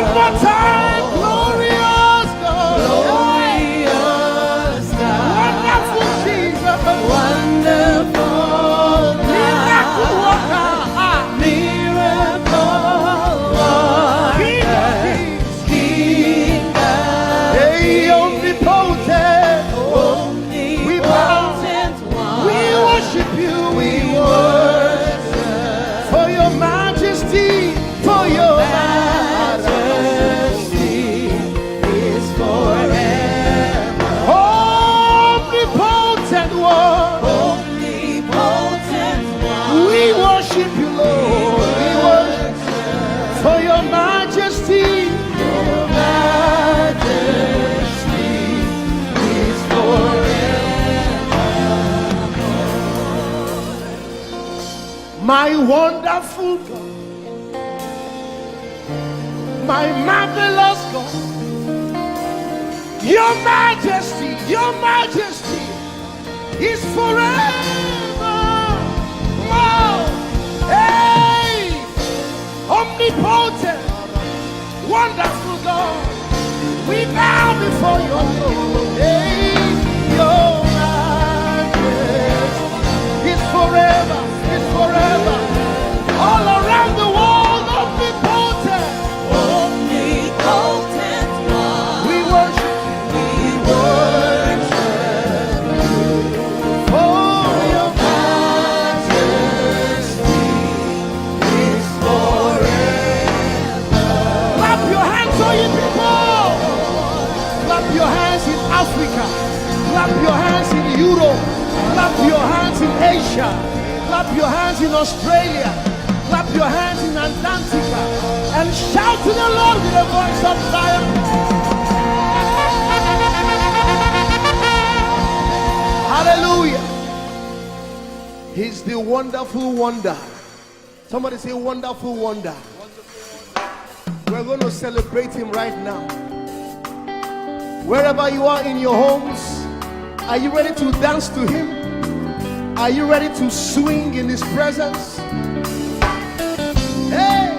One more time, glorious God. Glorious God. Wonderful Jesus. Wonderful Miracle worker. Miracle worker. King of Hey, omnipotent. omnipotent one. We worship you. We worship For your majesty. For your majesty is forever. omnipotent one. Omnipotent one. We worship you, Lord. We worship for your majesty. Your majesty is forever. My wonderful God. My marvelous God. Your majesty is forever. Wow. Hey, omnipotent, wonderful God. We bow before your throne. Hey, your majesty is forever. It's forever. All around the world, omnipotent. Omnipotent one. We worship We worship for your majesty is forever. clap your hands, all you people. Clap your hands in Africa. Clap your hands in Europe. Clap your hands in Asia. Clap your hands in Australia. Clap your hands in Antarctica. And shout to the Lord with a voice of triumph. Hallelujah. He's the wonderful wonder. Somebody say wonderful wonder. We're going to celebrate him right now. Wherever you are in your homes, are you ready to dance to him? Are you ready to swing in his presence? Hey!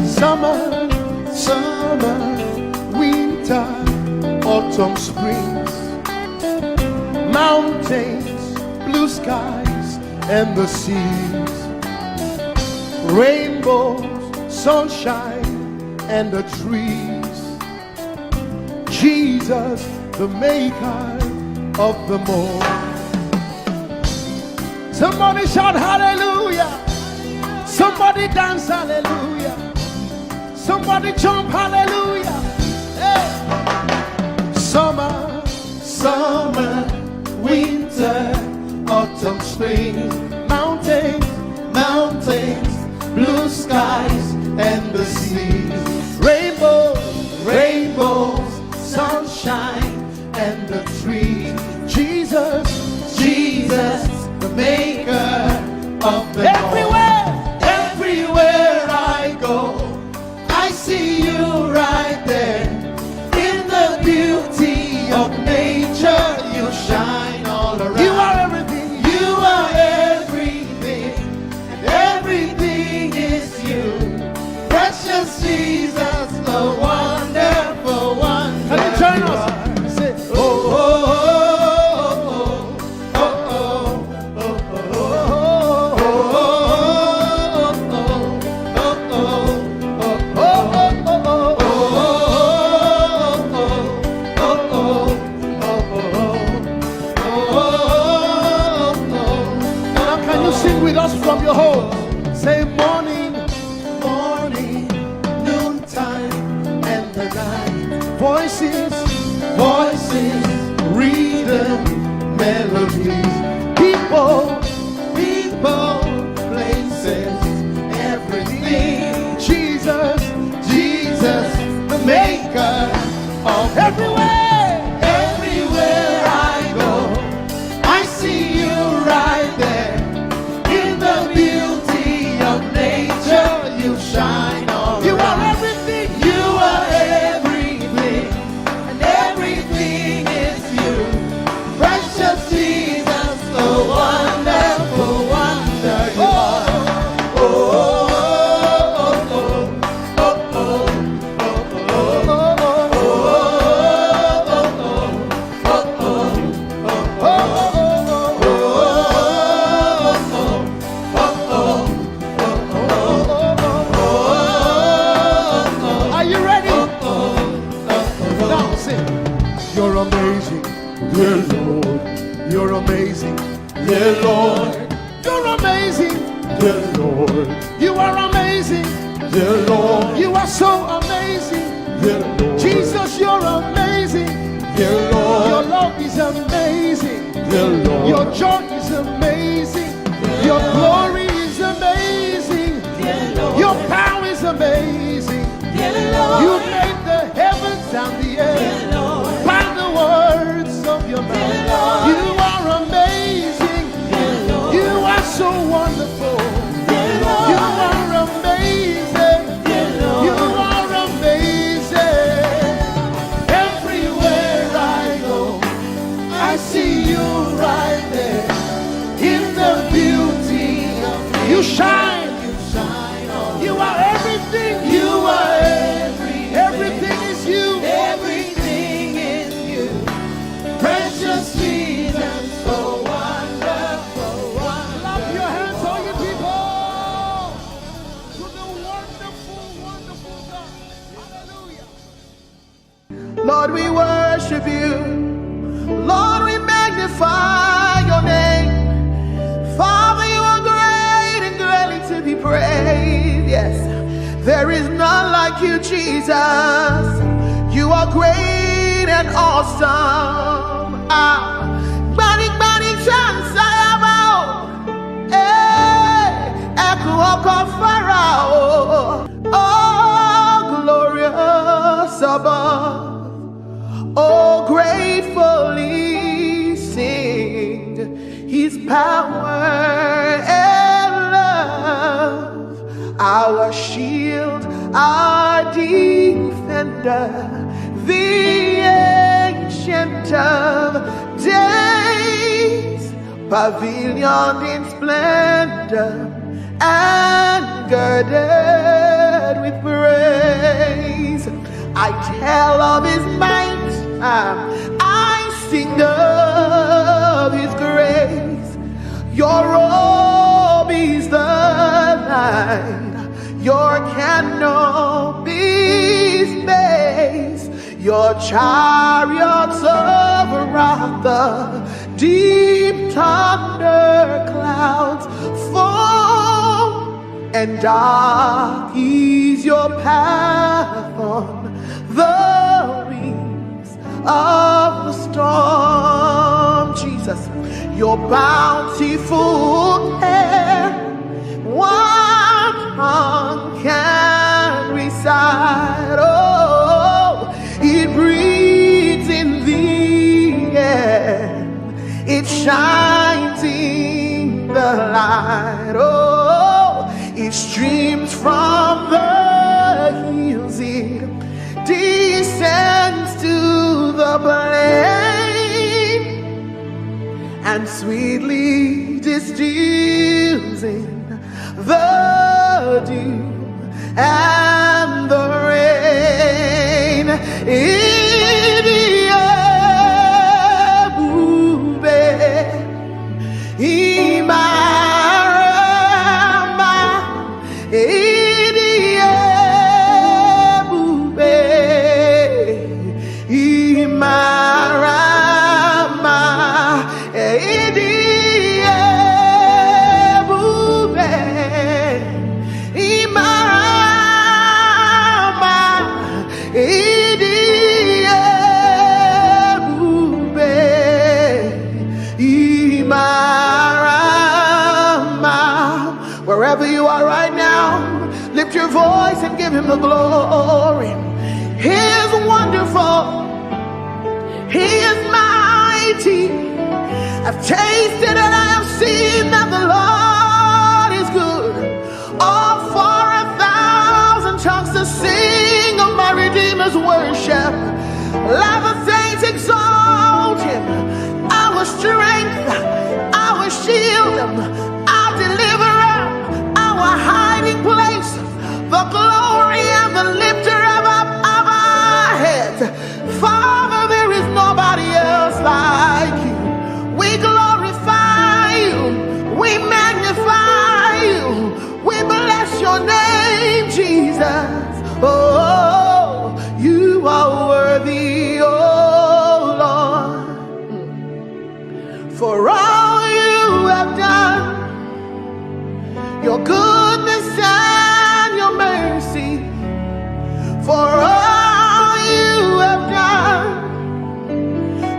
Summer, winter, autumn, springs, mountains, blue skies, and the seas, rainbows, sunshine, and the trees. Jesus, the maker of them all. Somebody shout hallelujah. Somebody dance hallelujah. Somebody jump hallelujah. Hey. Summer, winter, autumn, spring, mountains, blue skies, and the seas, rainbows, sunshine, and the trees. Jesus, the maker of the everywhere I go, I see you right there. In the beauty of nature, you shine all around. You are everything. You are everything. And everything is you. Precious Jesus, the wonderful one. Can you join us? Say, oh, oh, oh, oh, oh, oh, with us from your home. Say morning, noontime, and the night. Voices, rhythm, melodies. People, places, everything. Jesus, the maker of everywhere I go, I see you right there. In the beauty of nature, Lord. You're amazing, dear Lord. You're amazing, dear Lord. You are amazing, dear Lord. You are so amazing, dear Lord. Jesus, you're amazing, dear Lord. Your love is amazing, dear Lord. Your joy is amazing, your glory is amazing, dear Lord. Your power is amazing, dear Lord. You made the heavens and the earth by the words of your mouth. You are amazing, dear Lord. You are so wonderful, dear Lord. You are amazing, dear Lord. You are amazing. Everywhere I go, I see you right there in the beauty of you. You shine, you are everything, you are everything is you, everything is you. Precious Jesus, so wonderful. Clap your hands, all you people, to the wonderful, wonderful God. Hallelujah. Lord, we worship you. Lord, we magnify your name. Father, you are great and greatly to be praised. Yes, there is none like you, Jesus. You are great and awesome. Bani chance I have Pharaoh. Oh, glorious above. Oh, gratefully sing his power and love, our shield, our defender, the ancient of days, pavilion in splendor and girded with praise. I tell of his might, I sing of his grace. Your robe is the light, your canopy space, your chariots around the deep thunder clouds fall, and dark is your path on the wings of the storm. Jesus, your bountiful care, what tongue can recite? Oh, it breathes in the air, it shines in the light. Oh, it streams from the hills, it descends to the plain, and sweetly distills in the dew and the rain. Wherever you are right now, lift your voice and give him the glory. He is wonderful, he is mighty. I've tasted and I have seen that the Lord is good. All for 1,000 tongues to sing of my Redeemer's worship. Let the saints exalt him, our strength, our shield, our deliverer, our hiding place, the glory and the lifter of our heads. Father, there is nobody else like you. We glorify for all you have done, your goodness and your mercy, for all you have done,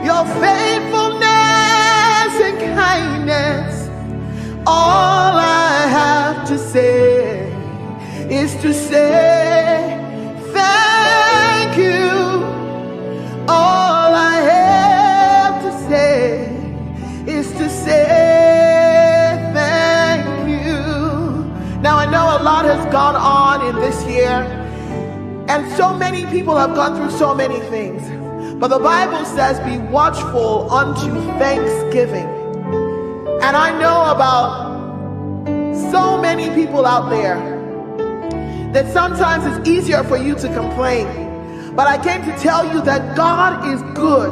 your faithfulness and kindness. All I have to say is to say thank you. All I have to say is to say thank you. Now I know a lot has gone on in this year, and so many people have gone through so many things. But the Bible says, be watchful unto thanksgiving. And I know about so many people out there that sometimes it's easier for you to complain. But I came to tell you that God is good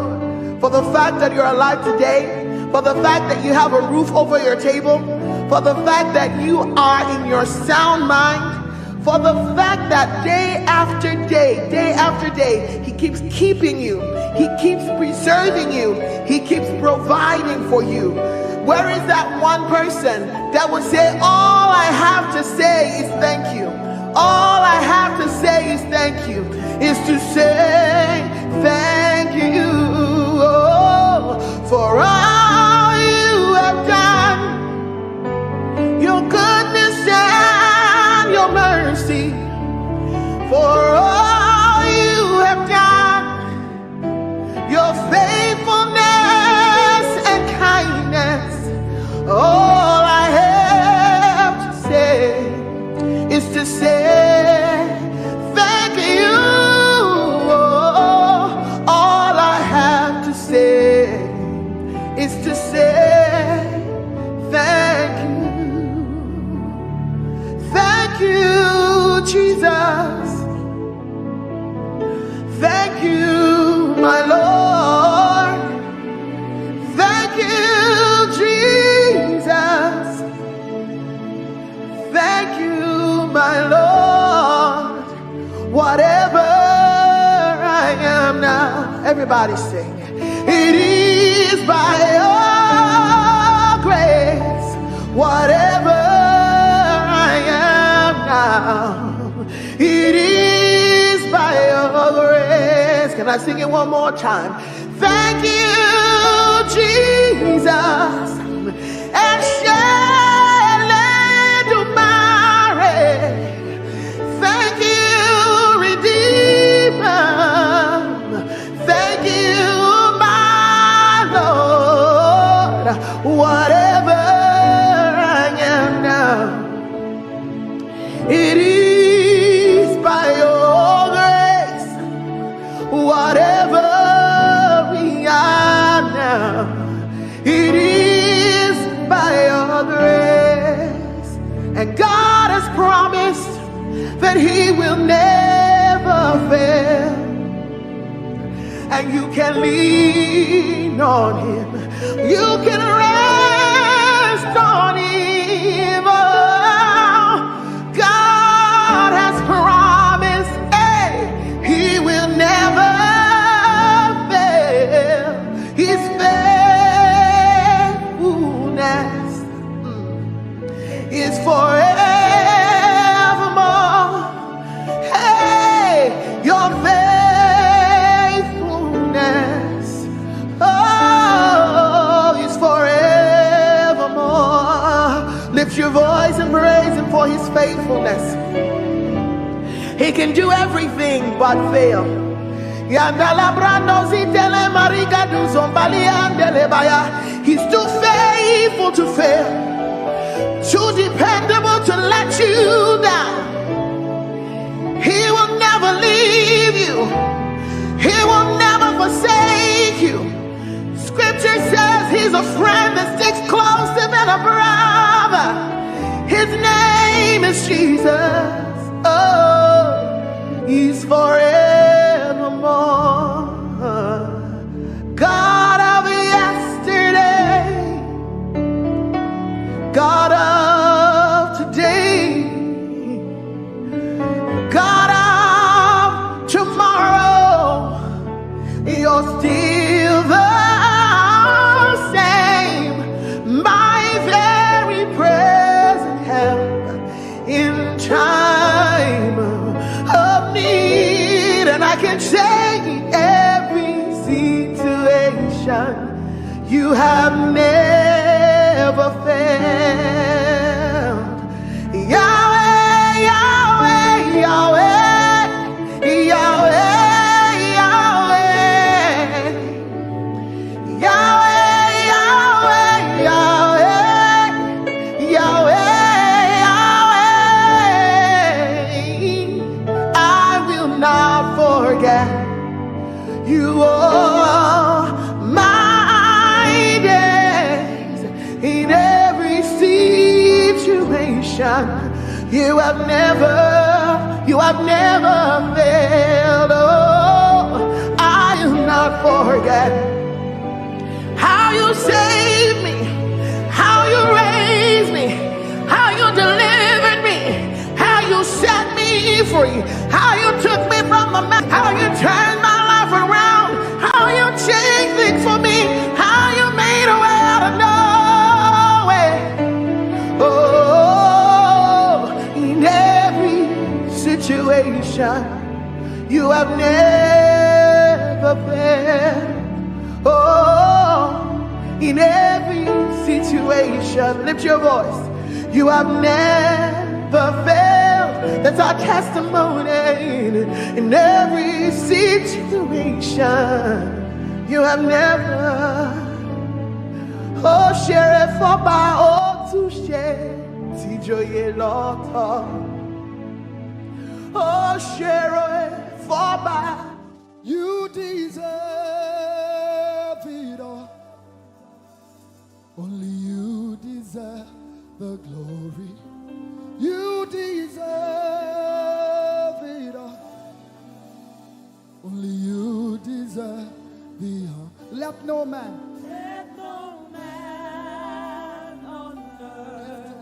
for the fact that you're alive today, for the fact that you have a roof over your table, for the fact that you are in your sound mind, for the fact that day after day, He keeps keeping you, He keeps preserving you, He keeps providing for you. Where is that one person that would say, all I have to say is thank you? All I have to say is thank you, is to say thank you, for all you have done, your goodness and your mercy, for all you have done, your faithfulness and kindness. All I have to say is to say thank you. All I have to say is to say thank you. Thank you, Jesus. Thank you, my Lord. Thank you, Jesus. Thank you, my Lord. Whatever I am now, everybody sing. It is by your grace. Whatever I am now, it is by your grace. Can I sing it one more time? Thank you, Jesus. And thank you, Redeemer. Thank you, my Lord. Whatever I am now, it is by your grace. Whatever we are now, it is by your grace. And God has promised that He will never fail, and you can lean on Him, you can rest on Him. Oh, God has promised, hey, He will never fail. His faithfulness is forever. Your faithfulness, oh, is forevermore. Lift your voice and praise Him for His faithfulness. He can do everything but fail. He's too faithful to fail, too dependable to let you down. He will never leave you. He will never forsake you. Scripture says He's a friend that sticks closer than a brother. His name is Jesus. Oh, He's forevermore. God of yesterday, God of today, God of tomorrow, you're still the same. have never failed. Yahweh, Yahweh, Yahweh, Yahweh, Yahweh, Yahweh, Yahweh, Yahweh, Yahweh. I will not forget you all my days. In every situation, you have never failed. Oh, I will not forget how you saved me, how you raised me, how you delivered me, how you set me free, how you took me from the mess, how you turned my life around, how you changed things for me, how you made a way out of no way. Oh, in every situation, you have never failed. Oh, in every situation, lift your voice. You have never failed. That's our testimony. In every situation, you have never. Oh, share it for by all to share. Tijoye lota. Oh, share it for by. You deserve it all. Only you deserve the glory. You deserve it all. Only you deserve the honor. Let no man on earth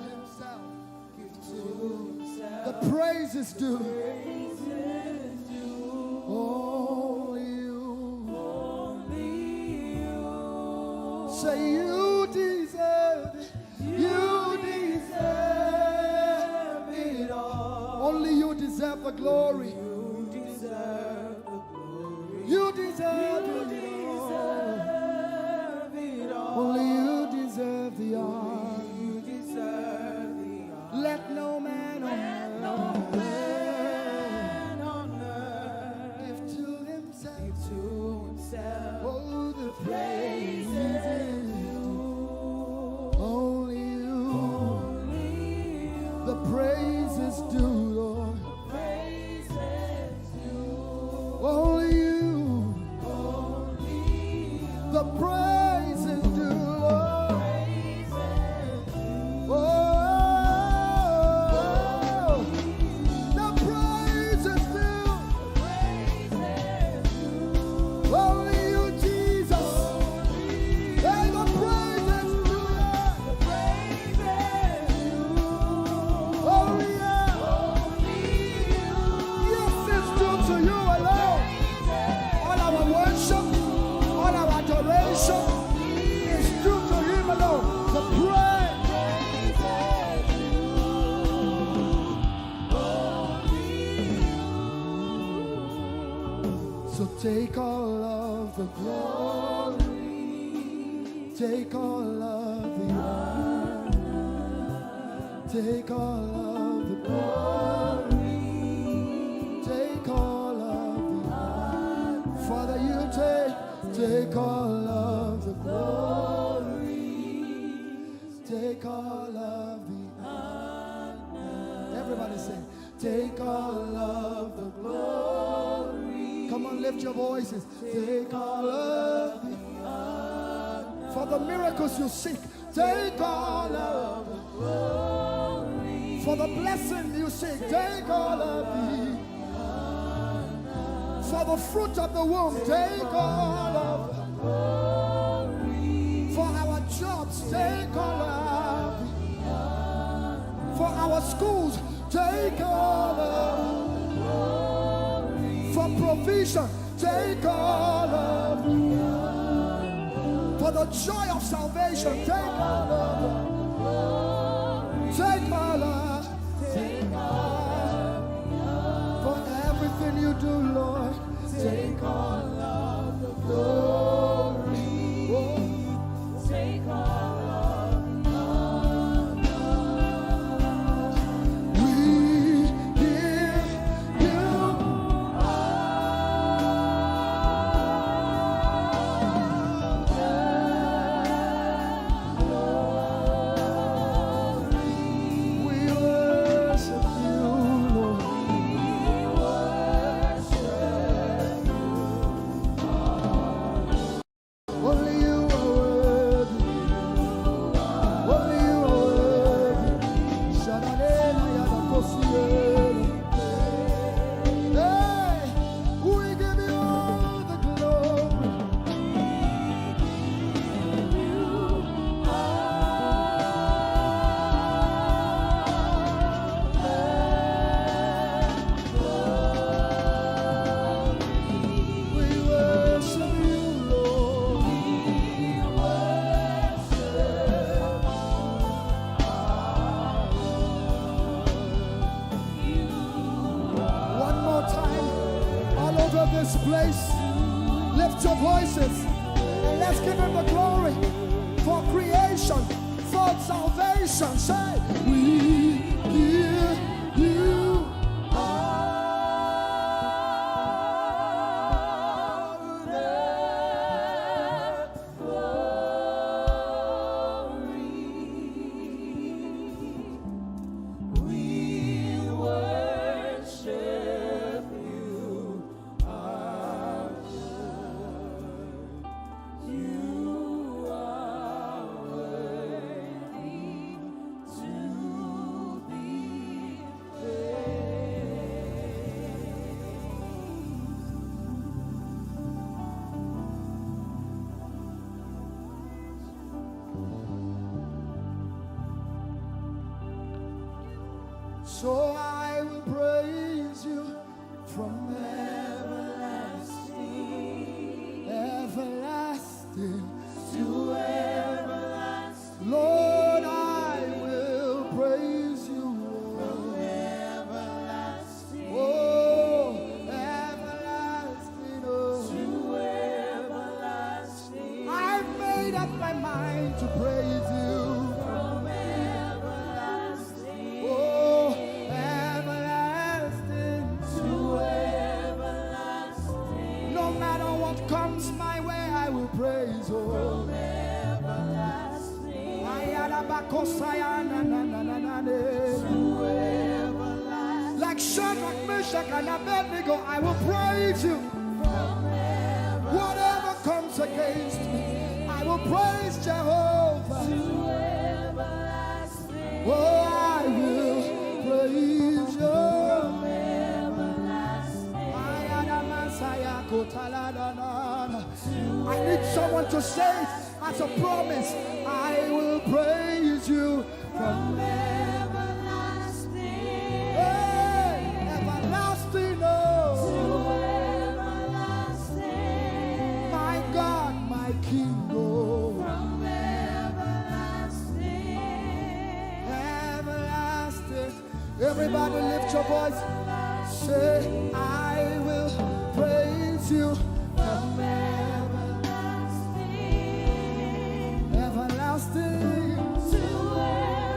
give to himself. The praise is due. Only you. Say you deserve it. You deserve it all. Only you deserve the glory. You deserve the glory. You deserve it all. Only you deserve the honor. You deserve the honor. Let no man on earth give to himself. Oh, the praise is due. Only you. The praise is due, Lord. Only you. The praise is due, Lord. Oh, the praise is due. Only you, Jesus. Hey, the praise is due, Lord. Only you. Yes, it's due to you alone. All our worship, all our adoration is due to him alone. The praise. So take all of the glory, take all of the honor, take all of the glory, take all of the honor. Father, you take all of the glory, take all of the honor. Everybody say, take all of the glory. Come on, lift your voices. Take all of the honor. For the miracles you seek, take all of the glory. For the blessing you seek, take all of the honor. For the fruit of the womb, take all of the glory. For our jobs, take all of the honor. For our schools, take all of the glory. For provision, take all of the honor. For the joy of salvation, take all of the glory. Take all of, take all. For everything you do, Lord, take all of the glory. Oh. this place. Lift your voices and let's give him the glory for creation, for salvation. Say, we give you so I will praise you from everlasting, everlasting to everlasting. Lord, I will praise you from everlasting, oh, everlasting, oh, to everlasting. I've made up my mind to praise you. Comes my way, I will praise you. From everlasting to everlasting. Like Shadrach, Meshach, and Abednego, I will praise you. From whatever comes against me, I will praise Jehovah. To everlasting. Oh, I will praise you. I need someone to say as a promise, I will praise you from everlasting, hey, everlasting, oh, to everlasting. My God, my King, oh, from everlasting, everlasting. Everybody lift your voice, say, I will praise you from everlasting, everlasting to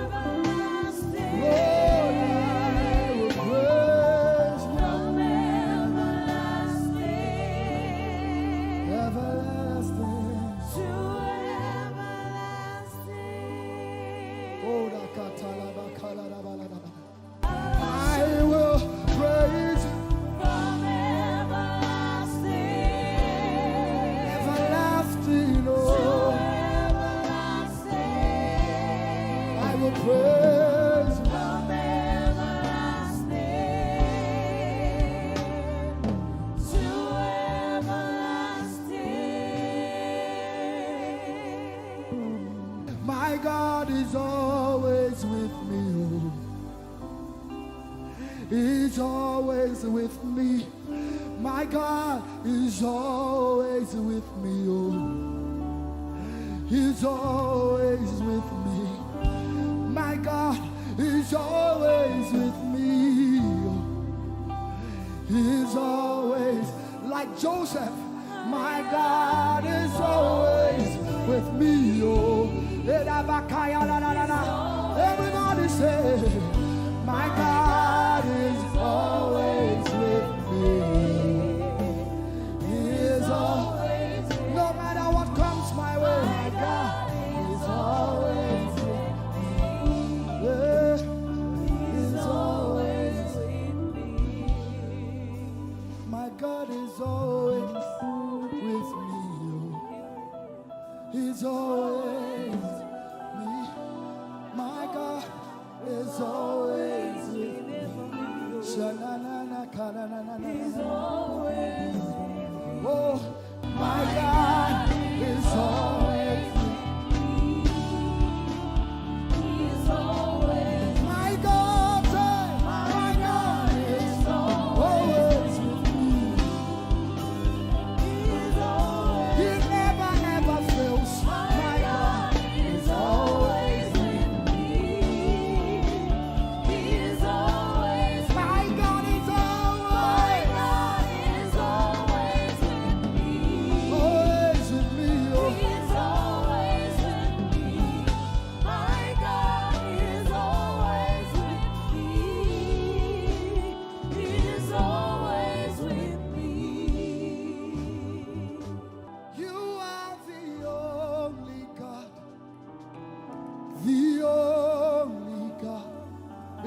everlasting. Lord, I will praise you from everlasting, everlasting to everlasting. Oh, I will praise you. Praise from everlasting to everlasting. My God is always with me. He's always with me. My God is always with me. He's always with me. My God is always with me. He's always like Joseph. My God is always with me. Everybody say, my God is always with me. He is always, no matter what comes my way, my God is always with me. He's always with me. My God is always with me. He's always me. My God is always with me.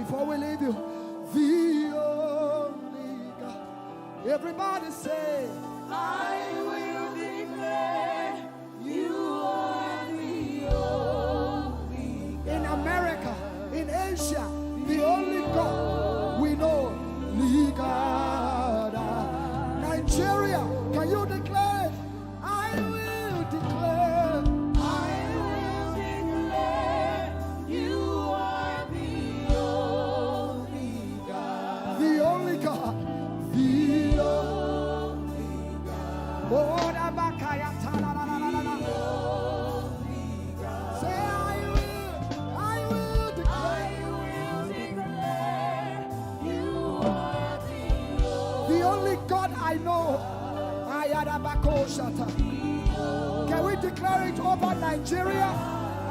before we leave you. The only God. Everybody say, I will declare you are the only God. in America, in Asia, the only God we know. The God. Nigeria, can you declare it? I will declare. You are the only God. The only God. The only God. Oh, say I will declare. You are The only God I know. Can we declare it over Nigeria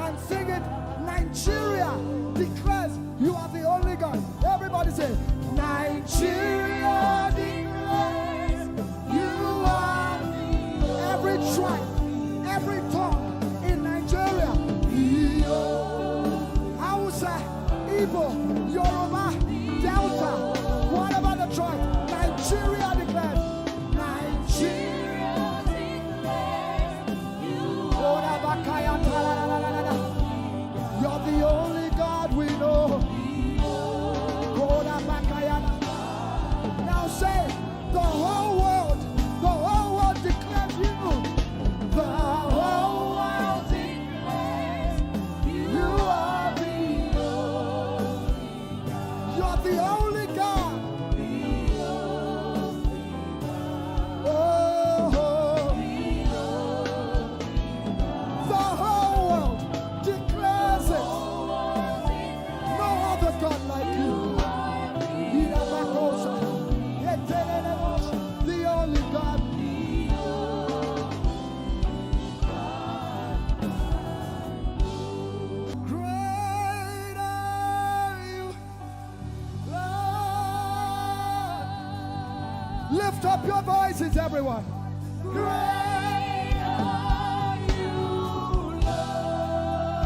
and sing it? Nigeria declares you are the only God. Everybody say, Nigeria declares you are every tribe, every tongue in Nigeria. Hausa, Igbo, Yoruba, Delta, whatever the tribe, Nigeria declares. Nigeria declares you're the only God we know. Now say, the whole world declares you. The whole world declares you are the only God. You're the only God. The whole world declares it. No other God like you. The only God. Great are you, Lord. Lift up your voices, everyone. Great are you, Lord.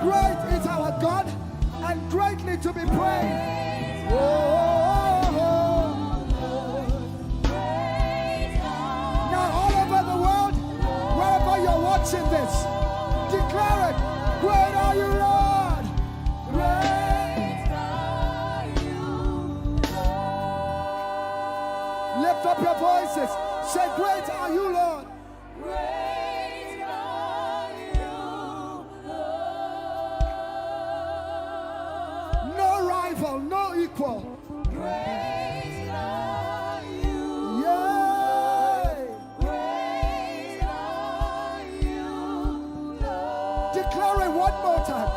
Great is our God and greatly to be praised. Now all over the world, wherever you're watching this, declare it. Great are you, Lord. Great are you, Lord. Lift up your voices. Say, great are you, Lord. Great are you, Lord. No rival, no equal. Great are you, Yay! great are you, Lord. Declare it one more time.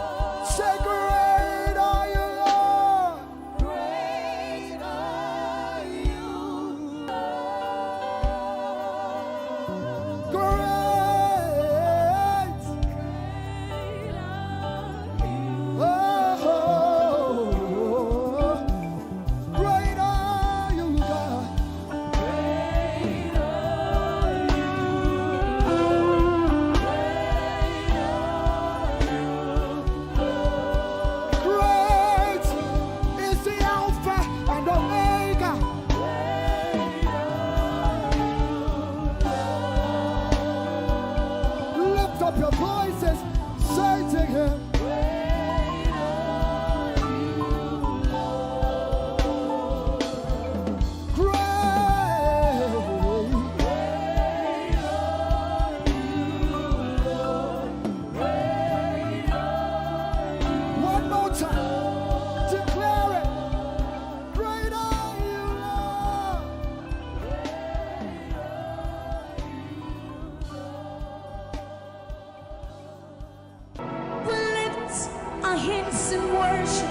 Say, great are you, Lord. Great are you, Lord. Great. Oh, great are you, God. Great are you, Great is the Alpha and Omega. Lift up your voices, say to him. One more time, declare it. Great are you, Lord. we lift our hands in worship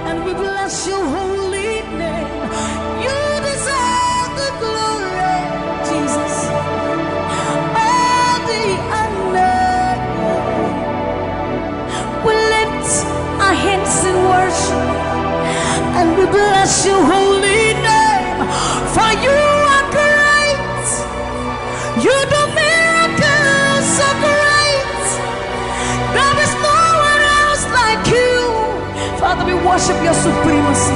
and we bless your holy name. You deserve the glory, Jesus. All the honor. We lift our hands in worship and we bless your holy name. For you are great. You do miracles so great. There is no one else like you. worship your supremacy.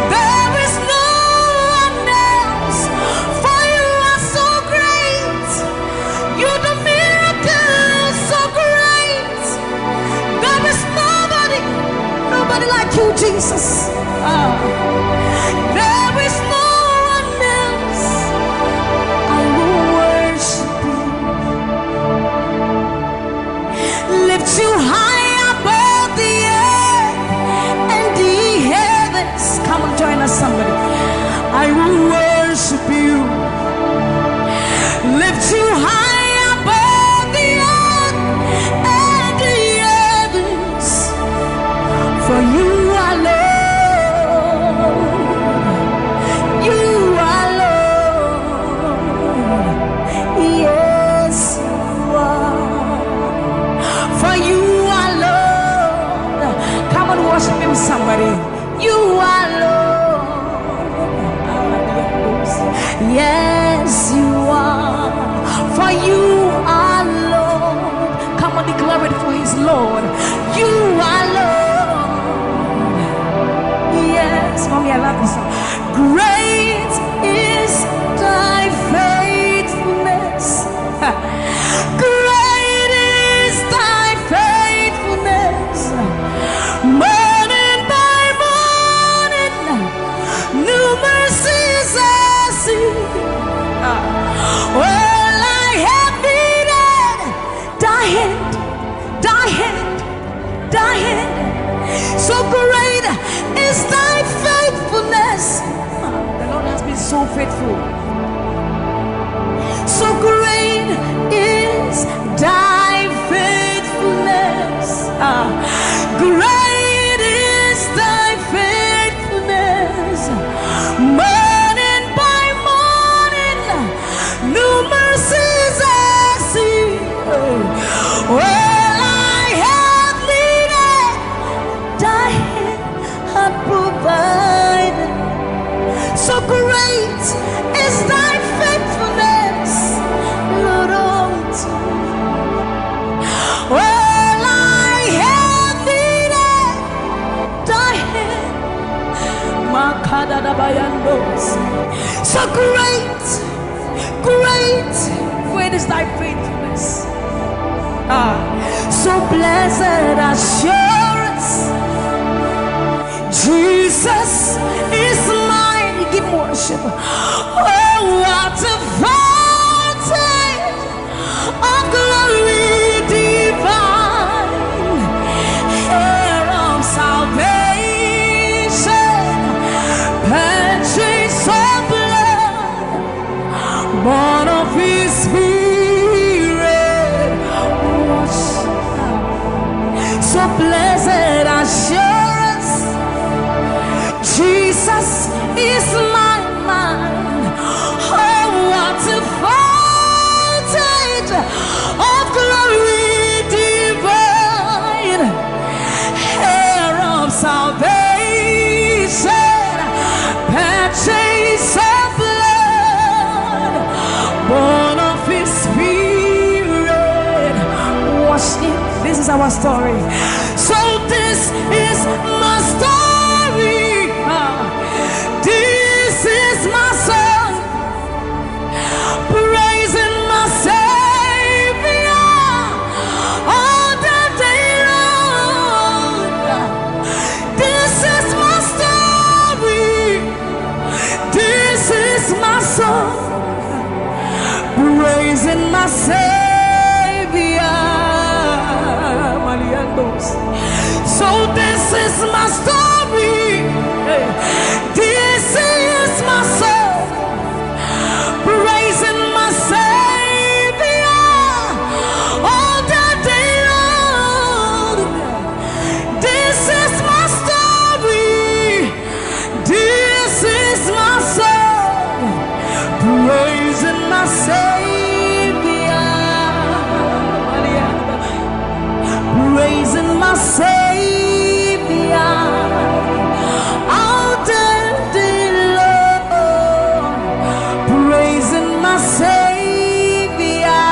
There is no one else, for you are so great. You the miracle so great. There is nobody like you, Jesus. There is no one else. I will worship you. Lift you high above the earth and the heavens. Come on, join us, somebody. I will worship you. Lift you high above the earth and the heavens. For you are Lord. You are Lord. Yes, you are. For you are Lord. Come on, worship him, somebody. You are Lord. Yes, you are. For you are Lord. Come on, declare it for his Lord. You are Lord. Yes, mommy, I love this song. Great is thy faithfulness. Great is thy faithfulness. Morning by morning, new mercies I see. All I have needed, thy hand, thy hand, thy hand. So great is thy faithfulness. The Lord has been so faithful. So great is thy faithfulness. Great is thy faithfulness. Morning by morning, new mercies I see. All I have needed, thy hand hath provided. So great is thy faithfulness, Lord, unto me. All I have needed, thy hand. So great, great, great is thy faithfulness. So blessed assurance, Jesus is mine. Give worship. Oh, what a fountain of glory divine, heir of salvation, purchase of blood, born of his spirit. So blessed assurance, Jesus is my mind. Oh, what a fountain of glory divine, heir of salvation, purchase of blood, born of his spirit. Watch it. This is our story. So this is my story. This is my song, praising my Savior all the day long. This is my story. This is my song, praising my Savior. So this is my story. This is my song, praising my Savior all the day long. This is my story. This is my song, praising my Savior, praising my Savior all the day long, praising my Savior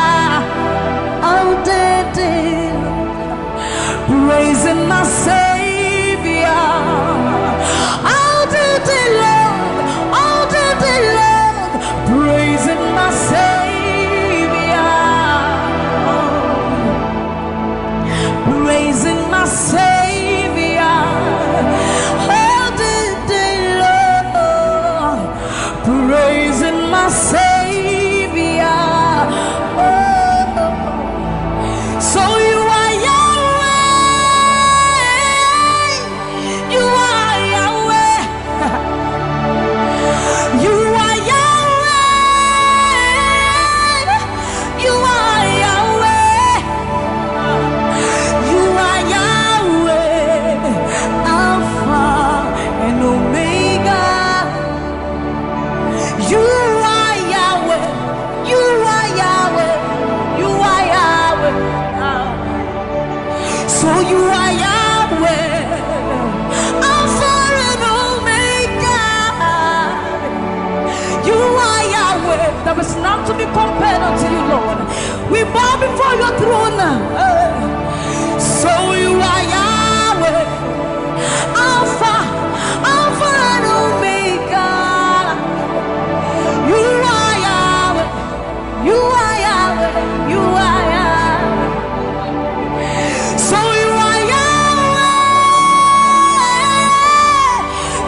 all the day long, praising my Savior. So you are Yahweh, Alpha and Omega. You are Yahweh. There is none to be compared unto you, Lord. We bow before your throne. So you are Yahweh, Alpha and Omega. You are Yahweh. You are Yahweh. You are Yahweh. So you are Yahweh.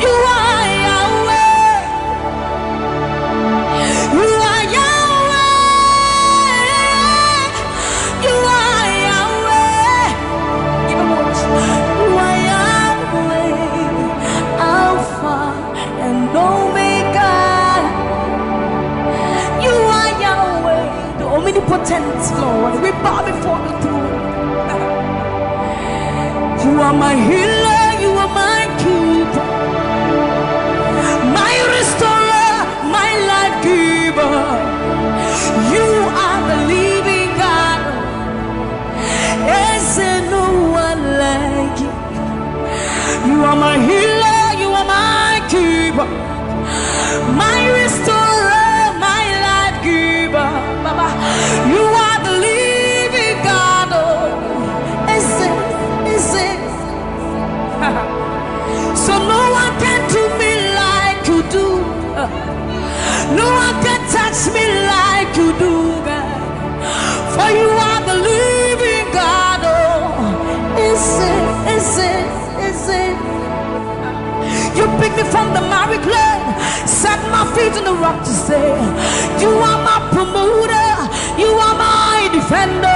You are Yahweh. You are Yahweh. You are Yahweh. Even more. You are Yahweh, Alpha and Omega. You are Yahweh, the omnipotent Lord. We bow before the throne. You are my healer, you are my keeper, my restorer, my life giver. You are the living God. Is there no one like you? You are my healer, you are my keeper, my restorer, my life giver. Baba, you are the living God. Oh, is it? So no one can do me like you do. No one can touch me like you do, God. For you are the living God. Oh, is it? You pick me from the miry clay, set my feet on the rock to stay. You are my promoter, you are my defender.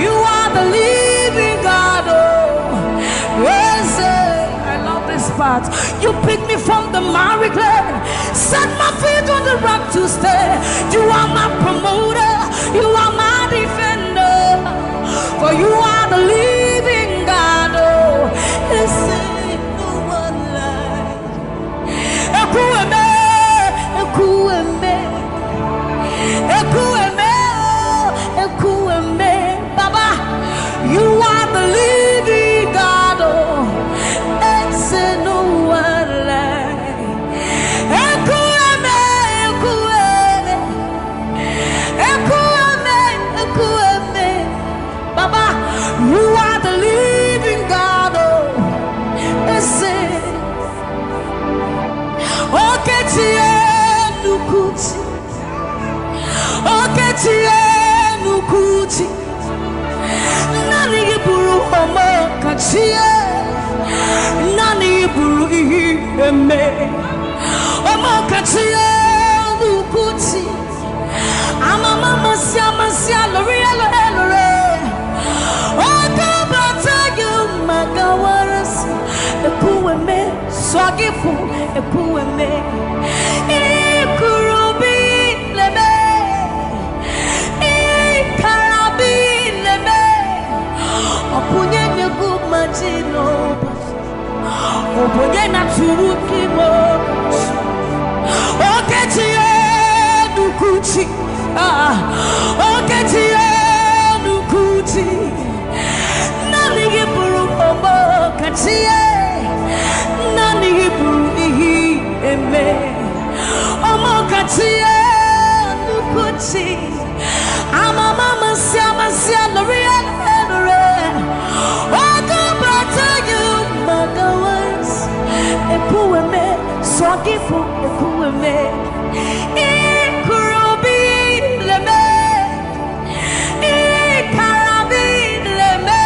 You are the living God. Oh, yes, I love this part. You pick me from the miry clay, set my feet on the rock to stay. You are my promoter, you are my defender. For you are the living God. Oh, yes, no one like Ekueme, Ekueme, Ekueme, Ekueme. Baba, you are the living God. Oh, it's no one like Ekueme, Ekueme, Ekueme, Ekueme. Baba, you are the living God. Oh, it's Oketie nukuti, Oketie nukuti. Nani iburu omo kachie, nani iburu ihi eme. Omo kachie nukuti. Amama masia lori elore. Okabata you magawaras. Ekueme swagifu ekueme. Ikurubi leme. Ikarabi leme. Opunye negu majino. Opunye na turuki mo. Oketie nukuchi. Oketie nukuchi. Nani iburu omo kachie. Nani iburu ihi eme. Omo kachie nukuchi. Amama masia lori elore. Okabata you magawas. Ekueme swagifu ekueme. Ikurubi leme. Ikarabi leme.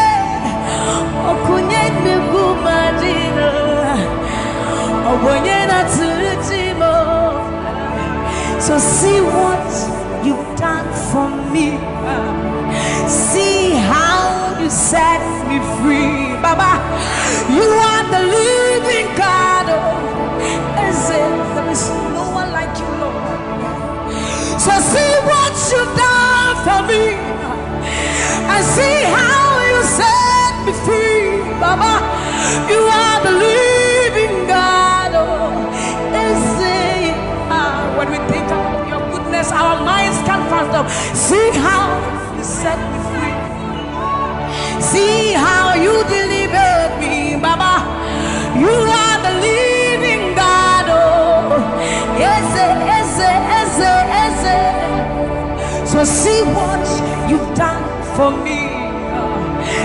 Okunye negu madino. Obonye na turutimo. So see what you've done for me. See how you set me free. Baba, you are the living God. Is it? There is no one like you, Lord. So see what you've done for me. And see how you set me free. Baba, you are the living God. Is it? When we think about your goodness, our minds can't fathom. See how you set me free. see how you delivered me, Baba. You are the living God. Oh, Ese, Ese, Ese, Ese. So see what you've done for me,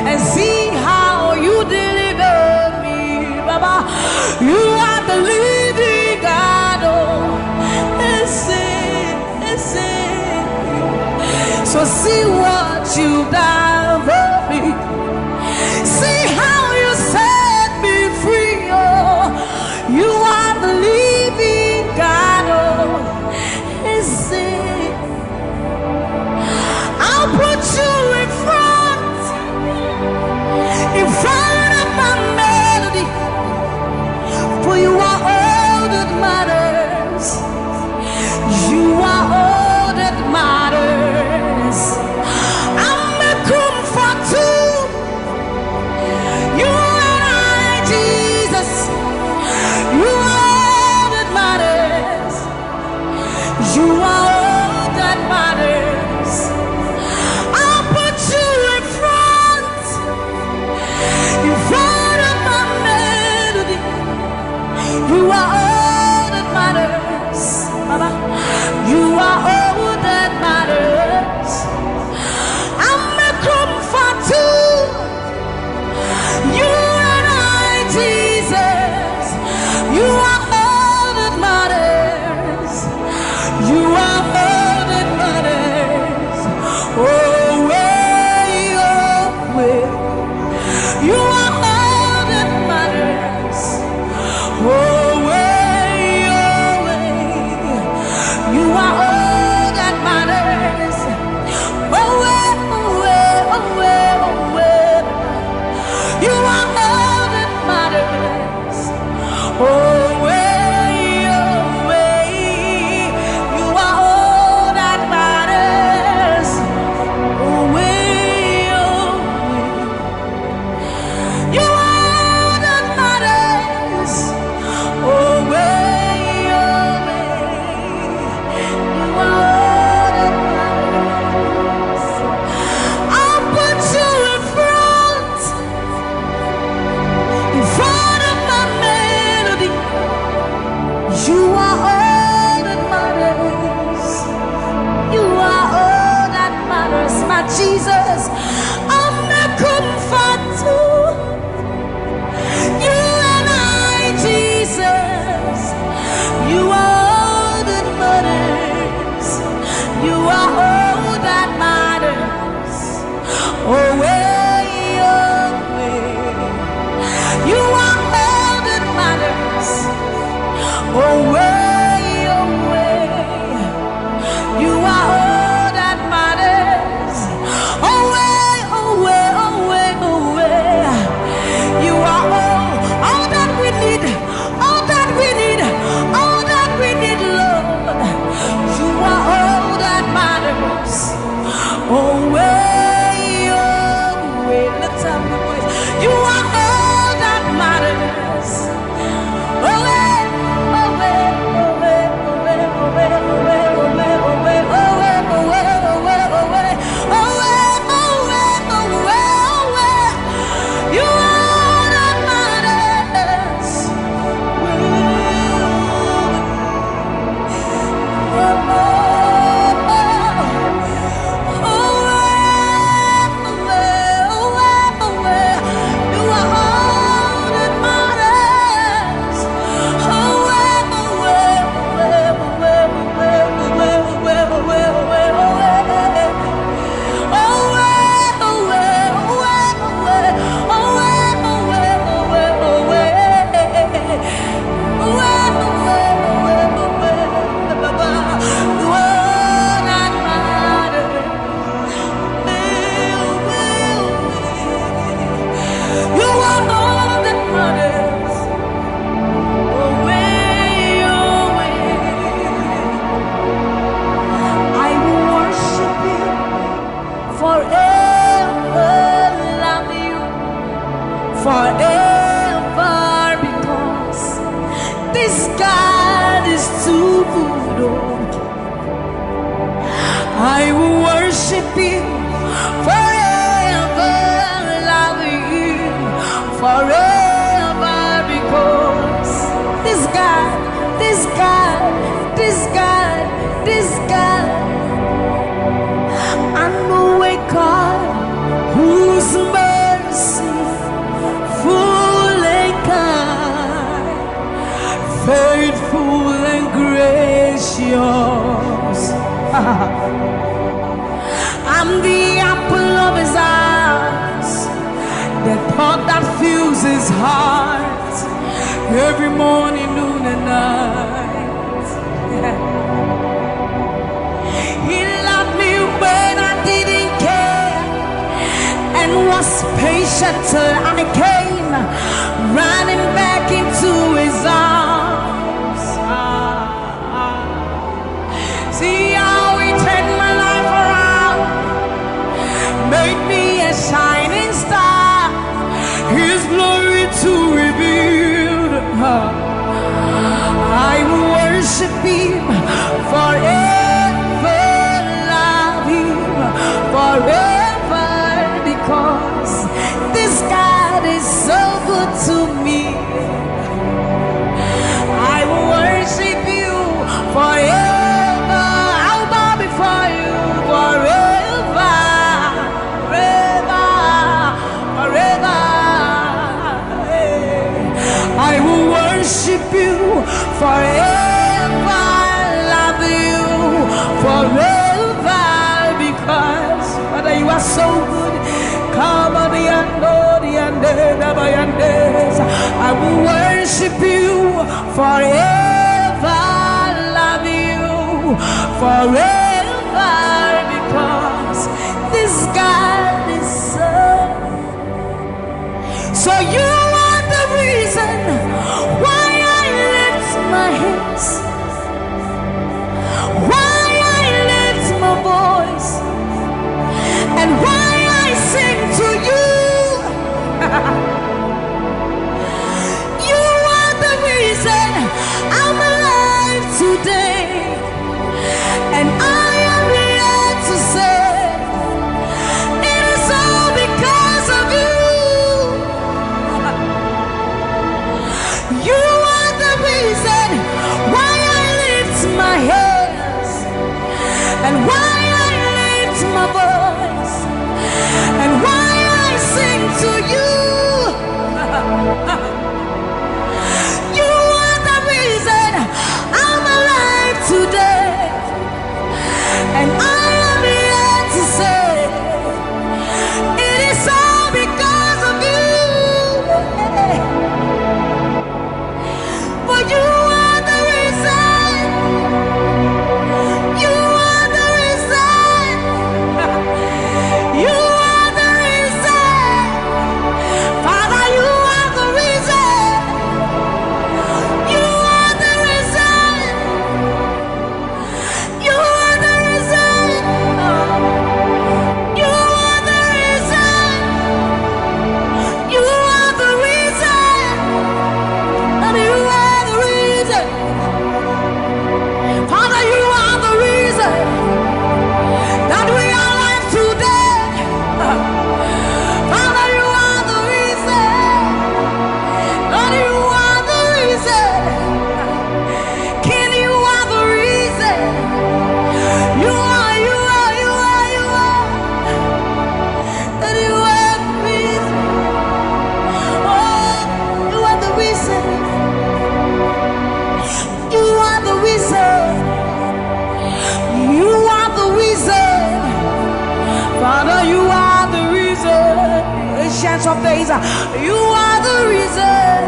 and see how you delivered me, Baba. You are the living God. Oh, Ese, Ese. So see what you've done for me. See how you set me free. Oh, you are the living God. Oh, Ese. I'll put you in front of my melody, for you are all that matters. You are all that matters. I'm a comfort too. You and I, Jesus. You are all that matters. You are all that matters. I'll put you in front of my melody. You are all that matters, Baba. You are all that matters. I'm a comfort too. You and I, Jesus. You are all that matters. You are all that matters. Oh, way, oh, way. You are all that matters. Oh, way, oh, way. You are all that matters. Oh, way, oh, way, oh, way, oh, way. You are all that matters. Oh, way, oh, way. You are all that matters. Oh, way, oh, way. You are all that matters. Oh, way, oh, way. You are all that matters. I'll put you in front of my melody. You are all that matters. You are all that matters, my Jesus. I'm a comfort too. You and I, Jesus. You are all that matters. You are all that matters. Oh, way, oh, way. You are all that matters. Oh, way, oh, way. You are all that matters. Oh, way, oh, way, oh, way, oh, way. You are all that we need, all that we need, all that we need, Lord. You are all that matters. Oh, way, oh, way. Let's have the voice. You are all that matters. Oh, way, oh, way, oh, way, oh, way, oh, way, oh, way, oh, way, oh, way, oh, way, oh, way, oh, way, oh, way, oh, way, oh, way, oh, way, oh, way. You are all that matters. Forever, because this God is too good. I will worship you forever, thought that fills his heart every morning, noon, and night. He loved me when I didn't care and was patient till I came running back into his arms. See how he turned my life around, made me a shining star, his glory to reveal. I will worship him forever, love him forever, because this God is so good to me. I will worship you forever. I'll bow before you forever, forever, forever. I will worship you forever, love you forever, because Father, you are so good. Come on, I will worship you forever, love you forever, because this God is so you are the reason why I lift my hands, why I lift my voice, and why I sing to you. You are the reason I'm alive today, and I am here to say it is all because of you. You are the reason why I lift my hands, and why I lift my voice, and why I sing to you. You are the reason I'm alive today, and I am here to say it is all because of you. For you are the reason. You are the reason. You are the reason. Father, you are the reason. You are the reason. You are the reason. You are the reason. You are the reason. And you are the reason. Father, you are the reason that we are alive today. Father, you are the reason. Lord, you are the reason. King, you are the reason. You are, you are, you are, you are. That you are the reason. Oh, you are the reason. You are the reason. You are the reason. Father, you are the reason. Ancients of days, you are the reason.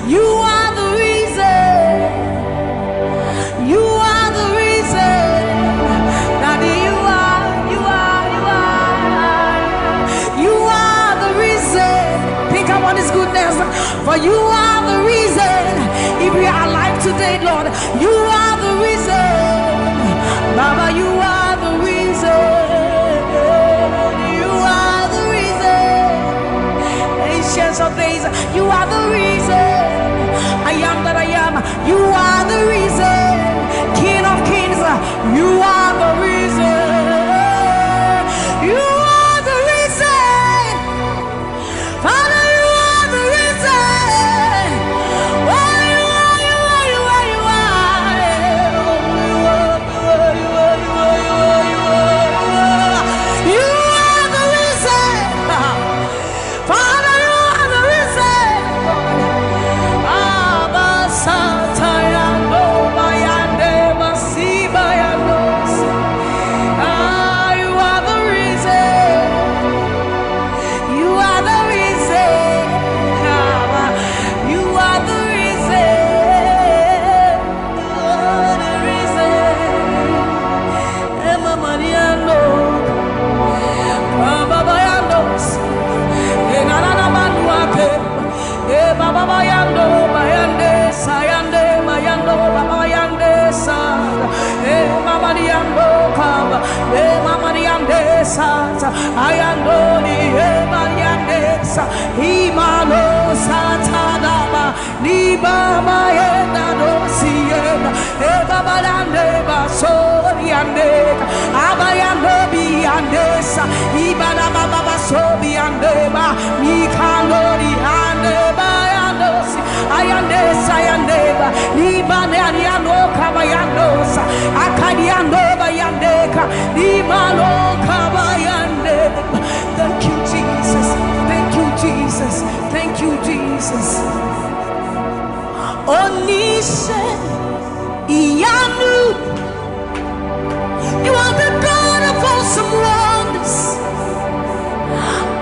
You are the reason. You are the reason. Daddy, you are, you are, you are. You are the reason. Think about his goodness. For you are the reason. If we are alive today, Lord, you are the reason. Baba, you are the reason. You are the reason. Ancients of days, you are the reason. I am that I am. You are the reason. King of kings, you are the reason. You are the reason. Father, you are the reason. Oh, you are, you are, you are, you are. Oh, you are, you are, you are, you are, you are, you are. ayandoni emayandesa imano satadaba ni baba yenda dosiena baba lande basori ande abayando biandesa ibana baba basobi andeba mikandori andeba yandosi ayandesa yandeba ibane ariano kabayandosa akadiando bayandeka imano kabayandeba. Thank you Jesus, thank you Jesus, thank you Jesus. Onise Iyanu, you are the God of awesome wonders.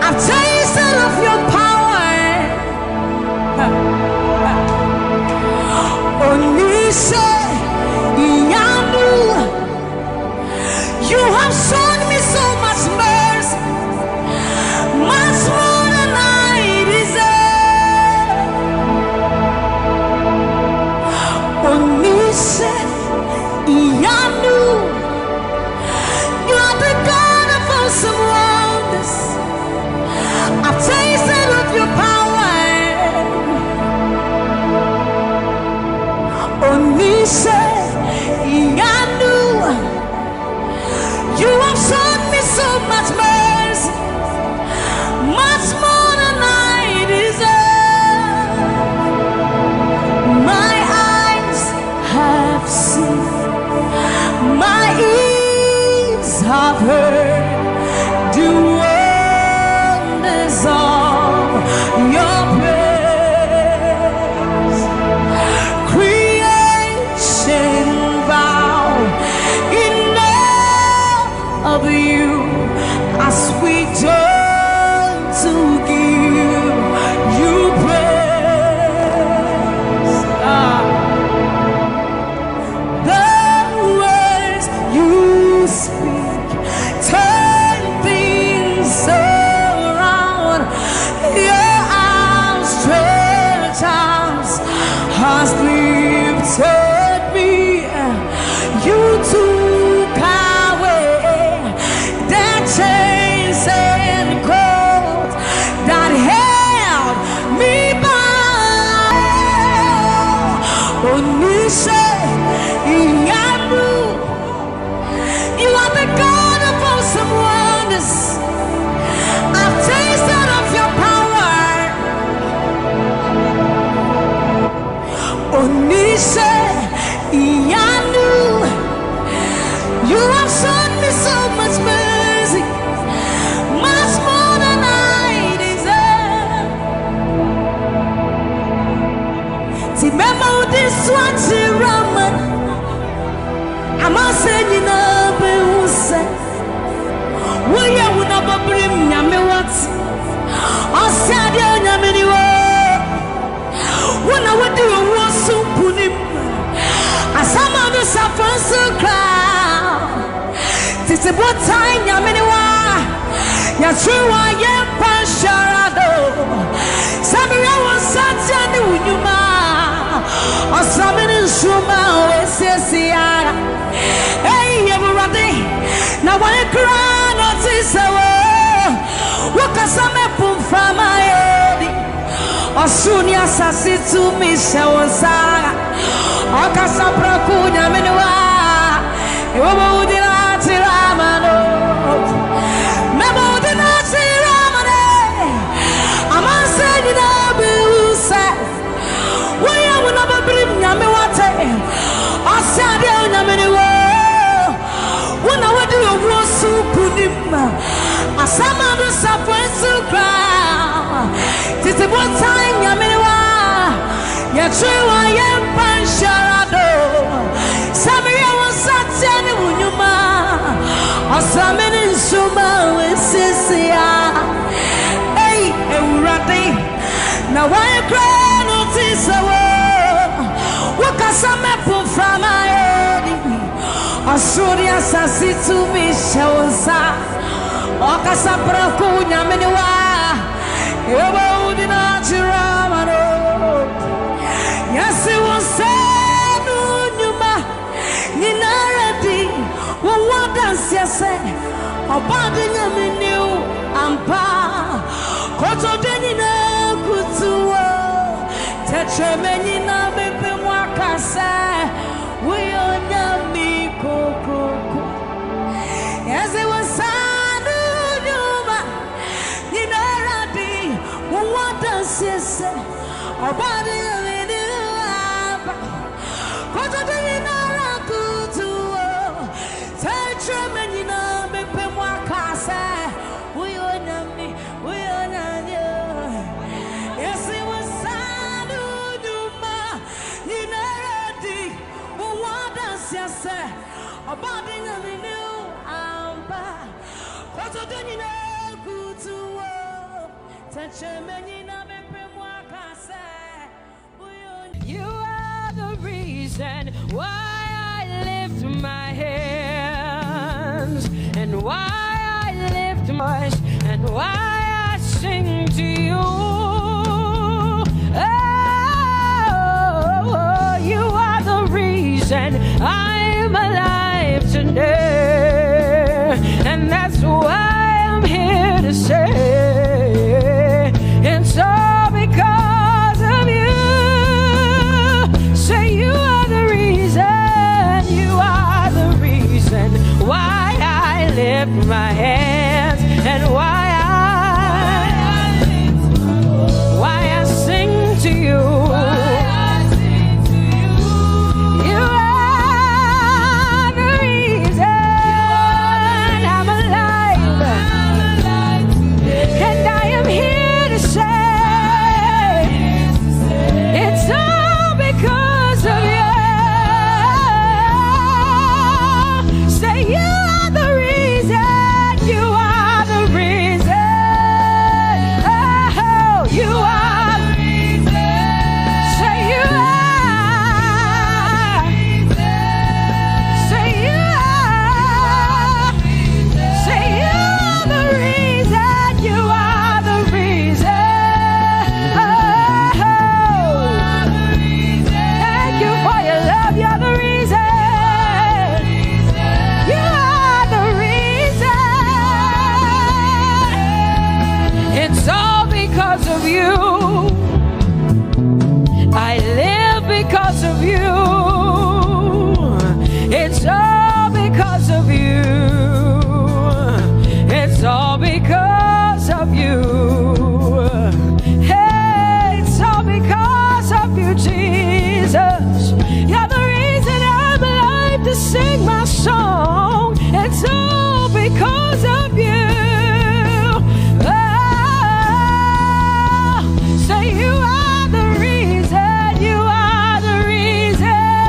I've tasted of your power. Onise Iyanu, you have shown me so much mercy, much more than I deserve. Onise Iyanu, you are the God of awesome wonders. I've tasted of your power. Onise Iyanu, you have shown me so much mercy, much more than I deserve. My eyes have seen, my ears have heard the wonders of your praise. Creation bow in awe of you as we turn to give you praise. The words you speak turn things around. Your outstretched arms has lifted me. You took away the chains and cords that held me bound. Onise Iyanu, you are the God of awesome wonders. I've tasted of your power. Onise Iyanu, you have shown me so much mercy, much more than I deserve. Remember this one, Raman. I'm not saying you know, but who said, will you never bring me what? I said, you're many words. When I would do a war so put him. As some of us are first so crowd. This is what time you're many one. You're true, I am Pasharado. Samuel was such a new man. Or something in Shuma, Ese. Hey, everybody. Now, when you cry, not this away. What can some put from my head? Or soon, yes, I see to me, Shawasa. Okasapra kunya menwa ewo udina tiramano memo udina tiramane amanseni na busa waya wona babrim nyame wate asade nyamenewo wona wadi owo sukunim asama do safensu kra titi botan nyamenewa ya trewa ya pansharado Sammie was such an unyuma Asamene nsuma wesisia Hey, Eurati Now I cry notice Wakasame from my head Asuria sasi to me shawsa Wakasapra kunya menewa Ewa udina chiramano Yes, it was said, Numa, Ninaradi, what dance you say? About the new, You are the reason why I lift my hands, and why I lift my voice, and why I sing to you. Oh, you are the reason I'm alive today, and that's why I'm here to say it's all because of you. Say you are the reason, you are the reason why I lift my hands, and why I sing to you. Say you are the reason, you are the reason.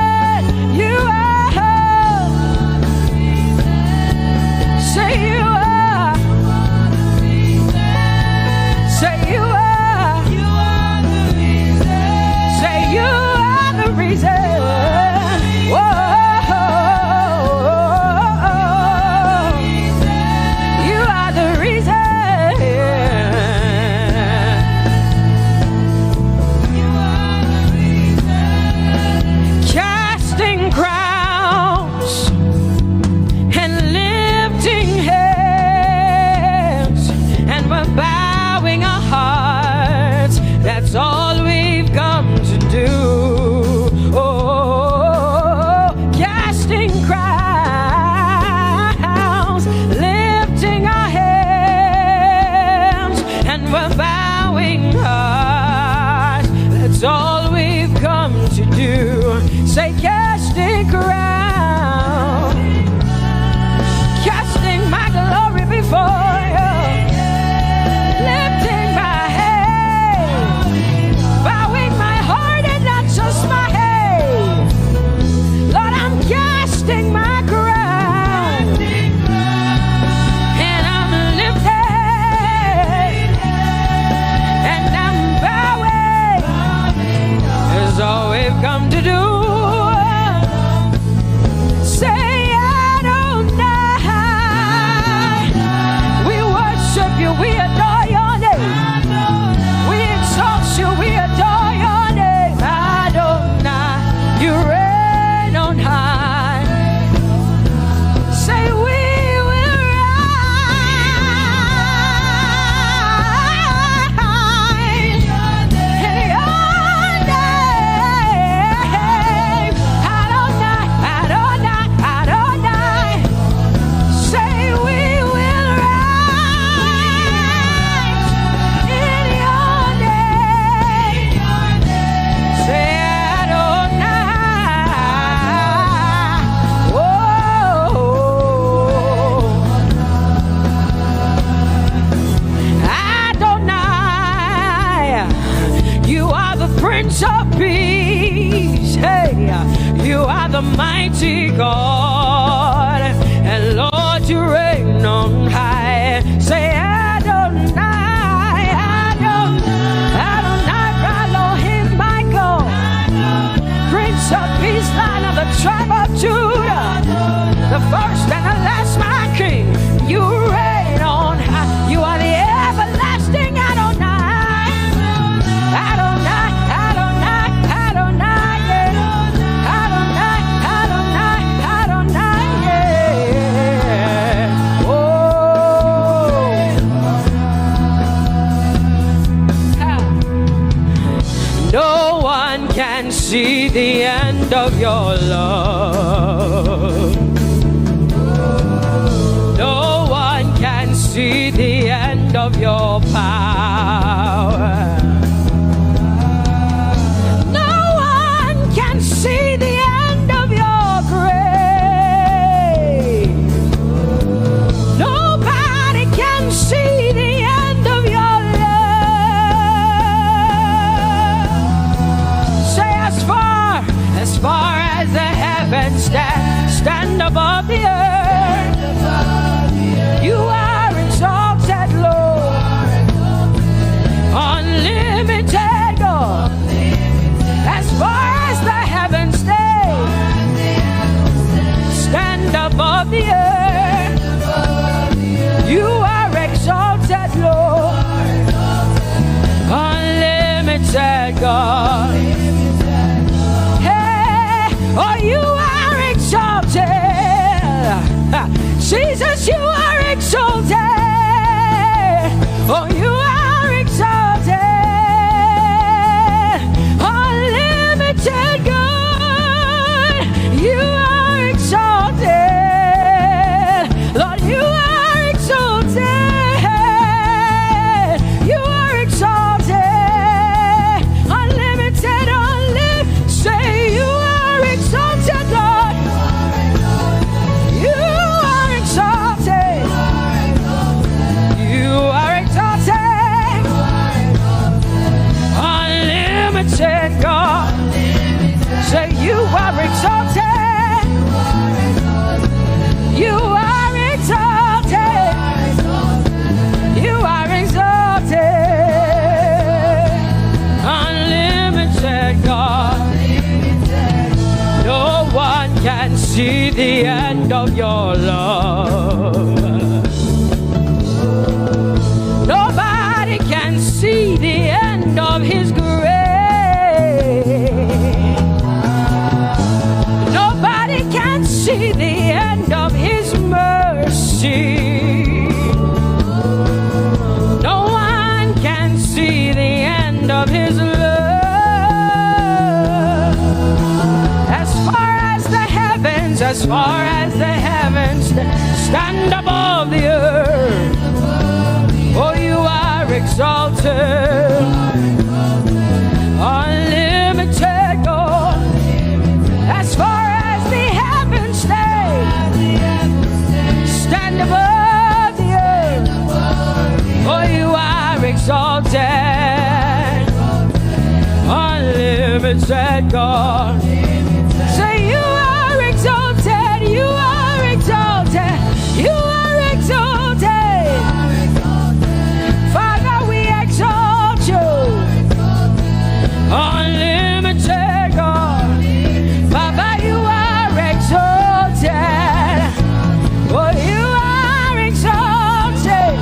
Prince of Peace. Hey, you are the mighty God, and Lord, you reign on high. Say Adonai, Adonai, Adonai, Elohim, my God, Prince of Peace, Lion of the tribe of Judah, the first and the last, my King. You reign on high. You are the everlasting Adonai. Adonai, Adonai, Adonai, yeah. Adonai, Adonai, Adonai, yeah. Oh. No one can see the end of your love. No one can see the end of your power. No one can see the end of your grace. Nobody can see the end of your love. Say as far as the heavens stand above the earth, you are exalted, Lord, unlimited God. As far as the heavens stand above the earth, you are exalted, Lord, unlimited God. Hey, oh, you are exalted. Jesus, you are exalted. Oh, you are exalted. Unlimited God. You are exalted. Lord, you are exalted. You are exalted. Unlimited, unlimited. Say you are exalted, Lord. You are exalted. You are exalted. Unlimited God. Say you are exalted. You are exalted. You are exalted. Unlimited God. No one can see the end of your love. Nobody can see the end of his grace. Nobody can see the end of his mercy. No one can see the end of his love. As far as the heavens stand above the earth, oh, you are exalted. Unlimited God. As far as the heavens stand above the earth, oh, you are exalted. Unlimited God. Say you are exalted. You are exalted. You are exalted. Father, we exalt you. Unlimited God. Baba, you are exalted. Oh, you are exalted.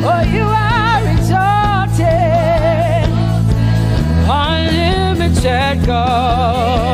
Oh, you are exalted. Unlimited God.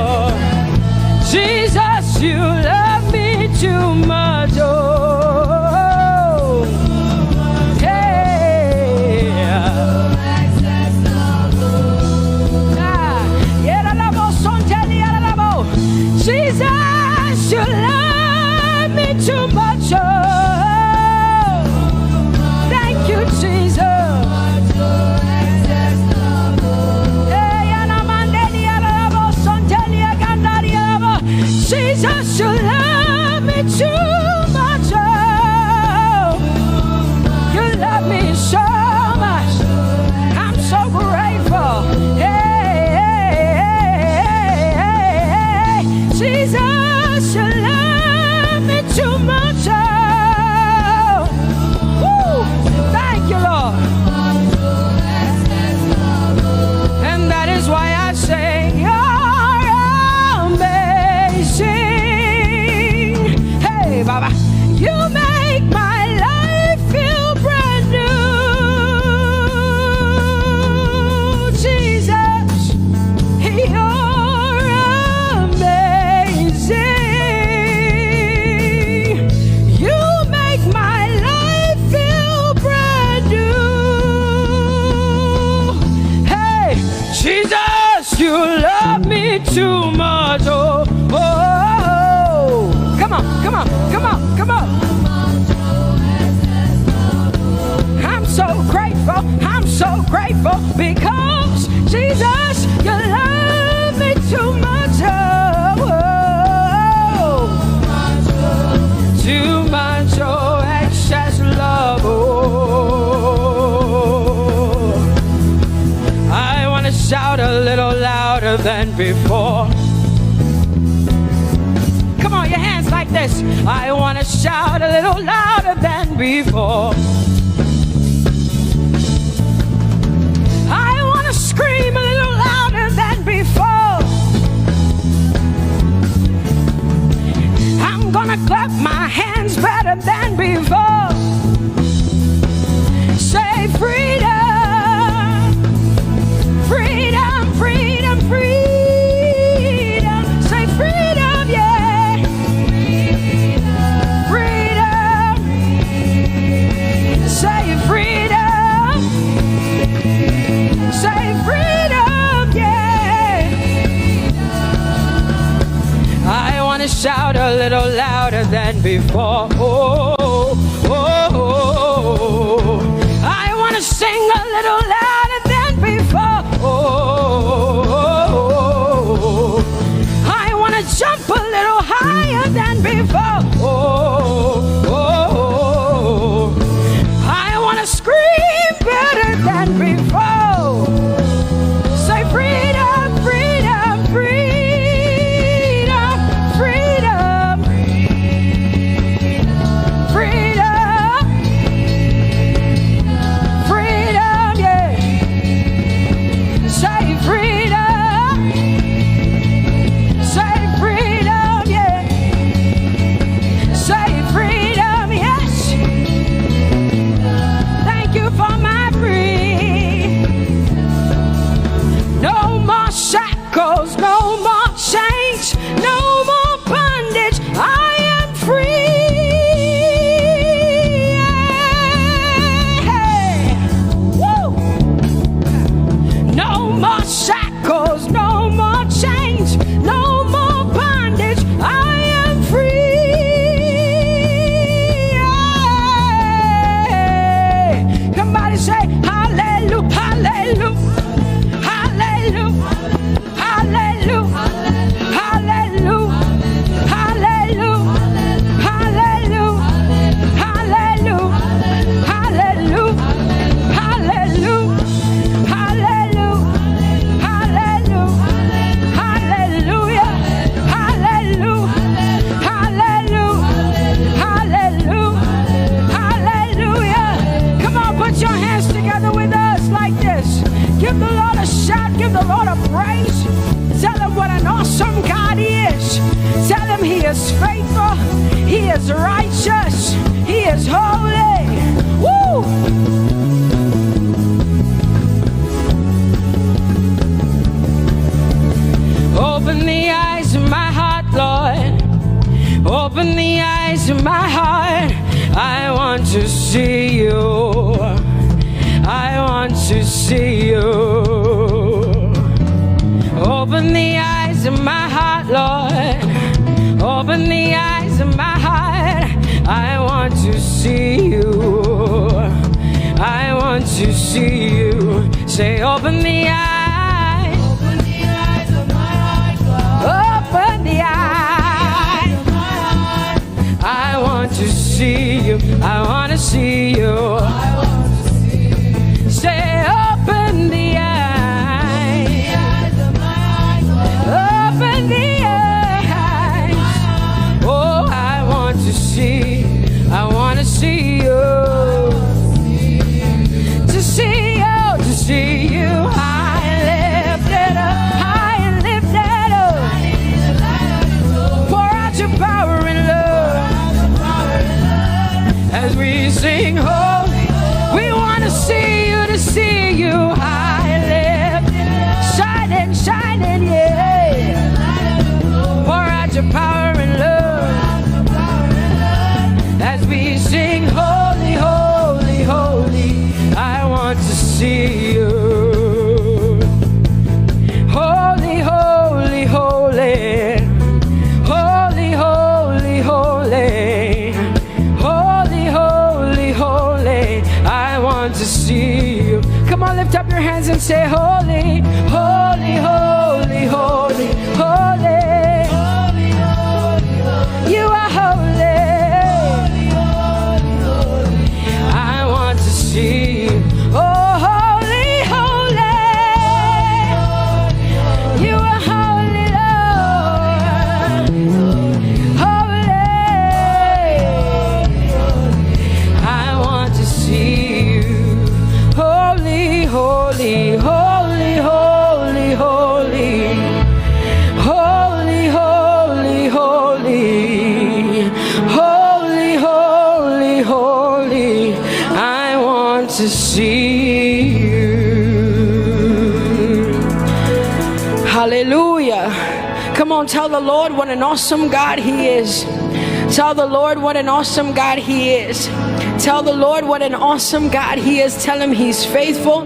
me too much. Oh, oh, oh. Come on, come on, come on, come on. I'm so grateful because Jesus, you love me too much. Oh, oh. Too much, oh, excess love. Oh, I want to shout a little louder than before. Come on, your hands like this. I want to shout a little louder than before. I want to scream a little louder than before. I'm gonna clap my hands better than before. Say freedom, freedom, freedom, freedom. Say freedom, yeah. Freedom. Say freedom. Say freedom, yeah. I want to shout a little louder than before. Oh, oh, oh, oh. I want to sing a little louder than before. Oh, oh, oh. I want to jump a little higher than before. Oh, oh, oh. I want to scream better than before. Say freedom, freedom, freedom, freedom, freedom, freedom, yeah. Say freedom, say freedom, yeah. Say freedom, yes. Thank you for my freedom. No more shackles, no more chains, no more bondage. I am free. Woo. No more shackles, no more chains, no more bondage. I am free. Somebody say hallelujah, hallelujah. Hallelujah, hallelujah, hallelujah, hallelujah, hallelujah, hallelujah, hallelujah, hallelujah, hallelujah, hallelujah, hallelujah, hallelujah, hallelujah, hallelujah. Come on, put your hands together with us like this. Give the Lord a shout, give the Lord a praise. Tell him what an awesome God he is. Tell him he is faithful, he is righteous, he is holy. Woo! Open the eyes of my heart, Lord. Open the eyes of my heart. I want to see you. I want to see you. Open the eyes of my heart, Lord. Open the eyes of my heart. I want to see you. I want to see you. Say, open the eyes. Open the eyes of my heart, Lord. Open the eyes of my heart. I want to see you. I want to see you. Say, open the eyes. Open the eyes. Oh, I want to see. I want to see you. To see you, to see you. High lifted up, high and lifted up. Pour out your power and love as we sing holy. We want to see you, to see you high lifted, shining, shining, yeah. Pour out your power and love as we sing holy, holy, holy. I want to see you. Holy, holy, see you. Come on, lift up your hands and say, holy, holy, holy, holy, holy. You are holy. I want to see you. Oh, holy, holy. You are holy, Lord. Holy. I want to see you. Holy, holy, holy, holy, holy. Holy, holy, holy. Holy, holy, holy. I want to see you. Hallelujah. Come on, tell the Lord what an awesome God He is. Tell the Lord what an awesome God He is. Tell the Lord what an awesome God He is. Tell Him He's faithful.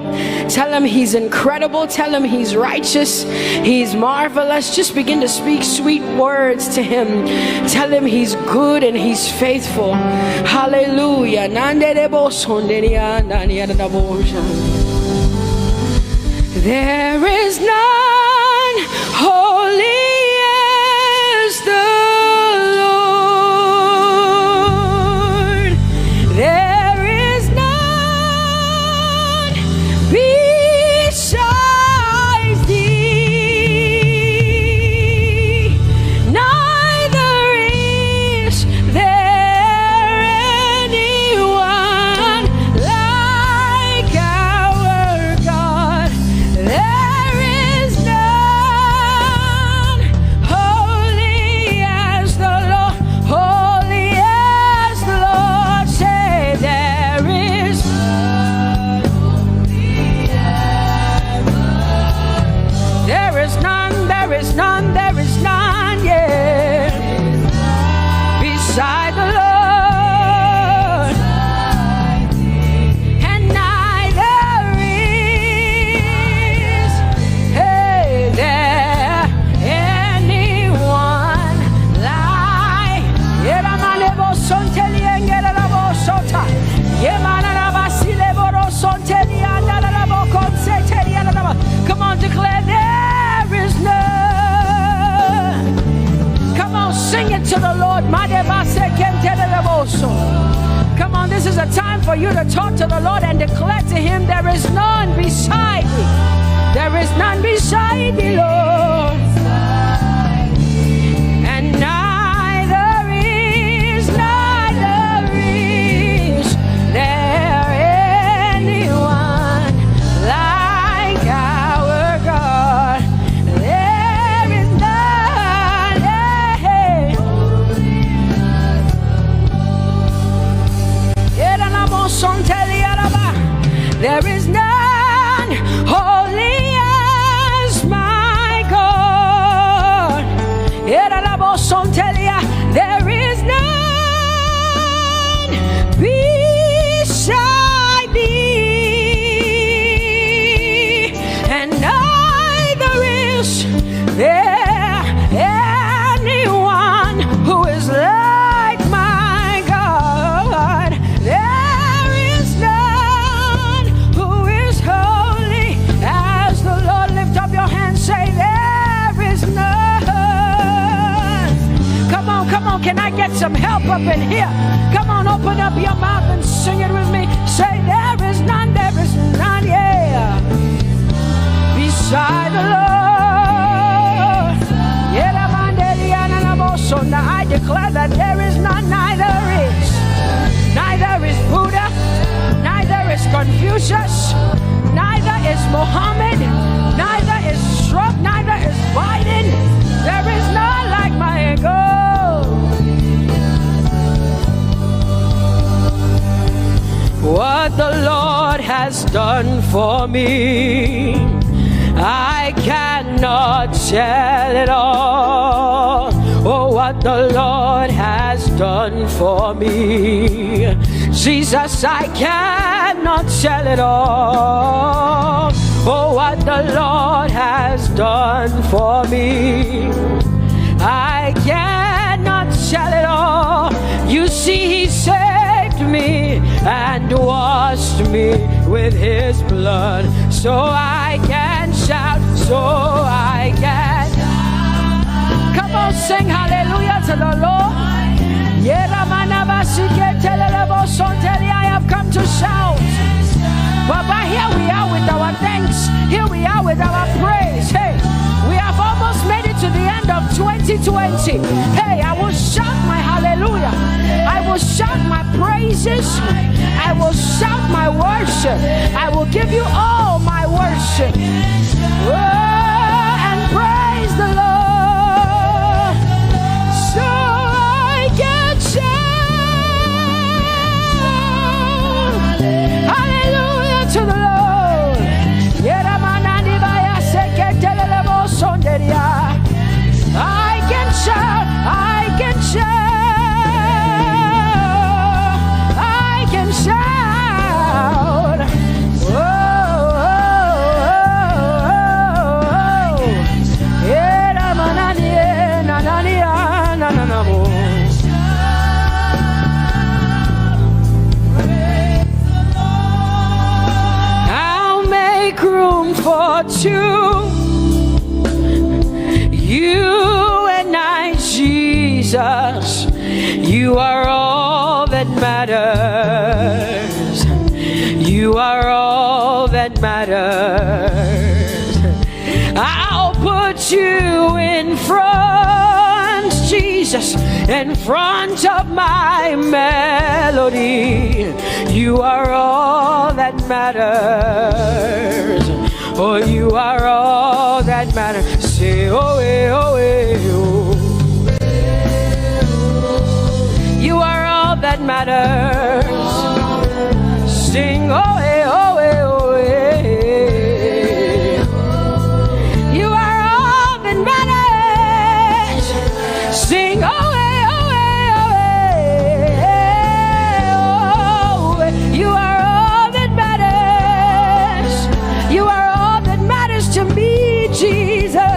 Tell Him He's incredible. Tell Him He's righteous. He's marvelous. Just begin to speak sweet words to Him. Tell Him He's good and He's faithful. Hallelujah. There is none holy as the Lord. There is none besides thee. Neither is there anyone like our God. There is none holy as the Lord, holy as the Lord. Say there is none holy as the Lord. There is none, there is none, there is none, yeah, beside the Lord. And neither is there anyone like Come on, declare there is none. Come on, sing it to the Lord. Come on, this is a time for you to talk to the Lord and declare to Him there is none beside thee. There is none beside thee, Lord. And neither is there anyone like our God. There is none, there is none holy as my God. There is none beside thee, and neither is there anyone who is like my God. There is none who is holy as the Lord. Lift up your hands, say there is none. Come on, can I get some help up in here? Come on, open up your mouth and sing it with me. Say there is none, yeah, beside the Lord. So now I declare that there is none, neither is Buddha, neither is Confucius, neither is Muhammad, neither is Trump, neither is Biden. There is none like my God. What the Lord has done for me, I cannot tell it all. Oh, what the Lord has done for me, Jesus, I cannot tell it all. Oh, what the Lord has done for me, I cannot tell it all. You see, He saved me and washed me with his blood, so I can shout, so I can. Come on, sing hallelujah to the Lord. I have come to shout. Baba, here we are with our thanks. Here we are with our praise. Hey, we have almost made it to the end of 2020. Hey, I will shout my hallelujah. I will shout my praises. I will shout my worship. I will give you all my worship. Oh, and praise the Lord. So I can shout. Hallelujah to the Lord. I can shout, I can shout, I can shout. Oh, oh, oh, I'll make room for two. You and I, Jesus, you are all that matters. You are all that matters. I'll put you in front, Jesus, in front of my melody. You are all that matters. Oh, you are all that matters. Say, oh, eh, oh, eh, oh. You are all that matters. Sing, oh, eh, oh, eh, oh, eh. You are all that matters. Sing, oh, eh, oh, eh, oh, eh. Oh, you are all that matters. You are all that matters to me, Jesus.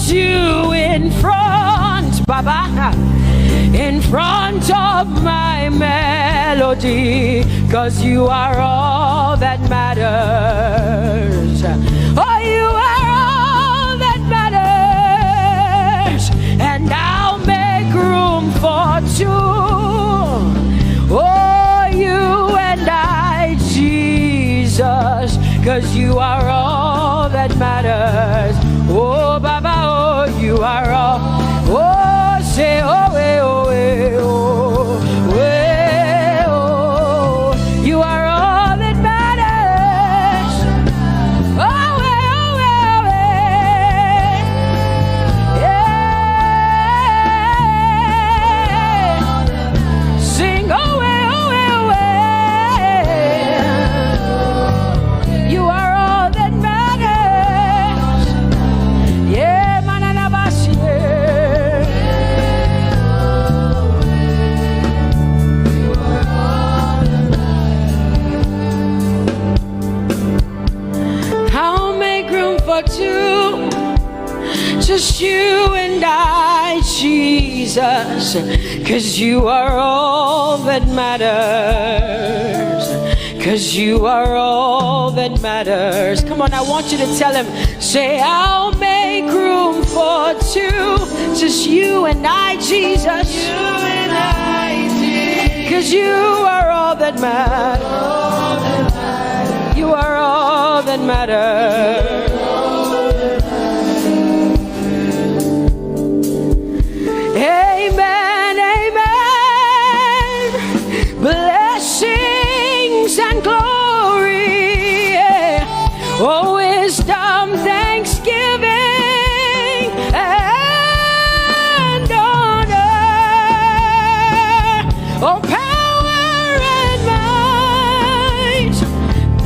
You in front, Baba, in front of my melody, 'cause you are all that matters. Oh, you are all that matters, and I'll make room for two. Oh, you and I, Jesus, 'cause you are all that matters. Oh, Baba, oh, you are all. Oh, say, oh, eh, oh, eh, oh, eh, oh. You are all that matters. Oh, eh, oh, eh, yeah. Sing, oh, eh, oh, eh. You are all that matters. Yeah, manana bashi. I'll make room for two, just you and I, Jesus, 'cause you are all that matters. 'Cause you are all that matters. Come on, I want you to tell him, say, I'll make room for two, just you and I, Jesus. You and I, Jesus. 'Cause you are all that matters. You are all that matters. Amen, amen. Blessings and glory, yeah. Oh, wisdom, thanksgiving, and honor. Oh, power and might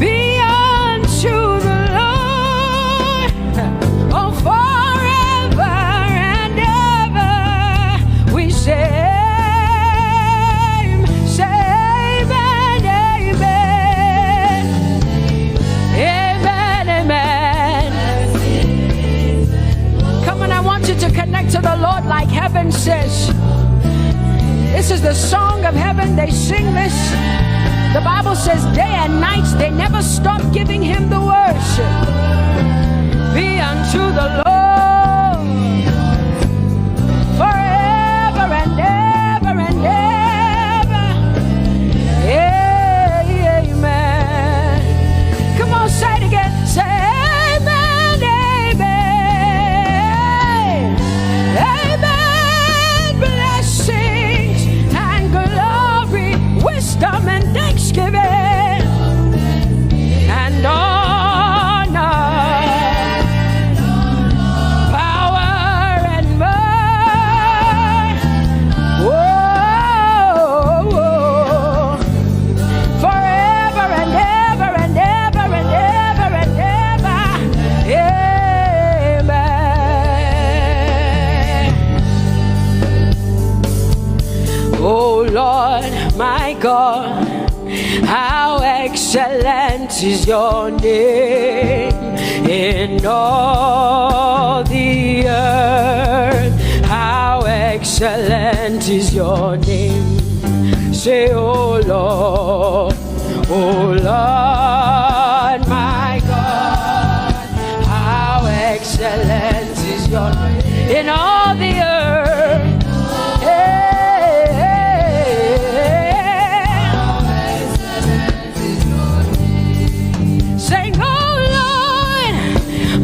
be unto the Lord. like heaven says. This is the song of heaven. They sing this. The Bible says day and night they never stop giving him the worship. Be unto the Lord forever and ever and ever. Amen. Come on, say it again. Say amen, amen. Amen. Blessings and glory, wisdom and thanksgiving and honor, power and might. Whoa, forever and ever and ever and ever and ever. Amen. Oh Lord, my God, how excellent is your name in all the earth. How excellent is your name. Say, oh Lord, my God, how excellent is your name in all the earth. Sing, oh Lord,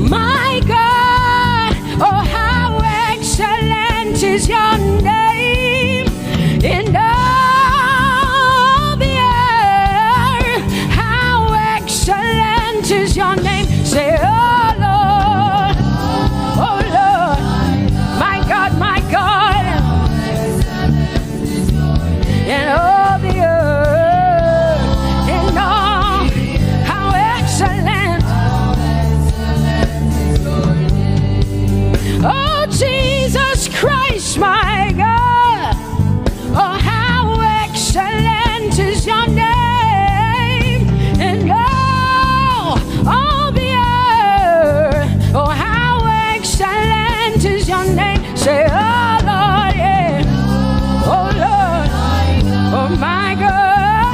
my God, oh how excellent is your name in all the earth. How excellent is your name. Say, oh Lord, my God, in all the earth, in all. How excellent. Oh, Jesus Christ, my God. Oh, how excellent is your name in all the earth. Oh, how excellent is your name. Say, oh, Lord, yeah. Oh, Lord. Oh, my God.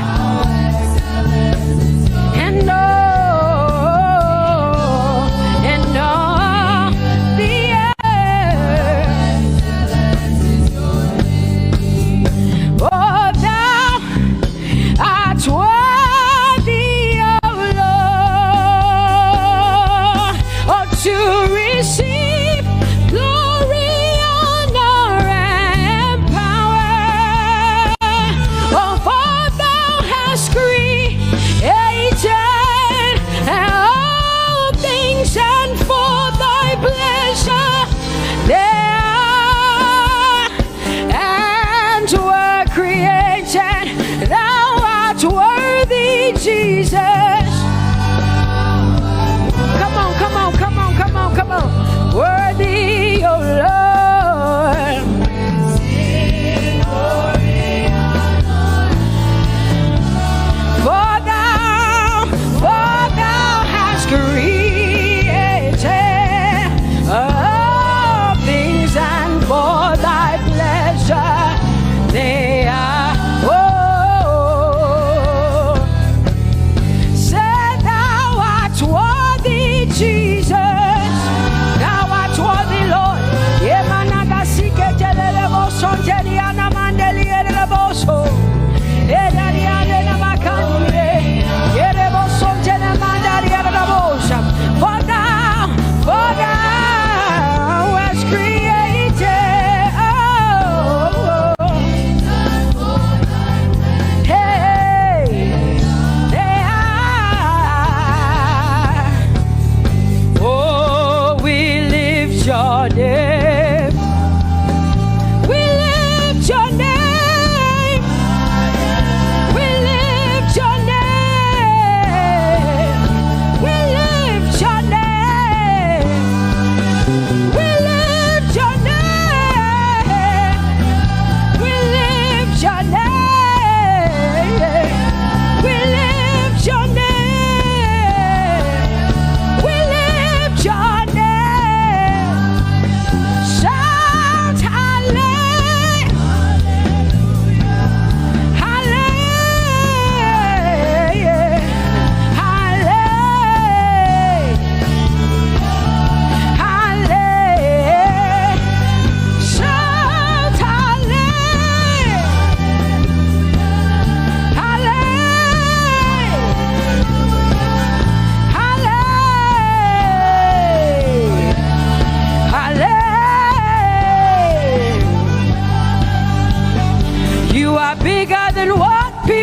And all the earth. Oh, thou art worthy, O Lord, oh, to receive glory, honor,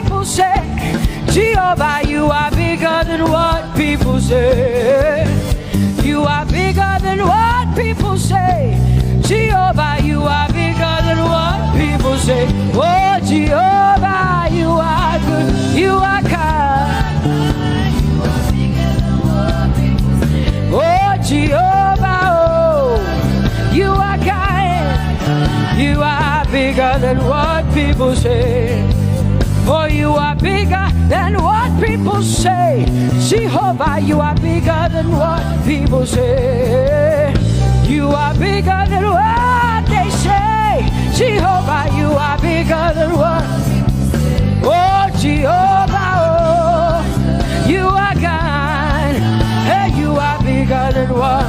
people say. Jehovah, you are bigger than what people say. You are bigger than what people say. Jehovah, you are bigger than what people say. Oh, Jehovah, you are good. You are kind. Oh, Jehovah, oh, you are kind. You are bigger than what people say. Oh, you are bigger than what people say. Jehovah, you are bigger than what people say. You are bigger than what they say. Jehovah, you are bigger than what. Oh, Jehovah, oh, you are God. Hey, you are bigger than what.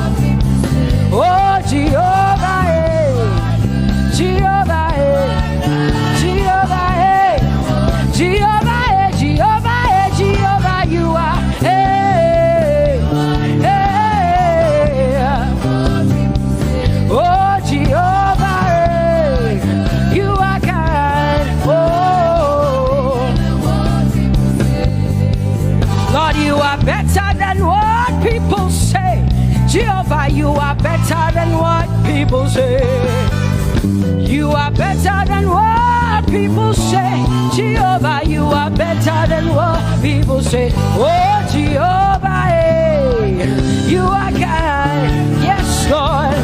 Oh, Jehovah, hey. Jehovah, hey. Jehovah, hey. Jehovah, hey. Jehovah, hey. Jehovah, you are. Hey, hey. Oh, Jehovah, hey. You are kind. Oh, Lord, you are better than what people say. Jehovah, you are better than what people say. You are better than what people say. Jehovah, you are better than what people say. Oh, Jehovah, hey, you are kind. Yes, Lord.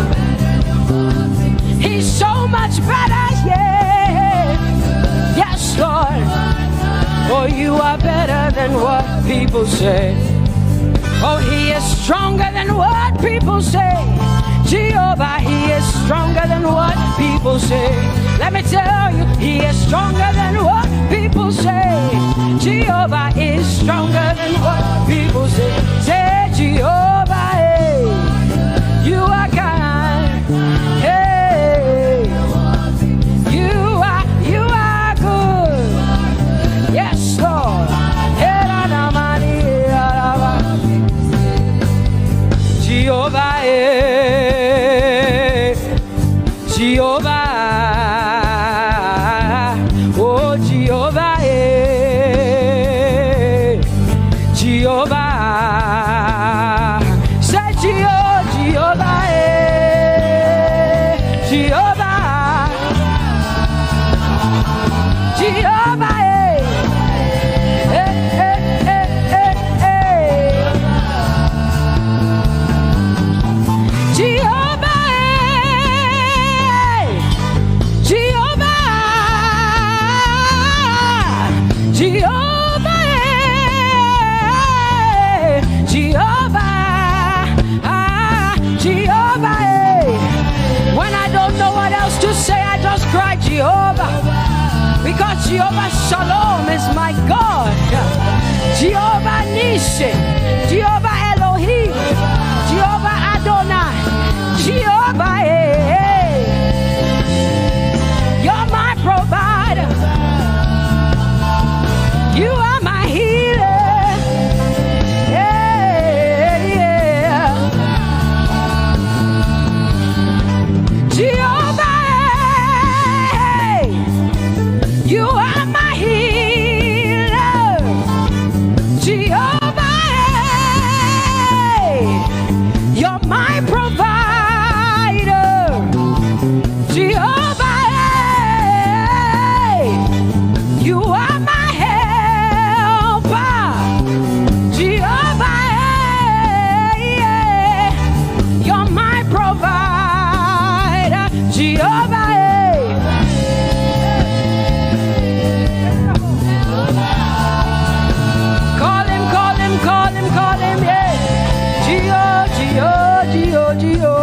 He's so much better, yeah. Yes, Lord. Oh, you are better than what people say. Oh, he is stronger than what people say. Jehovah, he is stronger than what people say. Let me tell you, he is stronger than what people say. Jehovah is stronger than what people say. Say, Jehovah, hey, you are kind. Hey, you are good. Yes, Lord. Jehovah, Jehovah, oh Jehovah, Jehovah, say Jehovah, Jehovah, Jehovah, Jehovah, because Jehovah Shalom is my God. Jehovah Nissi, Jehovah Elohim, Jehovah Adonai, Jehovah, hey, you're my provider. You are my healer. Yeah, yeah. Jehovah, you are my healer, Jehovah, you're my provider, Jehovah, you are my helper, Jehovah, you're my provider, Jehovah. Call him, yeah. Gio, Gio, Gio,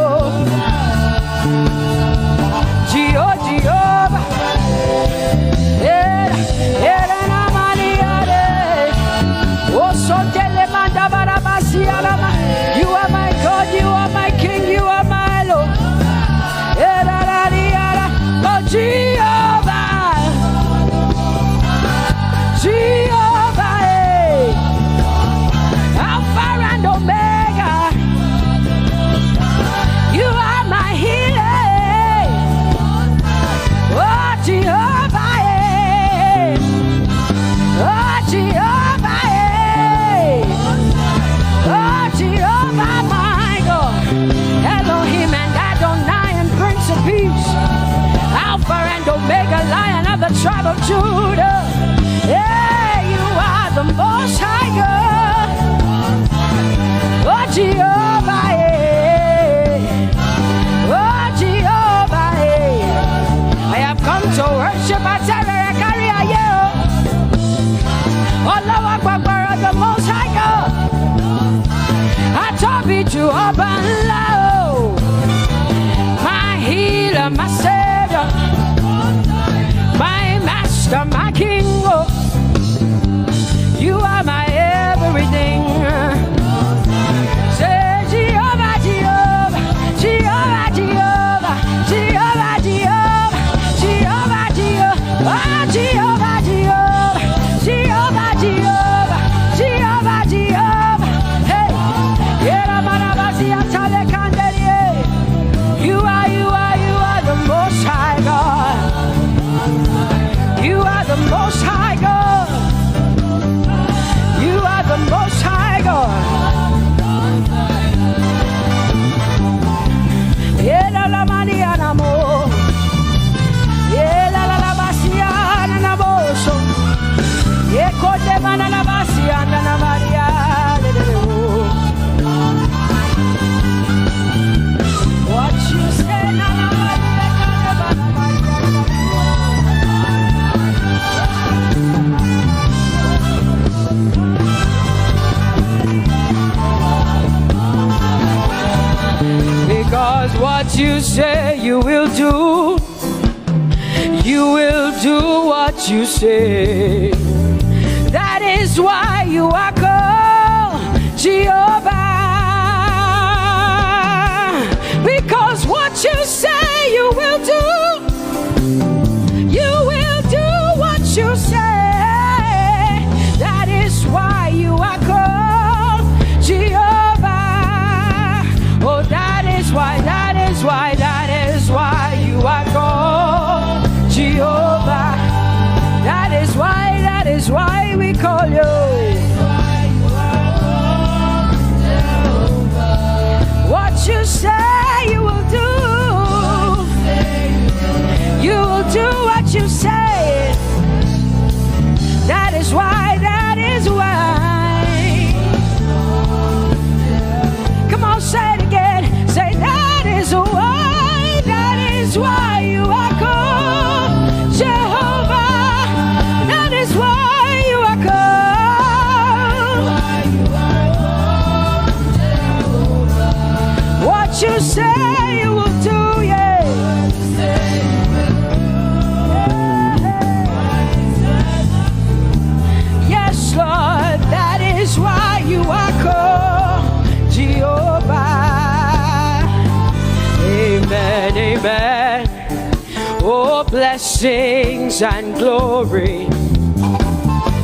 Gio. Judah. Yeah, you are the most high God. Oh, Jehovah, yeah. Oh, Jehovah, yeah. I have come to worship at Terekaria, yeah. Oh, Lord, the most high God. I Tope Jehovah, my healer, my savior, my master, my king. Oh, you are my everything. Say Jehovah, Jehovah, Jehovah, Jehovah, Jehovah, Jehovah, Jehovah, Jehovah, oh, Jehovah, Jehovah, Jehovah, Jehovah, Jehovah, Jehovah. Hey, you are the most high God. You are the most high God. You are the most high God. Ela la Maria mo. Ela la Basia na boso. Eko de mana la Basia na Maria. What you say na because what you say you will do. You will do what you say. That is why you are called Jehovah. Because what you say you will do. You will do what you say. That is why you are called Jehovah. Oh, that is why you are called Jehovah. That is why we call you. What you say you will do. You will do what you say. That is why. Come on, say it again. Say that is why you are called Jehovah. That is why you are called. What you say you will do, yeah. Yes, Lord, that is why you are called Jehovah. Amen, amen. Oh, blessings and glory,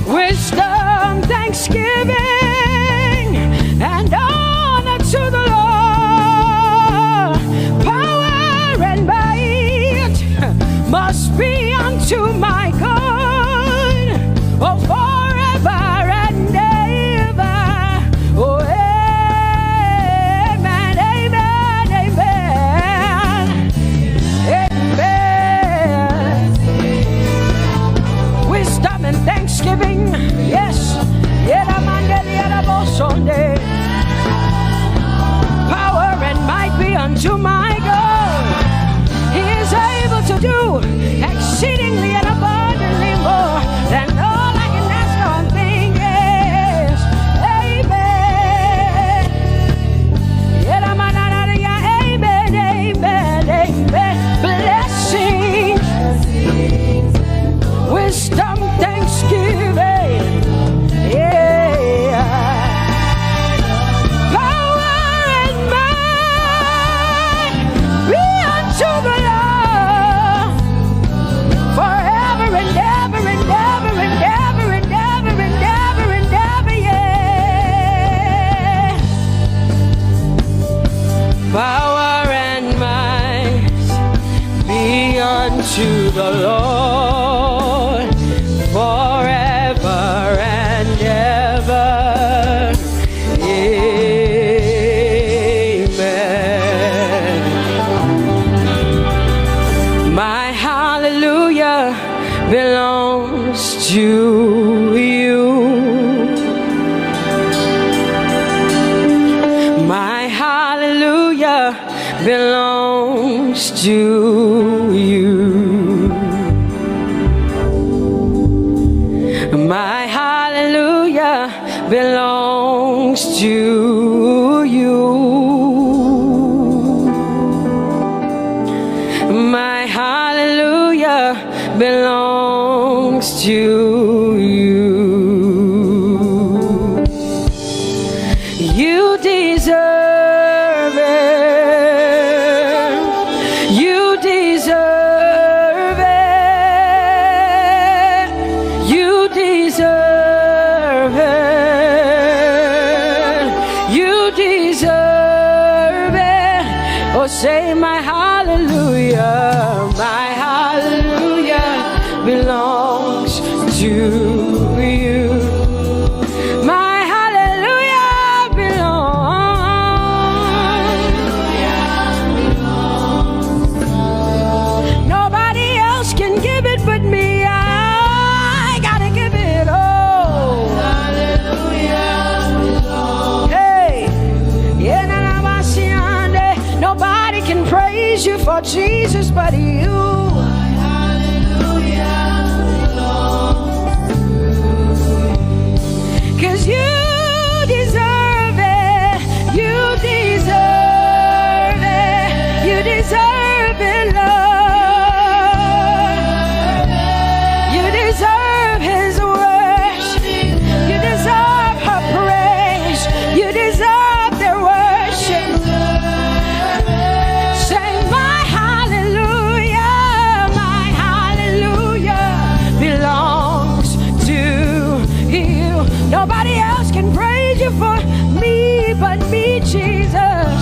wisdom, thanksgiving, and honor to the Lord. Power and might must be unto my God. Oh, forever and ever. Oh, amen, amen, amen, amen. Wisdom and thanksgiving, yes. Power and might be unto my God. He is able to do exceedingly and abundantly more than all I can ask or think. Yes, amen. Amen, amen, amen. Blessings, wisdom, thanksgiving. Yeah. Power and might be unto the Lord forever and ever and ever and ever and ever and ever and ever, yeah. Power and might be unto the Lord forever and ever. Amen. My hallelujah belongs to you. My hallelujah belongs to you. My hallelujah belongs to you. My hallelujah belongs to you. You deserve it. You deserve it. You deserve it. You deserve it. Oh, say my hallelujah. My hallelujah belongs to you. My hallelujah belongs. Nobody else can give it but me. I gotta give it all. Hallelujah belongs. Hey, nobody can praise you for Jesus but you. Cause you deserve it, you deserve it, you deserve it, Lord. You deserve His worship, you deserve her praise, you deserve their worship. Say my hallelujah belongs to you. Nobody else can praise you for me but me, Jesus.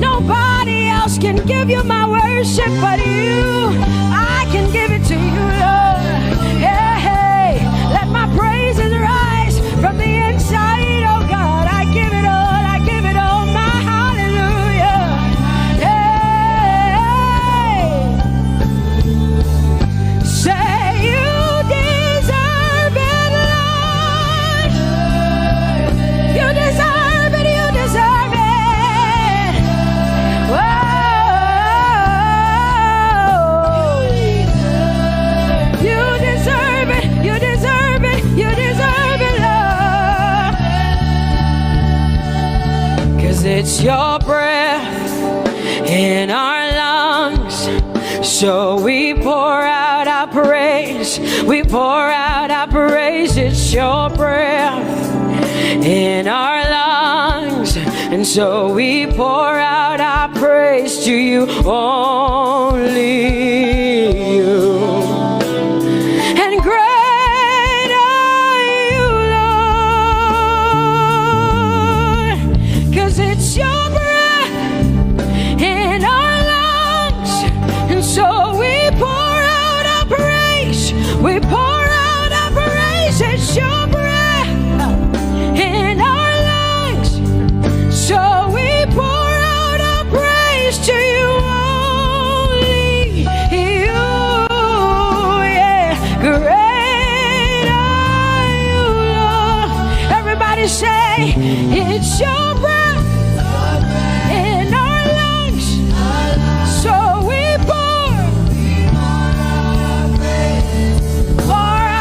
Nobody else can give you my worship but you. I can give it to you, Lord. Hey, hey, let my praises rise from the inside, oh God. I give it all, I give it all, my hallelujah. Hey, say you deserve it, Lord. You deserve it, you deserve it. Whoa. You deserve it, you deserve it, you deserve it, Lord. Cause it's your breath in our lungs. So we pour out our praise, we pour out our praise. It's your breath in our lungs, and so we pour out our praise to you, only you. And great are you, Lord, 'cause it's your breath in our lungs, and so we pour out our praise, we pour out our praise. It's your breath in our lungs, so we pour out our praise to you, only you. Yeah, great are you, Lord. Everybody say, it's your breath in our lungs, so we pour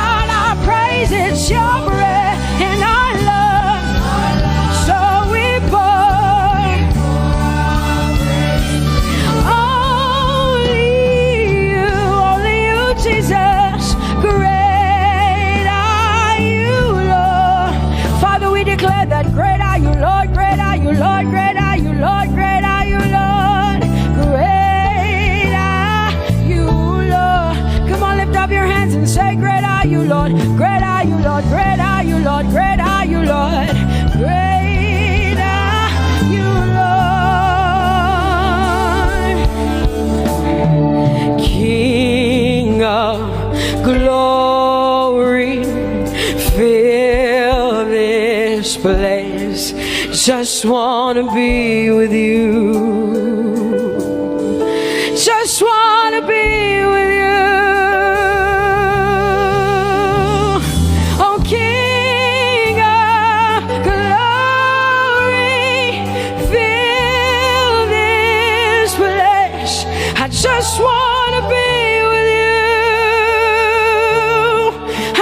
out our praise. It's your breath in our lungs, so we pour only you, Jesus. Great are you, Lord. Father, we declare that great are you, Lord. Great are you, Lord. Great are you, Lord. Great are you, Lord. Great are you, Lord. Come on, lift up your hands and say, great are you, Lord. Great are you, Lord. Great are you, Lord. Great are you, Lord. Great are you, Lord. King of glory, fill this place. Just wanna be with you. just want to be with you.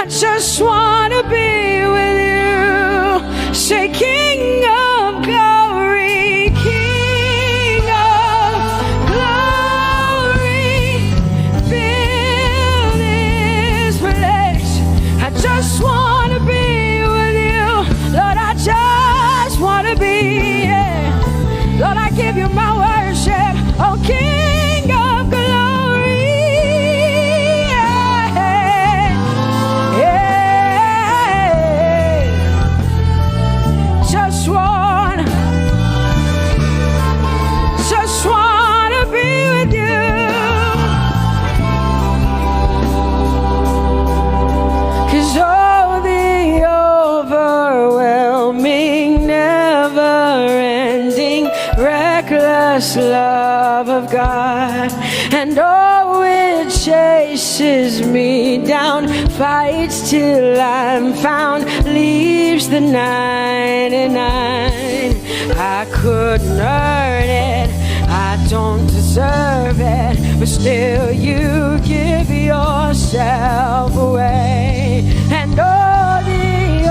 I just want to be with you. Say, King of glory, King of glory, fill this place. I just want to be with you. Lord, I just want to be, yeah. Lord, I give you my worship, oh King of glory, yeah, yeah. Just want to be with you. 'Cause oh, the overwhelming, never-ending, reckless love of God, and oh, it chases me down, fights till I'm found, leaves the 99. I couldn't earn it, I don't deserve it, but still you give yourself away. And oh, the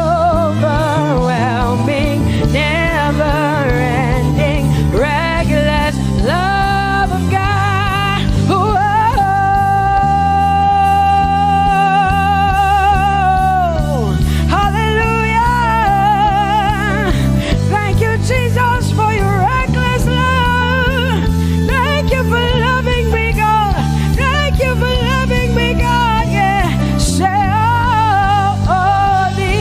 overwhelming, never-ending, reckless love of God. Whoa. Hallelujah. Thank you, Jesus, for your reckless love. Thank you for loving me, God. Thank you for loving me, God. Yeah. Say, oh, the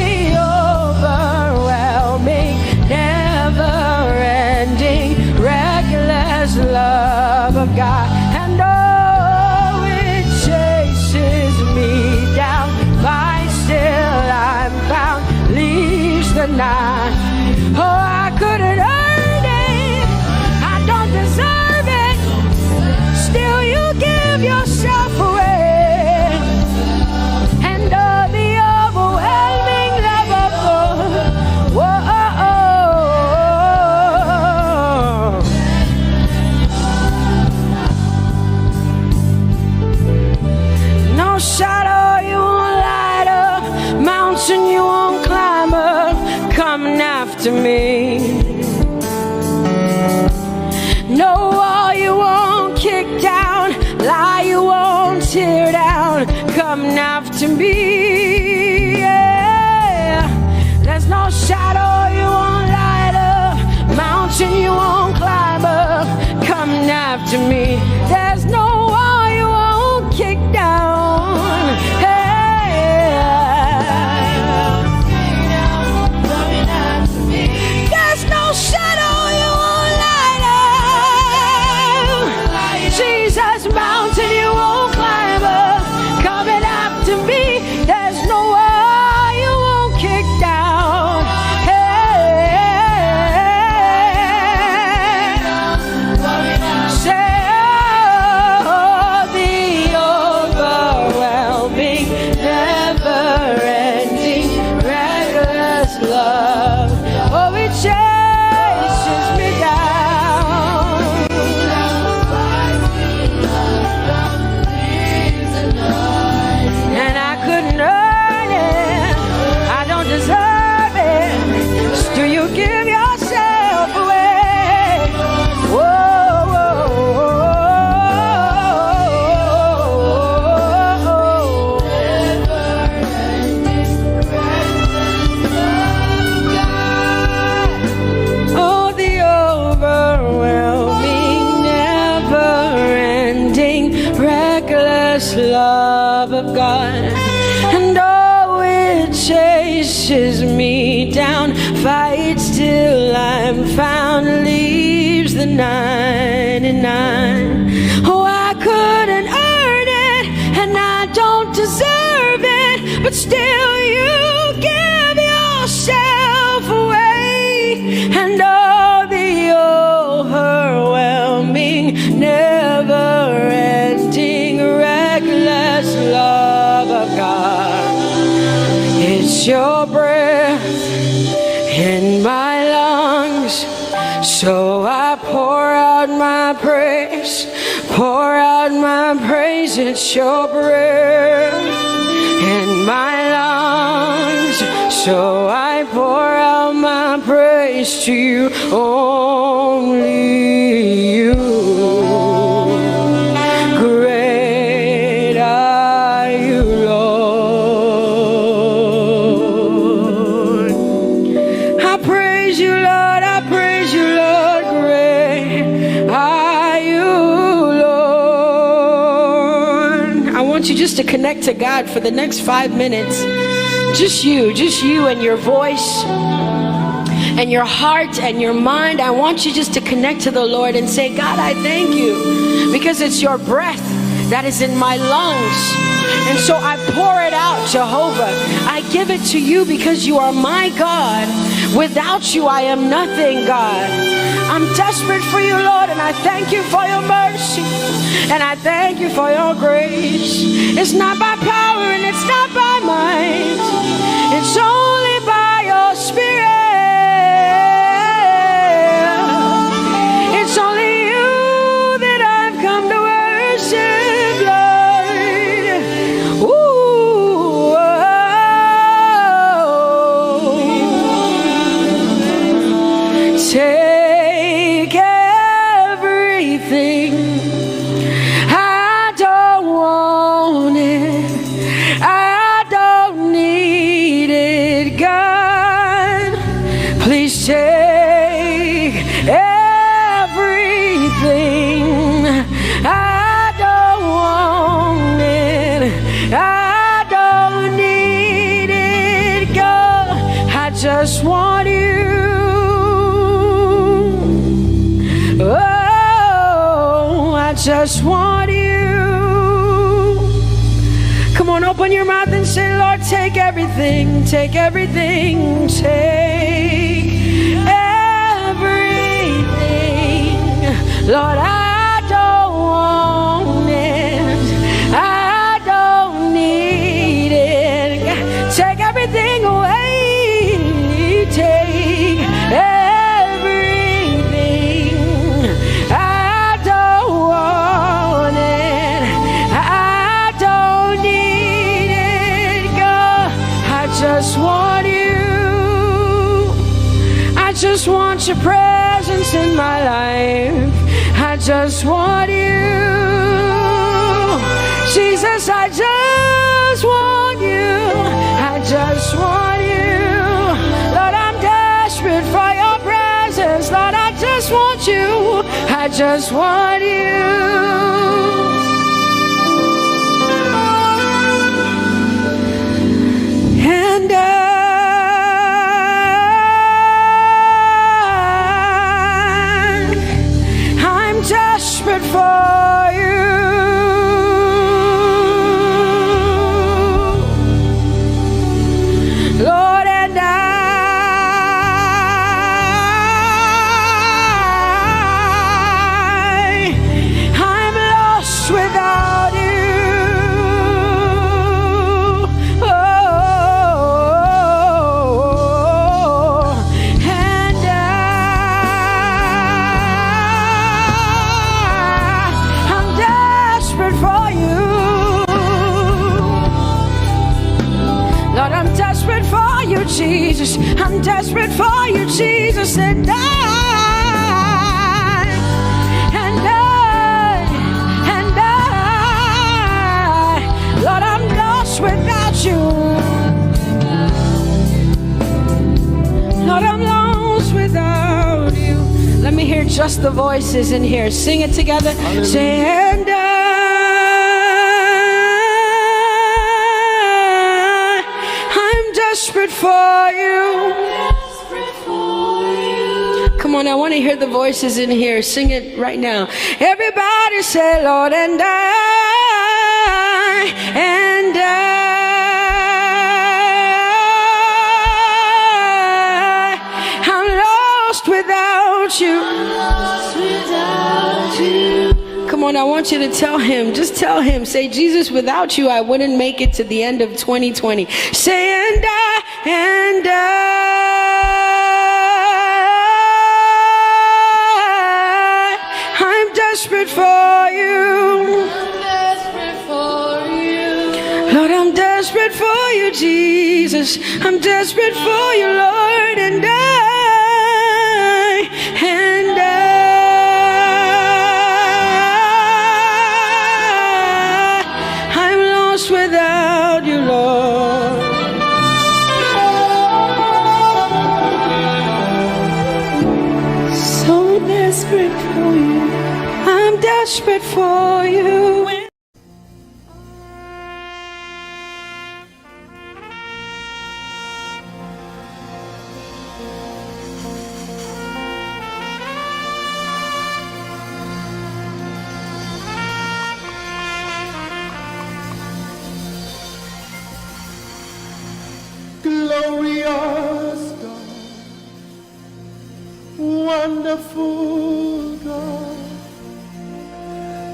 overwhelming, never-ending, reckless love of God, and oh, it chases me down, fights till I'm found, leaves the 9. Oh, I couldn't earn it, I don't deserve it, still you give yourself away. And oh, the overwhelming love of God. Whoa. No shadow you won't light up, mountain you won't climb up, coming after me. No wall you won't kick down, lie you won't tear down, coming after me. Yeah. There's no shadow you won't light up, mountain you won't climb up, coming after me. There's no wall you won't kick down. Hey. There's no shadow you won't light up. Jesus, mountain you won't climb up, coming after me. There's no wall you won't kick down. Hey. Say, oh, the overwhelming, never-ending, reckless love. Oh, it chases me down. And I couldn't earn it, I don't deserve it, still you give yourself away. Whoa, whoa, oh, the overwhelming, never-ending, reckless love of God, and oh, it chases me down, fights till I'm found, leaves the 99. Oh, I couldn't earn it, and I don't deserve it, but still you give yourself away. And oh, the overwhelming, never-ending, reckless love of God. It's your breath in my lungs, so I pour out my my praise, pour out my praise. It's your breath in my lungs, so I pour out my praise to you, only you. Great are you, Lord. I praise you, Lord. I praise you, Lord. Great are you, Lord. I want you just to connect to God for the next 5 minutes. Just you and your voice and your heart and your mind. I want you just to connect to the Lord and say, God, I thank you because it's your breath that is in my lungs. And so I pour it out, Jehovah. I give it to you because you are my God. Without you, I am nothing, God. I'm desperate for you, Lord, and I thank you for your mercy. And I thank you for your grace. It's not by power and it's not by might. It's only by your Spirit. It's only you that I've come to worship, Lord. Ooh, oh. Take everything. I don't want it. I don't need it, God. Please take everything. I don't want it. I don't need it, God. I just want you. Oh, I just want you. Come on, open your mouth and say, Lord, take everything, take everything, take everything. Lord, I don't want it. I don't need it. Take everything away. Take everything. I don't want it. I don't need it, God. I just want you. I just want your presence in my life. I just want you. Jesus, I just want you. I just want you. Lord, I'm desperate for your presence. Lord, I just want you. I just want you. And I'm desperate for you. Lord, and I'm lost without you. Oh, and I'm desperate for you. Lord, I'm desperate for you, Jesus. I'm desperate for you, Jesus. And Lord, I'm lost without you. Lord, I'm lost without you. Let me hear just the voices in here. Sing it together. Hallelujah. Say, and I'm desperate for you. Come on, I want to hear the voices in here. Sing it right now. Everybody say, Lord, and I'm lost without you. Come on, I want you to tell him. Just tell him. Say, Jesus, without you, I wouldn't make it to the end of 2020. Say, and I'm desperate for you. Lord, I'm desperate for you, Jesus. I'm desperate for you, Lord, and I'm lost without you, Lord. So desperate for you. I'm desperate for you. Glorious God, wonderful God,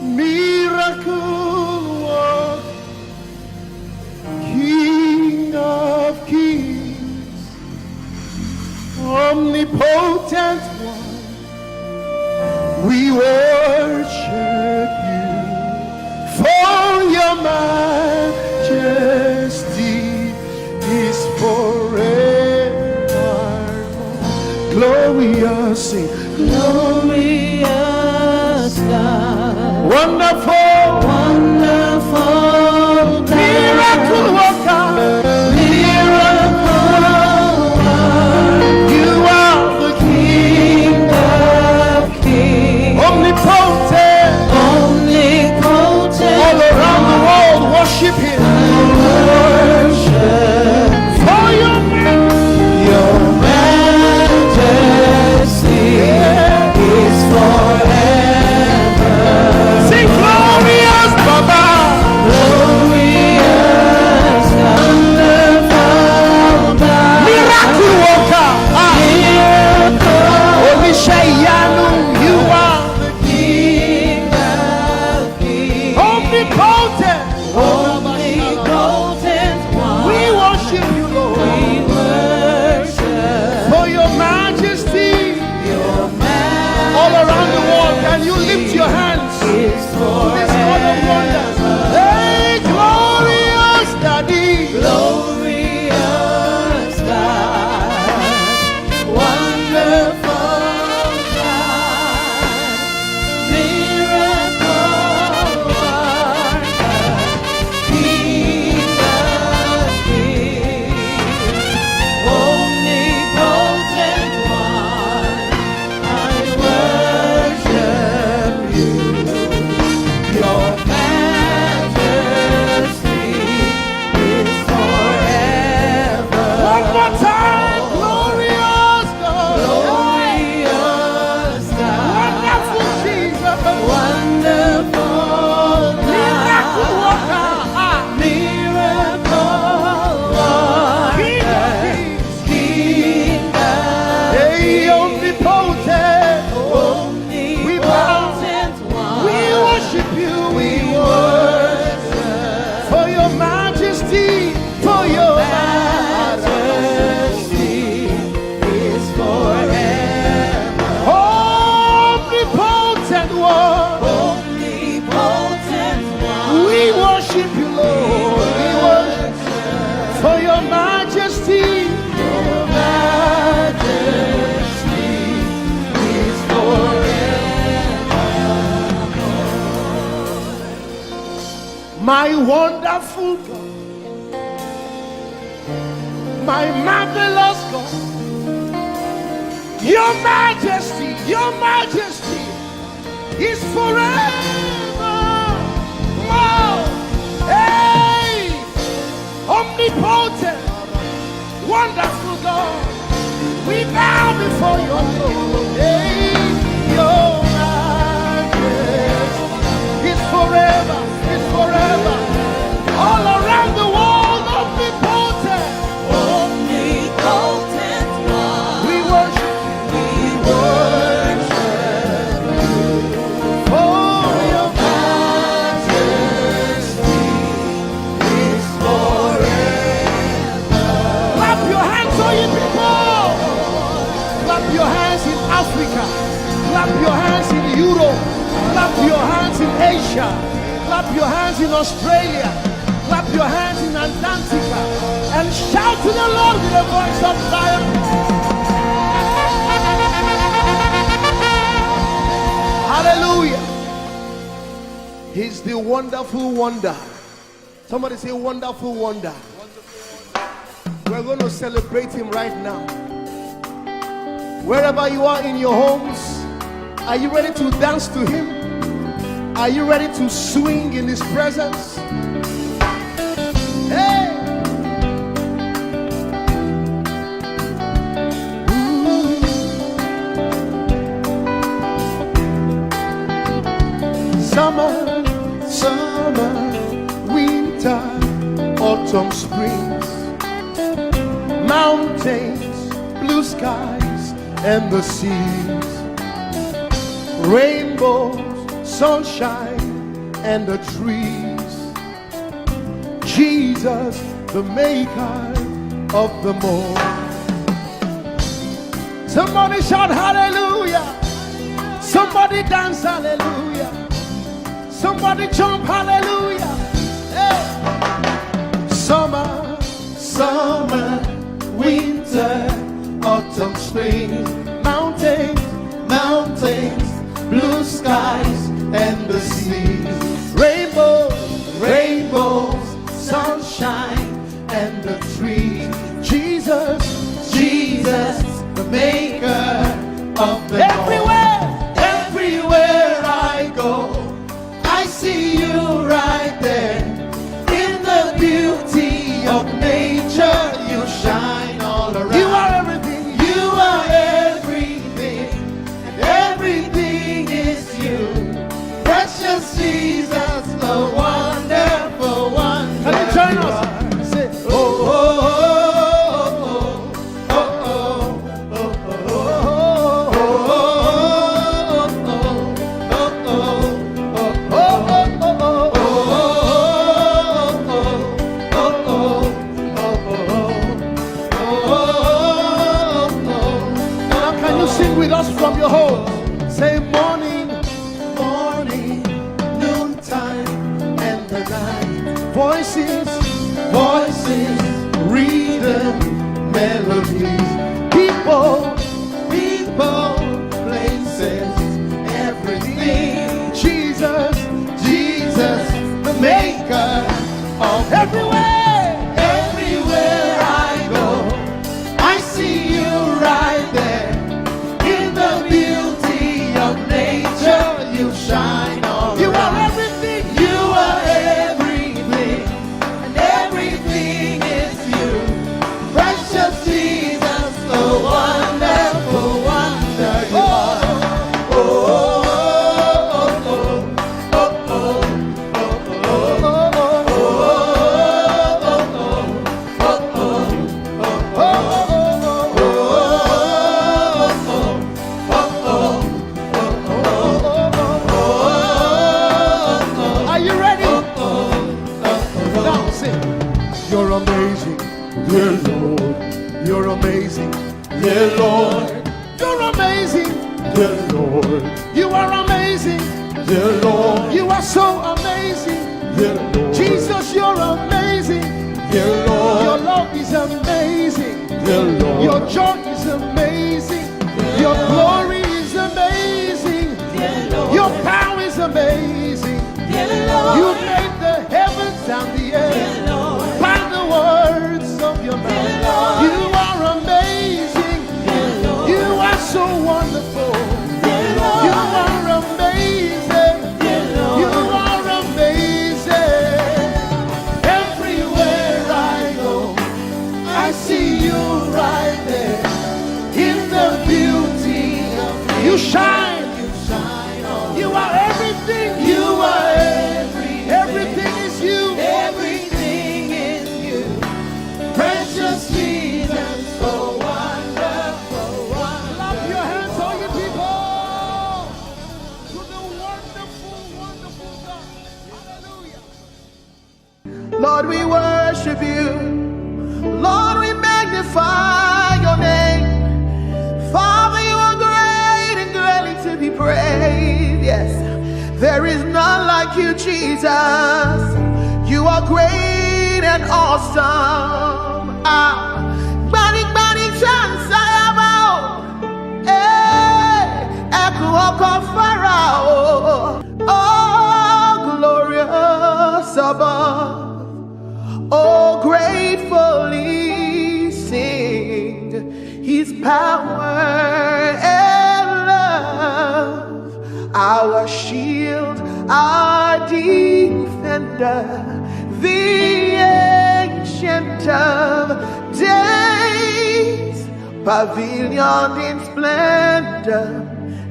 miracle worker, King of kings, omnipotent one, we worship you for your majesty is forevermore. Glorious, sing, glorious God, wonderful, wonderful God, miracle worker, miracle worker. You are the King of kings, omnipotent, omnipotent. All around the world worship Him. My wonderful God, my marvelous God, your majesty is forever. Wow. Hey, omnipotent, wonderful God, we bow before your throne. Hey, your majesty is forever. Forever, all around the world, omnipotent, omnipotent one. We worship you, for your majesty is forever. Clap your hands, all you people. Clap your hands in Asia. Clap your hands in Australia. Clap your hands in Antarctica. And shout to the Lord with a voice of triumph. Hallelujah. He's the wonderful wonder. Somebody say wonderful wonder. We're going to celebrate him right now. Wherever you are in your homes, are you ready to dance to him? Are you ready to swing in his presence? Hey! Summer, summer, winter, autumn, springs, mountains, blue skies, and the seas, rainbows, sunshine, and the trees. Jesus, the maker of them all. Somebody shout hallelujah. Somebody dance hallelujah. Somebody jump hallelujah. Hey. Summer, summer, winter, autumn, spring, mountains, mountains, blue skies, and the seas, rainbows, rainbows, sunshine, and the trees. Jesus, Jesus, the maker of the everywhere, everywhere I go, I see you right there. In the beauty of nature, you shine all around. You are everything. You are everything, and everything is you. Precious Jesus, the wonderful one. Can you join us? Say, oh, oh, oh, oh, oh, now can you sing with us from your home? Say morning, morning, noontime, and the night. Voices, voices, rhythm, melodies. People, people, places, everything. Jesus, Jesus, the maker of everywhere, everywhere I go, I see you right there. In the beauty of nature, you shine all around. You are everything. You are everything, and everything is you. Precious Jesus, the wonderful wonder you are. Oh, oh, oh, oh, oh, are you ready? Now sing. You're amazing, dear Lord. You're amazing, dear Lord. You're amazing, dear Lord. You are amazing, dear Lord. You are so amazing, dear Lord. Jesus, you're amazing, dear Lord. Your love is amazing, dear Lord. Your joy is amazing, your glory is amazing, dear Lord. Your power is amazing, dear Lord. You made the heavens and the earth by the words of your mouth. You are amazing, dear Lord. You are so wonderful, dear Lord. You are amazing, dear Lord. You are amazing. Everywhere I go, I see you right there. In the beauty of you shine, you shine all. You are everything. You are everything. Everything is you. Everything is you. Precious Jesus, so wonderful, wonderful. Clap your hands, all you people, to the wonderful, wonderful God. Hallelujah. Lord, we worship you. Lord, we magnify your name. Father, you are great and greatly to be praised. Yes. There is none like you, Jesus. You are great and awesome. Bani chance I Pharaoh. Oh, glorious above. Oh, gratefully sing his power and love. Our shield, our defender, the ancient of days, pavilion in splendor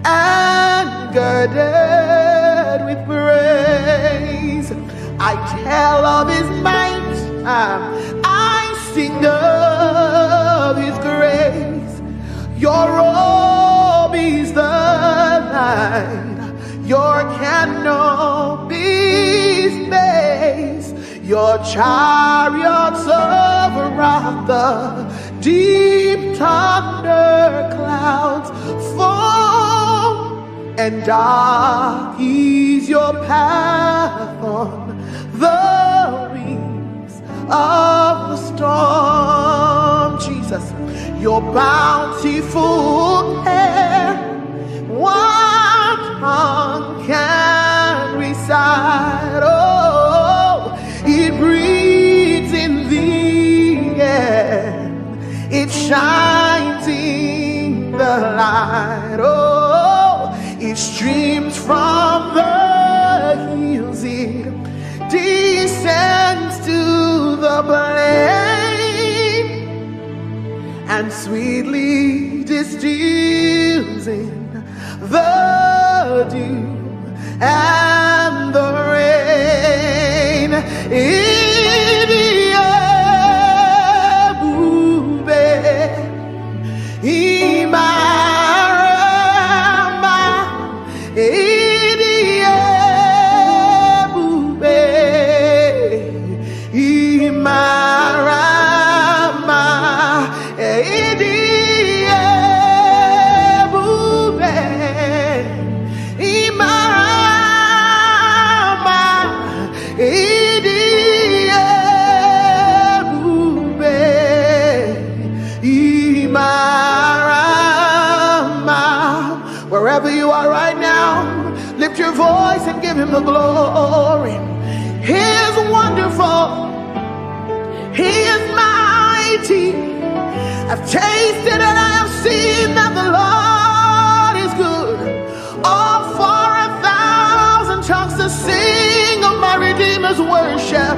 and girded with praise. I tell of his might, I sing of his grace. Your robe is the light, your canopy's base, your chariots of wrath, the deep thunder clouds fall, and dark is your path on the wings of the storm. Jesus, your bountiful care, what tongue can recite? Oh, it breathes in the air, it shines in the light. Oh, it streams from the hills, it descends to the plain, and sweetly distills in the dew and the rain. Wherever you are right now, lift your voice and give him the glory. He is wonderful. He is mighty. I've tasted and I have seen that the Lord is good. All for 1,000 tongues to sing of my Redeemer's worship.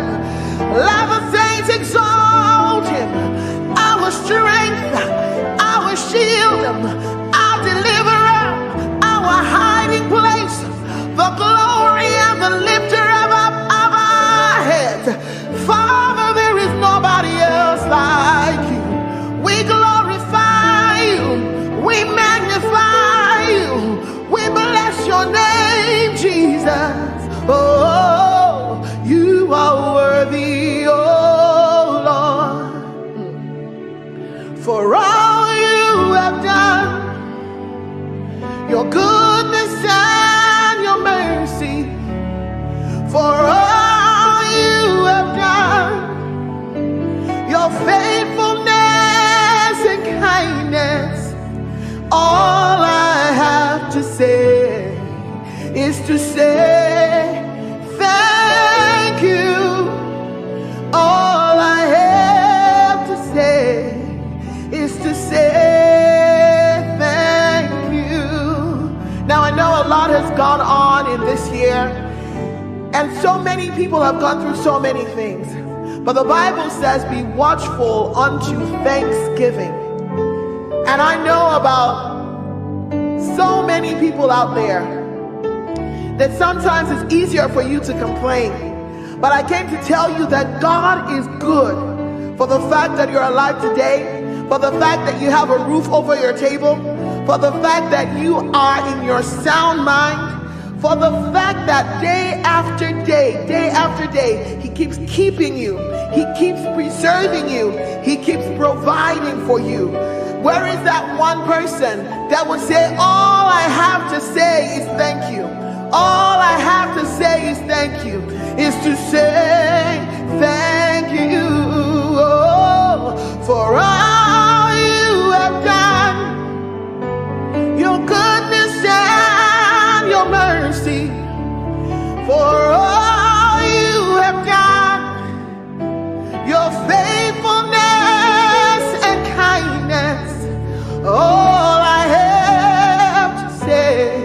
Let the saints exalt him. Our strength, our shield, our deliverer, our hiding place, the glory and the lifter of our heads. Father, there is nobody else like you. We glorify you, we magnify you, we bless your name, Jesus. Oh, you are worthy, oh Lord, for all you have done. Your goodness and your mercy, for all you have done. Your faithfulness and kindness. All I have to say is to say thank you. All I have to say is to say Now I know a lot has gone on in this year, and so many people have gone through so many things. But the Bible says, be watchful unto thanksgiving. And I know about so many people out there that sometimes it's easier for you to complain. But I came to tell you that God is good for the fact that you're alive today, for the fact that you have a roof over your table, for the fact that you are in your sound mind, for the fact that day after day, he keeps keeping you, he keeps preserving you, he keeps providing for you. Where is that one person that would say, all I have to say is thank you? All I have to say is thank you, is to say thank you for all you have done, your goodness and your mercy, for all you have done, your faithfulness and kindness. All I have to say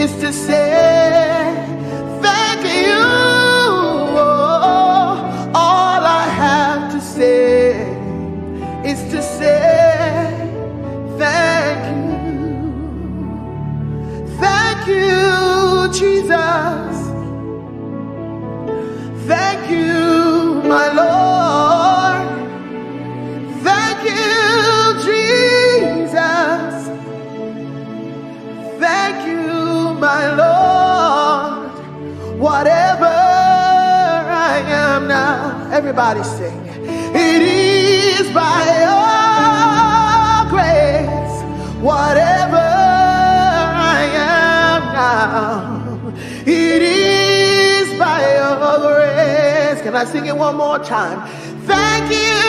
is to say thank you. All I have to say is to say thank you, Jesus. Thank you, my Lord. Thank you, Jesus. Thank you, my Lord. Whatever I am now, everybody sing. It is by your grace. Whatever I am now, it is by your grace. Can I sing it one more time? Thank you,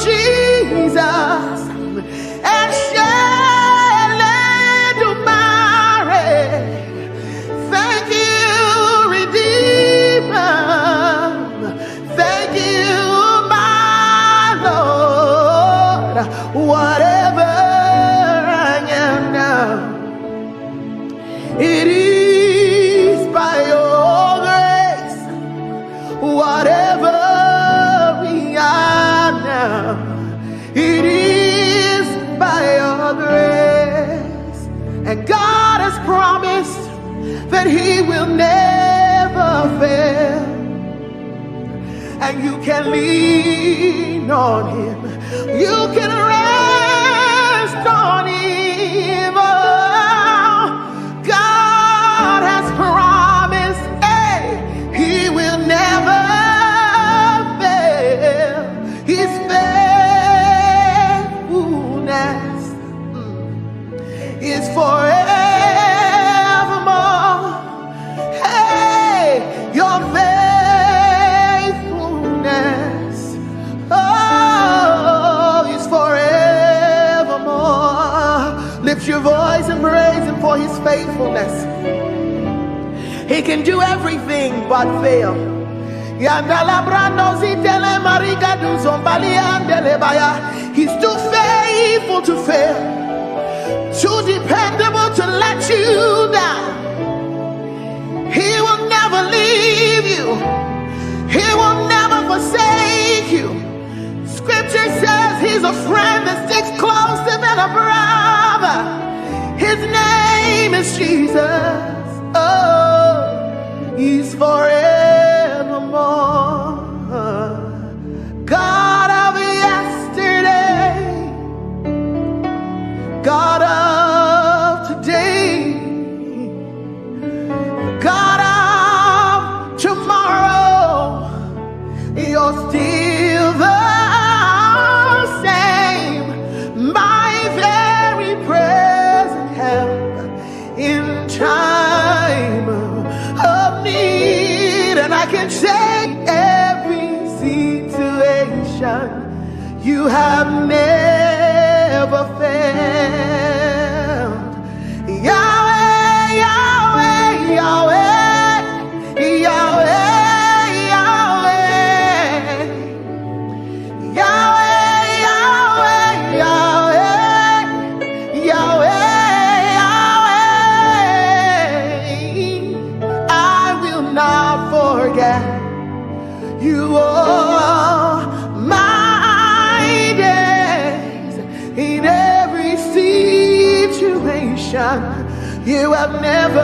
Jesus. And thank you, Redeemer. Thank you, my Lord. Whatever I am now, it is by your grace. Whatever we are now, it is by your grace. And God has promised that he will never fail, and you can lean on him, you can rest on him. Oh, God has promised, hey, he will never fail. His faithfulness is forever. Your faithfulness, oh, is forevermore. Lift your voice and praise him for his faithfulness. He can do everything but fail. He's too faithful to fail, too dependable to let you down. He will never leave you. He will never forsake you. Scripture says he's a friend that sticks closer than a brother. His name is Jesus. Oh, he's forevermore. God of yesterday, God of today, God of tomorrow, you're still the same, my very present help in time of need. And I can say every situation, you have never failed. Yahweh, Yahweh, Yahweh, Yahweh, Yahweh, Yahweh, Yahweh, Yahweh, Yahweh. I will not forget you all my days. In every situation, you have never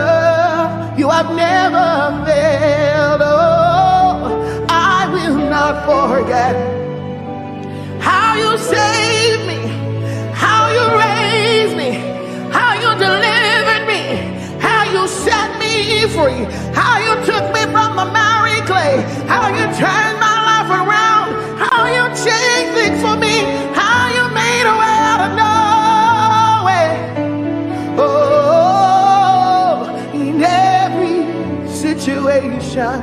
failed. Oh, I will not forget how you saved me, how you raised me, how you delivered me, how you set me free, how you took me from the miry clay, how you turned my life around, how you changed things for me, how you made a way out of no way. Oh, yeah. situation.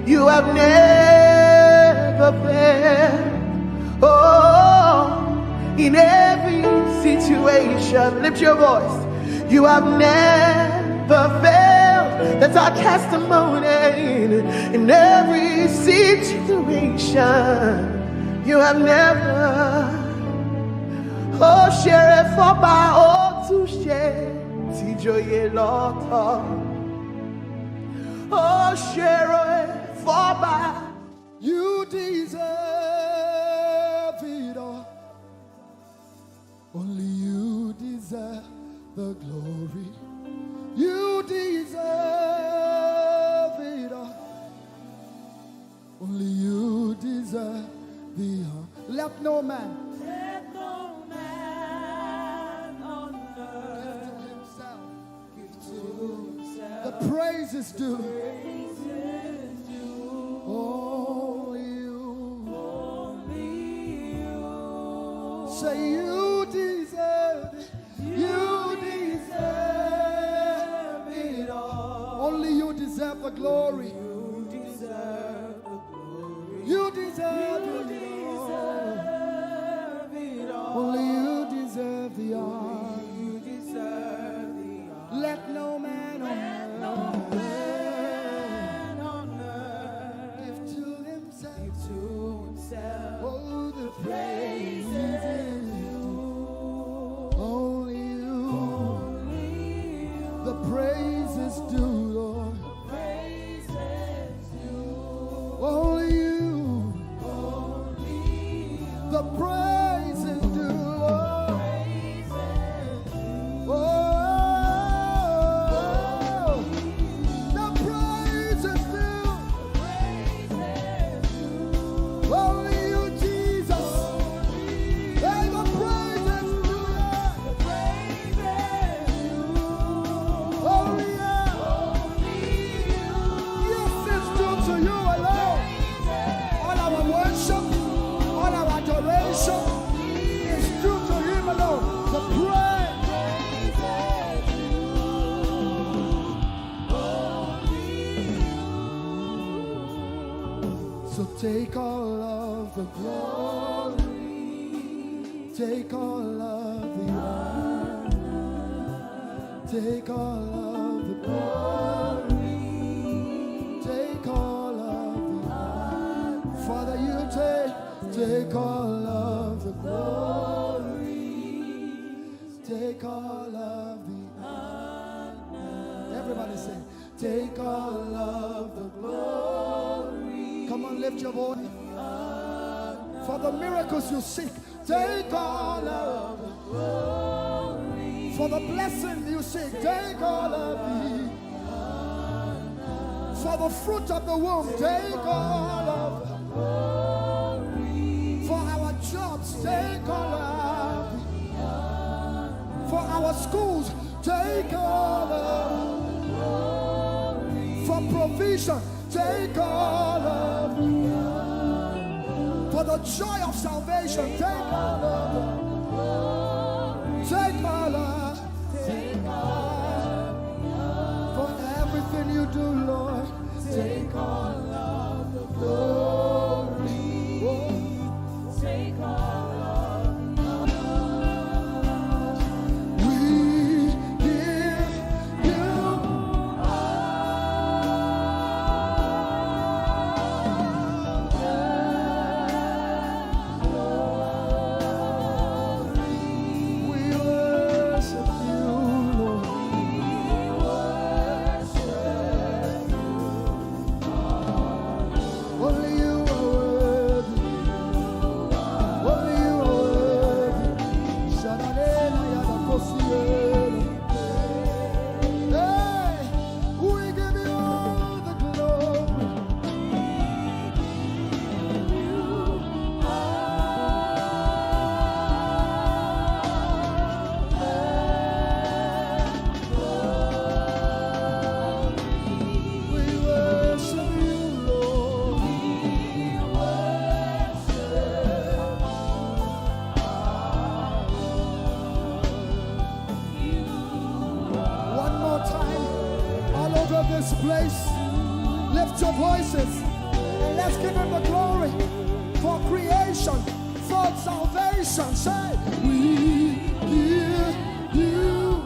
You have never failed. Oh, in every situation, lift your voice. You have never failed. That's our testimony. In every situation, you have never. Oh, share it for by all to share. Tijoye Lord. Oh, share it for by. You deserve it all. Only you deserve the glory. You deserve it all. Only you deserve the honor. Let no man on earth give to himself. The praise is due. Only you. Say you deserve it. You deserve it all. Only you deserve the glory. You deserve the glory. You deserve it all. Only you deserve the honor. You deserve the honor. Let no man on earth give to himself. Oh, the praise is due. Only you. The praise is due, Lord. Only you. The praise is due, Lord. Oh, the praise is due. Only you, Jesus. Hey, the praise is due, Lord. Only you. Yes, it's due to you alone. All our worship, all our adoration is due to him alone. The praise. So take all of the glory, take all of the honor, take all of the glory, take all of the honor. Father, you take all of the glory, take all of the honor. Everybody say, take all of the glory. Come on, lift your voice. For the miracles you seek, take all of the glory. For the blessing you seek, take all of the honor. For the fruit of the womb, take all of the glory. For our jobs, take all of the honor. For our schools, take all of the glory. For provision, take all of the honor. For the joy of salvation, take all of the glory. Take all of, for everything you do, Lord, take all of the glory. Take all of the honor. We give you this place. Lift your voices and let's give him the glory for creation, for salvation. Say, we give you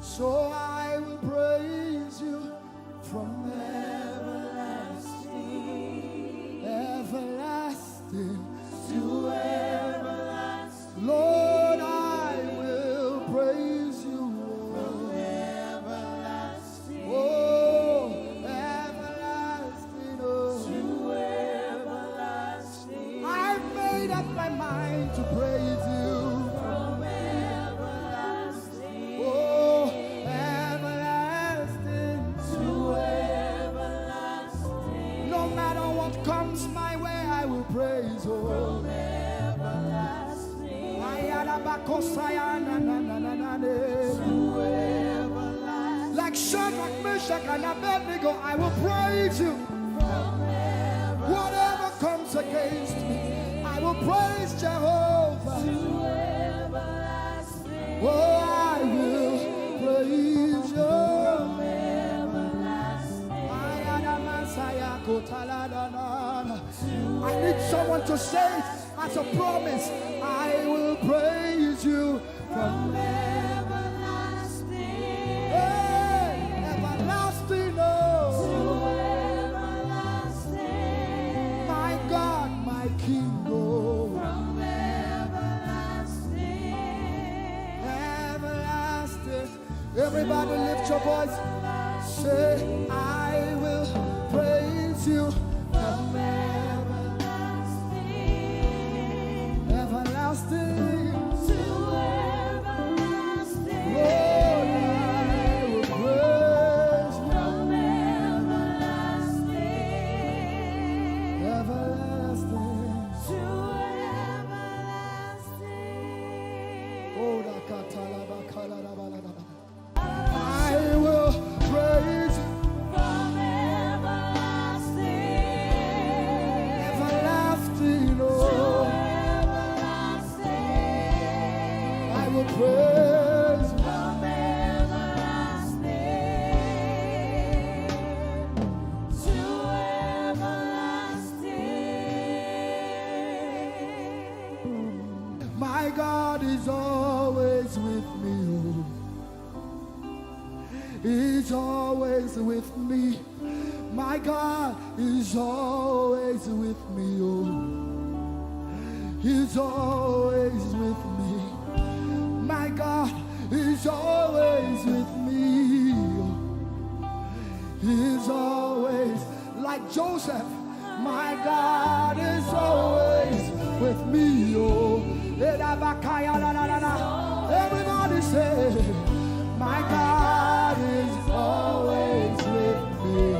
so I will praise you from everlasting, everlasting to everlasting. Lord, I will praise you from everlasting, oh, everlasting, oh, to everlasting. I've made up my mind to praise you. Comes my way, I will praise you. From everlasting to everlasting. Like Shadrach, Meshach, and Abednego, I will praise you. From whatever comes against me, I will praise Jehovah. To everlasting. Oh, I will praise you. I need someone to say as a promise, I will praise you from everlasting, hey, everlasting, oh, to everlasting. My God, my King, oh, from everlasting, everlasting. Everybody lift your voice, say, I will praise you from everlasting, everlasting to everlasting. Lord, I will praise you from everlasting, everlasting to everlasting. Oh, I will praise you. Praise from everlasting to everlasting. My God is always with me. He's always with me. My God is always with me. He's always with me. My God is always with me. He's always like Joseph. My God is always with me. Everybody say, my God is always with me.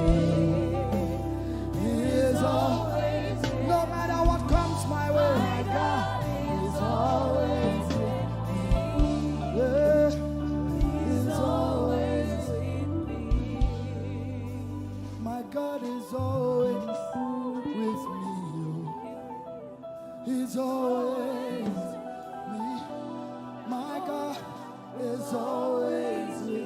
He is always, no matter what comes my way, my God is always with me. He's always with me. My God is always with me. He's always me. My God is always with me.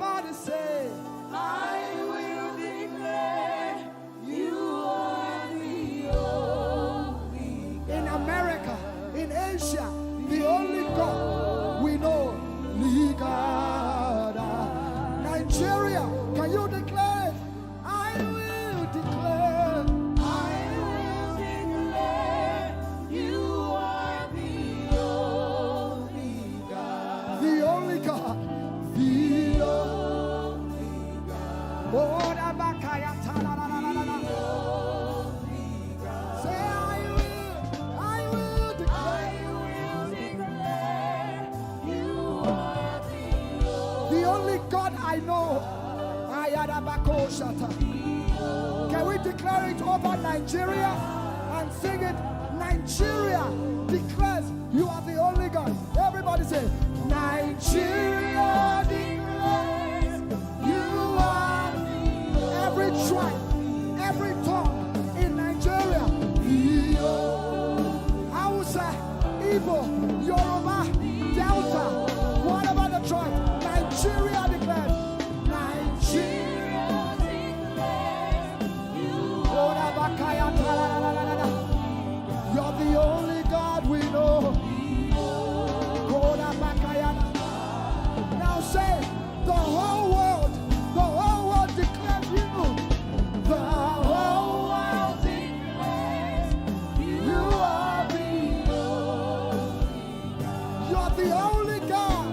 Everybody say, I will declare you are the only God. In America, in Asia, the only God we know, Ligada. Nigeria, can you declare it? I will declare. I will declare you are the only God. The only God. The only God. Oh, Nabakaya, say, I will declare you are the only God I know. Can we declare it over Nigeria and sing it? Nigeria declares you are the only God. Everybody say, Nigeria declares you are every tribe, every tongue in Nigeria. Hausa, Igbo, Yoruba, Delta, whatever the tribe, Nigeria declares. Nigeria declares you're the only God we know. Now say, the whole world declares you. The whole world declares you are the only God. You're the only God.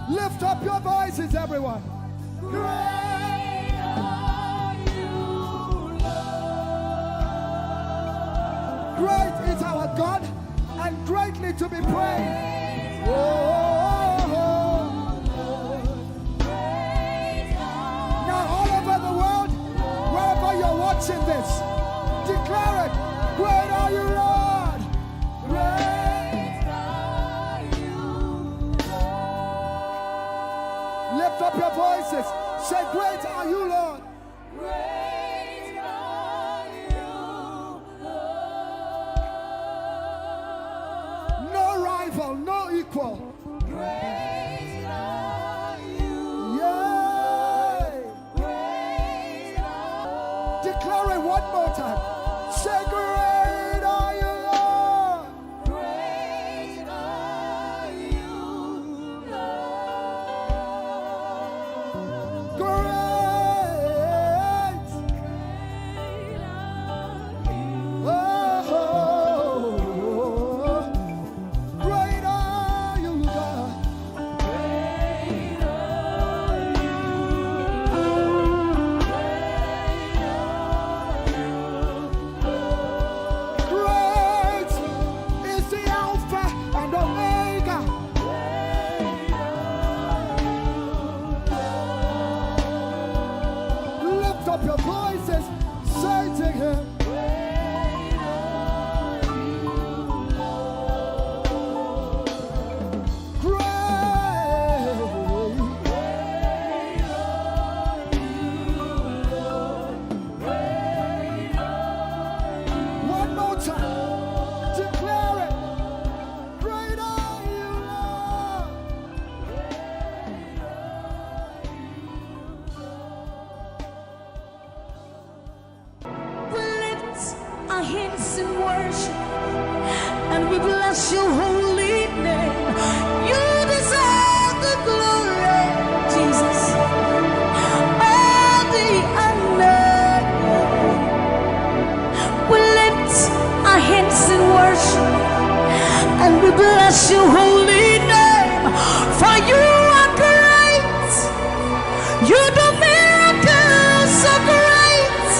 Lift up your voices, everyone. Great are you, Lord. Great is our God and greatly to be praised. Now all over the world, wherever you're watching this, declare it. Great are you, Lord. Great are you, Lord. Lift up your voices. Say, great are you, Lord. Great are you, Lord. No rival, no equal. Great are you. Yay. Great are you. Declare it one more time. Say, great are you, Lord. Great are you, Lord. Great. Great are you, God. Great is the Alpha and Omega. Lift up your voices, say to him. One more time, declare it. Great are you, Lord. We lift our hands in worship and we bless your holy name. You deserve the glory, Jesus. All the honor. We lift our hands in worship and we bless your holy name. For you are great. You do miracles so great.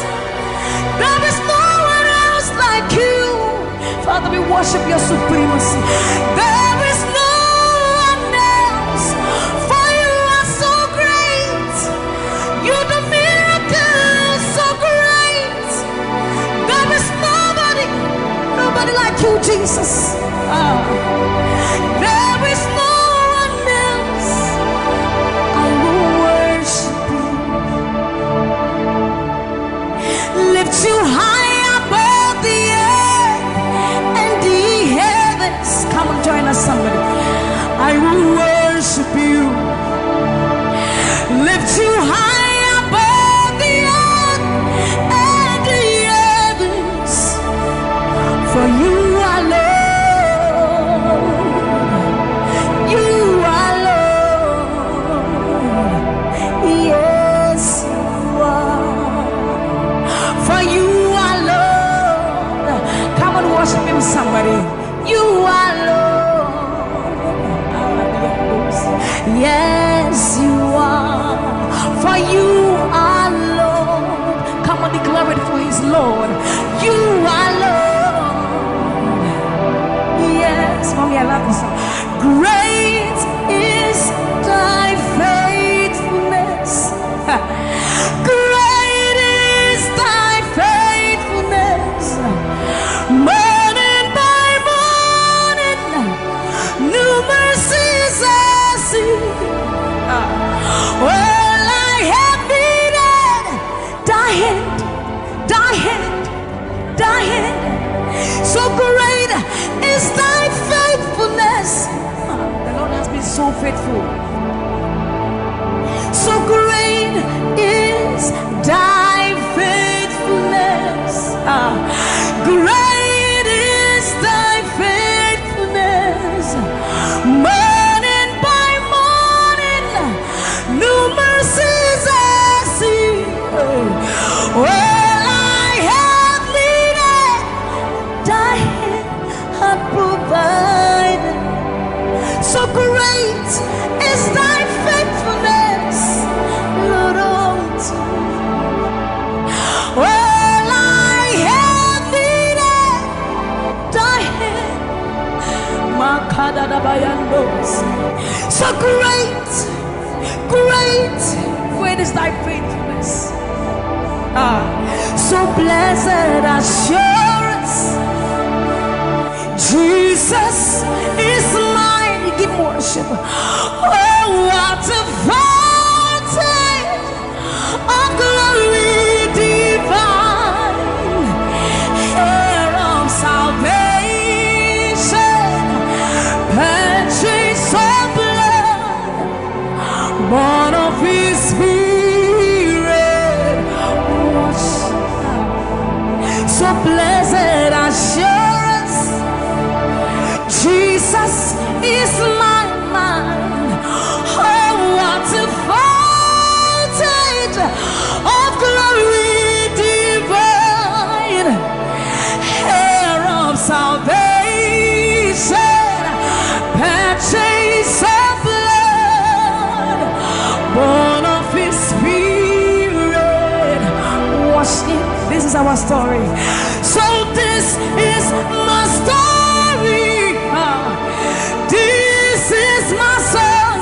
There is no one else like you. Father, we worship your supremacy. There is no one else. For you are so great. Jesus. There is no one else. I will worship you. Lift you high above the earth and the heavens. Come on, join us, somebody. I will worship you. Lift you high above the earth and the heavens. For you are Lord. You are Lord. Yes, you are. For you are Lord. Come on, worship him, somebody. You are Lord. Yes, you are. For you are Lord. Come on, declare it for his Lord. You are Lord. Yes, mommy, I love this song. Great is thy faithfulness. Great is thy faithfulness. Morning by morning, new mercies I see. Well, I have needed thy hand, thy hand, thy hand. So great is thy faithfulness. The Lord has been so faithful. So great is thy faithfulness. Great is thy faithfulness. Morning by morning, new mercies I see. Well, I have needed thy hand hath provided. So great is thy faithfulness, Lord, unto me. Well, I have needed thy hand. So great, great, great is thy faithfulness. So blessed assurance, Jesus is mine. Give worship. Oh, what a fountain of glory divine, heir of salvation, purchase of blood, born of his spirit. So blessed assurance, Jesus is my mind. Oh, what a fountain of glory divine, heir of salvation, purchase of blood, born of his spirit. Wash it. This is our story. So this is my story. This is my song,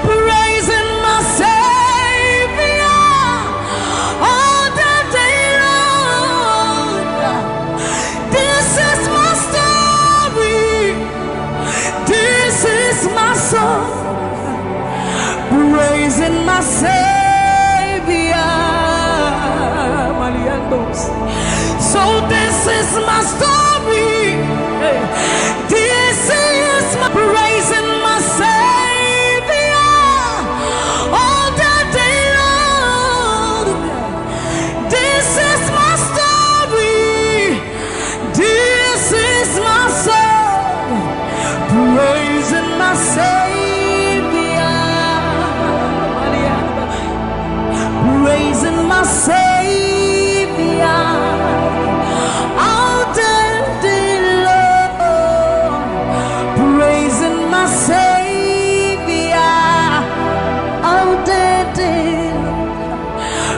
praising my Savior all the day long. This is my story. This is my song, praising my Savior. So this is my story. This is my praising my Savior all the day long. This is my story. This is my song, praising my Savior, praising my Savior.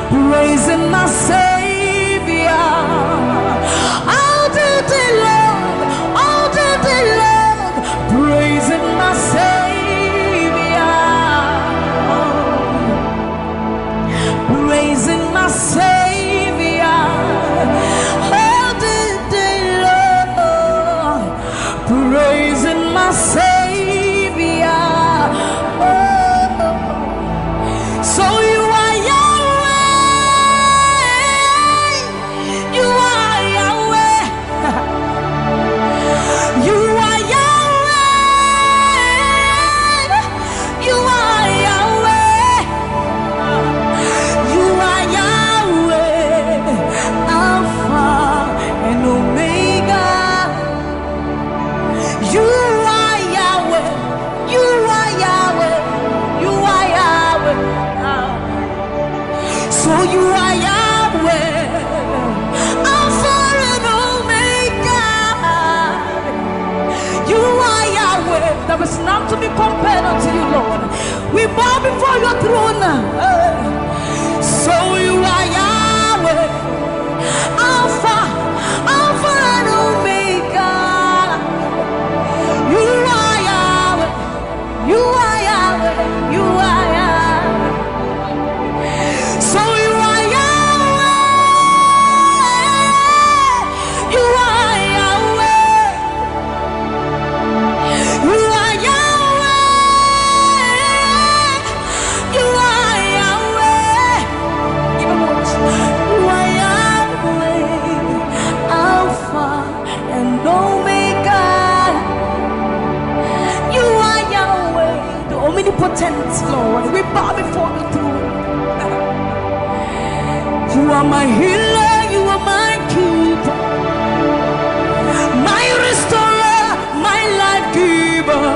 Praising my Savior all the day long, all the day long, praising my Savior, praising my Savior all the day long. So you are Yahweh, Alpha and Omega. You are Yahweh. There is none to be compared unto you, Lord. We bow before your throne. So you are Yahweh, Alpha and Omega. You are Yahweh. You are Yahweh. You are Yahweh. So you are Yahweh. You are Yahweh. You are Yahweh. You are Yahweh. Give him one. You are Yahweh, Alpha and Omega. You are Yahweh, the omnipotent Lord. We bow before the throne. You are my healer, you are my keeper, my restorer, my life giver.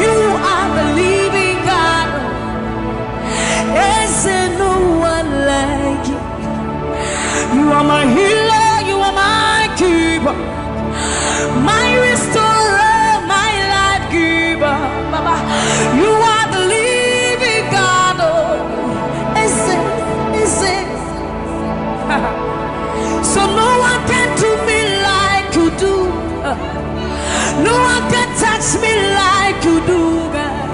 You are the living God. Is there no one like you? You are my healer, you are my keeper, my restorer, my life giver. Baba, you are the living God. Oh, is it? So no one can do me like you do. No one can touch me like you do, God.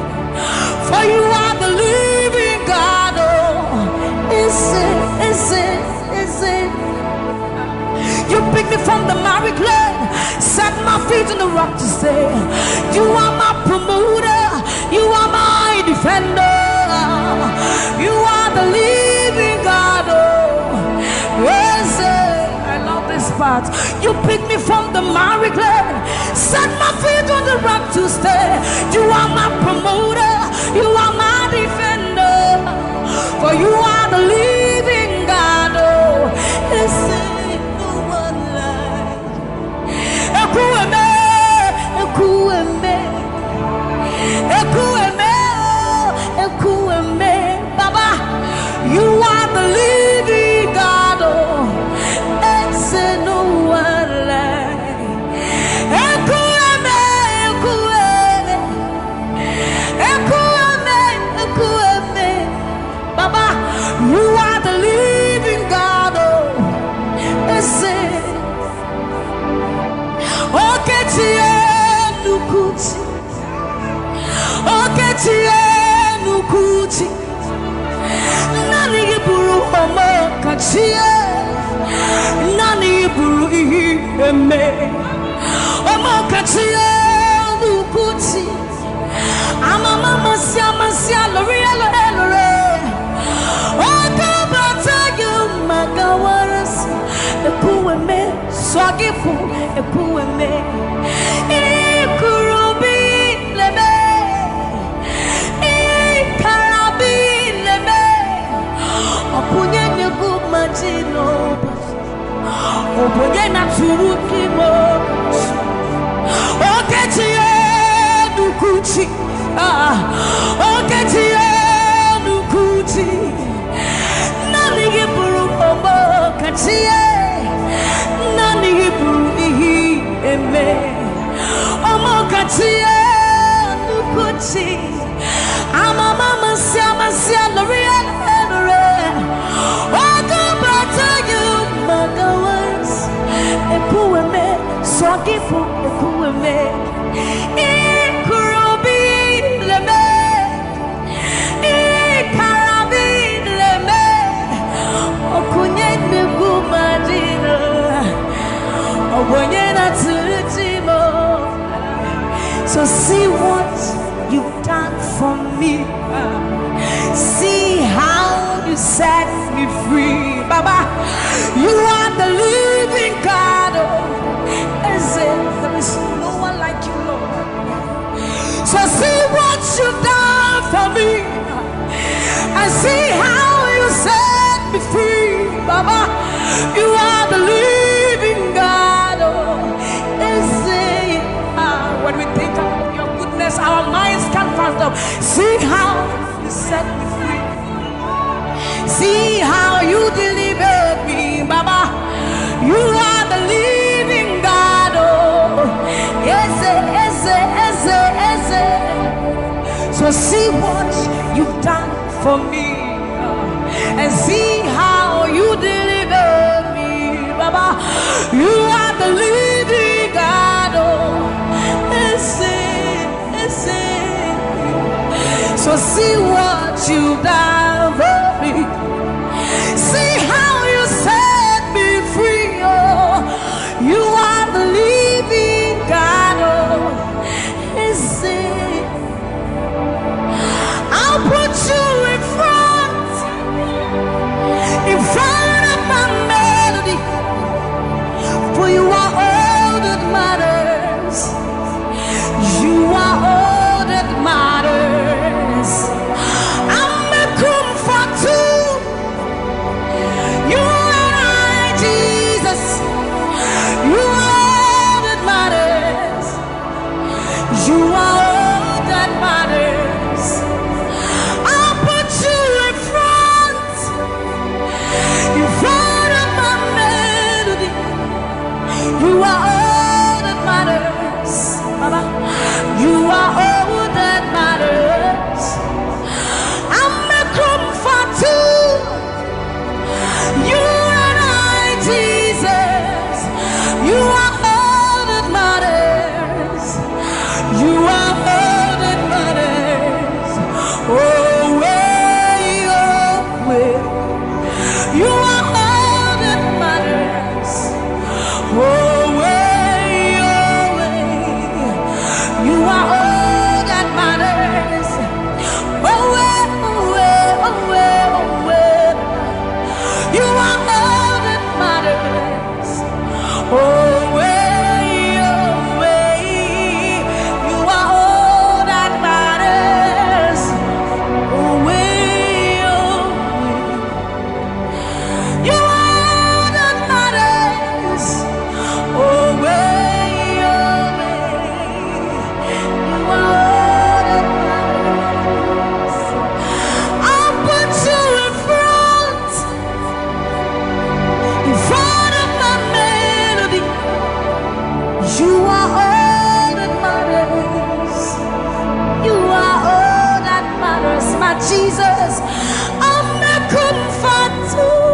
For you are the living God. Oh, is it? You picked me from the miry clay, set my feet on the rock to stay. You are my promoter, you are my defender. You are the living God. Oh, yes, I love this part. You picked me from the miry clay, set my feet on the rock to stay. You are my promoter, you are my defender. For you are the living God. Oh, yes, no one like Ekueme, Ekueme, Ekueme, Ekueme. Baba, you are the living God. Oh, it's no one like Ekueme, Ekueme, Ekueme, Ekueme. Baba, you are the living God. Oh, it's Oketie nukuti, Oketie nukuti. Nani iburu omo kachie, nani iburu iheme. Omo kachie nukuti. Amama masia lore. Okabata you magawaras. Ekueme swagifu ekueme. Ikurubi lebe. Ikarabi lebe. Opunye nyegumajino. Opunye naturukimo. Oketie nukuchi. Oketie nukuchi. Nani giburu omo kachie. Nani giburu ihi eme. Omo kachie nukuchi. Amama masia lore. Okabata you magawas. Ekueme swagifu ekueme. Ikurubi leme. Ikarabi leme. Okunye negumadino. Okunye natutimo. So see what you've done for me. See how you set me free. Baba, you are the living God. There is no one like you, Lord. So see what you've done for me. And see how you set me free. Baba, you are the living God. When we think of your goodness, our minds can't fathom. See how you set me free. See see what you've done for me, and see how you deliver me, Baba. You are the living God. Oh, Ese. So see what you've done for me. See how you set me free. Oh, you are the living God. Oh, I'll put you in front of my melody, for you are all that matters. You are all that matters. I'm a comfort too. You and I, Jesus. You are all that matters. You are all that matters. I'll put you in front of my melody. You are all that matters, Baba. You are all that matters. I'm a comfort too. You and I, Jesus. You are all that matters. You are all that matters. Oh, way, oh, way. You are all that matters. Oh, way, oh, way. You are all that matters. Oh, way, oh, way, oh, way, oh, way. You are all that matters. Oh, way, oh, way. You are all that matters. Oh, way, oh, way. You are all that matters. Oh, way, oh, way. You are all that matters. I'll put you in front of my melody. You are all that matters. You are all that matters, my Jesus. I'm a comfort too.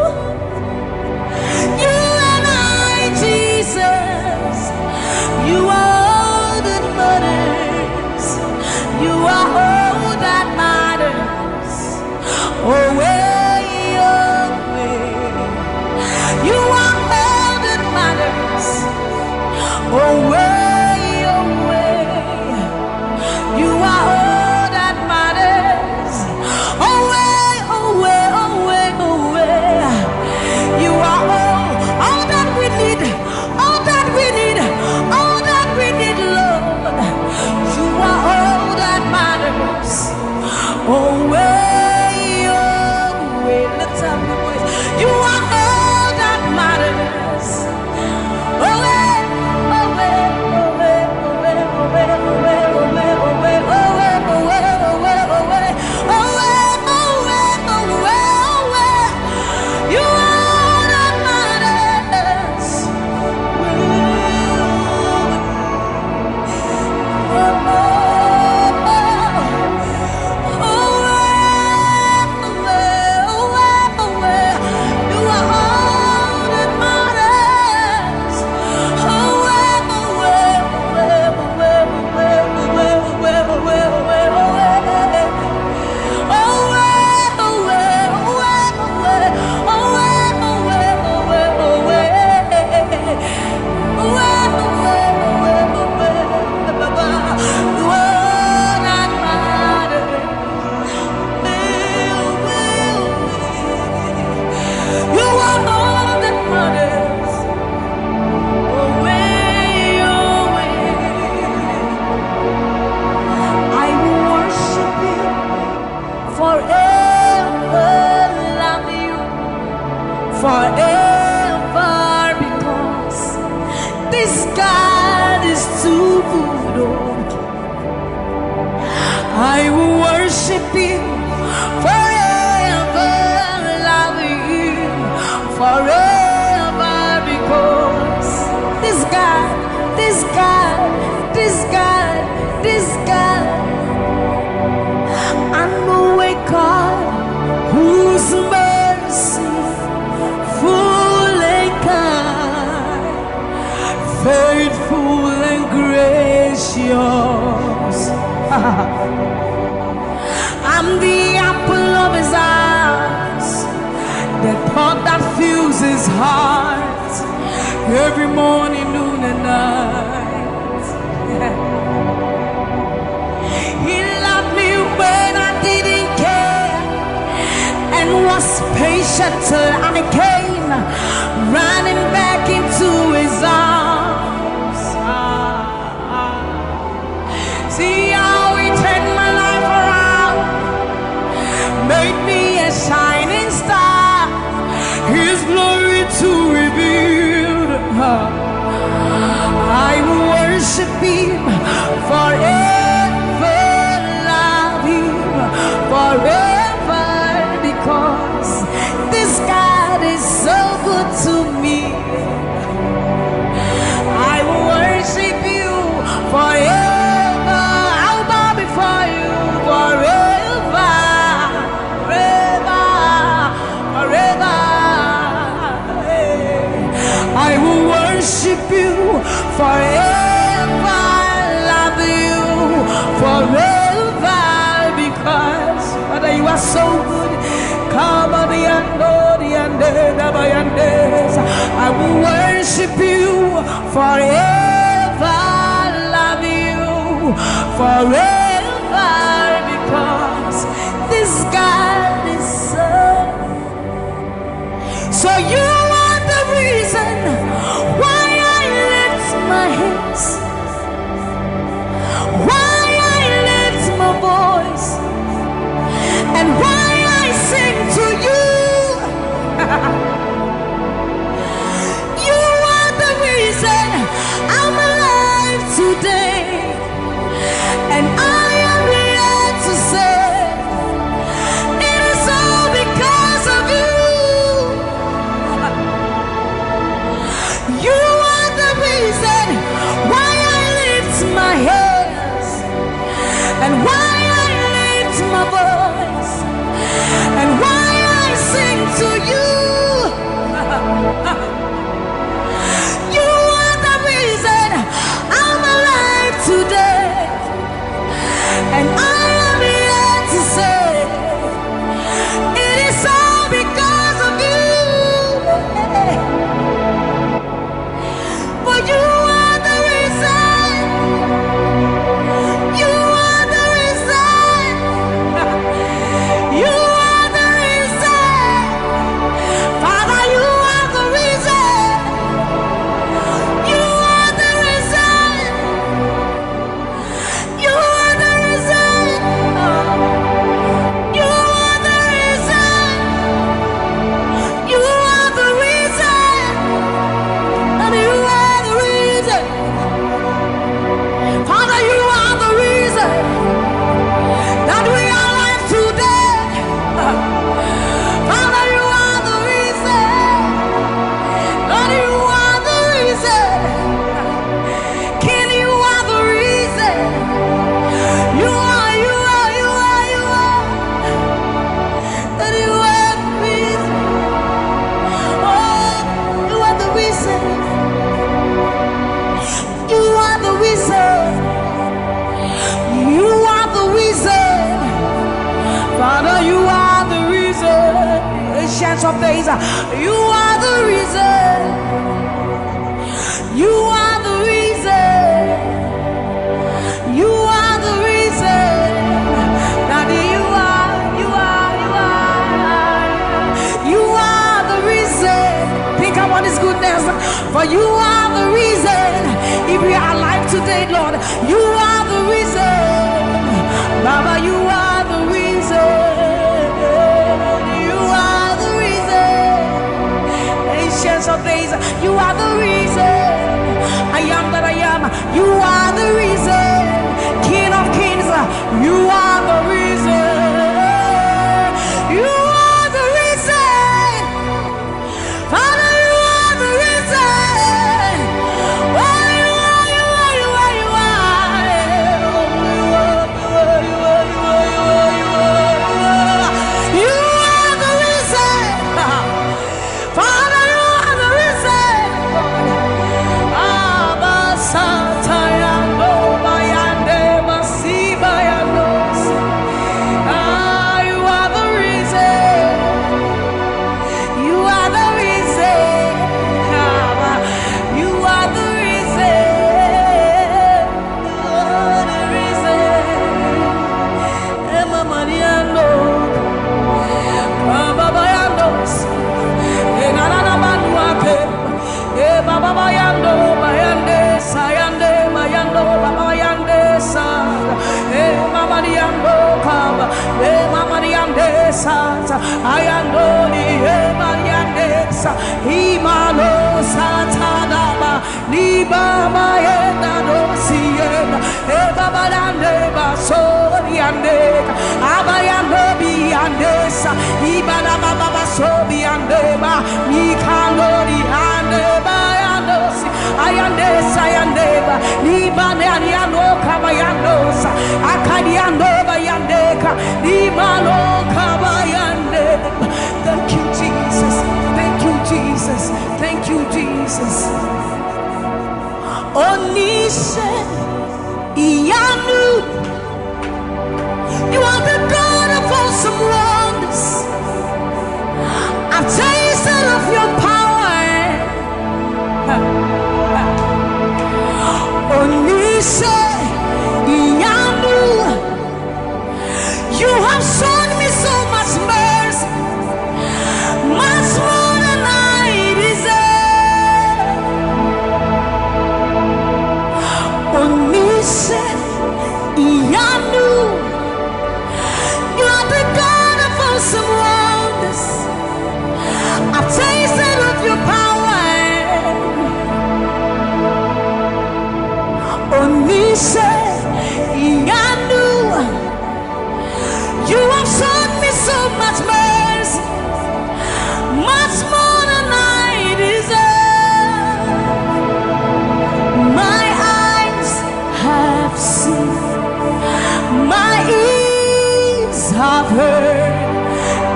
You and I, Jesus. You are all that matters. You are all that matters. Oh, way, oh, way. You are all that matters. Oh, way, oh, way. You are all that matters. Oh, way, oh, way, oh, way, oh, way. You are all that we need, all that we need, all that we need, Lord. You are all that matters. Oh, way, oh, way. Lift up your voice. You are all that matters. Oh, way, oh, way, oh, way, oh, way, oh, way, oh, way, oh, way, oh, way, oh, way, oh, way, oh, way, oh, way, oh, way, oh, way, oh, way, oh, way. You are all that matters. Forever, because this God is too good. I will worship you forever, love you forever, because this God, this God, this God, this God. God that fills his heart every morning, noon, and night. He loved me when I didn't care and was patient till I came running back into his arms. See how he turned my life around, made me a shining star, his glory to reveal. I will worship him forever, love him forever, because this God is so good to me. I will worship you forever. I'll bow before you forever, forever, forever. I will worship you forever, love you forever, because Father, you are so good. Come on, I will worship you forever, love you forever, because this God is so you are the reason why I lift my hands, why I lift my voice, and why I sing to you. You are the reason I'm alive today, and I am here to say it is all because of you. You are the reason why I lift my hands, and why I lift my voice, and why I sing to you. You are the reason I'm alive today, and I am here to say it is all because of you. For you are the reason. You are the reason. You are the reason. Father, you are the reason. You are the reason. You are the reason. You are the reason. You are the reason. And you are the reason. Father, you are the reason that we are alive today. Father, you are the reason. Lord, you are the reason. King, you are the reason. You are, you are, you are, you are. That you are the reason. Oh, you are the reason. You are the reason. You are the reason. Father, you are the reason. Ancients of days, you are the reason. You are the reason. You are the reason. Daddy, you are, you are, you are. You are the reason. Think about his goodness. For you are the reason. If we are alive today, Lord, you are the reason. Baba, you are the reason. You are the reason. Ancients of days, you are the reason. I am that I am. You are the reason. King of kings, you are the reason. You are the reason. Father, you are the reason. Oh, you are, you are, you are, you are. You are, you are, you are, you are, you are. Imalosa Tadaba, Liba Mayena Dosiena, Eva Balandeba, Soriandeka, Abayanobi Andesa, Ibana Baba Sobi Andeba, Mikanori Andeba Yandosi, Ayandesa Yandeba, Libane Aniano Kabayandosa, Akadiandoba Yandeka, Libano Kabayandeba. Thank you, Jesus. Thank you, Jesus. Thank you, Jesus. Onise Iyanu, you are the God of awesome wonders. I've tasted of your power. Onise Iyanu, you have shown me so much mercy, much more than I deserve. Onise Iyanu, you are the God of awesome wonders. I've tasted of your power. Onise Iyanu, you have shown me so much mercy, much more than I deserve. My eyes have seen, my ears have heard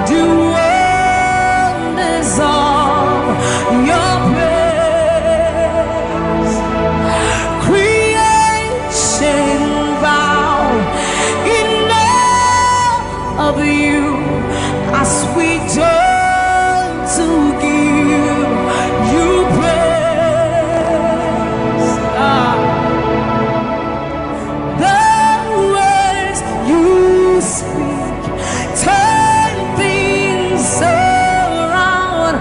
the wonders of your praise. Creation bow in awe of you as we join to give you praise. The words you speak turn things around.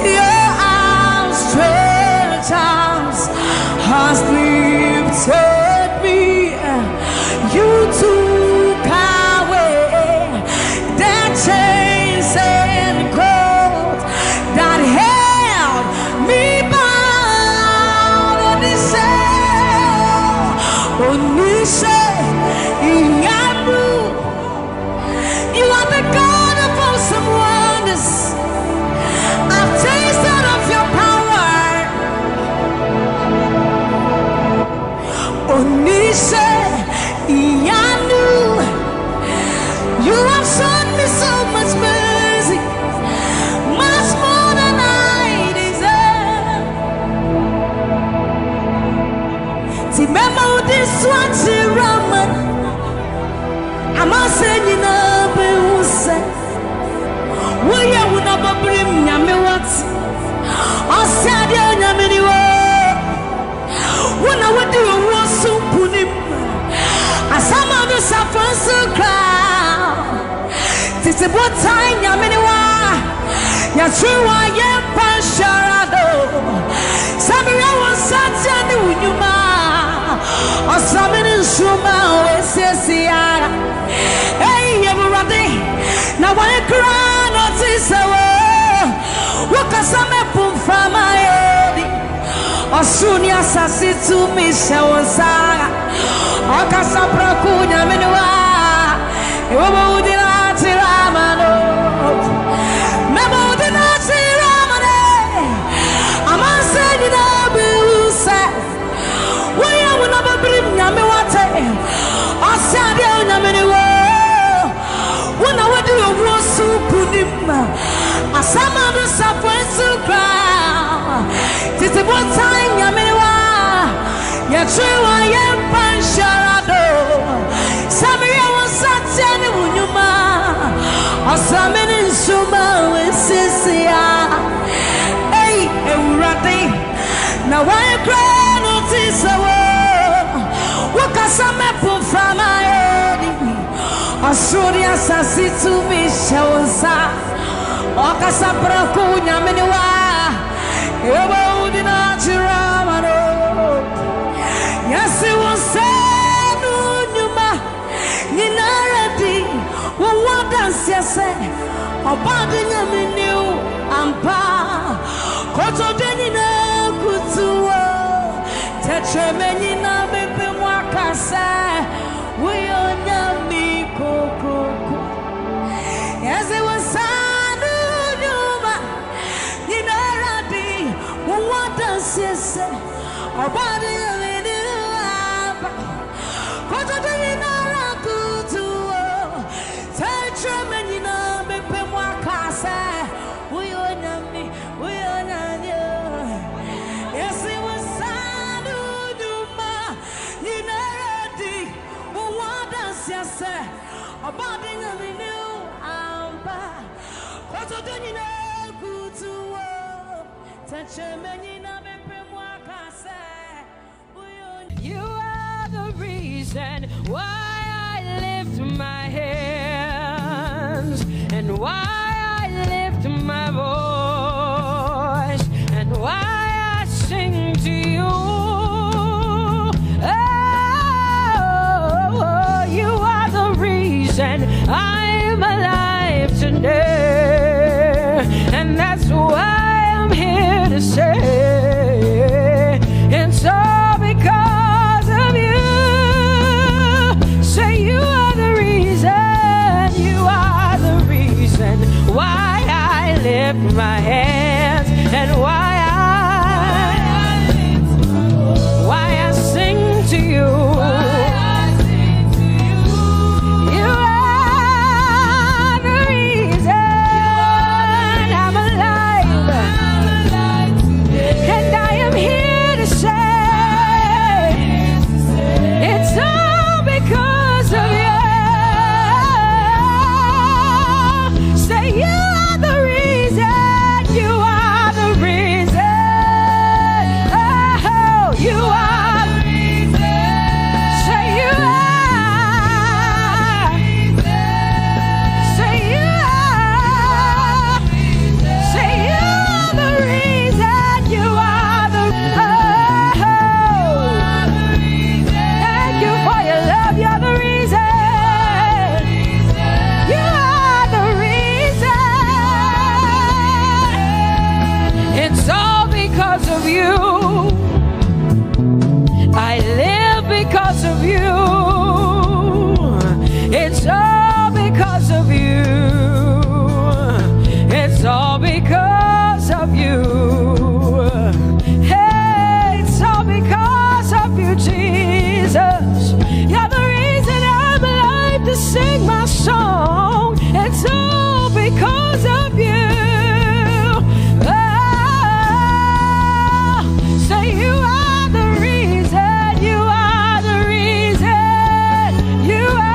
Your outstretched arms has lifted me. You took away the chains and cords that held me bound. Onise Iyanu, you are the God of awesome wonders. I've tasted of your power. Onise Iyanu, you have shown me so much mercy, much more than I deserve. Remember this one, Raman. I'm not saying you know, but who said, will you never bring me what? I said, you know, when I would do a war so put him. As some of the suffering so crowd. This is what time Yaminiwa. Yashua Yempasharado. Sammie was such a new Yuma. Or Sammie Shuma Ese. Hey, everybody. Now when I cry, notice a word. What can Sammie put from my head? Osunia sasi tu mishawaza Okasa prakunya minwa Iwabo udina tiramano Memo udina tiramane Amase dina biuse Waya unaba brim nyame wate Osade unyameniwa Una wadi uwosu punima Asama nusa fwensu kwa Titi what time Yaminiwa Yachua Yempasharado Sammie was such a Unyuma Osamini Suma Wesisia Hey, Eurati Now I cry notice a word Wakasame from my head Osuria Sasitu Mishawaza Okasa Prakunya Miniwa About the Naturamano. Yes, it was said, Numa, Ninaradi, what does you say? About the Yaminu, Ampa, tremeni na bebe mwakasa. We on yami koko. Yes, it was Sanu Numa. Ninaradi. What does it say? Our body of it. Cause I didn't know. Say tremeni na bebe mwakasa. We on yami. We on yami. Yes, it was Sanu Numa. Ninaradi. What does it say? Our body of it. You are the reason why I lift my hands and why I lift my voice and why I sing to you. Oh, you are the reason I'm alive today, and that's why I'm here to say it's all because of you. Say you are the reason why I lift my hands and why I sing to you. Sing my song, it's all because of you. Oh, say you are the reason, you are the reason, you are.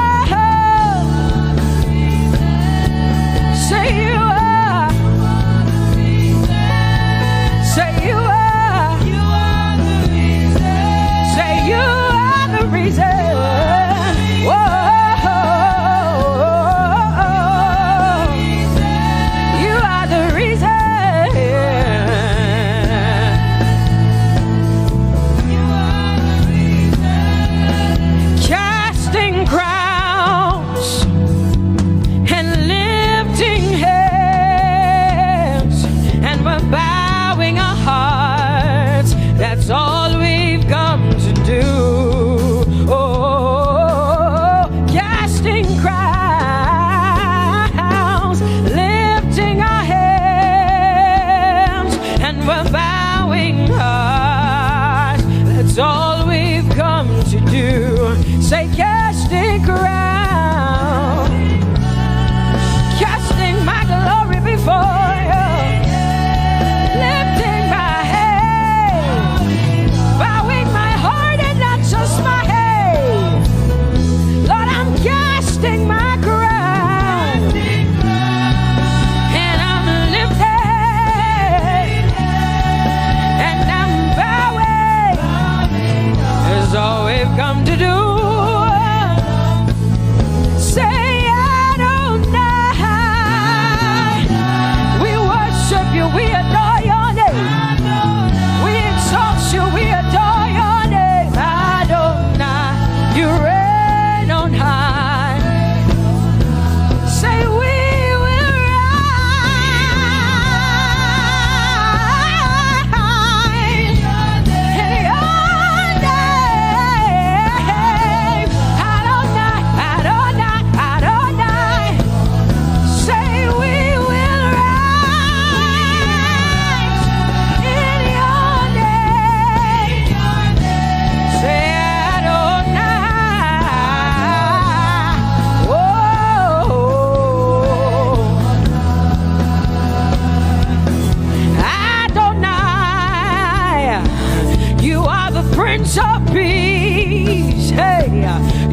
peace. Hey,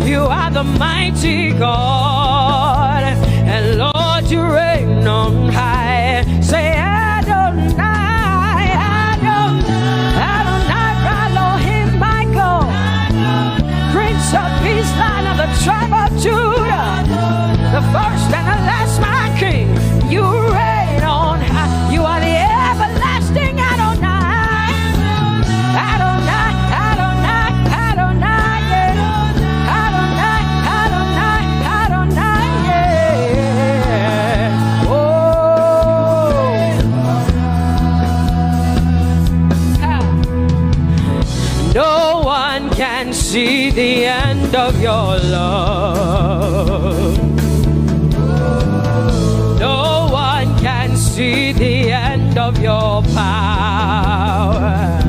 you are the mighty God, and Lord, you reign on high. Say Adonai, Adonai, Adonai, Elohim, my God, Prince of Peace, Lion of the tribe of Judah, the first and the last, my King. You reign on high. You are the everlasting Adonai, Adonai, Adonai, Adonai, yeah. Adonai, Adonai, Adonai, yeah. Oh, no one can see the end of your love. No one can see the end of your power.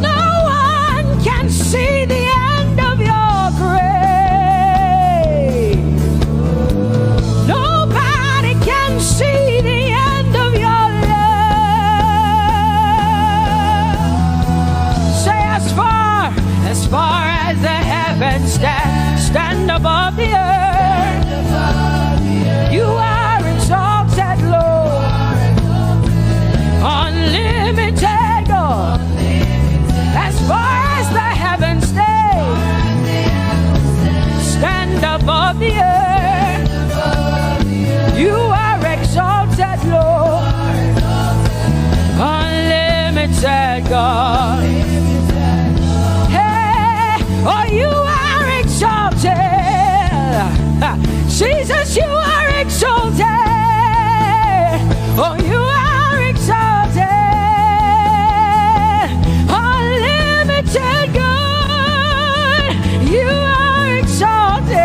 No one can see the end of your grace. Nobody can see the end of your love. Say as far as the heavens stand above the earth. You are exalted, Lord, unlimited God. As far as the heavens stand above the earth, you are exalted, Lord, unlimited God. Hey, oh, you are exalted. Jesus, you are exalted. Oh, you are exalted. Unlimited God. You are exalted.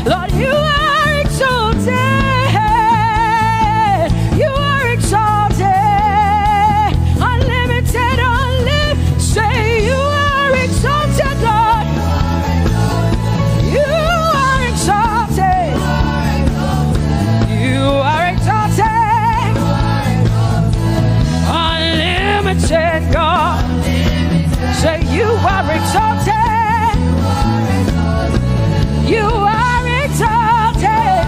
Lord, you are exalted. You are exalted. Unlimited, unlimited. Say you are exalted, Lord. You are exalted. You are exalted. Unlimited God. Say you are exalted. You are exalted.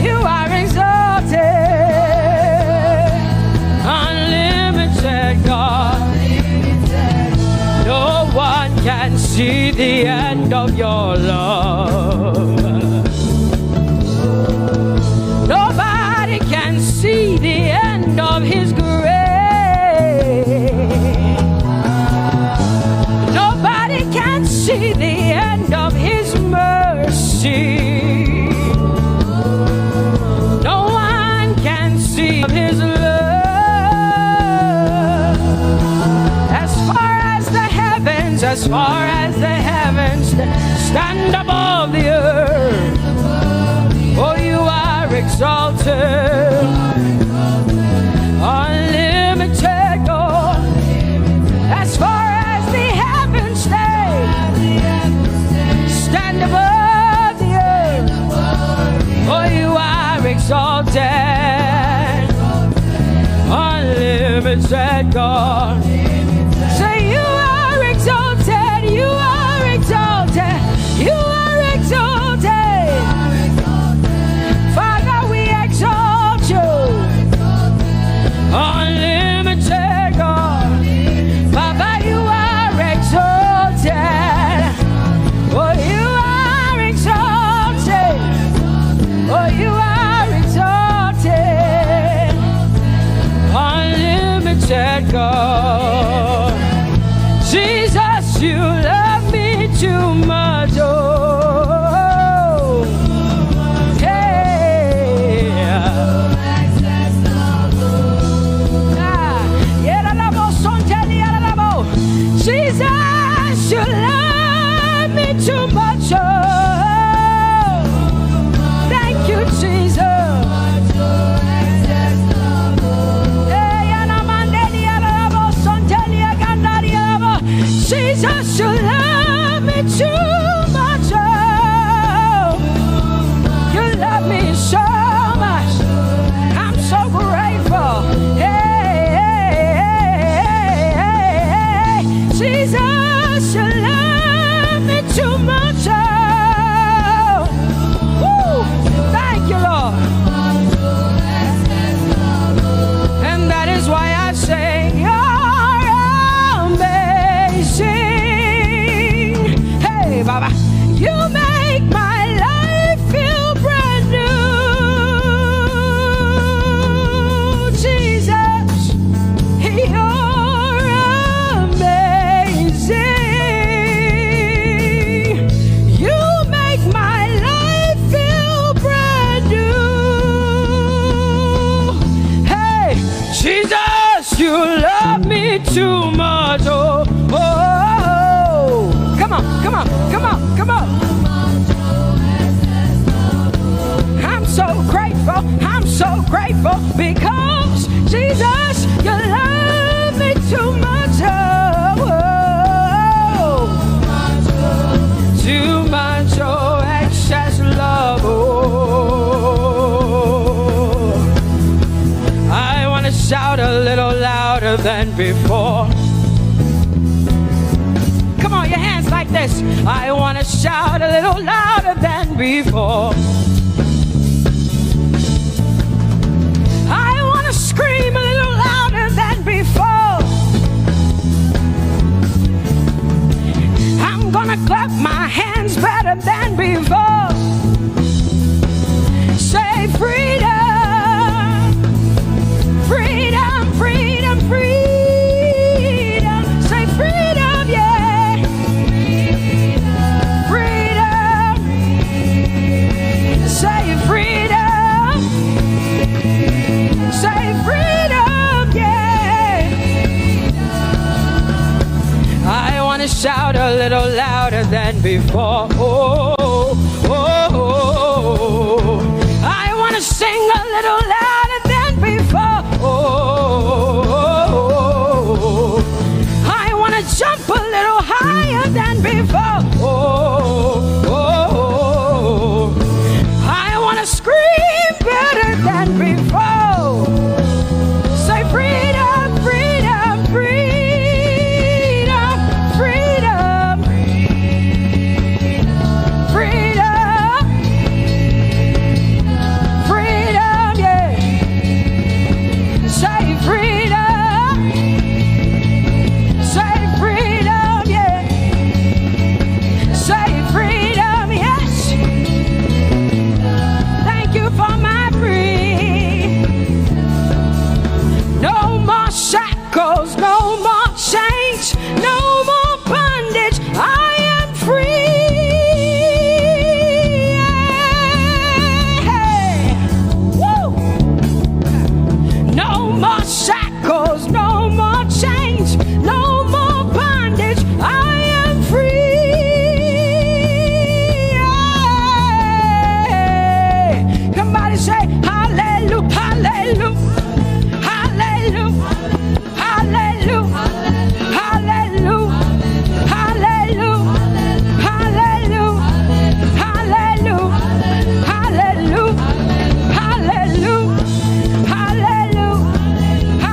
You are exalted. Unlimited God. No one can see the end of your love. Nobody can see the end of his grace. Nobody can see the end of his mercy. No one can see his love. As far as the heavens stand above the earth. Oh, you are exalted. Unlimited God. As far as the heavens stand above the earth. Oh, you are exalted. Unlimited God. Say you are exalted. You are exalted. You are exalted. Father, we exalt you. Unlimited God. Papa, you are exalted. Oh, you are exalted. Oh, you are exalted. Unlimited God. Jesus, you love me too much. Oh, hey. Jesus, you love me too much. Oh, thank you, Jesus. Jesus, you me too much. Oh, oh, oh. Come on, come on, come on, come on. I'm so grateful because Jesus, you love me too much. Oh, oh. Too much, oh, excess love. Oh, I want to shout a little louder than before. Come on, your hands like this. I want to shout a little louder than before. I want to scream a little louder than before. I'm gonna clap my hands better than before. Say freedom, freedom, freedom, freedom. Say freedom, yeah. Freedom. Say freedom. Say freedom, yeah. I want to shout a little louder than before. Oh, oh, oh, oh. I want to sing a little louder than before. Oh, oh, oh. I want to jump a little higher than before. Oh, oh, oh. I want to scream better than before. Say freedom, freedom, freedom, freedom, freedom, freedom, yeah. Say freedom, say freedom, yeah. Say freedom, yes. Thank you for my freedom. No more shackles, no more chains, no more bondage. I am free. Woo! No more shackles, no more chains, no more bondage. I am free. Somebody say hallelujah, hallelujah. Hallelujah, hallelujah, hallelujah, hallelujah, hallelujah, hallelujah, hallelujah, hallelujah,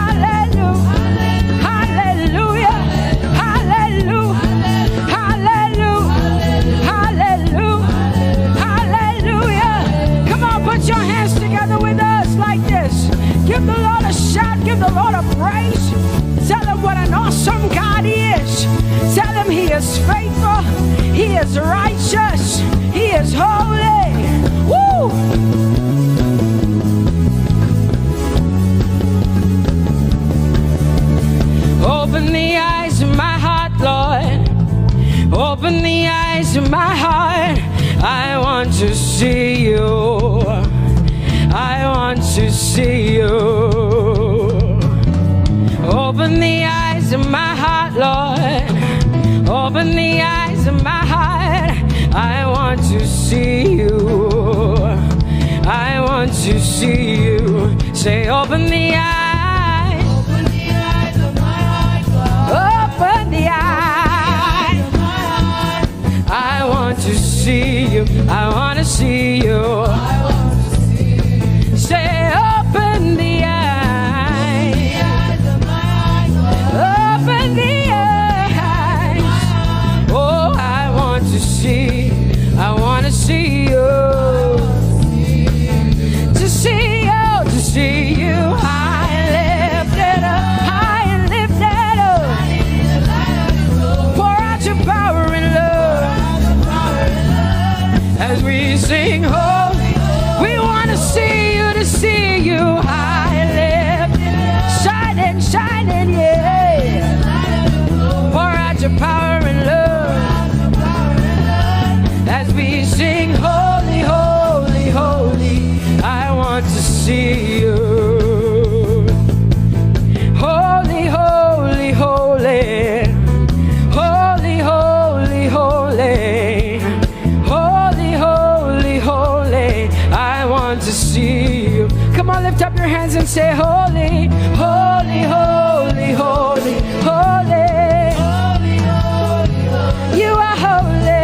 hallelujah, hallelujah, hallelujah, hallelujah, hallelujah, hallelujah. Come on, put your hands together with us like this. Give the Lord a shout, give the Lord a praise. Tell him what an awesome God he is. Tell him he is faithful, he is righteous, he is holy. Woo! Open the eyes of my heart, Lord. Open the eyes of my heart. I want to see you. I want to see you. Open the eyes of my heart, Lord. Open the eyes of my heart. I want to see you. I want to see you. Say, open the eyes. Open the eyes of my heart, Lord. Open the eyes of my heart. I want to see you. I want to see you. Say, open the eyes of my eyes. Open the eyes. Oh, I want to see. I want to see you. To see you, to see you. High and lifted up, high and lifted up. Pour out your power and love as we sing holy. We want to see you, to see you high and lifted, shining, shining, yeah. Pour out your power and love as we sing holy, holy, holy. I want to see you. Holy, holy, see you. Come on, lift up your hands and say, holy, holy, holy, holy, holy. Holy, holy, holy. You are holy.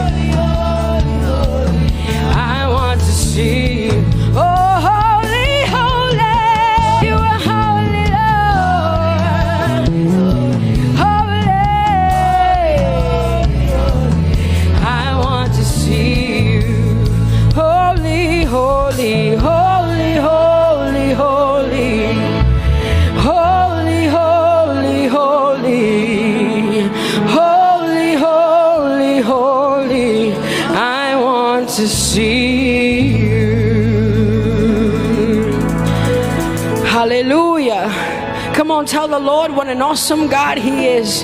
Holy, holy, holy. I want to see you. Oh, holy, holy. You are holy, Lord. Holy. I want to see you. Holy, holy, holy, holy, holy. Holy, holy, holy. Holy, holy, holy. I want to see you. Hallelujah. Come on, tell the Lord what an awesome God He is.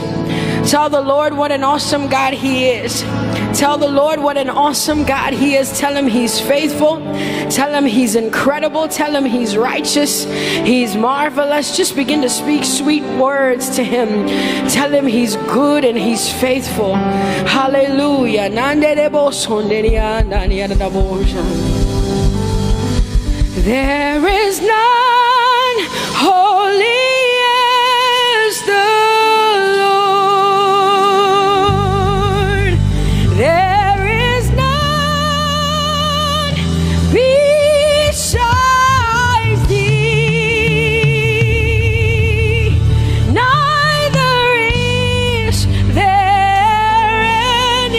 Tell the Lord what an awesome God He is. Tell the Lord what an awesome God He is. Tell Him He's faithful. Tell Him He's incredible. Tell Him He's righteous. He's marvelous. Just begin to speak sweet words to Him. Tell Him He's good and He's faithful. Hallelujah. There is none holy as the Lord. There is none besides thee. Neither is there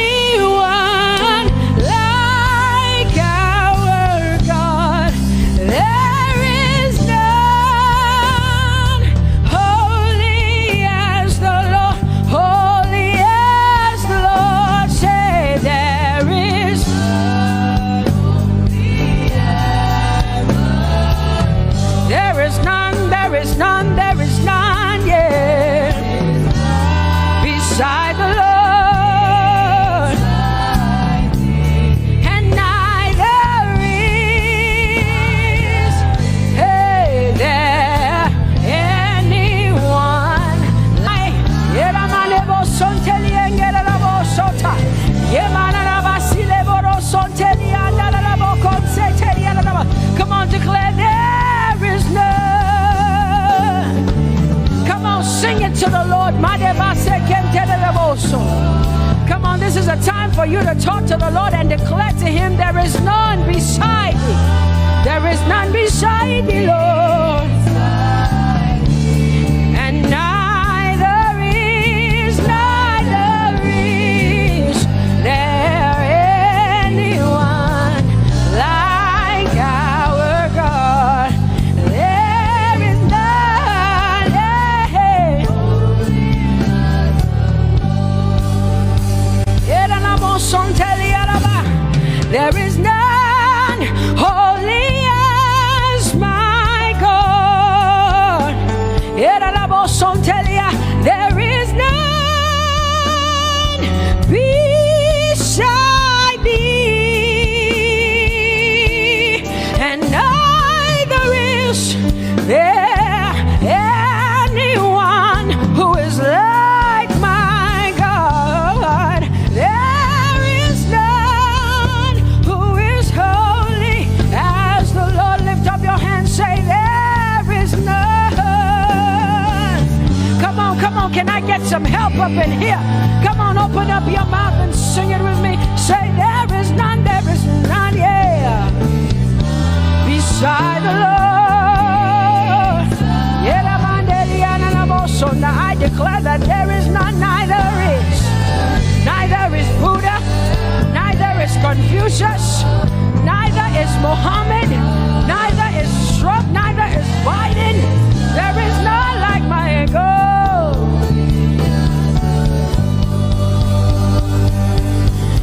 anyone like our God. There is none holy as the Lord, holy as the Lord. Say there is none holy as the Lord. There is none, there is none, there is none, yeah, beside the Lord. And neither is there anyone like Come on, declare there is none. Come on, sing it to the Lord. Come on, this is a time for you to talk to the Lord and declare to Him there is none beside thee. There is none beside thee, Lord. And neither is there anyone like our God. There is none, there is none holy as my God. There is none beside thee, and neither is there anyone who is like my God. There is none who is holy as the Lord. Lift up your hands, say there is none. Come on, can I get some help up in here? Come on, open up your mouth and sing it with me. Say there is none, yeah, beside the Lord. So now I declare that there is none, neither is Buddha, neither is Confucius, neither is Muhammad, neither is Trump, neither is Biden. There is none like my God.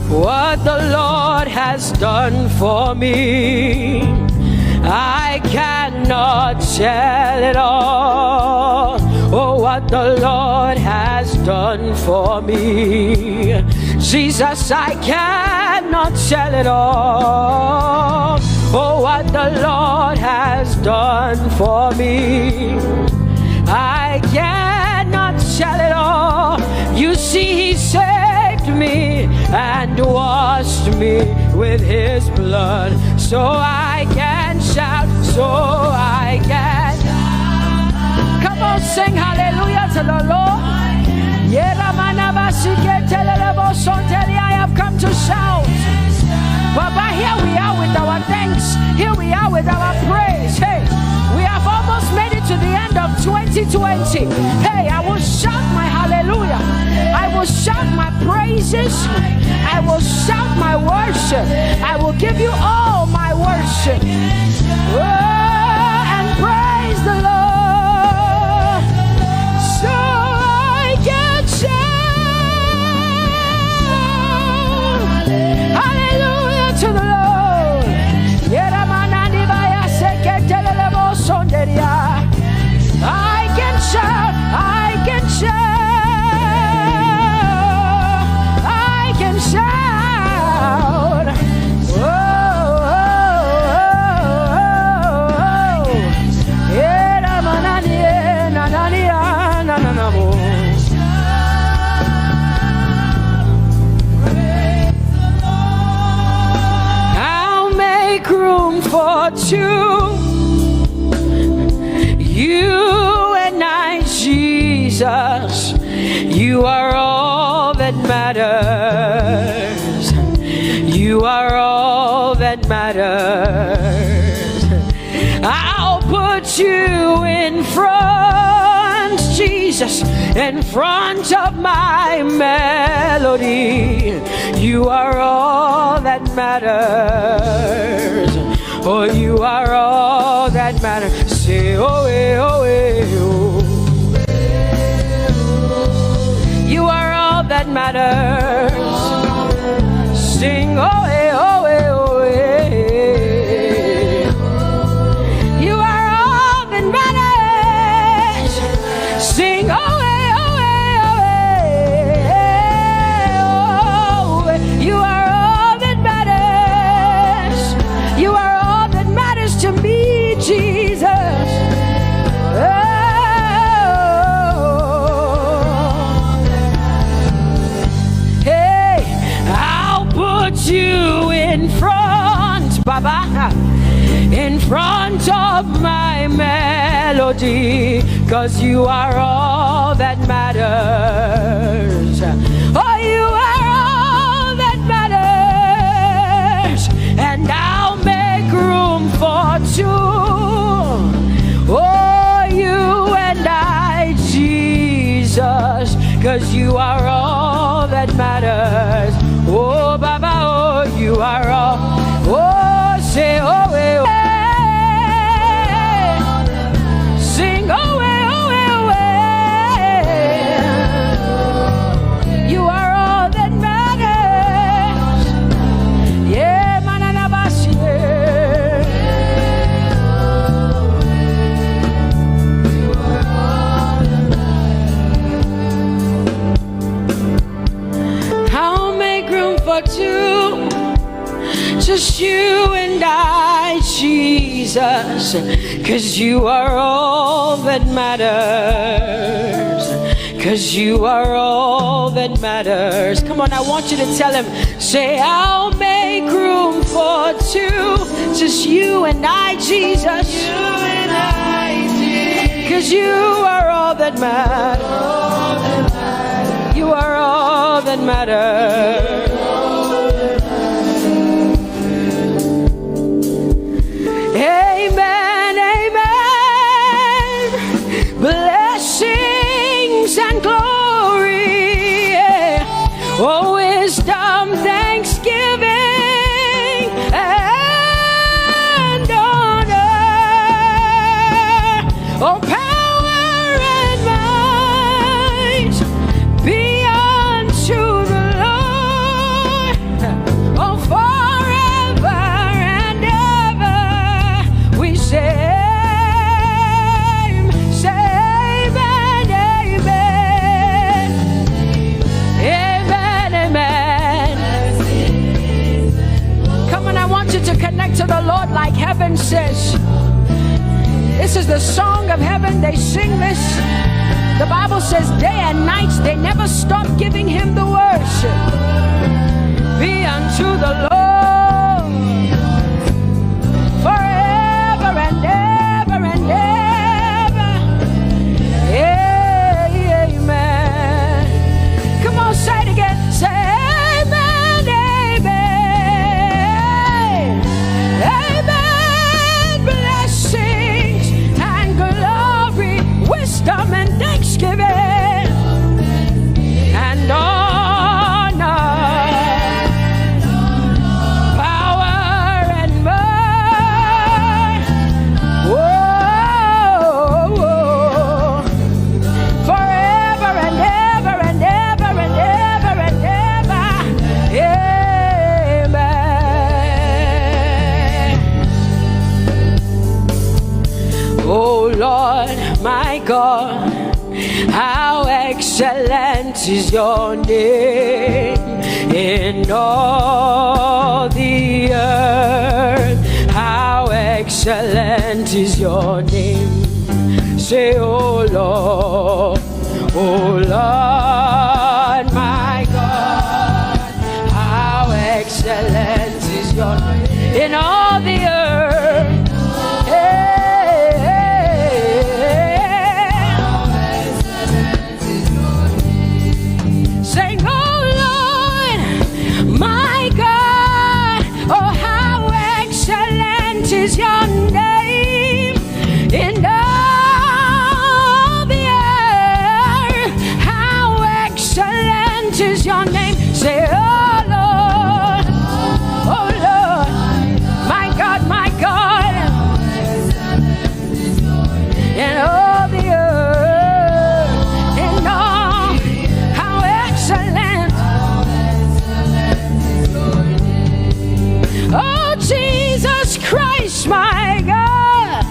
What the Lord has done for me, I cannot tell it all. Oh, what the Lord has done for me, Jesus, I cannot tell it all. Oh, what the Lord has done for me, I cannot tell it all. You see, He saved me and washed me with His blood, so I can I have come to shout. Baba, here we are with our thanks. Here we are with our praise. Hey, we have almost made it to the end of 2020. Hey, I will shout my hallelujah. I will shout my praises. I will shout my worship. I will give you all my worship. Oh, and praise the Lord. So I can shout hallelujah to the Lord. I can shout, I can shout, I can shout. Oh, I'll make room for two. You and I, Jesus, you are all that matters. You are all that matters. I'll put you in front, Jesus, in front of my melody. You are all that matters. Oh, you are all that matters. Say, oh, oh, oh. You are all that matters. Sing, oh, oh, oh, oh. You are all that matters. Sing, oh, oh, oh, oh. You are all that matters. You are all that matters to me, Jesus. You in front, Baba, in front of my melody, 'cause you are all that matters. Oh, you are all that matters, and I'll make room for two. Oh, you and I, Jesus, 'cause you are all that matters. Oh, Baba, oh, you are all. Oh, say, oh, oh, oh. Sing, oh, oh, oh, oh. You are all that matters. Yeah, manana Bassey. You are all that matters. I'll make room for two. Just you and I, Jesus, 'cause you are all that matters. 'Cause you are all that matters. Come on, I want you to tell him, say, I'll make room for two. Just you and I, Jesus. You and I, Jesus. 'Cause you are all that matters. You are all that matters. Amen, amen. Blessings and glory, oh, wisdom, thanksgiving, and honor, oh, power and might be unto the Lord, oh, forever and ever. We say, amen, amen. Amen, amen. Come on, I want you to connect to the Lord like heaven says. This is the song of heaven. They sing this. The Bible says day and night they never stop giving him the worship. Be unto the Lord forever and ever and ever. Amen. Come on, say it again. Say my God, how excellent is your name in all the earth. How excellent is your name. Say, oh Lord, my God, how excellent is your name in all the earth. Is your name in all the earth? How excellent is your name? Say, oh Lord, my God, in all the earth, in all, how excellent. Oh Jesus Christ, my God,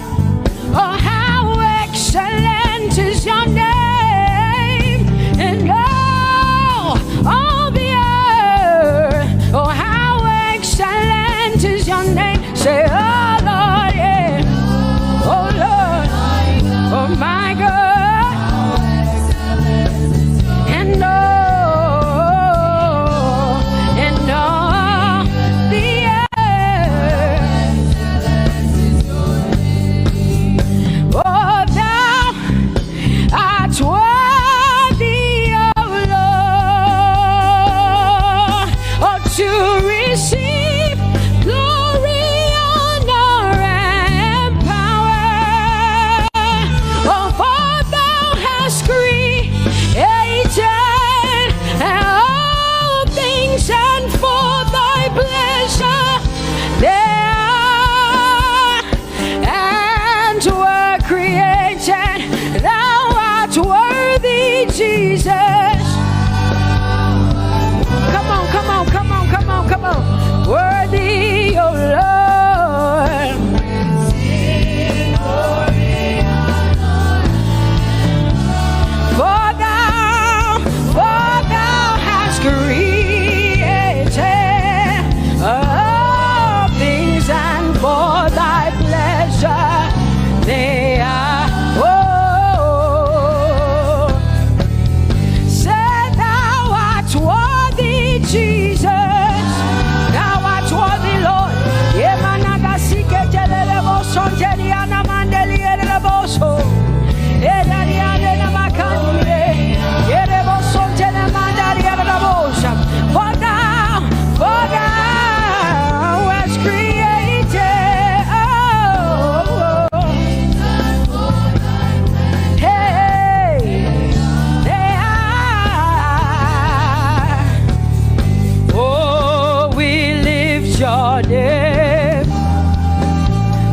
oh how excellent is your name in all the earth. Oh how excellent is your name. Say, oh Lord, yeah, oh Lord, oh my God, and all the earth. Oh, thou art worthy, O Lord, oh, to receive glory, honor, and power. Oh, for thou hast created all things, and for thy pleasure they are and were created. Thou art worthy, Jesus. Come on, come on, come on, come on, come on. Worthy, O Lord. For thou hast created all things, and for thy pleasure they are. Oh, say thou art worthy, Jesus. Thou art worthy, Lord. Yemanagasike telelebo sonjeliana mandelielebo so. Edariana makandile. Yerebo sontele mandalielebo so. For thou hast created. Hey, they are. Oh, we lift your name.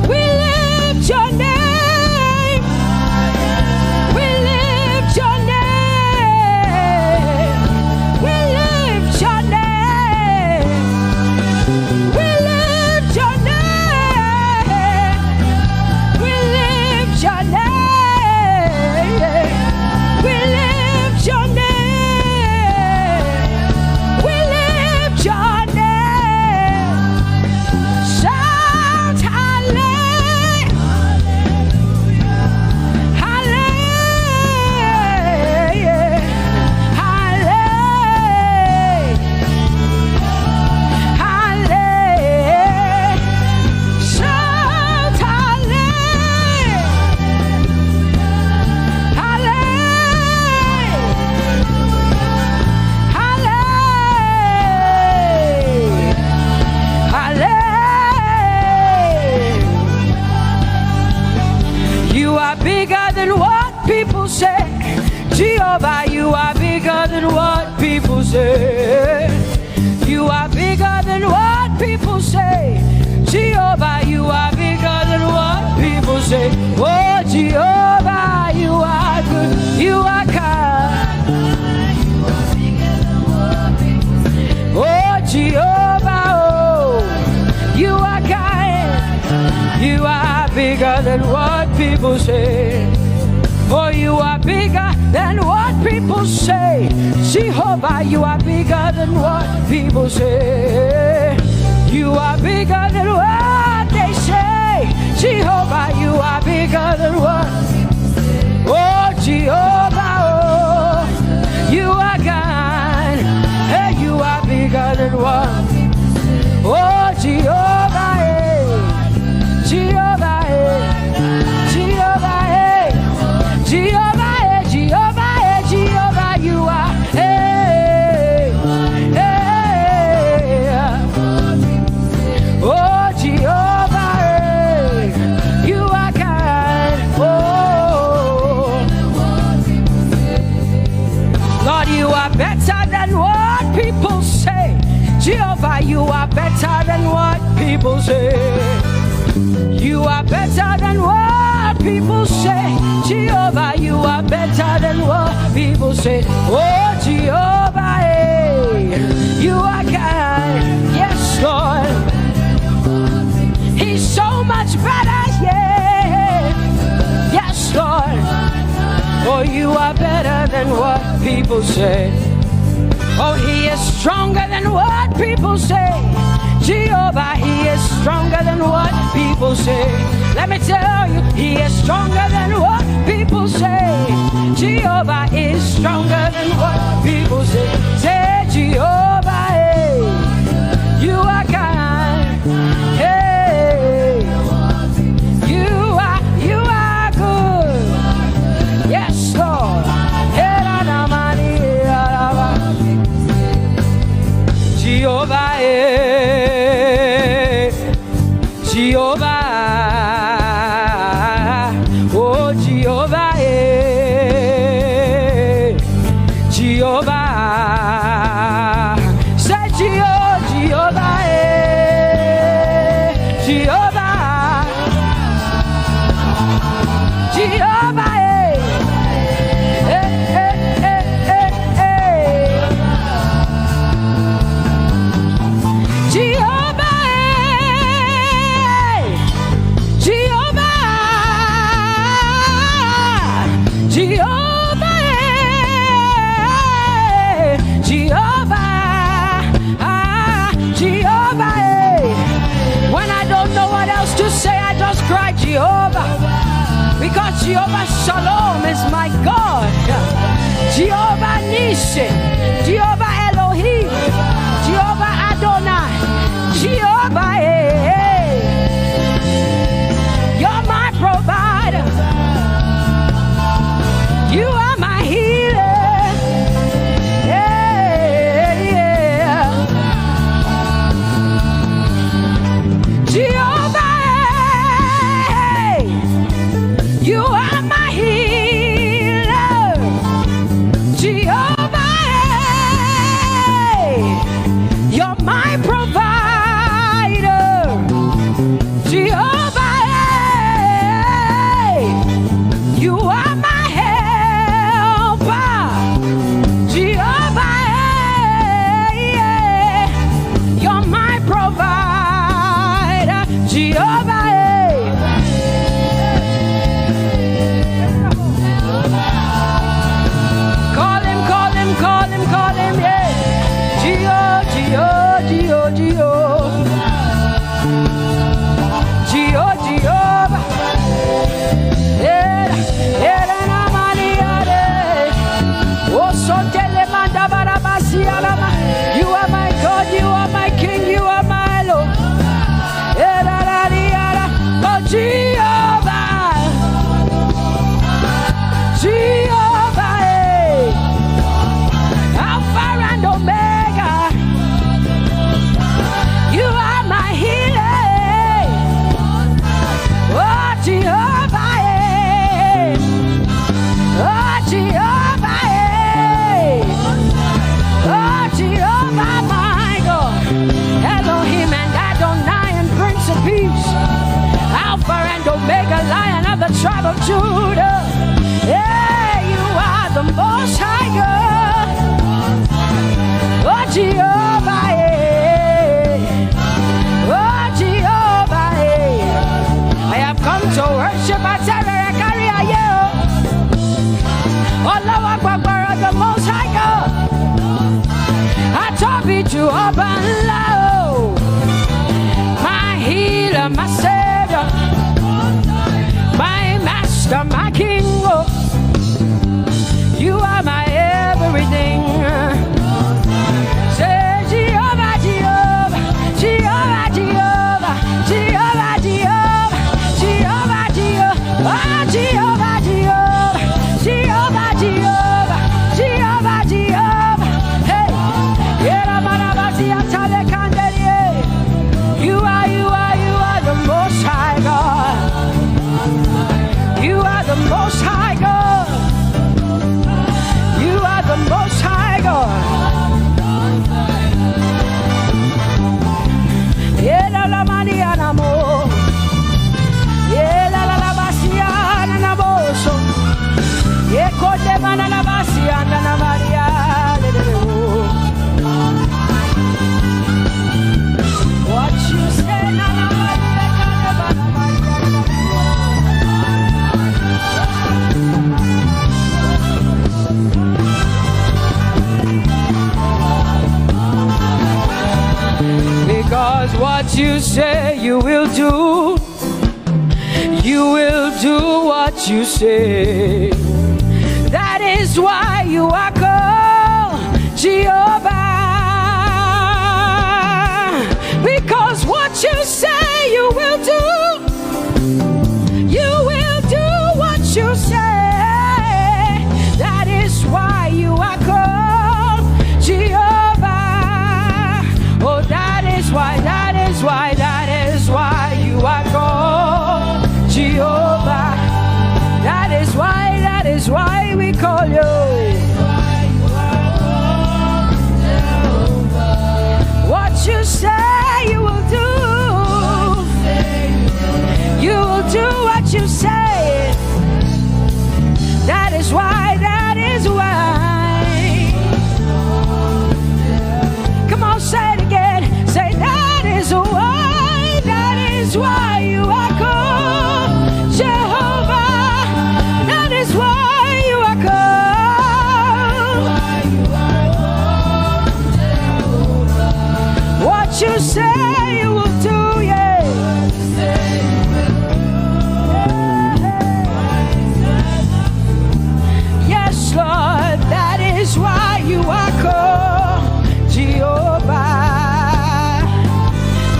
We lift your name. We lift your name. We lift your name. We lift your name. We lift your name. We lift your name. We lift your name. Shout hallelujah. Hallelujah. Hallelujah. Hallelujah. Shout hallelujah. Hallelujah. Hallelujah. You are bigger than what people say. Jehovah, you are bigger than what people say. You are bigger than what people say. Jehovah, you are bigger than what people say. Oh, Jehovah, you are good. You are kind. Oh, Jehovah, oh, you are kind. You are bigger than what people say. Oh, you are bigger than what people say. Jehovah, you are bigger than what people say. You are bigger than what they say. Jehovah, you are bigger than what. Oh, Jehovah, oh, you are God. Hey, you are bigger than what. Oh, Jehovah, hey, Jehovah, hey, Jehovah, hey, Jehovah, hey, Jehovah, hey, Jehovah, you are, hey, hey, oh, Jehovah, hey, you are God, oh, Lord, you are better than what people say. Jehovah, you are better than what people say. You are better than what people say. Jehovah, you are better than what people say. Oh, Jehovah, hey, you are God. Yes, Lord. He's so much better, yeah. Yes, Lord. Oh, you are better than what people say. Oh, he is stronger than what people say. Jehovah, he is stronger than what people say. Let me tell you, he is stronger than what people say. Jehovah is stronger than what people say. Say, Jehovah, hey, you are God. Hey, you are good. Yes, Lord. Jehovah, Jehovah, oh Jehovah, Jehovah, say Jehovah, Jehovah, Jehovah, Jehovah, because Jehovah Shalom is my God. Jehovah Nissi, Jehovah Elohim, Jehovah Adonai, Jehovah, hey, you're my provider. You are my healer. Yeah, yeah. Jehovah, you are my healer, Jehovah, you're my provider, Jehovah, you are my helper, Jehovah, you're my provider, Jehovah. Call him, yeah. Jehovah. You are my God, you are my King, you are my Lord. Oh, Jehovah. Jehovah, Alpha and Omega. You are my healer. Oh, Jehovah, oh, Jehovah, oh, Jehovah, my God. Elohim and Adonai and Prince of Peace. Alpha and Omega, Lion of the tribe of Judah. Yeah, you are the Most High God. Oh, Jehovah, oh, Jehovah, I have come to worship at Terra Caria. are my Savior, my Master, my King. Oh, you are my everything. Say Jehovah, Jehovah, Jehovah, Jehovah, Jehovah, Jehovah, Jehovah, Jehovah, Jehovah, Jehovah, Jehovah, Jehovah, Jehovah. Hey, you are the Most High God. You are the Most High God. You are the Most High God. Yeah, la mani anamo. Yeah, la basia anamo. Yeah, kote mana la basia na Maria. What you say na because what you say you will do. You will do what you say. That is why you are called Jehovah. Because what you say you will do. You will do what you say. That is why you are called Jehovah. Oh, that is why you are called Jehovah. That is why we call you. What you say you will do. You will do what you say. That is why. Come on, say it again. Say that is why you are called Jehovah. That is why you are called. What you say you will do, yeah. Yes, Lord, that is why you are called Jehovah.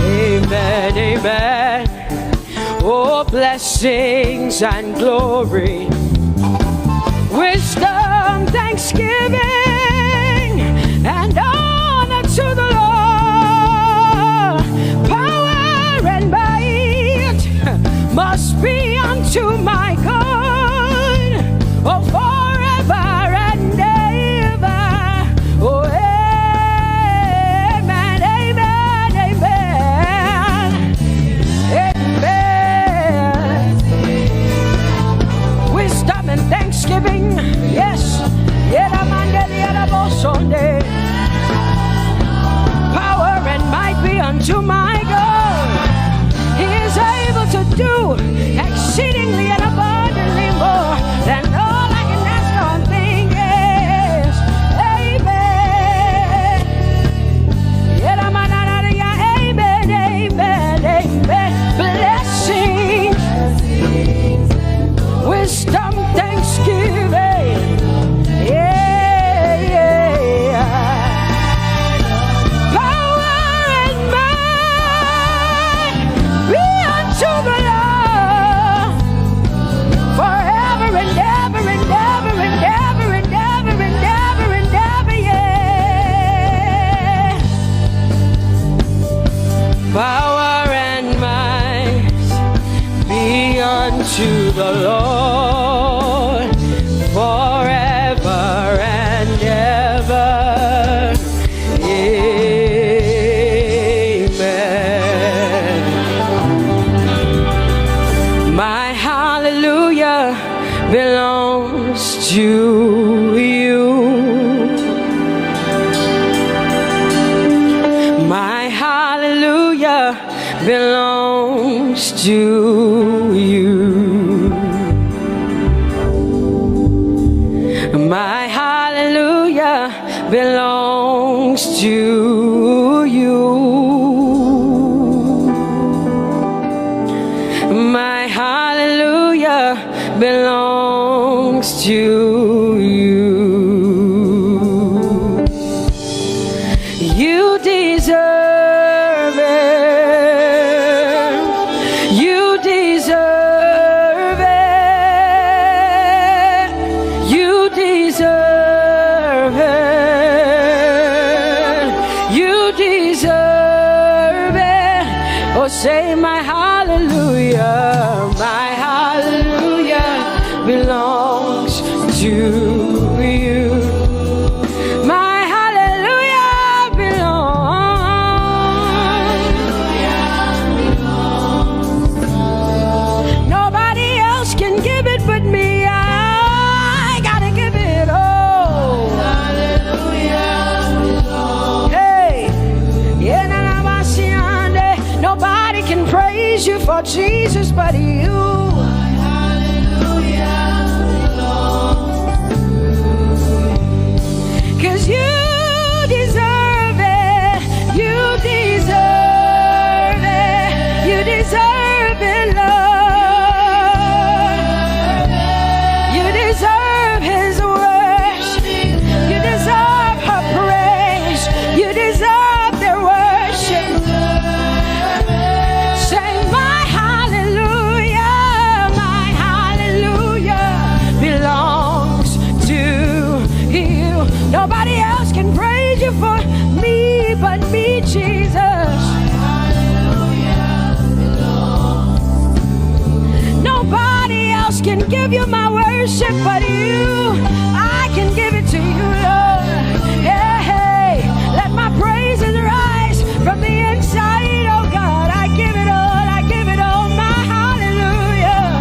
Amen, amen. Oh, blessings and glory, wisdom, thanksgiving, and honor to the Lord. Power and might must be unto my God. Oh, forever and ever. Oh, amen, amen, amen, amen. Wisdom and thanksgiving, yes. Power and might be unto my God. He is able to do exceedingly and abundantly more than all I can ask or think. Yes, amen. Amen, amen, amen. Blessings, wisdom, thanksgiving. Yeah, yeah. Power and might be unto the Lord forever and ever and ever and ever and ever and ever and ever, yeah. Power and might be unto the Lord forever and ever. Amen. My hallelujah belongs to you. My hallelujah belongs to you. My hallelujah belongs to you. hallelujah belongs to you. You deserve it. You deserve it. You deserve it. You deserve it. Oh, say my hallelujah. My hallelujah belongs to you. My hallelujah belongs. Nobody else can give it but me. I gotta give it all. Hallelujah belongs. Hey, nobody can praise you for Jesus but you. Cause you deserve it, you deserve it, you deserve it, Lord. You deserve His worship, you deserve her praise, you deserve their worship. Say my hallelujah belongs to you. Nobody else can praise you for me but me, Jesus. Nobody else can give you my worship but you. I can give it to you, Lord. Hey, hey, let my praises rise from the inside, oh God. I give it all, I give it all, my hallelujah.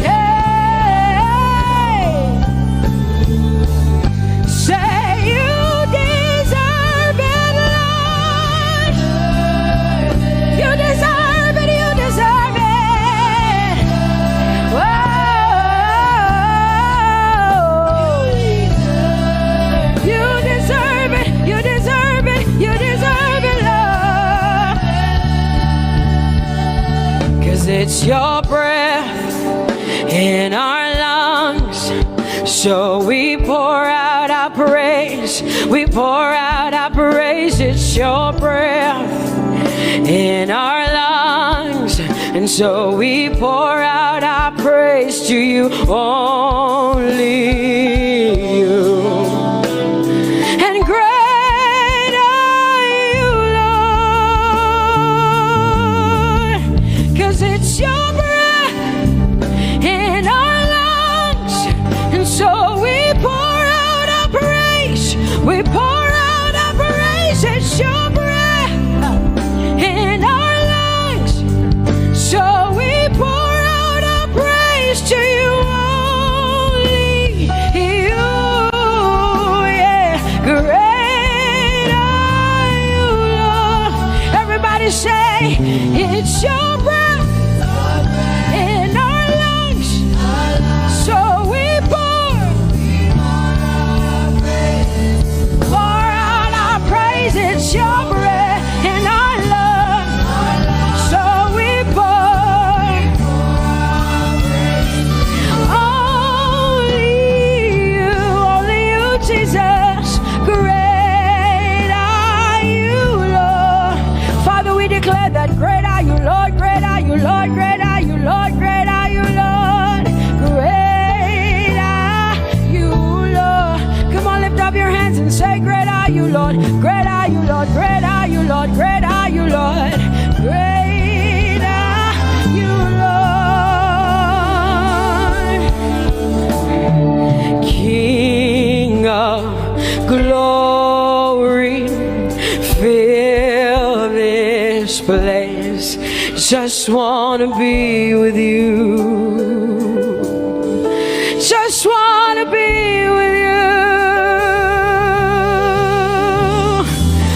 Hey, say you deserve it, Lord. You deserve it, you deserve it. Whoa. You deserve it, you deserve it, you deserve it, Lord. Cause it's your breath in our lungs, so we pour out our praise, we pour out our praise. It's your breath in our lungs, and so we pour out our praise to you, only you. And great are you, Lord, cause it's your breath in our lungs, and so we pour out our praise, we pour out our praise. It's your breath in our lungs, so we pour out our praise to you, only you. Yeah, great are you, Lord. Everybody say, it's your breath in our lungs, so we pour out our praise. It's your breath in our lungs, so we pour only you, Jesus. Great are you, Lord. Father, we declare that great are you, Lord, great are you, Lord, great are you, Lord, great are you, Lord, great are you, Lord. Come on, lift up your hands and say, great are you, Lord, great are you, Lord, great are you, Lord, great are you, Lord, great are you, Lord. King of glory, fill this place. Just wanna be with you. Just wanna be with you.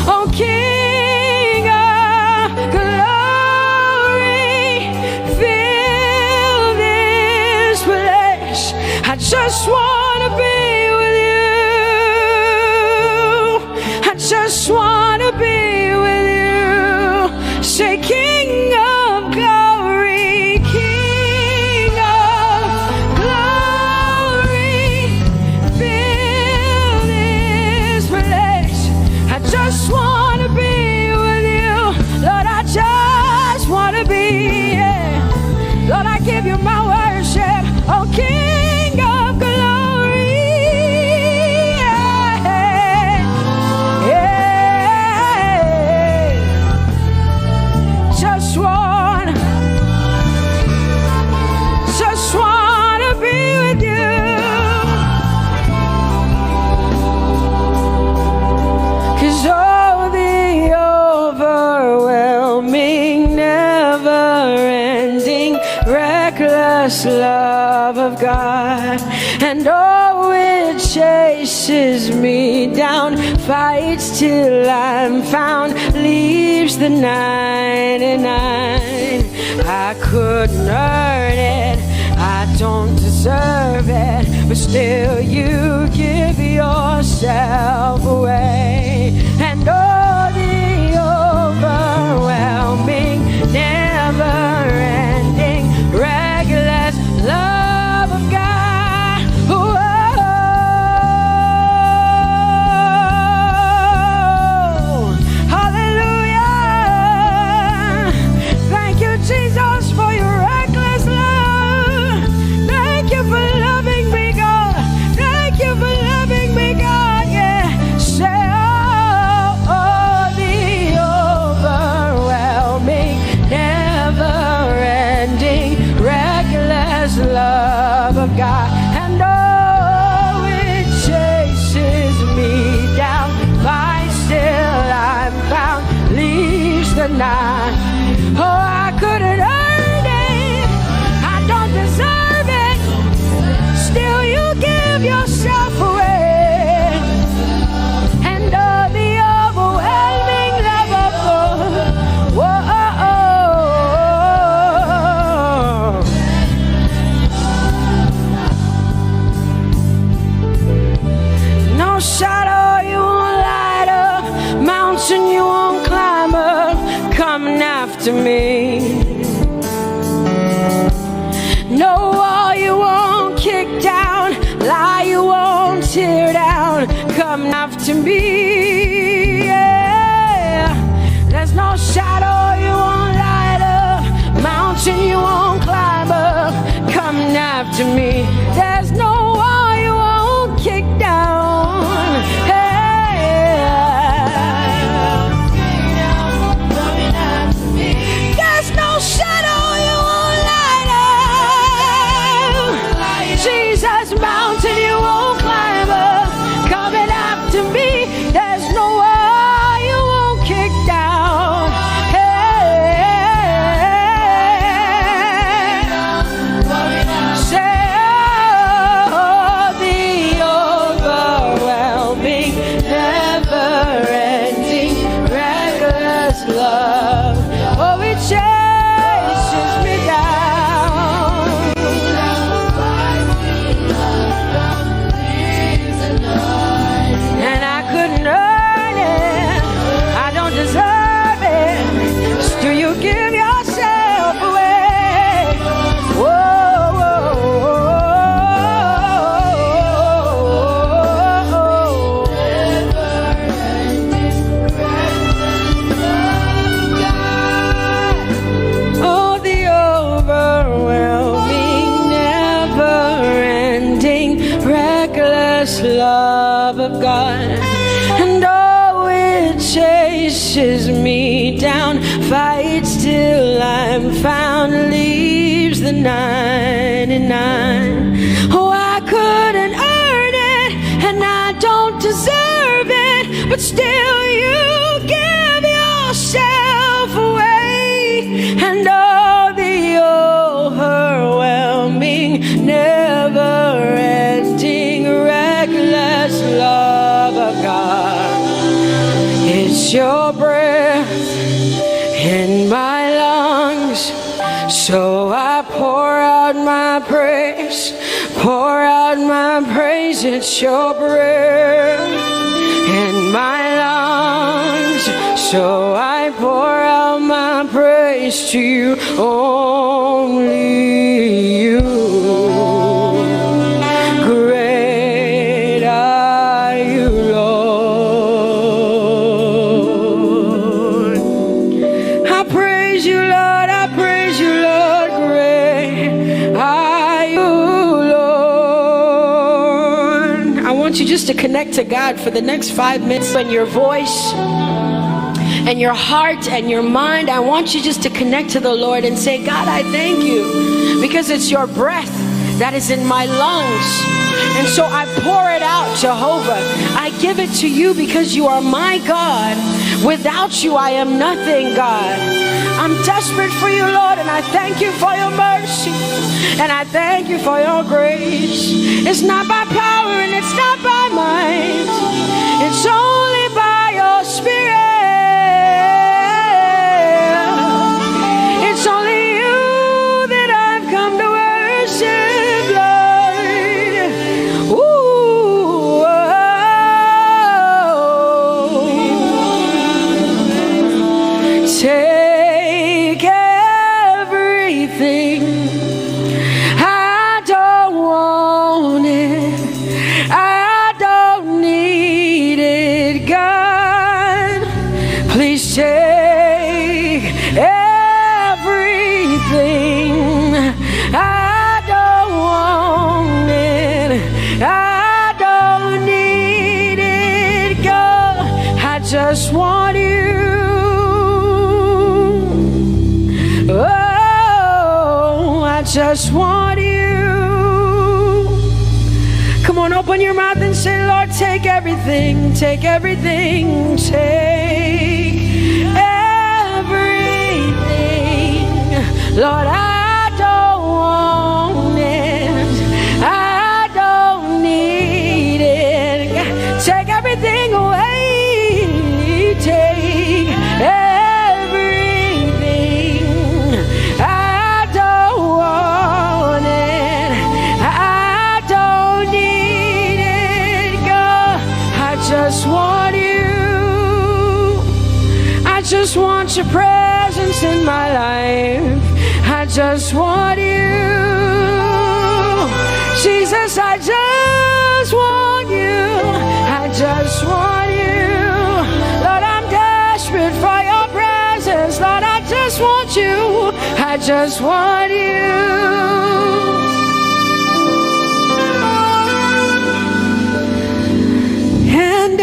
Oh, King of glory, fill this place. I just wanna be with you. I just wanna be with you. Say, King of glory, King of reckless love of God, and oh, it chases me down, fights till I'm found, leaves the 99. I couldn't earn it, I don't deserve it, but still you give yourself away. And oh, the overwhelming, never-ending, reckless love of God. Whoa. Hallelujah. Thank you, Jesus, for your reckless love. Thank you for loving me, God. Thank you for loving me, God. Yeah. Say, oh, the overwhelming, never-ending, reckless love of God. And oh, it chases me down, finds till I'm found, leaves the 9. Oh, I couldn't earn it, I don't deserve it, still you give yourself away. And oh, the overwhelming love of God. Whoa. No shadow you won't light up, mountain you won't climb up, coming after me. No wall you won't kick down, lie you won't tear down, coming after me. Yeah. There's no shadow you won't light up, mountain you won't climb up, coming after me. There's no wall you won't kick down. Hey. There's no shadow you won't light up, Jesus, mountain you won't climb up, coming after me. There's no wall you won't kick down. Hey. Say, oh, the overwhelming, never-ending, reckless love. Oh, it chases me down. And I couldn't earn it, I don't deserve it, still you give yourself away. Whoa, whoa, oh, the overwhelming, never-ending, reckless love of God. And oh, it chases me down, fights till I'm found, leaves the 99. Oh, I couldn't earn it, and I don't deserve it, but still you give yourself away. And oh, the overwhelming, never-ending, reckless love of God. It's your breath in my lungs, so I pour out my praise, pour out my praise. It's your breath in my lungs, so I pour out my praise to you, only you. Great are you, Lord. I praise you, Lord, I praise you, Lord. Great are you, Lord. I want you just to connect to God for the next 5 minutes in your voice and your heart and your mind. I want you just to connect to the Lord and say, God, I thank you because it's your breath that is in my lungs. And so I pour it out, Jehovah. I give it to you because you are my God. Without you, I am nothing, God. I'm desperate for you, Lord, and I thank you for your mercy, and I thank you for your grace. It's not by power and it's not by might. It's only by your Spirit. It's only you that I've come to worship, Lord. Ooh, take everything. I don't want it. I don't need it, God. Please take everything. I don't want it. I don't need it, God. I just want you. Oh, I just want you. Come on, open your mouth and say, Lord, take everything, take everything, take everything. Lord, I don't want it. I don't need it. Take everything away. Take everything. I don't want it. I don't need it, God. I just want you. I just want your presence in my life. I just want you. Jesus, I just want you. I just want you. Lord, I'm desperate for your presence. Lord, I just want you. I just want you. And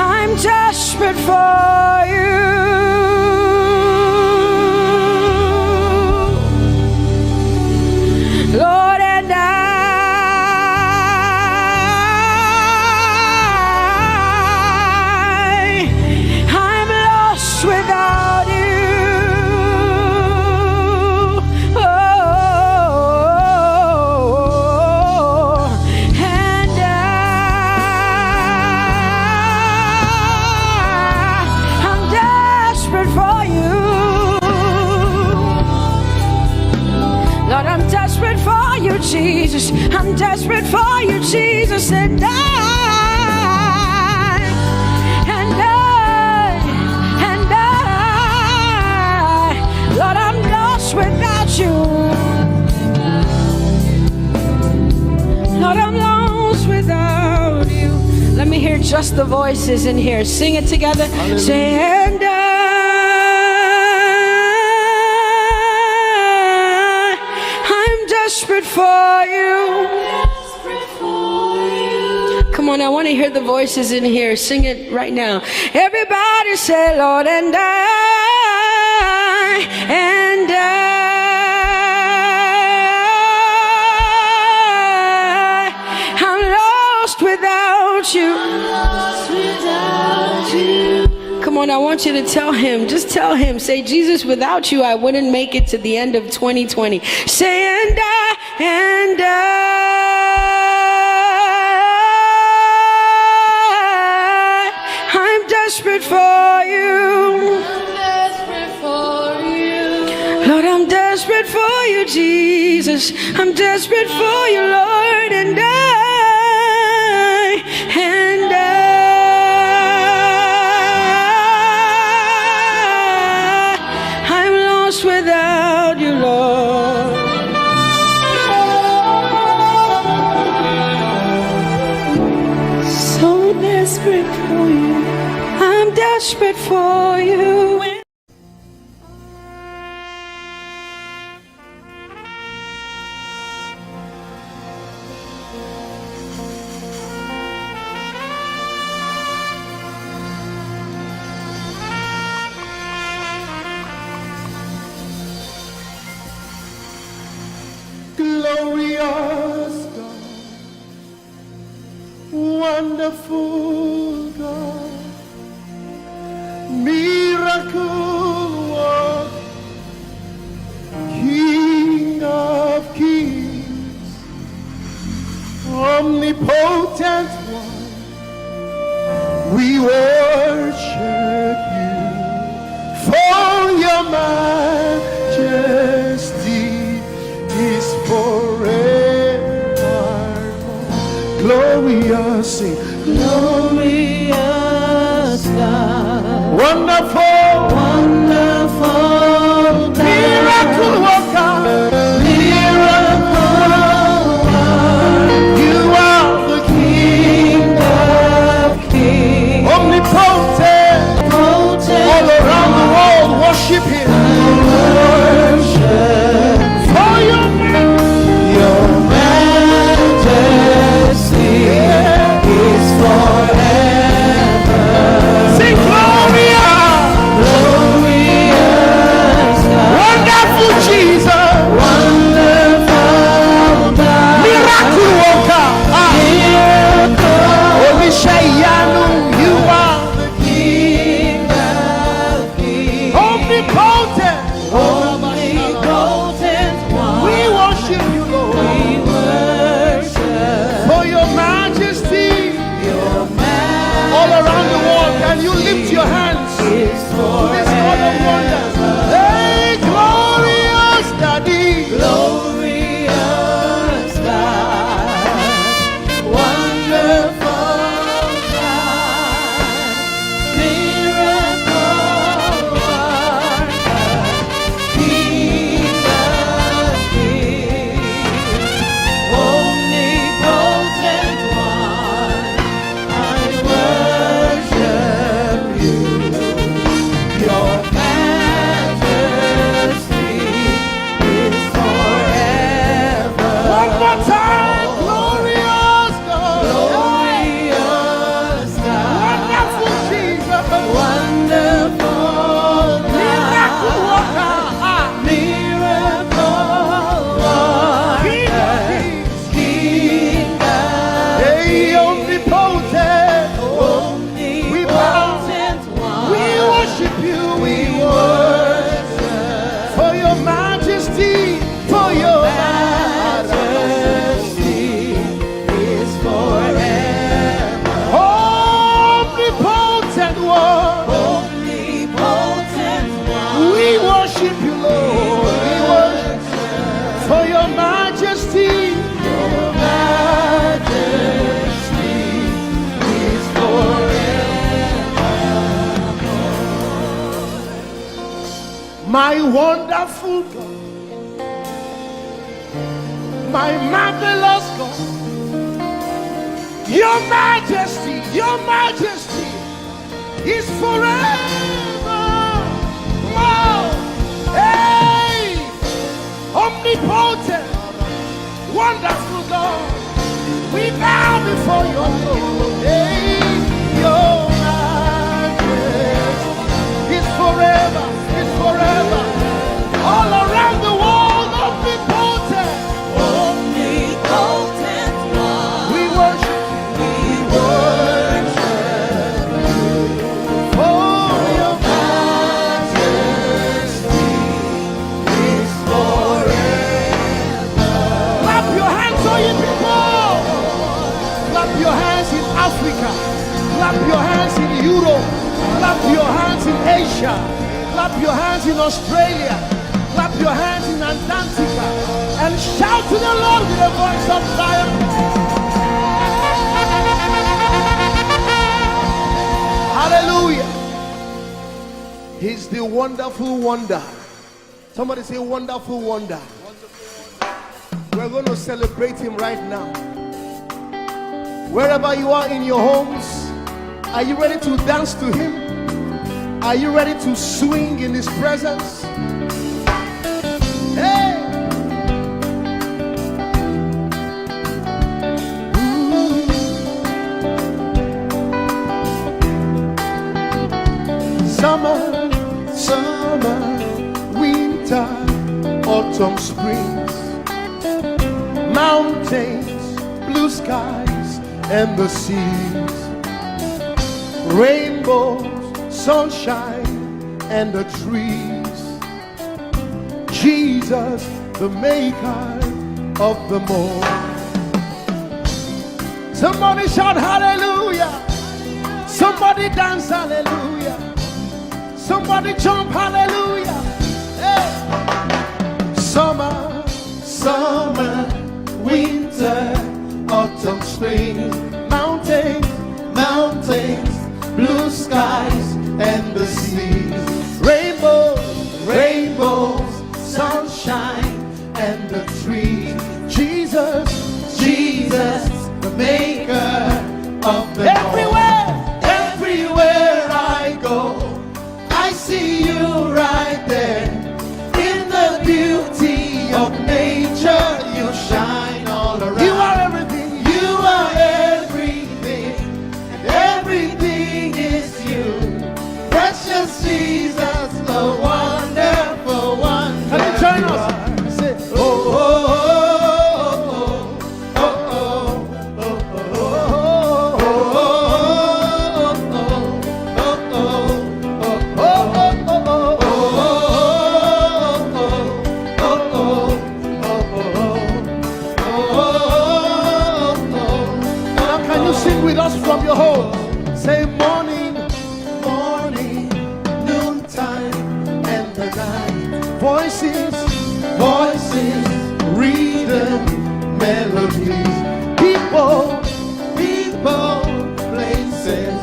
I'm desperate for you. Lord, and I'm lost without you. Oh, and I'm desperate for you. Lord, I'm desperate for you, Jesus. I'm desperate for you, Jesus. And Lord, I'm lost without you. Lord, I'm lost without you. Let me hear just the voices in here. Sing it together. Say, and I'm desperate for you. Come on, I want to hear the voices in here. Sing it right now. Everybody say, Lord, and I'm lost without you. Come on, I want you to tell him. Just tell him. Say, Jesus, without you, I wouldn't make it to the end of 2020. Say, and I'm desperate for you. Lord, I'm desperate for you, Jesus. I'm desperate for you, Lord, and I'm lost without you, Lord. So desperate for you. I'm desperate for you. Glorious God, Wonderful God, miracle worker, King of kings, omnipotent one, we worship you for your majesty is forever. Glorious, glorious God, wonderful, wonderful God, miracle worker, miracle worker. You are the King of kings, omnipotent, all around the world worship Him. Worship for your majesty is forever. Sing Glowreeyah, glorious God, wonderful Jesus, wonderful God, miracle worker, Olishayanu, you are the King of kings, omnipotent, omnipotent one. We worship you, Lord. We worship for your majesty, all around the world. Can you lift your hands to this God of wonders? Hey, glorious Daddy, glorious God, wonderful God, miracle worker, King of kings, omnipotent one, I worship you. Your majesty is forever. One more time, glorious God, glorious God, wonderful Jesus, wonderful miracle worker, miracle worker, King of hey, omnipotent, we bow, we worship you, we worship for your majesty, for your majesty is forever. Omnipotent one, we worship you, Lord, we worship for your majesty, your majesty is forever. My wonderful God, my marvelous God, your majesty is forever. Wow. Hey, omnipotent, wonderful God, we bow before your throne. Hey, your majesty is forever, all around the world, omnipotent one. We worship for your majesty is forever. Clap your hands, all you people. Clap your hands in Africa. Clap your hands in Europe. Clap your hands in Asia. Clap your hands in Australia. Clap your hands in Antarctica. And shout to the Lord with a voice of triumph. Hallelujah. He's the wonderful wonder. Somebody say wonderful wonder. We're going to celebrate him right now. Wherever you are in your homes, are you ready to dance to him? Are you ready to swing in his presence? Hey! Summer, winter, autumn, springs, mountains, blue skies, and the seas, rainbows, sunshine, and the trees. Jesus, the maker of the morn. Somebody shout hallelujah. Somebody dance hallelujah. Somebody jump hallelujah. Hey. Summer, summer, winter, autumn, spring, mountains, mountains, blue skies and the seas, rainbows, rainbows, sunshine and the trees. Jesus, Jesus, the maker of the everywhere, everywhere I go, I see you right there. In the beauty of nature, you shine all around. You are everything. You are everything, and everything is you. Precious Jesus, the wonderful one. Can you join us? Say, oh, oh, oh, oh, oh, now can you sing with us from your home? Say morning, morning, noontime, and the night. Voices, voices, rhythm, melodies. People, people, places,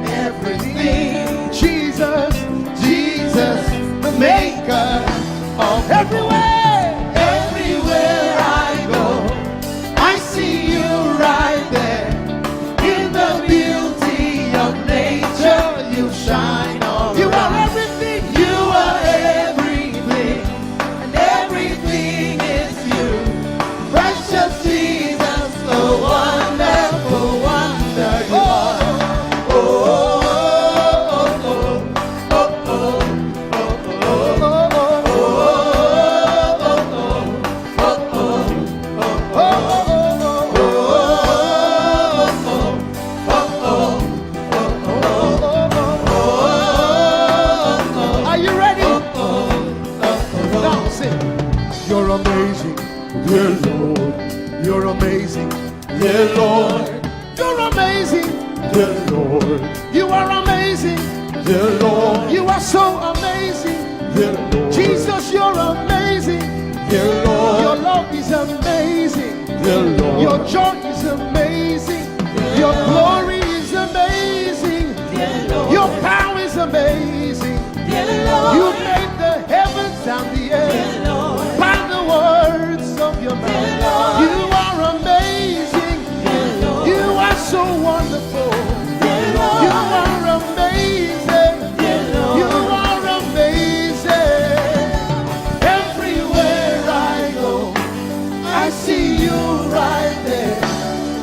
everything. Jesus, Jesus, the maker of everywhere, everywhere I go, I see you right there. In the beauty of nature, you shine all you around. Are everything. You are everything, and everything is you. Precious Jesus, the wonderful wonder you are. Oh, oh, oh, oh, oh, are you ready? Now sing. You're amazing, dear Lord. You're amazing, dear Lord. You're amazing, dear Lord. You are amazing, dear Lord. You are so amazing, dear Lord. Jesus, you're amazing, dear Lord. Your love is amazing, dear Lord. Your joy is amazing, your glory is amazing, dear Lord. Your power is amazing, dear Lord. You made the heavens and the earth by the words of your mouth. You are amazing, dear Lord. You are so wonderful, dear Lord. You are amazing, dear Lord. You are amazing. Everywhere I go, I see you right there.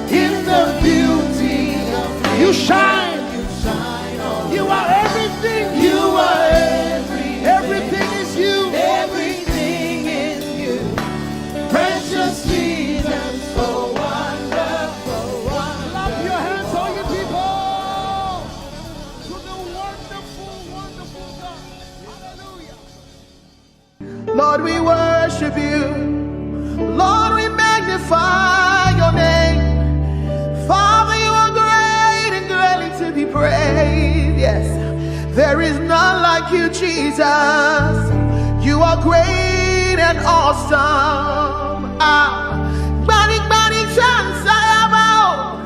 In the beauty of you shine, you shine all. You are everything. You are everything. Everything is you. Everything is you. Precious Jesus, so wonderful, wonderful. Clap your hands, all you people, to the wonderful, wonderful God. Hallelujah. Lord, we worship you. Lord, we magnify your name. Father, you are great and greatly to be praised. Yes, there is none like you, Jesus. You are great and awesome. Body, body, chance I have out.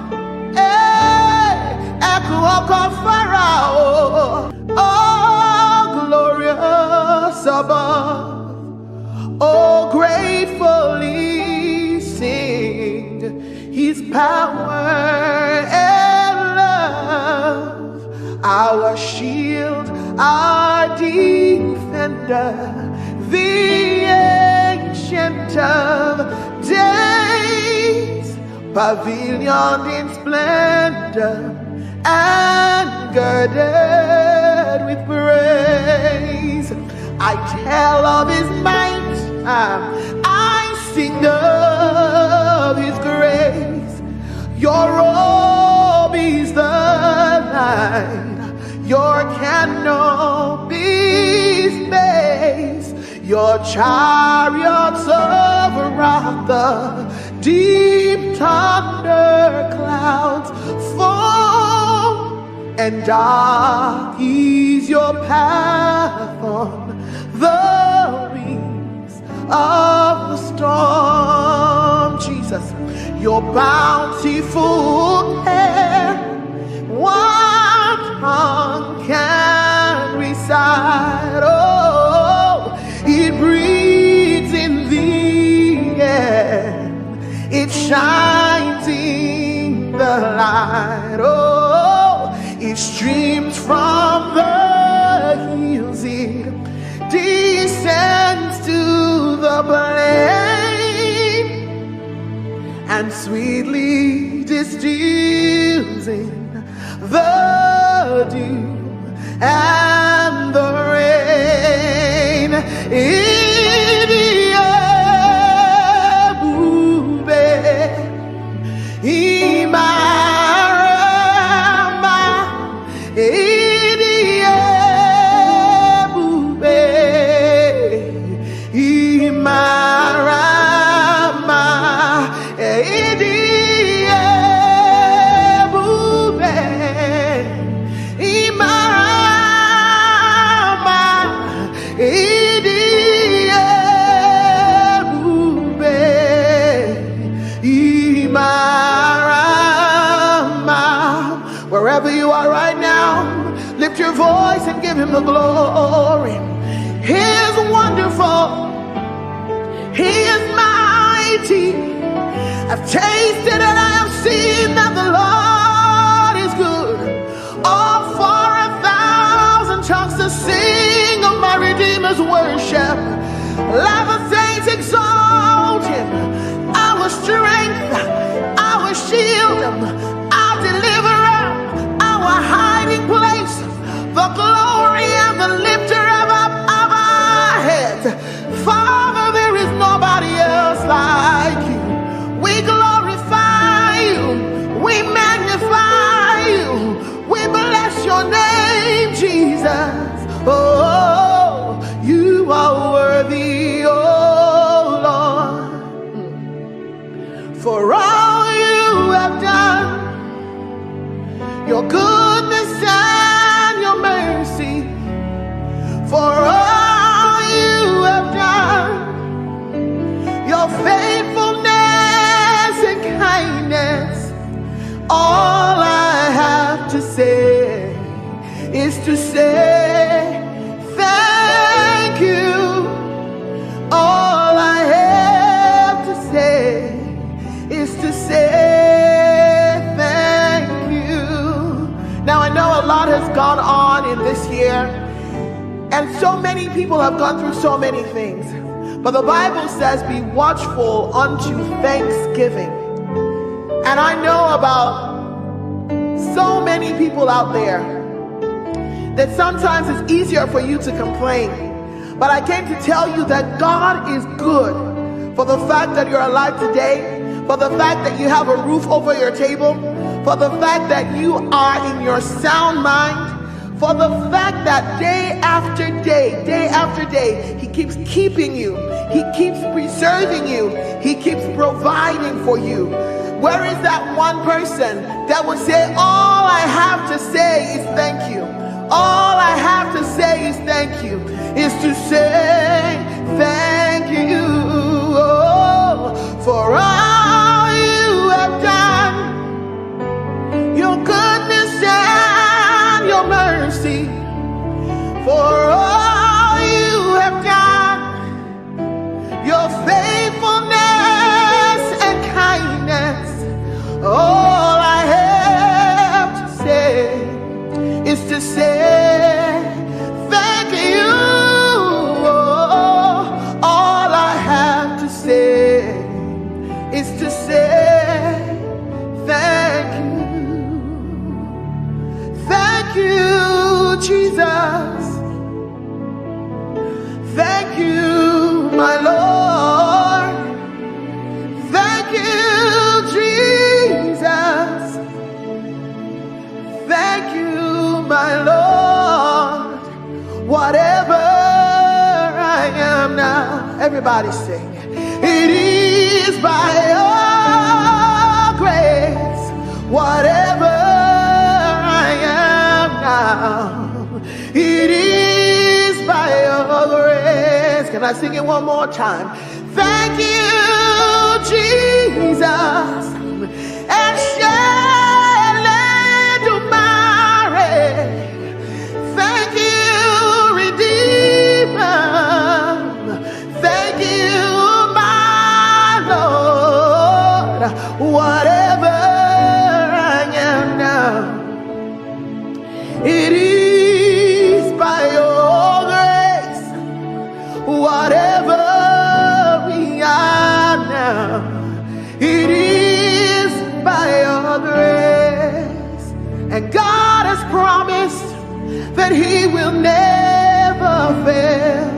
Echo of Pharaoh. Oh, glorious above. Oh, gratefully sing his power and love, our shield, our defender, the ancient of days, pavilion in splendor and girded with praise. I tell of his might, I sing of his grace. Your robe is the light, your canopy's base, your chariots over the deep thunder clouds fall, and dark is your path on the wings of the storm. Jesus, your bountiful care, what tongue can recite? Oh, it breathes in the air, it shines in the light. Oh, it streams from the hills, it descends to the plain, and sweetly distills in the dew and the rain. Wherever you are right now, lift your voice and give him the glory. He is wonderful, he is mighty. I've tasted and I have seen that the Lord is good. All for 1,000 tongues to sing of my Redeemer's worship. Let the saints exalt him, our strength, our shield, our deliverer, our hiding place, the glory and the lifter of our heads. Father, there is nobody else like you. We glorify you, we magnify you, we bless your name, Jesus. Oh, you are worthy, oh Lord, for all you have done, your goodness and your mercy, for all you have done, your faithfulness and kindness. All I have to say is to say thank you. All I have to say is to say thank you. Now I know a lot has gone on in this year, and so many people have gone through so many things. But the Bible says, be watchful unto thanksgiving. And I know about so many people out there that sometimes it's easier for you to complain. But I came to tell you that God is good for the fact that you're alive today, for the fact that you have a roof over your table, for the fact that you are in your sound mind, for the fact that day after day, he keeps keeping you, he keeps preserving you, he keeps providing for you. Where is that one person that would say, all I have to say is thank you? All I have to say is thank you, is to say thank you, oh, for all you have done, your goodness and your mercy, for all you have done, your faithfulness and kindness. All I have to say is to say thank you. Oh, Everybody sing. It is by your grace, whatever I am now. It is by your grace. Can I sing it one more time? Thank you, Jesus. And thank you, Redeemer. Thank you, my Lord. Whatever I am now, it is by your grace. Whatever we are now, it is by your grace. And God has promised that he will never fail,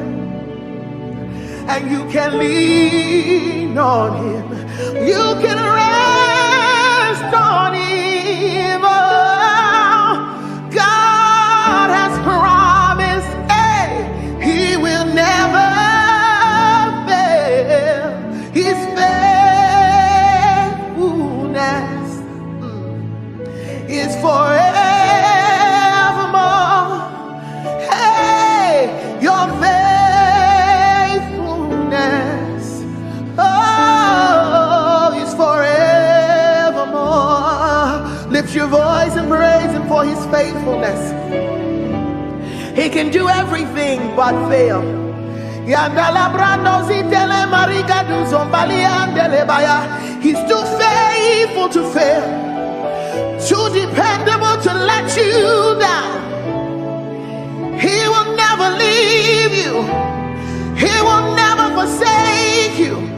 and you can lean on him, you can rest on him. Oh, God has promised, hey, he will never fail. His faithfulness is forever. Your faithfulness, oh, is forevermore. Lift your voice and praise him for his faithfulness. He can do everything but fail. He's too faithful to fail, too dependable to let you down. He will never leave you. He will never forsake you.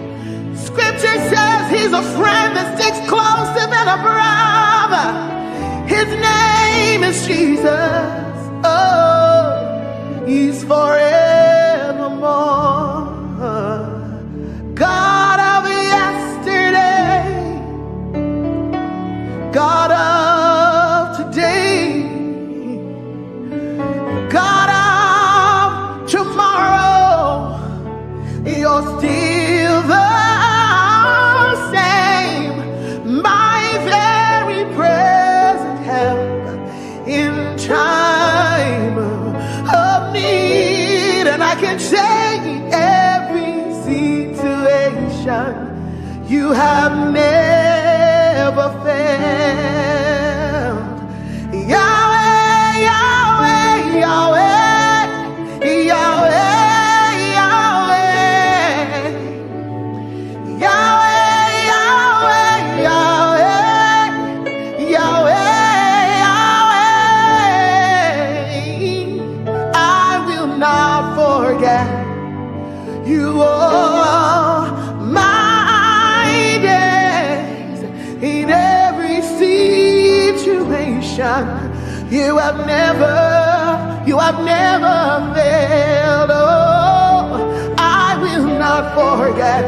Scripture says he's a friend that sticks closer than a brother. His name is Jesus. Oh, he's forevermore. God of yesterday, God of today, God of tomorrow, you're still the same, my very present help in time of need. And I can say in every situation, you have never failed. Yahweh, Yahweh, Yahweh, Yahweh, Yahweh, Yahweh, Yahweh, Yahweh. I will not forget you all my days. In every situation, you have never failed. Oh, I will not forget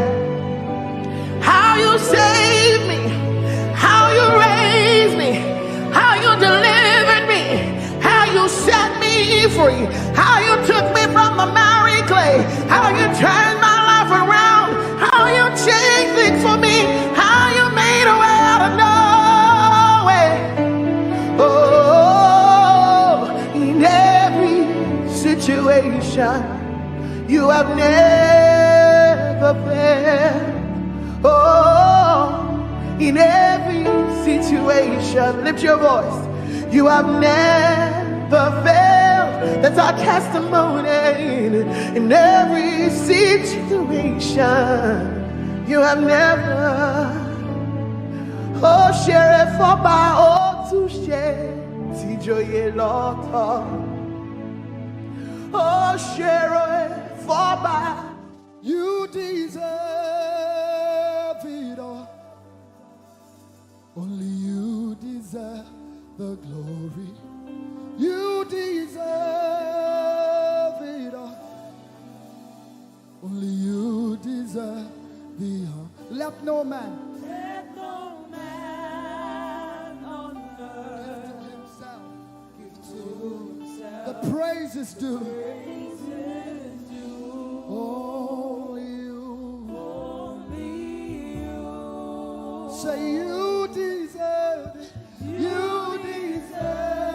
how you saved me, how you raised me, how you delivered me, how you set me free, how you took me from the miry clay, how you turned my life around, how you changed things for me, how you made a way out of no way. Oh, in every situation, you have never failed. Oh, in every situation, lift your voice. You have never failed. That's our testimony. In every situation, you have never. Oh, share it for by all to share. Tijoye Lord. Oh, share it for by. You deserve it all. Only you deserve the glory. You deserve it all. Only you deserve the honor. Let no man on earth give to himself. The praise is due. Only Say you deserve it. You deserve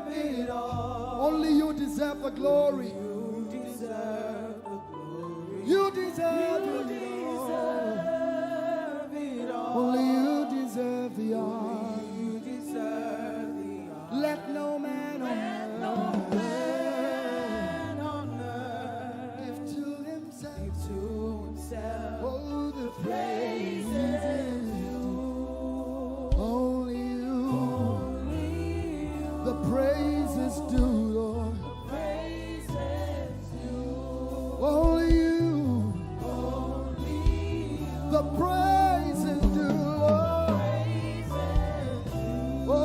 it all. Only you deserve the glory. You deserve the glory. You deserve it all. Only you deserve the honor. You deserve the honor. Let no man on earth give to himself. Oh, the praise is due. Only you. The praise is due, Lord. Only you. The praise is due, Lord. Oh,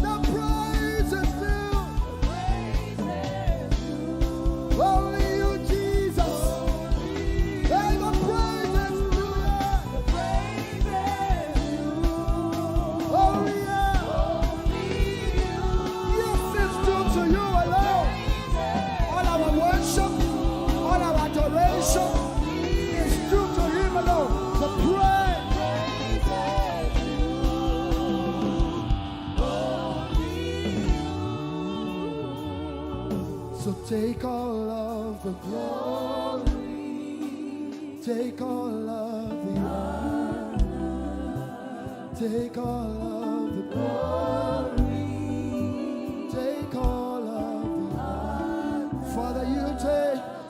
the praise is due. Only you, Jesus. Hey, the praise is due. Only you. Yes, it's due to you alone. All our worship, all our adoration is due to him alone. The praise. So take all of the glory, take all of the honor, take all of the glory, take all of the honor. Father, you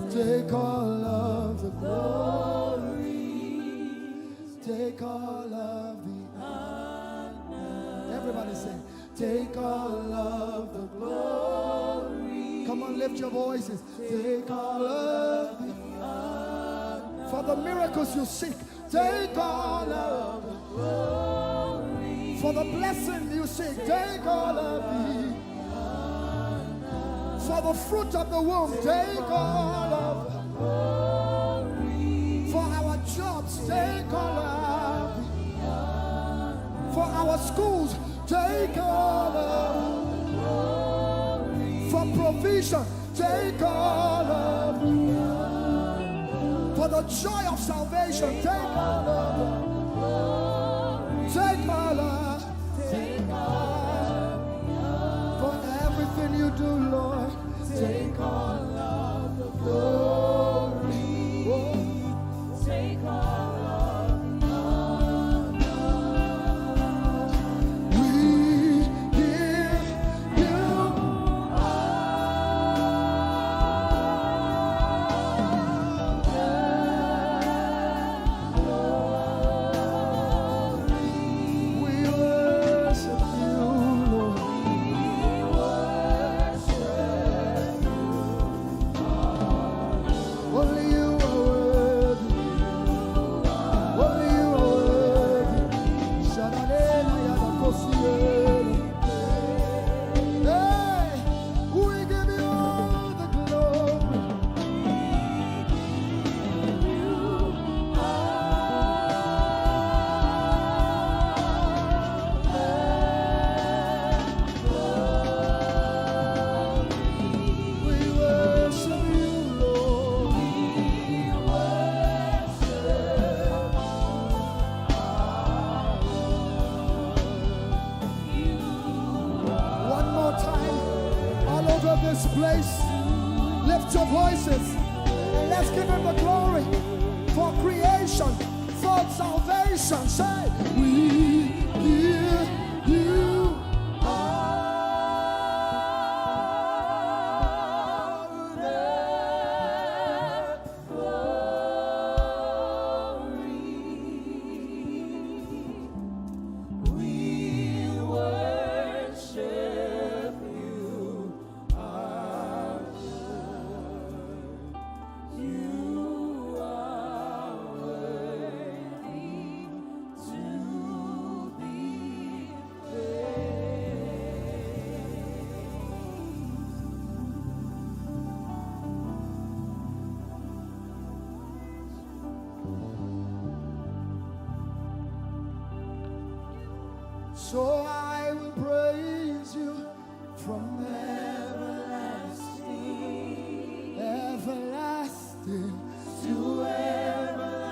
take all of the glory, take all of the honor. Everybody say, take all of the glory. Come on, lift your voices. Take all of the honor. For the miracles you seek, take all of the glory. For the blessing you seek, take all of the honor. For the fruit of the womb, take all of the glory. For our jobs, take all of the honor. For our schools, take all of the glory. For provision, take all of the honor. For the joy of salvation, take all of the glory. Take all of for everything you do, Lord. Take all of the glory. Oh. Take all of the honor. We give you place. Lift your voices and let's give him the glory for creation, for salvation. Say, we give you all the glory. We worship you, our Lord. You are worthy to be praised. So I will praise you from everlasting, everlasting to everlasting.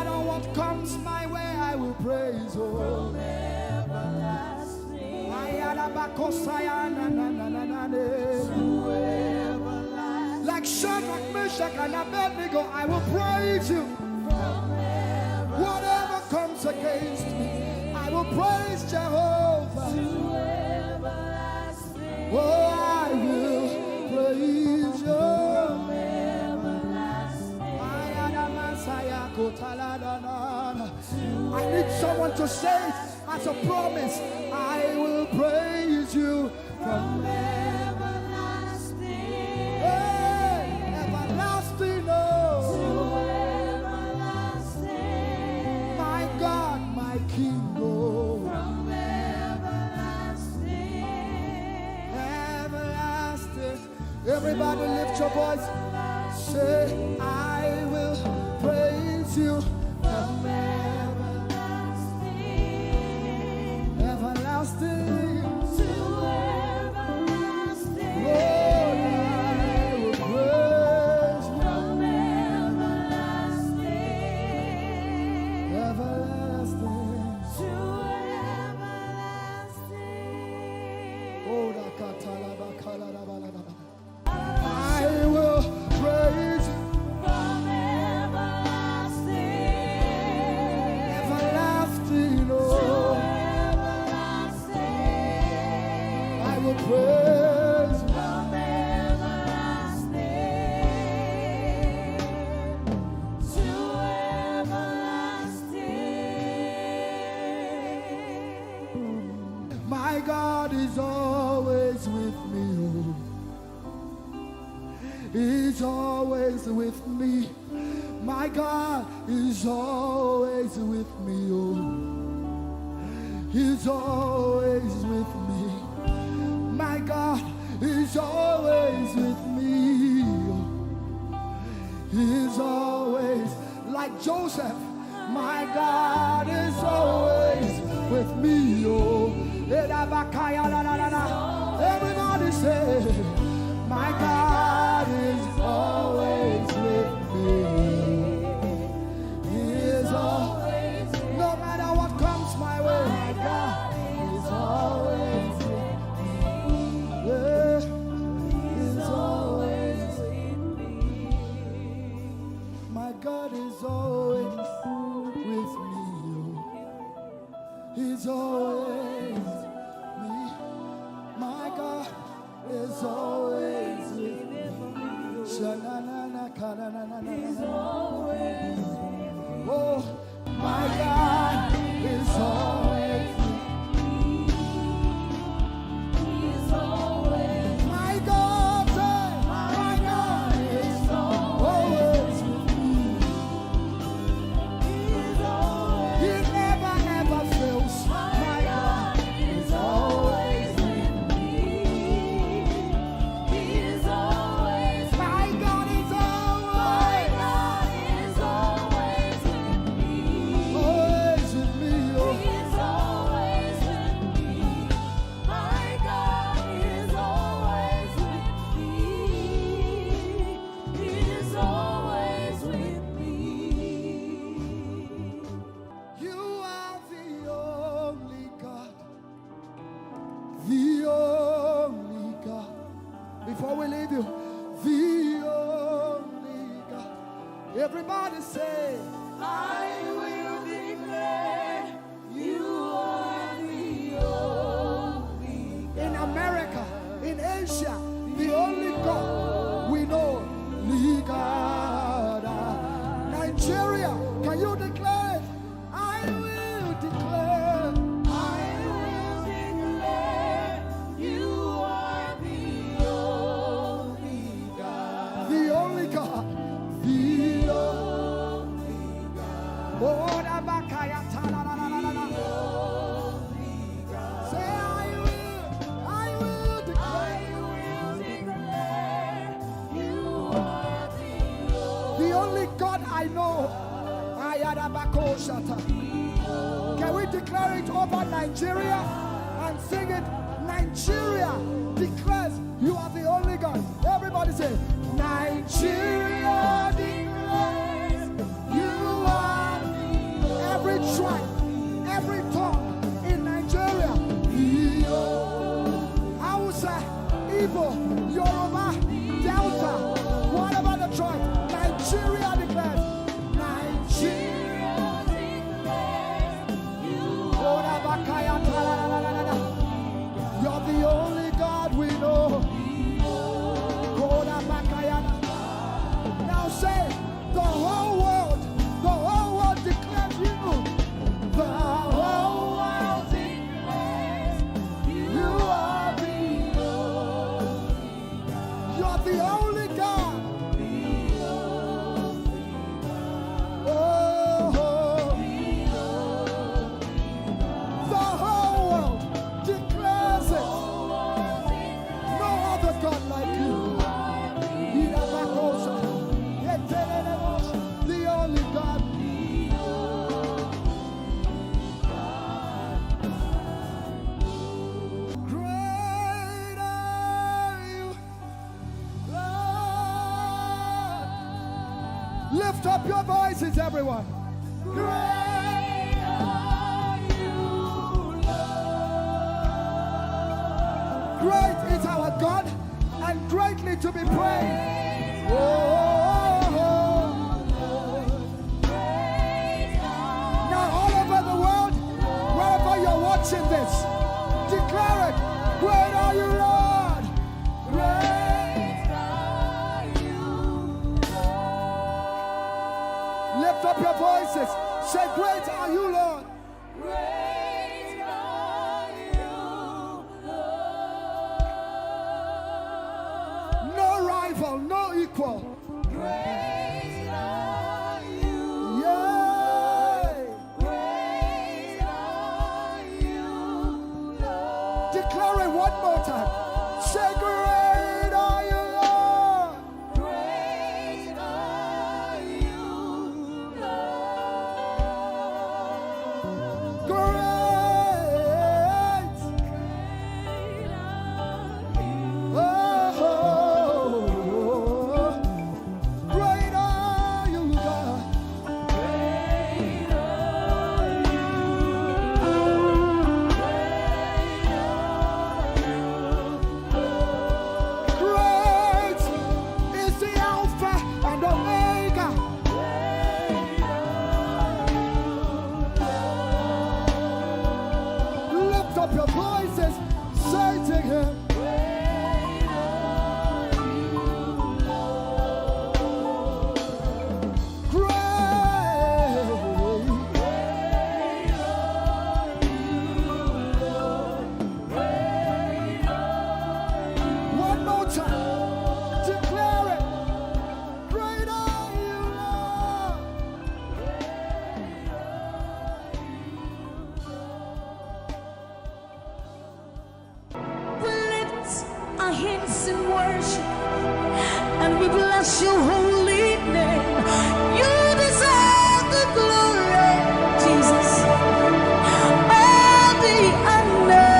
matter what comes my way, I will praise you. From everlasting to everlasting. Like Shadrach, Meshach, and Abednego, I will praise you. Whatever comes against me, I will praise Jehovah. To everlasting. Oh, I will praise you. From everlasting. I need someone to say it as a promise. I will praise you From everlasting. Hey, everlasting, To oh. everlasting. My God, my King, oh. From everlasting. Everlasting. Everybody lift your voice. Say, I will praise you. From everlasting. Everlasting. To everlasting. Lord, I will praise you. From everlasting. Everlasting. To everlasting. Oh, I will praise you. From everlasting. Everlasting, To oh. everlasting. I will praise you. From everlasting. To everlasting. My God is always with me. Oh. He's always with me. My God is always with me. Oh. He's always with me. My God is always with me. Oh. He's always like Joseph. My God is always with me. Oh. Everybody say, my God is always with me. He is always, no matter what comes my way, my God is always with me. Yeah, He's always with me. My God is always with me. He's always me. My God is always with me. He's always with me. Oh, my God is always with me. He's always. My God, my God is always with me. He's always. He never, never fails. My God is always with me. He is always. My God is always, always with me. always with me. Oh. He is always with me. My God is always with me. He is always with me. You are the only God, the only God. Before we leave you, the only God. Everybody say, I will declare you are the only in America, in Asia, the only God we know, the God. Nigeria, can you declare it? I will declare. you are the only God. The only God, the only God. Oh, say, I will declare. You are The only God I know. Can we declare it over Nigeria and sing it? Nigeria declares you are the only God. Everybody say, Nigeria declares you are the Lift up your voices, everyone. Great are you, Lord. Great is our God and greatly to be praised. Now all over the world, wherever you're watching this, declare it. Great are you, Lord. Great are you, Lord. Lift up your voices. Say, great are you, Lord. Great are you, Lord. No rival, no equal. Great are you. Yeah. Great are you, Lord. Declare it one more time. Say, great are you, Lord. Great are you, Lord. Great. Oh, great are you, God. Great is the Alpha and Omega. Lift up your voices, say to him. One more time, declare it. Great are you, Lord. We lift our hands in worship and we bless your holy name. You deserve the glory, Jesus. All the honor.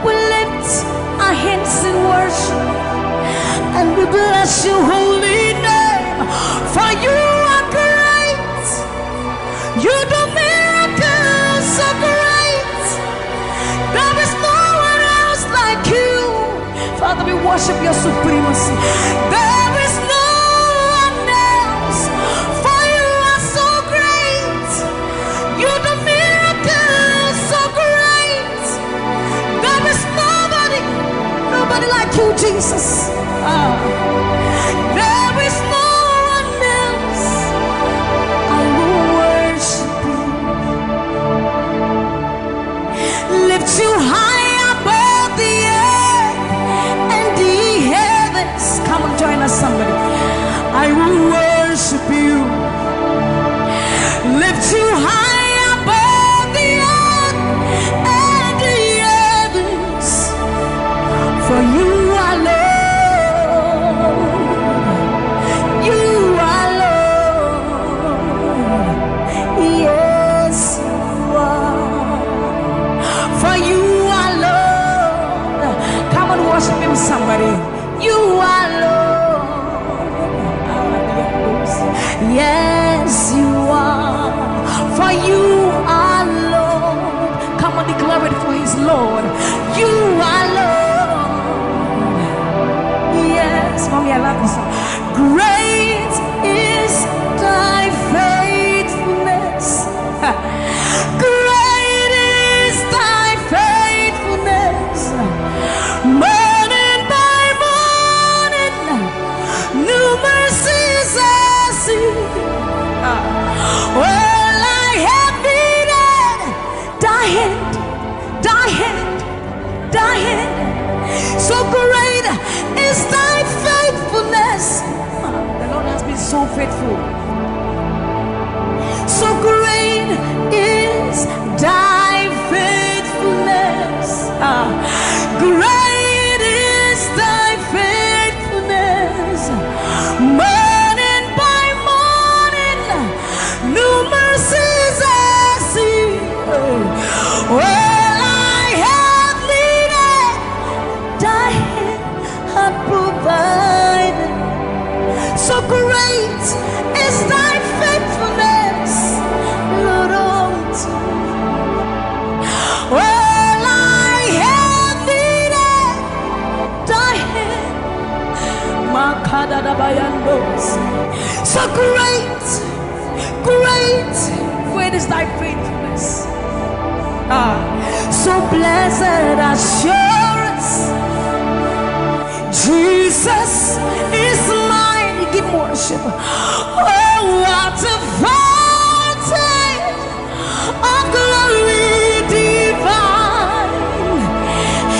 We lift our hands in worship and we bless your holy name. For you are great. You do miracles so great. There is no one else like you. Father, we worship your supremacy. There is no one else. For you are so great. You do miracles so great. There is nobody like you, Jesus. There is no one else. I will worship you. Lift you high above the earth and the heavens. Come and join us, somebody. I will worship you. Lift you high above the earth and the heavens. For you are Lord. You are Lord. Yes, you are. For you are Lord. Come and worship him, somebody. You are Lord. Yes, you are. For you are Lord. Come and declare it for his Lord. You are Lord. Yes, mommy, I love this song. Great is thy faithfulness. Great is thy faithfulness. Morning by morning, new mercies I see. All I have needed, thy hand, thy hand, thy hand. So great is thy faithfulness. The Lord has been so faithful. So great is thy faithfulness. Great is thy faithfulness. Morning by morning, new mercies I see. All I have needed, thy hand hath provided. So great So great, great, great is thy faithfulness. So blessed assurance, Jesus is mine. Give worship. Oh, what a fountain of glory divine,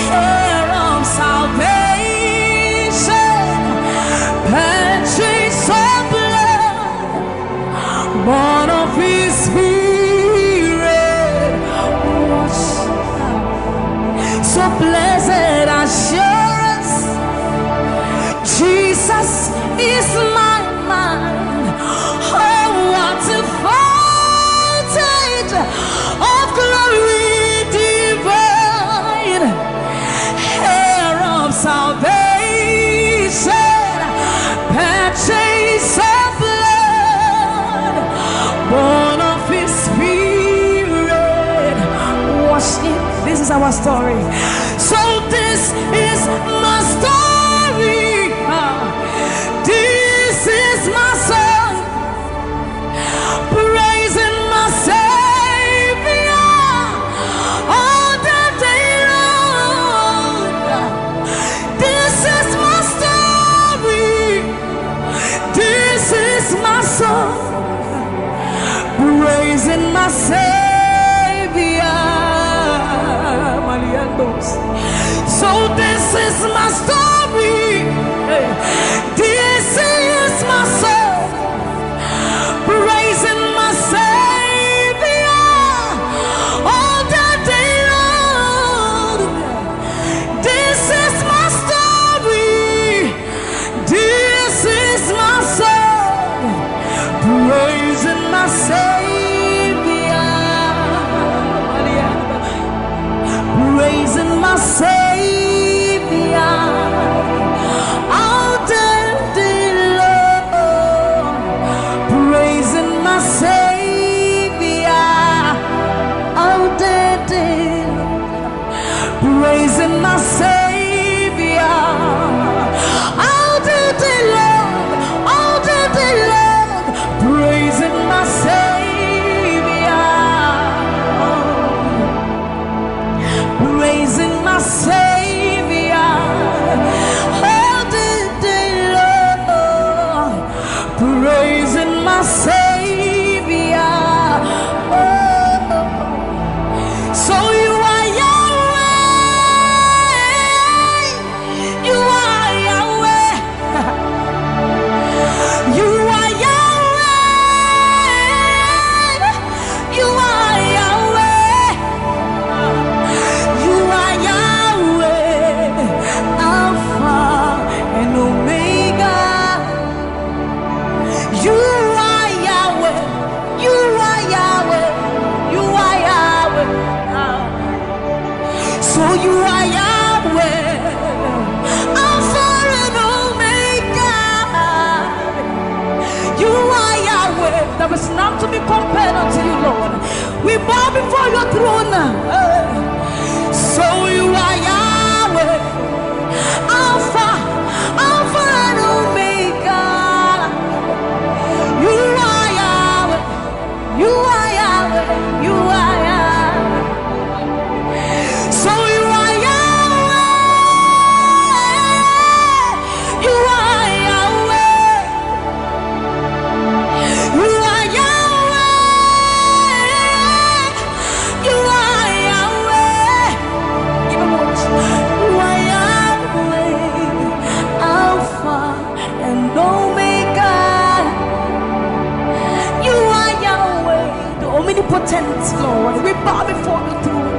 hair of salvation, purchase of blood, born of His Spirit. So blessed assurance, Jesus is my mind. Oh, what a fountain of glory divine, hair of salvation, purchase of blood, born of His Spirit. Watch it. This is our story. So this is my story. This is my song, praising my Savior all the day long. This is my story. This is my song, praising my Savior. So this is my story. This is my song, praising my Savior all the day long. This is my story. This is my song, praising my Savior, praising my Savior. Praising my Savior all the day long, all the day long, praising my Savior, praising my Savior all the day long, praising my Savior. So you are Yahweh, you are Yahweh, you are Yahweh, you are Yahweh, you are Yahweh, Alpha and Omega. You are Yahweh, you are Yahweh, you are Yahweh. So you are Yahweh, Alpha and Omega. You are Yahweh. There is none to be compared unto you, Lord. We bow before your throne. So you are Yahweh, Alpha, Alpha and Omega. You are Yahweh, you are Yahweh, you are Yahweh. So you are Yahweh, you are Yahweh, you are Yahweh, you are Yahweh. Even more. You are Yahweh, Alpha and Omega. You are Yahweh, the omnipotent Lord. We bow before the throne.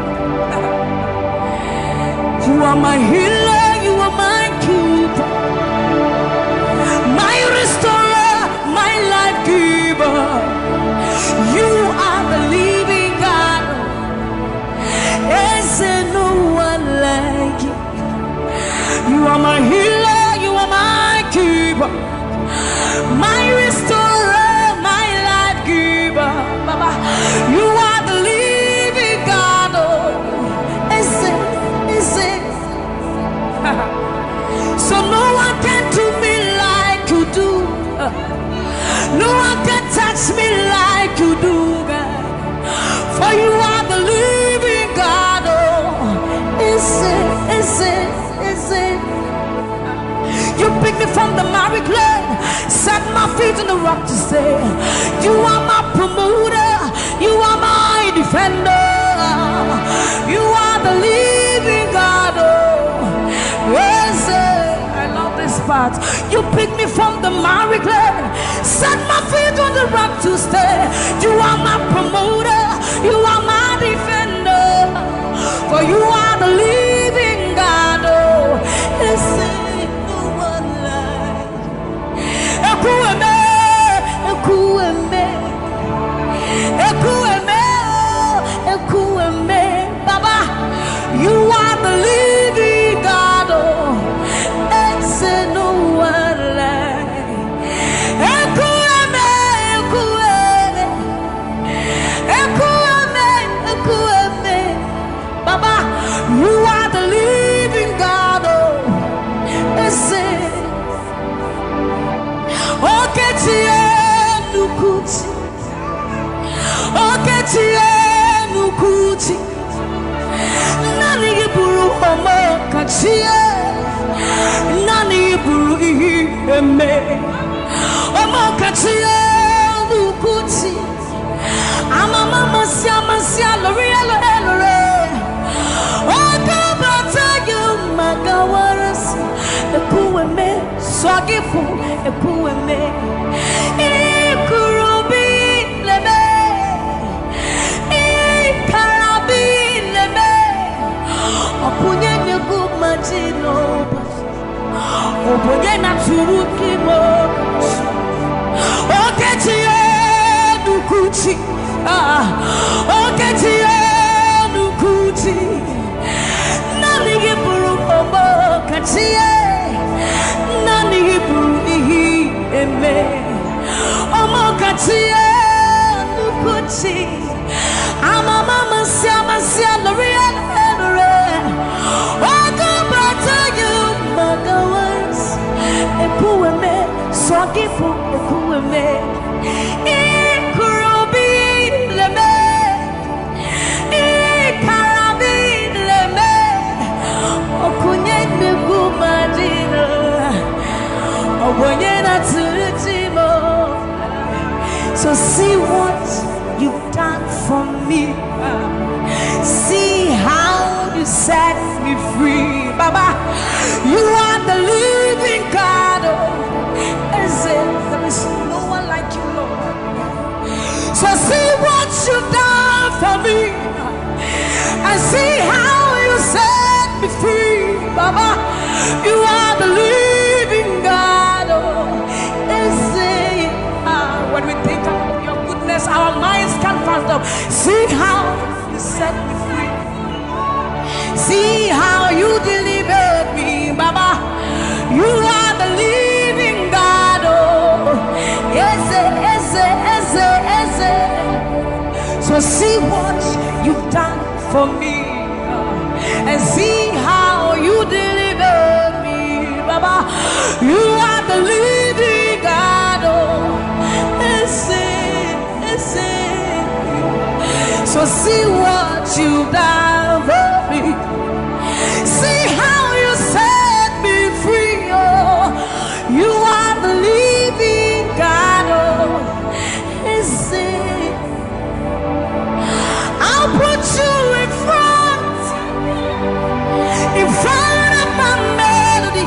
You are my healer, you are my keeper, my restorer, my life giver. You are the living God. Is there no one like you? You are my healer, you are my keeper, my restorer, my life giver. Baba, you are the living God. Is it? So no one can do me like you do. my feet on the rock to stay. You are my promoter. You are my defender. You are the living God. Oh, yes, I love this part. You picked me from the miry clay, set my feet on the rock to stay. You are my promoter. You are my defender. For you are the living God. Oh, yes, no one like. Ekueme, ekueme, ekueme, ekueme, Baba. You are the living God. Oh, yes, no one like. Ekueme, ekueme, ekueme, ekueme, Baba. You are the living God. Oh, yes. Oketie nukuti, oketie nukuti. Nani iburu omo kachie, nani iburu iheme. Omo kachie nukuti. Amama masia lori elore. Okabata you magawaras. Ekueme swagifu ekueme ikurubi leme ikarabi leme opunye negu majino opunye na turuki mo oketie nukuchi oketie nukuchi nani giburu omo katie nani iburu ihi eme omo katie nukuchi amama masia lori elore okabata you magawas ekueme swagifu ekueme ikurubi leme ikarabi leme okunye negu madina. So see what you've done for me. See how you set me free. Baba, you are the living God. There is no one like you, Lord. So see what you've done for me. And see how you set me free. Baba, you are the living God. When we think about your goodness, our minds can't fathom. See how you set me free. See how you delivered me, Baba. You are the living God. Oh, Ese. So see what you've done for me, and see how you delivered me, Baba. You are the living God. Oh, so see what you've done for me. See how you set me free. Oh, you are the living God. Oh, I'll put you in front of my melody,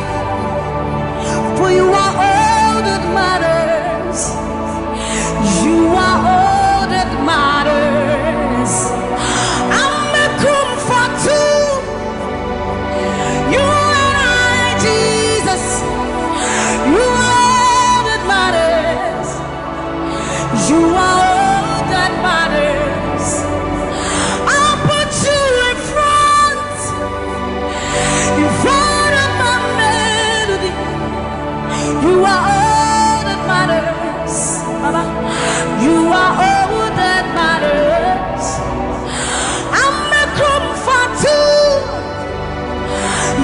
for you are all that matters. You are all that matters. I'm a comfort too. You and I, Jesus. You are all that matters. You are all that matters. I'll put you in front of my melody. You are all that matters. Baba, you are all that matters. I'm a comfort too.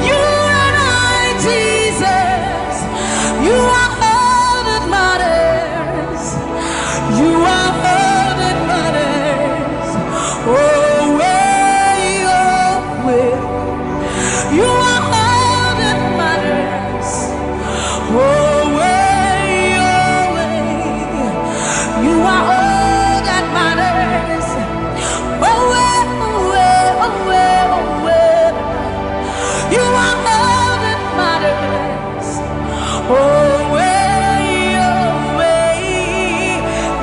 You and I, Jesus. You are all that matters. You are all that matters. Oh, way. You are all that matters. Oh, way. You are all that matters. Oh, you are all that matters. Oh,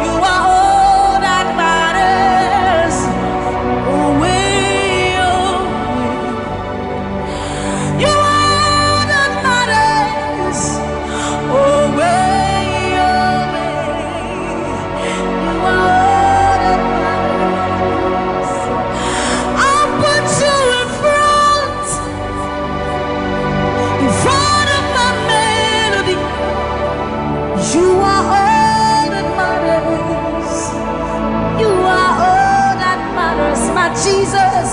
you are all that matters. Oh, you are all that matters. Oh, you are all that matters. I'll put you in front of my melody. You are all that matters. You are all that matters, my Jesus.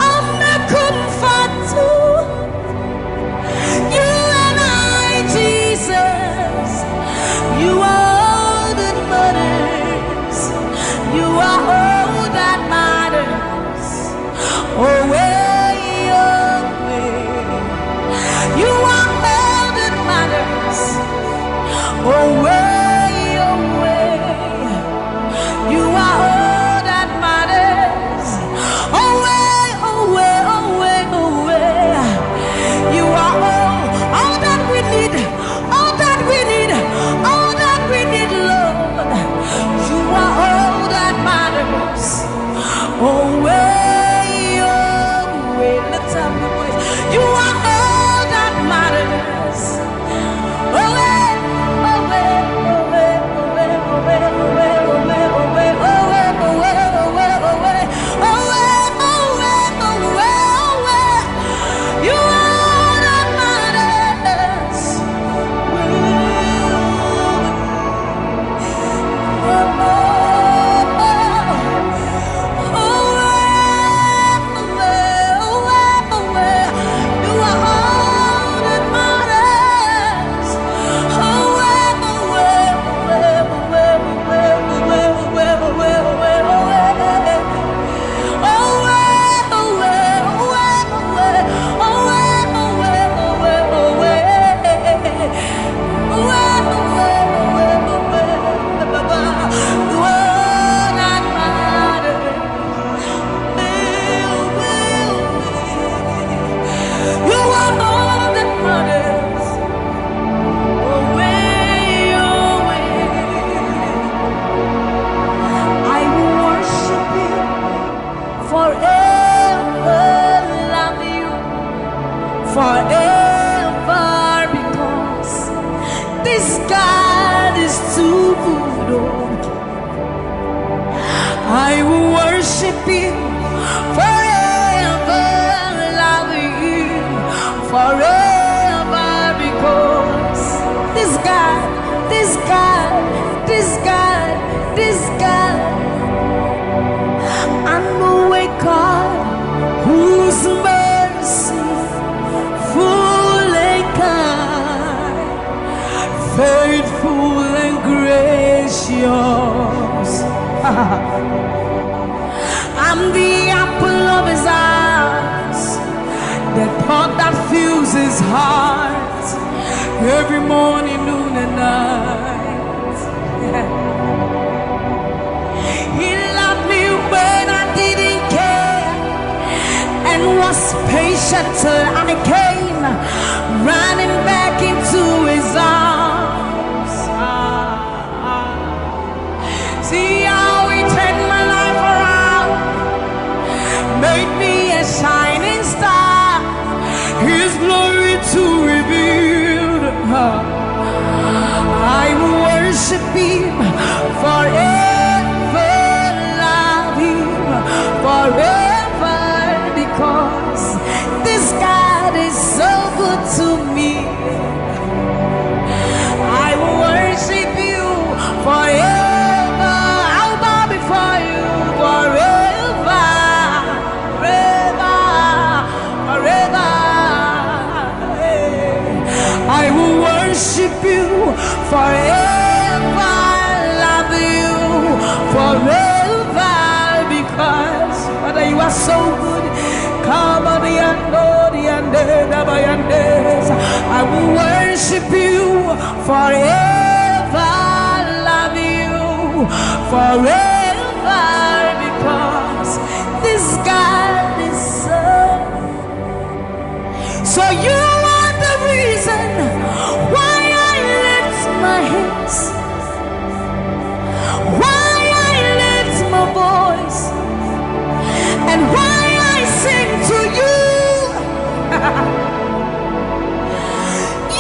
I'm not comfortable. You and I, Jesus. You are all that matters. You are all that matters. Oh, you are all that matters. Oh, you are all that matters. Oh, you are all that we need, all that we need, all that we need, Lord. You are all that matters. Oh, let's have the voice. You are all that matters. Forever, because this God is too good. I will worship you forever, love you forever, because this God, this God, this God, this God, I know a God whose mercy full and kind, faithful and gracious. I'm the apple of his eyes, the thought that fills his heart every morning, noon and night. He loved me when I didn't care and was patient till I came running back into his arms. See how he turned my life around, made me a shining star, his glory to reveal. I will worship him forever, love him forever, because this God is so good to me. I will worship you forever. I'll bow before you forever, forever, forever. I will worship you forever, love you forever, because Father, you are so good. Come on, I will worship you forever, love you forever, because this God is so you are the reason why I lift my hands, why I lift my voice, and why I sing to you.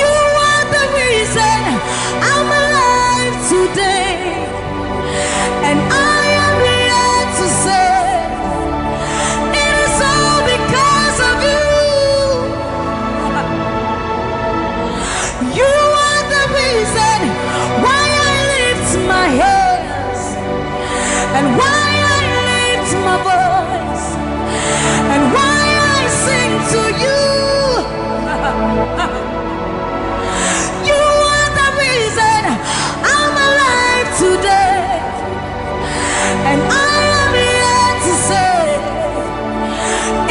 You are the reason I'm alive today, and I am here to say it is all because of you. You are the reason why I lift my hands, and why I lift my voice, and why I sing to you. You are the reason I'm alive today, and I am here to say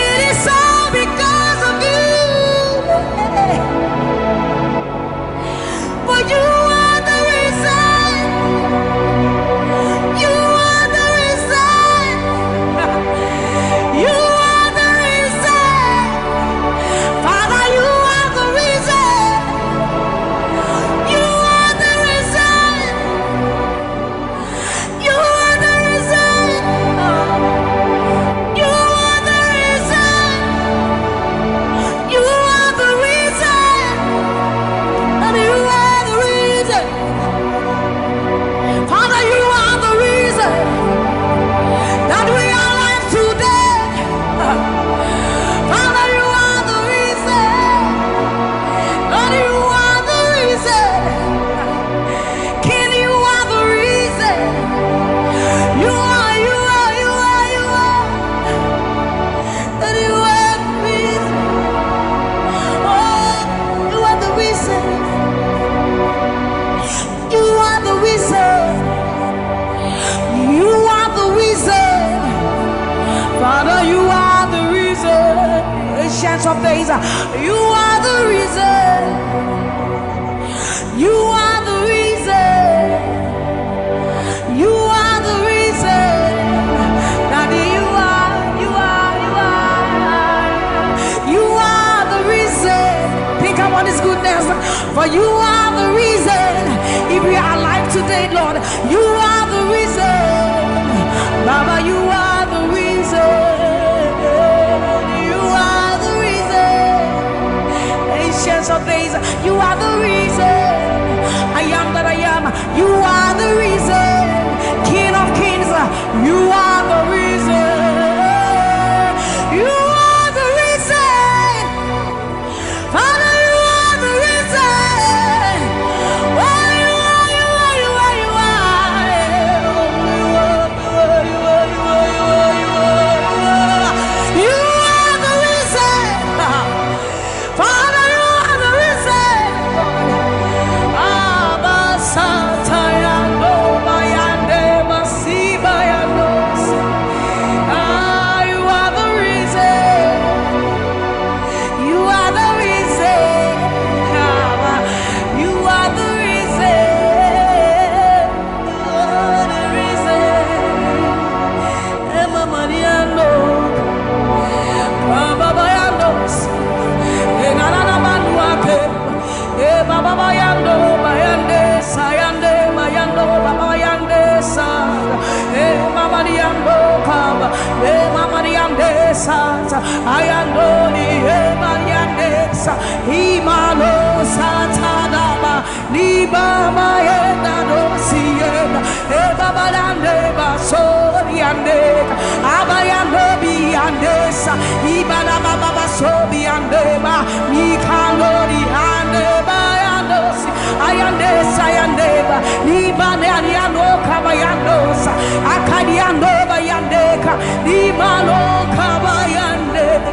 it is all because of you. For you are the reason. You are the reason. You are the reason. Father, you are the reason. You are the reason. You are the reason. You are the reason. You are the reason. And you are the reason. Father, you are the reason that we are alive today. Father, you are the reason. Lord, you are the reason. King, you are the reason. You are. That you are the reason. Oh, you are the reason. You are the reason. You are the reason. Father, you are the reason. Ancients of days, you are the reason. You are the reason. You are the reason. Daddy, you are the reason. Think about his goodness. For you are the reason. If we are alive today, Lord, you are the reason. Baba, you are the reason. You are the reason. Ancients of days, you are the reason. I am that I am. You are the reason. King of kings, you are the reason. You are the reason. Father, you are the reason. Oh, you are, you are, you are, you are. You are the reason. Father, you are the reason. Abba, Satayando, Bayande, Masibayandos. You are the reason. You are the reason. You are the reason. You are the reason. Emma Mariano, Baba Bayandos, Enana Manuake, Baba Bayando, Bayande, Sayande, Bayando, Baba Bayande, Sa, Mama Diando, Kaba, Mama Diande, Sa, Ayando, Mariande, Sa, Himalo, Satadaba, Liba, Mayenda, Dosienda, Baba Dande, Basoriande, Abayando, Biandesa, Ibana Baba Sobiandeba, Mikalori, Ande, Bayandosi, Ayandesa, Ayandeba, Libane, Ariano, Kabayandosa, Akadiando, Bayandeka, Limano, Kabayandeba.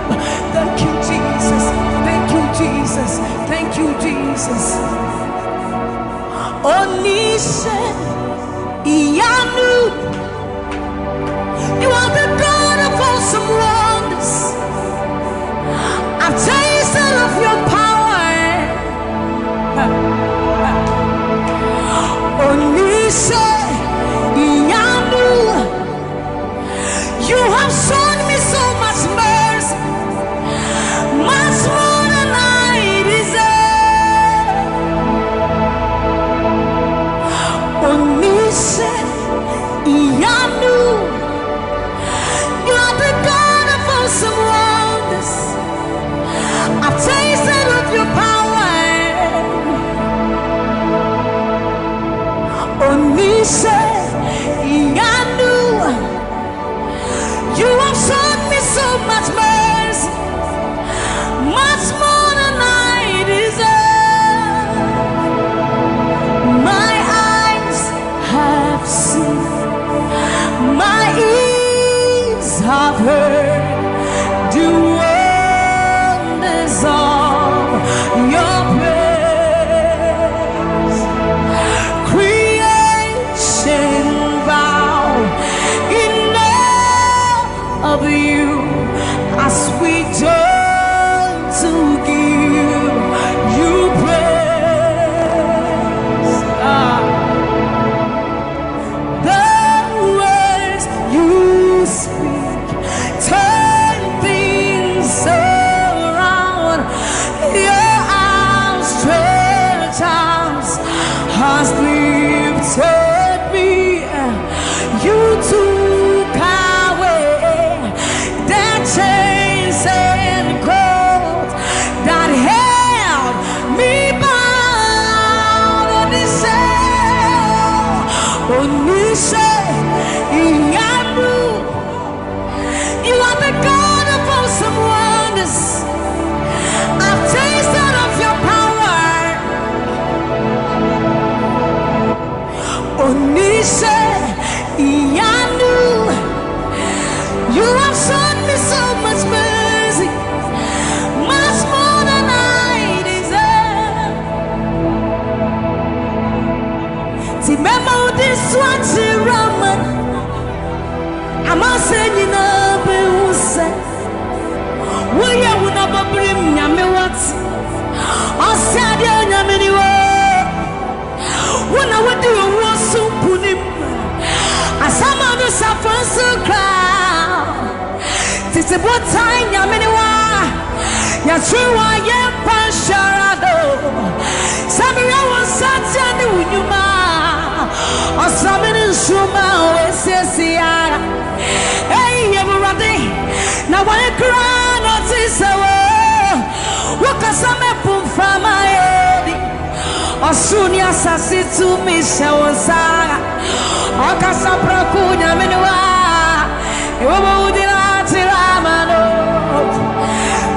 Thank you, Jesus. Thank you, Jesus. Thank you, Jesus. Onise, Iyanu, you are the God of awesome wonders. I've tasted of your power. Onise, Iyanu, you are the God of awesome wonders. I've tasted of your power. Onisha, Iyanu, you have shown me so much mercy, much more than I deserve. My eyes have seen, my ears have heard the wonders of your praise. Creation bow in awe of you as we join to give you praise. The words you speak turn things around. Your outstretched arms has lifted me. You took away the chains and cords that held me bound. Onisha, Iyanu, you are the God of awesome wonders. I've tasted of your power. Onisha, Iyanu, you have shown me so much mercy, much more than I deserve. Remember this one, Raman. I'm saying you know, we are one of a brim, Yami what? I said, Yamini, when I would do a war so put him. As some of us are first to cry. This is what time, Yaminiwa. Yashua, Yepasharado. Sammie was such a new Yuma. Or something in Shuma, Ese. Hey, everybody. Now, when I cry, not this hour. What can some put from my head? Or soon, yes, I see to me, Shawasara. Or Casapracunia, Menua. You won't deny Ramano.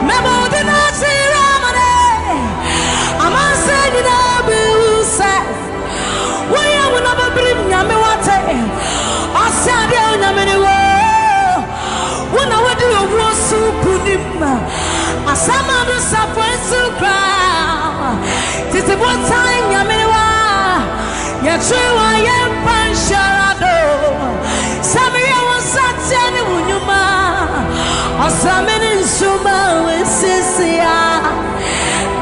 Memo deny Ramane. I'm saying, we will never bring Yamawate. I said, Yamaniwa. When I went to a war soup, as some of us are friends to cry. This is what time Yamaniwa. Yachua, Yepasharado. Sammie was such a Numa. Or some in Suma with Sisia.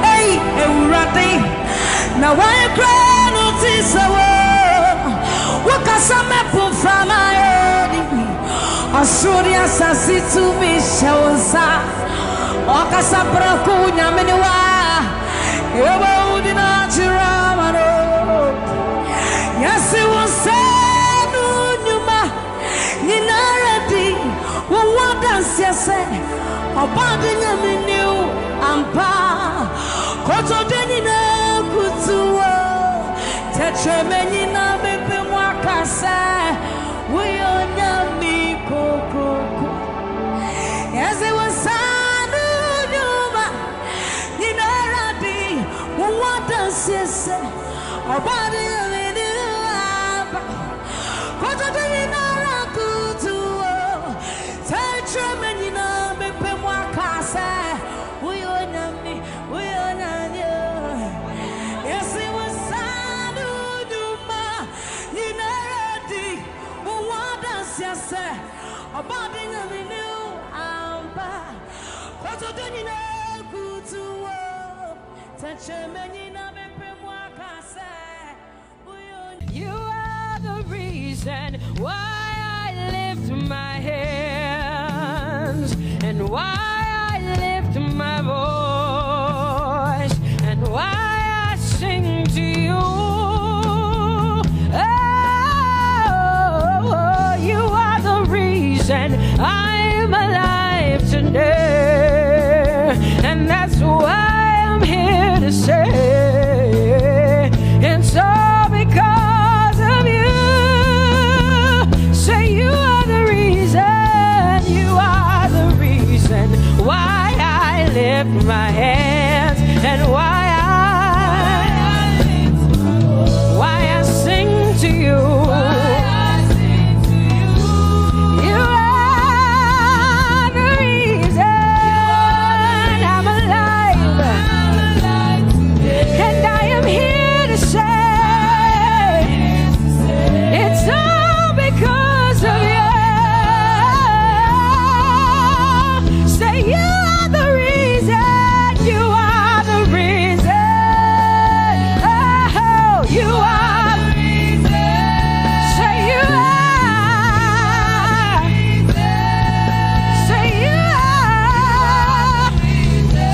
Hey, Urati. Now I cry. What can some put from my head? Or should you say to me, Shawsa? Or Casapracunia, Menua? You won't deny Ramano. Yes, it was said, Numa, Ninarati. What does you say? About the Yaminu, Ampa, Koto Denina, Kutua. Tetramenina bebe mwakasa Uyonya mikoko. Yes, it was Sanu Numa Ninaradi. What does he say? About the Aba Koto Dinara Kutu. Tetramenina bebe mwakasa Uyonya mi, Uyonya. Yes, it was about the new Amba, Koto Dunina Kutuo, touch a menina Bepemwakase. You are the reason why I lift my hands and why I lift my voice and why I sing to you. Oh, reason I'm alive today. And that's why I'm here to say it's all because of you. Say you are the reason, you are the reason why I lift my hands and why I sing to you. You are the reason I'm alive. And I am here to say it's all because of you. Say you are the reason, you are the reason. Oh, you are. Say you are. Say you are.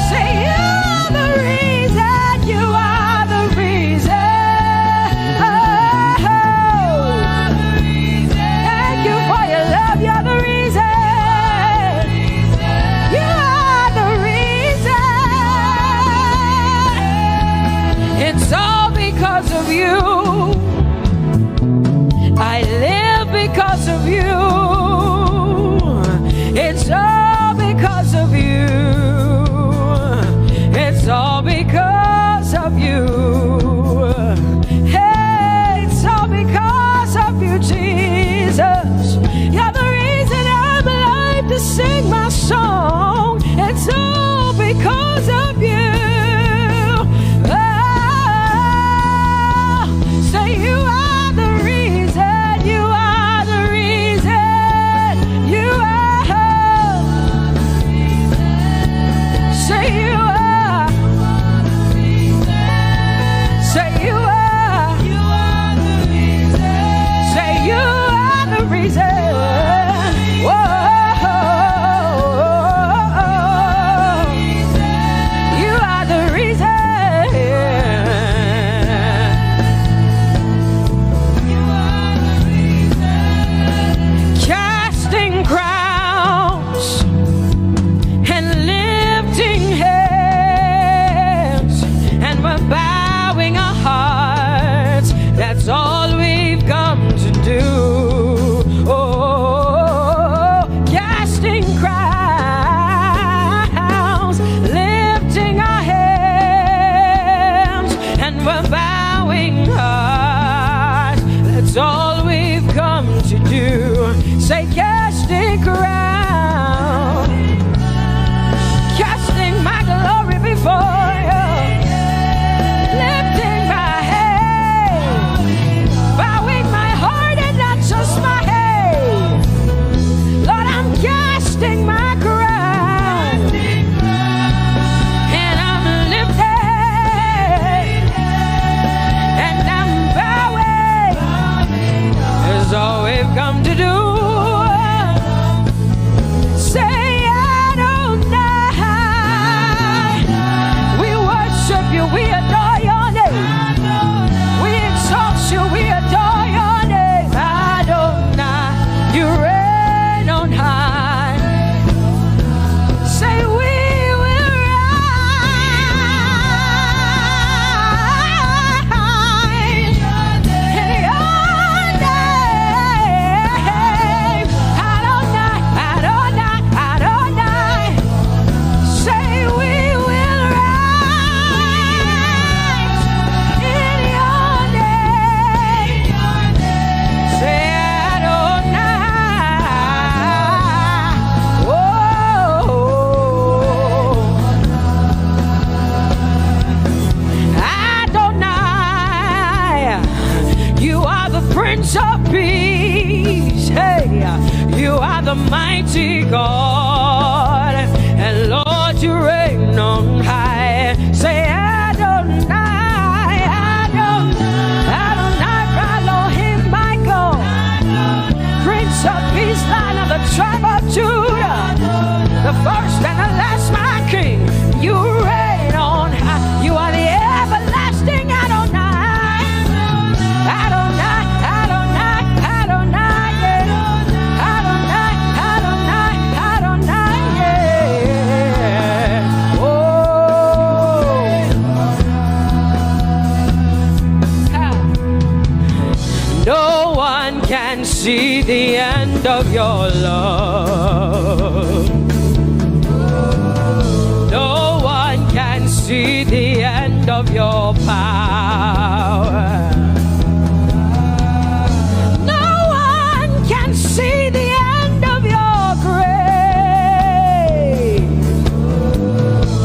Say you are the reason, you are the reason. Oh, thank you for your love, you're the reason. You are the reason. It's all because of you. I live because of you. It's all because of you. It's all because of you. Hey, it's all because of you, Jesus. You're the reason I'm alive to sing my song. It's all because of you. Oh, say you are the reason. You are the reason. You are. Say you are. Say you are. Say you are the reason. Whoa. You are the reason. Casting crowns and lifting hands, and we're bowing our hearts. That's all we've come to do. Oh, casting crowns, lifting our hands, and we're bowing hearts. That's all we've come to do. Say casting crown, casting my glory before you, lifting my head, bowing my heart and not just my head. Lord, I'm casting my crown, and I'm lifting, and I'm bowing. Is all we've come to do. Say Adonai. We worship you, we adore your name. We exalt you, we adore your name. Adonai, you reign on high. Say we will rise in your name. Adonai, Adonai, Adonai. Say we will rise in your name. Say Adonai. Whoa. Adonai, you are the Prince of Peace. Hey, you are the mighty God, and Lord, you reign on high. Say Adonai, Adonai, Adonai, Elohim, Michael, Prince of Peace, Lion of the tribe of Judah, the first and the last, my King. You reign on high. You are the everlasting Adonai. Adonai, Adonai, Adonai, yeah. Adonai, see the end of your love. No one can see the end of your power. No one can see the end of your grace.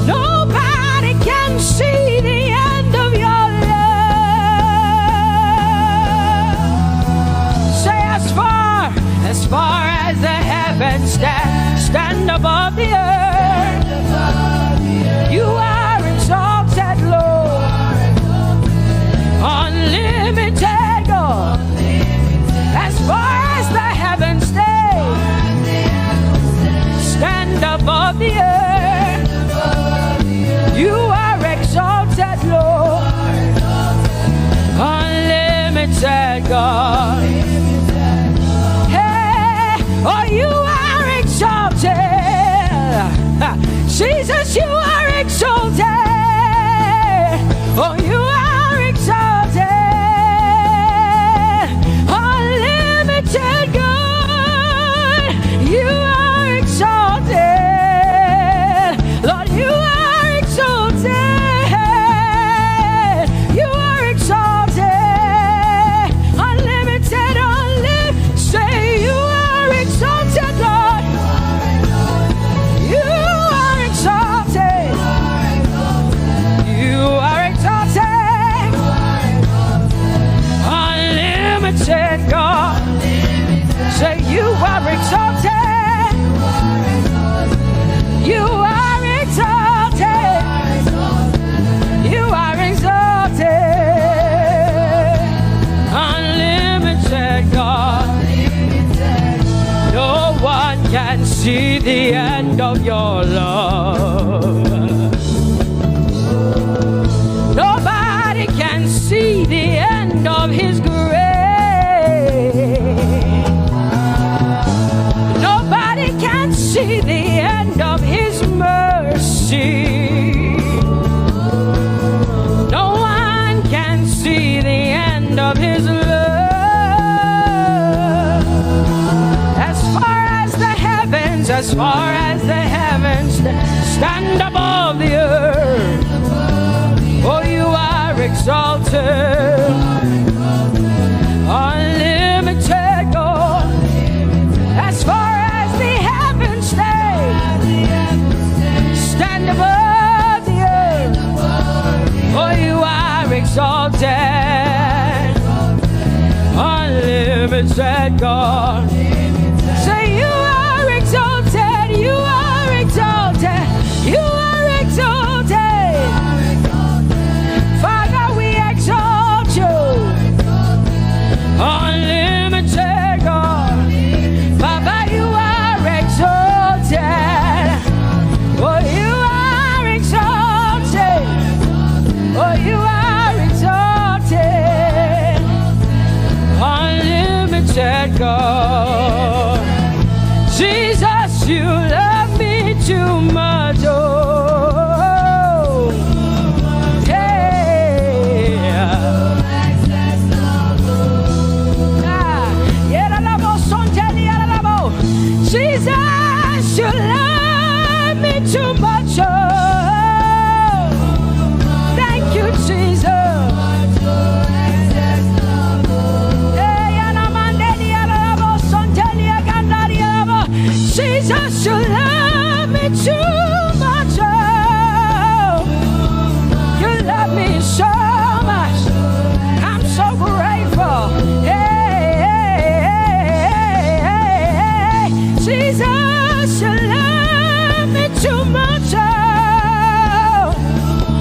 Nobody can see the end of your love. Say as far as the heavens stand above the earth. You are exalted, Lord, unlimited, God. As far as the heavens stand above the earth, you are exalted, Lord, unlimited, God. Hey, oh, you are exalted. Jesus, you are exalted. Oh, you are exalted. Unlimited God. You are exalted. Lord, you are exalted. You are exalted. Unlimited, say you are exalted, Lord. You are exalted. You are exalted. Unlimited God. Say you are exalted. You are exalted. You are exalted. Unlimited God. No one can see the end of your love. Nobody can see the end of his grace. Nobody can see the end of his mercy. No one can see the end of his love. As far as the heavens stand above the earth, oh, you are exalted. Unlimited God. As far as the heavens stand above the earth, oh, you are exalted. Unlimited God. Say you are exalted. You are exalted. You are exalted. Father, we exalt you. Unlimited God. Baba, you are exalted. Oh, you are exalted. Oh, you are exalted. Unlimited God. Jesus, you love me too much. Oh, Jesus, you love me too much. Oh, thank you, Jesus. Jesus, you love me too much. Oh, you love me so much. I'm so grateful. Jesus, you love me too much. Oh,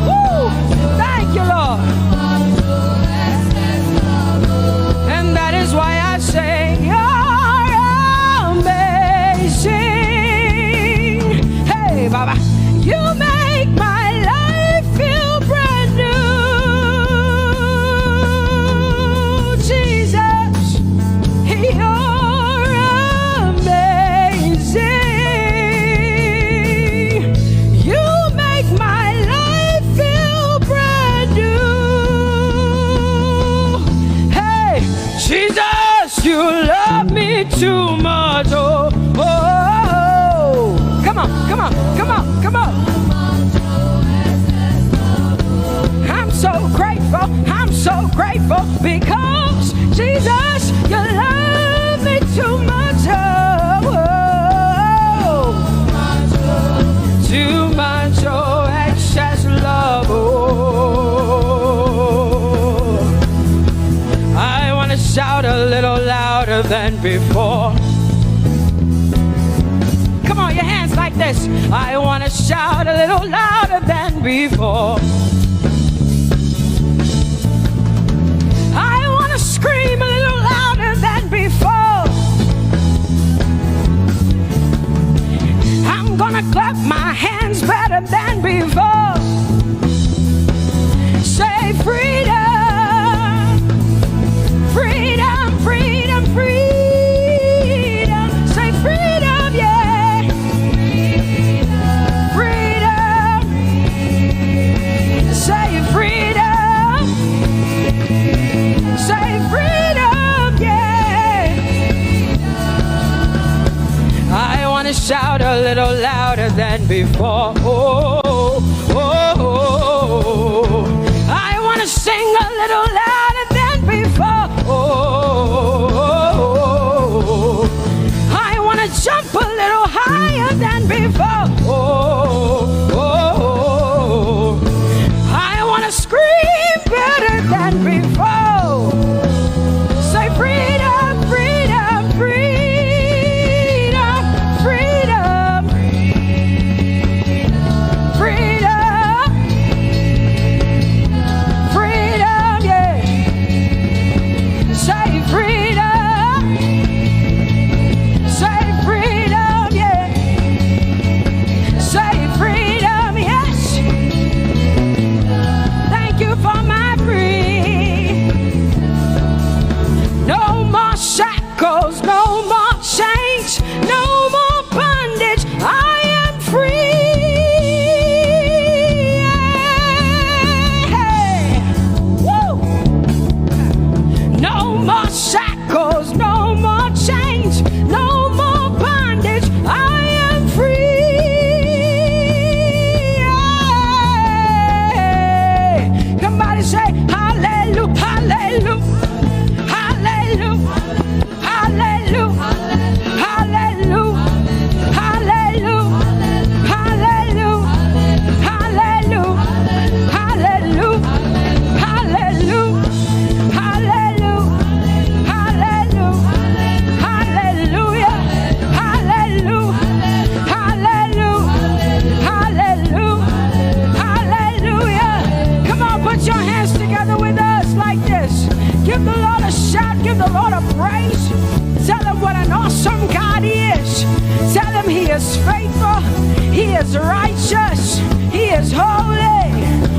woo. Thank you, Lord. And that is why I say you're amazing. Hey, me too much. Oh, oh, oh. Come on, come on, come on, come on. I'm so grateful, I'm so grateful because Jesus, you love me too much. Oh, oh. Too much, oh, excess love. Oh, I want to shout a little louder than before. Come on, your hands like this. I want to shout a little louder than before. I want to scream a little louder than before. I'm gonna clap my hands better than before. Say freedom, freedom, freedom, freedom. Say freedom, yeah. Freedom. Say freedom. Say freedom, yeah. I want to shout a little louder than before. Oh, oh, oh, oh. I want to sing a little louder than before. Oh, oh, oh. I want to jump a little higher than before. Oh, oh, oh. I want to scream better than before. Say freedom, freedom, freedom, freedom, freedom, freedom, yeah. Say freedom, say freedom, yeah. Say freedom, yes. Thank you for my free. No more shackles, no more chains, no more bondage. I am free. Hey. Woo. No more shackles, no more chains, no more bondage. I am free. Hey. Somebody say hallelujah, hallelujah. Hallelujah, hallelujah, hallelujah, hallelujah, hallelujah, hallelujah, hallelujah, hallelujah, hallelujah, hallelujah, hallelujah, hallelujah, hallelujah. Come on, put your hands together with us like this. Give the Lord a shout, give the Lord a praise. Tell him what an awesome God he is. Tell him he is faithful, he is righteous, he is holy.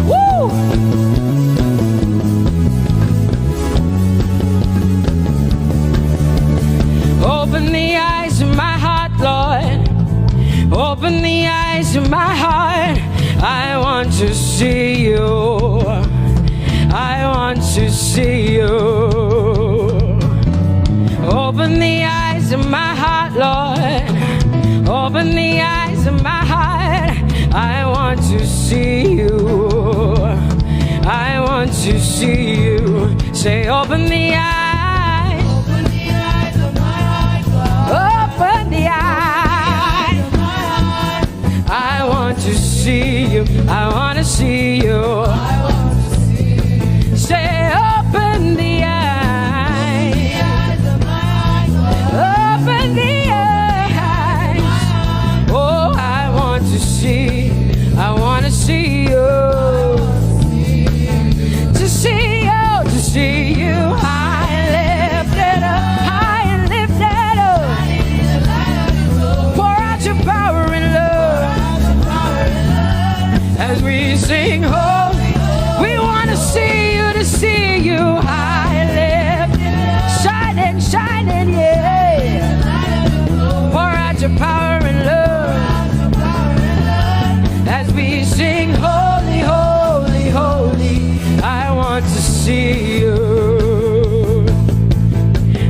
Woo! Open the eyes of my heart, Lord. Open the eyes of my heart. I want to see you. I want to see you. Open the eyes of my heart, Lord. Open the eyes of my heart. I want to see you. I want to see you. Say, open the eyes. Open the eyes of my heart, Lord. Open the eyes of my heart. I want to see you. I want to see you. Say, open the eyes of my heart, open the eyes. Oh, I want to see you. To see you, to see you. High and lifted up, high and lifted up. Pour out your power and love as we sing holy. We want to see you, to see you high and lifted, shining, shining, yeah. Pour out your power and love as we sing holy, holy, holy. I want to see you.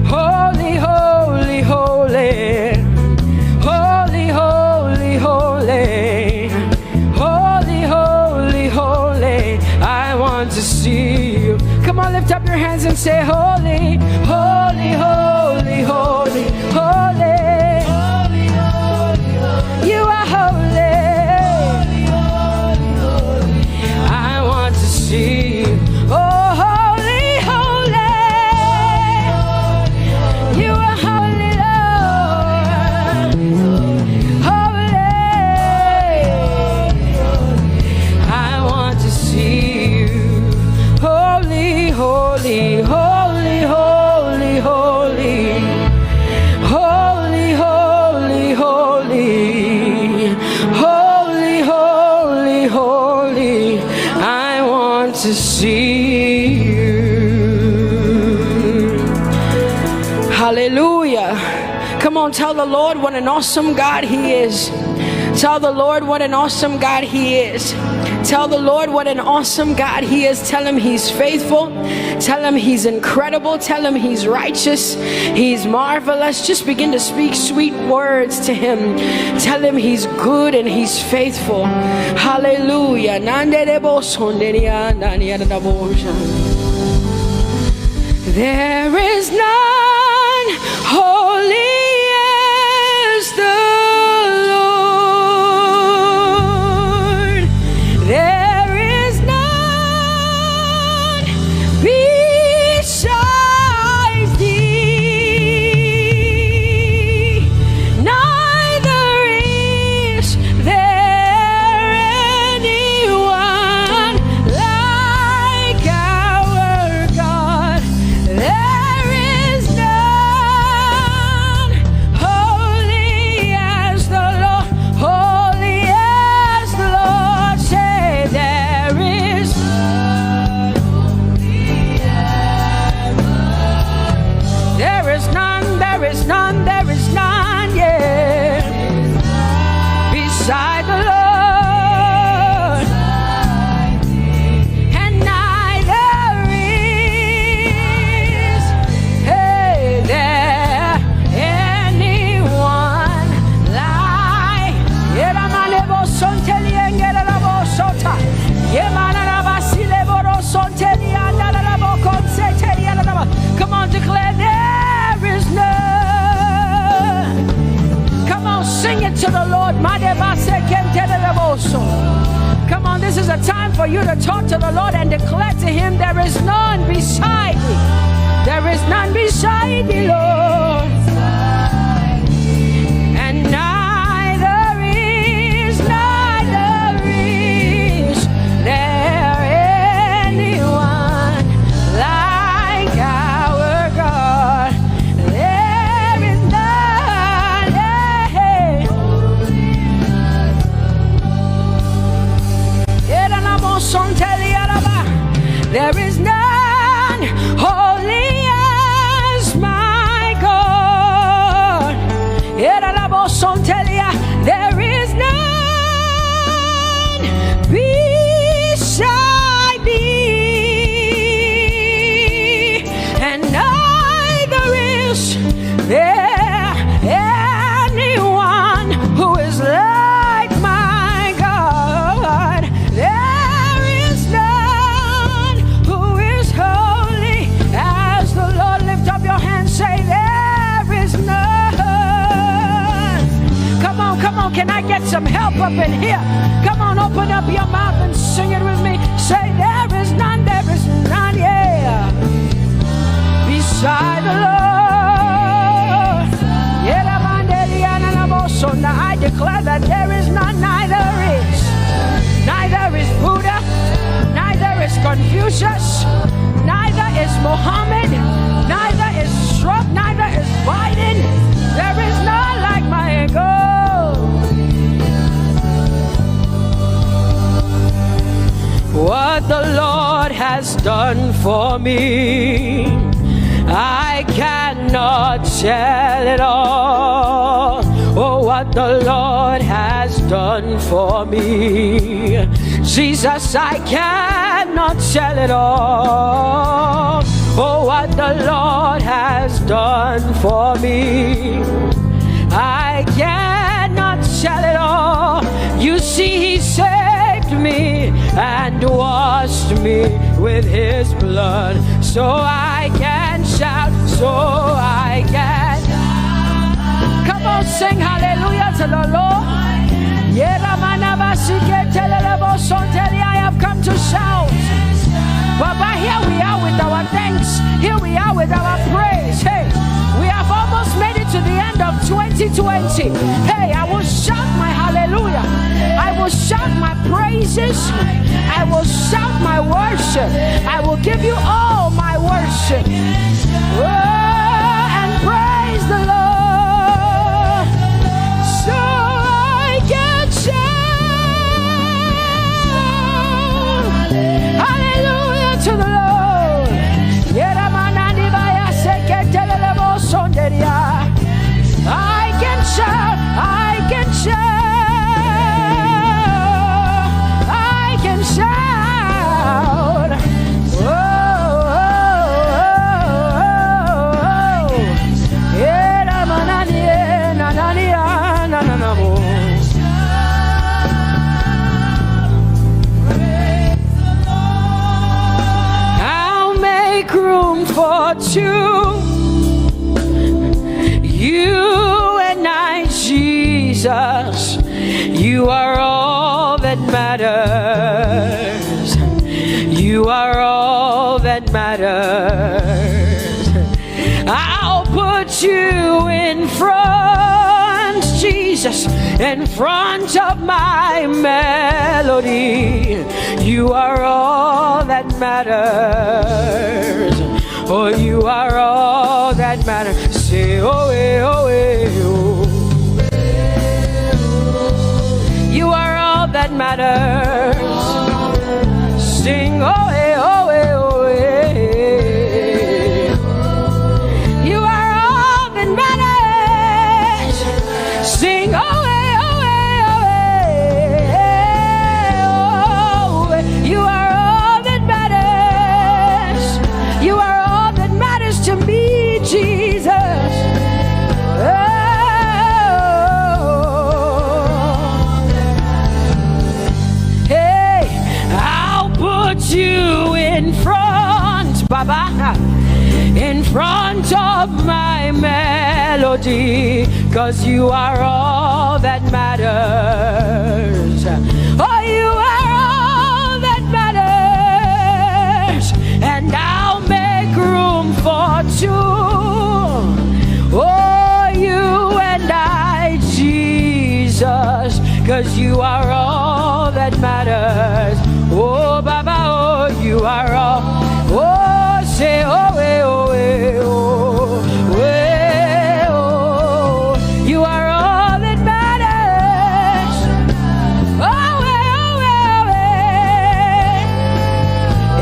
Holy, holy. and say, holy, holy, holy, holy, holy. You are holy. I want to see you. Oh, holy, holy. You are holy, Lord. Holy. I want to see you. Holy, holy, holy, holy, holy. Holy, holy, holy. Holy, holy, holy. I want to see you. Hallelujah. Come on, tell the Lord what an awesome God He is. Tell the Lord what an awesome God He is. Tell the Lord what an awesome God He is. Tell Him He's faithful. Tell Him He's incredible. Tell Him He's righteous. He's marvelous. Just begin to speak sweet words to Him. Tell Him He's good and He's faithful. Hallelujah. There is none holy as the Lord. There is none beside thee. Neither is there anyone like our God. There is none holy as the Lord, holy as the Lord. Say there is none holy as the Lord. There is none, there is none, there is none, yeah, beside the Lord. And neither is, hey, there anyone like Yeramanebo Sonteli and Gerabo Sota. Yemanaba Sileboro Sonteli and Darabo Conseteli and Darabo. Come on, declare there is none. Come on, sing it to the Lord. Madeba Sekenteli so. Come on, this is a time for you to talk to the Lord and declare to Him there is none beside thee. There is none beside thee, Lord. And neither is there anyone like our God. There is none, yeah. There is none holy as my God. There is none beside thee, and neither is there anyone who is like my God. There is none who is holy as the Lord. Lift up your hands, say there is none. Come on, can I get some help up in here? Come on, open up your mouth and sing it with me. Say there is none, yeah, beside the Lord. Now I declare that there is none, neither is Buddha, neither is Confucius, neither is Muhammad, neither is Trump, neither is Biden. There is none like my God. What the Lord has done for me, I cannot tell it all. Oh, what the Lord has done for me, Jesus, I cannot tell it all. Oh, what the Lord has done for me, I cannot tell it all. You see, He saved me and washed me with His blood, so I can shout, so I can. Come on, sing hallelujah to the Lord. I have come to shout. Baba, here we are with our thanks. Here we are with our praise. Hey, we have almost made it to the end of 2020. Hey, I will shout my hallelujah. I will shout my praises. I will shout my worship. I will give you all my worship. Oh, and praise the Lord. So I can shout hallelujah to the Lord. I can shout, I can shout, I can shout. Oh, oh, oh, I'll make room for two. You and I, Jesus, you are all that matters. You are all that matters. I'll put you in front, Jesus, in front of my melody. You are all that matters. Oh, you are all that matters. Say, oh, oh, oh. You are all that matters. Sing, oh, oh, oh, oh. You are all that matters. Sing, oh, oh, oh, oh. You are all that matters. You are all that matters to me, Jesus. You in front, Baba, in front of my melody, 'cause you are all that matters. Oh, you are all that matters, and I'll make room for two. Oh, you and I, Jesus, 'cause you are all that matters. Oh, Baba, oh, you are all. Oh, say, oh, oh, oh, oh, you are all that matters. Oh, oh, oh,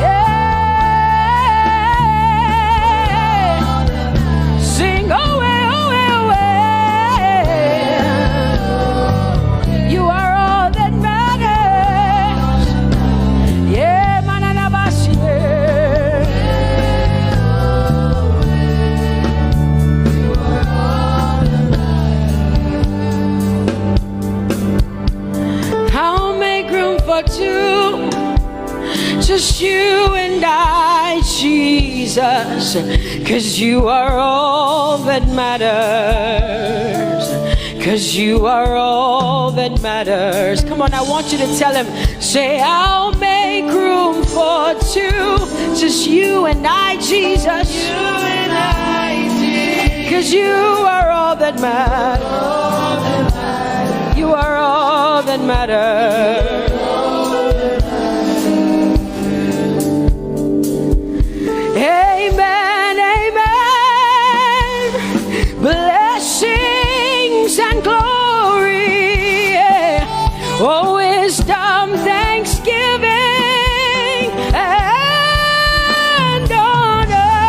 yeah. Sing, oh, oh, oh, you are all that matters. Yeah, manana bashi. I'll make room for two, just you and I, Jesus, 'cause you are all that matters. 'Cause you are all that matters. Come on, I want you to tell him, say, I'll make room for two, just you and I, Jesus. You and I, Jesus. 'Cause you are all that matters. You are all that matters. Amen, amen. Blessings and glory, yeah. Oh, wisdom, thanksgiving, and honor.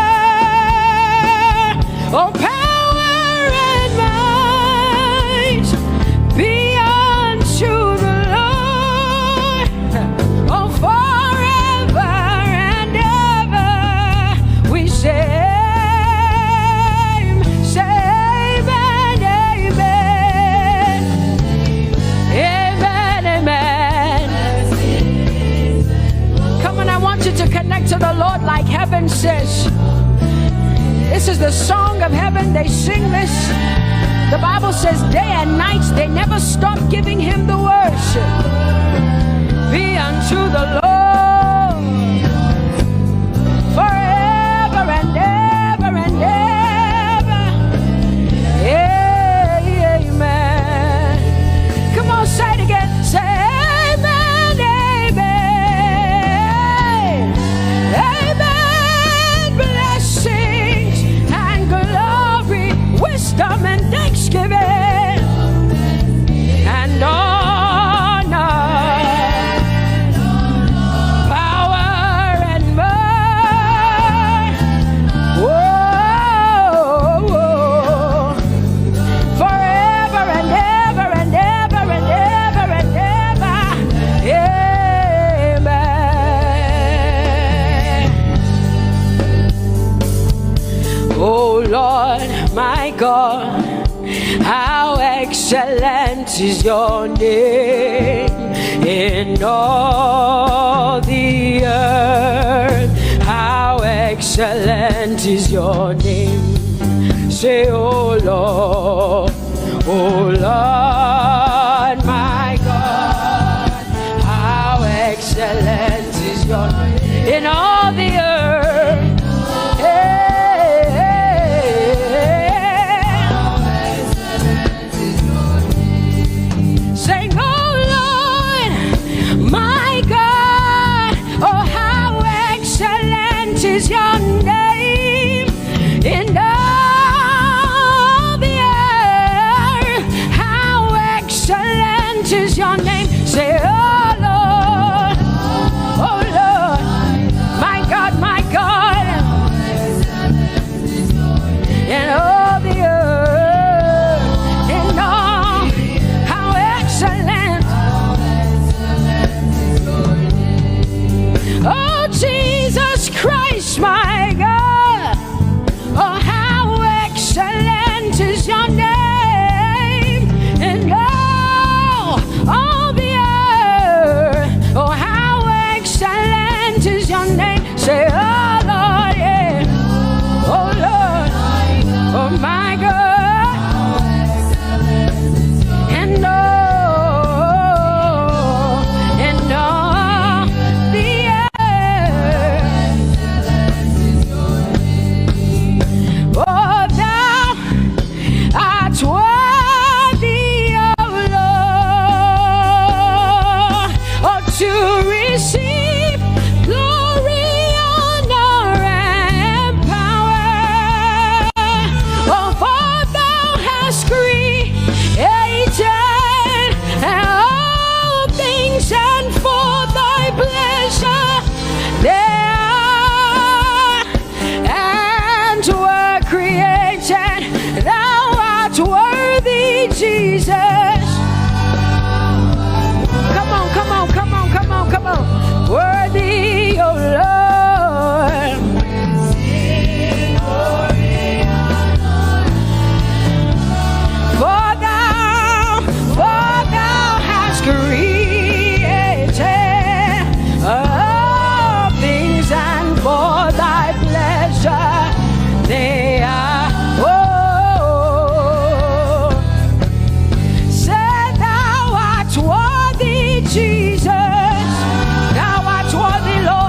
Oh, power and might be unto the Lord. Oh, forever and ever we say. Amen, amen. Amen, says day and night they never stop giving him the worship. Be unto the Lord forever and ever and ever. Amen. Come on, say it again. Say amen, amen. Amen. Blessings and glory, wisdom and thanksgiving and honor, power and might. Whoa, forever and ever and ever and ever and ever. Amen. Oh Lord, my God, how excellent is your name in all the earth. How excellent is your name. Say, oh Lord, my God, how excellent is your name in all the earth. Sing, oh Lord, my God, oh how excellent is your name in all the earth. How excellent is your name. Say, oh Lord, my God, in all the earth, in all, how excellent. Oh Jesus Christ, my God, oh how excellent is your name in all the earth. Oh how excellent is your name. Say, oh Lord, yeah. Oh Lord, oh my God, and all the earth. Oh, thou art worthy, oh Lord, oh to receive glory, honor, and power. Oh, for thou hast created all things, and for thy pleasure they are and were created. Thou art worthy, Jesus. Come on, come on, come on, come on, come on. Worthy, oh Lord. For thou hast created all things, and for thy pleasure they are. Oh, say thou art worthy, Jesus. Thou art worthy, Lord.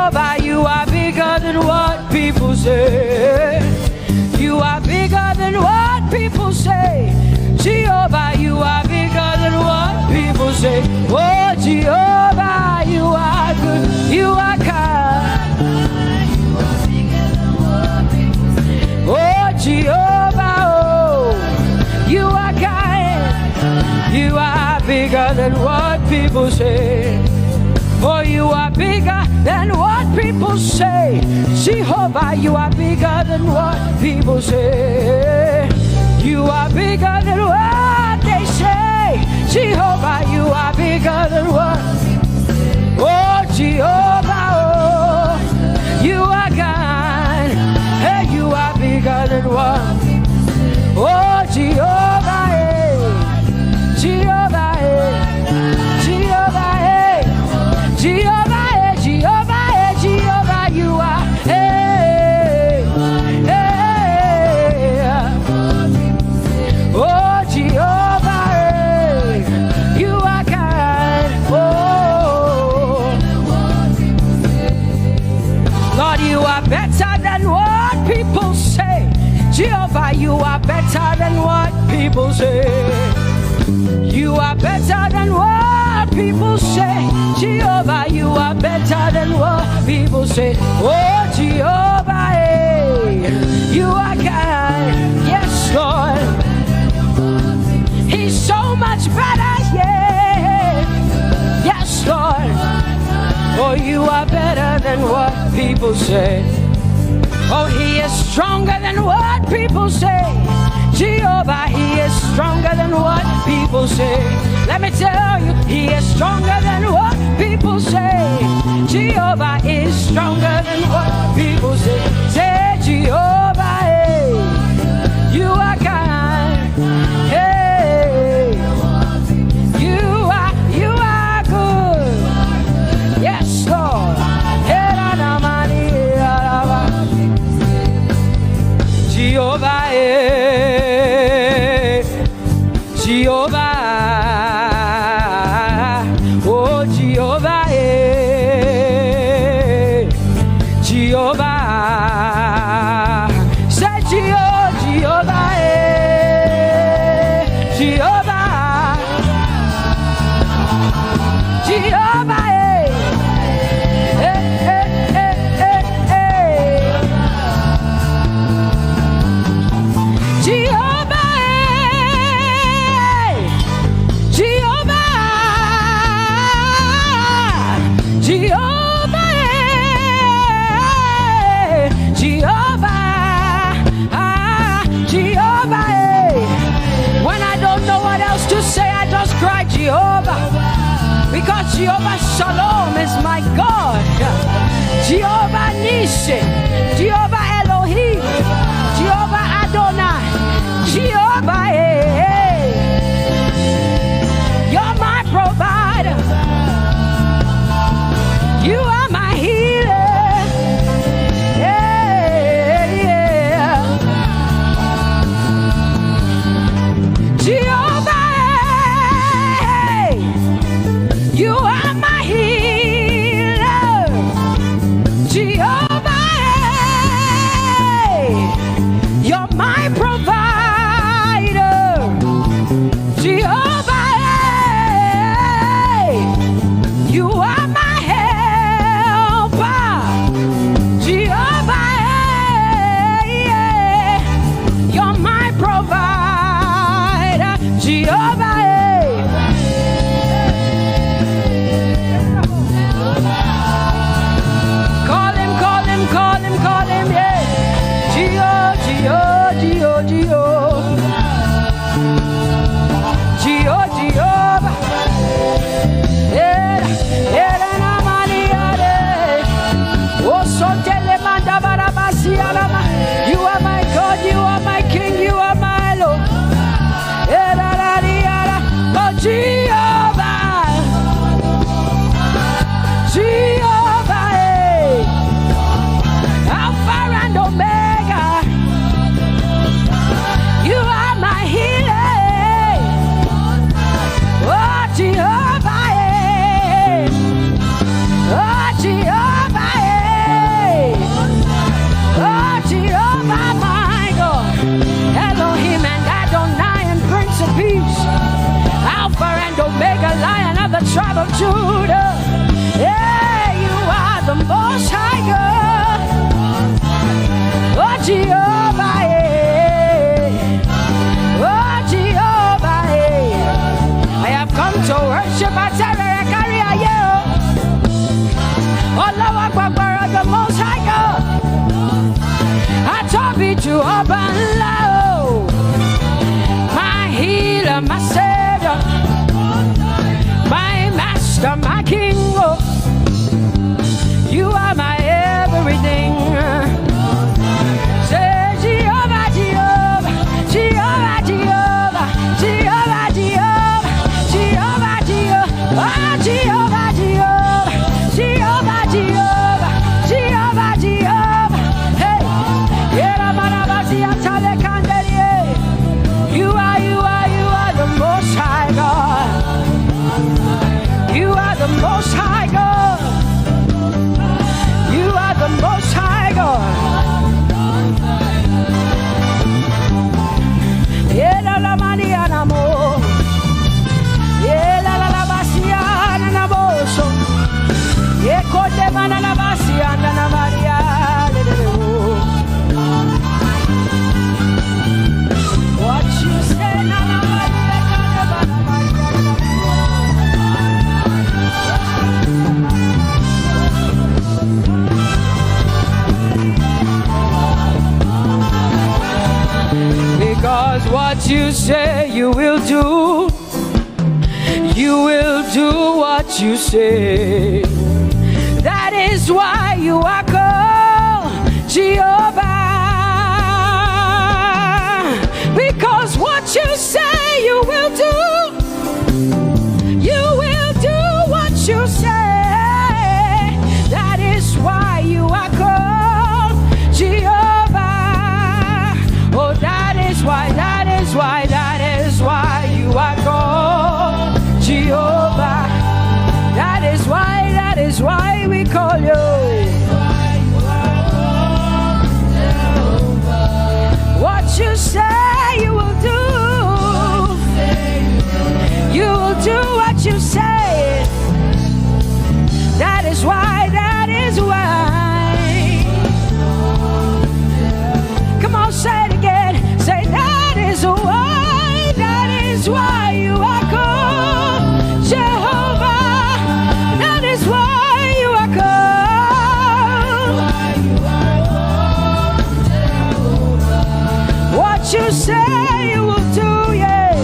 Jehovah, you are bigger than what people say. You are bigger than what people say. Jehovah, you are bigger than what people say. Oh, Jehovah, you are good. You are kind. Oh, Jehovah, oh, you are kind. You are bigger than what people say. Oh, you are bigger than what people say. Jehovah, you are bigger than what people say. You are bigger than what they say. Jehovah, you are bigger than what. Oh, Jehovah, oh, you are kind. Hey, you are bigger than what. Oh, Jehovah, hey. Jehovah, hey. Jehovah, hey. Jehovah, hey. Jehovah, hey. Jehovah, you are. Hey, hey. Oh, Jehovah, hey. You are kind. Oh, Lord, you are better than what people say. Jehovah, you are better than what people say. You are better than what people say. Jehovah, you are better than what people say. Oh, Jehovah, hey, you are kind. Yes, Lord. He's so much better, yeah. Yes, Lord. Oh, you are better than what people say. Oh, he is stronger than what people say. Jehovah, he is stronger than what people say. Let me tell you, he is stronger than what people say. Jehovah is stronger than what people say. Say, Jehovah, hey, you are kind. Hey, you are good. Yes, Lord. Jehovah, Jehovah, oh Jehovah, Jehovah, say Jehovah, Jehovah, Jehovah, Jehovah, because Jehovah Shalom is my God. Jehovah Nissi, Jehovah Elohim, Jehovah Adonai, Jehovah, hey, you're my provider. You are my healer. Yeah, yeah. Jehovah, you are my healer, Jehovah. Judah. Yeah, you are the Most High God. Oh, Jehovah, oh, Jehovah, I have come to worship at Terekaria. Oh, Lord, the Most High God. I Tope Jehovah, my healer, my savior, my master, my king. Oh, you are my everything. Say Jehovah, Jehovah, Jehovah, Jehovah, Jehovah, Jehovah, Jehovah, Jehovah, oh, Jehovah, Jehovah, Jehovah, Jehovah, Jehovah, Jehovah. Hey, you are the Most High God. You are the Most High God. You are the Most High God. Yeah, la la mania namo. Yeah, la la la basia namo so. Yeah, kote mana la basia na Maria. What you say na because what you say you will do what you say. That is why you are called Jehovah. Because what you say you will do what you say. That is why you are called Jehovah. Oh, that is why you are called Jehovah. That is why we call you. What you say you will do. You will do what you say. That is why. Come on, say it again. Say that is why you are called Jehovah. That is why you are called. What you say you will do, yeah.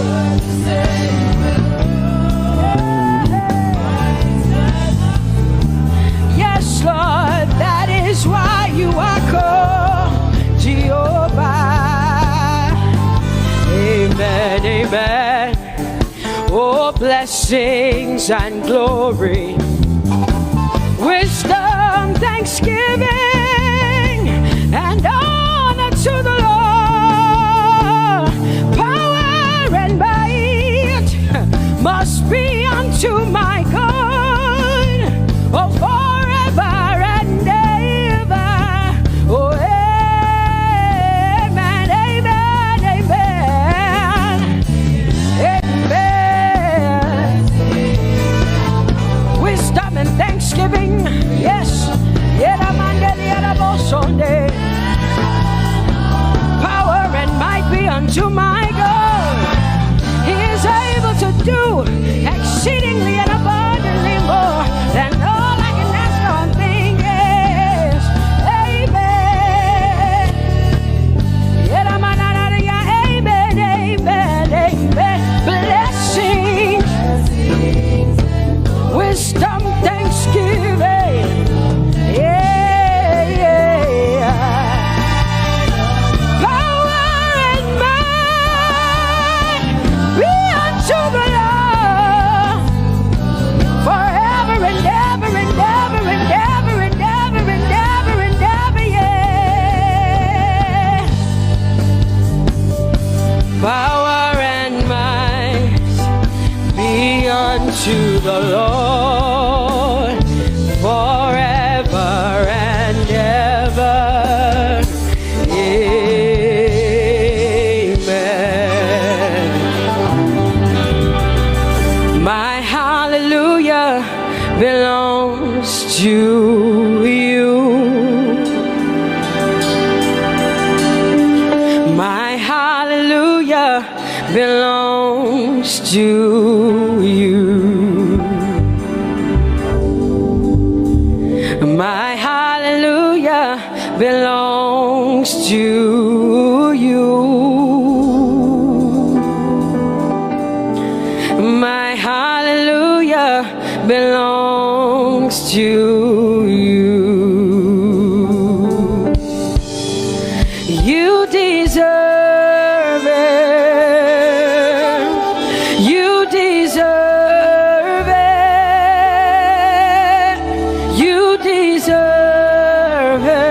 Yes, Lord, that is why you are called Jehovah. Amen, amen. Oh, blessings and glory, wisdom, thanksgiving, and honor to the Lord. Power and might must be unto my God. Oh, forever and ever. Oh, amen, amen, amen. Amen. hallelujah belongs to you. My hallelujah belongs to you. You deserve it. You deserve it. You deserve it.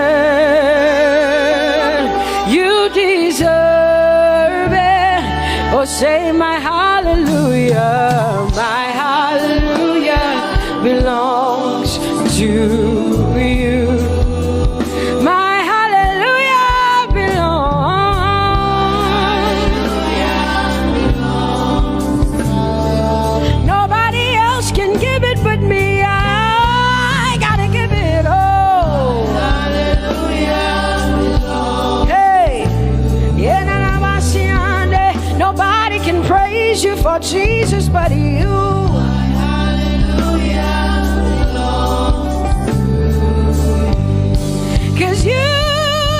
You deserve it. Oh, say my hallelujah. My hallelujah belongs to you. My hallelujah belongs. Nobody else can give it but me. I gotta give it all. Hallelujah. Hey, nobody can praise you for Jesus but you. Cause you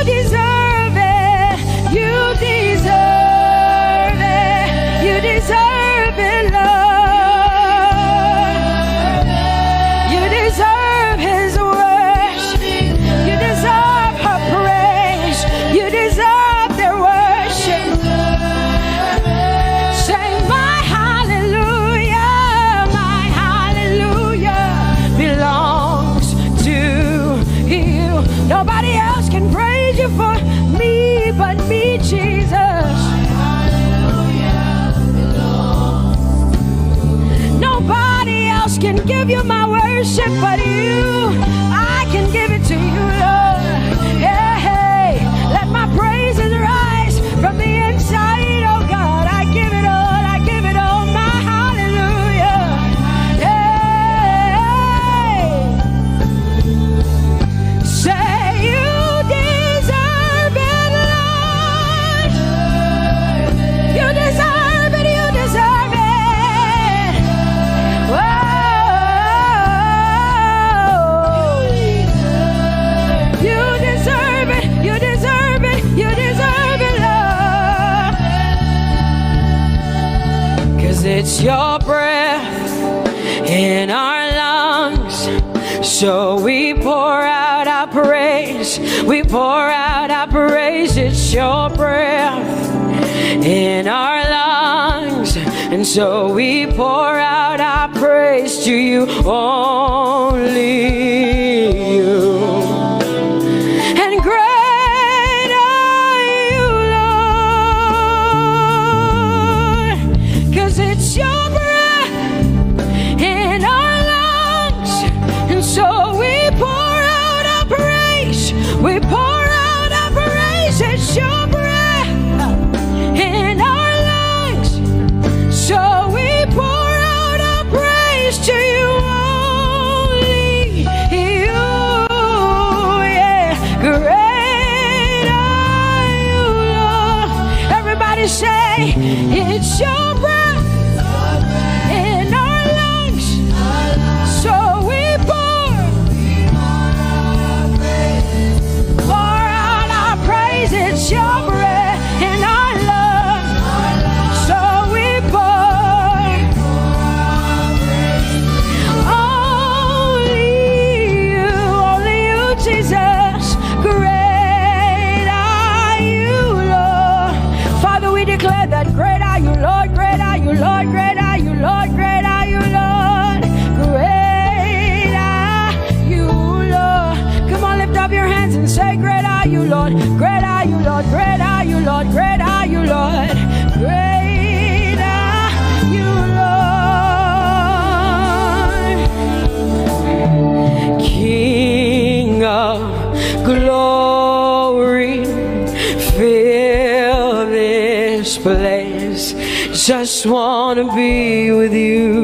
deserve it, you deserve it, you deserve it, Lord. You deserve His worship, you deserve her praise, you deserve their worship. Say my hallelujah belongs to you. Nobody else can praise you for me but me, Jesus. Nobody else can give you my worship but you. I can give it to you, Lord. Hey, hey, let my praises rise from the inside, oh God. I give it all, I give it all, my hallelujah. Hey, say you deserve it, Lord. You deserve it, you deserve it. Whoa. You deserve it, you deserve it, you deserve it, Lord. Cause it's your breath in our lungs, so we pour out our praise, we pour out our praise. It's your breath in our lungs, and so we pour out our praise to you, only you. And great are you, Lord, 'cause it's your breath in our lungs, and so we pour out our praise, we pour out our praise. It's your breath in our lungs, so we pour out our praise to you, only you. Yeah, great are you, Lord. Everybody say, it's your breath in our lungs, so we pour out our praise. It's your breath in our lungs, so we pour only you, Jesus. Great are you, Lord. Father, we declare that great are you, Lord. Great are you, Lord. Great are you, Lord. Great are you, Lord. Great are you, Lord. Come on, lift up your hands and say, great are you, Lord. Great are you, Lord. Great are you, Lord. Great are you, Lord. Great are you, Lord. King of glory, fill this place. Just wanna be with you.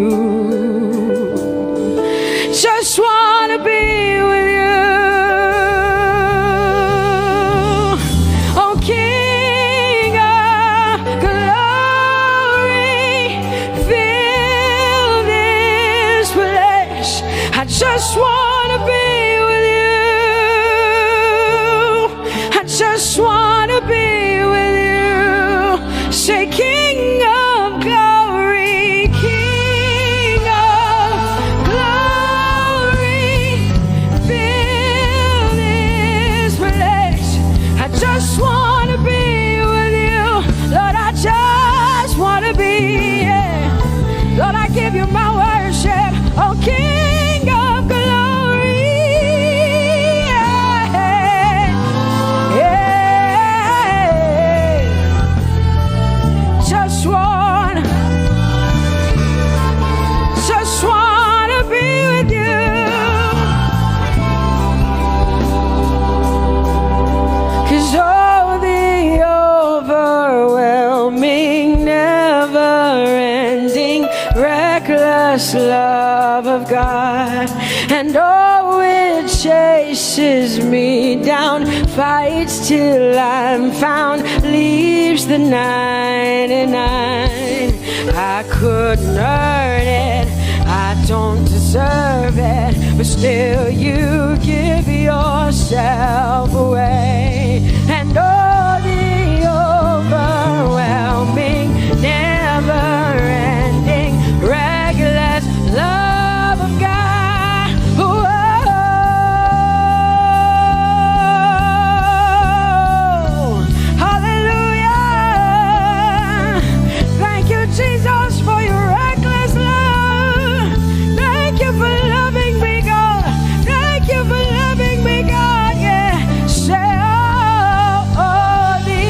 Just wanna be with you. Oh, King of glory, fill this place. I just wanna be with you. give you my worship, oh King of glory. Just wanna be with you. 'Cause oh, the overwhelming, never-ending, reckless love of God, and oh, it chases me down, fights till I'm found, leaves the 99. I couldn't earn it, I don't deserve it, but still you give yourself away. And oh, the overwhelming, never-ending, reckless love of God. Whoa. Hallelujah. Thank you, Jesus, for your reckless love. Thank you for loving me, God. Thank you for loving me, God. Yeah. Say, oh, the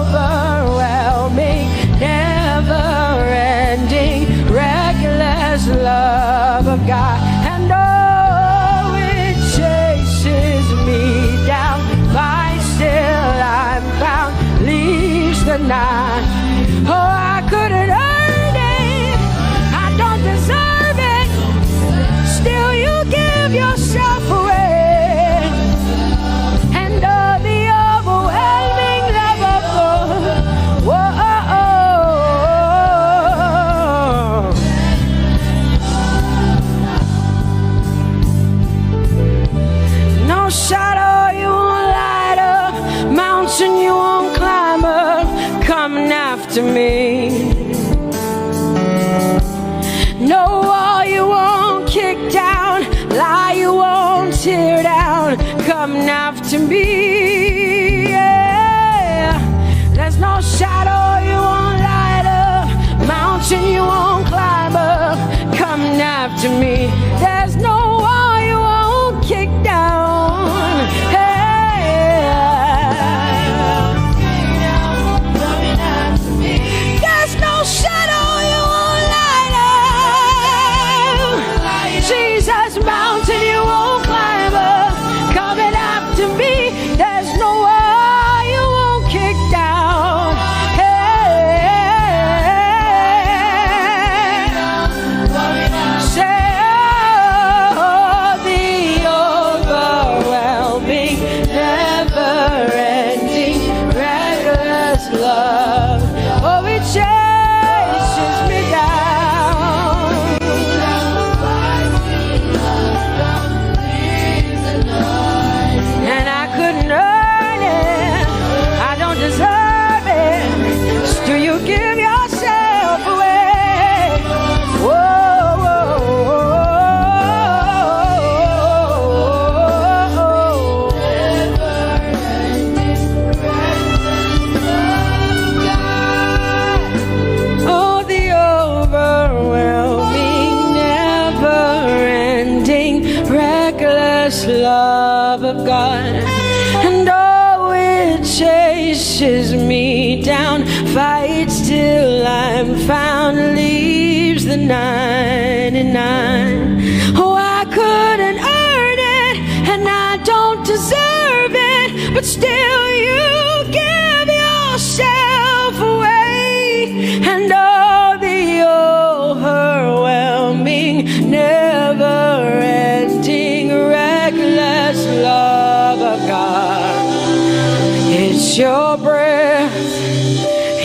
overwhelming, never-ending, reckless love of God. And oh, it chases me down, finds till I'm found, leaves the 9. Oh, I couldn't earn it, I don't deserve it, still you give yourself away. And oh, the overwhelming love of God. Whoa. No shadow you won't light up, mountain you won't climb up, coming after me. No wall you won't kick down, lie you won't tear down, coming after me. Yeah. There's no shadow you won't light up, mountain you won't climb up, coming after me. There's no wall you won't kick down. Hey. There's no shadow you won't light up, Jesus, mountain you won't climb up, coming after me. There's no wall you won't kick down. Hey. Say, oh, the overwhelming, never-ending, reckless love. Oh, it chases me down. And I couldn't earn it, I don't deserve it, still you give yourself away. Whoa, whoa, oh, the overwhelming, never-ending, reckless love of God. And oh, it chases me down, fights till I'm found, leaves the 99. Oh, I couldn't earn it, and I don't deserve it, but still you give yourself away. And oh, the overwhelming, never-ending, reckless love of God. It's your breath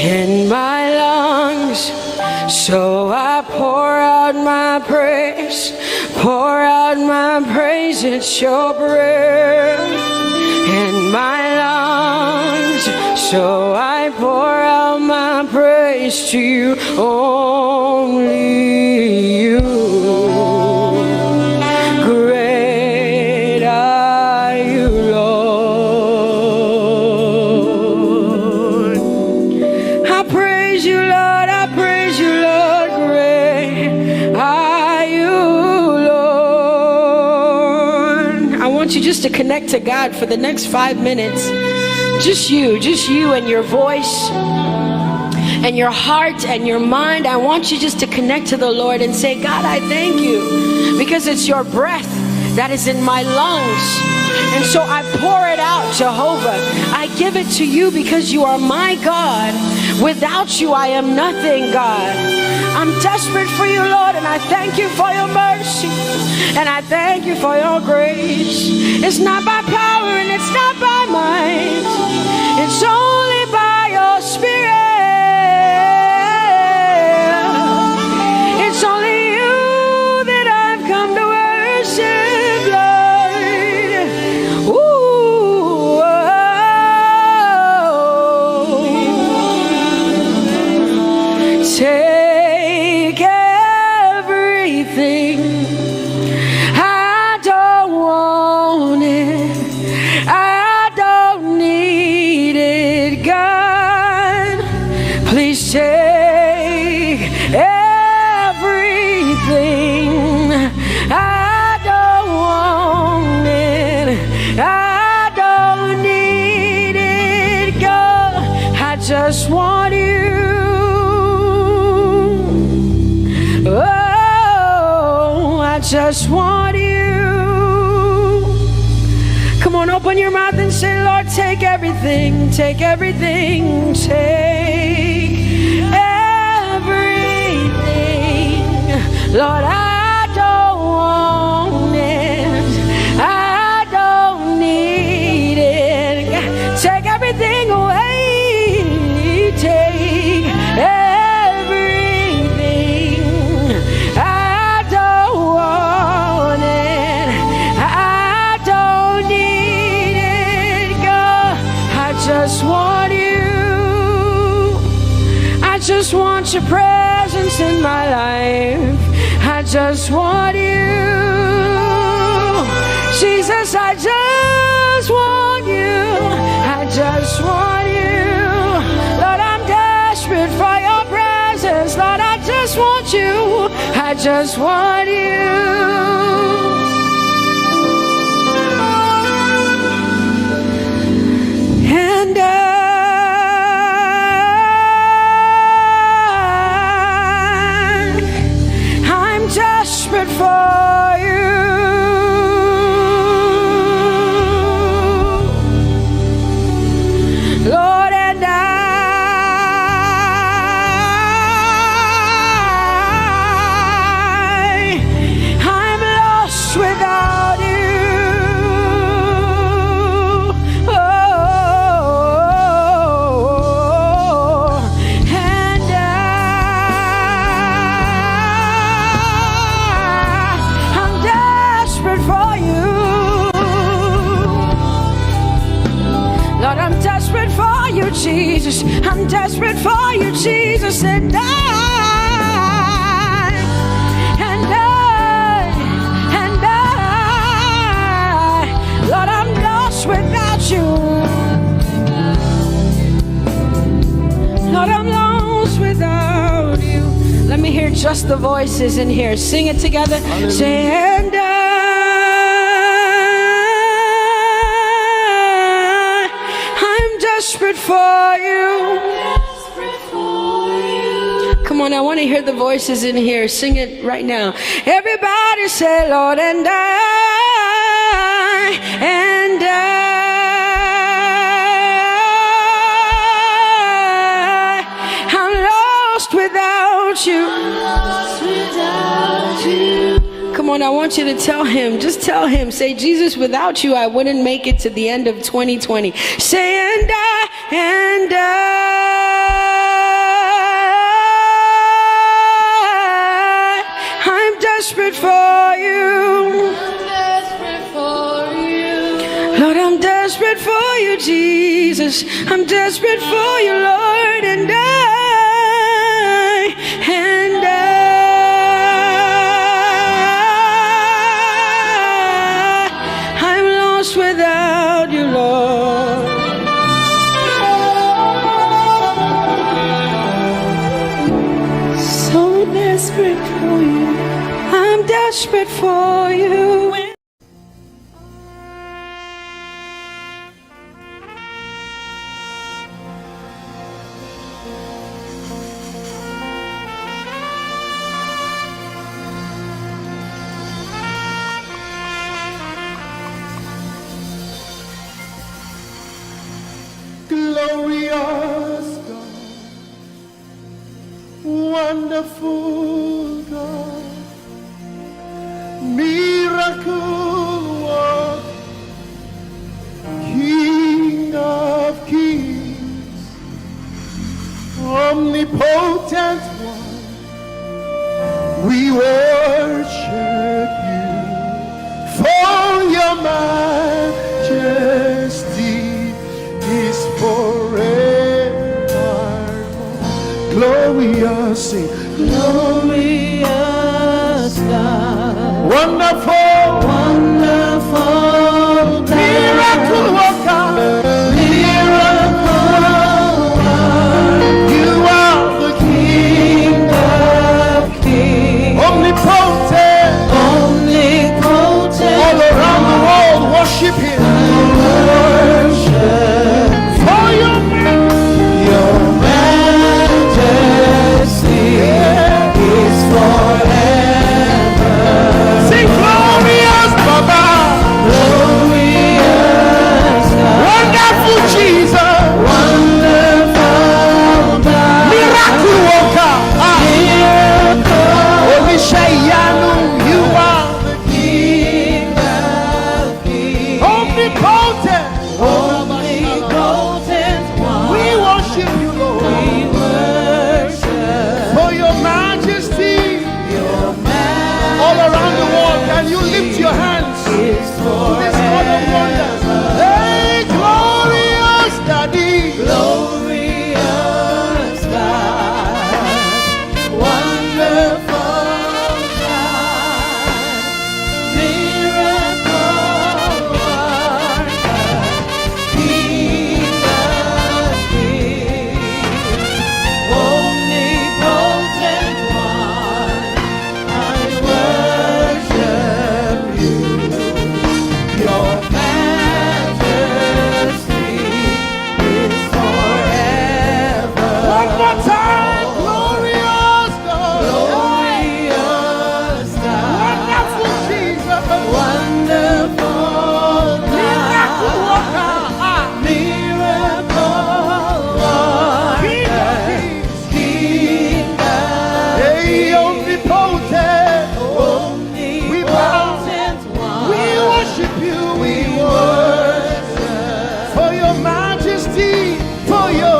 in my lungs, so I pour out my praise, pour out my praise. It's your breath in my lungs, so I pour out my praise to you, only you. Great are you, Lord. I praise you, Lord. I praise you, Lord. Great connect to God for the next 5 minutes. Just you and your voice and your heart and your mind. I want you just to connect to the Lord and say, God, I thank you because it's your breath that is in my lungs. And so I pour it out, Jehovah. I give it to you because you are my God. Without you, I am nothing, God. I'm desperate for you, Lord, and I thank you for your mercy. And I thank you for your grace. It's not by power and it's not by might. It's only by your Spirit. It's only you that I've come to worship, Lord. Ooh, oh. Take everything. I don't want it. I don't need it, God. Please take everything. I don't want it. I don't need it, God. I just want you. Oh, I just want you. Come on, open your mouth and say, Lord, take everything, take everything, take everything. Lord, I don't want it. I don't need it. Take everything away. Take everything. I don't want it. I don't need it, God. I just want you. I just want your presence in my life. I just want you. Jesus, I just want you. I just want you. Lord, I'm desperate for your presence. Lord, I just want you. I just want you. And I'm desperate for you. Lord, and I'm lost without you. Oh, and I'm desperate for you. Lord, I'm desperate for you, Jesus. I'm desperate for you, Jesus. And Lord, I'm lost without you. Lord, I'm lost without you. Let me hear just the voices in here. Sing it together. Say, and I'm desperate for you. Come on, I want to hear the voices in here. Sing it right now. Everybody say, Lord, and I'm lost without you. Come on, I want you to tell him. Just tell him. Say, Jesus, without you, I wouldn't make it to the end of 2020. Say, and I'm desperate for you. Lord, I'm desperate for you, Jesus. I'm desperate for you, Lord, and I'm lost without you, Lord. So desperate for you. I'm desperate for you. Glorious God, wonderful God, miracle worker, King of kings, omnipotent one, we worship you for your majesty is forever. Glorious, sing. Glorious God, Wonderful, wonderful God, miracle worker, miracle worker, you are the King of kings, omnipotent, omnipotent, all around the world worship him. worship For your majesty is forever. sing glorious Baba, Glorious God, wonderful Jesus, wonderful God, miracle worker, miracle Olishayanu, you are the King of kings, omnipotent. omnipotent one. We worship you, Lord, We worship for your majesty your all around the world. Can you lift your hands to majesty is this God of wonders? forever. Hey, glorious Daddy, Glorious God, wonderful God, miracle worker, King of kings, omnipotent one, I worship you. Your majesty is forever. one more time, glorious God, Glorious God, wonderful Jesus, wonderful miracle God, worker, miracle King of worker, kings, King of hey, omnipotent. omnipotent one. We worship you, We worship for your majesty, for your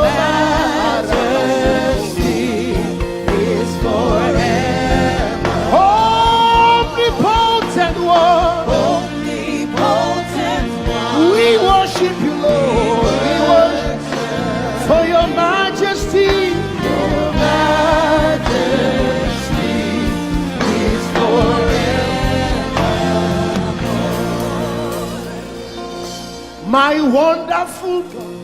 majesty is forever. omnipotent one. Omnipotent one. We worship you, Lord. We worship for your majesty. Your majesty is forever. My wonderful God,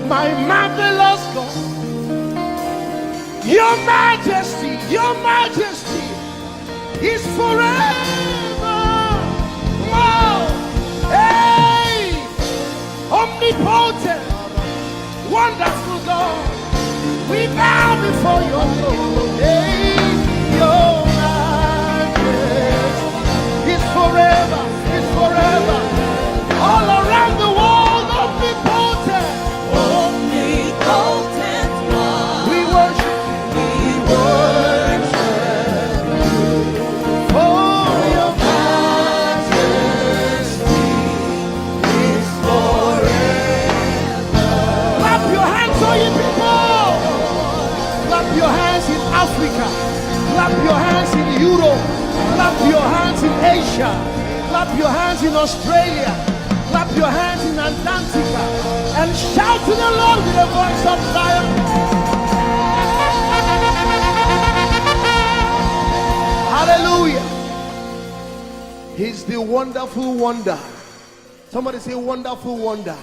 my marvelous God, your majesty is forever. Wow. Hey, omnipotent, wonderful God, we bow before your throne. Hey, your majesty is forever, all around the world, omnipotent. Omnipotent one. We worship We worship for your majesty is forever. clap your hands, all you people. Clap your hands in Africa. Clap your hands in Europe. Clap your hands in Asia. Clap your hands in Australia. Clap your hands in Antarctica. And shout to the Lord with a voice of triumph. Hallelujah. He's the wonderful wonder. Somebody say wonderful wonder.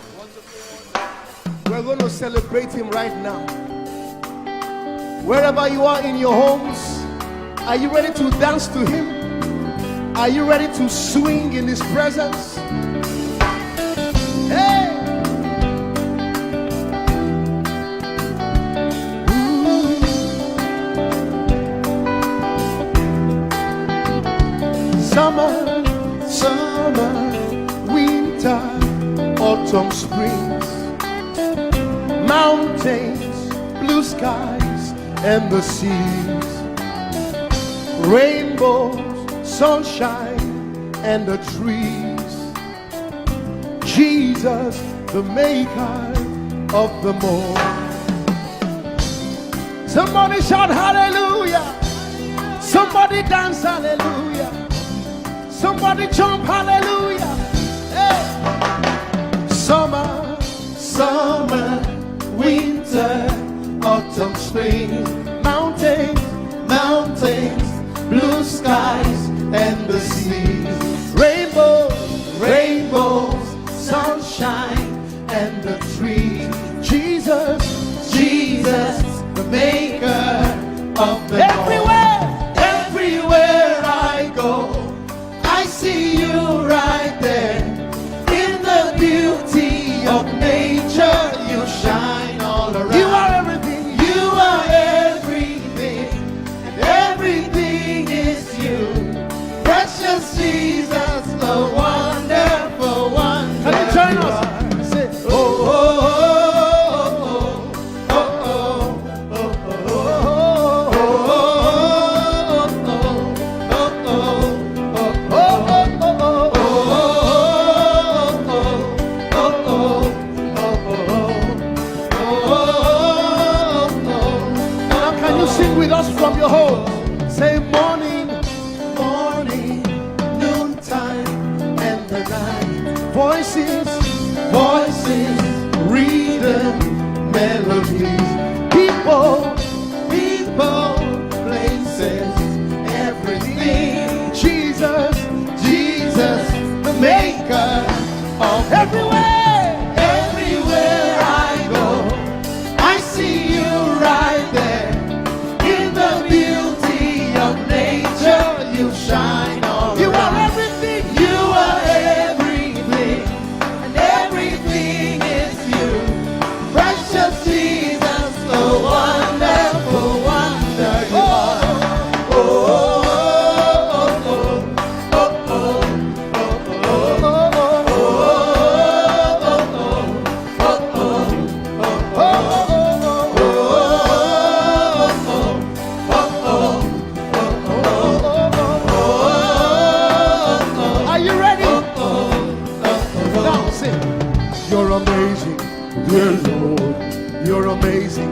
We're going to celebrate him right now. Wherever you are in your homes, are you ready to dance to him? Are you ready to swing in his presence? Hey! Summer, winter, autumn. autumn springs, mountains, blue skies, and the seas, rainbows, sunshine, and the trees. Jesus, the maker of them all. Somebody shout hallelujah. Somebody dance hallelujah. Somebody jump hallelujah. Hey. Summer, Summer, winter, autumn, spring, mountains, mountains, blue skies, and the seas, rainbows, rainbows, sunshine, and the trees. Jesus, Jesus, the maker of the everywhere, everywhere I go, I see you right there. In the beauty of nature, you shine all around. you are everything. You are everything, and everything is you. Precious Jesus, the wonderful one. Can you join us? Say, Oh, oh, oh, oh, oh, oh, now can you sing with us from your home? Say morning, morning, noontime, and the night. voices, Voices, rhythm, melodies, people, people, places, everything. Jesus, Jesus, the maker of everywhere. everywhere I go, I see you right there. In the beauty of nature, you shine all You around. are everything. You are everything, and everything is you. Precious Jesus, the wonderful wonder you are. Oh, oh, oh, oh, oh, oh, Are you ready? Now sing. You're amazing, dear Lord. You're amazing,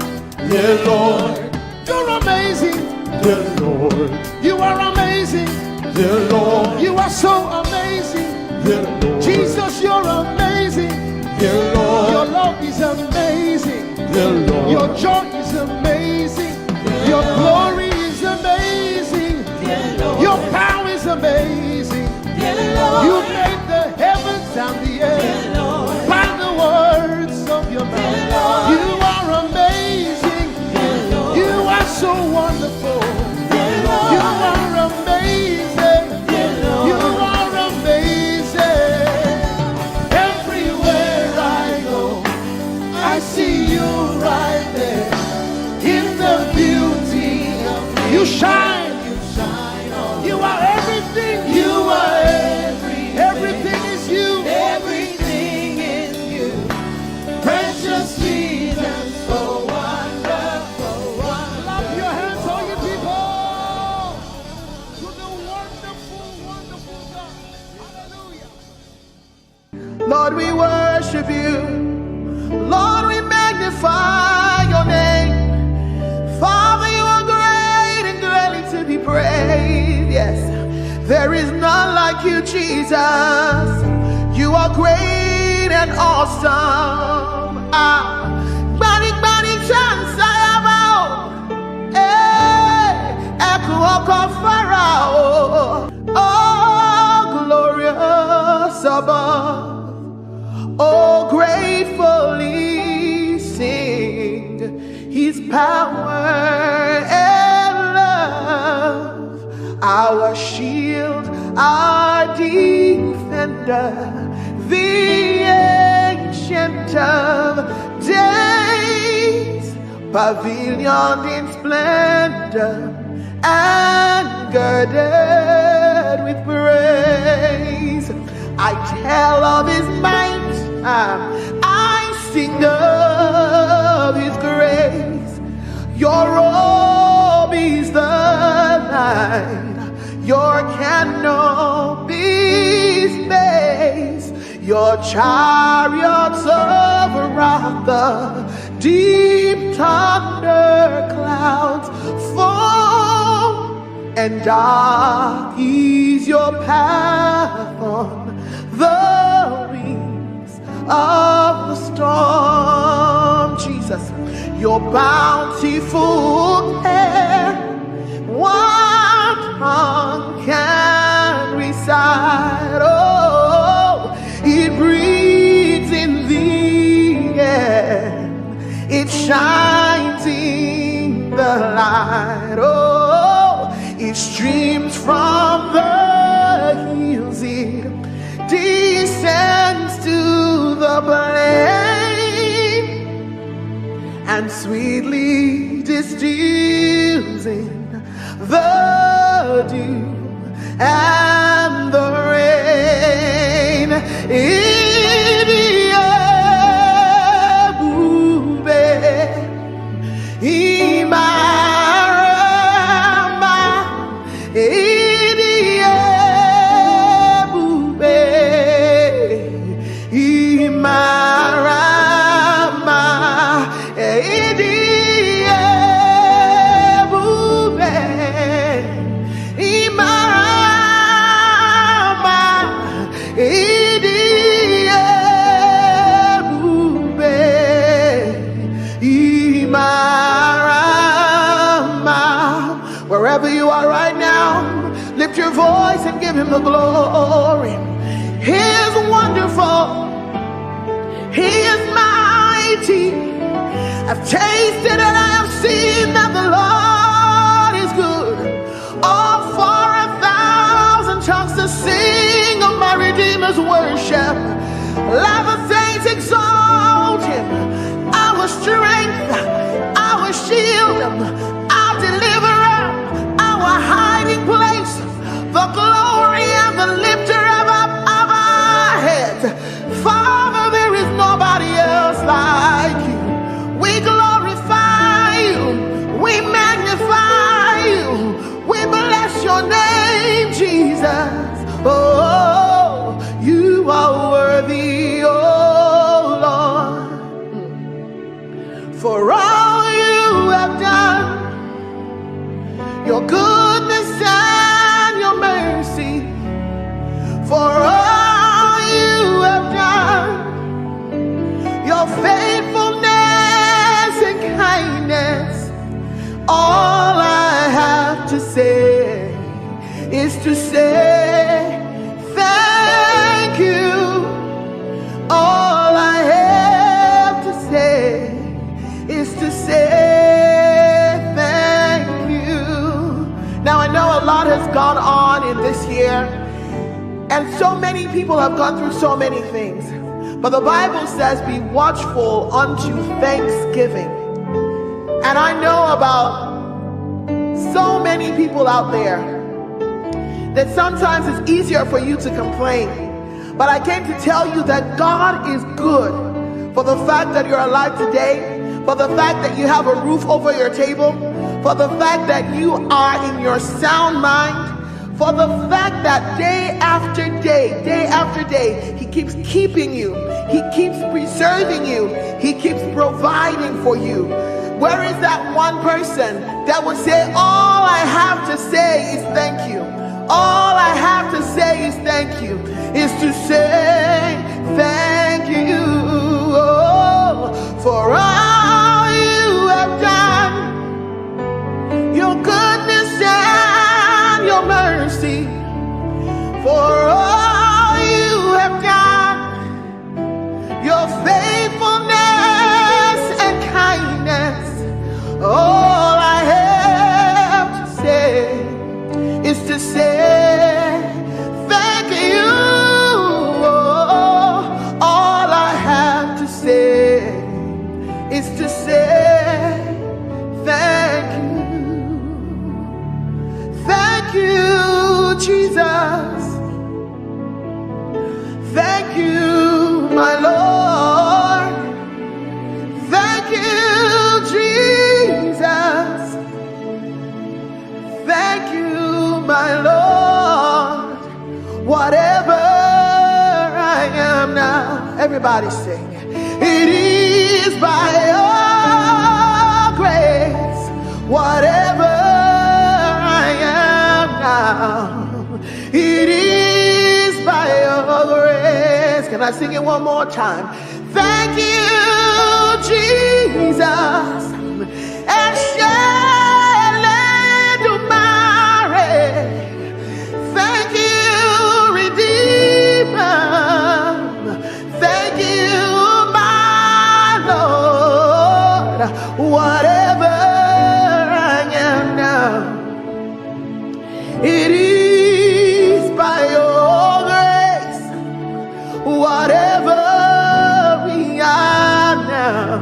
dear Lord, you're amazing, dear Lord, you are amazing, dear Lord, you are so amazing. dear Lord, Jesus, you're amazing. dear Your Lord, love is amazing. dear Lord, Your joy is amazing. Your glory is amazing. Your power is amazing. You made the heavens and the earth by the words of your mouth. You are amazing. You are so wonderful. You are amazing. You are amazing. everywhere I go, I see you right there. In the beauty of You nature, shine. you shine all You are everything. You are everything. Everything is you. Everything is you. Precious Jesus, so wonderful, Clap wonderful. your hands, all you people, to the wonderful, wonderful God. Hallelujah. Lord, we worship you. Lord, we magnify your name. Father, you are great and greatly to be praised. Yes, there is none like you, Jesus. You are great and awesome. Bani bani chance I have out. Echo of Pharaoh. Oh, glorious above. Oh, gratefully sing his power and love, our shield, our defender, the ancient of days, pavilioned in splendor and girded with praise. I tell of his might I sing of His grace. Your robe is the light, your canopy's space, your chariots over the deep thunder clouds fall, and dark is your path on the wings of the storm. Jesus, your bountiful care, what tongue can recite? Oh, it breathes in the air, it shines in the light. Oh, it streams from the hills, it descends to the plain, and sweetly distills in the dew and the rain. Wherever you are right now, lift your voice and give Him the glory. He is wonderful, He is mighty. I've tasted and I have seen that the Lord is good. All for 1,000 tongues to sing of my Redeemer's worship. Let the saints exalt Him, our strength, our shield, our deliverer, our hiding place, the glory and the lifter of our heads. Father, there is nobody else like You. We glorify You, we magnify You, we bless Your name, Jesus. Oh, You are worthy, oh Lord, for all You have done, Your goodness and Your mercy, for all You have done, Your faithfulness and kindness. All I have to say is to say thank You. All I have to say is to say thank You. Now I know a lot has gone on in this year, and so many people have gone through so many things. But the Bible says, be watchful unto thanksgiving. And I know about so many people out there that sometimes it's easier for you to complain. But I came to tell you that God is good for the fact that you're alive today, for the fact that you have a roof over your table, for the fact that you are in your sound mind, for the fact that day after day, He keeps keeping you, He keeps preserving you, He keeps providing for you. Where is that one person that would say, all I have to say is thank You? All I have to say is thank You, is to say thank You, oh, for all You have done, Your goodness and Your mercy, for all You have done, Your faithfulness and kindness. All I have to say is to say thank You. All I have to say is to say thank You. Thank You, Jesus. Thank You, my Lord. Everybody sing. It is by your grace, whatever I am now. It is by your grace. Can I sing it one more time? Thank you, Jesus. And thank you, Redeemer. Thank you, my Lord. Whatever I am now, it is by your grace. Whatever we are now,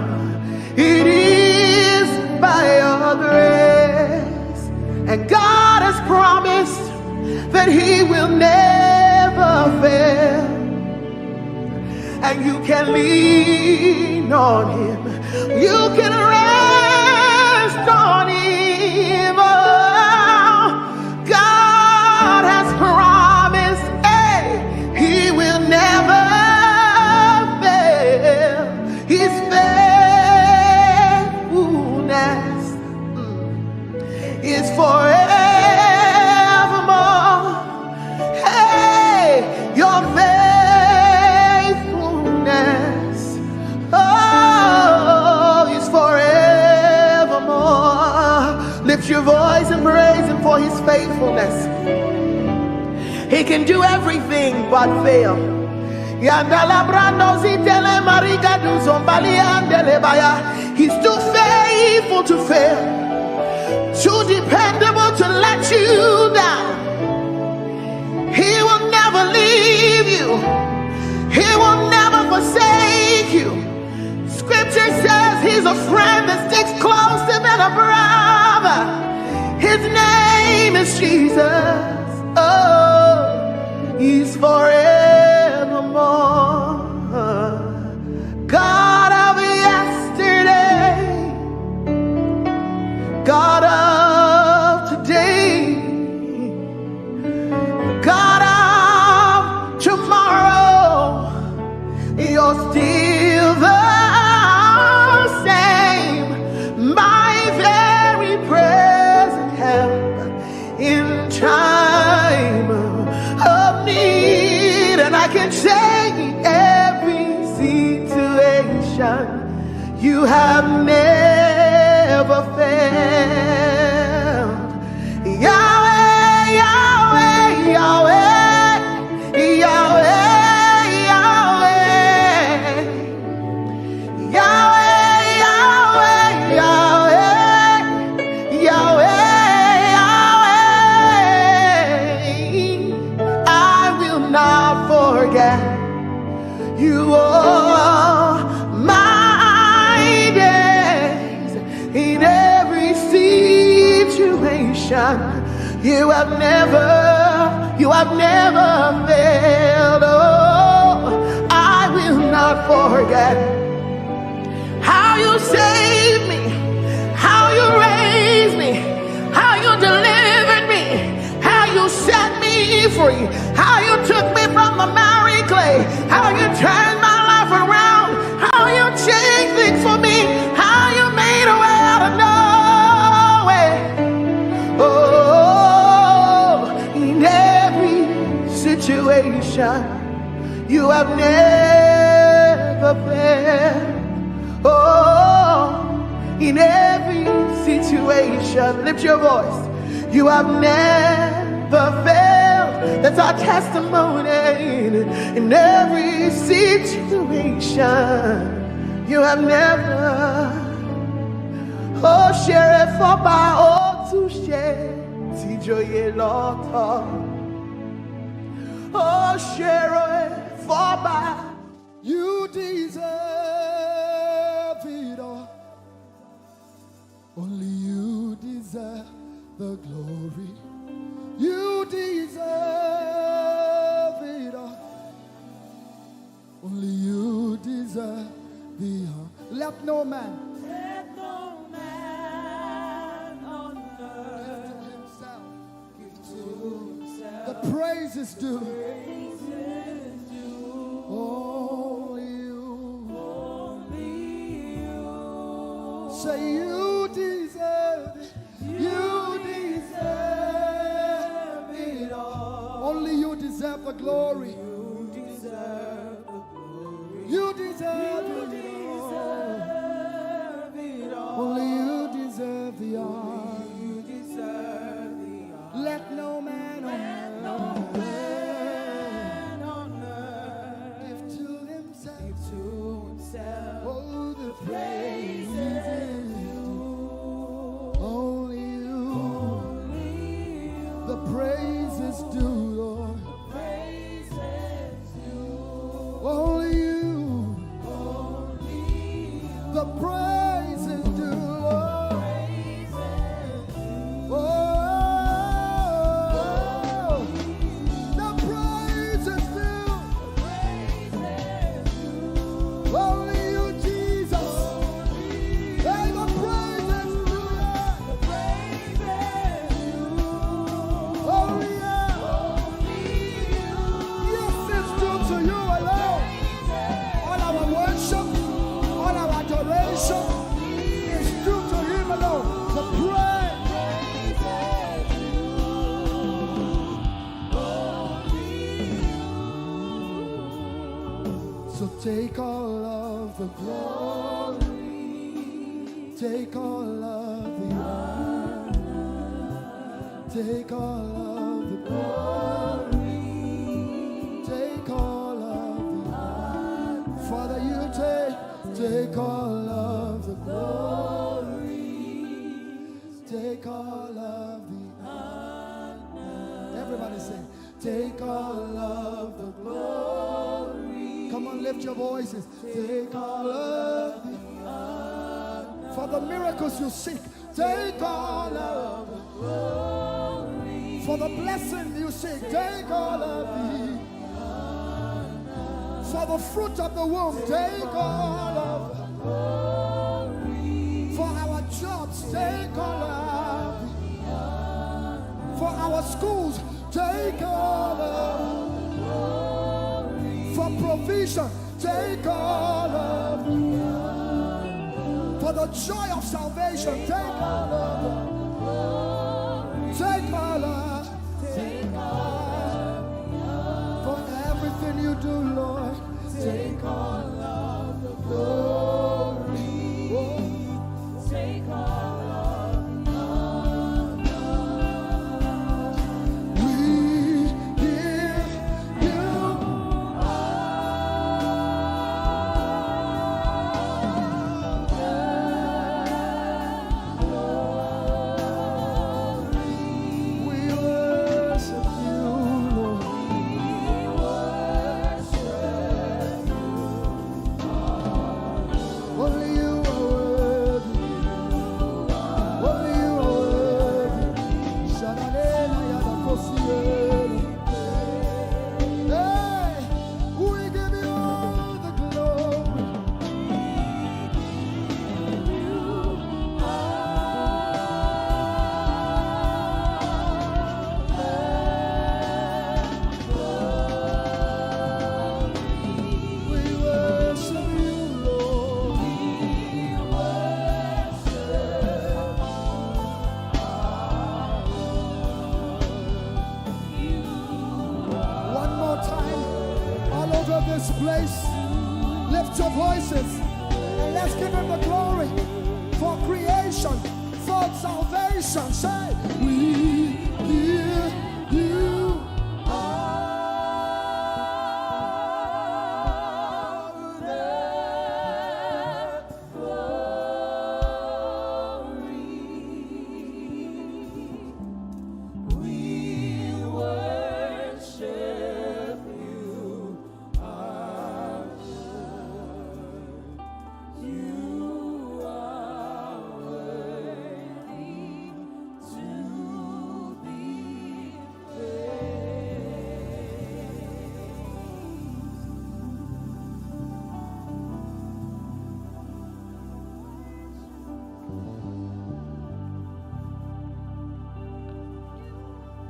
it is by your grace. And God has promised that he will never fail, and you can lean on him, you can rest on him. Oh, God has promised, hey, he will never fail. His faithfulness is forever. Your faithfulness, oh, is forevermore. Lift your voice and praise him for his faithfulness. He can do everything but fail. He's too faithful to fail, too dependable to let you down. He will never leave you. He will never forsake you. Scripture says he's a friend that sticks closer than a brother. His name is Jesus. Oh, he's forevermore. God of yesterday, God of today, God of tomorrow, you're still the same, my very present help in time of need. And I can say in every situation, you have never failed. Yahweh, Yahweh, Yahweh, Yahweh, Yahweh, Yahweh, Yahweh, Yahweh, Yahweh. I will not forget you all my days. In every situation, you have never failed. Oh, I will not forget how you saved me, how you raised me, how you delivered me, how you set me free, how you took me from the miry clay, how you turned my life around, how you changed things for me, how you made a way out of no way. Oh, in every situation, you have never failed. Oh, in every situation, lift your voice. You have never failed. That's our testimony. In every situation, you have never. Oh, share it for by all to share. Tijoye lotto. Oh, share it for by. You deserve it all. Only you deserve the glory. You deserve it all. Only you deserve the honor. Let no man on earth himself give to himself. The praise is due. Only say you deserve it. You deserve it all. Only you deserve the glory. You deserve the glory. You deserve it all. Only you deserve the honor. You deserve the honor. Let no man on earth give to himself. Oh, the praise is due. Only you. The praise is due, Lord. Only you. The praise is due, Lord. Oh, the praise is due. Only you, Jesus. Hey, the praise is due. Only you. Yes, it's due to you alone. All our worship, all our adoration is due to him alone. The praise. So take all of the glory, take all of the honor, take all of the glory, take all of the honor. Father, you take all of the glory, take all of the honor. Everybody say, take all of the glory. Come on, lift your voices. Take all of the honor. For the miracles you seek, take all of the glory. For the blessing you seek, take all of the honor. For the fruit of the womb, take all of the glory. For our jobs, take all of the honor. For our schools, take all of the glory. For provision, take all of the honor. For the joy of salvation, take all of the glory. Take all of for everything you do, Lord, take all of the glory. Take all of the honor. We give you glory. We worship you, Lord. Only you are worthy. Only you are worthy. Shadalena Yadakosiere. Hey, we give you all the glory. We worship you, Lord. One more time, all over this place, lift your voices and let's give him the glory for creation, for salvation. Say, we give you all the glory. We worship you, our Lord. You are worthy to be praised.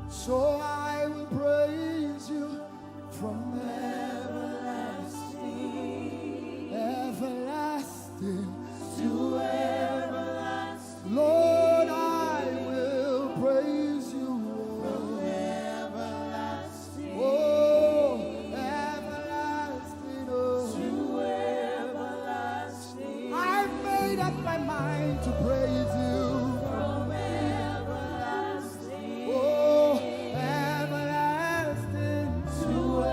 So I will praise you from everlasting to everlasting. to praise you. From everlasting. Oh, everlasting to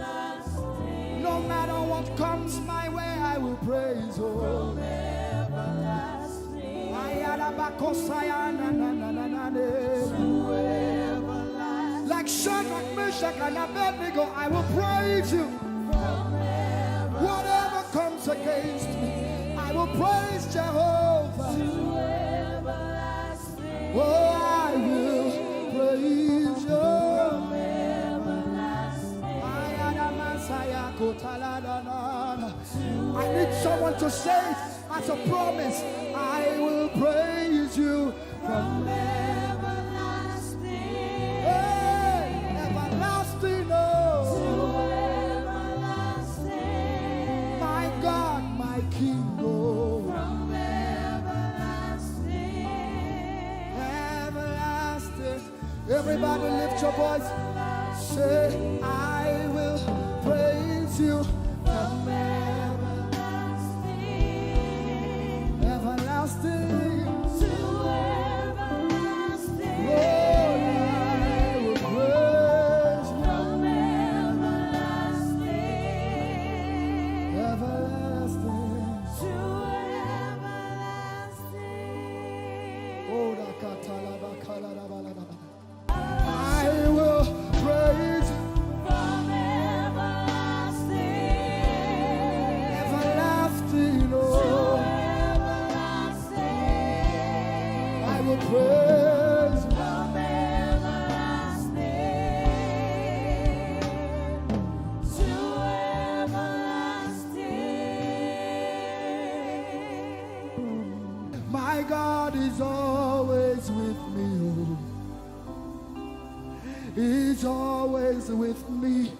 everlasting. No matter what comes my way, I will praise you. From everlasting. To everlasting. Like Shadrach, Meshach, and Abednego, I will praise you. From everlasting. Whatever comes against me, I will praise Jehovah. To everlasting. Oh, I will praise you. From everlasting. I need someone to say it as a promise. I will praise you From everlasting. Hey, everlasting, To oh. everlasting. My God, my King, oh. From everlasting. Everlasting. Everybody lift your voice. Say, I will praise you. From everlasting. Everlasting. To everlasting. Lord, I will praise you. From everlasting. Everlasting. To everlasting. Oh, I will praise you. From everlasting. Everlasting, To oh. everlasting. I will praise you. From everlasting. To everlasting. My God is always with me, oh. He's always with me.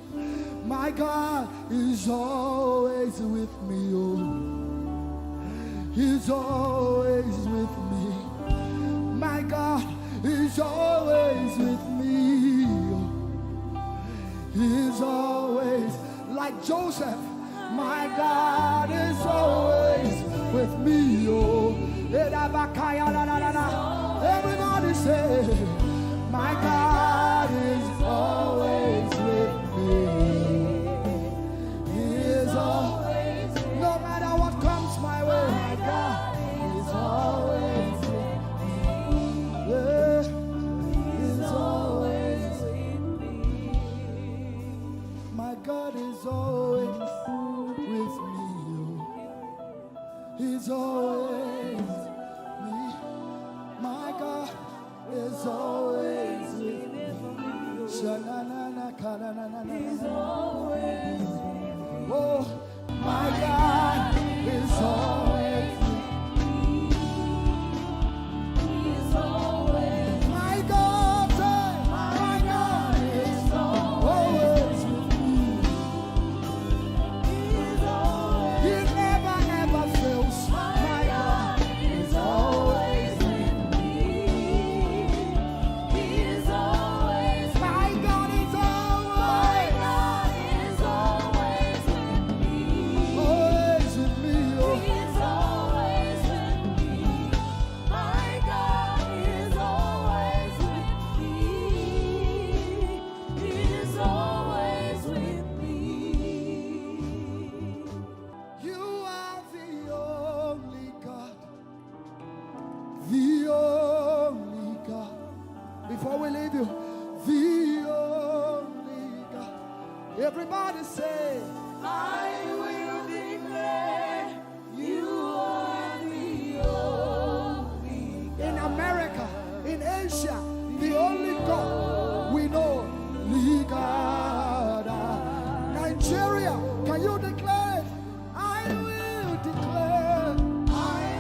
My God is always with me, oh. He's always with me. My God is always with me, oh. He's always like Joseph. My God is always with me, oh. Everybody say, my God is always with me. He is always, no matter what comes my way, my God is always with me. Yeah, He's always with me. My God is always with me. He's always me. My God is always with me. He's always with me. Oh, my God is always with me. He's always. My God, my God is always with me. He's always. He never ever fails. My God is always with me. He's always. My God is always. Always with me, oh. He's always with me. My God is always with me. He's always with me. You are the only God. The only God. Before we leave you, the only God. Everybody say, I will declare you are the only in America, in Asia, the only God we know, the God. Nigeria, can you declare it? I will declare. I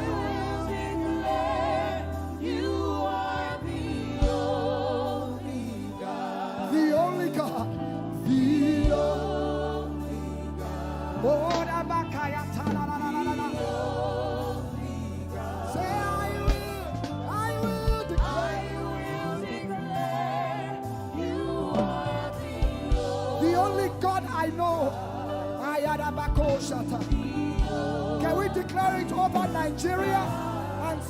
will declare you are the only God. The only God. The only God. Oh, say, I will declare. You are The only God I know. Can we declare it over Nigeria?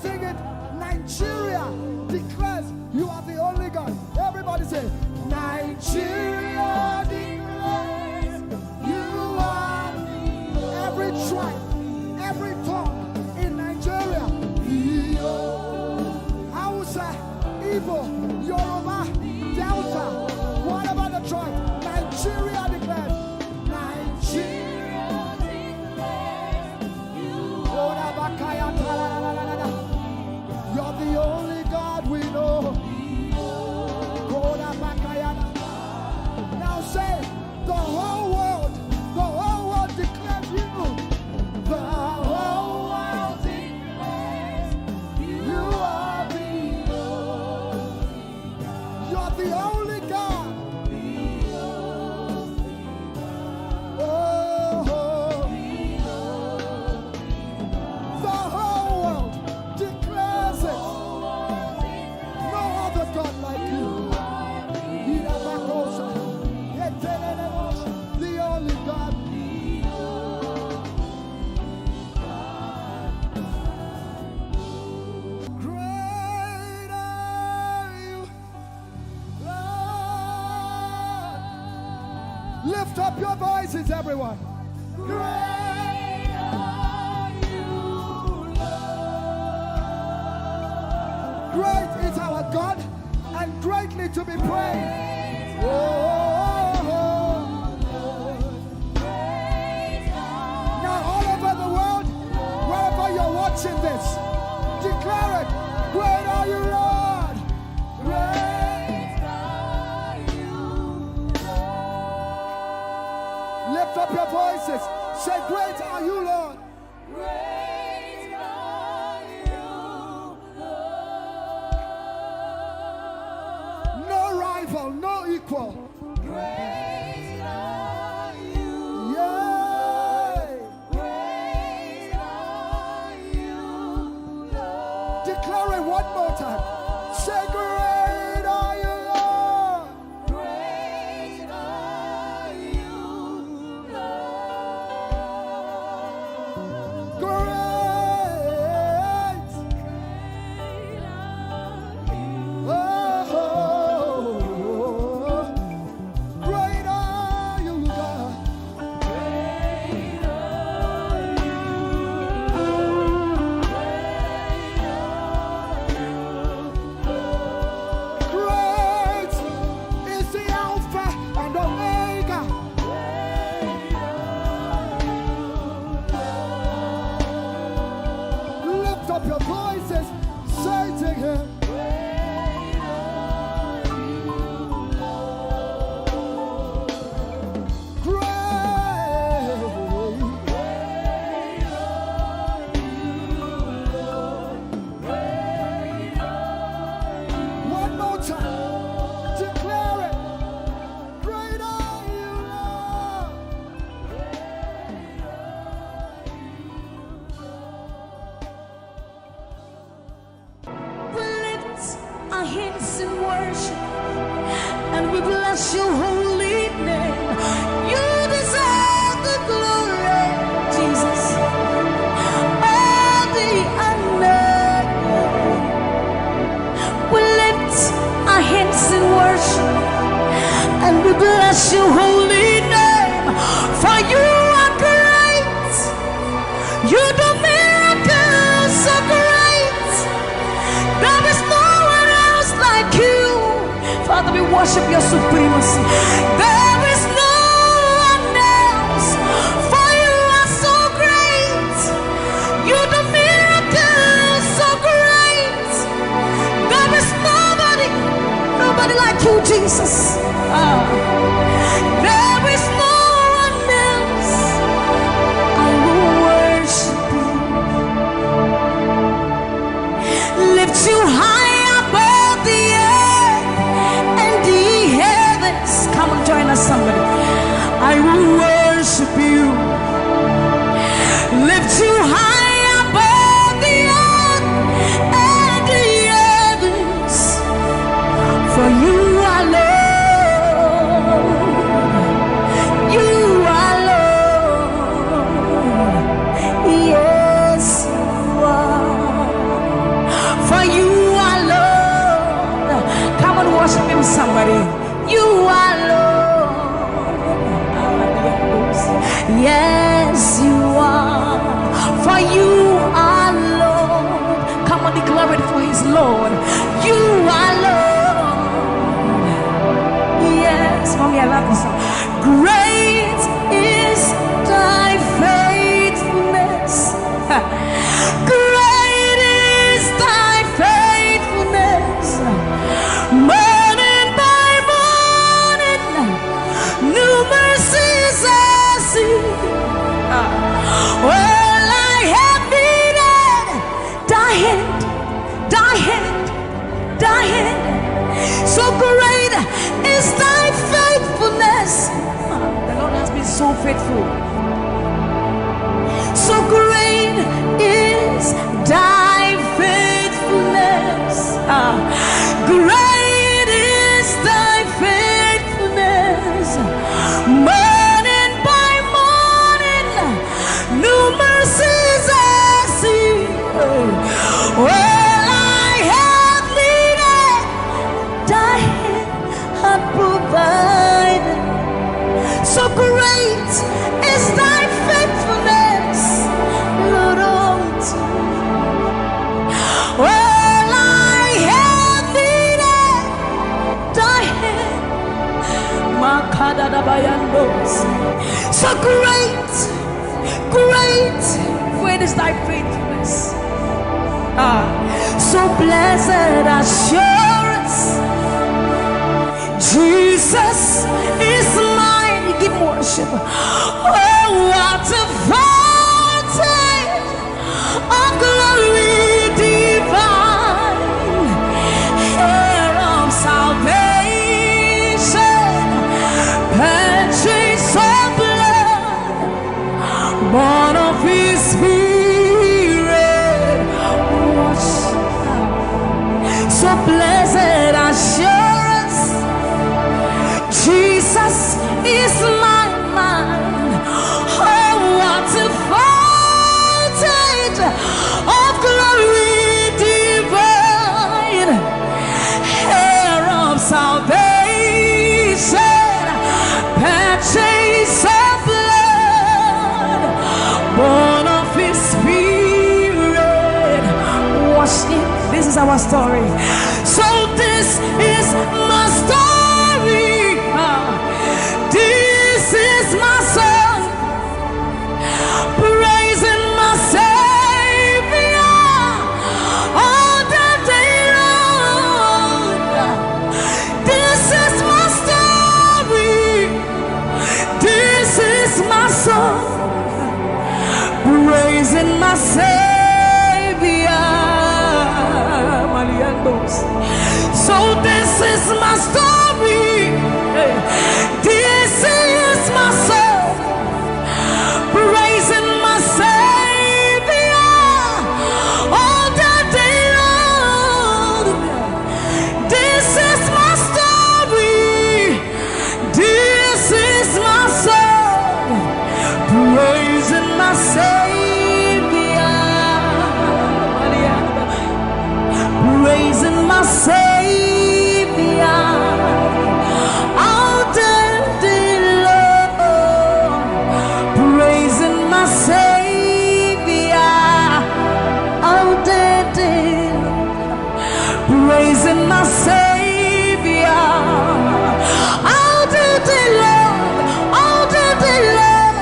Sing it. Nigeria declares you are the only God. Everybody say, Nigeria declares you are every tribe, every tongue in Nigeria. Hausa, Igbo, Yoruba, Delta, whatever the tribe, Nigeria declares. Nigeria declares you're the only God we know. Now say, the whole world declares you. The whole world declares you are the only God. You're the only God. The whole world declares it. No other God like you. The only God. Great are you, Lord. Lift up your voices, everyone. Great are you, Lord. Great is our God and greatly to be praised. Now all over the world, wherever you're watching this, declare it. Great are you, Lord. Great are you, Lord. Lift up your voices. Say, great are you, Lord. Great are you, Lord. No rival, no equal. Great are you. Yay. Great are you, Lord. Declare it one more time. Say, great are you, Lord. Great are you, Lord. Great. Great are you, God. Great are you. Great is the Alpha and Omega. Lift up your voices, say to him. One more time, declare it. Great are you, Lord. We lift our hands in worship and we bless your holy name. You deserve the glory, Jesus. All the honor. We lift our hands in worship and we bless your holy name. For you are great. You do miracles so great. There is no one else like you. Father, we worship your supremacy. There is no one else. For you are so great. You do miracles so great. There is nobody like you, Jesus. There is no one else. I will worship you. Lift you high above the earth and the heavens. Come on, join us. For you are Lord. Come on, declare it for his Lord. You are Lord. Yes, mommy, I love this song. Great is thy faithfulness. Great is thy faithfulness. Morning by morning, new mercies I see. Well, I have needed thy hand, thy hand, thy hand. So great is thy faithfulness. The Lord has been so faithful. So great is thy faithfulness. Great is thy faithfulness. Morning by morning, new mercies I see. Well, I have needed thy hand provided. So great is thy faithfulness, Lord, unto me. Well, I have needed thy hand. So great, great, great is thy faithfulness. So blessed assurance, Jesus is mine. Give worship. Oh, what a fountain of glory divine, heir of salvation, purchase of blood, born of his spirit. So blessed assurance, Jesus is my mind. Oh, what a fountain of glory divine, heir of salvation, purchase of blood, born of his spirit. Watch it. This is our story. So this is my story. This is my song, praising my Savior all the day long. This is my story. This is my song, praising my Savior. So this is my story. This is my song, praising my Savior all the day long. This is my story. This is my song, praising my Savior, praising my Savior. Praising my Savior all the day long, all the day long,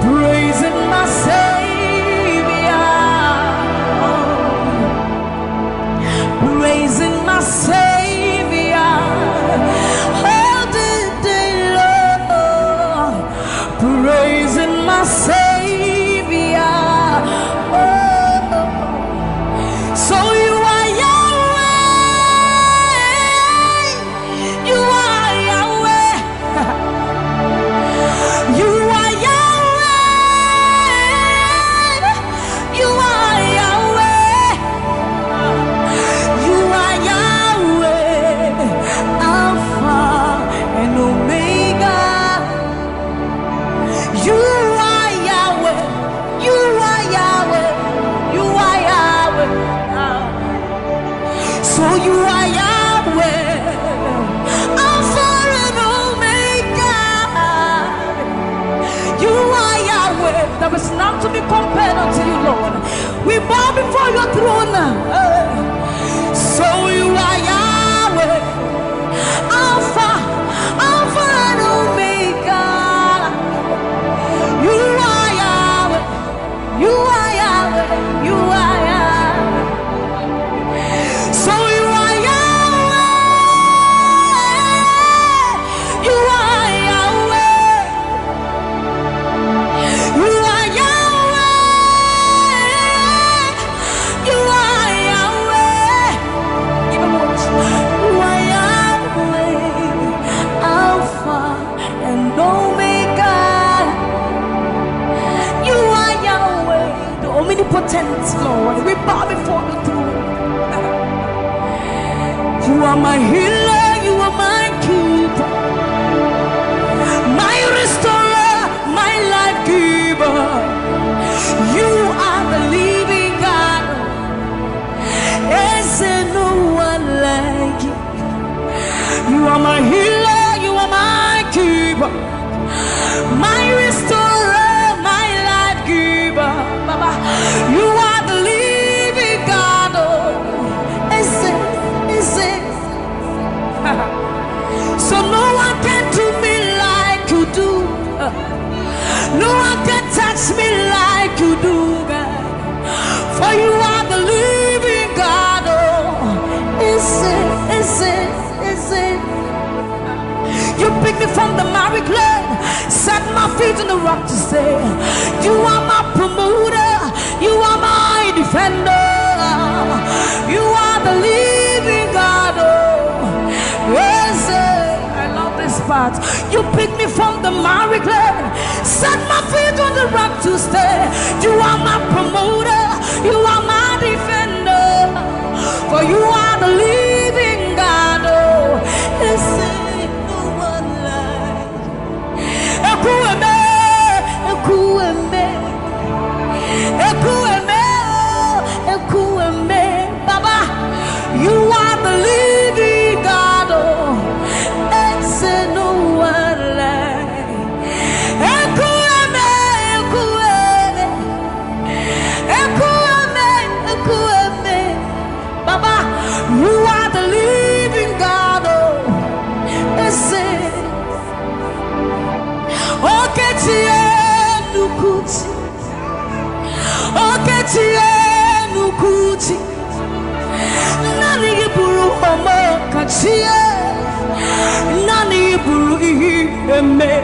praising my Savior, praising my Savior all the day long, praising my Savior. So you are there is none to be compared unto you, Lord. We bow before your throne. So you are Yahweh, Alpha, Alpha and Omega. You are Yahweh, you are Yahweh, you are Yahweh. So you are Yahweh, you are Yahweh, you are Yahweh, you are Yahweh. Give him one. You are Yahweh, Alpha and Omega. You are Yahweh, the omnipotent Lord. We bow before the throne. You are my healer, you are my keeper, my restorer, my life giver. You are the living God. Is there no one like you? You are my healer, you are my keeper, my restorer, my life giver. Baba, you are the living God. Is it? So no one can do me like you do. No one can touch me like you do, God. For you are the living God. Is it? You picked me from the miry clay, set my feet on the rock to stay. You are my promoter, you are my defender. You are the living God. Yes, I love this part. You picked me from the miry clay, set my feet on the rock to stay. You are my promoter, you are my defender. For you are the living God. Yes, no one like Ekueme, Baba. You are the living God. It's no one like Ekueme, Baba. You are the living God. It's Nukuchi. Nani buru mama kachie, nani buru ime,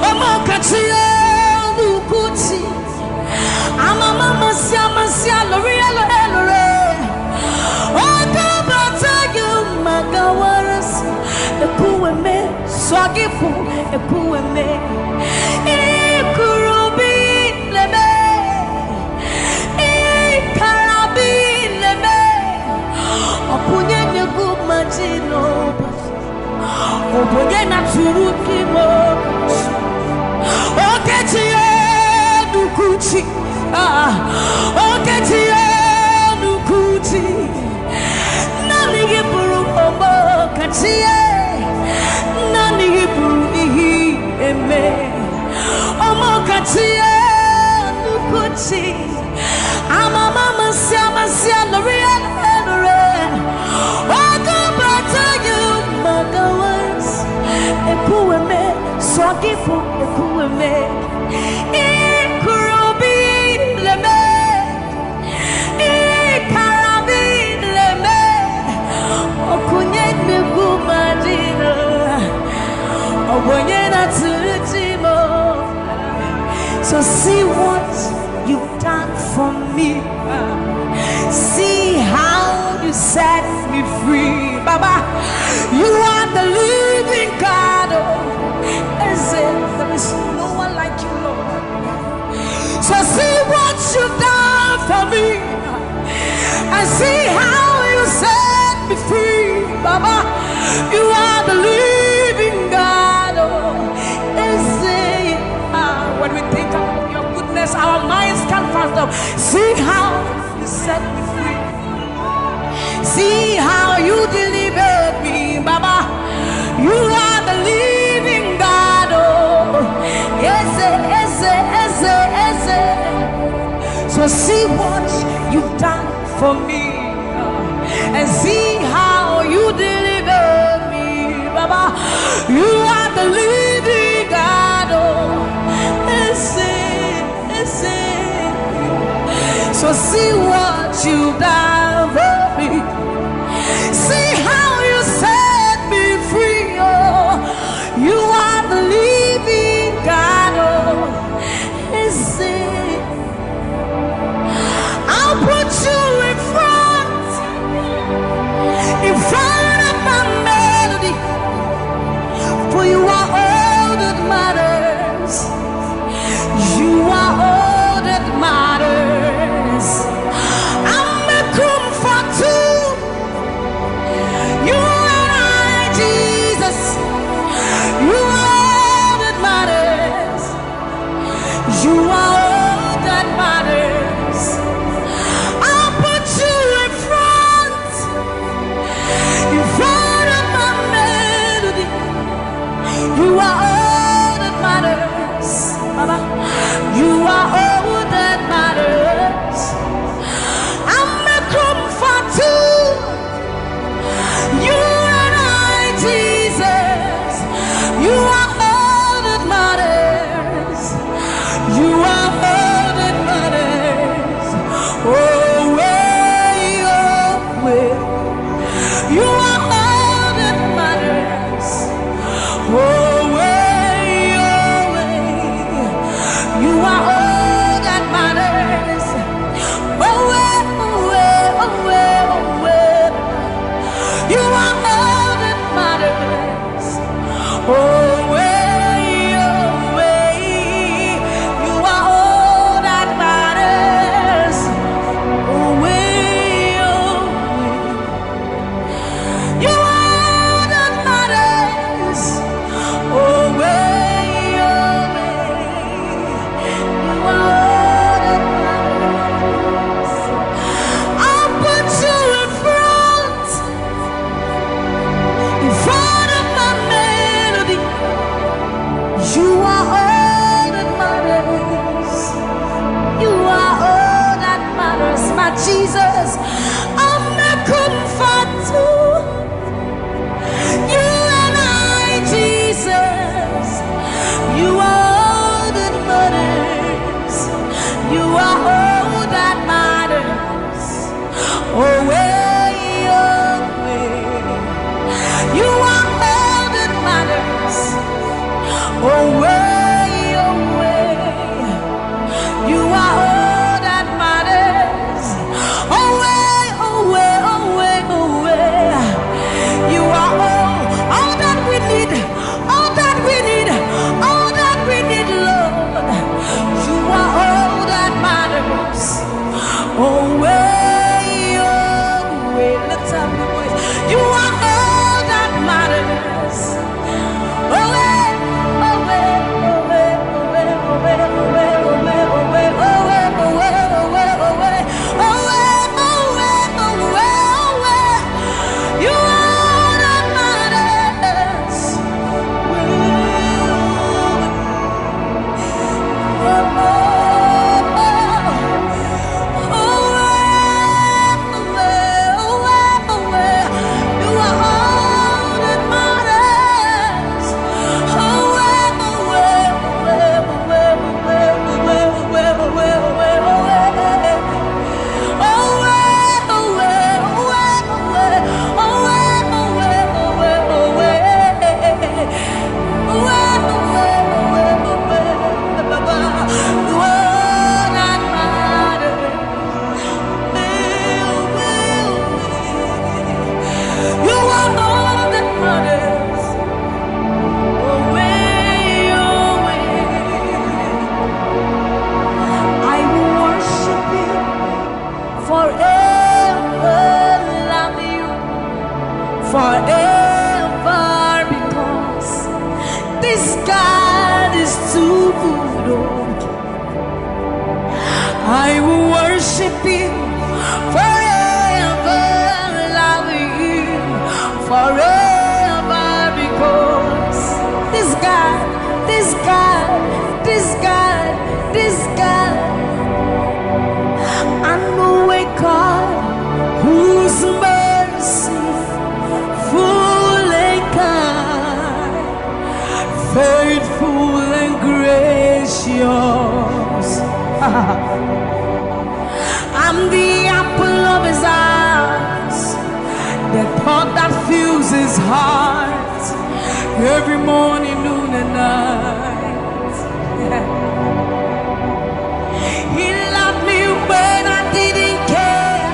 mama kachie nukuchi. Ama mama sia lore. Oka bata you magawaras, ekueme swagifu ekueme, ikurubi lebe. Opunye nyegumajino, opunye naturukimo. Oketiye nukuchi, oketiye nukuchi. Nani giburu omo katiye, nani giburu ihi eme. Omo katiye nukuchi. Ama mama sia lore. Ekueme, swagifu ekueme, ikurubi leme, ikarabi leme, okunye negumadino, obonye natutimo. So see what you've done for me. See how you set me free, Baba. You are the living God. There is no one like you, Lord. So see what you've done for me, and see how you set me free, Baba. You are the living God. When we think of your goodness, our minds can't fathom. See how you set me free. See how you delivered me, Baba. You are the living God. Yes. So So see what you've done for me, and see how you deliver me, Baba. You are the living God. Oh, Ese. So see what you've done for me. See how you set me free. Oh, you are the living God. Oh, Ese. I'll put you in front of my melody, for you are all that matters. You are all that matters. I'm a comfort too. You and I, Jesus. You are all that matters. You are all that matters. I'll put you in front of my melody. You are all that matters, Baba. You are all that matters. I'm a comfort too. You and I, Jesus. You are all that matters. You are all that matters. Oh, way, oh, way. You are all that matters. Oh, way, oh, way. You are all that matters. Oh, way, oh, way, oh, way, oh, way. You are all that matters. Oh, way, oh, way. You are all that matters. Oh, way, oh, way. You are all that matters. Oh, way, oh, way. You are all that matters. I'll put you in front of my melody. You are all that matters. You are all that matters, my Jesus. I'm a comfort too. You and I, Jesus. You are all that matters. You are all that matters. Oh, way, oh, way. You are all that matters. Oh, way, oh, way. You are all that matters. Oh, way, oh, way, oh, way, oh, way. You are all that we need, all that we need, all that we need, Lord. You are all that matters. Oh, way, oh, way. Let's have the voice. You are all that matters. Oh, way, oh, way, oh, way, oh, way, oh, way, oh, way, oh, way, oh, way, oh, way, oh, way, oh, way, oh, way, oh, way, oh, way, oh, way, oh, way. You are all that matters. Forever, because this God is too good. I will worship you forever, love you forever, because this God, this God, this God, this God. I'm the apple of his eyes, the thought that fills his heart every morning, noon and night. He loved me when I didn't care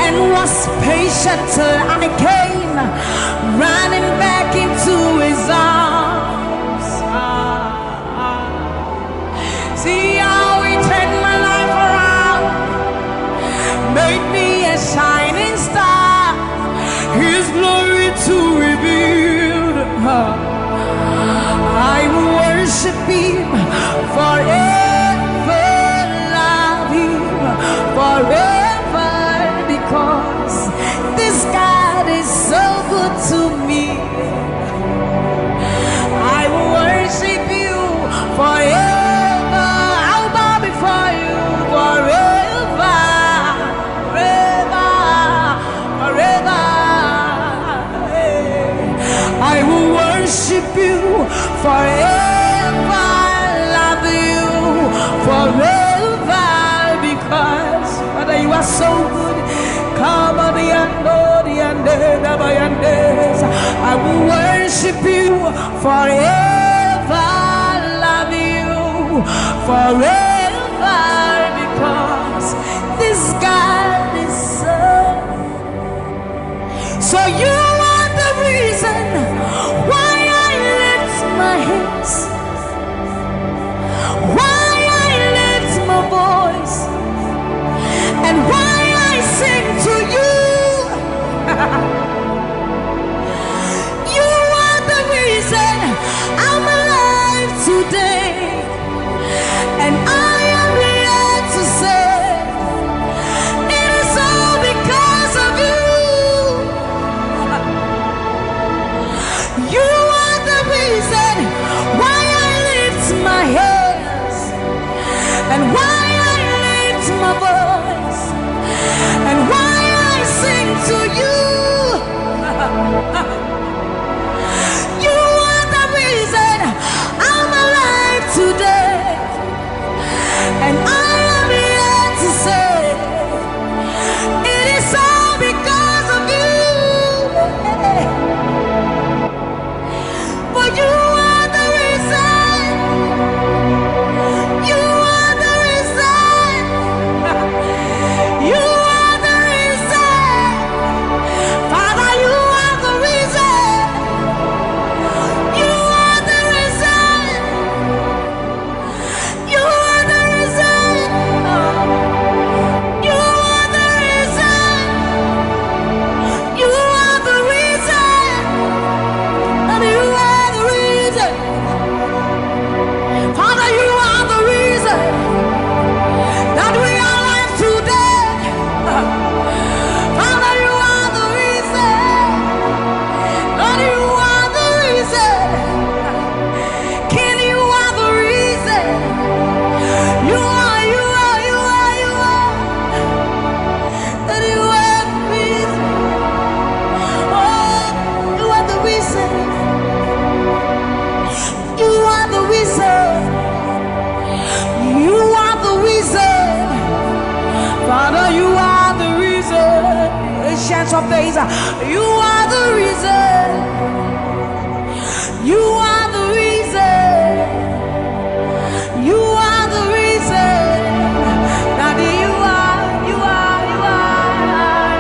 and was patient till I came running back into his arms. See how he turned my life around, made me a shining star, his glory to reveal. I will worship him forever, love him forever, because this God is so good to me. I will worship you forever. I'll bow before you forever, forever, forever. I will worship you forever, love you forever, because Father, you are so good. Come on, I will worship you forever, love you forever, because this God is so you are the reason why I lift my hands, why I lift my voice, and why I sing to you. You are the reason I'm alive today, and I am here to say it is all because of you. You are the reason why I lift my hands, and why I lift my voice, and why I sing to you. You are the reason I'm alive today, and I am here to say it is all because of you. For you are the reason. You are the reason. You are the reason. Father, you are the reason. You are the reason. You are the reason. You are the reason. You are the reason. And you are the reason. Father, you are the reason that we are alive today. Father, you are the reason. Lord, you are the reason. King, you are the reason. You are, you are, you are, you are. That you are the reason. Oh, you are the reason. You are the reason. You are the reason. Father, you are the reason. Ancients of days, you are the reason. You are the reason. You are the reason. Daddy, you are, you are, you are.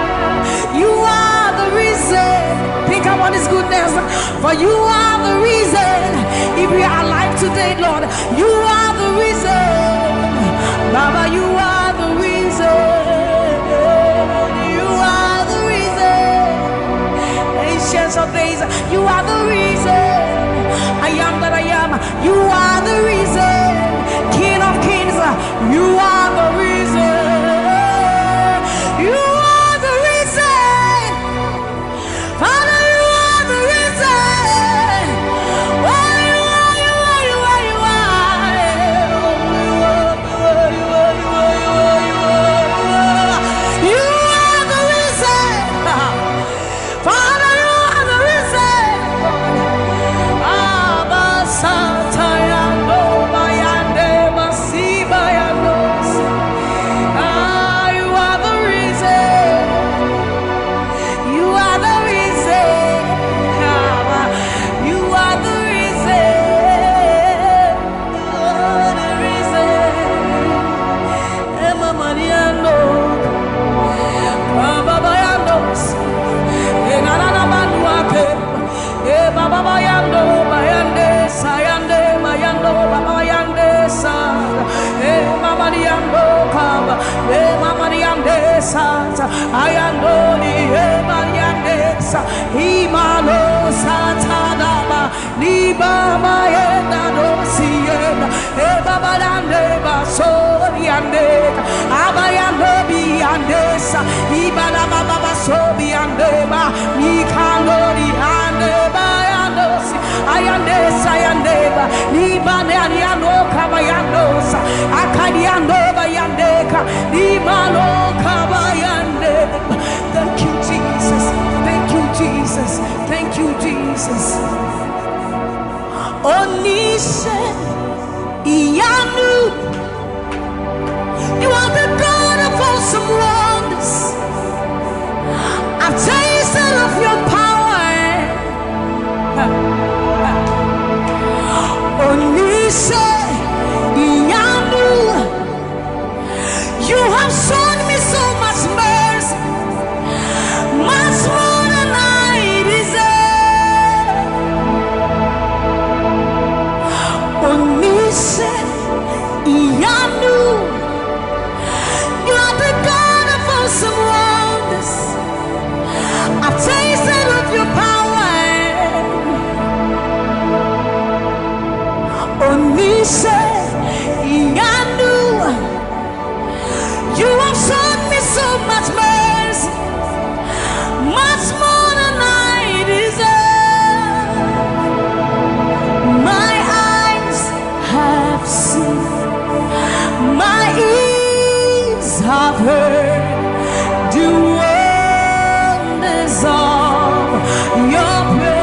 You are the reason. Think about his goodness. For you are the reason. If we are alive today, Lord, you are the reason. Baba, you are the reason. You are the reason. Ancients of days, you are the reason. I am that I am. You are the reason. King of kings, you are the reason. You are the reason. Father, you are the reason. Oh, you are, you are, you are, you are. You are the reason. Father, you are the reason. Abba, Santa, Yando, Bayande, Masiba, Yando. Santa, Ayandoni, Emarianesa, Imano Santanaba, Nibama Yenda Dosiena, Ebabalande Basoriande, Abayanobi Andesa, Ibana Baba Sobi Andeba, Nikanori Andeba Yandosi, Ayandesa Yandeba, Nibane Ariano Kabayandosa, Akadiandoba Yandeka, Nimano Kabayandeba. Thank you, Jesus. Thank you, Jesus. Thank you, Jesus. Onise Iyanu, you are the God of awesome wonders. I've tasted of your power. Onise Iyanu, you have shown me so much mercy, much more than I deserve. Onise Iyanu, you are the God of awesome wonders. I've tasted of your power. Onise Iyanu, you have shown me so much mercy, much more than I deserve. My eyes have seen, my ears have heard the wonders of your praise.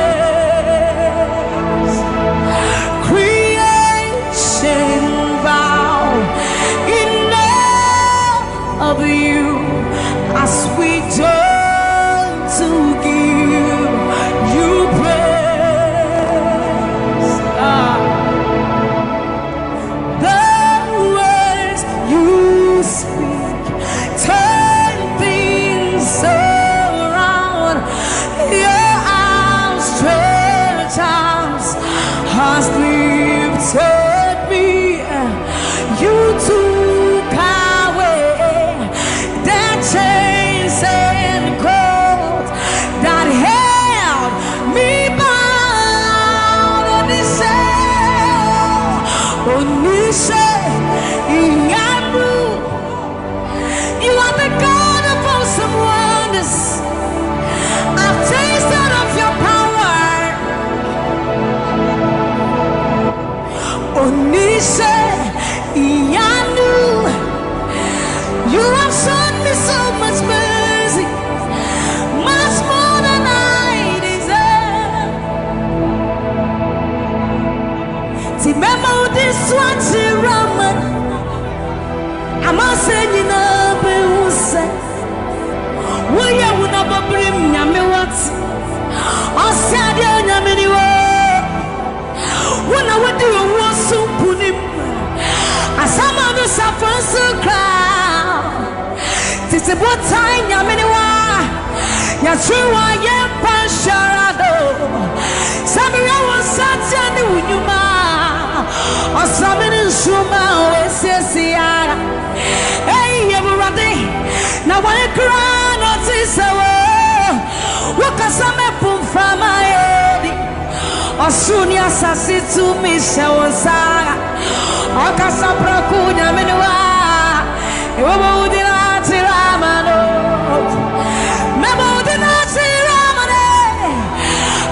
Creation bow in awe of you as we turn to give you praise. The words you speak turn things around. Your outstretched arms has lifted me. You took away the chains and cords that held me bound. Onise Iyanu, you are the God of awesome wonders. I've tasted of your power. Onise Iyanu, you have shown me so much mercy, much more than I deserve. Remember this one, Raman. I'm not saying you know, but who said, will you never bring me what? I said, you're not many words. When I would do a war so put him, as some of us are first to cry. This is what time you're many war. You're true, I am Pasharado. Sammie was such a new man. Or something in Shuma, Ese. Hey, everybody. Now I cry, not this hour. What can some put from my head? Or soon, yes, I see to me, Shawasa. Or Casapracunia, Menua. You won't deny Ramano. Memo deny Ramane.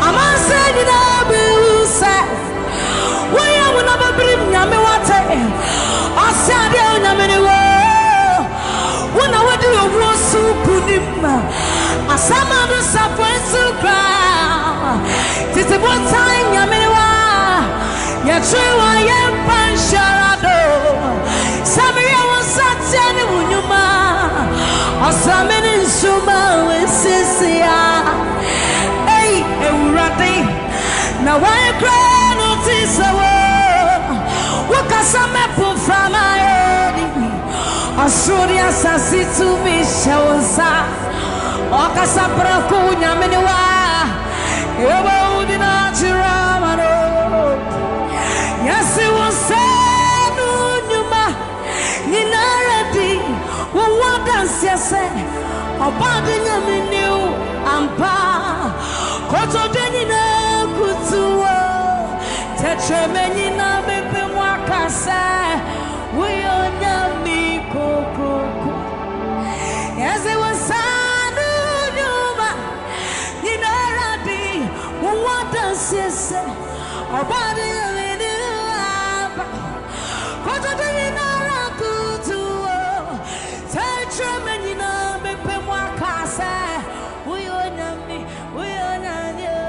I'm saying, Nyame wate asade nyame ne wo wona wadi owo supunim asama no safansu kra tete botai nyame ne wa ya trewa ye pansharado samia wonsate ne wunyuma asame ne nsuma wesisia ei ewurade na wa kra no tisawo some apple from my head. I saw the assassin to me, Shawasa. Okasa Prakunya Menua. You won't deny Ramano. Yes, it was said, Numa, Ninarati, who want us say, Obading me new ampa. Koto denina kutuo. Tetramenina bebe mwakasa. We on me koko. Yes, it was Sanu Numa. Ninaradi. What does he say? Obading me new ampa. Koto denina kutuo. Tetramenina bebe mwakasa. We on me. We on you.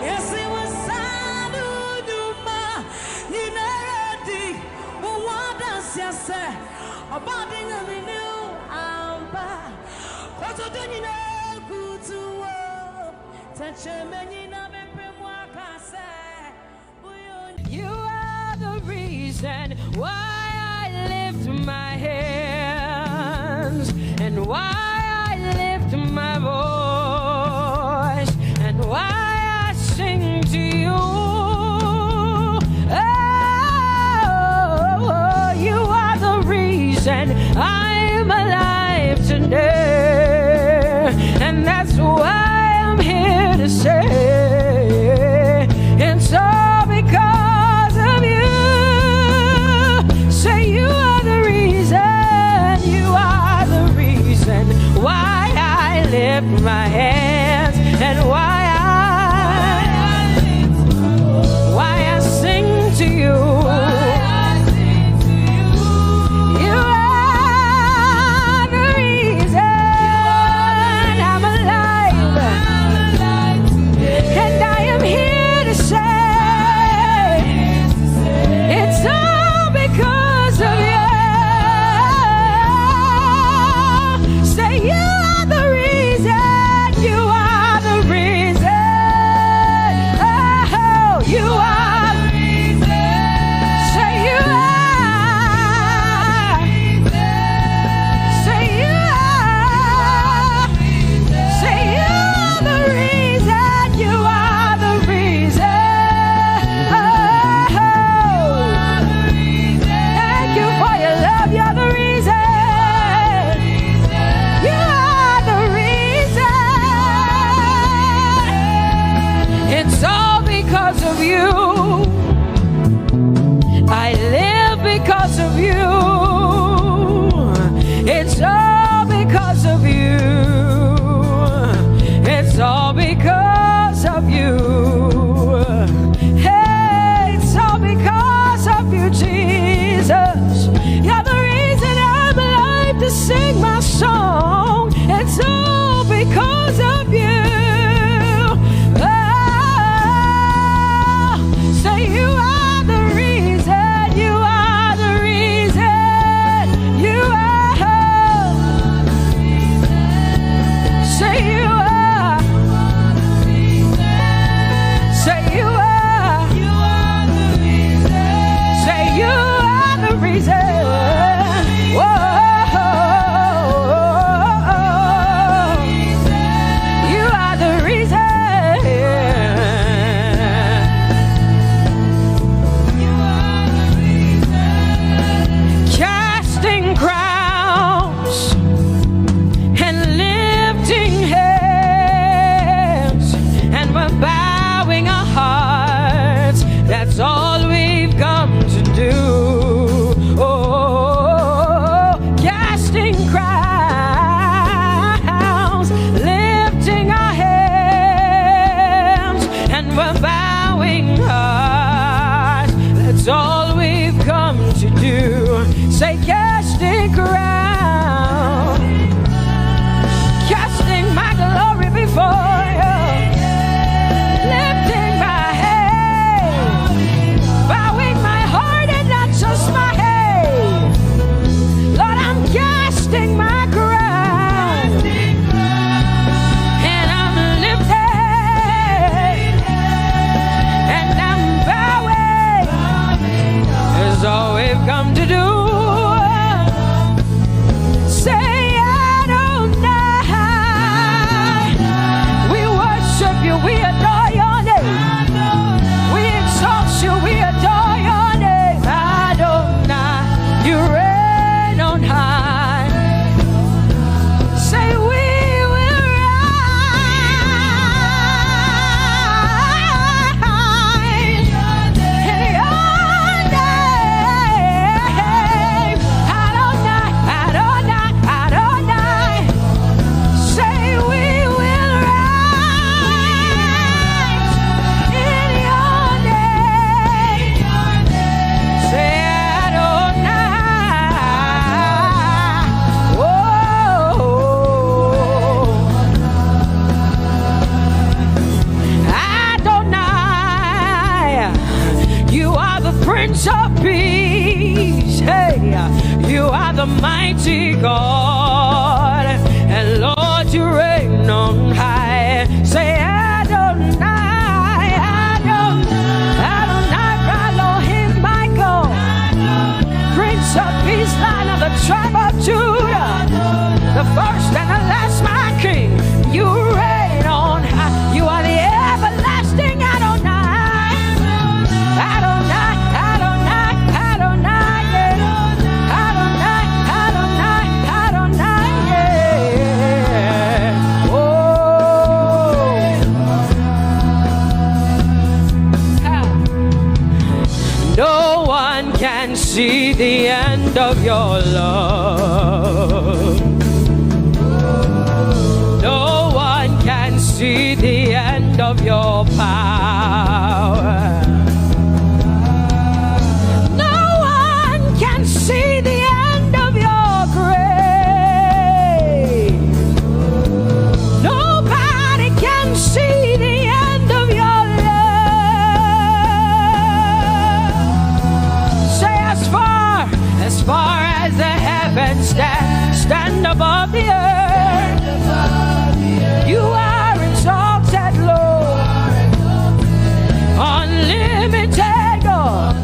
Yes, it was Sanu Numa. Ninaradi. What does he say? Obading me new ampa. Koto denina kutuo. Tetramenina bebe mwakasa. You are the reason why I lift my hands and why I lift my voice and why I sing to you. Oh, you are the reason I'm alive today, and that's why I'm here to say it's all because of you. Say you are the reason, you are the reason why I lift my hands and why I sing to you. You are the reason I'm alive, and I am here to say it's all because of you. Say you are the reason, you are the reason. Oh, you are. Say you are. Say you are. Say you are the reason, you are the reason. Thank you for your love, you're the reason. You are the reason. It's all because of you. I live because of you. It's all because of you. It's all because of you. Hey, it's all because of you, Jesus. You're the reason I'm alive to sing my song. It's all because of you. Oh, say you are the reason. You are the reason. You are. Say you are. Say you are. Say you are the reason. Whoa. You are the reason. Casting crowns and lifting hands, and we're bowing our hearts. That's all we've come to do. Oh, casting crowns, lifting our hands, and we're bowing hearts. That's all we've come to do. Say casting crowns, casting my glory before you, lifting my head, bowing my heart and not just my head. Lord, I'm casting my crown, and I'm lifted, and I'm bowing. Is all we've come to do. the mighty God, and Lord, you reign on high. Say Adonai, Adonai, Adonai, Elohim, Michael, Prince of Peace, Lion of the tribe of Judah, the first and the last, my King. You reign on high. You are the everlasting Adonai, Adonai, Adonai, Adonai, yeah. Adonai, Adonai, Adonai, yeah. Oh, no one can see the end of your love. No one can see the end of your power. No one can see the end of your grace. Nobody can see the end of your love. Say as far as the heavens stand above the earth. You are exalted, Lord, unlimited God.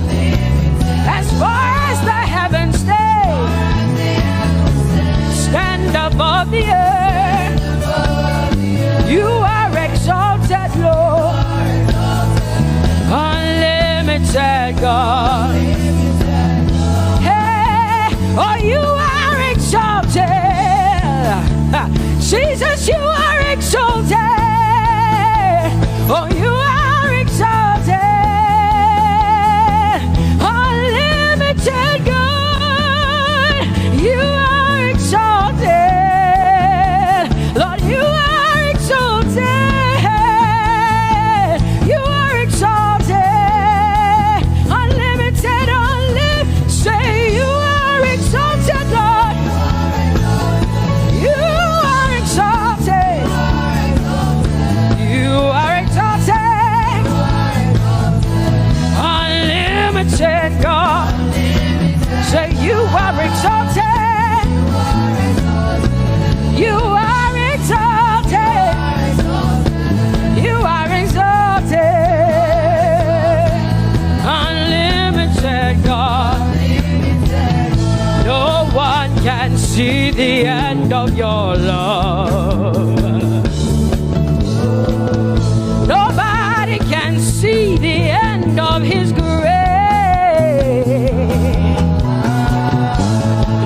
As far as the heavens stand above the earth, you are exalted, Lord, unlimited God. Hey, oh, you are exalted. Jesus, you are exalted. Oh, you are exalted. Unlimited God. You are exalted. Lord, you are exalted. You are exalted. Unlimited, unlimited. Say you are exalted, Lord. You are exalted. You are exalted. Unlimited God. Say you are exalted. You are exalted. You are exalted. Unlimited God. No one can see the end of your love. Nobody can see the end of his grace.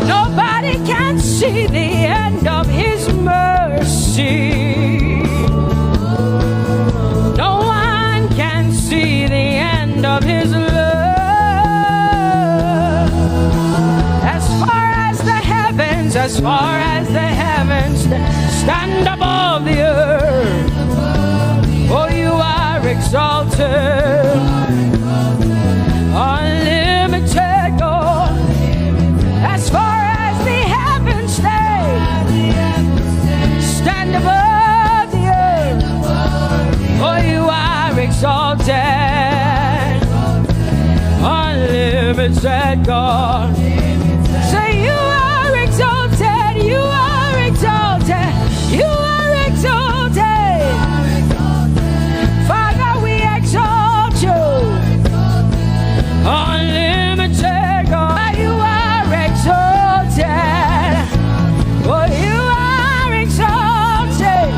Nobody can see the end of his mercy. No one can see the end of his love. As far as the heavens stand above the earth, oh, you are exalted, unlimited God. As far as the heavens stand above the earth, oh, you are exalted, unlimited God. Say you are exalted, you are exalted, you are exalted. Father, we exalt you. Unlimited God, you are exalted. Oh, you are exalted.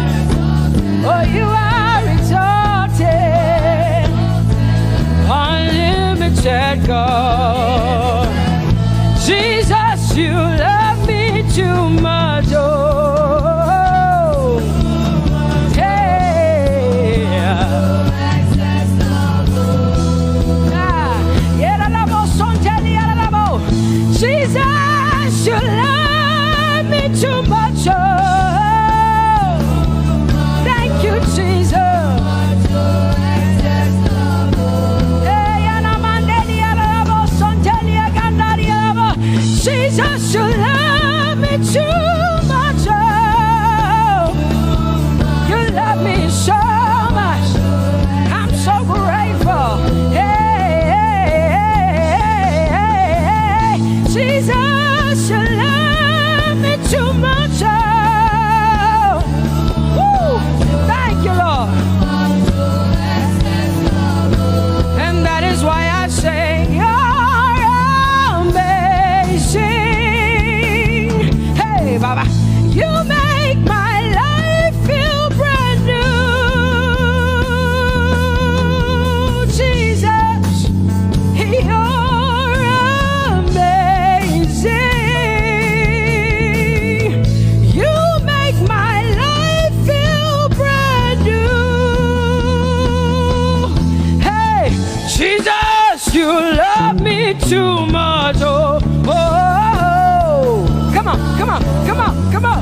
Oh, you are exalted. Unlimited God. Jesus, you love me too much. Oh, Jesus, you love me too much. Oh, thank you, Jesus. Jesus, you love me too much. Oh, you love me so much. I'm so grateful. Hey, hey, hey, hey, hey. Jesus. Jesus, you love me too much. Woo! Thank you, Lord. And that is why I say you're amazing. Hey, Baba, you make my life feel brand new. Jesus, you're amazing. You make my life feel brand new. Hey, Jesus, you love me too much. Oh, oh, oh. Come on, come on, come on, come on.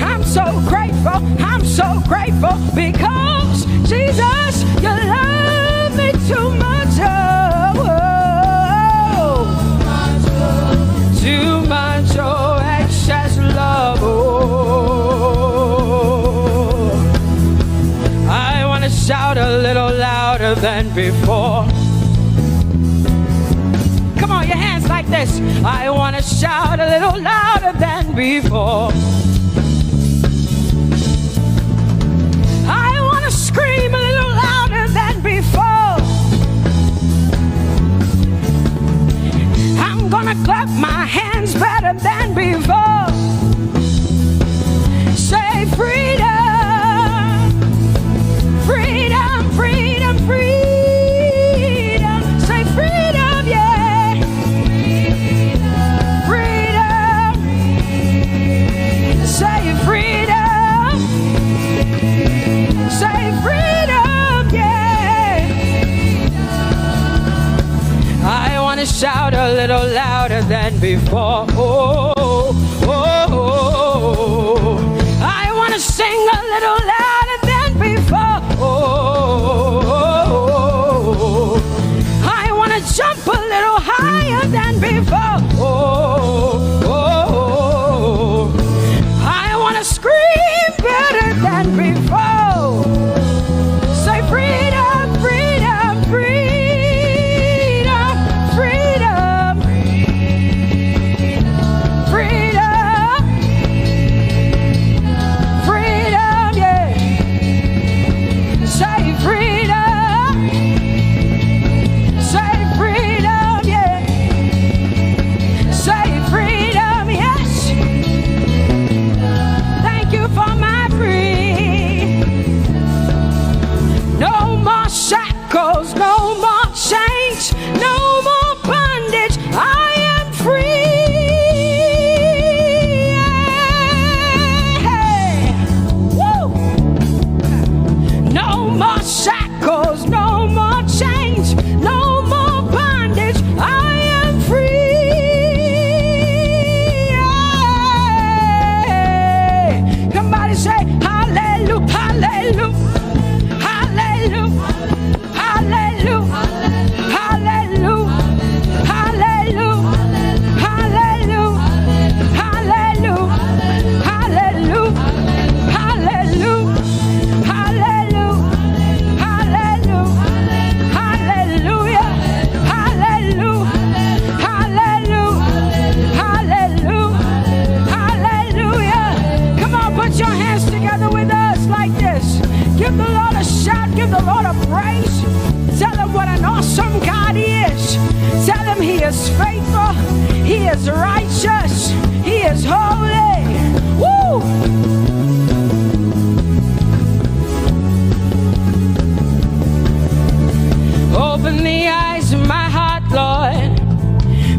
I'm so grateful because Jesus, you love me too much. Oh, oh. Too much, oh, excess love. Oh, I want to shout a little louder than before. Come on, your hands like this. I want to shout a little louder than before. I want to scream a little louder than before. I'm gonna clap my hands better than before. Say freedom, freedom, freedom, freedom. Say freedom, yeah. Freedom. Say freedom. Say freedom, yeah. I want to shout a little louder than before. Oh, oh, oh, oh. I want to sing a little louder than before. Oh, oh, oh. I want to jump a little higher than before. Oh, oh, oh. I want to scream better than before. Say freedom, freedom, freedom, freedom, freedom, freedom, yeah. Say freedom, say freedom, yeah. Say freedom, yes. Thank you for my freedom. No more shackles, no more chains, no more bondage. I am free. Hey. Woo. No more shackles, no more chains, no more bondage. I am free. Hey. Somebody say hallelujah, hallelujah. Hallelujah, hallelujah, hallelujah, hallelujah, hallelujah, hallelujah, hallelujah, hallelujah, hallelujah, hallelujah, hallelujah, hallelujah, hallelujah, hallelujah. Come on, put your hands together with us like this. Give the Lord a shout, give the Lord a praise. Tell him what an awesome God he is. Tell him he is faithful, he is righteous, he is holy. Woo! Open the eyes of my heart, Lord.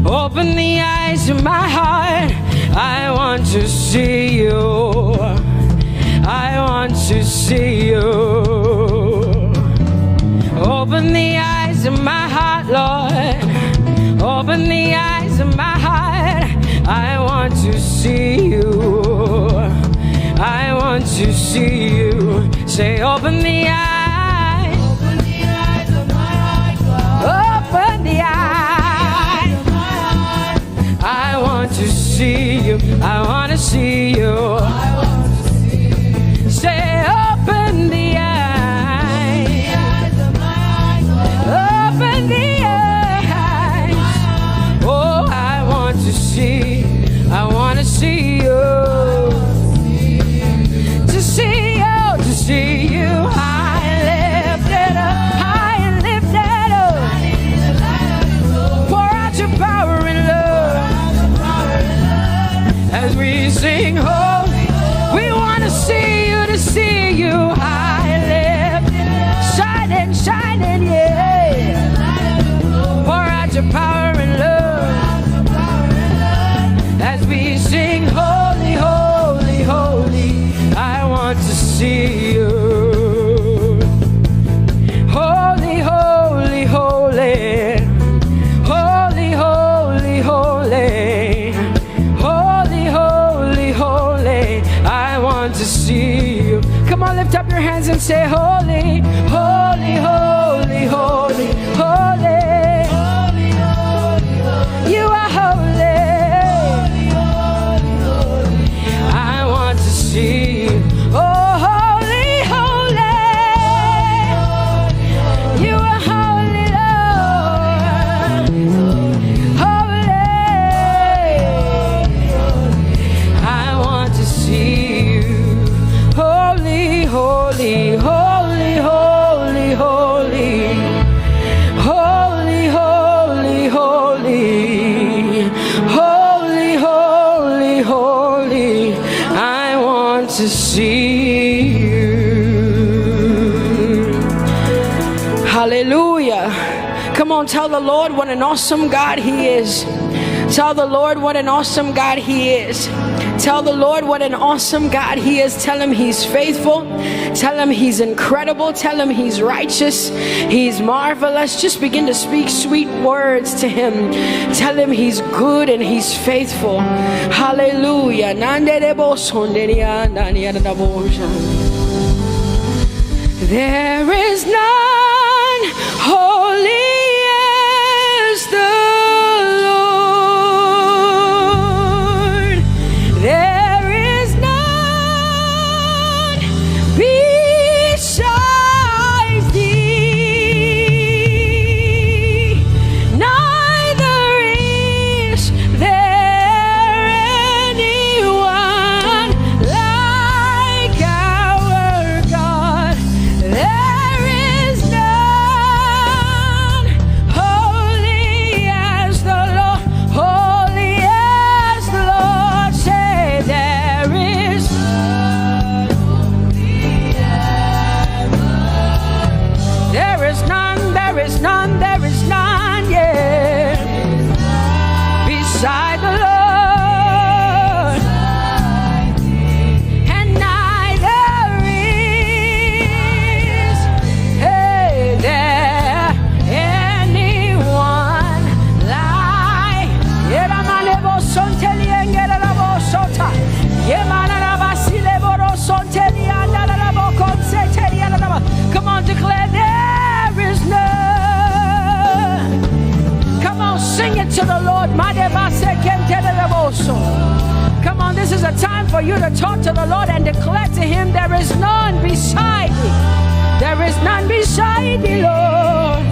Open the eyes of my heart. I want to see you. I want to see you. Open the eyes of my heart, Lord. Open the eyes of my heart. I want to see you. I want to see you. Say, open the eyes. Open the eyes of my heart, God. Open the eyes of my heart. I want to see you. I want to see you. I want to see you. Say, open the eyes. Open the eyes of my heart, God. Open the eyes. say holy, holy, holy, holy, holy. You are holy. I want to see you. Oh, holy, holy. You are holy, Lord. Holy. I want to see you. Holy, holy, holy, holy, holy. Holy, holy, holy. Holy, holy, holy. I want to see you. Hallelujah. Come on, tell the Lord what an awesome God He is. Tell the Lord what an awesome God He is. Tell the Lord what an awesome God He is. Tell Him He's faithful. Tell Him He's incredible. Tell Him He's righteous. He's marvelous. Just begin to speak sweet words to Him. Tell Him He's good and He's faithful. Hallelujah. There is none holy as the Lord. There is none besides thee. Neither is there anyone like our God. There is none holy as the Lord, holy as the Lord. Say there is none holy as the Lord. There is none, there is none, there is none, yeah, beside the Lord. And neither is there anyone like Come on, declare there is none. Come on, sing it to the Lord. Come on, this is a time for you to talk to the Lord and declare to Him there is none beside thee. There is none beside thee, Lord.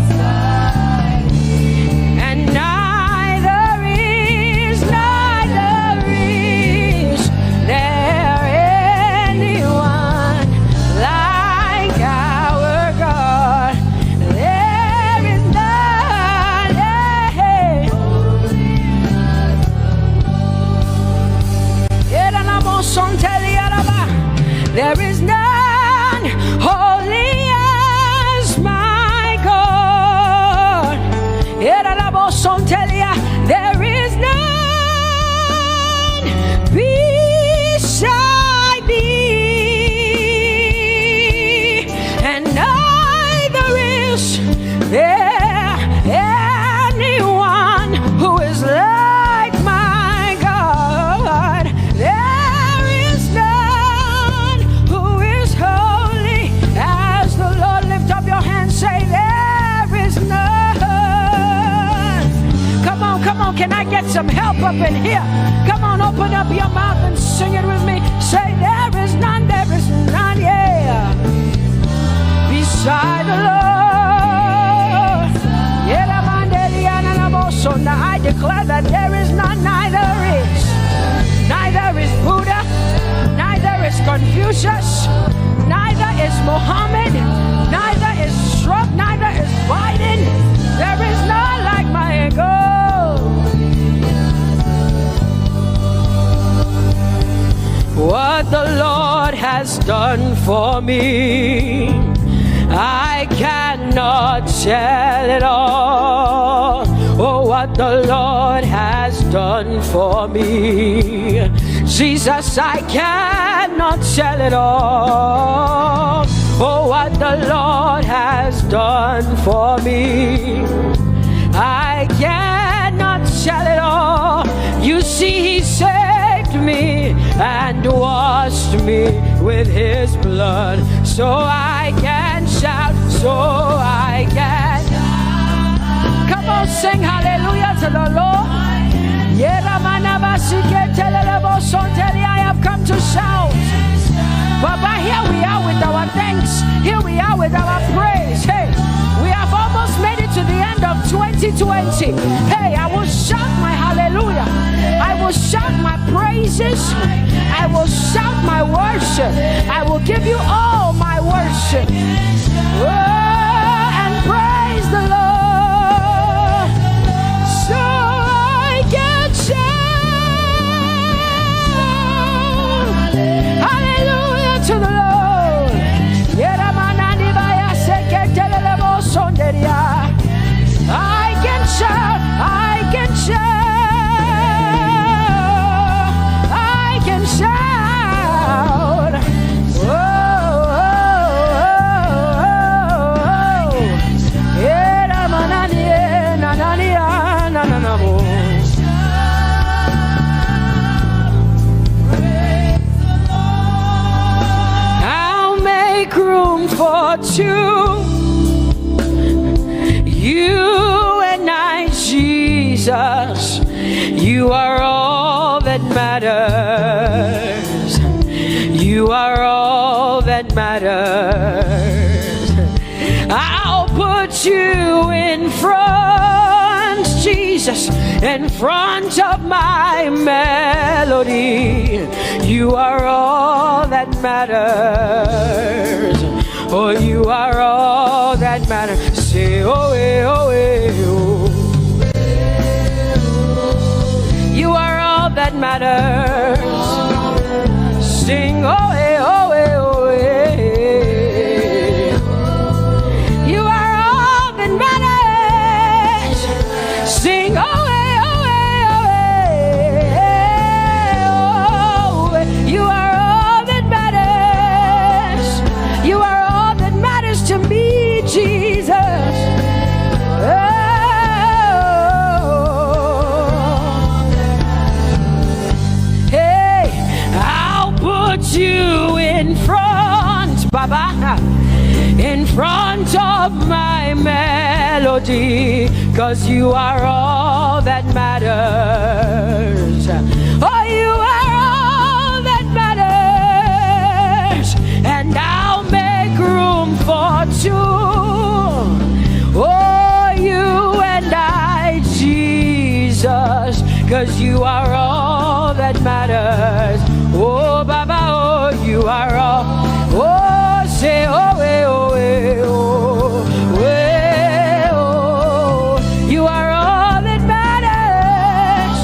And neither is there anyone like our God. There is none. There is none holy as my God. There is none beside thee, and neither is there anyone who is like my God. There is none who is holy as the Lord. Lift up your hands, say there is none. Come on, can I get some help up in here? Come on, open up your mouth and sing it with me. Say there is none, yeah, beside the Lord. Now I declare that there is none, neither is Buddha, neither is Confucius, neither is Muhammad, neither is Trump, neither is Biden. There is none like my God. What the Lord has done for me, I cannot tell it all. Oh, what the Lord has done for me, Jesus, I cannot tell it all. Oh, what the Lord has done for me, I cannot tell it all. You see, He saved me and washed me with His blood, so I I can shout, so I can. Come on, sing hallelujah to the Lord. I have come to shout. Baba, here we are with our thanks. Here we are with our praise. Hey, we have almost made it to the end of 2020. Hey, I will shout my hallelujah. I will shout my praises. I will shout my worship. I will give you all my worship. Oh, and praise the Lord. So I can shout hallelujah to the Lord. I can shout, I can shout, I can shout. Oh, I'll make room for two. You and I, Jesus, you are all that matters. You are all that matters. I'll put you in front, Jesus, in front of my melody. You are all that matters. Oh, you are all that matters. Say, oh, oh, oh. You are all that matters. Sing, oh, oh, oh, oh. You are all that matters. Sing, oh, oh, oh, oh. You are all that matters. You are all that matters to me, Jesus. You in front, Baba, in front of my melody, 'cause you are all that matters. Oh, you are all that matters, and I'll make room for two. Oh, you and I, Jesus, 'cause you are all that matters. Oh, Baba, oh, you are all. Oh, say, oh, oh, oh, oh, you are all that matters.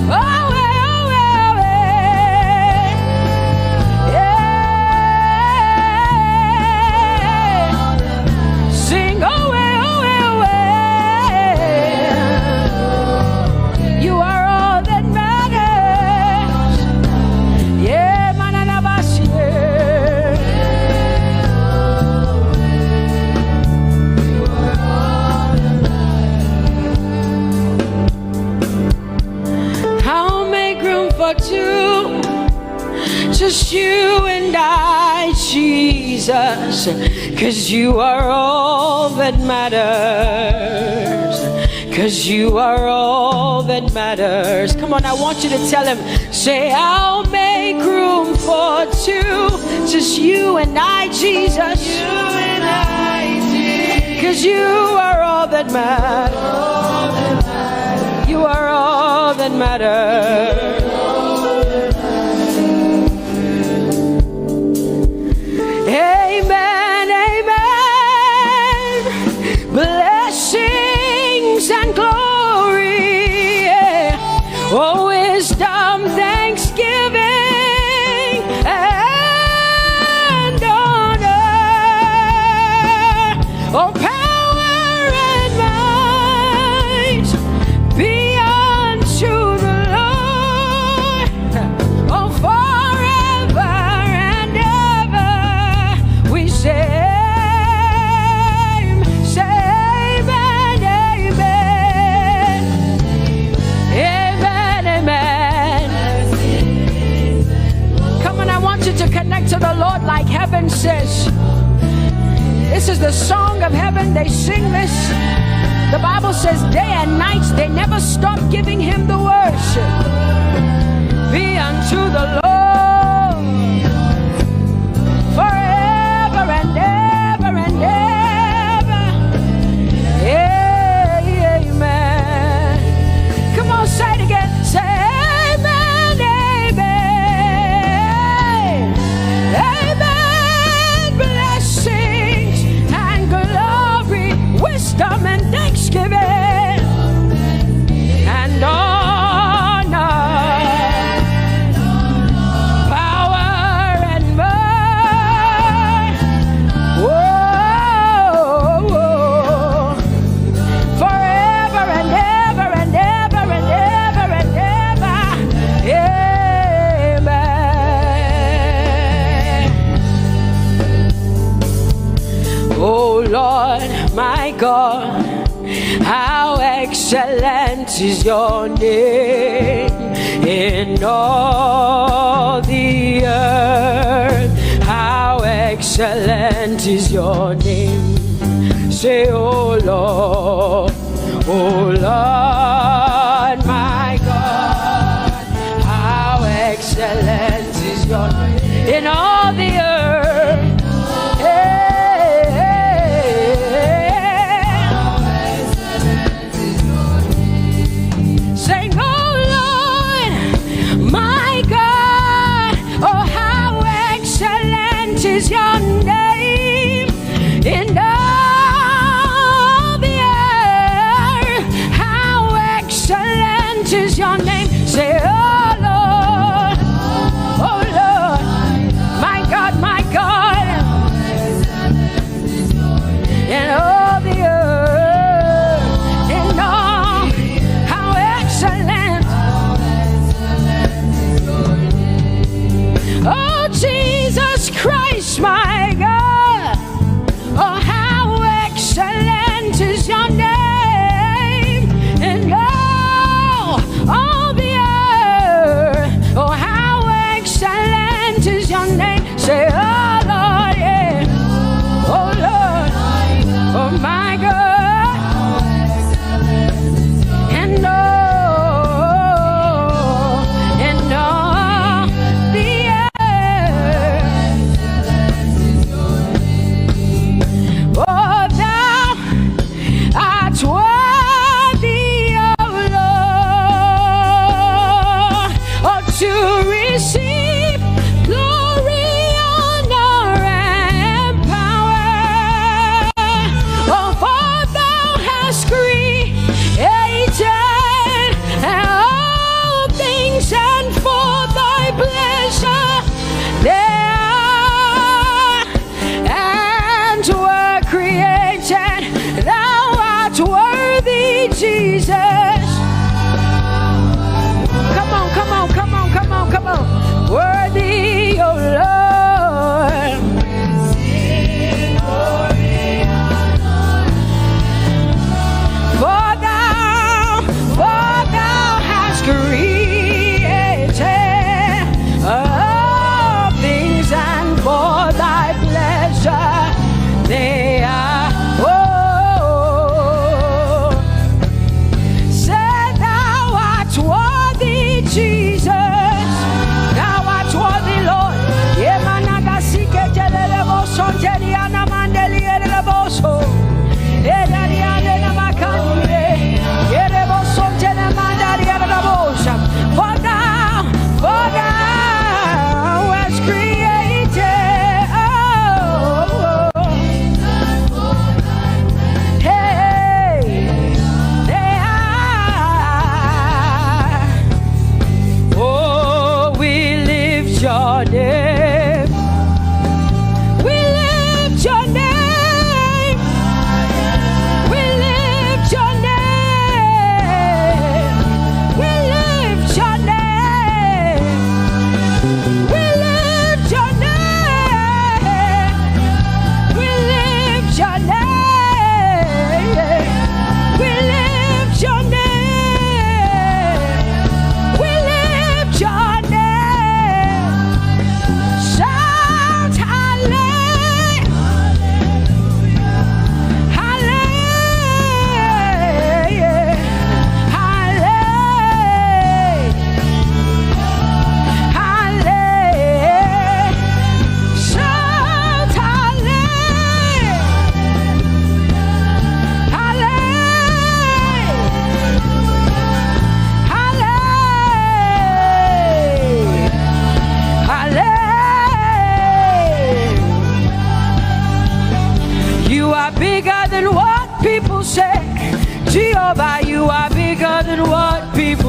Oh, oh, yeah. Sing, oh, you are all that matters. Yeah, manana bashi. I'll make room for two, just you and I, Jesus, 'cause you are all that matters. 'Cause you are all that matters. Come on, I want you to tell him, say, I'll make room for two, just you and I, Jesus. You and I, Jesus. 'Cause you are all that matters. You are all that matters. Amen, amen. Blessings and glory, yeah. Oh, wisdom, thanksgiving, and honor. Oh, power and might be unto the Lord. Oh, forever and ever we say. To connect to the Lord like heaven says. the song of heaven. They sing this. The Bible says day and night they never stop giving him the worship. Be unto the Lord forever and ever and ever. Amen. Come on, say it again. Say amen, amen. Amen. Blessings and glory, wisdom and thanksgiving and honor, power and might. Whoa, forever and ever and ever and ever and ever. Amen. Oh Lord, my God, how excellent is your name in all the earth. How excellent is your name. Say, oh Lord, my God, how excellent is your name in all the earth. Sing, oh Lord, my God, oh how excellent is your name in all the earth. How excellent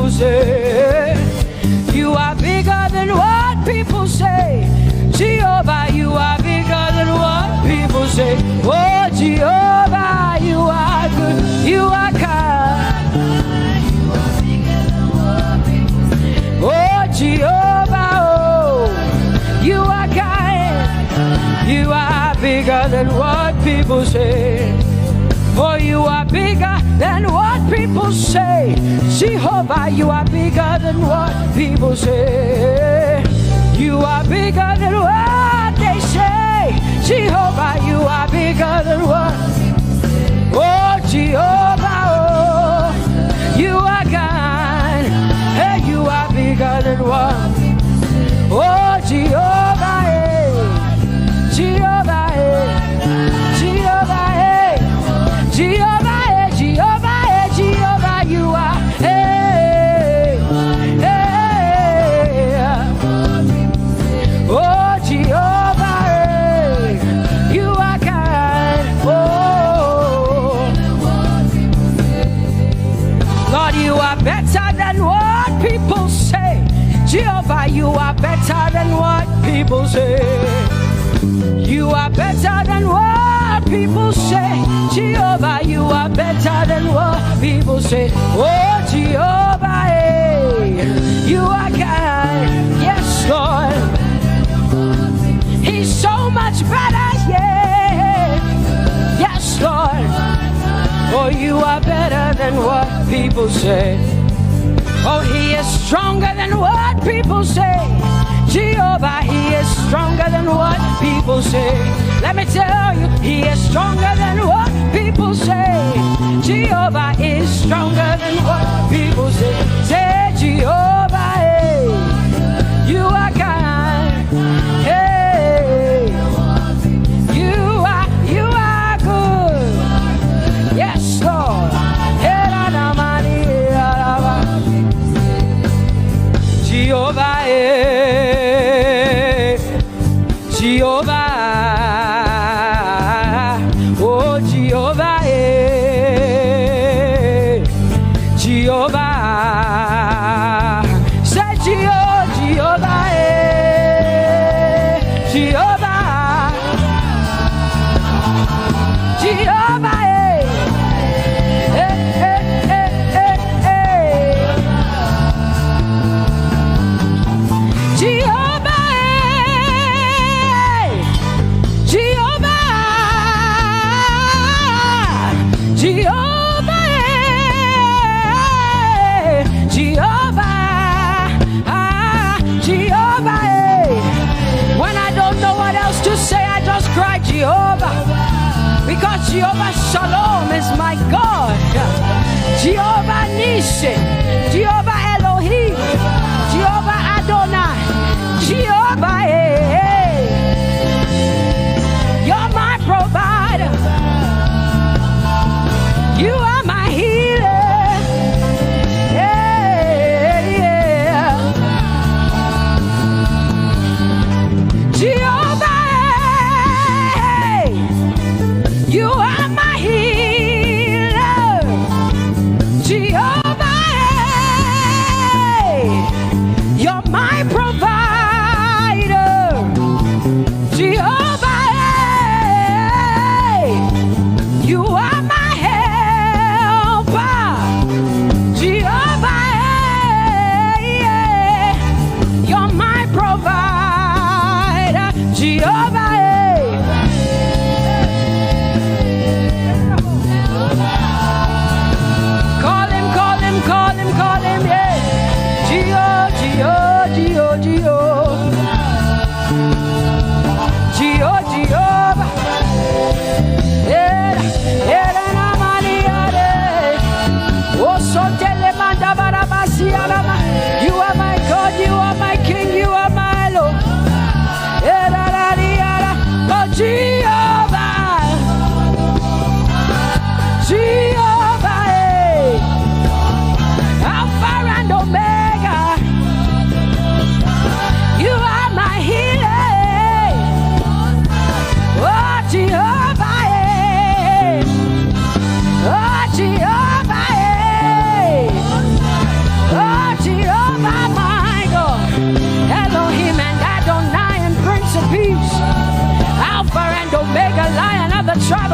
people say. You are bigger than what people say. Jehovah, you are bigger than what people say. Oh, Jehovah, you are good. You are kind. Oh, Jehovah, oh, you are kind. You are bigger than what people say. Oh, you are bigger than what people say. Jehovah, you are bigger than what people say. You are bigger than what they say. Jehovah, you are bigger than what. Oh, Jehovah, oh, you are God. Hey, you are bigger than what. Oh, Jehovah, hey. Jehovah, hey. Jehovah, hey. Jehovah, hey. Jehovah, hey. Jehovah, you are. Hey, hey. Oh, Jehovah, hey. You are kind. Oh, Lord, you are better than what people say. Jehovah, you are better than what people say. You are better than what people say. Jehovah, you are better than what people say. Oh, Jehovah, hey, you are kind. Yes, Lord. He's so much better, yeah. Yes, Lord. Oh, you are better than what people say. Oh, he is stronger than what people say. Jehovah, he is stronger than what people say. Let me tell you, he is stronger than what people say. Jehovah is stronger than what people say. Say, Jehovah, hey, you are kind. Hey, you are good. Yes, Lord. Jehovah, Jehovah, oh Jehovah, Jehovah, say Jehovah, Jehovah, Jehovah, Jehovah, because Jehovah Shalom is my God. Jehovah Nissi, Jehovah Elohim, Jehovah Adonai, Jehovah, hey, you're my provider. You are my healer. Yeah, yeah. Jehovah, you are my healer, Jehovah.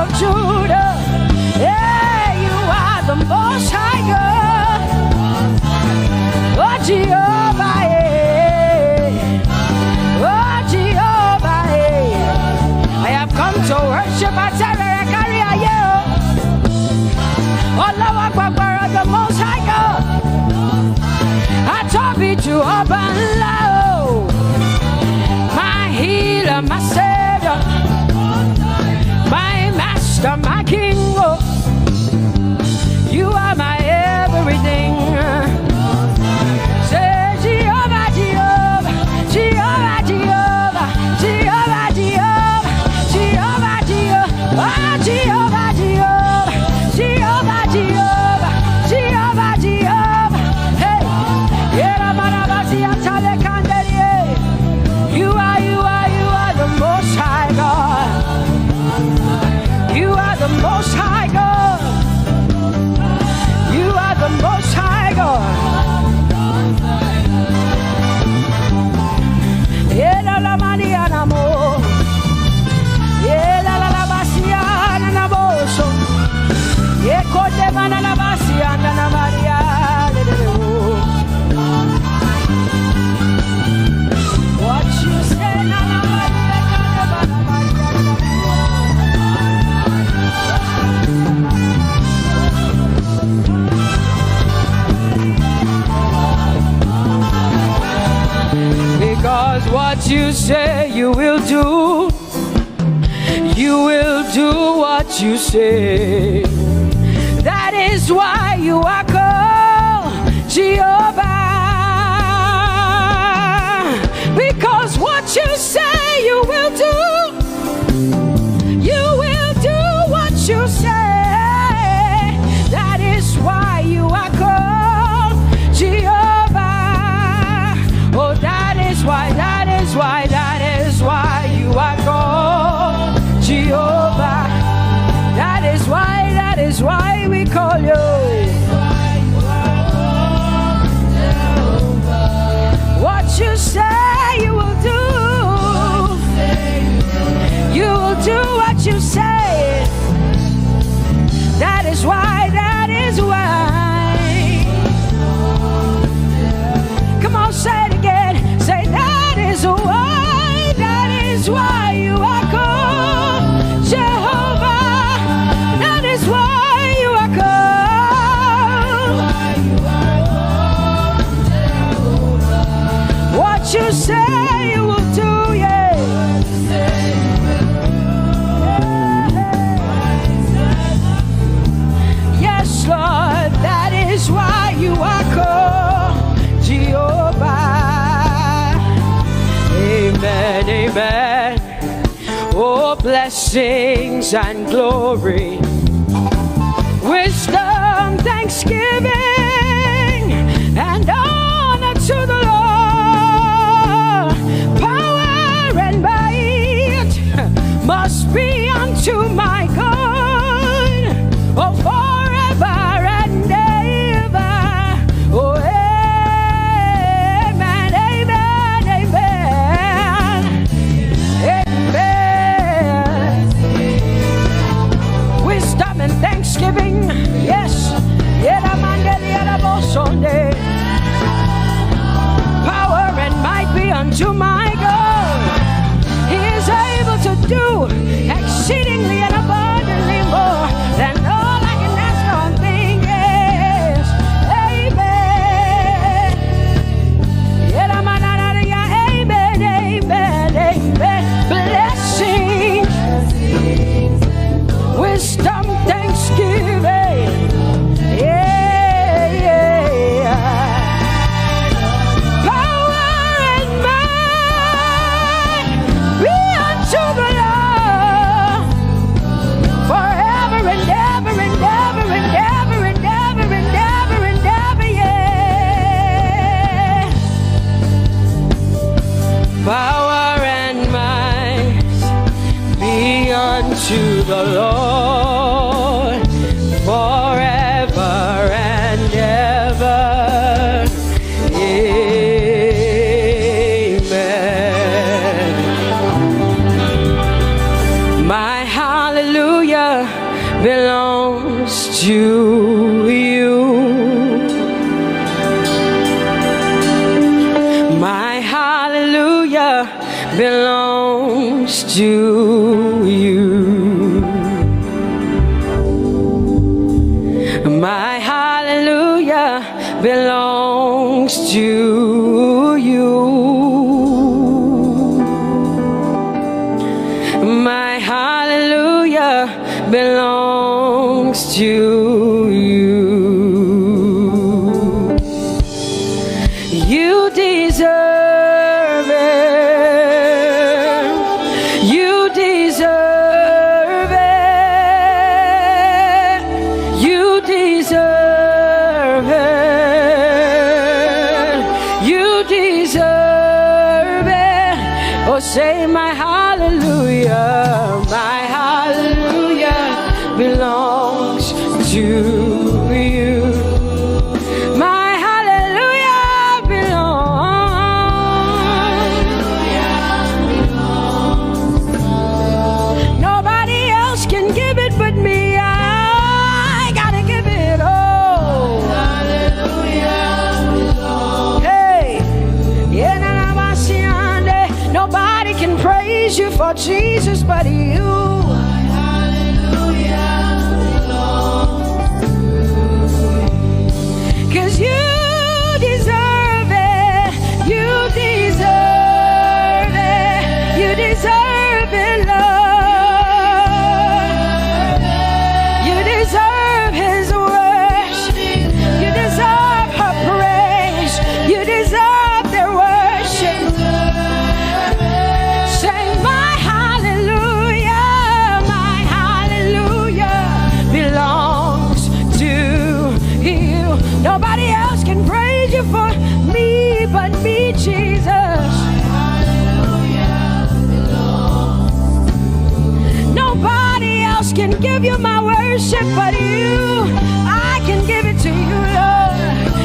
of Judah. Yeah, you are the Most High God. Oh, Jehovah, yeah. Oh, Jehovah, yeah. I have come to worship at Sarakaria, yeah. Oh, Lord, the Most High God. I Tope Jehovah, my healer, my savior, my master, my king. Oh, you are my everything. Say Jehovah, Jehovah, Jehovah, Jehovah, Jehovah, Jehovah, Jehovah, Jehovah, Jehovah, Jehovah, Jehovah, Jehovah, Jehovah, Jehovah. Hey, you are the Most High God. You are the Most High God. You are the Most High God. Ela la maniana mo. Ela la basiana na boso. Eko de manana basiana na Maria. What you say na na because what you say you will do what you say. That is why you are called Jehovah. Because what you say you will do what you say. That is why you are called Jehovah. Oh, that is why you are called Jehovah. That is why we call you. What you say you will do. You will do what you say. That is why. Come on, say it again. Say that is why you are called Jehovah. That is why you are called. What you say you will do, yeah. Yes, Lord, that is why you are called Jehovah. Amen, amen. Oh, blessings and glory, wisdom, thanksgiving, and honor to the Lord. Power and might must be unto my God. Oh, forever and ever. Oh, amen, amen, amen. Amen. to you. My hallelujah belongs to you. My hallelujah belongs to you. You deserve it. You deserve it. You deserve it. You deserve it. Oh, say my hallelujah. My hallelujah belongs to you. My hallelujah belongs. Nobody else can give it but me. I gotta give it all. Hey, nobody can praise you for Jesus but you. Cause you deserve it. You deserve it. You deserve it, Lord. You deserve his worship. You deserve her praise. You deserve their worship. Say my hallelujah. My hallelujah belongs to you. Nobody else can praise you for me but me, Jesus. Nobody else can give you my worship but you. I can give it to you, Lord.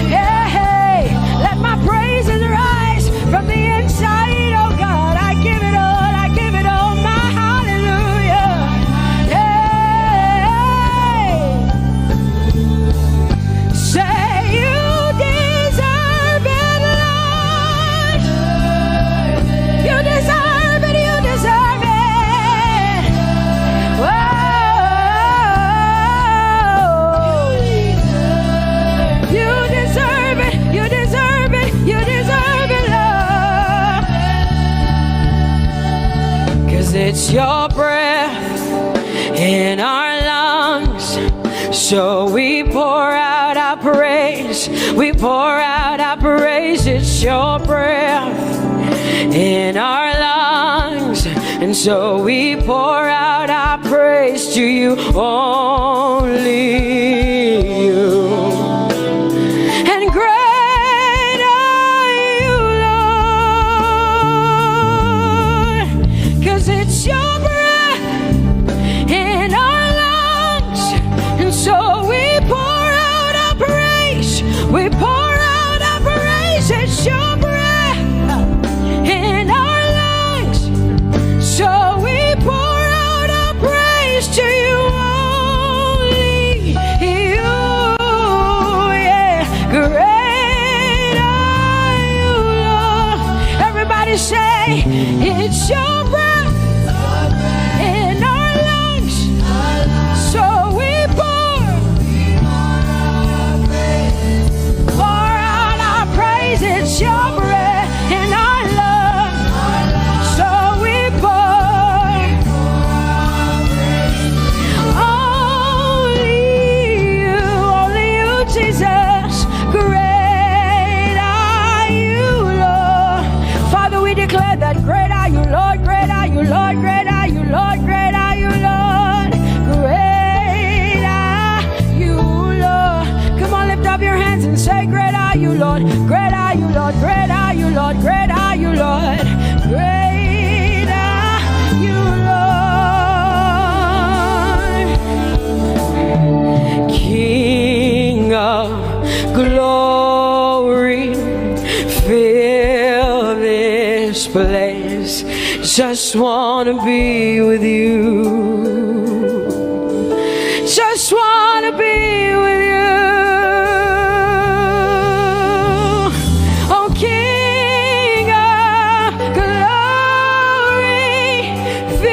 Yeah, hey, let my praises rise from the inside, oh God. I give it all, I give it all, my hallelujah. Hey, say you deserve it, Lord. You deserve it, you deserve it. Whoa. You deserve it, you deserve it, you deserve it, Lord. Cause it's your breath in our lungs. So we pour out our praise. We pour out our praise. It's your breath in our lungs. And so we pour out our praise to you, only you. And great are you, Lord. Cause it's your breath in our lungs. And so we pour out our praise. We pour out our praise. It's your breath in our lungs. So we pour out our praise to you, only you. Yeah, great are you, Lord. Everybody say, it's your breath in our lungs. So we pour out our praise. It's your breath in our lungs. So we pour only you, Jesus. Great are you, Lord. Father, we declare that great are you, Lord. Great are you, Lord. Great are you, Lord. Great are you, Lord. Great are you, Lord. Come on, lift up your hands and say, great are you, Lord. Great are you, Lord. Great are you, Lord. Great are you, Lord. Great are you, Lord. King of glory, fill this place. Just wanna be with you. Just wanna be with you. Oh, King of glory, fill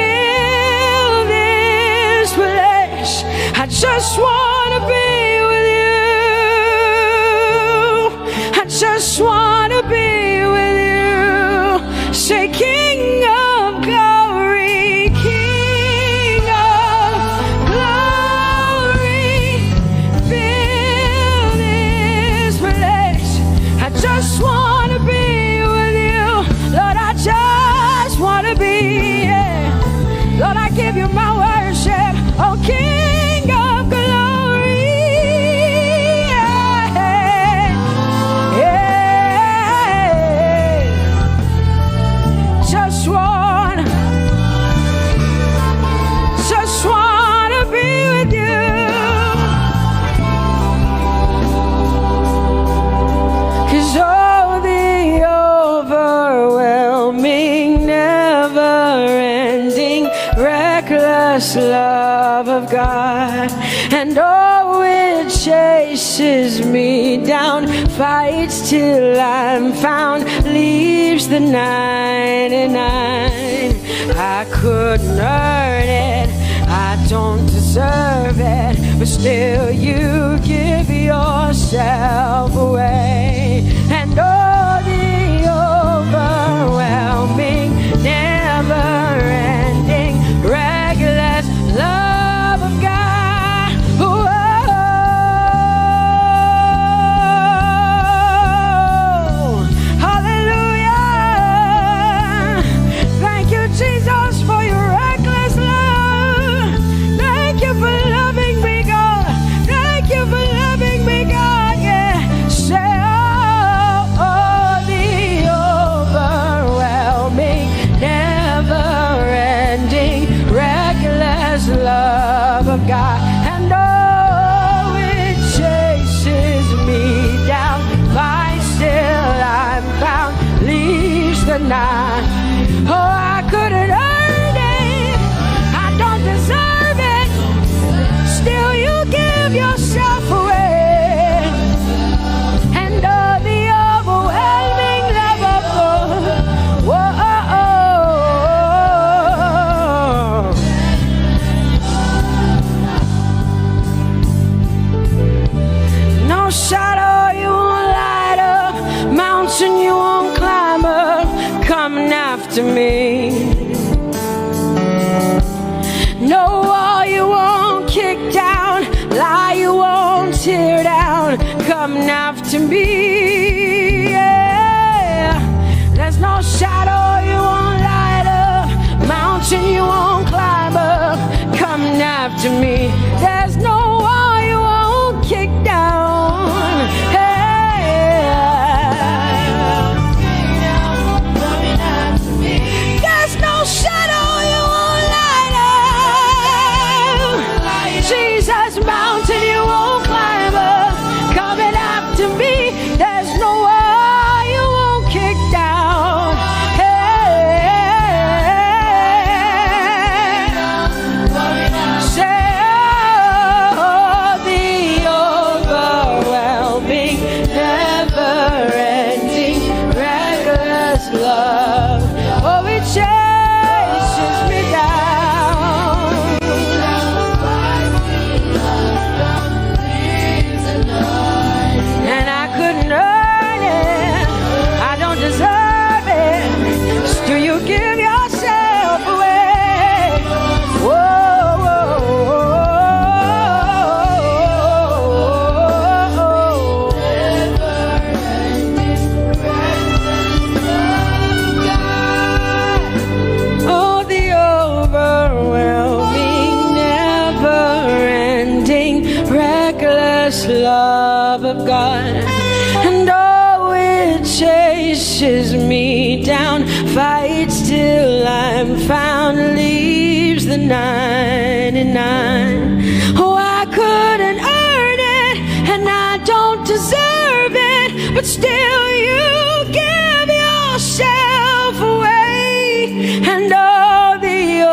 just want to be with you. Say, King of glory, King of glory, fill this place. I just want to be with you. Lord, I just want to be, yeah. Lord, I give you my worship, oh King of glory, yeah, yeah. Just want to be with you. 'Cause oh, the overwhelming, never-ending, reckless love of God, and oh, it chases me down, fights till I'm found, leaves the 99. I couldn't earn it, I don't deserve it, but still you give yourself away. And oh, the overwhelming, never-ending, reckless love of God. Whoa. Hallelujah. Thank you, Jesus, for your reckless love. Thank you for loving me, God. Thank you for loving me, God. Yeah. Say, oh, the overwhelming, never-ending, reckless love of God, and oh, it chases me down, finds till I'm found, leaves the 9. Oh, I couldn't earn it, I don't deserve it, still you give yourself away. And oh, the overwhelming love of God. Whoa. No shadow you won't light up, mountain you won't climb up, coming after me. No wall you won't kick down, lie you won't tear down, coming after me. Yeah. There's no shadow you won't light up, mountain you won't climb up, coming after me. There's no wall you won't kick down. There's no shadow you won't light up. Jesus, mountain you won't climb up, coming after me. There's no wall you won't kick down. Say, oh, the overwhelming, never-ending, reckless love. Oh, it chases me down. And I couldn't earn it, I don't deserve it, still you give yourself away. Whoa, whoa, oh, the overwhelming, never-ending, reckless love of God, and oh, it chases me down, fights till I'm found, leaves the 99. Oh, I couldn't earn it, and I don't deserve it, but still you give yourself away. And oh, the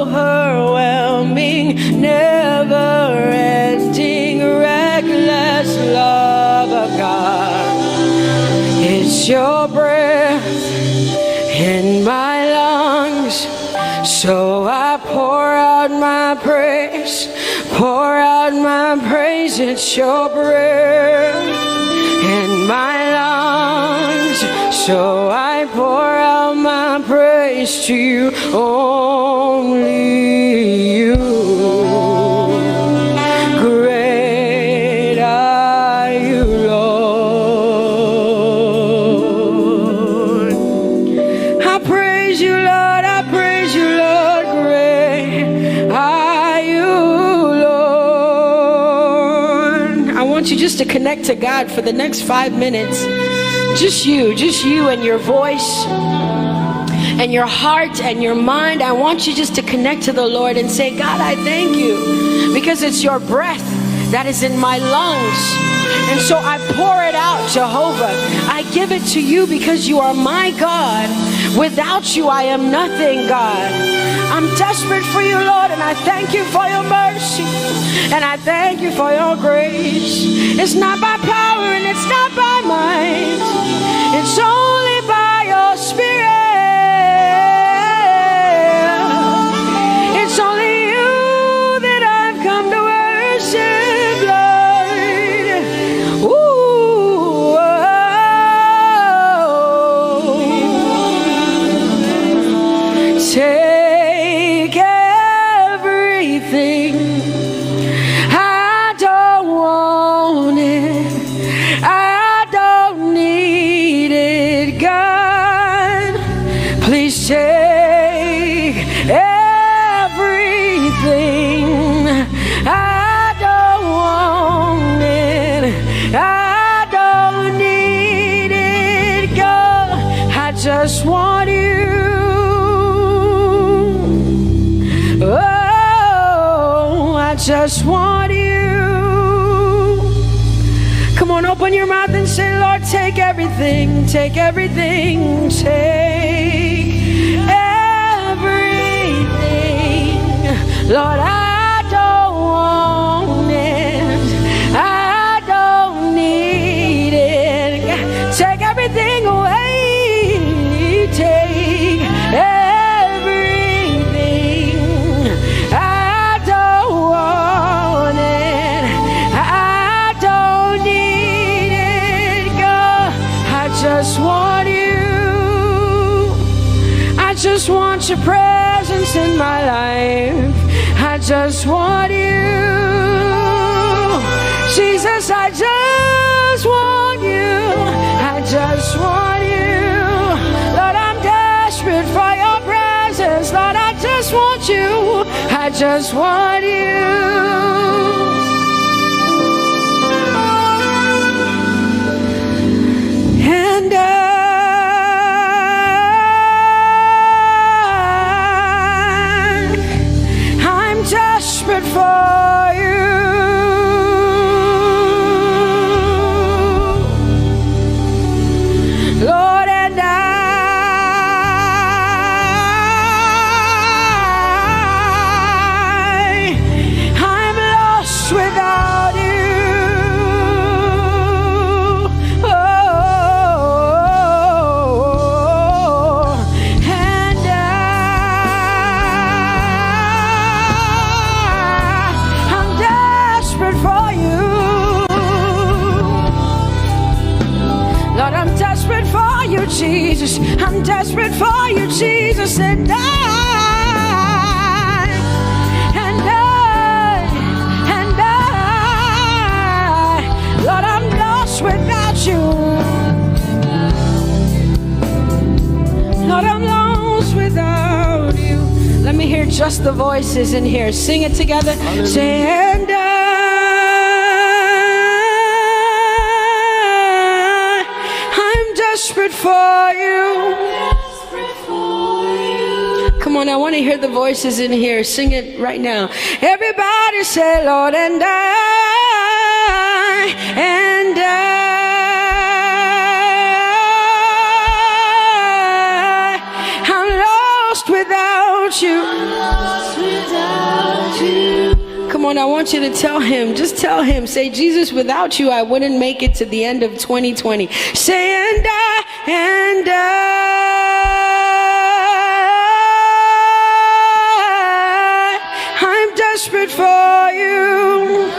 overwhelming, never-ending, reckless love of God. It's your breath in my lungs, so I pour out my praise, pour out my praise. It's your breath in my lungs. So I pour out my praise to you, only you. Great are you, Lord. I praise you, Lord. I praise you, Lord. Great are you, Lord. I want you just to connect to God for the next 5 minutes. Just you and your voice and your heart and your mind. I want you just to connect to the Lord and say, God, I thank you because it's your breath that is in my lungs. And so I pour it out, Jehovah. I give it to you because you are my God. Without you, I am nothing, God. I'm desperate for you, Lord, and I thank you for your mercy. And I thank you for your grace. It's not by power and it's not by might. It's only by your Spirit. It's only you that I've come to worship, Lord. Ooh, oh. Take everything. I don't want it. I don't need it, God. Please take everything. I don't want it. I don't need it, God. I just want you. Oh, I just want you. Come on, open your mouth and say, Lord, take everything, take everything, take everything. Lord, I don't want it. I don't need it. Take everything away. Take everything. I don't want it. I don't need it, God. I just want you. I just want your presence in my life. I just want you. Jesus, I just want you. I just want you. Lord, I'm desperate for your presence. Lord, I just want you. I just want you. And I'm desperate for you. Lord, and I'm lost without you. Oh, and I'm desperate for you. Lord, I'm desperate for you, Jesus. I'm desperate for you, Jesus. And Lord, I'm lost without you. Lord, I'm lost without you. Let me hear just the voices in here. Sing it together. Say, and I'm desperate for you. Come on, I want to hear the voices in here. Sing it right now. Everybody say, Lord, and I'm lost without you. Come on, I want you to tell him. Just tell him. Say, Jesus, without you, I wouldn't make it to the end of 2020. Say, and I'm desperate for you.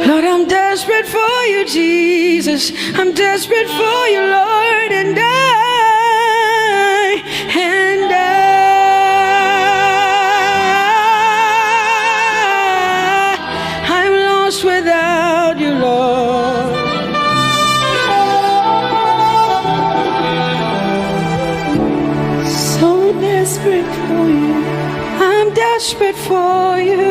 Lord, I'm desperate for you, Jesus. Jesus, I'm desperate for you, Lord, and I'm lost without you, Lord. So desperate for you, I'm desperate for you.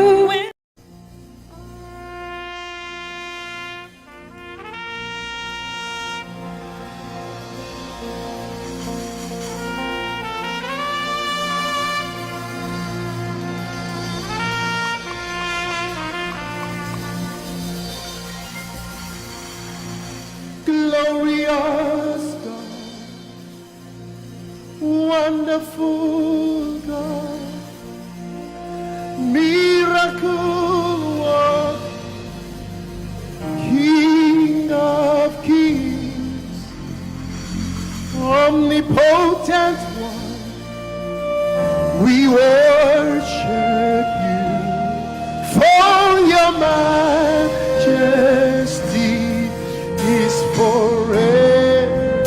Glorious God, wonderful God, miracle worker, King of kings, omnipotent one, we worship you for your majesty is forever.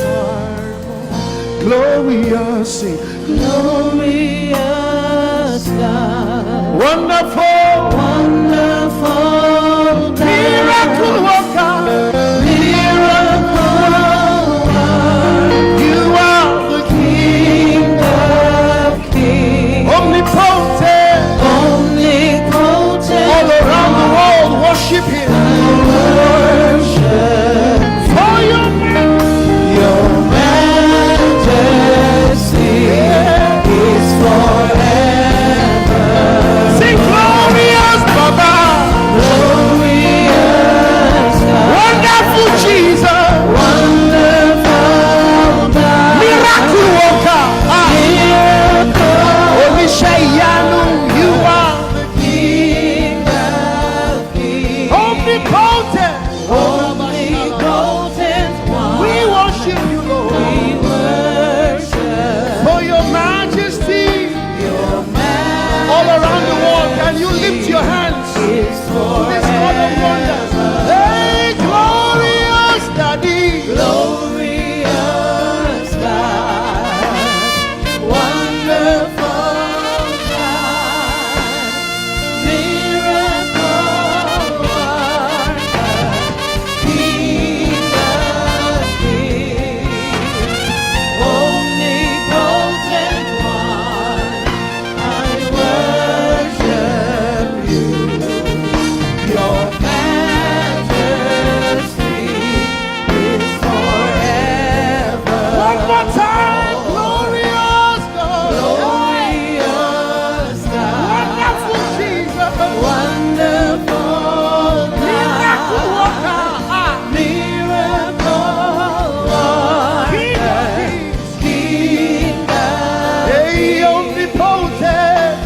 Glorious, sing. Glorious God, wonderful, wonderful God, miracle worker, miracle worker. You are the King of kings, omnipotent, omnipotent. All around the world, worship Him. For your majesty is forever. Sing glorious Baba, glorious God, wonderful Jesus, wonderful God, miracle worker, Holy Shayanu, you are the King of kings, omnipotent. We worship you, Lord. We worship for your majesty, all around the world. Can you lift your hands to this God of wonders? Hey, glorious Daddy, glorious God, wonderful God, miracle worker, King of kings, omnipotent one, I worship you. Your majesty is forever. One more time, glorious God, glorious God, wonderful Jesus, wonderful miracle worker, miracle worker, King of kings, omnipotent,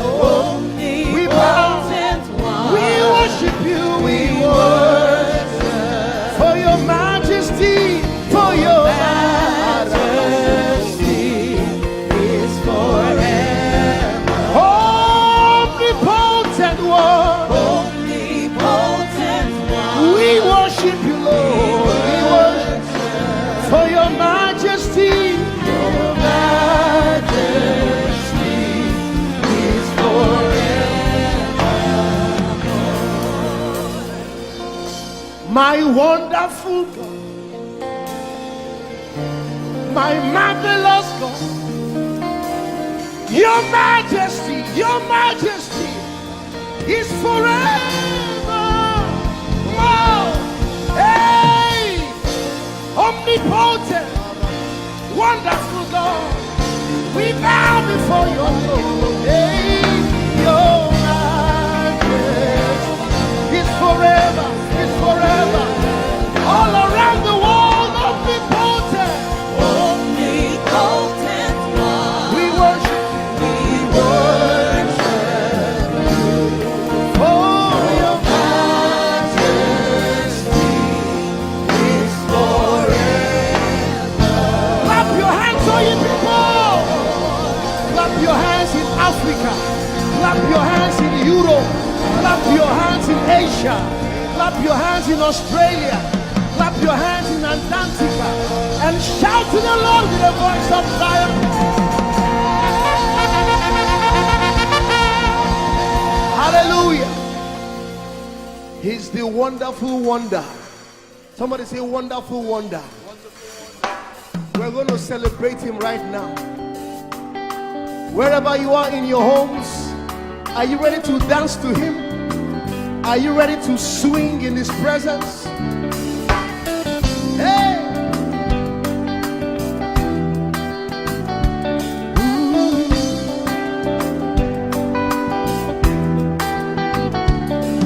we bow, we worship you, we worship for your majesty, for your majesty is forever. Omnipotent one, we worship you, Lord, we worship for your majesty, is forever. My wonderful God, my marvelous God, your majesty is forever. Wow. Hey, omnipotent, wonderful God, we bow before your throne. Hey, your majesty is forever, all around the world, omnipotent one, we worship you, for your majesty is forever. Clap your hands, all you people. Clap your hands in Africa. Clap your hands in Europe. Clap your hands in Asia. Clap your hands in Australia. Clap your hands in Antarctica. and shout to the Lord with a voice of triumph. Hallelujah. He's the wonderful wonder. Somebody say wonderful wonder. We're going to celebrate him right now. Wherever you are in your homes, are you ready to dance to him? Are you ready to swing in his presence? Hey!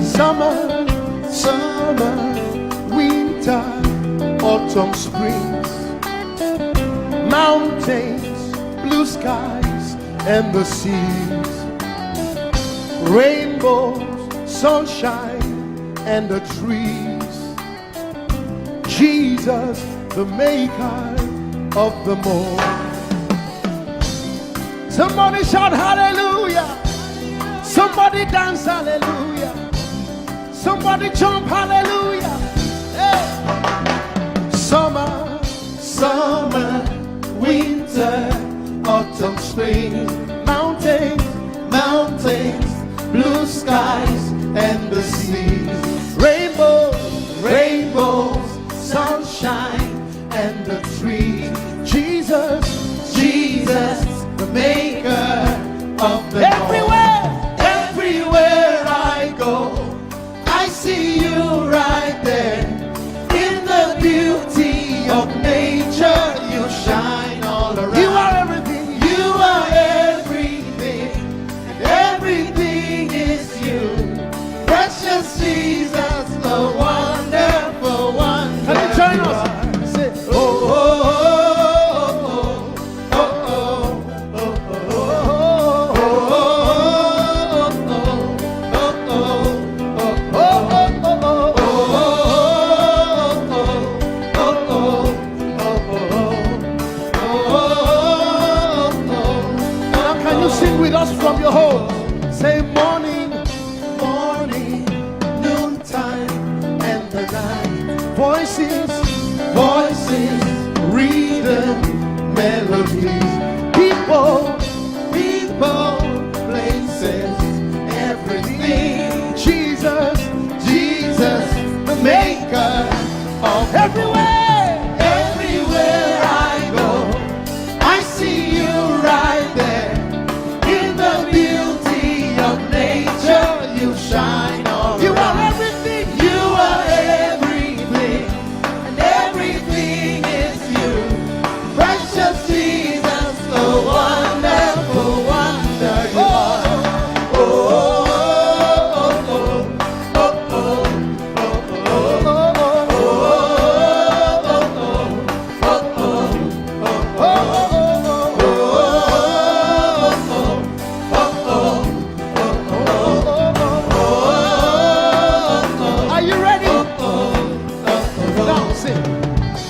Summer, summer, winter, autumn, springs, mountains, blue skies, and the seas, rainbows, sunshine, and the trees, Jesus, the maker of them all. Somebody shout hallelujah. Somebody dance hallelujah. Somebody jump hallelujah. Hey. Summer, summer, winter, autumn, spring, mountains, mountains, blue skies, and the seas, rainbows, rainbows, sunshine, and the trees, Jesus, Jesus, the maker of the everywhere, everywhere I go, I see you right there. In the beauty of nature, you shine all around. You are everything. You are everything. And everything is you. Precious Jesus, the wonderful one. Can you join us? Say, oh, oh, oh, oh, oh, oh, with us from your home. Say morning, morning, noontime, and the night. Voices, voices, rhythm, melodies. People, people, places, everything. Jesus, Jesus, the maker of everywhere, everywhere I go, I see you right there. You shine all around. You are everything. You are everything. And everything is you. Precious Jesus, the wonderful wonder you are. Oh, oh, oh, oh, oh,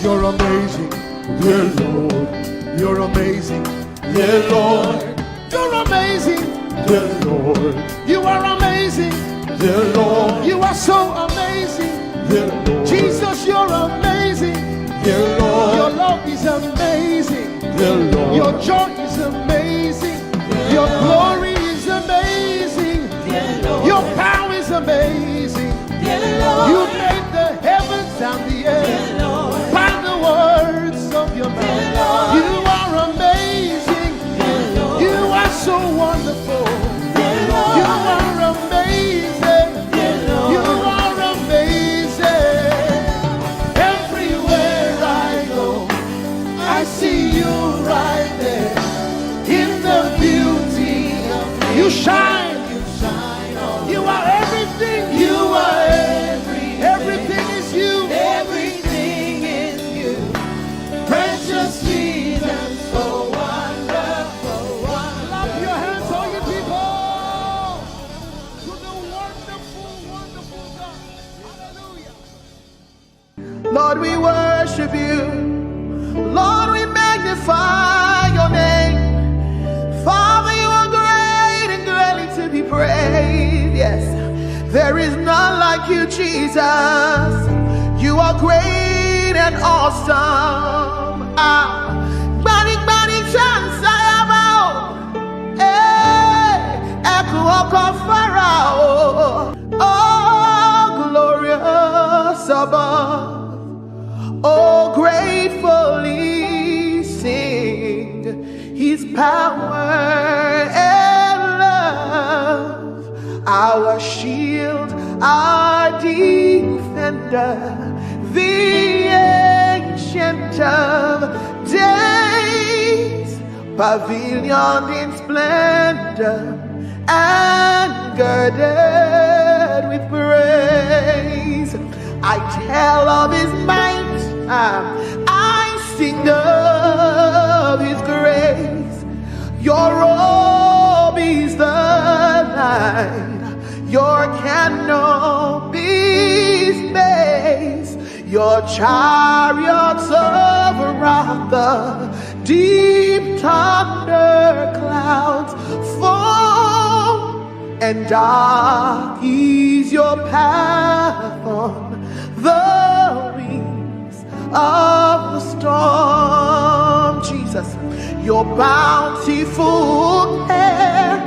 you're amazing, dear Lord. You're amazing, dear Lord. You're amazing, dear Lord. You are amazing, dear Lord. You are so amazing, dear Lord. Jesus, you're amazing, dear Lord. Your love is amazing, dear Lord. Your joy is amazing, your glory is amazing, dear Lord. Your power is amazing, dear Lord. You made the heavens and the earth by the words of your mouth. You are amazing. You are so wonderful. You are amazing. You are amazing. Everywhere I go, I see you right there. In the beauty of you shine. You shine. You are everything. You are everything is you. Everything is you. Precious Jesus, so wonderful. Clap your hands, all you people, to the wonderful, wonderful God. Hallelujah. Lord, we worship you. Lord, we magnify your name. Father, you are great and greatly to be praised. Yes, there is none like you, Jesus. You are great and awesome. Bani chance I Pharaoh. Oh, glorious above. Oh, gratefully sing his power and love. Our shield, our defender, the ancient of days, pavilion in splendor and girded with praise. I tell of his might, I sing of his grace. Your robe is the light, your canopy's base, your chariots of wrath, the deep thunder clouds fall, and dark is your path on the wings of the storm. Jesus, your bountiful care,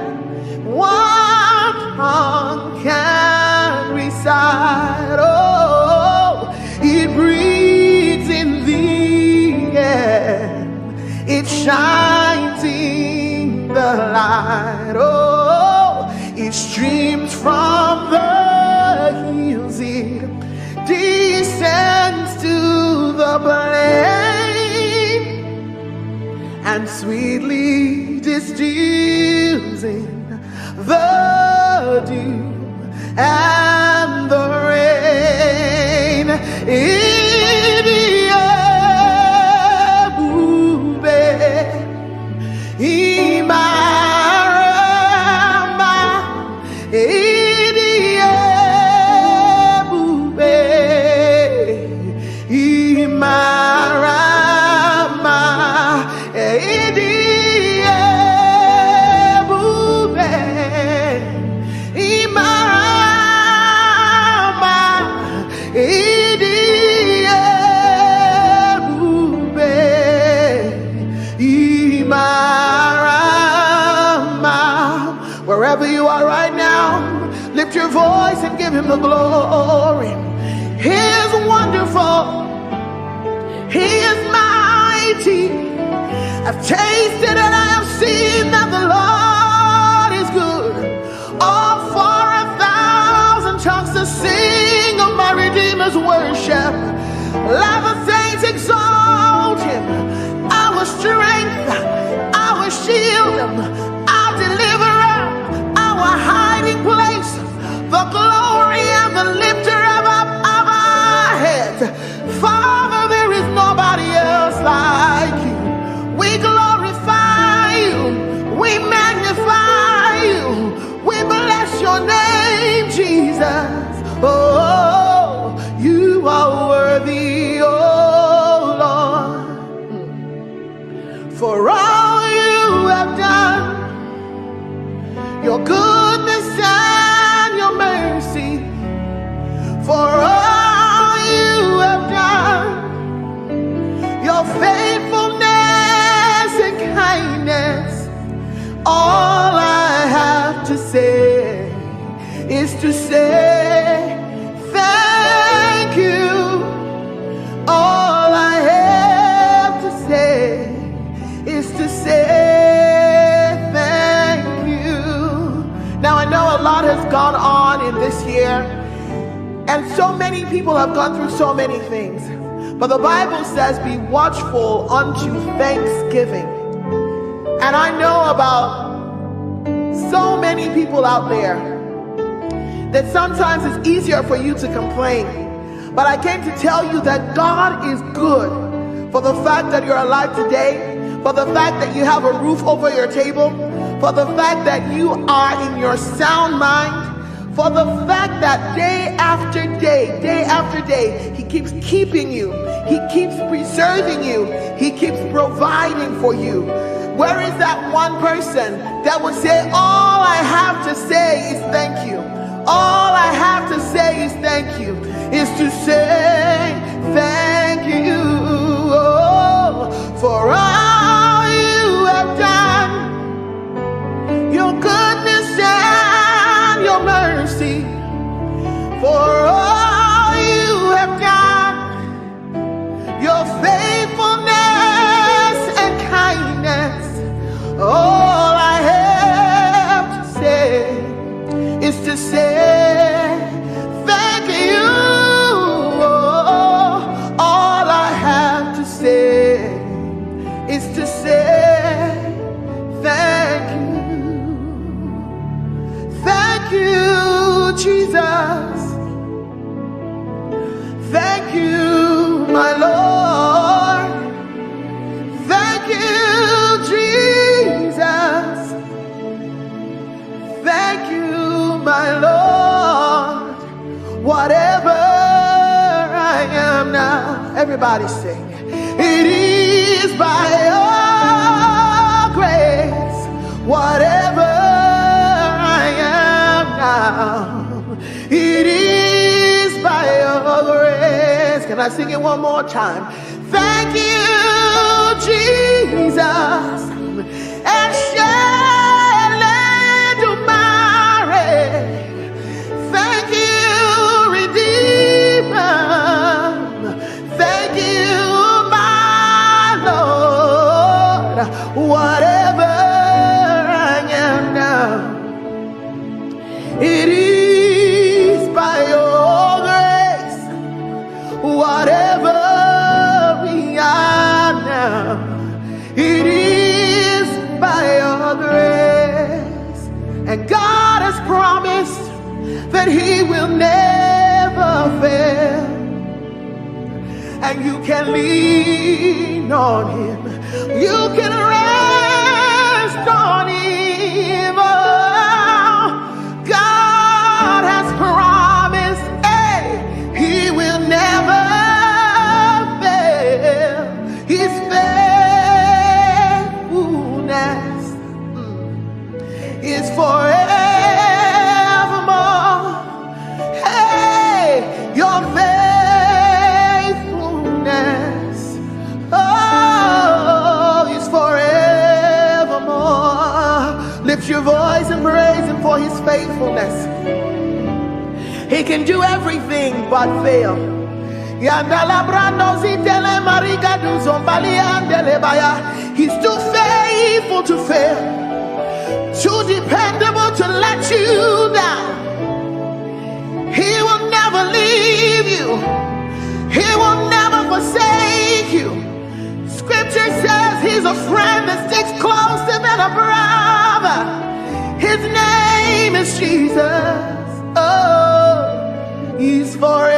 what tongue can recite? Oh, it breathes in the air, it shines in the light. Oh, it streams from the hills, it descends to the plain, and sweetly distills in the dew and the rain. Wherever you are right now, lift your voice and give him the glory. He is wonderful. He is mighty. I've tasted and I have seen that the Lord is good. All for 1,000 tongues to sing of my Redeemer's worship. Let the saints exalt him. Our strength, our shield, our deliverer, our hiding place, the glory and the lifter of our heads. Father, there is nobody else like you. We glorify you, we magnify you, we bless your name, Jesus. Oh, you are worthy, oh Lord, for all you have done. Your goodness and your mercy, for all you have done, your faithfulness and kindness. All I have to say is to say thank you. All I have to say is to say Now I know a lot has gone on in this year, and so many people have gone through so many things. But the Bible says, be watchful unto thanksgiving. And I know about so many people out there that sometimes it's easier for you to complain. But I came to tell you that God is good for the fact that you're alive today, for the fact that you have a roof over your table, for the fact that you are in your sound mind, for the fact that day after day, he keeps keeping you, he keeps preserving you, he keeps providing for you. Where is that one person that would say, all I have to say is thank you? All I have to say is thank you, is to say thank you. say is to say thank you. Thank you, Jesus. Thank you, my Lord. Thank you, Jesus. Thank you, my Lord. Whatever I am now, everybody sing. It is by your grace. Whatever I am now, it is by your grace. Can I sing it one more time? Thank you, Jesus. And thank you, Redeemer. Thank you, my Lord. Whatever I am now, it is by your grace. Whatever we are now, it is by your grace. And God has promised that he will never fail, and you can lean on him, you can rest on him. Oh, God has promised, hey, he will never fail. His faithfulness is forever. Your faithfulness, oh, is forevermore. Lift your voice and praise him for his faithfulness. He can do everything but fail. He's too faithful to fail, too dependable to let you down. He will never leave you. He will never forsake you. Scripture says he's a friend that sticks closer than a brother. His name is Jesus. Oh, he's forevermore.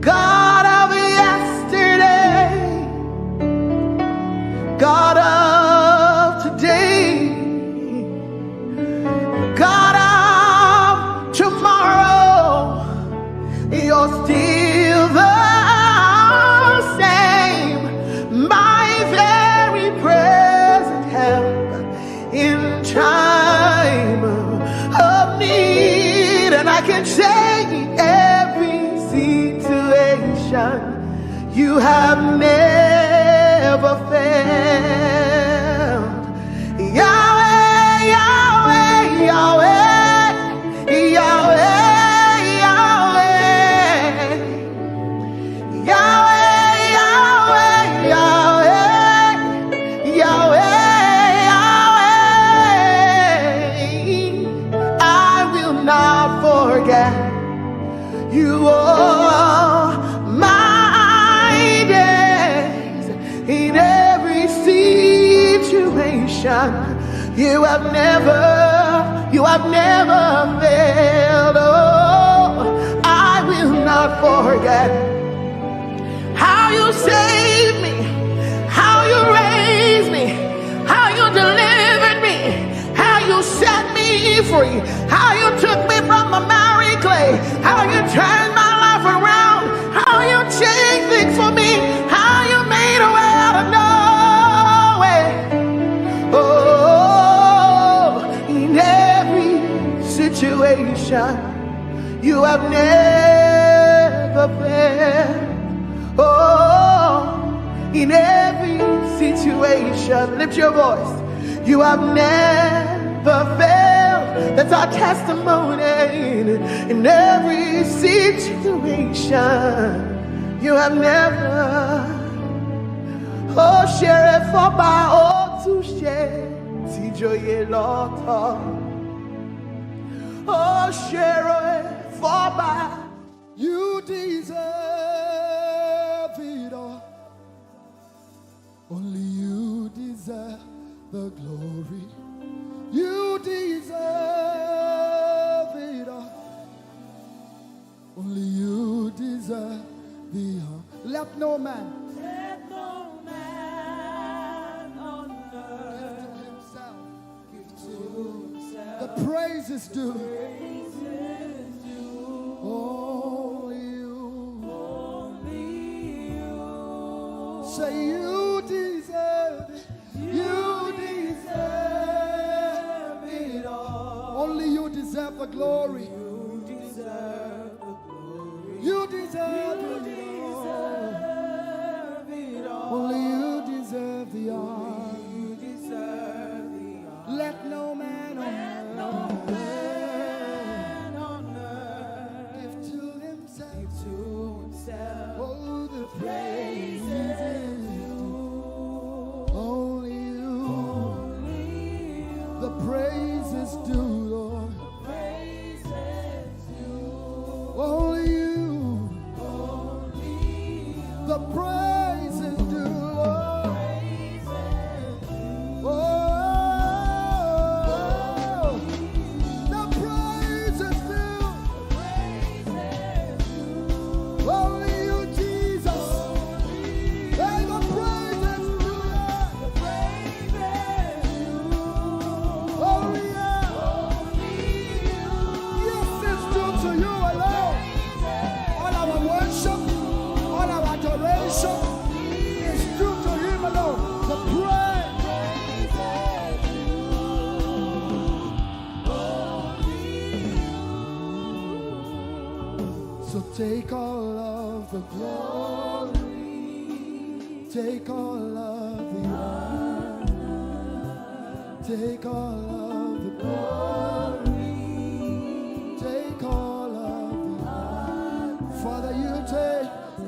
God of yesterday, God of today, God of tomorrow, you're still the same, my very present help in time of need. And I can say in every situation, you have never failed. Yahweh, Yahweh, Yahweh, Yahweh, Yahweh, Yahweh, Yahweh, Yahweh. I will not forget you all my days. In every situation, you have never failed. Oh, I will not forget how you saved me, how you raised me, how you delivered me, how you set me free, how you took me from the miry clay, how you turned my life around, how you changed things for me, how you made a way out of no way. Oh, in every situation, you have never failed. Oh, in every situation, lift your voice. You have never failed. That's our testimony. In every situation, you have never. Oh, share it for by all to share. Tijoye lota. Oh, share it for by. You deserve the glory. You deserve it all. Only you deserve the honor. Let no man on earth give to himself. The praise is due. Only you. Say you deserve it. You deserve it all. Only you deserve the glory. You deserve the glory. You deserve it all. Only you deserve the honor. You deserve the honor. Let no man on earth give to himself. Oh, the praise is due. Only you. The praise is due, Lord. Only you. The praise is due, Lord. Oh, the praise is due. Only you, Jesus. Hey, the praise is due. Only you. Yes, it's due to you alone. All our worship, all our adoration is due to him alone. The praise. So take all of the glory, take all of the honor, take all of the glory, take all of the honor. Father, you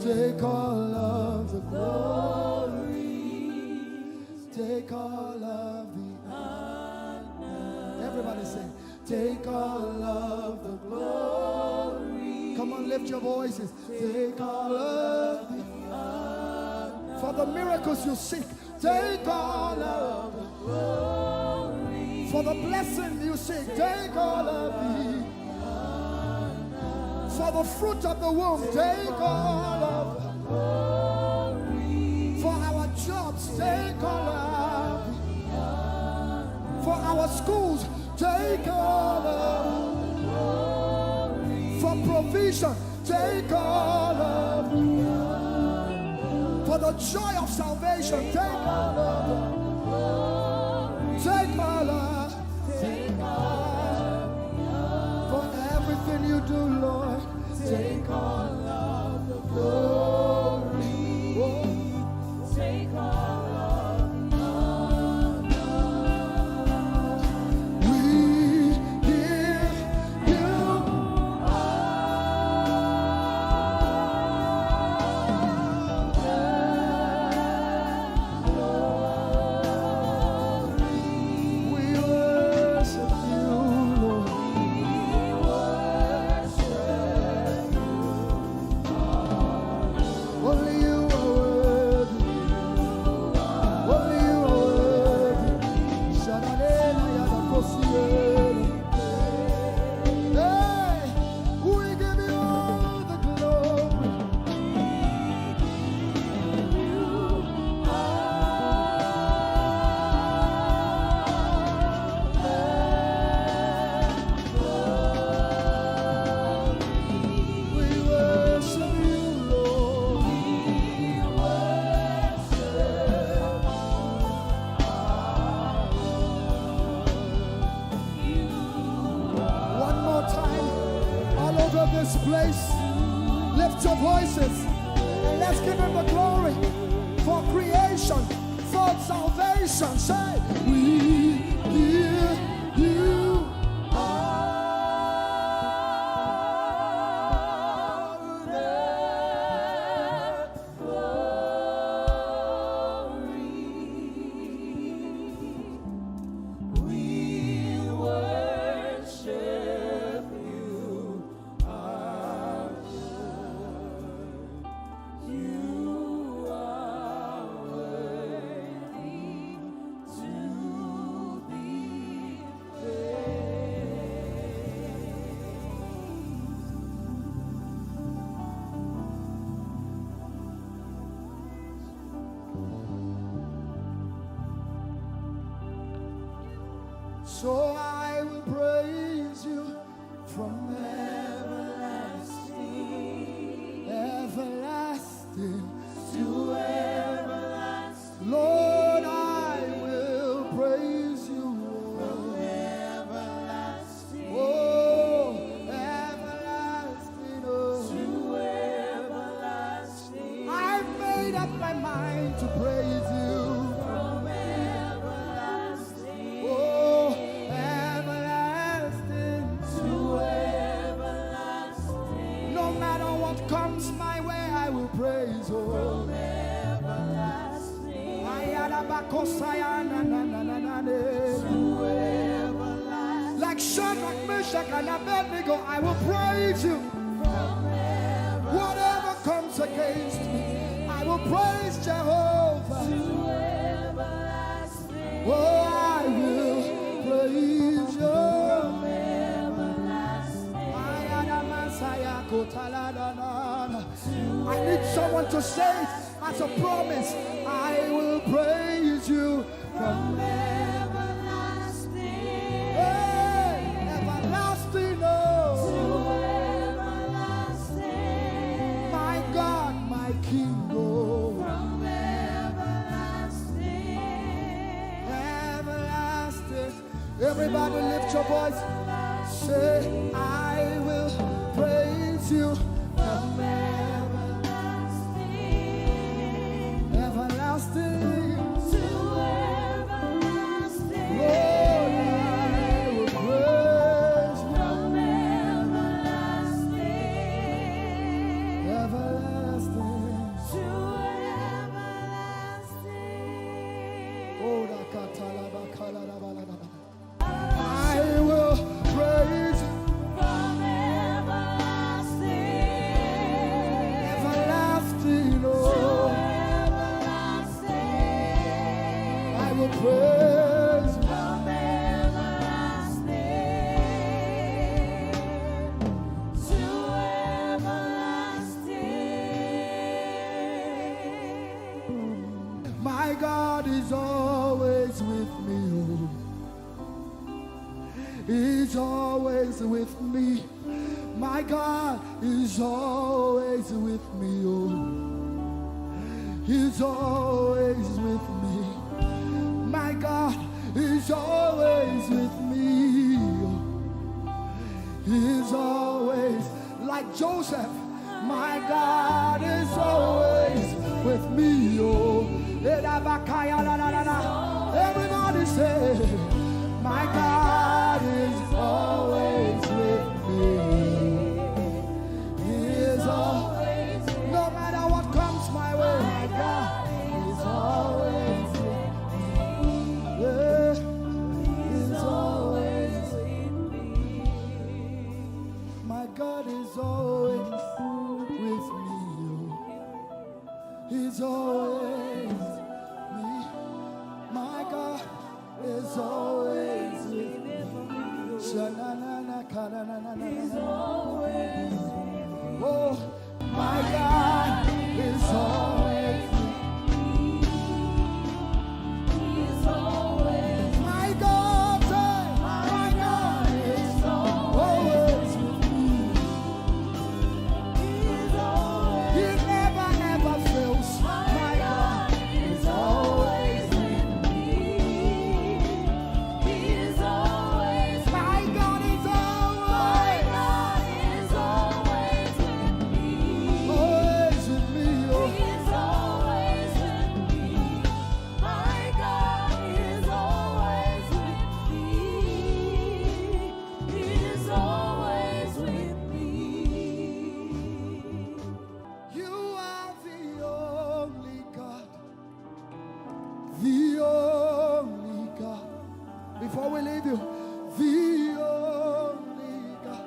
take all of the glory, take all of the honor. Everybody say, take all of the glory. Come on, lift your voices. Take all of the honor. For the miracles you seek, take all of the glory. For the blessing you seek, take all of the honor. For the fruit of the womb, take all of the glory. For our jobs, take all of the honor. For our schools, take all of the glory. For provision, take all of the honor. For the joy of salvation, take all of the glory. Take all of, take all. For everything you do, Lord, take all of the glory. Oh. Take all of the honor. We give you place. Lift your voices and let's give him the glory for creation, for salvation. Say, we give you all the glory. We worship you, our Lord. You are worthy to So I will praise you from everlasting, everlasting to everlasting. Lord, I will praise you from everlasting, oh, everlasting, oh, to everlasting. I've made up my mind to praise you from everlasting, oh, everlasting to everlasting. No matter what comes my way, I will praise you from everlasting, to everlasting. Like Shadrach, Meshach, and Abednego, I will praise you from everlasting. Whatever comes against me, I will praise Jehovah to everlasting. Oh, I will praise you from everlasting. I need someone to say it as a promise. I will praise you from everlasting. Hey, everlasting, oh, to everlasting. My God, my King, oh, from everlasting, everlasting. Everybody lift your voice. Say, I will praise you from everlasting, everlasting to everlasting. Lord, I will praise you from everlasting, everlasting to everlasting. Oh, I will praise you from everlasting, everlasting, oh, to everlasting. I will praise you from everlasting to everlasting. My God is always with me, oh. He's always with me. My God is always with me, oh. He's always with me. My God is always with me, oh. He's always like Joseph. My God is always with me, oh. Everybody say, my God is always with me. He is always, no matter what comes my way, my God is always with me. Yeah, He's always with me. My God is always with me. He's always me. My God is always with me. He's always with me. Oh, my God is always with me. He's always my God, my God is always with me. He's always, He never fails. My God is always with me. He's always, my God is always, with me. Always with me, oh. He's always with me. My God is always with me. He's always with me. You are the only God. The only God. Before we leave you, the only God.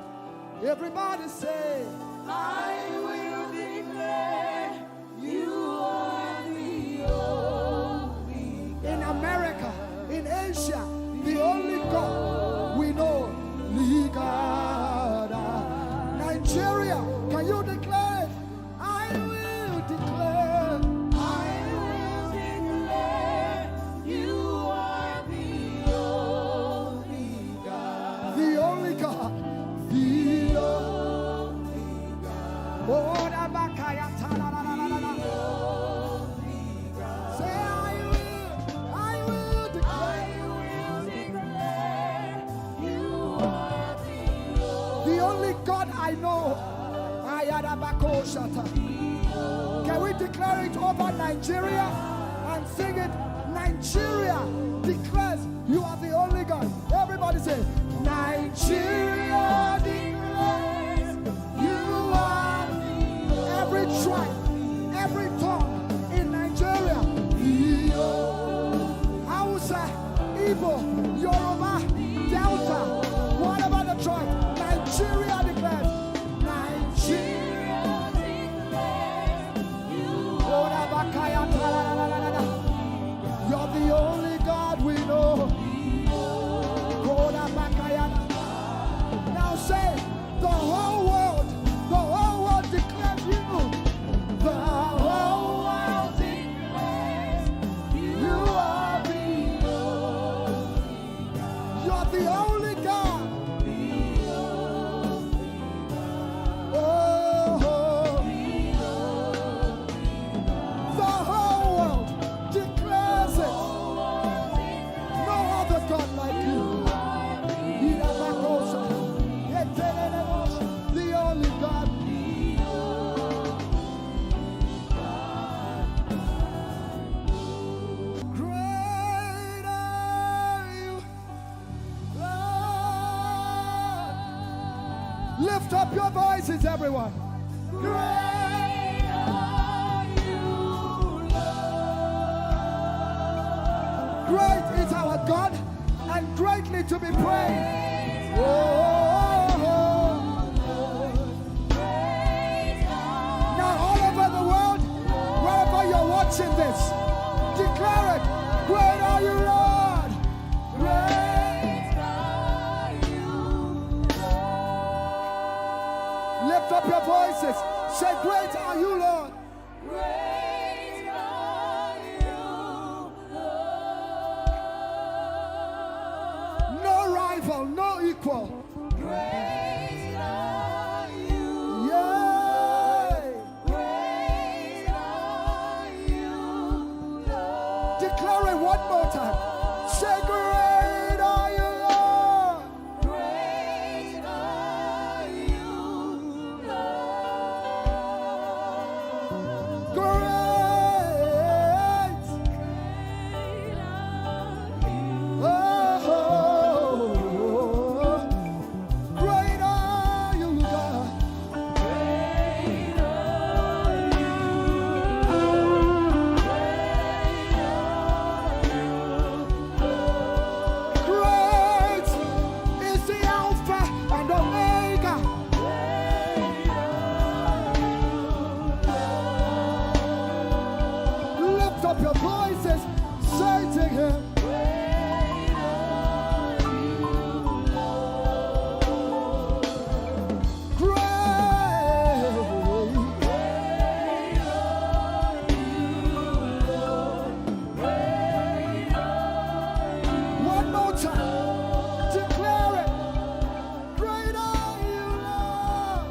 Everybody say, I will declare you are the only God. In America, in Asia, the only God we know, the God. Nigeria, can you declare it? I will declare you are the only Can we declare it over Nigeria and sing it? Nigeria declares you are the only God. Everybody say, Nigeria declares you are every tribe, every tongue in Nigeria. Hausa, Igbo, Yoruba, Delta, whatever the tribe, Nigeria declares. Nigeria declares you're the only God we know. Now say, the whole world declares you. The whole world declares you are the only. You're the only God. The whole world declares it. No other God like you. The only God. Great are you, Lord. Lift up your voices, everyone. Great are you, Lord. Great is our God and greatly to be praised. Now all over the world, wherever you're watching this, declare it. Great are you, Lord. Great are you, Lord. Lift up your voices. Say, great are you, Lord. Great are you, Lord. No rival, no equal. Great are you. Yeah. Great are you, Lord. Declare it one more time. Say, great are you, Lord. Great are you, Lord. Great. Oh. Great are you, God. Great are you. Great is the Alpha and Omega. Lift up your voices, say to him. One more time, declare it. Great are you, Lord.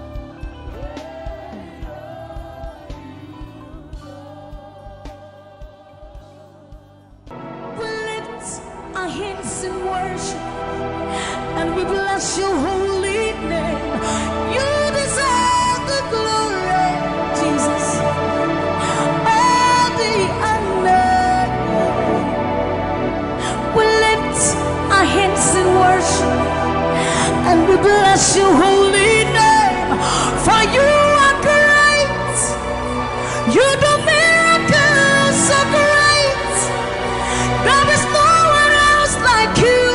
We lift our hands in worship and we bless your holy name. You deserve the glory, Jesus. All the honor. We lift our hands in worship and we bless your holy name. For you are great. You do miracles so great. There is no one else like you.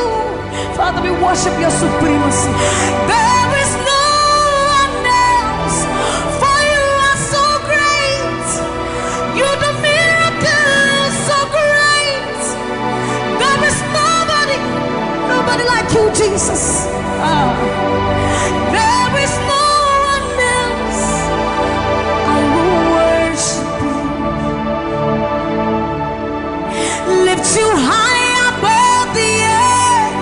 Father, we worship your supremacy. There is no one else. For you are so great. You do miracles so great. There is nobody like you, Jesus. There is no one else. I will worship you. Lift you high above the earth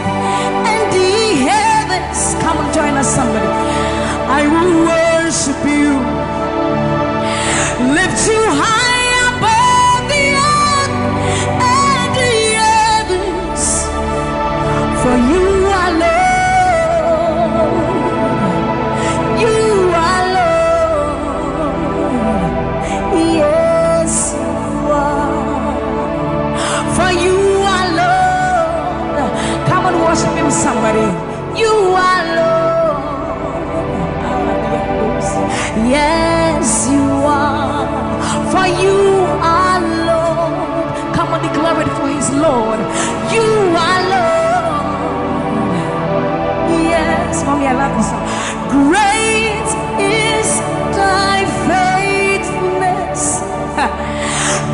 and the heavens. Come and join us, somebody. I will worship you. Lift you high above the earth and the heavens. For you are Lord. Lord. You are Lord. Yes, mommy, I love this song. Great is thy faithfulness.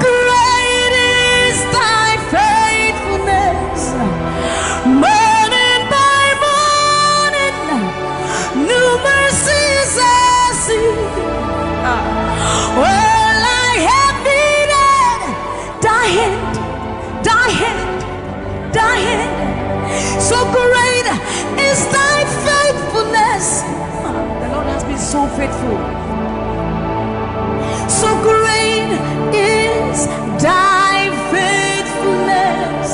Great is thy faithfulness. Morning by morning, new mercies I see. Well, I have needed thy hand, thy hand, thy hand. So great is thy faithfulness. The Lord has been so faithful. So great is thy faithfulness.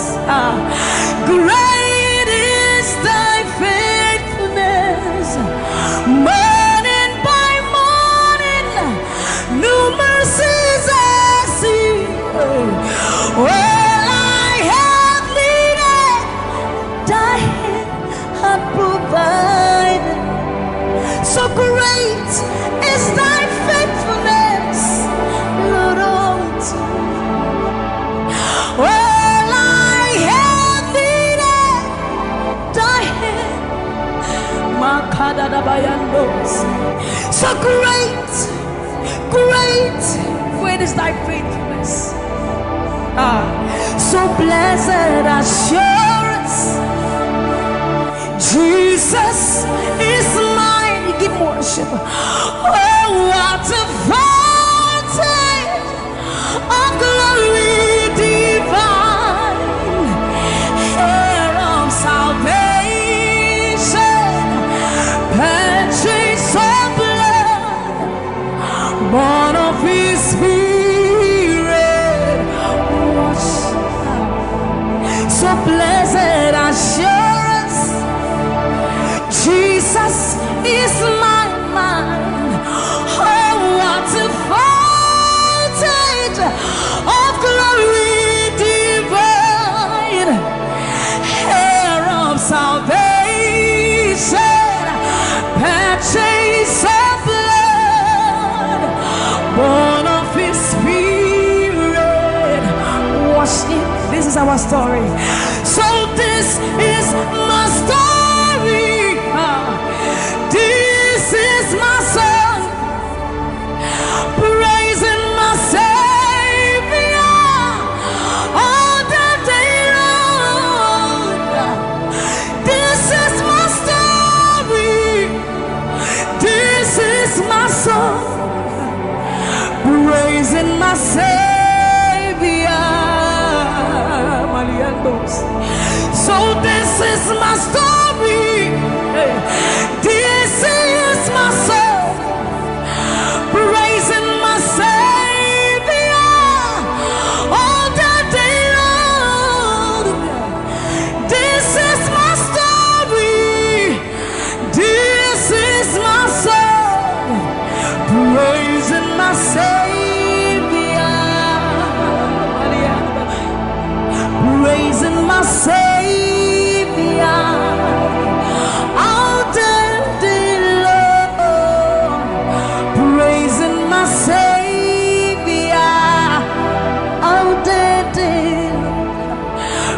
Great is thy faithfulness. Morning by morning, new mercies I see. Well, I have needed thy hand had provided. So great is thy faithfulness, Lord, unto me. Well, I have needed thy hand. So great, great, great is thy faithfulness. So blessed assurance, Jesus is mine. You give worship. Oh, what a fountain of glory divine, heir of salvation, purchase of blood, born of his spirit. So blessed assurance, Jesus is my mind. Oh, what a fountain of glory divine, heir of salvation, purchase of blood, born of his spirit. Watch it. This is our story. So this is my story. This is my song, praising my Savior all the day long. This is my story. This is my song, praising my Savior. So this is my story. This is my song, praising my Savior all the day long. This is my story. This is my song, praising my Savior, praising my Savior.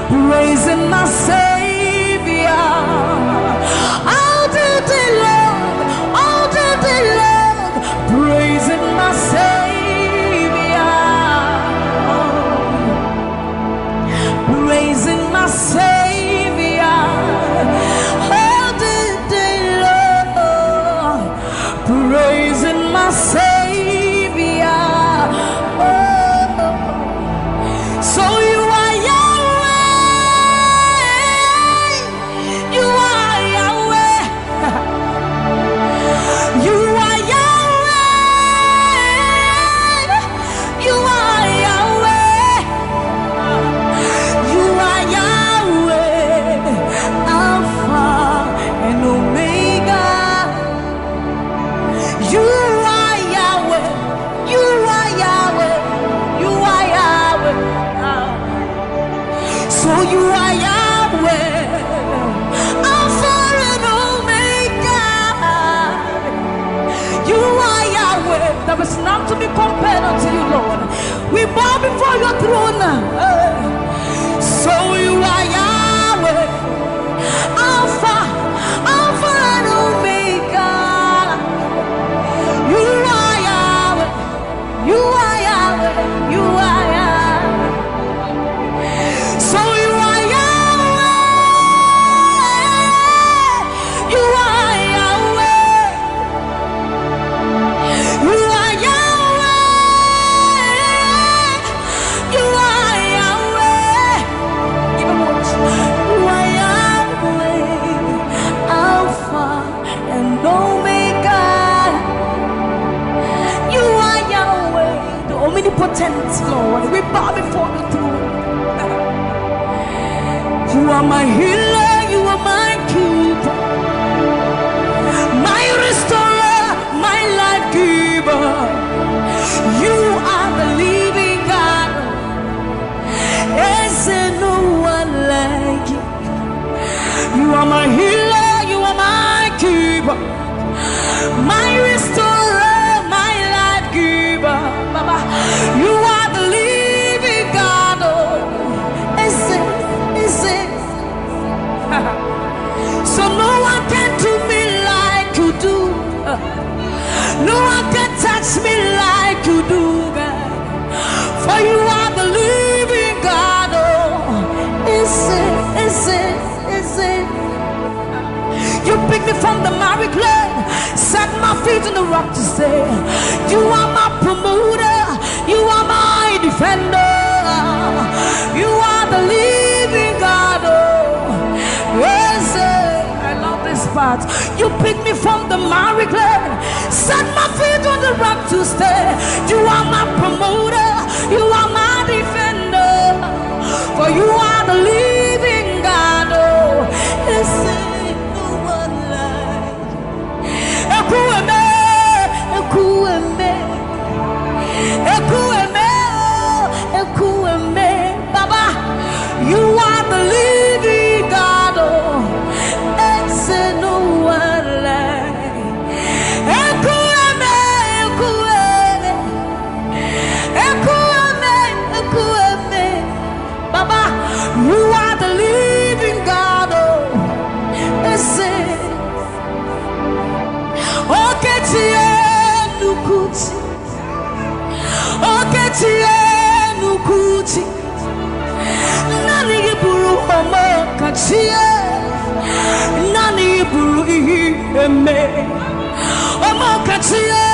Praising my Savior all the day long, all the day long, praising my Savior, praising my Savior all the day long, praising my Savior. So you are Yahweh, you are Yahweh, you are Yahweh, you are Yahweh, you are Yahweh, Alpha and Omega. You are Yahweh, you are Yahweh, you are Yahweh. So you are Yahweh, Alpha and Omega. You are Yahweh. There is none to be compared unto you, Lord. We bow before your throne. So You are Yahweh. So you are Yahweh. You are Yahweh. You are Yahweh. You are Yahweh. Even more. You are Yahweh, Alpha and Omega. You are Yahweh, the omnipotent Lord. We bow before the throne. You are my healer, you are my keeper, my restorer, my life giver. You are the living God. Is there no one like you? You are my healer, you are my keeper, my restorer, my life giver. Baba, you are the living God. Oh, is it? So no one can do me like you do. No one can touch me like you do, God. For you are the living God. Oh, is it? You picked me from the miry clay, set my feet on the rock to stay. You are my promoter, you are my defender. You are the living God. Oh, yes, I love this part. You picked me from the miry clay, set my feet on the rock to stay. You are my promoter, you are my defender. For you are the living God. Oh, yes, Baba, you are the living God. Oh, it's no one like. Baba, you are the living God. Oh, it's Nukuti Nani Buru Omo Kachie Nani Buru Eme Omo Kachie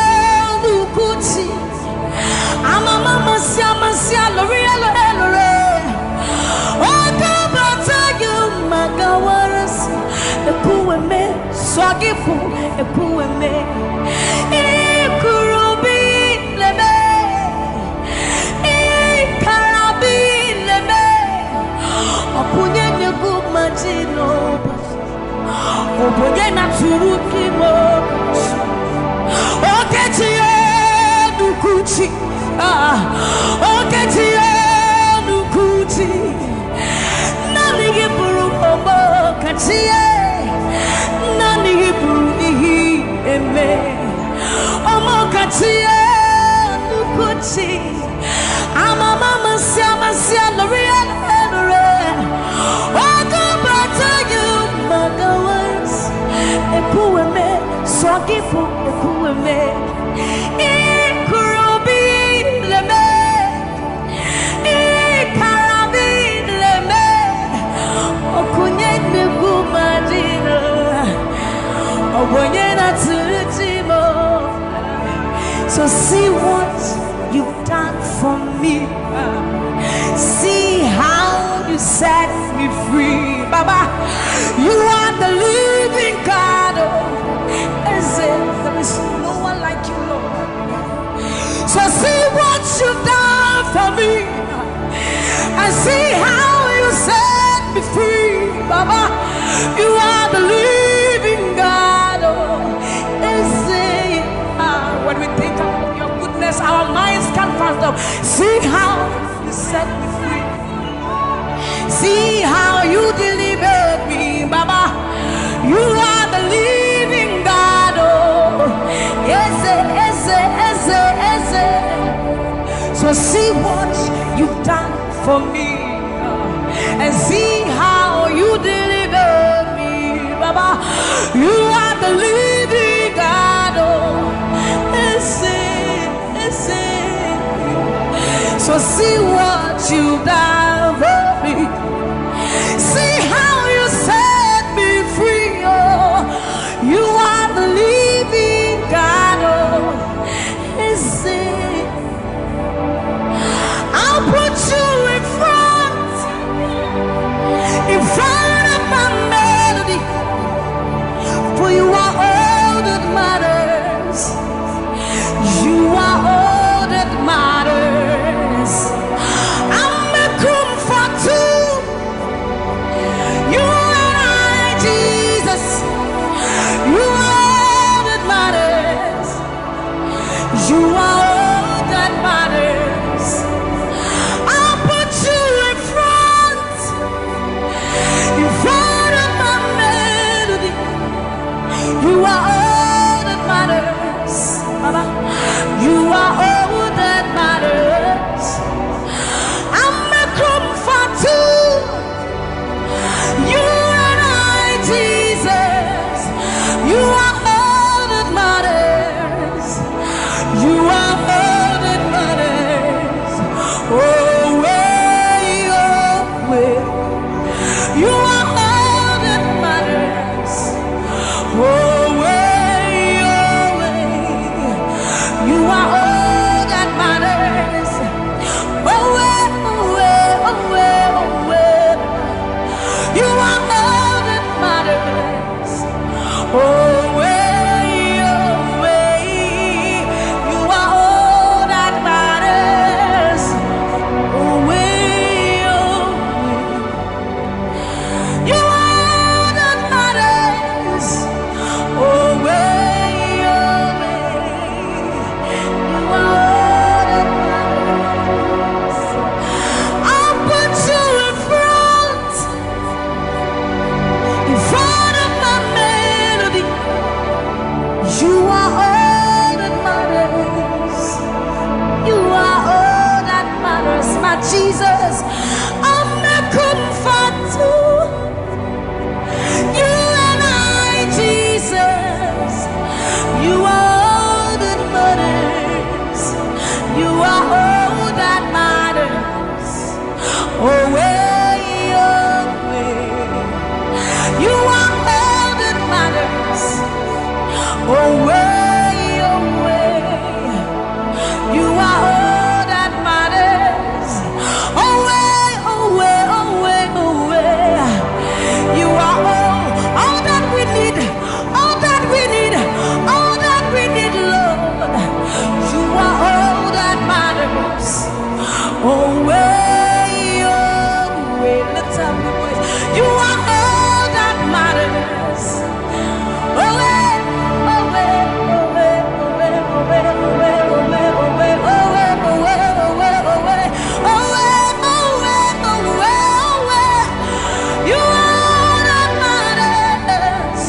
Nukuti Amama Sia Lore Oka Bata You Magawaras Ekueme Swagifu Ekueme Ikurubi Leme Opunye negu majino Opunye na turuki mo Oketiye nukuchi Oketiye nukuchi Nani giburu omo katiye Nani giburu ihi eme Omo katiye nukuchi Amama masia L'Oreal Ekueme, Sogifu, Ekueme, Ikurubi Leme, Ikarabi Leme, Okunye Nugumadina, Obonyena Tulitimo. So see what you've done for me. See how you set me free, Baba. You are the living God. There is no one like you, Lord. So see what you've done for me, and see how you set me free, Baba. You are the living God. When we think about your goodness, our minds can't fathom. See how you set me free. See how you delivered me, Baba. You are the living God. Oh, Ese. So see what you've done for me, and see how you delivered me, Baba. You are the living God. Oh, Ese. So see what you've done for me. See how you set me free. Oh, you are the living God. Oh, is it? I'll put you in front of my melody. For you are all that matters. You are all that matters. I'm a comfort too. You and I, Jesus. You are all that matters. You are all that matters. I'll put you in front of my melody. You are all that matters, Baba. You are all that matters. I'm a comfort too. You and I, Jesus. You are all that matters. You are all that matters. Oh, way, oh, way. You are all that matters. Oh, way, oh, way. You are all that matters. Oh, way, oh, way, oh, way, oh, way. You are all that matters. Oh, way, oh, way. You are all that matters. Oh, way, oh, way. You are all that matters. Oh, way, oh, way. You are all that matters. I'll put you in front of my melody. You are all that matters. You are all that matters, my Jesus. I'm a comfort too. You and I, Jesus. You are all that matters. You are all that matters. Oh, way, oh, way. You are all that matters. Oh, way, oh, way. You are all that matters. Oh, way, oh, way, oh, way, oh, way. You are all that we need. All that we need. All that we need, Lord. You are all that matters. Oh, way, oh, way. Let's have the voice. You are all that matters. Oh, way, oh, way, oh, way, oh, way, oh, way, oh, way, oh, way, oh, way, oh, way, oh, way, oh, way, oh, way, oh, way, oh, way, oh, way, oh, way. You are all that matters.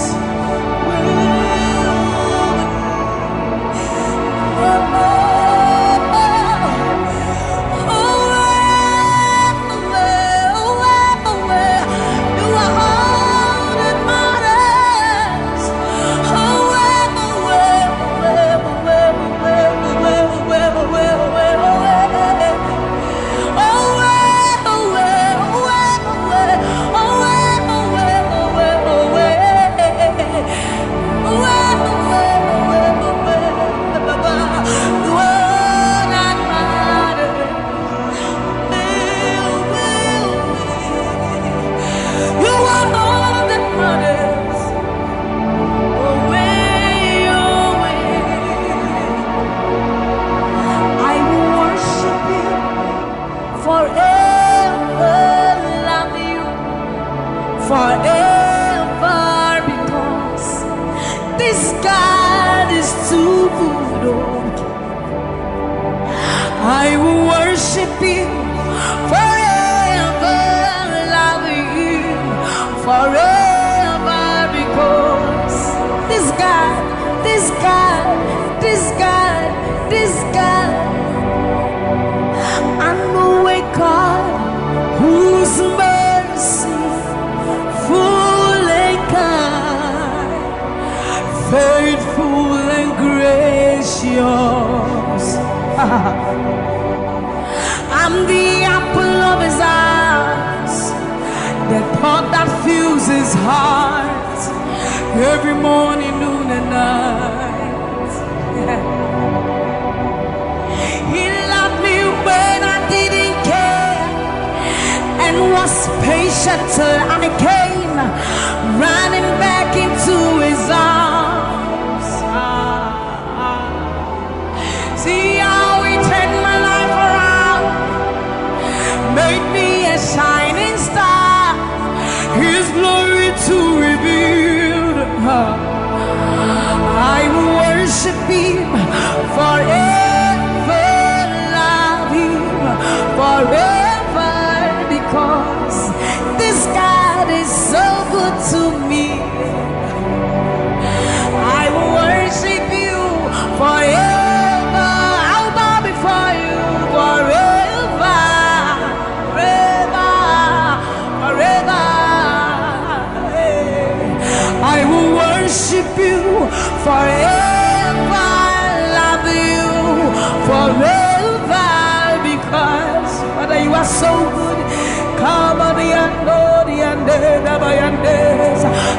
Forever, because this God is too good. I will worship you forever, love you forever, because this God, this God, this God, this God, I know a God whose mercy full and kind, faithful and gracious. I I'm the apple of his eyes, the thought that fills his heart every morning, noon, and night. He loved me when I didn't care and was patient till I came running back into his arms. See how he turned my life around, made me a shining star, his glory to reveal. I will worship him forever, love him forever, because this God is so good to me. I will worship you forever. I'll bow before you forever, forever, forever. I will worship you forever, love you forever, because Father, you are so good. Come on,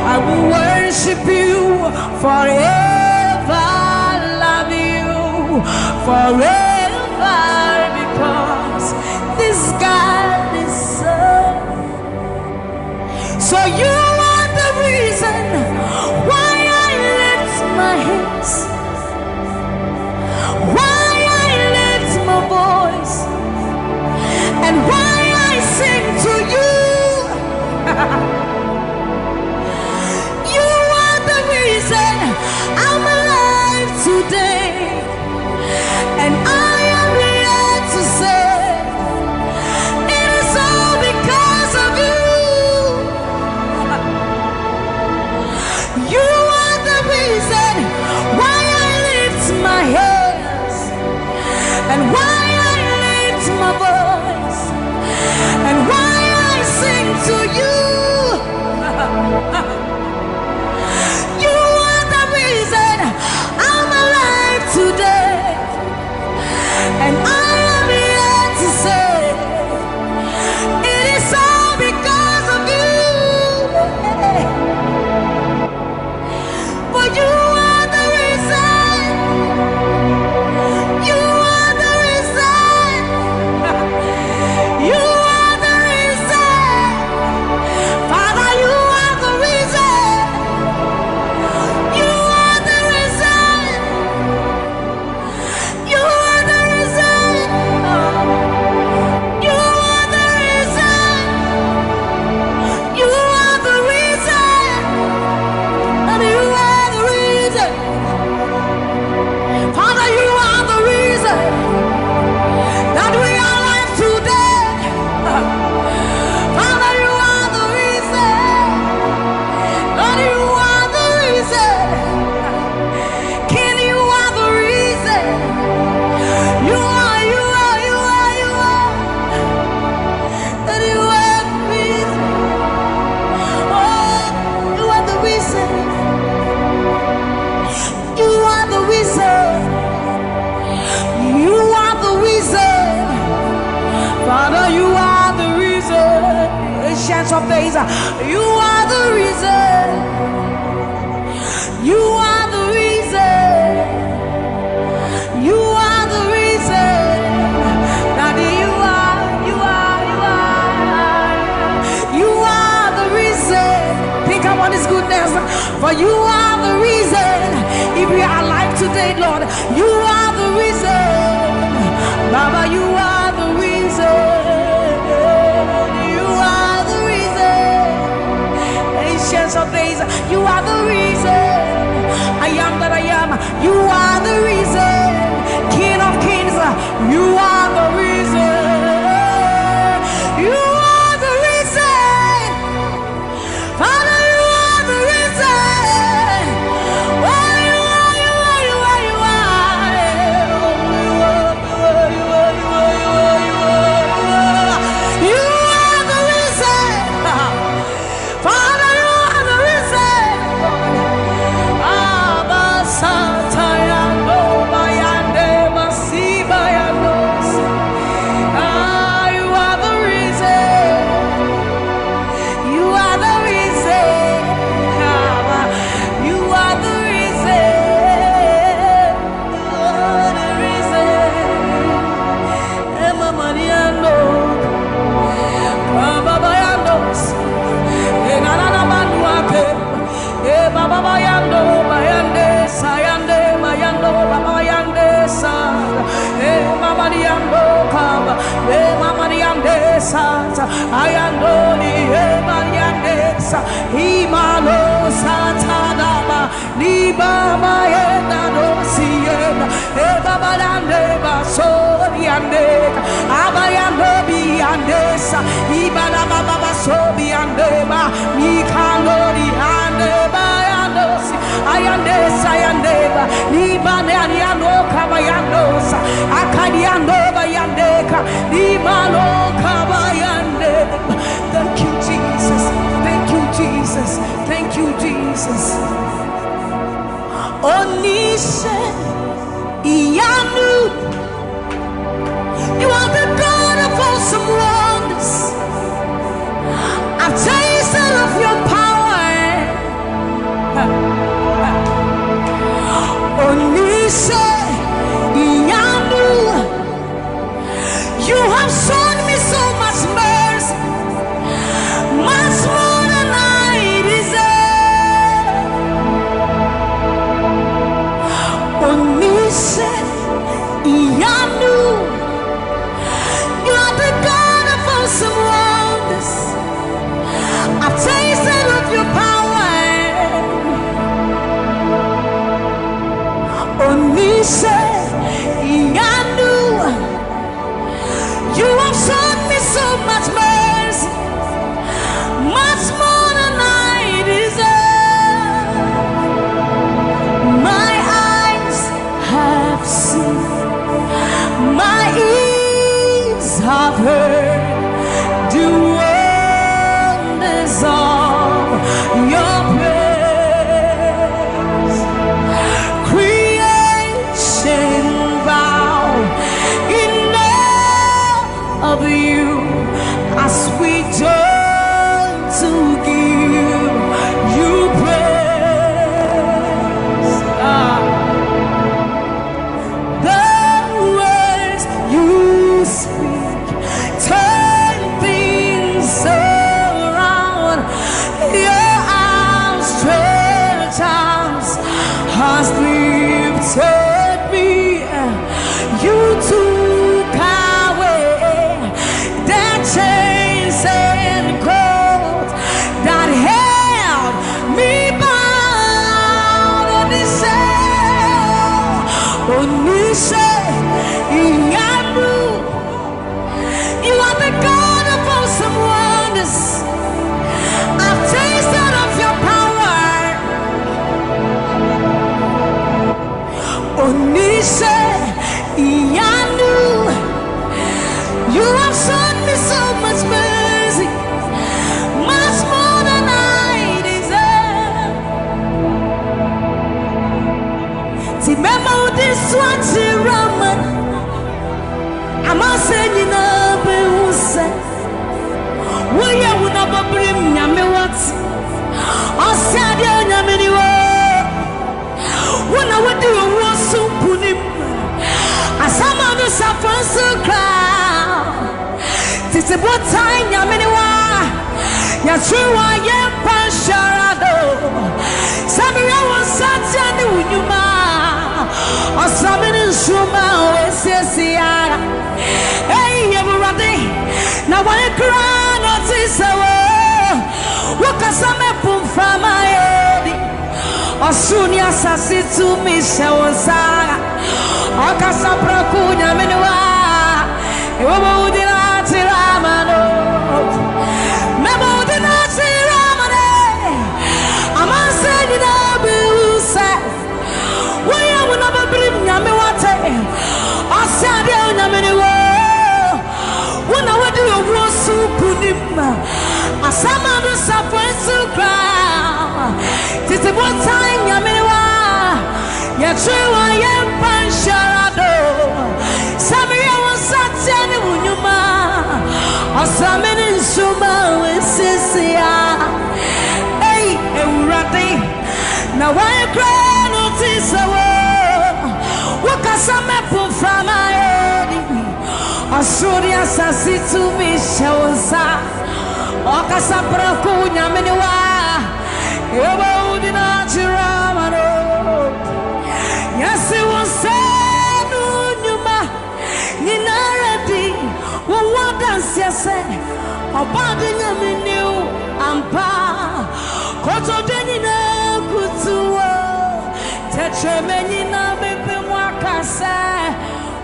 I will worship you forever, love you forever, because this God is so you are the reason why I lift my hands, why I lift my voice, and why I sing to you. You are the reason I'm alive today, and I am here to say it is all because of you. You are the reason why I lift my hands, and why I lift my voice, and why I sing to you. You are the reason I'm alive today, and I am here to say it is all because of you. For you are the reason. You are the reason. You are the reason. Father, you are the reason. You are the reason. You are the reason. You are the reason. You are the reason. And you are the reason. Father, you are the reason that we are alive today. Father, you are the reason. Lord, you are the reason. King, you are the reason. You are, you are, you are, you are. That you are the reason. Oh, you are the reason. You are the reason. You are the reason. Father, you are the reason. Ancients of days, you are the reason. You are the reason. You are the reason. Daddy, you are, you are, you are. You are the reason. Think about his goodness. For you are the reason. If we are alive today, Lord, you are the reason. Baba, you are the reason. You are the reason. Ancients of days, you are the reason. I am that I am. You are the reason. King of kings, you are the reason. You are the reason. Father, you are the reason. Oh, you are, you are, you are, you are. You are the reason. Father, you are the reason. Abba, Santa, Yando, Bayande, Masiba, Yandos. ayandoni emayandesa imalo satadaba libama yenda dosiena ebabalande basoriande abayando biandesa ibala baba basobi andeba mikalori andeba yandosi ayandesa ayandeba libane ariano kabayandosa akadiando bayandeka libano kabayandeba. Thank you, Jesus. Thank you, Jesus. Thank you, Jesus. Onise Iyanu, you are the God of awesome wonders. I've tasted of your power. Onise Iyanu, you have shown me so much mercy, much more than I deserve. Onise Iyanu, you are the God of awesome wonders. I've tasted of your power. Onise Iyanu, you have shown me so much mercy, much more than I deserve. My eyes have seen, my ears have heard the wonders of your praise. Creation bow in awe of you as we join to give you praise. The words you speak turn things around. Your outstretched arms has lifted me. You took away the chains and cords that held me bound. Onise Iyanu, you are the God of awesome wonders. I've tasted of your power. Onise Iyanu, you have shown me so much mercy, much more than I deserve. Remember this one, Raman. I'm not saying you know, but who said, will you never bring me what? I said, you're not anywhere. When I would do a war so put him. As some of the suffering so crowd. This is what time you're anywhere. You're true, I am Pasharado. Sammie was such a new man. Or something in Shuma, Ese. Hey, everybody. Now I cry, not this away. What can some put from my head? Or soon, yes, I see to me, Shawasara. Or Casapracunia, Menua. You won't deny Ramano. Memo deny Ramane. I'm saying, why I will never bring Yami water. I said, when I went to your war soup, I some of the suffering so crowd. This is what time Yamiwa. You're true, I am Pansharado. Sammie was such a new man. Or some in Suma with Sisia. Hey, Urati. Now I cry, notice a word. What can some put from my head? Asuria sasi to me shosa. Okasa prakunya meniwa. Ebo udina chiramano. Yes, it was said, Numa, Ninarati, what dance yes obadi nyame new ampa koto denina kutuwo tetremeni na bebe mwakasa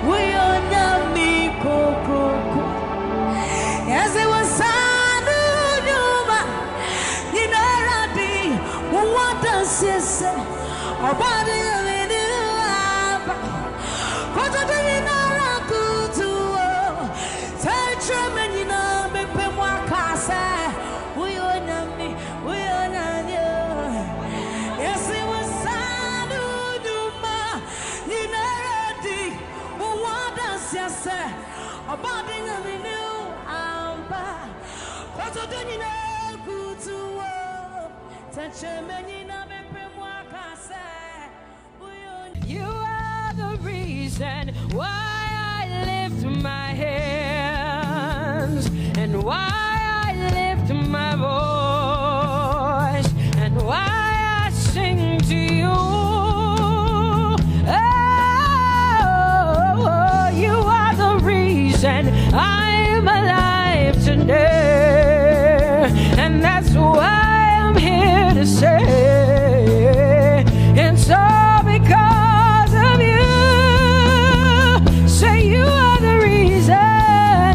we onyami kokoko yes it was sanu nyuma ninaradi what dance yes obadi nyame new ampa koto denina You are the reason why I lift my hands and why I lift my voice and why I sing to you. Oh, you are the reason I'm alive today, and that's why I'm here to say, and so because of you, say you are the reason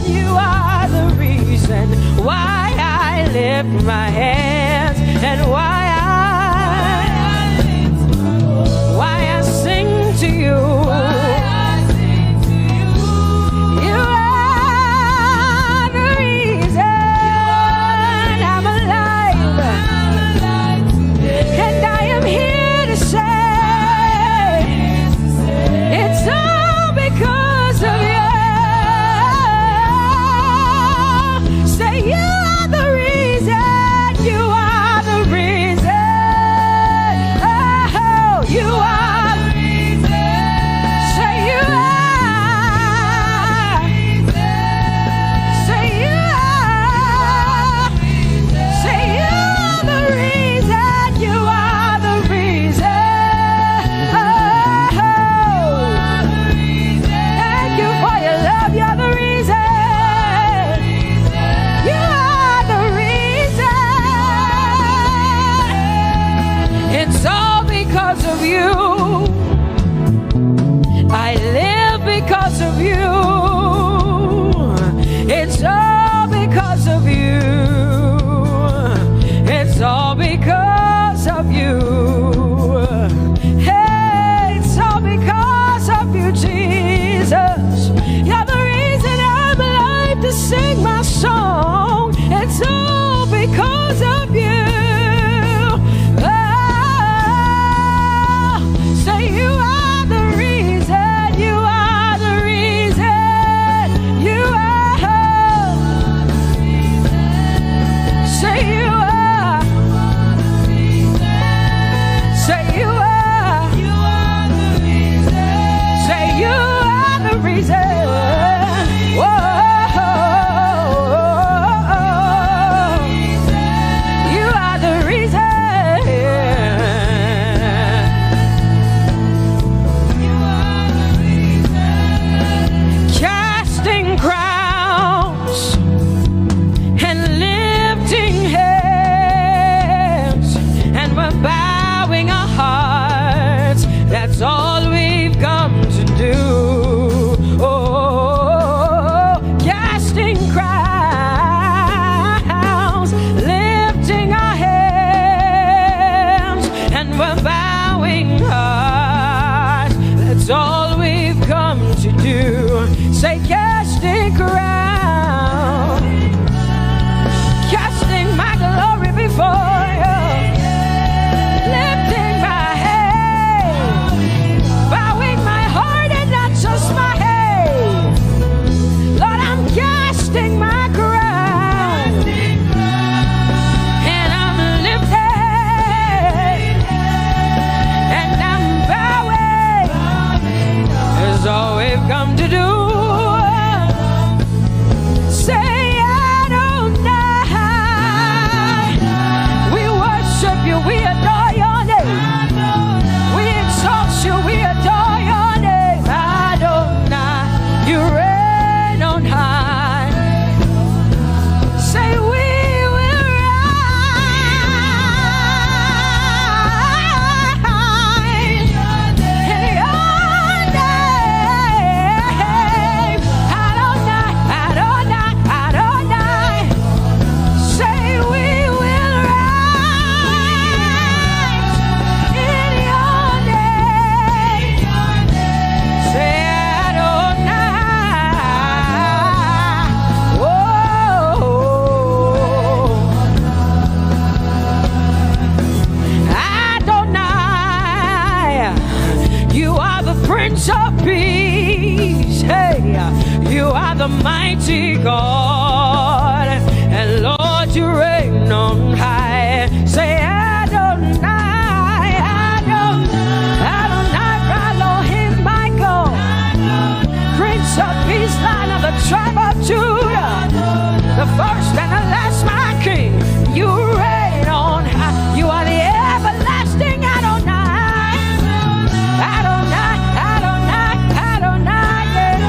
mighty God, and Lord, you reign on high. Say Adonai, Adonai, Adonai, Elohim, Michael, Prince of Peace, Lion of the tribe of Judah, the first and the last, my King. You reign on high. You are the everlasting Adonai, Adonai, Adonai, Adonai, yeah.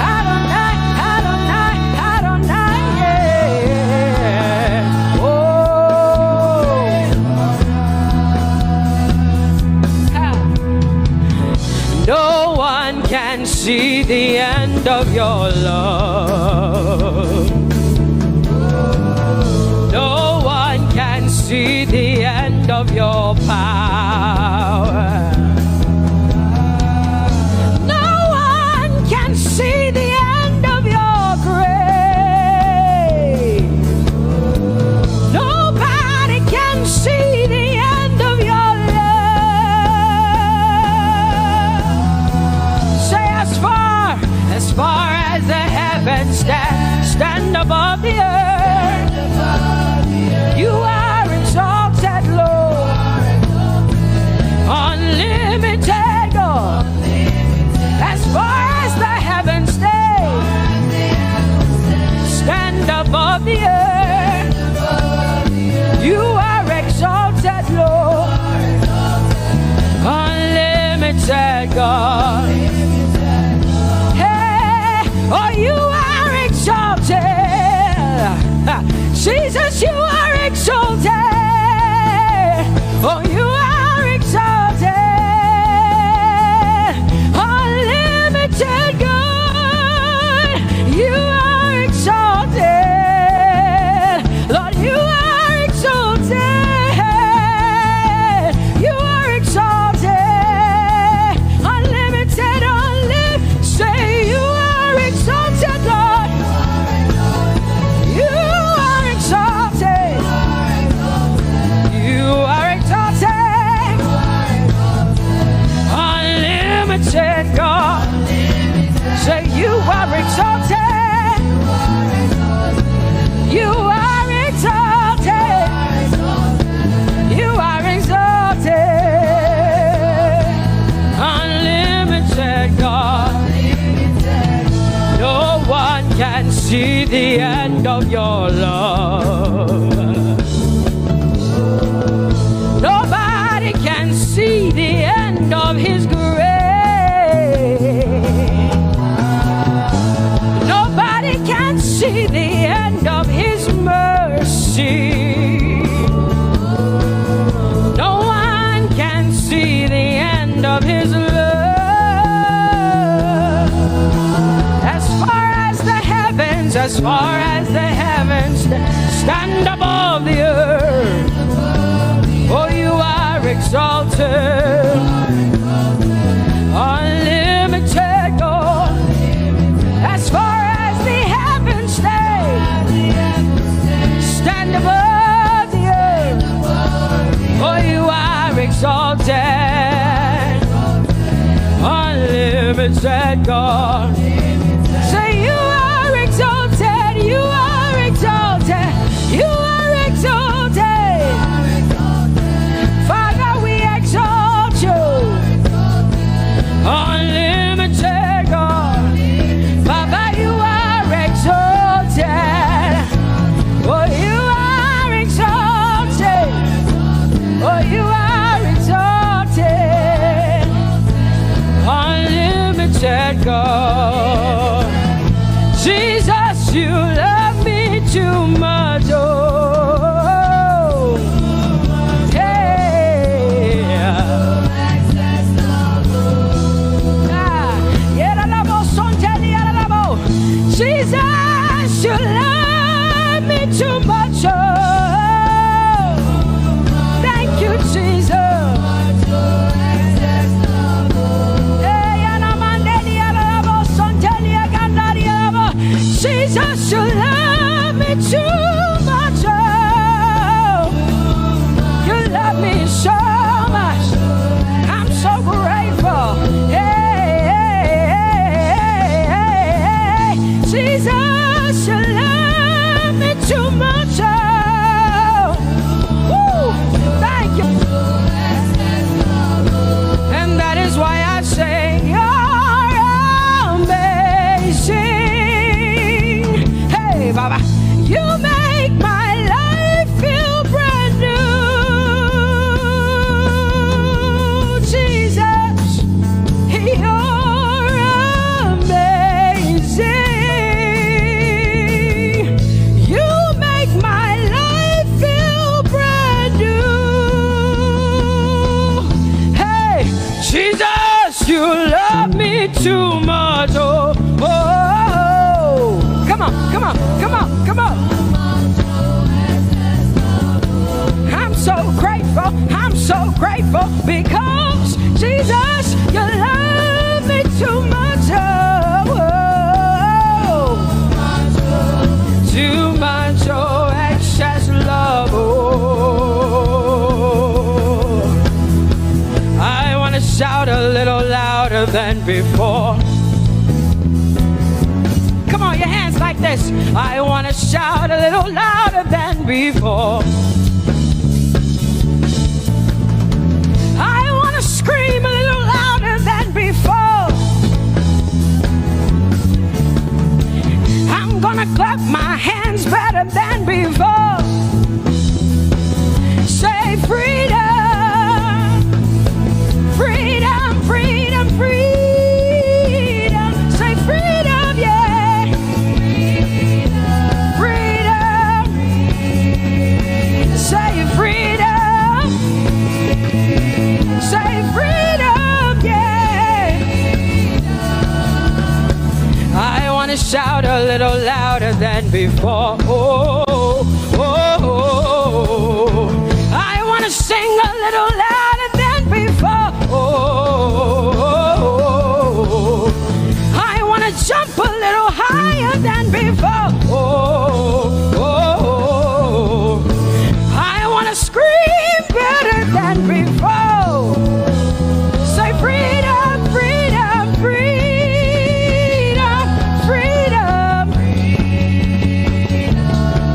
Adonai, Adonai, Adonai, yeah. Oh, no one can see the end of your love. No one can see the end of your power. No one can see the end of your grace. Nobody can see the end of your love. Say as far as the heavens stand above the earth. You are exalted, Lord, unlimited God. As far as the heavens stand above the earth, you are exalted, Lord, unlimited God. Hey, oh, you are exalted. Jesus, you are exalted. Oh, you are exalted. Unlimited God. You are exalted. Lord, you are exalted. You are exalted. Unlimited, unlimited. Say you are exalted, Lord. You are exalted. You are exalted. Unlimited God. Say you are exalted. You are exalted. You are exalted. Unlimited God. No one can see the end of your love. Nobody can see the end of his grace. Nobody can see the end of his mercy. No one can see the end of his love. As far as the heavens stand above the earth, oh, you are exalted. Unlimited God. As far as the heavens stand above the earth, oh, you are exalted. Unlimited God. Say you are exalted. You are exalted. You are exalted. Father, we exalt you. Unlimited God. Father, you are exalted. Oh, you are exalted. Oh, you are exalted. Unlimited God. Jesus, you love me too much. Oh, Jesus, you love me too much. Oh, thank you, Jesus. Jesus, you love me too much. Oh, you love me so much. I'm so grateful. Hey, hey, hey, hey, hey. Jesus. on, come on, come on. I'm so grateful because Jesus, you love me too much. Oh, too much, oh, excess love. Oh, I want to shout a little louder than before. Come on, your hands like this. I want to shout a little louder than before. I want to scream a little louder than before. I'm gonna clap my hands better than before. Say freedom, freedom, freedom, freedom. Say freedom, yeah. Freedom. Say freedom. Say freedom, yeah. I want to shout a little louder than before. Oh, oh, oh, oh. I want to sing a little louder than before. Oh, oh, oh. I want to jump a little higher than before. Oh, oh, oh. I want to scream better than before. Say freedom, freedom, freedom, freedom,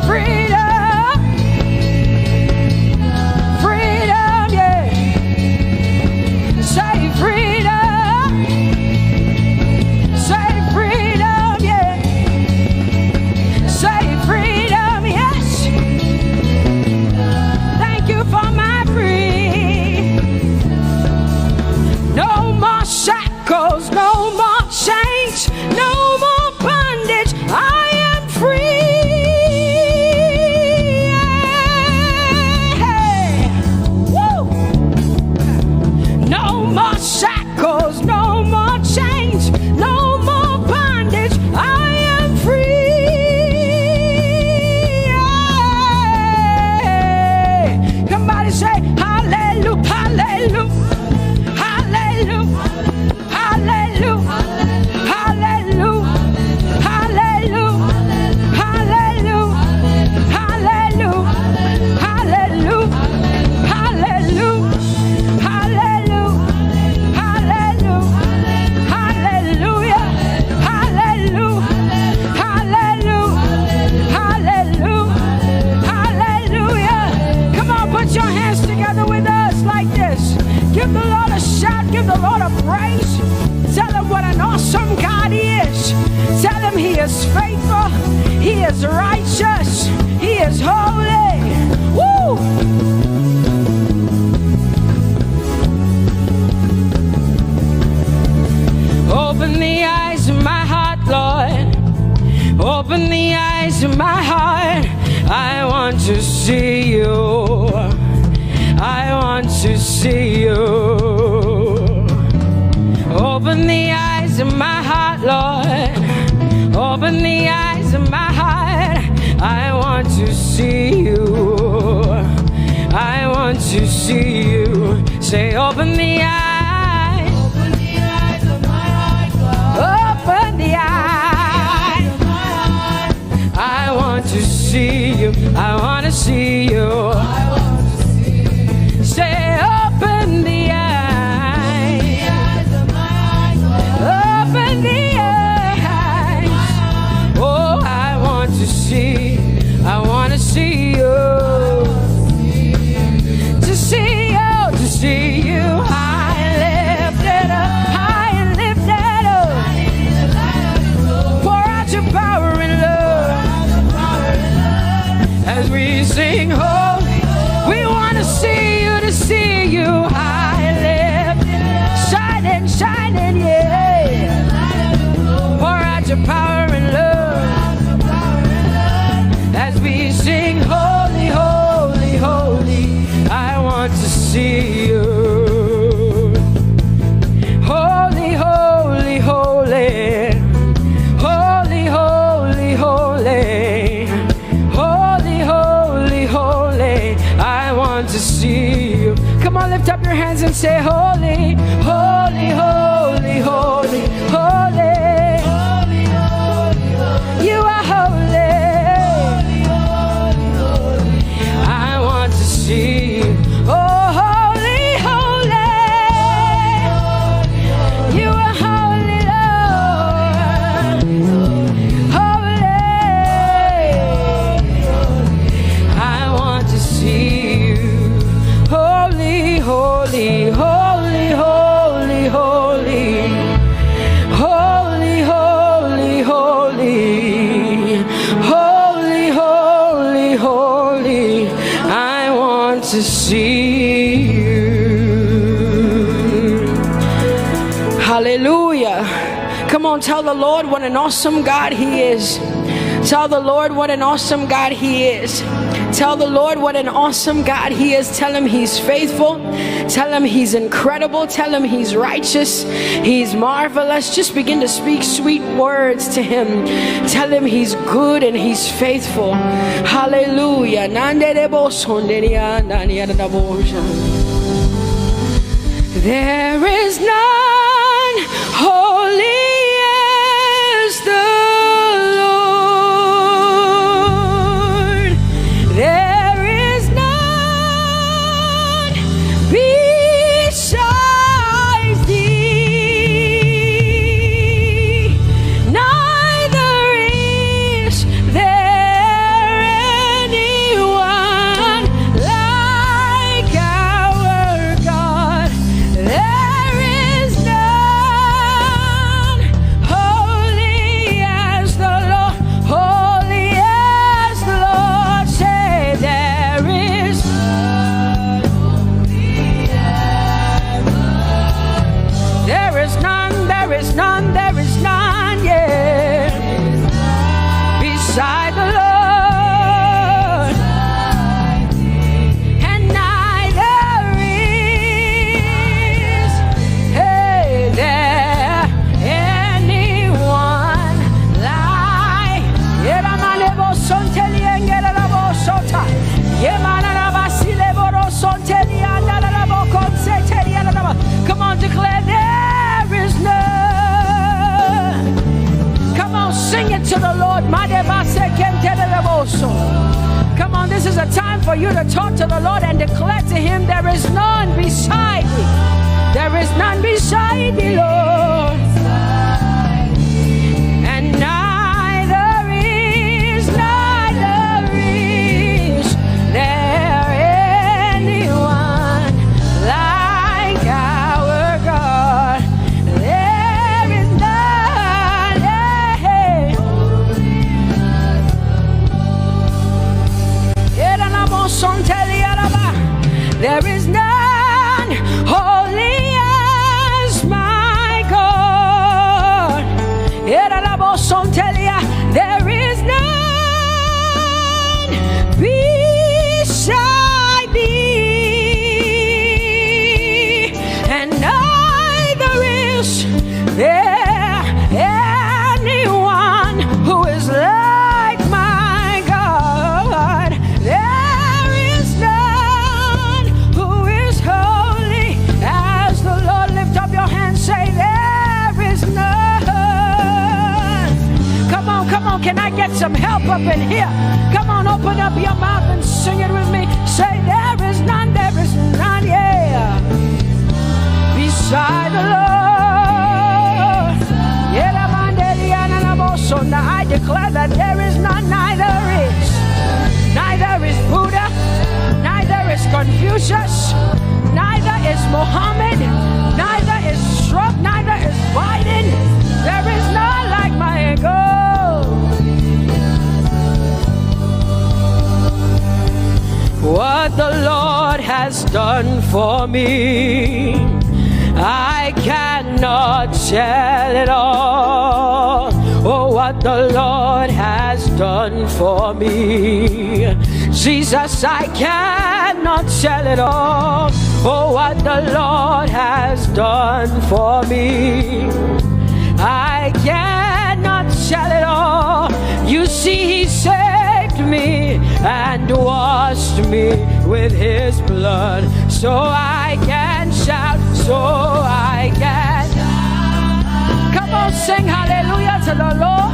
freedom, freedom, yeah. Say freedom, yeah. Say freedom, yes. Thank you for my free. No more shackles, no more chains, no more bondage. I am free. Hey. Woo. No more shackles, no more chains, no more bondage. I am free. Hey. Somebody say hallelujah, hallelujah. Hallelujah, hallelujah, hallelujah, hallelujah, hallelujah, hallelujah, hallelujah, hallelujah, hallelujah, hallelujah, hallelujah, hallelujah, hallelujah, hallelujah. Come on, put your hands together with us like this. Give the Lord a shout, give the Lord a praise. Tell him what an awesome God he is. Tell him he is faithful, he is righteous, he is holy. Woo! Open the eyes of my heart, Lord. Open the eyes of my heart. I want to see you. I want to see you. Open the eyes of my heart, Lord. Open the eyes of my heart. I want to see you. I want to see you. Say, open the eyes. Open the eyes of my heart, Lord. Open the eyes of my heart. I want to see you. I want to see you. Say, open the eyes. Open the eyes. Oh, I want to see. I want to see you. To see you, to see you. High lifted up, high and lifted up. Pour out your power and love as we sing holy. We want to see you, to see you high lifted, shining, shining, yeah. Pour out your power and love as we sing holy, holy, holy. I want to see you. Holy, holy, holy. Holy, holy, holy. lift up your hands and say, holy, holy, holy, holy, holy. You are holy. I want to see you. Oh, holy, holy. You are holy, Lord. Holy. I want to see you. Holy, holy, holy, holy, holy. Holy, holy, holy. Holy, holy, holy. I want to see you. Hallelujah. Come on, tell the Lord what an awesome God He is. Tell the Lord what an awesome God He is. Tell the Lord what an awesome God He is. Tell Him He's faithful. Tell Him He's incredible. Tell Him He's righteous. He's marvelous. Just begin to speak sweet words to Him. Tell Him He's good and He's faithful. Hallelujah. There is none holy as the Lord. There is none besides thee. Neither is there anyone like our God. There is none holy as the Lord, holy as the Lord. Say there is none, there is none, there is none, yeah, beside the Lord, and neither is there anyone like Come on, declare there is none. Come on, sing it to the Lord. Come on, this is a time for you to talk to the Lord and declare to Him there is none beside thee. There is none beside thee, Lord. And neither is there anyone like our God. There is none. There is none holy as my God. There is none beside thee, and neither is there anyone who is like my God. There is none who is holy as the Lord. Lift up your hands, say there is none. Come on, can I get some help up in here? Come on, open up your mouth and sing it with me. Say there is none, yeah, beside the Lord. So now I declare that there is none, neither is Buddha, neither is Confucius, neither is Muhammad, neither is Trump, neither is Biden. There is none like my God. What the Lord has done for me, I cannot tell it all. Oh, what the Lord has done for me, Jesus, I cannot tell it all. Oh, what the Lord has done for me, I cannot tell it all. You see, He saved saved me and washed me with his blood. So I can shout, so I can. Come on, sing hallelujah to the Lord.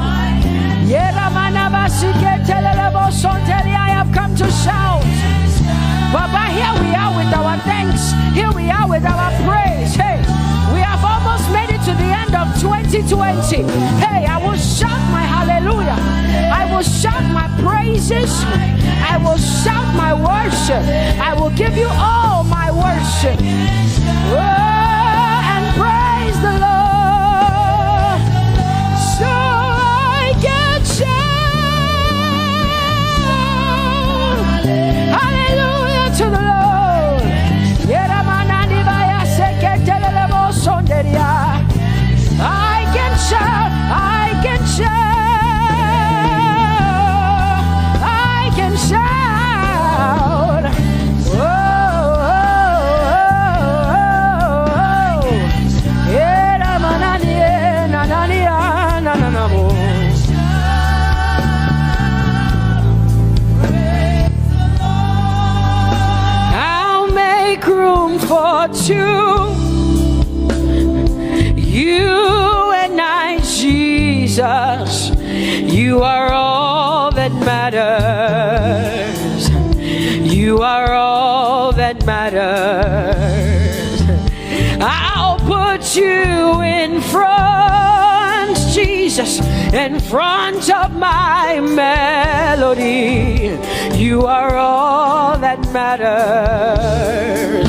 I have come to shout. Baba, here we are with our thanks. Here we are with our praise. Hey, we have almost made it to the end of 2020. Hey, I will shout my hallelujah. I will shout my praises. I will shout my worship. I will give you all my worship. Oh, and praise the Lord. So I can shout. Hallelujah to the Lord. I can shout, I can shout, I can shout. Oh, I'll make room for two. You and I, Jesus, you are all that matters. You are all that matters. I'll put you in front, Jesus, in front of my melody. You are all that matters.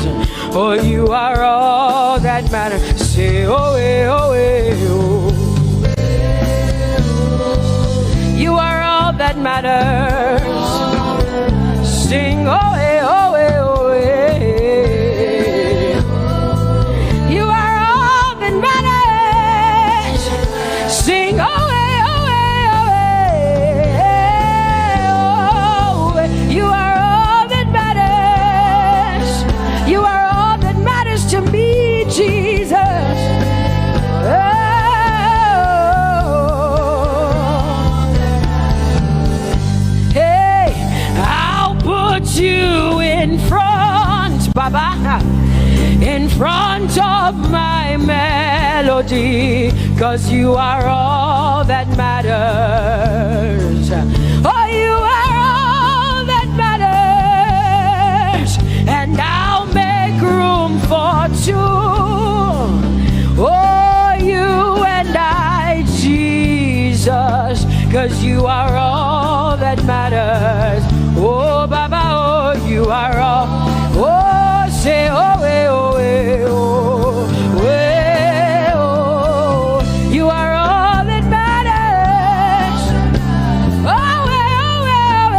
Oh, you are all that matters. Say, oh, oh, oh. You are all that matters. Sing, oh, oh, oh, oh. You are all that matters. Sing, oh, oh, oh, oh. You are all that matters. You are all that matters to me, Jesus. You in front, Baba, in front of my melody, 'cause you are all that matters. Oh, you are all that matters, and I'll make room for two. Oh, you and I, Jesus, 'cause you are all that matters. Oh, Baba, oh, you are all. Oh, say, oh, eh, oh, eh, oh, eh, oh. You are all that matters. Oh, eh, oh, eh, oh,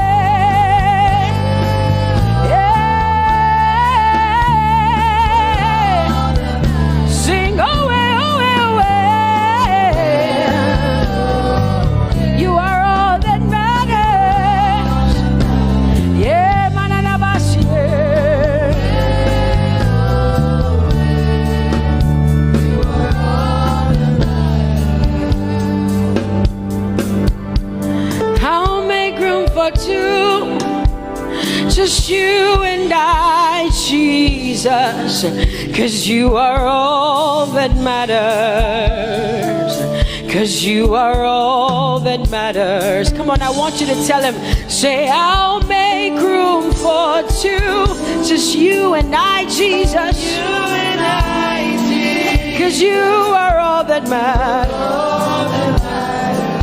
eh. Sing, oh, eh, oh, eh, oh, eh. You are all that matters. Yeah, manana bashi. I'll make room for two, just you and I, Jesus, 'cause you are all that matters. 'Cause you are all that matters. Come on, I want you to tell him, say, I'll make room for two, just you and I, Jesus. You and I, Jesus. 'Cause you are all that matters.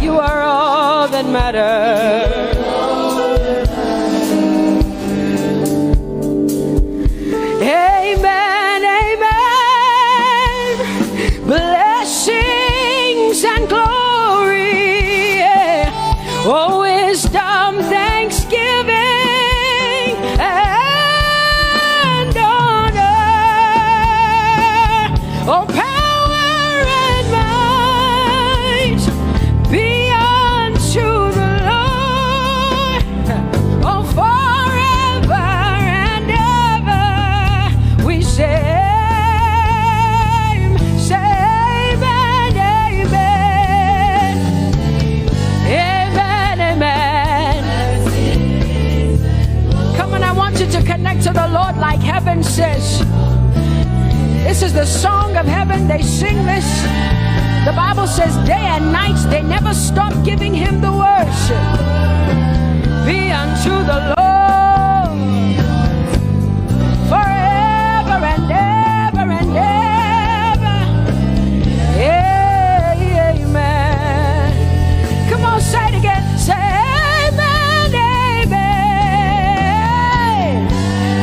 You are all that matters. Amen, amen. Blessings and glory, yeah. Oh, wisdom, thanksgiving, and honor. Oh, power and might be unto the Lord. heaven says. This is the song of heaven. They sing this. The Bible says day and night they never stop giving him the worship. Be unto the Lord forever and ever and ever. Amen. Come on, say it again. Say amen, amen.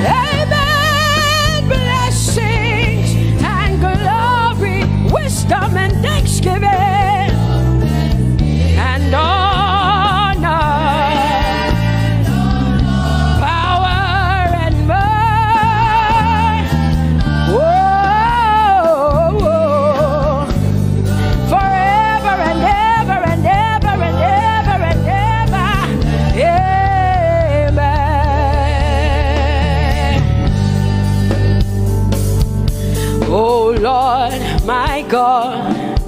Amen. Blessings and glory, wisdom and thanksgiving and honor, power and might. Whoa, forever and ever and ever and ever and ever. Amen. Oh Lord, my God,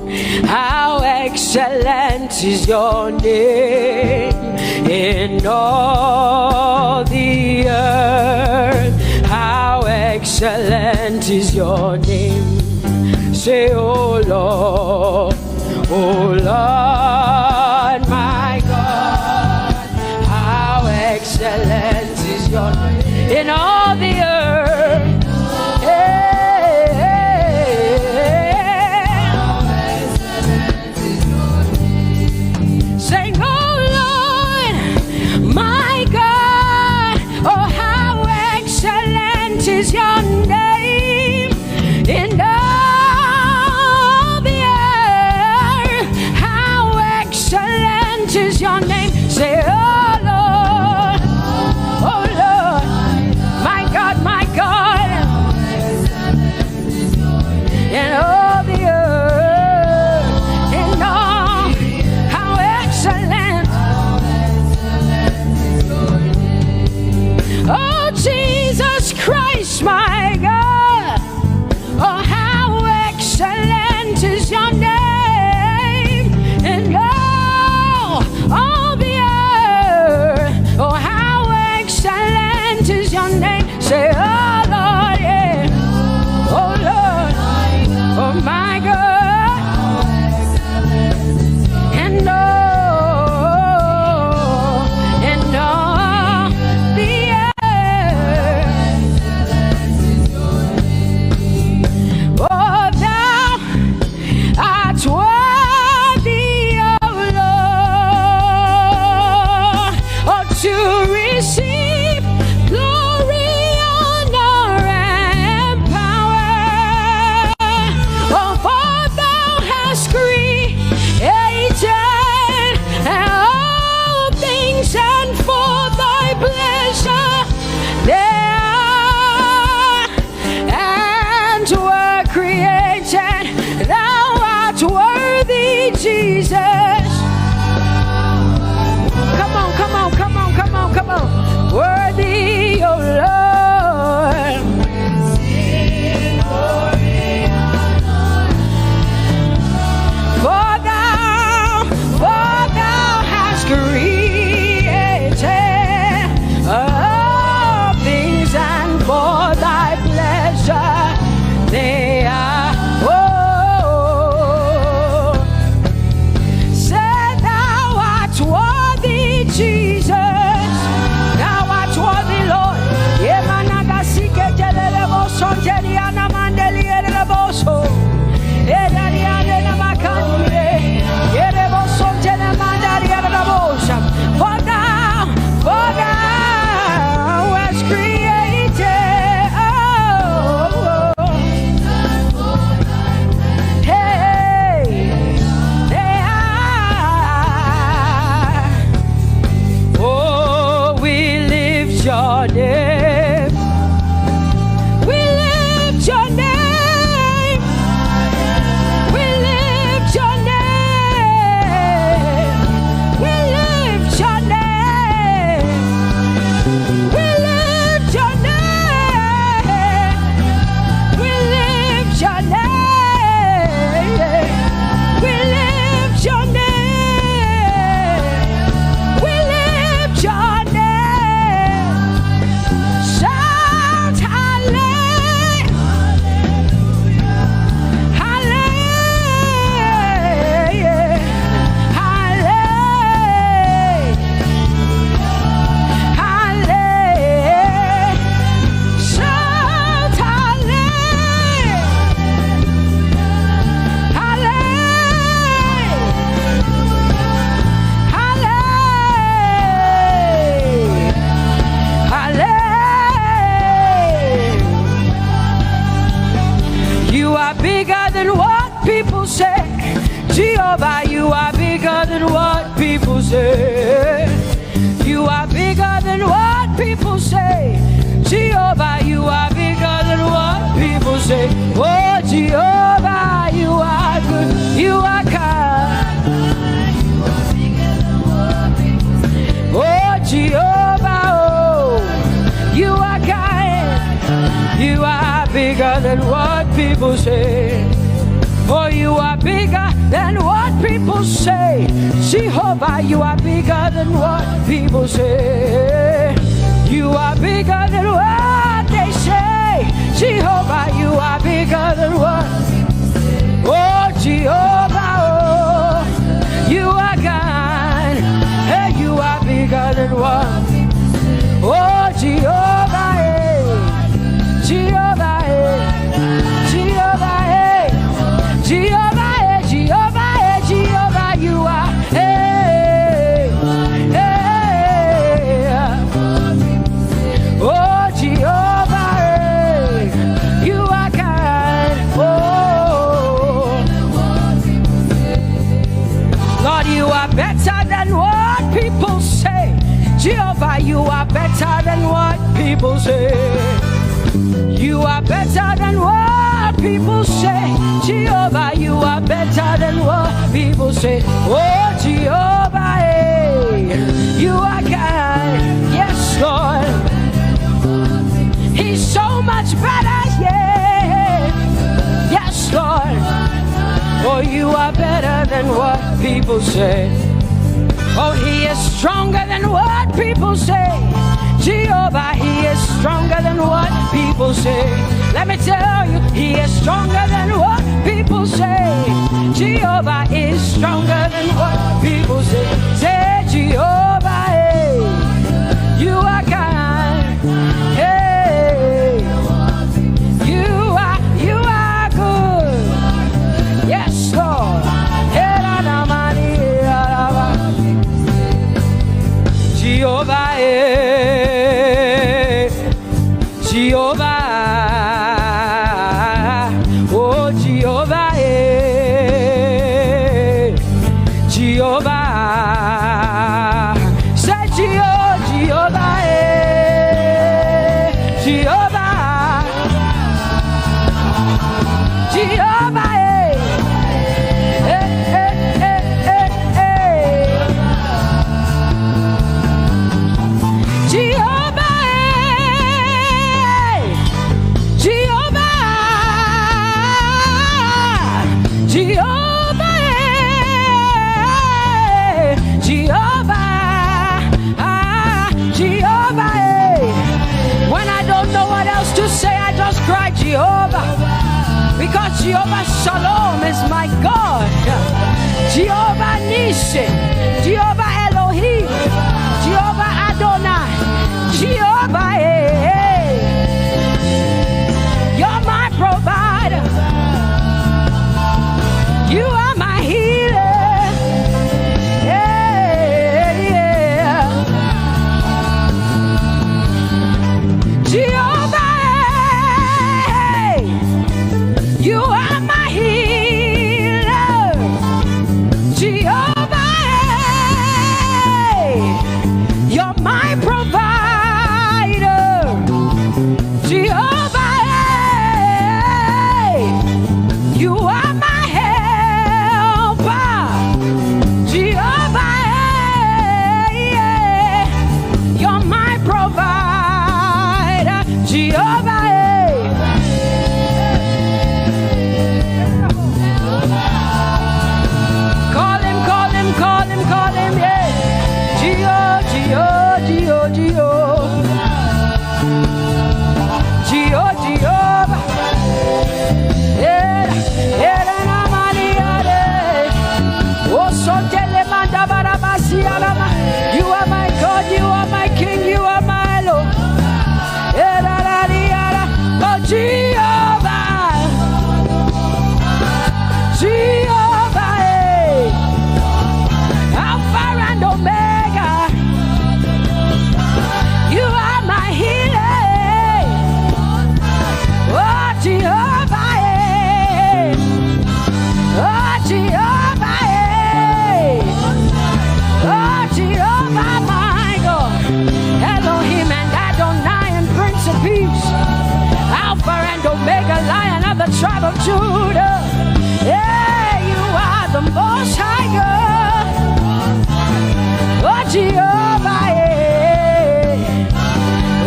how excellent is your name in all the earth. How excellent is your name. Say, oh Lord, my God, how excellent is your name in all the earth. Sing, oh Lord, my God, oh how excellent is your name in all the earth. How excellent is your name. Say, oh Lord, my God, in all the earth, in all, how excellent. Oh Jesus Christ, my God, oh how excellent is your name in all the earth. Oh how excellent is your name. Say, oh Lord, yeah. Oh Lord, oh my God, and all the earth. Oh, thou art worthy, oh Lord, oh to receive glory, honor, and power. Oh, for thou hast created all things, and for thy pleasure they are and were created. Thou art worthy, Jesus. Come on, come on, come on, come on, come on. Worthy, oh Lord. For thou hast created all things, and for thy pleasure they are. Oh, say thou art worthy, Jesus. Thou art worthy, Lord. Yemanagasike telelebo sonjeliana mandelielebo so. Edariane namakanye. Yerebo sonjele mandelielebo so. For thou was created. Oh, hey, they are. Oh, we lift your name. We lift your name. We lift your name. We lift your name. We lift your name. We lift your name. We lift your name. We lift your name. people say. Jehovah, you are bigger than what people say. You are bigger than what people say. Jehovah, you are bigger than what people say. Oh, Jehovah, you are good. You are kind. Oh, Jehovah, oh, you are kind. You are bigger than what people say. Oh, you are bigger than what people say. Jehovah, you are bigger than what people say. You are bigger than what they say. Jehovah, you are bigger than what. Oh, Jehovah, oh, you are kind. Hey, you are bigger than what. Oh, Jehovah, hey, Jehovah, hey, Jehovah, hey, Jehovah, hey, Jehovah, hey, Jehovah, you are, hey, hey, oh, Jehovah, hey, you are kind, oh, Lord, you are better than what people say. Jehovah, you are better than what people say. You are better than what people say. Jehovah, you are better than what people say. Oh, Jehovah, hey, you are kind. Yes, Lord. He's so much better, yeah. Yes, Lord. Oh, you are better than what people say. Oh, he is stronger than what people say. Jehovah, he is stronger than what people say. Let me tell you, he is stronger than what people say. Jehovah is stronger than what people say. Say, Jehovah, hey, you are kind. Hey, you are good. Yes, Lord. Jehovah, Jehovah, oh Jehovah, Jehovah, say Jehovah, Jehovah, Jehovah, Jehovah, because Jehovah Shalom is my God. Jehovah Nissi, Jehovah Elohim, Jehovah Adonai, Jehovah, hey, you're my provider. You are my healer. Yeah, yeah. Jehovah, you are my healer, Jehovah, you're my provider, Jehovah, you are my helper, Jehovah, you're my provider, Jehovah. Call him, yeah. Jehovah, you are my God, you are my King, you are my Lord. Judah. Yeah, you are the Most High God. Oh, Jehovah, yeah.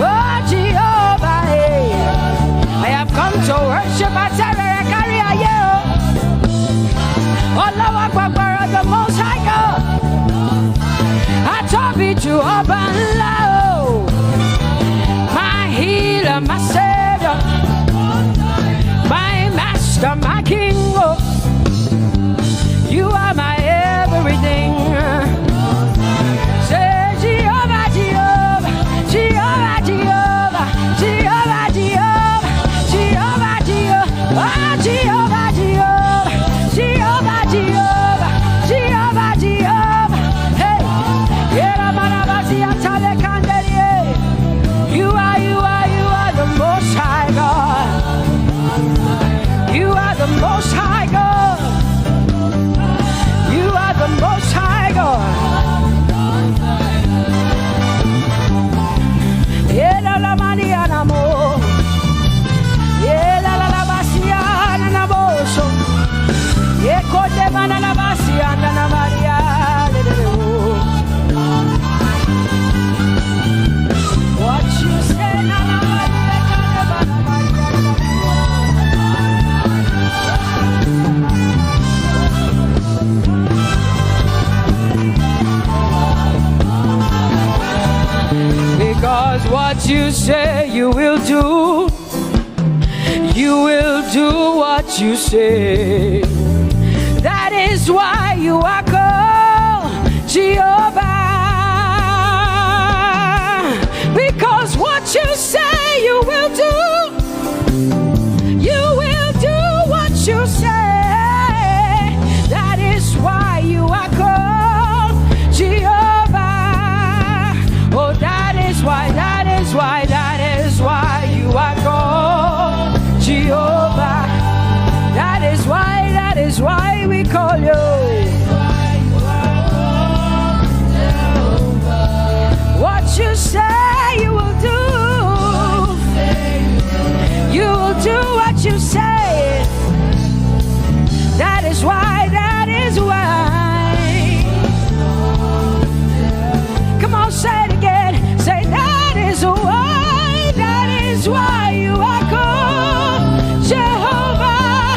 Oh, Jehovah, yeah. I have come to worship at Terekaria, yeah. Oh, Lord, the Most High God. I Tope Jehovah, my healer, my savior, my master, my king. Oh, you are my everything. Say Jehovah, Jehovah, Jehovah, Jehovah, Jehovah, Jehovah, Jehovah, Jehovah, oh, Jehovah, Jehovah, Jehovah, Jehovah, Jehovah, Jehovah. Hey, you are the Most High God. You are the Most High God. You are the Most High God. Yela la Mariana mo. Yela la Bassiana na boso. Yeko de mana la Bassiana na Maria. What you say na na because what you say you will do. You will do what you say. That is why you are called Jehovah. Because what you say you will do. You will do what you say. That is why you are called Jehovah. Oh, that is why you are called Jehovah. That is why we call you. What you say you will do. You will do what you say. That is why. Come on, say it again. Say that is why you are called Jehovah.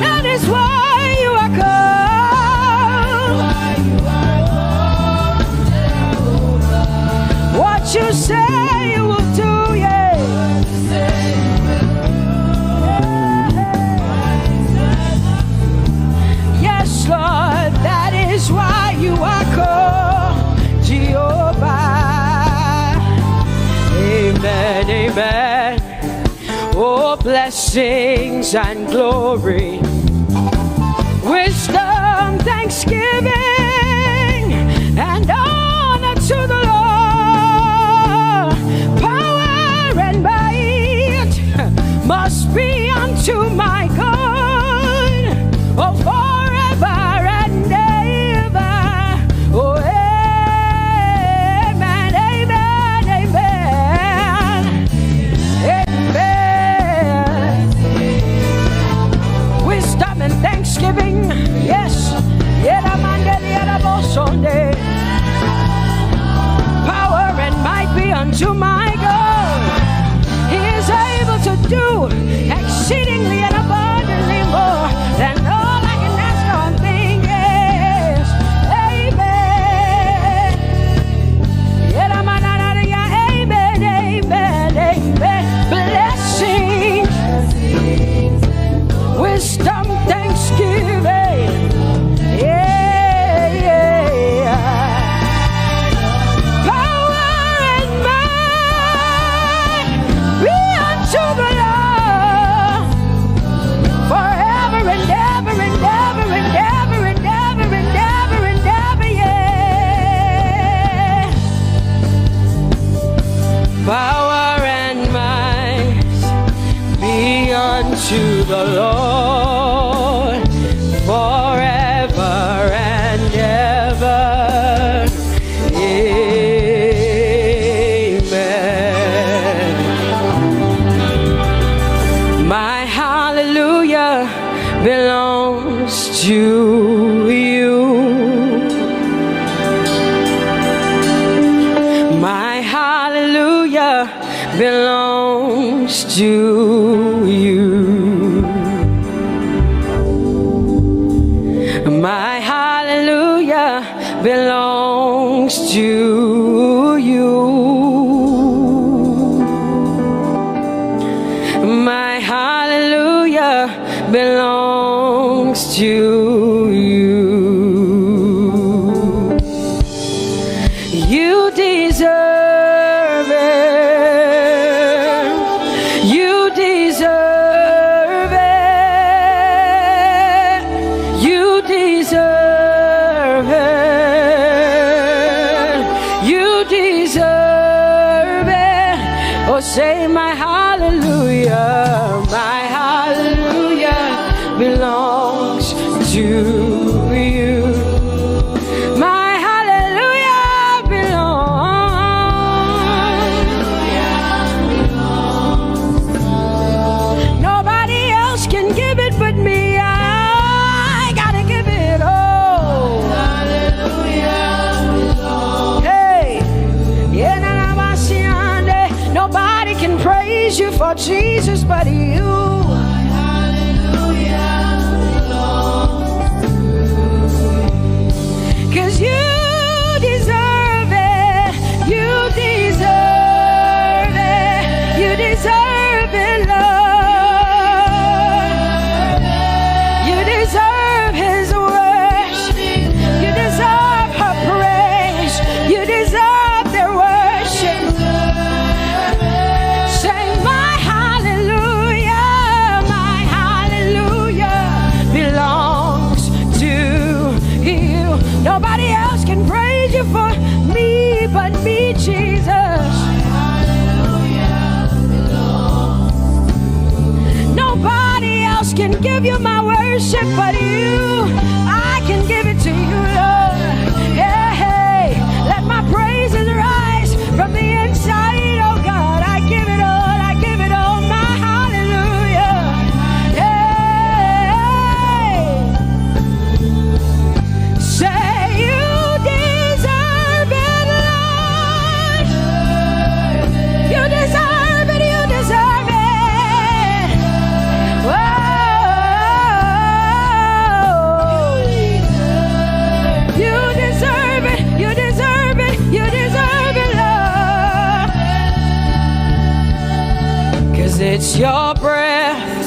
That is why you are called. What you say you will do, yeah. Yes, Lord, that is why you are called Jehovah. Amen, amen. Oh, blessings and glory, wisdom, thanksgiving, and honor to the Lord. Power and might must be unto my God. Oh, forever and ever. Oh, amen, amen, amen, amen. Wisdom and thanksgiving, yes. Power and might be unto my God. He is able to do exceedingly and abundantly more than all I can ask or think. Yes, amen. Amen, amen, amen. Blessings, wisdom, thanksgiving. Yeah, yeah. Power and might be unto the Lord forever and ever and ever and ever and ever and ever and ever, yeah. Power and might be unto the Lord forever and ever. Amen. My hallelujah to you. My hallelujah belongs to you. My hallelujah belongs to you. My hallelujah belongs to you. You deserve it. You deserve it. You deserve it. You deserve it. Oh, say my hallelujah. My hallelujah belongs to you. My hallelujah belongs. Nobody else can give it but me. I gotta give it all. Hey, nobody can praise you for Jesus but you. Cause you deserve it. You deserve it. You deserve it, Lord. You deserve His worship. You deserve her praise. You deserve their worship. Say my hallelujah. My hallelujah belongs to you. Nobody else can praise you for me but me, Jesus. Nobody else can give you my worship but you. I can give it to you, Lord. Hey, hey, let my praises rise from the inside, oh God. I give it all, I give it all, my hallelujah. Hey, say you deserve it, Lord. You deserve it, you deserve it. Whoa. You deserve it, you deserve it, you deserve it, Lord. Cause it's your breath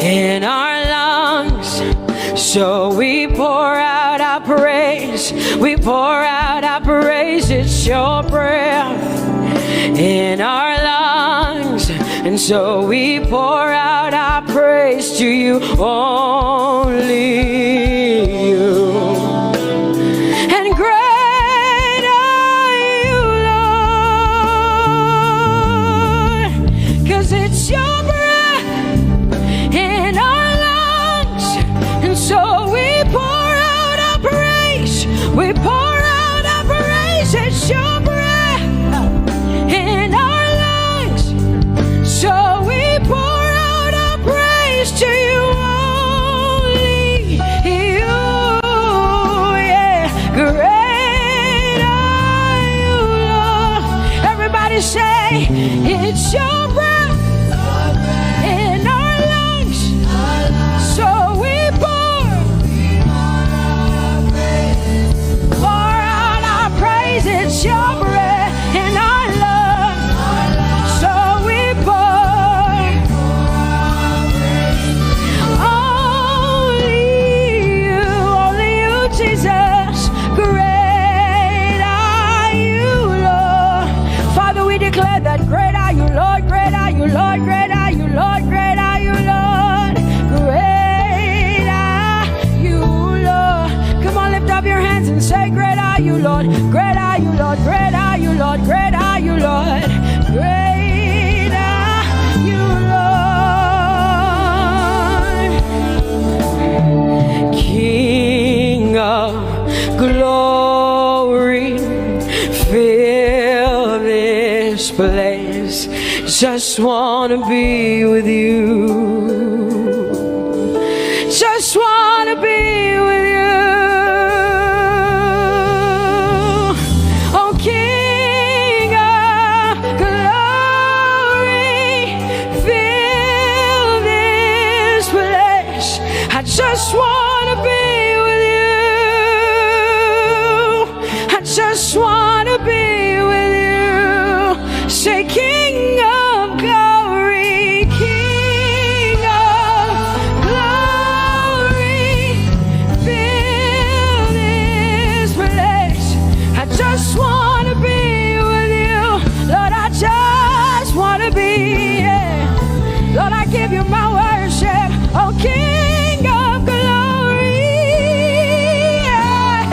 in our lungs. So we pour out our praise. We pour out our praise. It's your breath in our lungs. And so we pour out our praise to you, only you. And great are you, Lord. Cause it's your breath in our lungs. And so we pour out our praise. We pour out our praise. It's your breath in our lungs. So we pour out our praise to you, only you. Yeah, great are you, Lord. Everybody say, it's your breath in our lungs. So we pour out our praise. It's your breath in our lungs. So we pour only you, Jesus. Great are you, Lord. Father, we declare that great are you, Lord. Great are you, Lord. Great are you, Lord. Great are you, Lord. Great are you, Lord. Come on, lift up your hands and say, great are you, Lord. Great are you, Lord. Great are you, Lord. Great are you, Lord. Great are you, Lord. King of glory, fill this place. Just wanna be with you. just wanna be with you. Oh, King of glory, fill this place. I just wanna be with you. I just wanna be with you. Say, King of glory, King of glory, fill this place. I just wanna be with you. Lord, I just wanna be, yeah. Lord, I give you my worship. Oh, King of glory, yeah,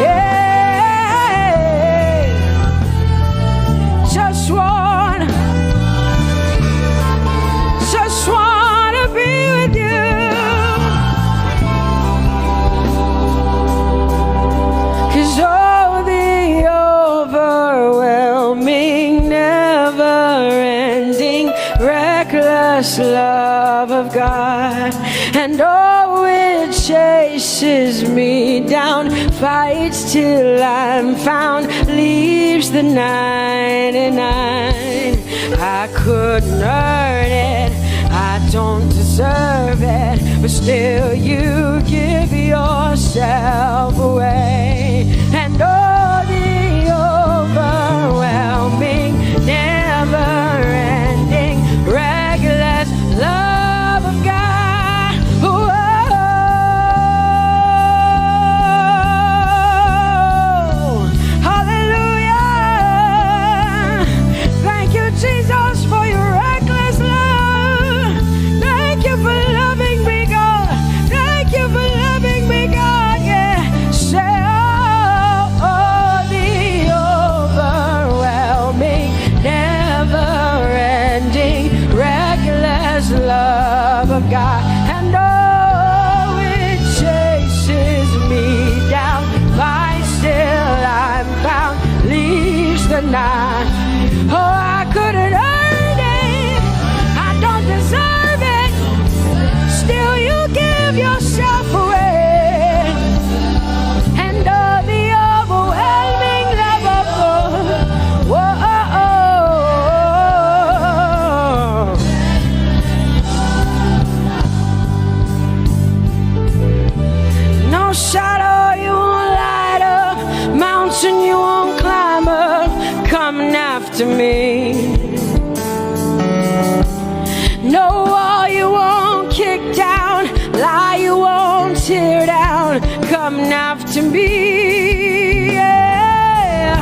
yeah. Just wanna be with you. 'Cause oh, the overwhelming, never-ending, reckless love of God, and oh, it chases me down, fights till I'm found, leaves the 99. I couldn't earn it, I don't deserve it, but still you give yourself away. And oh, the overwhelming, never-ending, reckless love of God. Whoa. Hallelujah. Thank you, Jesus, for your reckless love. Thank you for loving me, God. Thank you for loving me, God. Yeah. Say, oh, the overwhelming, never-ending, reckless love of God. And oh, it chases me down, finds till I'm found, leaves the 9. Oh, I couldn't earn it, I don't deserve it, still you give yourself away. And oh, the overwhelming love of God. Whoa. No shadow you won't light up, mountain you won't climb up, coming after me. No wall you won't kick down, lie you won't tear down, coming after me. Yeah.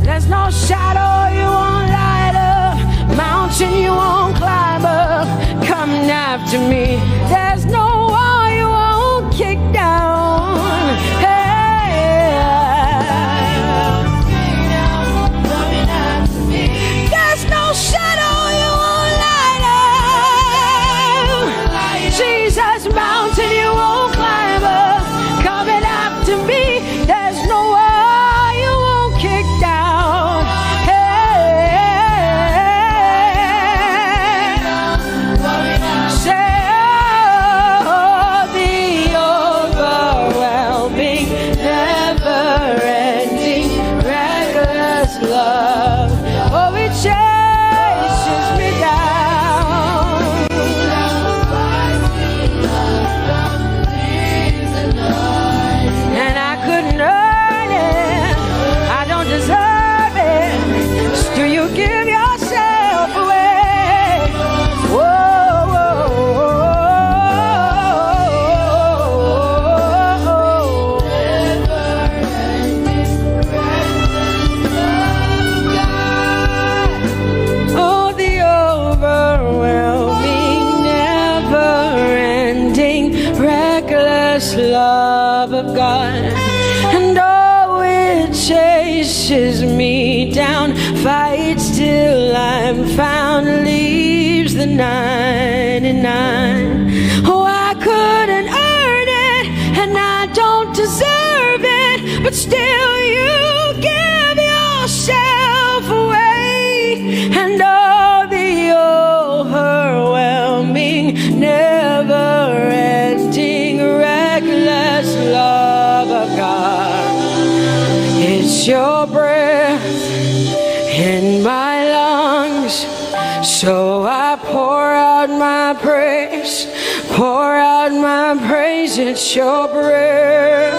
There's no shadow you won't light up, mountain you won't climb up, coming after me. There's no wall you won't kick down. Hey. There's no shadow you won't light up. Jesus, mountain you won't climb up, coming after me. There's no wall you won't kick down. Hey. Say, oh, the overwhelming, never-ending, reckless love. Oh, it chases me down. And I couldn't earn it, I don't deserve it, still you give yourself away. Whoa, whoa, oh, the overwhelming, never-ending, reckless love of God. And oh, it chases me down, fights till I'm found, leaves the 99. Oh, I couldn't earn it, and I don't deserve it, but still you give yourself away. And oh, the overwhelming, never in my lungs. So I pour out my praise, pour out my praise. It's your breath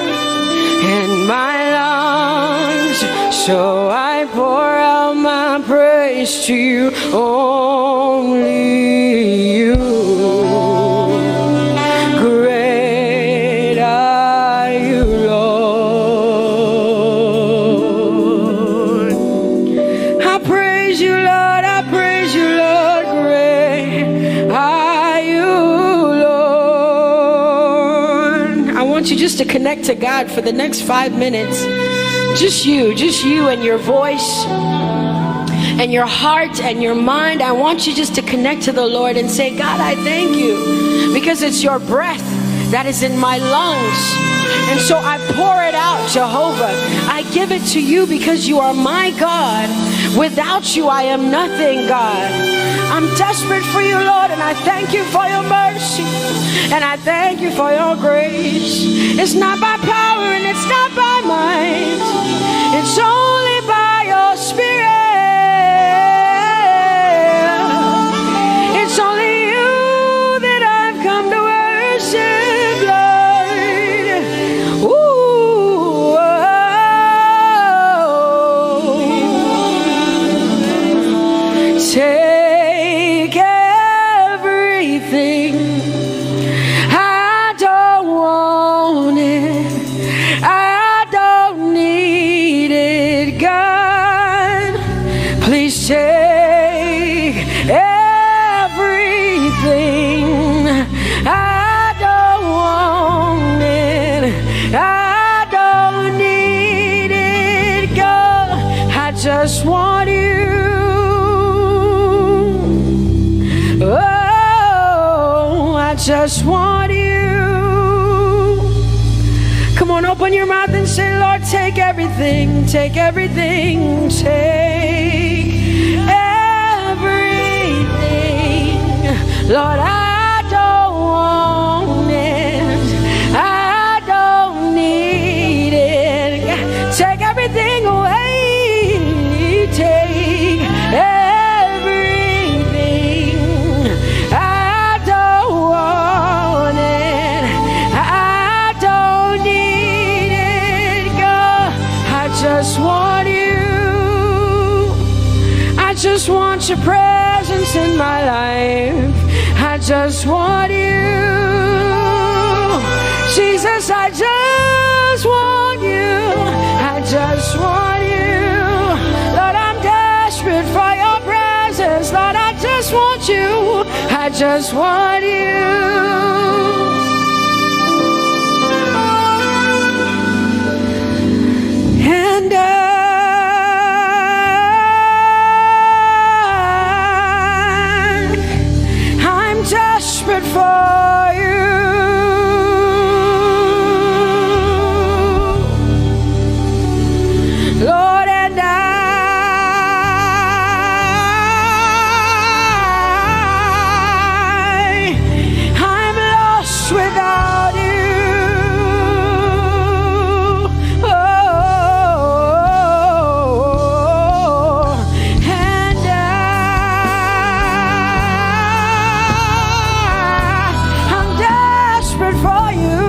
in my lungs. So I pour out my praise to you, only you. Great are you, Lord. I praise you, Lord. I praise you, Lord. Great are you, Lord. I want you just to connect to God for the next 5 minutes. Just you and your voice and your heart and your mind. I want you just to connect to the Lord and say, God, I thank you because it's your breath that is in my lungs. And so I pour it out, Jehovah. I give it to you because you are my God. Without you, I am nothing, God. I'm desperate for you, Lord, and I thank you for your mercy. And I thank you for your grace. It's not by power and it's not by might. It's only by your Spirit. It's only you that I've come to worship, Lord. Ooh, oh. Take everything. I don't want it. I don't need it, God. Please take everything. I don't want it. I don't need it, God. I just want you. Oh, I just want you. Come on, open your mouth and say, Lord, take everything, take everything, take everything. Lord, I don't want it. I don't need it. Take everything away. Take everything. I don't want it. I don't need it, God. I just want you. I just want your presence in my life. I just want you. Jesus, I just want you. I just want you. Lord, I'm desperate for your presence. Lord, I just want you. I just want you. And I'm desperate for you. Lord, and I'm lost without you. Oh, and I'm desperate for you.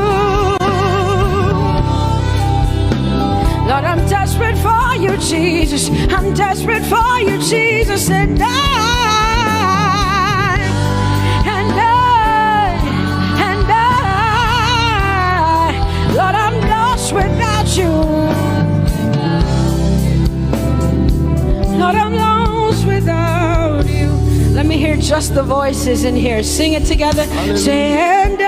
Lord, I'm desperate for you, Jesus. I'm desperate for you, Jesus. And Lord, I'm lost without you. Lord, I'm lost without you. Let me hear just the voices in here. Sing it together. Say, and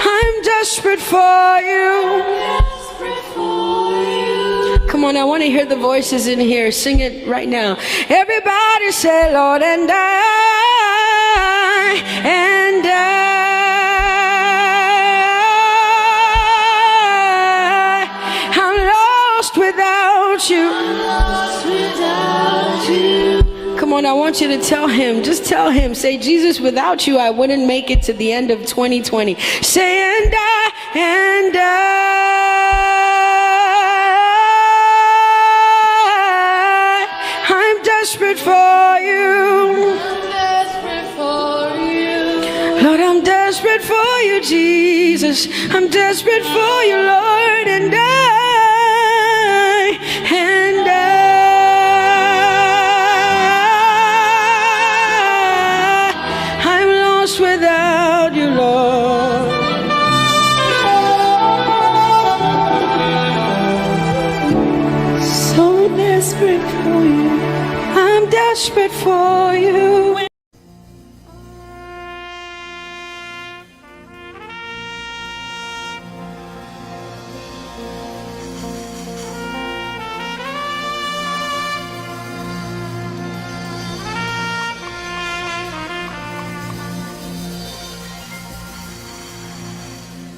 I'm desperate for you. Come on, I want to hear the voices in here. Sing it right now. Everybody say, Lord, and I'm lost without you. Come on, I want you to tell him. Just tell him. Say, Jesus, without you, I wouldn't make it to the end of 2020. Say, and Jesus, I'm desperate for you, Lord, and I'm lost without you, Lord. So desperate for you, I'm desperate for you.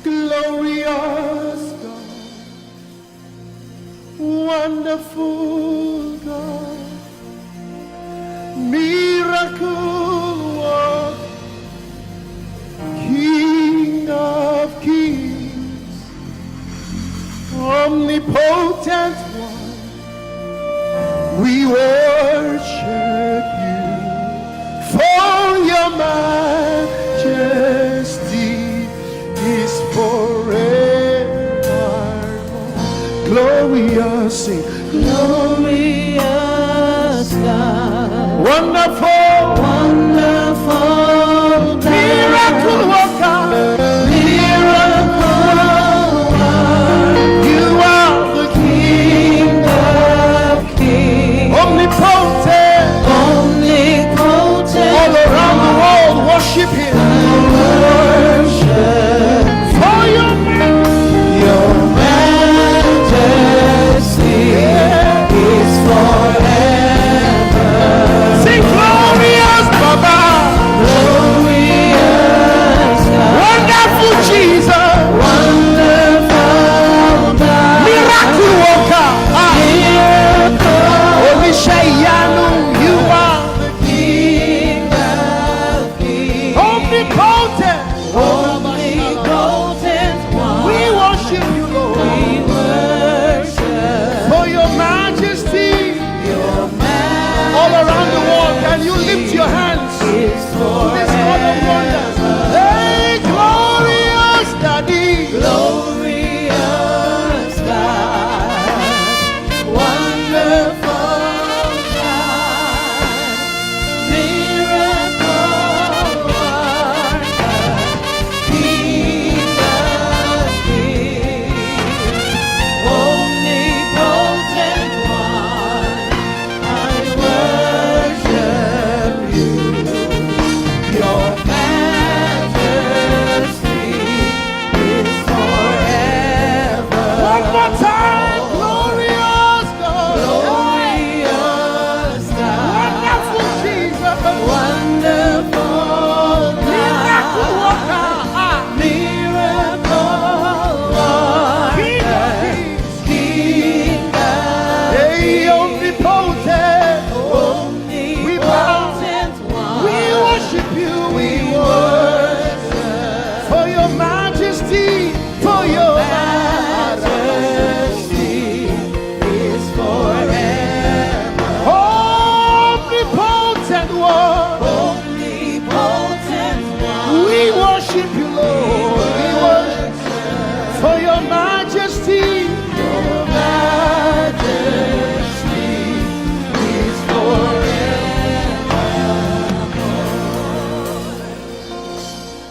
Glorious God, wonderful God, miracle worker, King of kings, omnipotent one, we worship you for your majesty is forevermore. Glorious, sing, glorious God, wonderful, wonderful, miracle worker, miracle worker. You are the King of kings, omnipotent, omnipotent. All around the world, worship Him.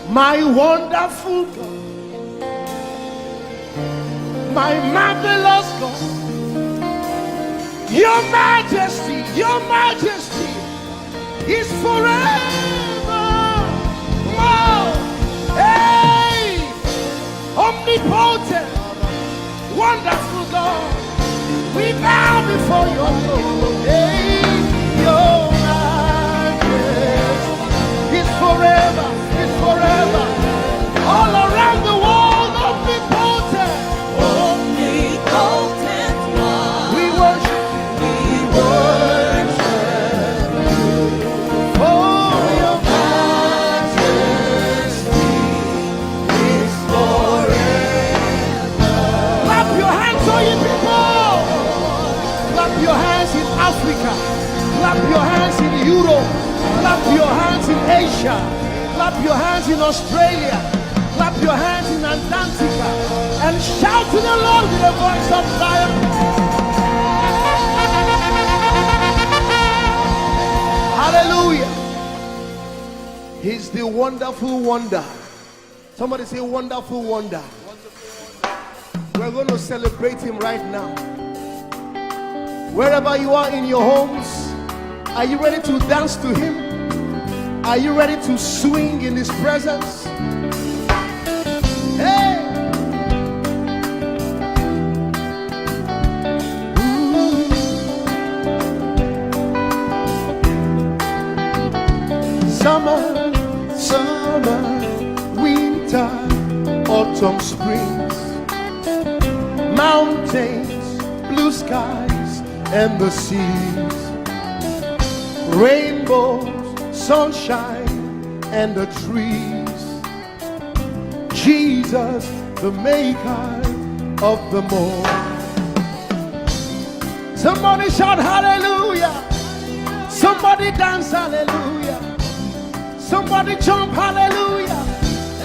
My wonderful God, my marvelous God, your majesty is forever. Wow. Hey, omnipotent, wonderful God, we bow before your throne. Hey, your majesty is forever. Forever, all around the world, omnipotent, omnipotent one. We worship you, for your majesty is forever. Clap your hands, all you people. Clap your hands in Africa. Clap your hands in Europe. Clap your hands in Asia. Clap your hands in Australia. Clap Clap your hands in Antarctica and shout to the Lord with a voice of triumph. Hallelujah. He's the wonderful wonder. Somebody say wonderful wonder. We're going to celebrate him right now. Wherever you are in your homes, are you ready to dance to him? Are you ready to swing in his presence? Hey! Summer, summer, winter, autumn, springs, mountains, blue skies, and the seas, rainbows, sunshine, and the trees. Jesus, the maker of them all. Somebody shout hallelujah. Somebody dance hallelujah. Somebody jump hallelujah.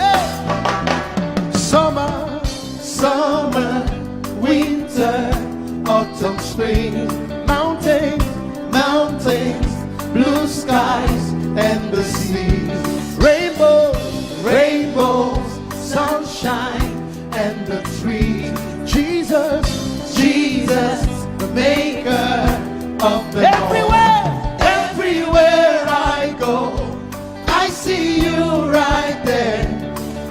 Hey. Summer, summer, winter, autumn, spring, mountains, mountains, blue skies, and the seas, rainbows, rainbows, sunshine, and the trees. Jesus, Jesus, the maker of the everywhere, everywhere I go, I see you right there.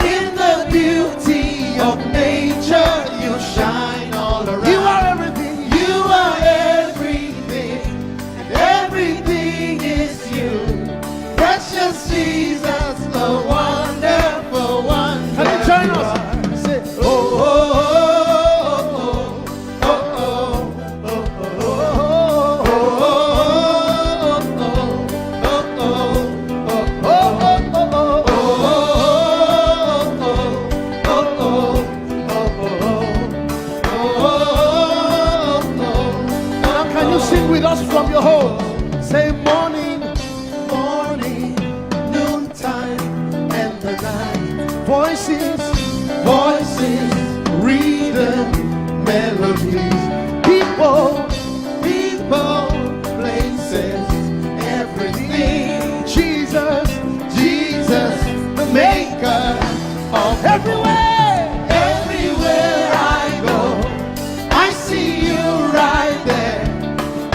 In the beauty of nature, you shine all around. You are everything. You are everything, and everything is you. Precious Jesus, the wonderful one. Can you join us? Say, oh, oh, oh, oh, oh, oh, Now can you sing with us from your home? Say morning, morning, noontime, and the night. Voices, voices, rhythm, melodies. People, people, places, everything. Jesus, Jesus, the maker of everywhere, everywhere I go, I see you right there.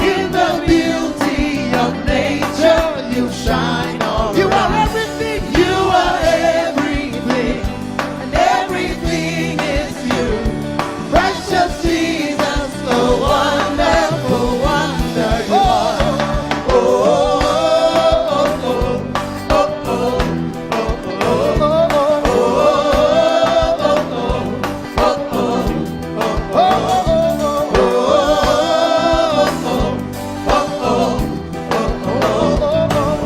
In the beauty of nature, you shine all around. You are everything. You are everything, and everything is you. Precious Jesus, the wonderful wonder you are. Oh, oh, oh,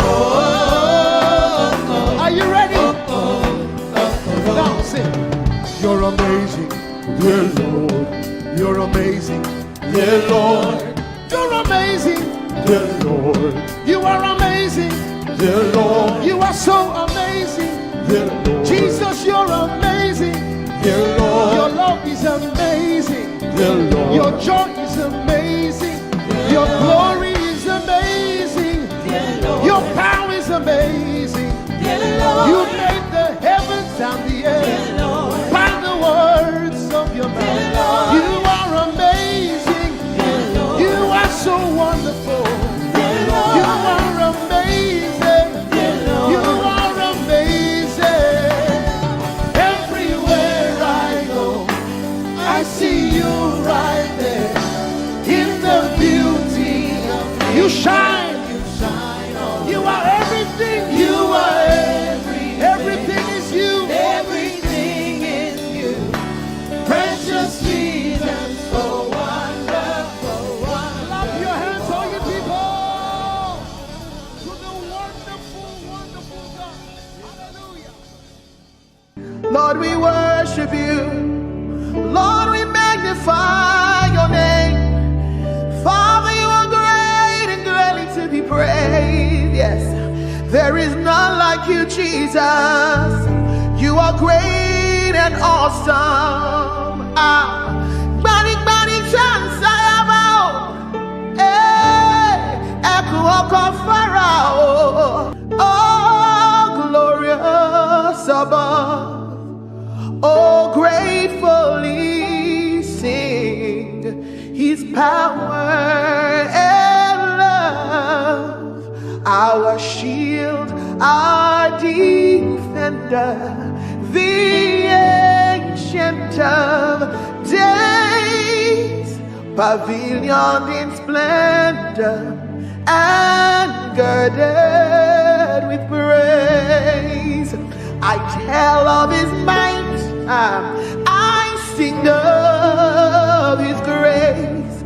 oh, are you ready? Now sing. You're amazing, dear Lord. You're amazing, dear Lord. You're amazing, dear Lord. You are amazing, dear Lord. You are so amazing, dear Lord. Jesus, you're amazing, dear Lord. Your love is amazing, dear Lord. Your joy is amazing, your glory is amazing, dear Lord. Your power is amazing, dear Lord. You made the heavens and the earth by the words of your mouth. You are amazing, dear Lord. You are so wonderful, dear Lord. You are amazing, dear Lord. You are amazing. Everywhere I go, I see you right there. In the beauty of you shine, you shine all. You are everything. You are everything is you. Everything is you. Precious Jesus, so wonderful, wonderful. Clap your hands, all you people, to the wonderful, wonderful God. Hallelujah. Lord, we worship you. Lord, we magnify your name. Father, you are great and greatly to be praised. Yes, there is none like you, Jesus. You are great awesome. Bani chance Pharaoh. Oh, glorious above. Oh, gratefully sing his power and love. Our shield, our defender, the ancient of days, pavilion in splendor and girded with praise. I tell of his might, I sing of his grace.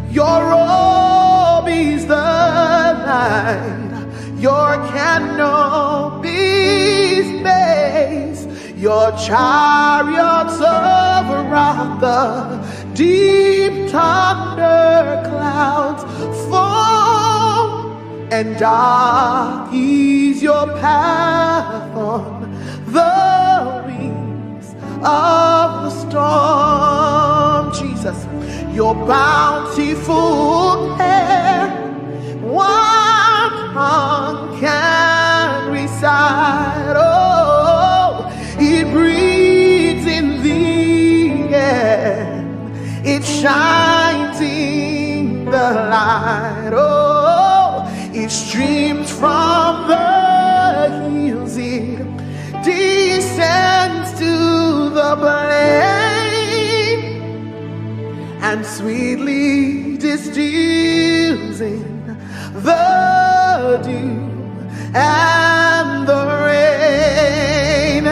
Your robe is the light, your canopy's base, your chariots over the deep thunder clouds fall, and dark is your path on the wings of the storm. Jesus, your bountiful care, what tongue can recite? Oh, it breathes in the air, it shines in the light. Oh, it streams from the hills, it descends to the plain, and sweetly distills in the dew and the rain.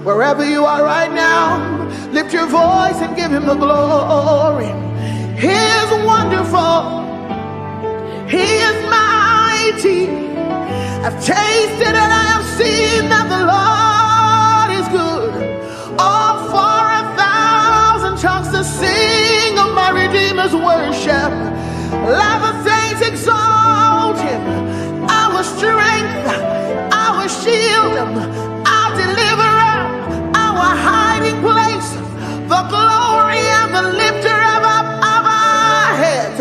Wherever you are right now, lift your voice and give him the glory. He is wonderful, he is mighty. I've tasted and I have seen that the Lord is good. Oh, for 1,000 tongues to sing of my Redeemer's worship. Let the saints exalt him, our strength, our shield, our deliverer, our hiding place, the glory and the lifter of our heads.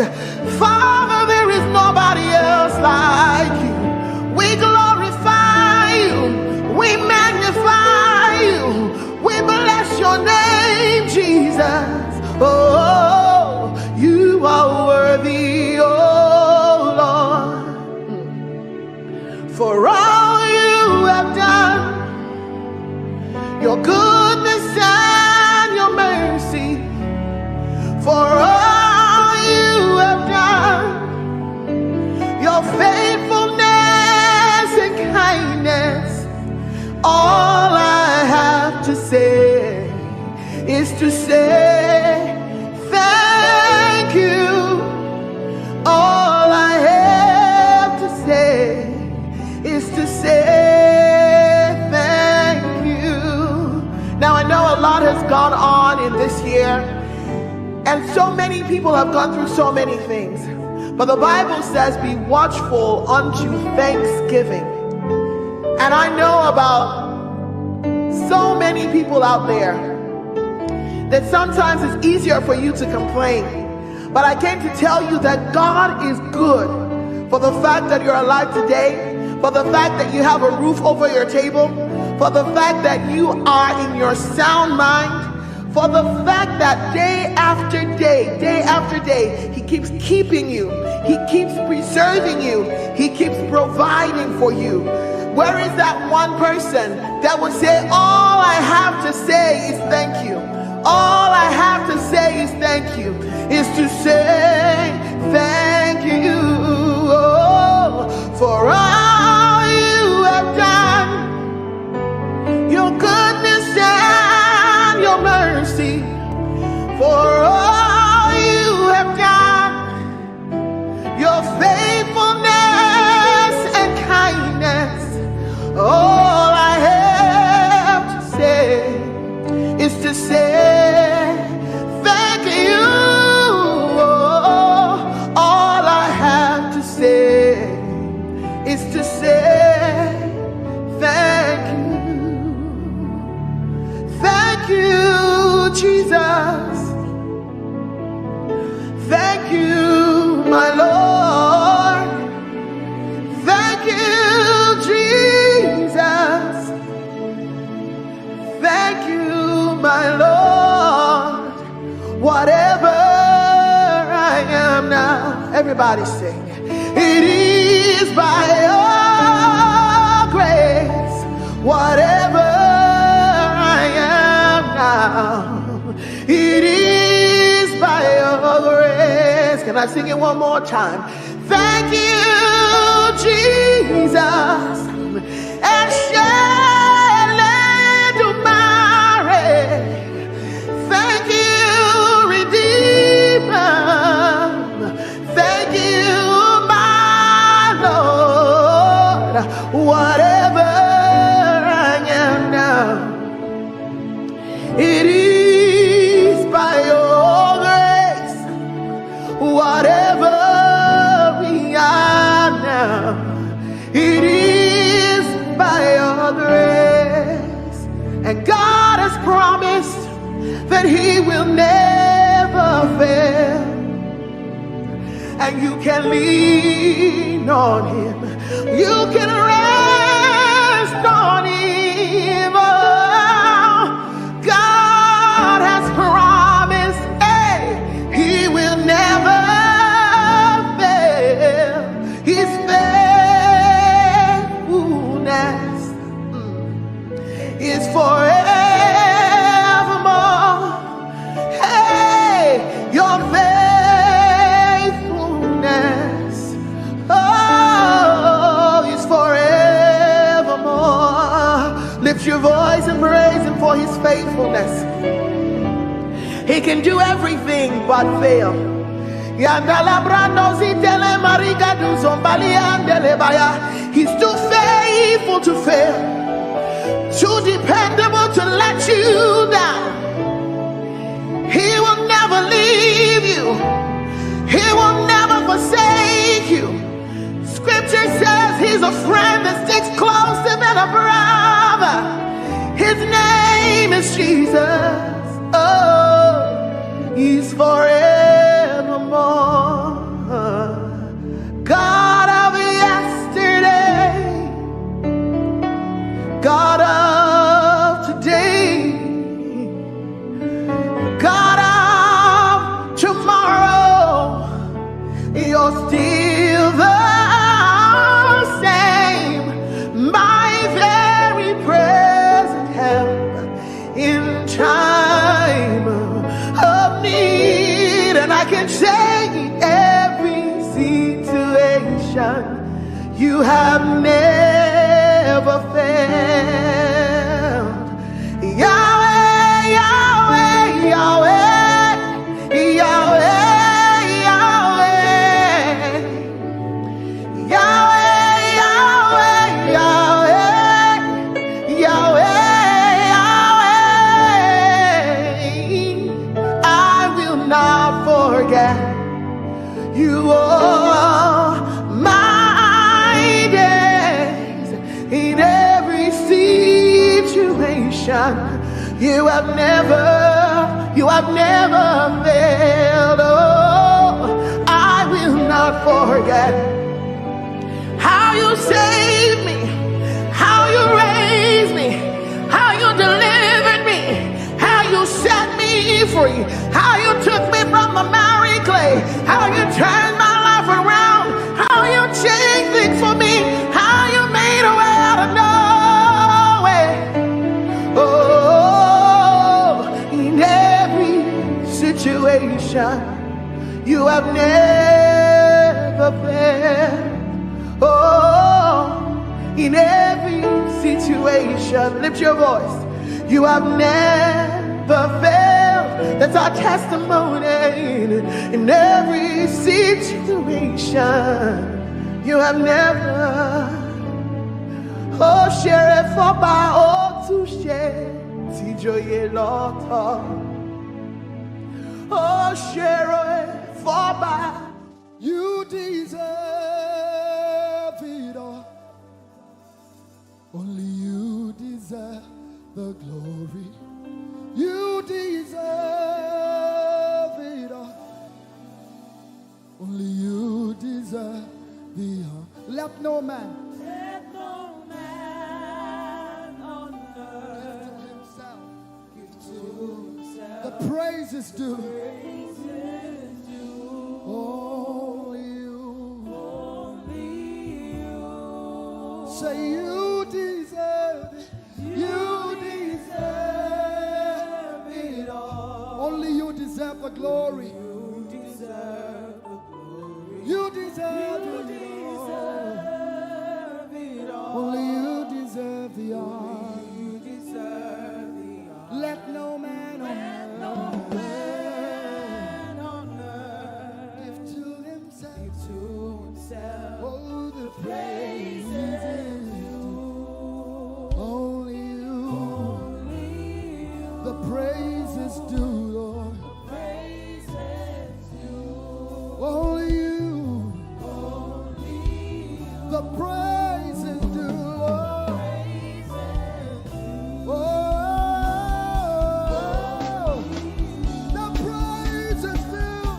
Father, there is nobody else like you. We glorify you, we magnify you, we bless your name, Jesus. Oh, you are worthy, oh Lord, for all you have done, your goodness and your mercy, for all you have done, your faithfulness and kindness. All I have to say is to say thank you. All I have to say is to say thank you. Now I know a lot has gone on in this year, and so many people have gone through so many things. But the Bible says, be watchful unto thanksgiving. And I know about so many people out there that sometimes it's easier for you to complain. But I came to tell you that God is good for the fact that you're alive today, for the fact that you have a roof over your table, for the fact that you are in your sound mind, for the fact that day after day, he keeps keeping you, he keeps preserving you, he keeps providing for you. Where is that one person that would say, all I have to say is thank you? All I have to say is thank you, is to say thank you. whatever I am now. Everybody sing. It is by your grace, whatever I am now. It is by your grace. Can I sing it one more time? Thank you, Jesus. And thank you, Redeemer. Thank you, my Lord. Whatever I am now, it is by your grace. Whatever we are now, it is by your grace. And God has promised that he will never fail, and you can lean on him, you can rest on him. Oh, God has promised, hey, he will never fail. His faithfulness is forever. Your faithfulness, oh, is forevermore. Lift your voice and praise him for his faithfulness. He can do everything but fail. He's too faithful to fail, too dependable to let you down. He will never leave you. He will never forsake you. Scripture says he's a friend that sticks closer than a brother. His name is Jesus. Oh, he's forevermore. God of yesterday, God of today, God of tomorrow, you're still the same, my very present help in time of need. And I can say every situation, you have never failed. Yahweh, Yahweh, Yahweh, Yahweh, Yahweh, Yahweh, Yahweh, Yahweh, I will not forget you all my days. In every situation, you have never failed. Oh, I will not forget how you saved me, how you raised me, how you delivered me, how you set me free, how you took me from the miry clay, how you turned my life around, how you changed things for me, how you made a way out of no way. Oh, in every situation, you have never failed. Oh, in every situation, lift your voice. You have never failed. That's our testimony. In every situation, you have never. Oh, share it for by all to share. Tijoye lota. Oh, share it for by. You deserve it all. Only you deserve the glory. You deserve it all. Only you deserve the honor. Let no man on earth give to himself the praise is due. Only you. Say you deserve it. You deserve it all. Only you deserve the glory. You deserve the glory. You deserve it all. Only you deserve the honor. You deserve the honor. Let no man on earth give to himself. Oh, the praise is due. Only you. The praise is due, Lord. Only you. The praise is due, Lord. Oh, the praise is due.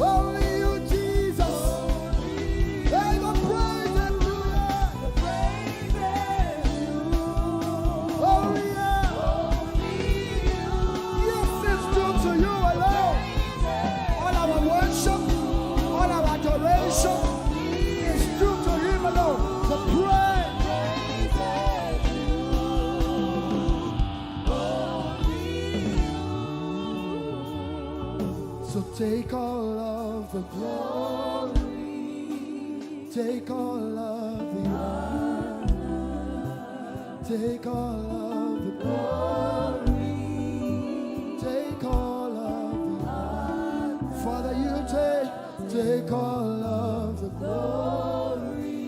Only you, Jesus. Hey, the praise is due. Only you. Yes, it's due to you alone. All our worship, all our adoration is due to him alone. The praise. So take all of the glory, take all of the honor, take all of the glory, take all of the honor. Father, you take all of the glory,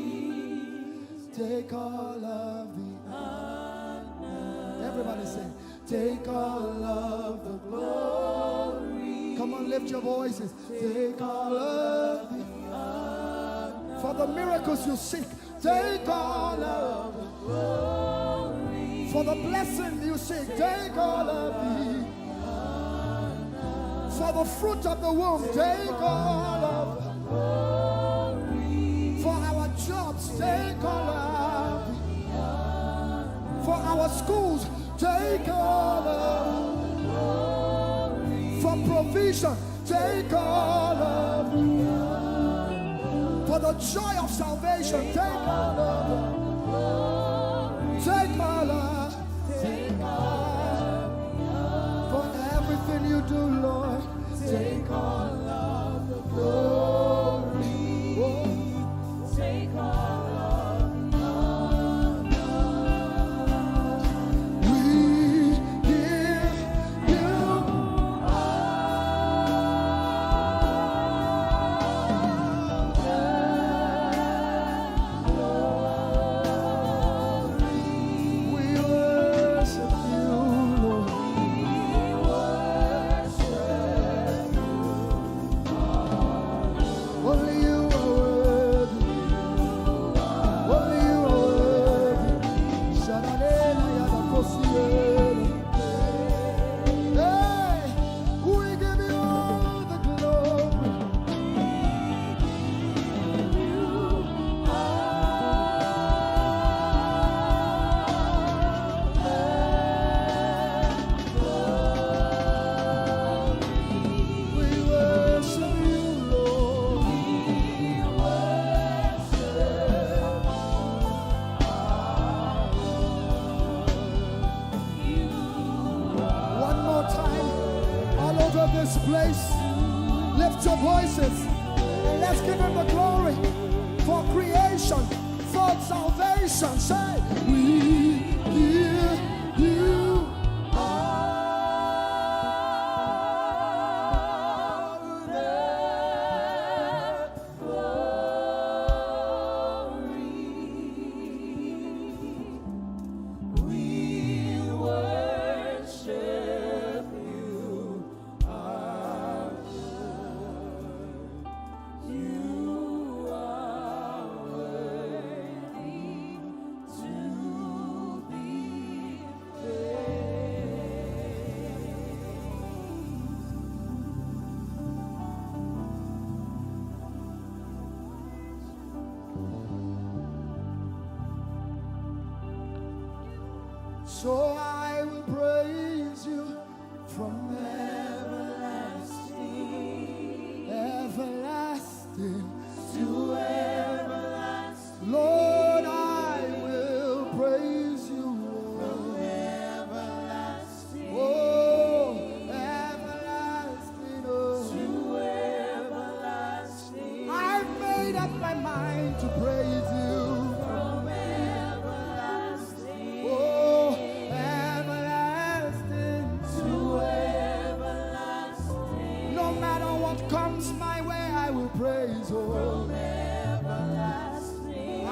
take all of the honor. Everybody say, take all of the glory. Come on, lift your voices. Take all of the honor. For the miracles you seek, take all of the glory. For the blessing you seek, take all of the honor. For the fruit of the womb, take all of the glory. For our jobs, take all of the honor. For our schools, take all of the glory. For provision, take all of the honor. For the joy of salvation, take all of the glory. Take all of, take all. For everything you do, Lord, take all of the glory. Oh. Take all of the honor. We give you this place. Lift your voices and let's give him the glory for creation, for salvation. Say, we give you all the glory. We worship you, our Lord. You are worthy to be praised. So I will praise you from everlasting, everlasting to everlasting. Lord, I will praise you from everlasting, oh, everlasting, oh, to everlasting. I've made up my mind to praise you. Comes my way, I will praise you from everlasting.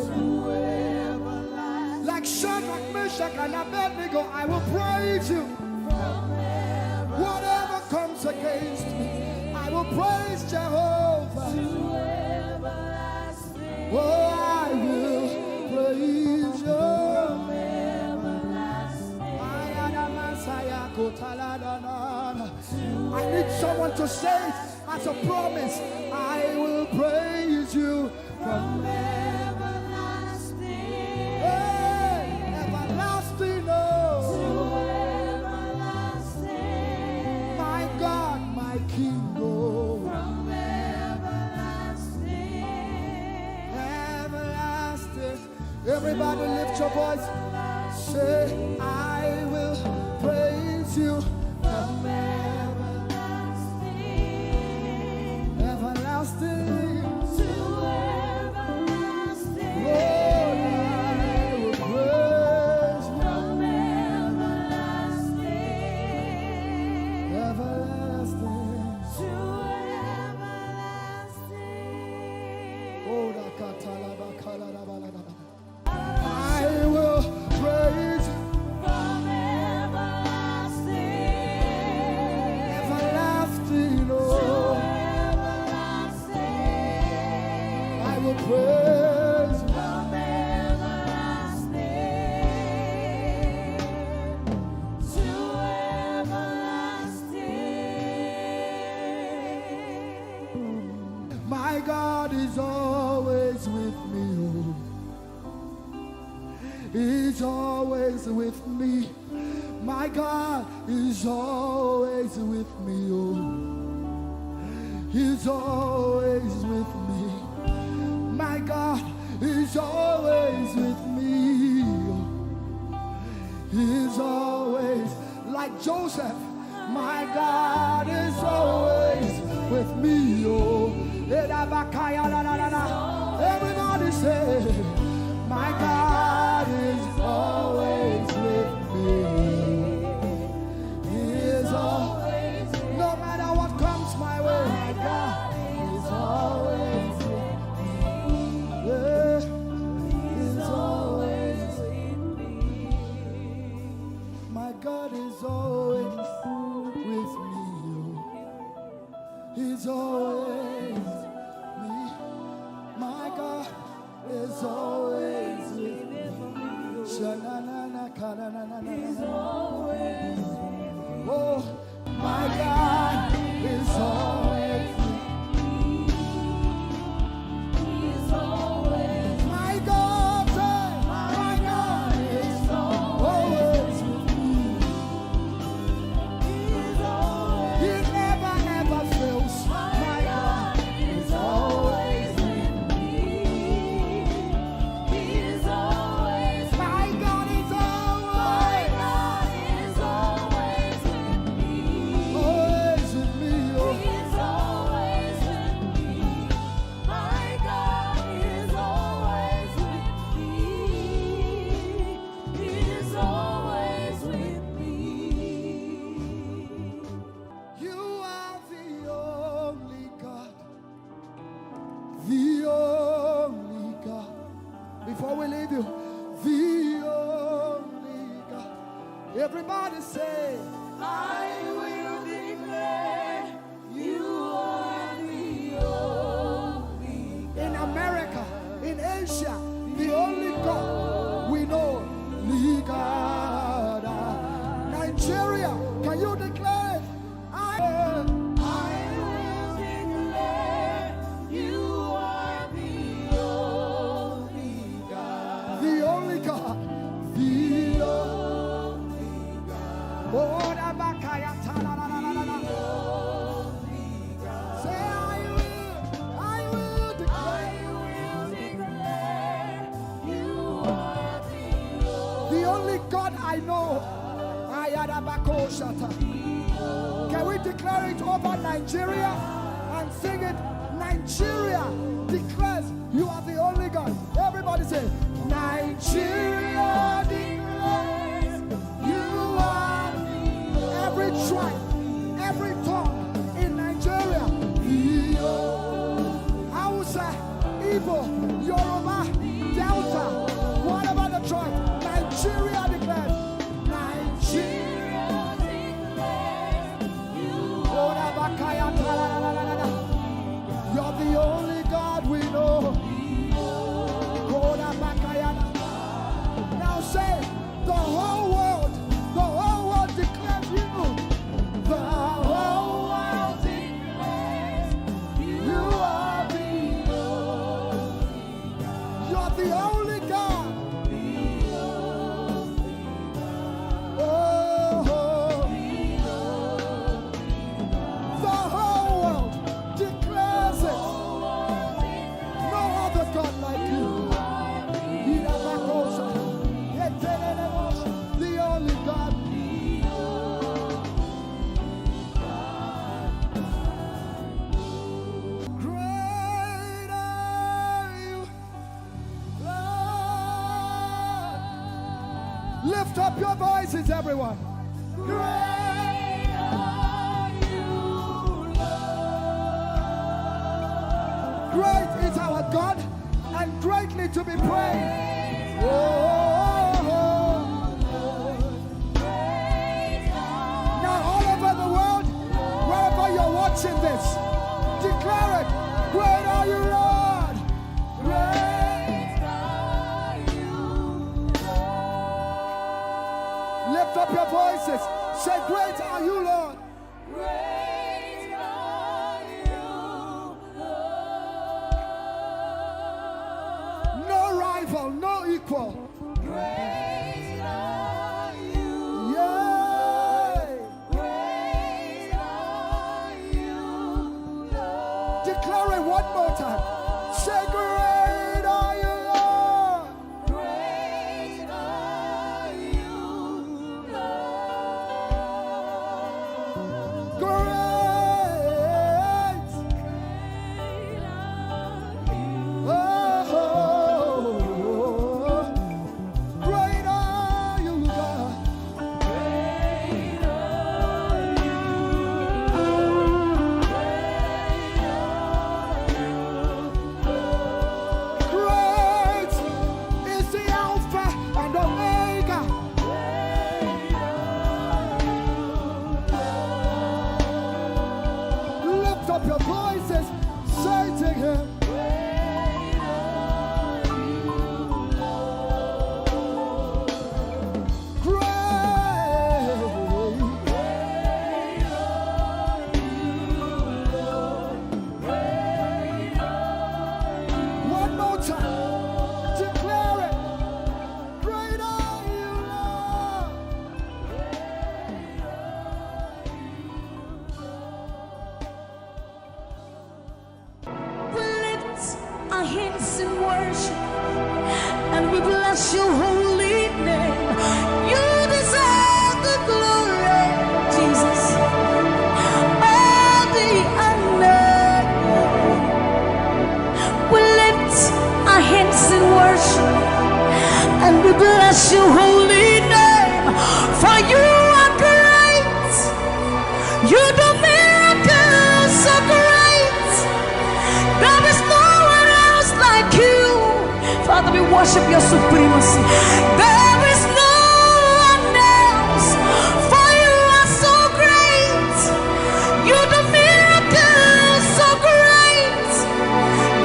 To everlasting. Like Shadrach, Meshach, and Abednego, I will praise you. From whatever comes against me, I will praise Jehovah. To everlasting. Oh, I will praise you. I need someone to say it as a promise. I will praise you from everlasting, hey, everlasting, oh, to everlasting. My God, my King, oh, from everlasting, everlasting. Everybody lift your voice. Say, I will praise you from everlasting, everlasting to everlasting. Lord, I will praise you from everlasting, everlasting to everlasting. Oh, I will praise you from everlasting, everlasting, oh, to everlasting. I will praise you from everlasting to everlasting. My God is always with me, oh. He's always with me. My God is always with me, oh. He's always with me. My God is always with me, oh. He's always like Joseph. My God is always with me, oh. Everybody say, my God is always with me. He is always, no matter what comes my way, my God is always with me. Yeah, He's always with me. My God is always with me. He's always me. My God is always with me. He's always with me. Oh, my God is always with me. He's always my God, my God is always with me. He's always, He never fails. My God is always with me. He's always, my God is always, with me. Always with me, oh. He's always with me. My God is always with me. He's always with me. You are the only God. The only God. Before we leave you, the only God. Everybody say, I will declare you are the only God. In America, in Asia, the only God we know, the God. Nigeria, can you declare? I will declare you are the only God. The only God. Can we declare it over Nigeria and sing it? Nigeria declares you are the only God. Everybody say, Nigeria declares you are every tribe, every tongue in Nigeria. Hausa, Igbo, Yoruba, Delta, whatever the tribe, Nigeria declares. Nigeria declares you are. You're the only God we know. Now say, the whole world declares you. The whole world declares you are the only. You're the only God. The whole world declares it. No other God like you. The only God. Great are you, Lord. Lift up your voices, everyone. Great are you, Lord. Great is our God and greatly to be praised. Now all over the world, wherever you're watching this, declare it. Great are you, Lord. Great are you, Lord. Lift up your voices. Say, great are you, Lord. Great are you, Lord. No rival, no equal. Great are you. Yay. Great are you, Lord. Declare it one more time. Say, great are you, Lord. Great are you, Lord. Great. Oh. Great are you, God. Great are you. Great is the Alpha and Omega. Lift up your voices, say to him. One more time, declare it. Great are you, Lord. We lift our hands in worship and we bless your holy name. You deserve the glory, Jesus. All the honor. We lift our hands in worship and we bless your holy name. For you are great. You do miracles so great. There is no one else like you. Father, we worship your supremacy. There is no one else. For you are so great. You do miracles so great.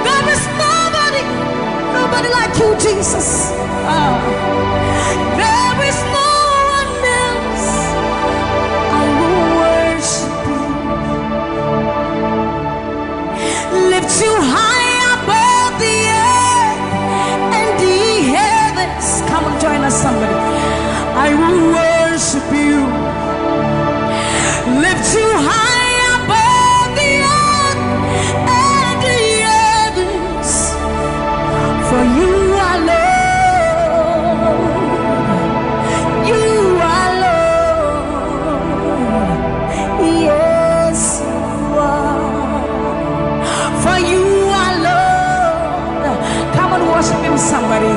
There is nobody like you, Jesus. There is no one else. I will worship you. Lift you high above the earth and the heavens. Come on, join us, somebody. I will worship you. Lift you high above the earth and the heavens. For you are Lord. somebody.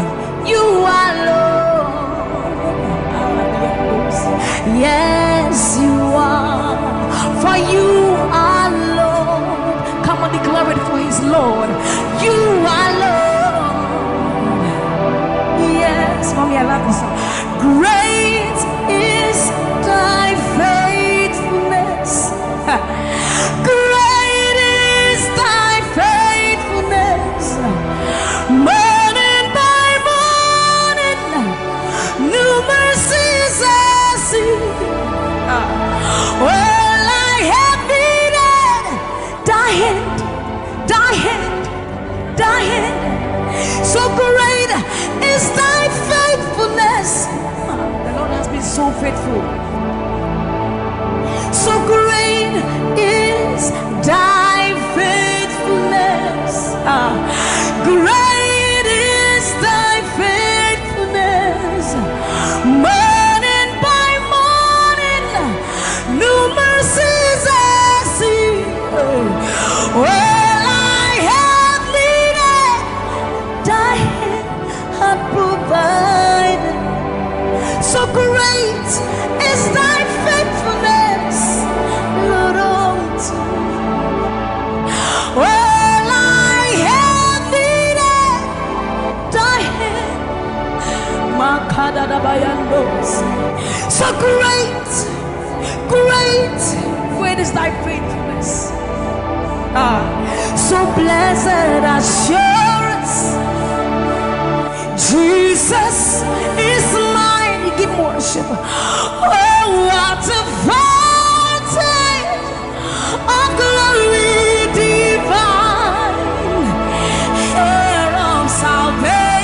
You are Lord. Yes, you are. For you are Lord. Come on, declare it for his Lord. You are Lord. Yes, mommy, I love this song. Great is thy faithfulness. Great is thy faithfulness. Morning by morning, new mercies I see. Well, I have needed thy hand, thy hand, thy hand. So great is thy faithfulness. The Lord has been so faithful. So great is thy faithfulness. Great is thy faithfulness. Morning by morning, new mercies I see. Well, I have needed thy hand hath provided. So great is thy faithfulness, Lord, unto me. Well, I have needed thy hand. So great, great, great is thy faithfulness. So blessed assurance, Jesus is mine. Give worship. Oh, what a fountain of glory divine, heir of salvation,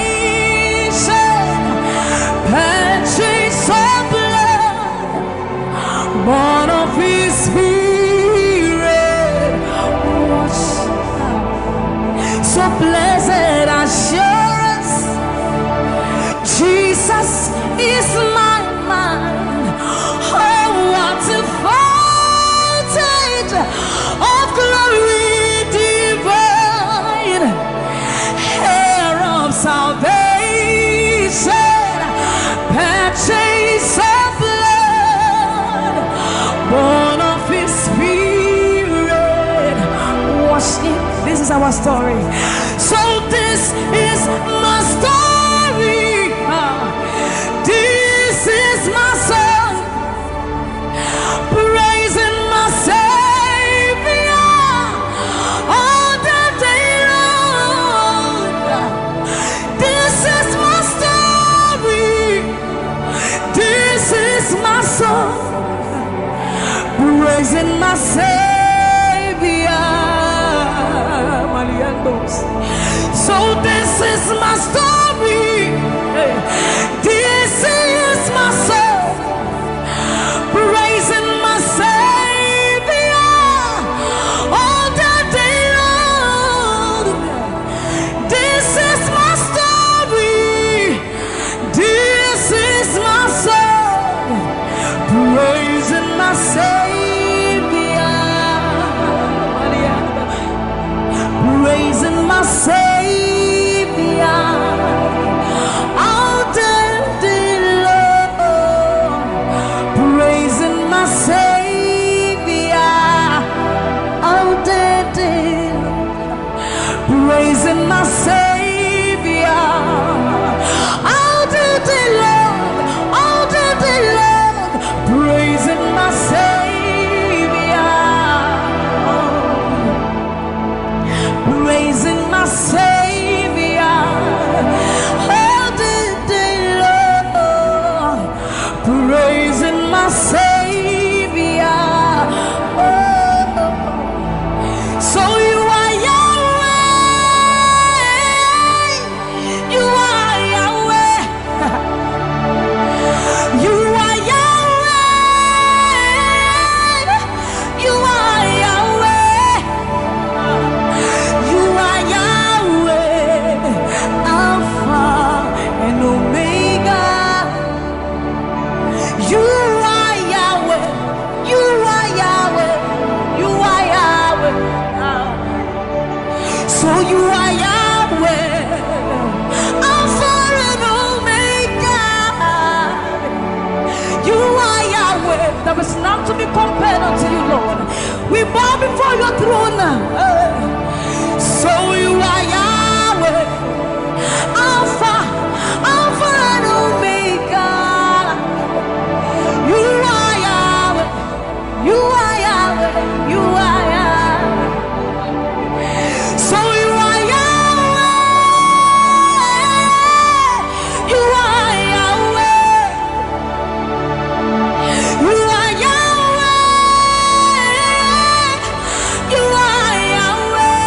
purchase of blood, born of his spirit. So blessed assurance, Jesus is my mind. Oh, what a fountain of glory divine, heir of salvation, purchase of blood, born of his spirit. Wash it. This is our story. So this is my story. This is my song, praising my Savior all the day long. This is my story. This is my song, praising my Savior. So this is my story. This is my song, praising my Savior all the day long. This is my story. This is my song, praising my Savior, praising my Savior. Praising my Savior all the day long, all the day long, praising my Savior, praising my Savior all the day long, praising my Savior. So you are Yahweh. There is none to be compared unto you, Lord. We bow before your throne. So you are Yahweh, Alpha and Omega. You are Yahweh. You are Yahweh. You are Yahweh. So you are Yahweh. You are Yahweh. You are Yahweh. You are Yahweh.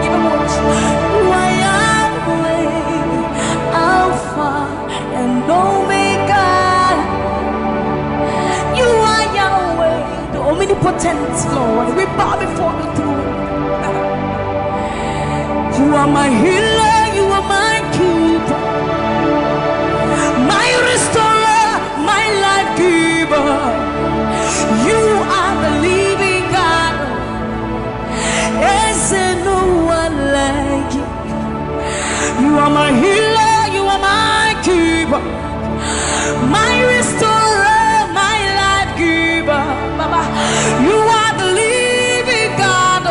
Even more. You are Yahweh, Alpha and Omega. You are Yahweh, the omnipotent Lord. We bow before the throne. You are my healer, you are my keeper, my restorer, my life giver. You are the living God. Is there no one like you? You are my healer, you are my keeper, my restorer, my life giver. Baba, you are the living God.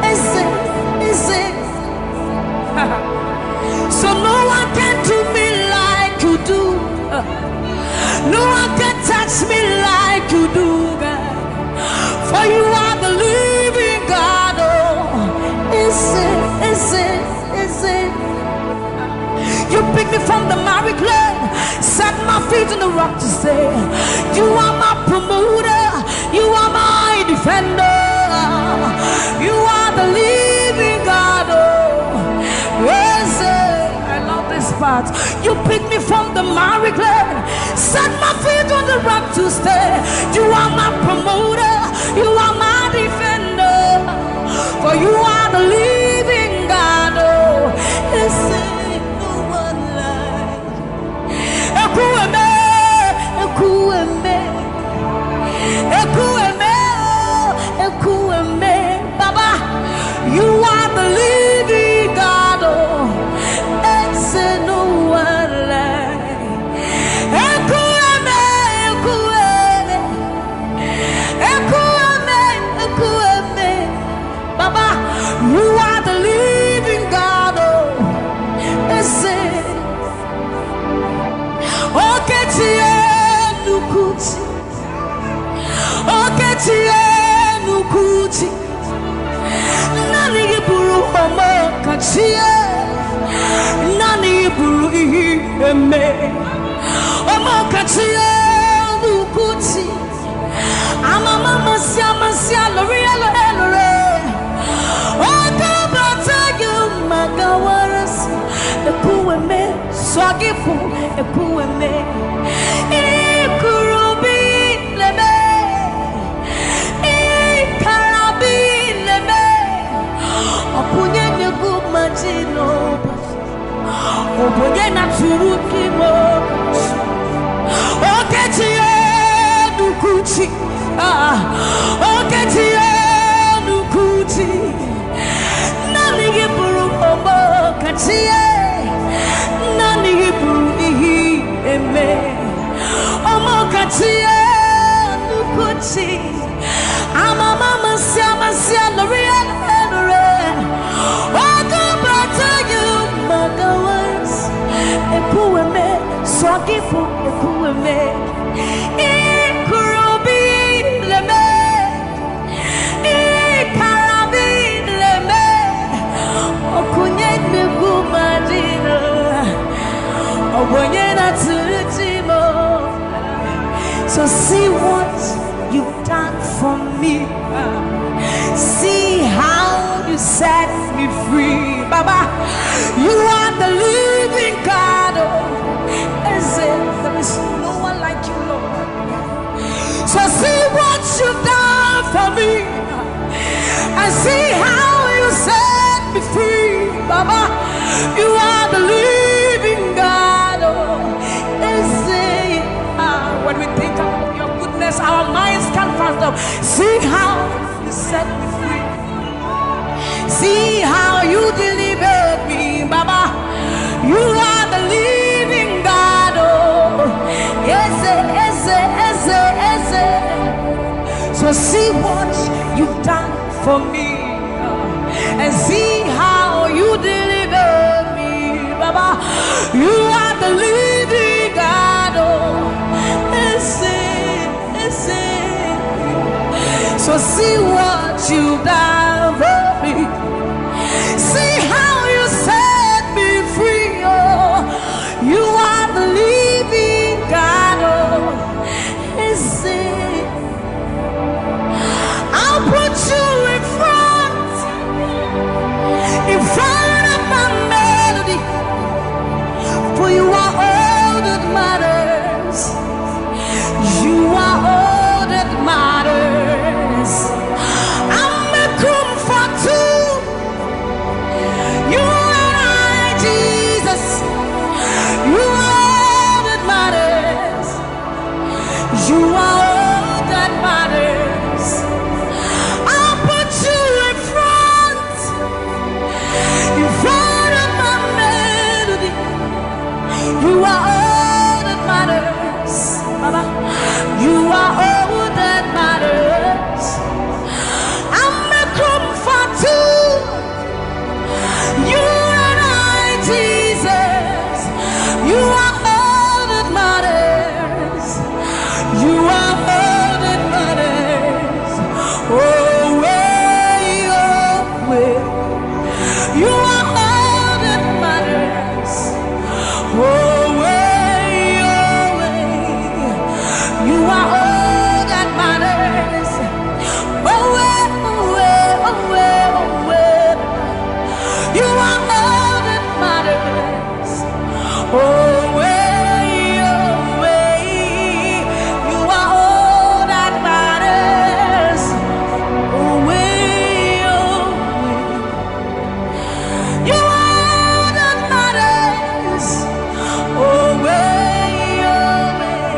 Is it? So no one can do me like you do. No one can touch me like you do, God. For you are the living God. Is it? You picked me from the miry clay, set my feet on the rock to stay. You are my promoter, you are my defender. You are the living God. Yes, I love this part. You picked me from the miry clay, set my feet on the rock to stay. You are my promoter, you are my defender. For you are the living God. Yes, no one like Ekueme, Baba. You are the living God. It's no one like Ekueme, Baba. You are the living God. It's Nukuti. Nani buru mama kachie, nani buru ime, mama kachie nukuti. Ama mama sia lori elore. Oka bata you magawaras, ekueme swagifu ekueme. Ikurubi lebe. Opunye nyegu majino, opunye na turuki mo. Oketiye nukuti, oketiye nukuti. Nani giburu omo katiye, nani giburu ihi eme. Omo katiye nukuti. Ama mama sia lori. Ekueme, swagifu ekueme. Ikurubi leme, ikarabi leme. Okunye nugu madino, obonye na turutimo. So see what you've done for me. See how you set me free, Baba. You are the living God. There is no one like you, Lord. So see what you've done for me, and see how you set me free, Baba. You are the living God. When we think about your goodness, our minds can't fathom. See how you set me free. See how you delivered me, Baba. You are the living God. Ese. for me and see how you deliver me, Baba. You are the living God. Oh, so see what you've done for me. See how you set me free. Oh, you are the living God. Oh, I'll put you in front of my melody, for you are all that matters. You are all that matters. I'm a comfort too. You and I, Jesus. You are all that matters. You are all that matters. I'll put you in front of my melody. You are all that matters, Baba. You are all that matters. I'm a comfort too. You and I, Jesus. You are all that matters. You are all that matters. Oh, way, oh, way. You are all that matters. Oh, way, oh, way. You are all that matters. Oh, way, oh, way, oh, way, oh, way. You are all that matters. Oh, way, oh, way. You are all that matters. Oh, way, oh, way. You are all that matters. Oh, way, oh, way.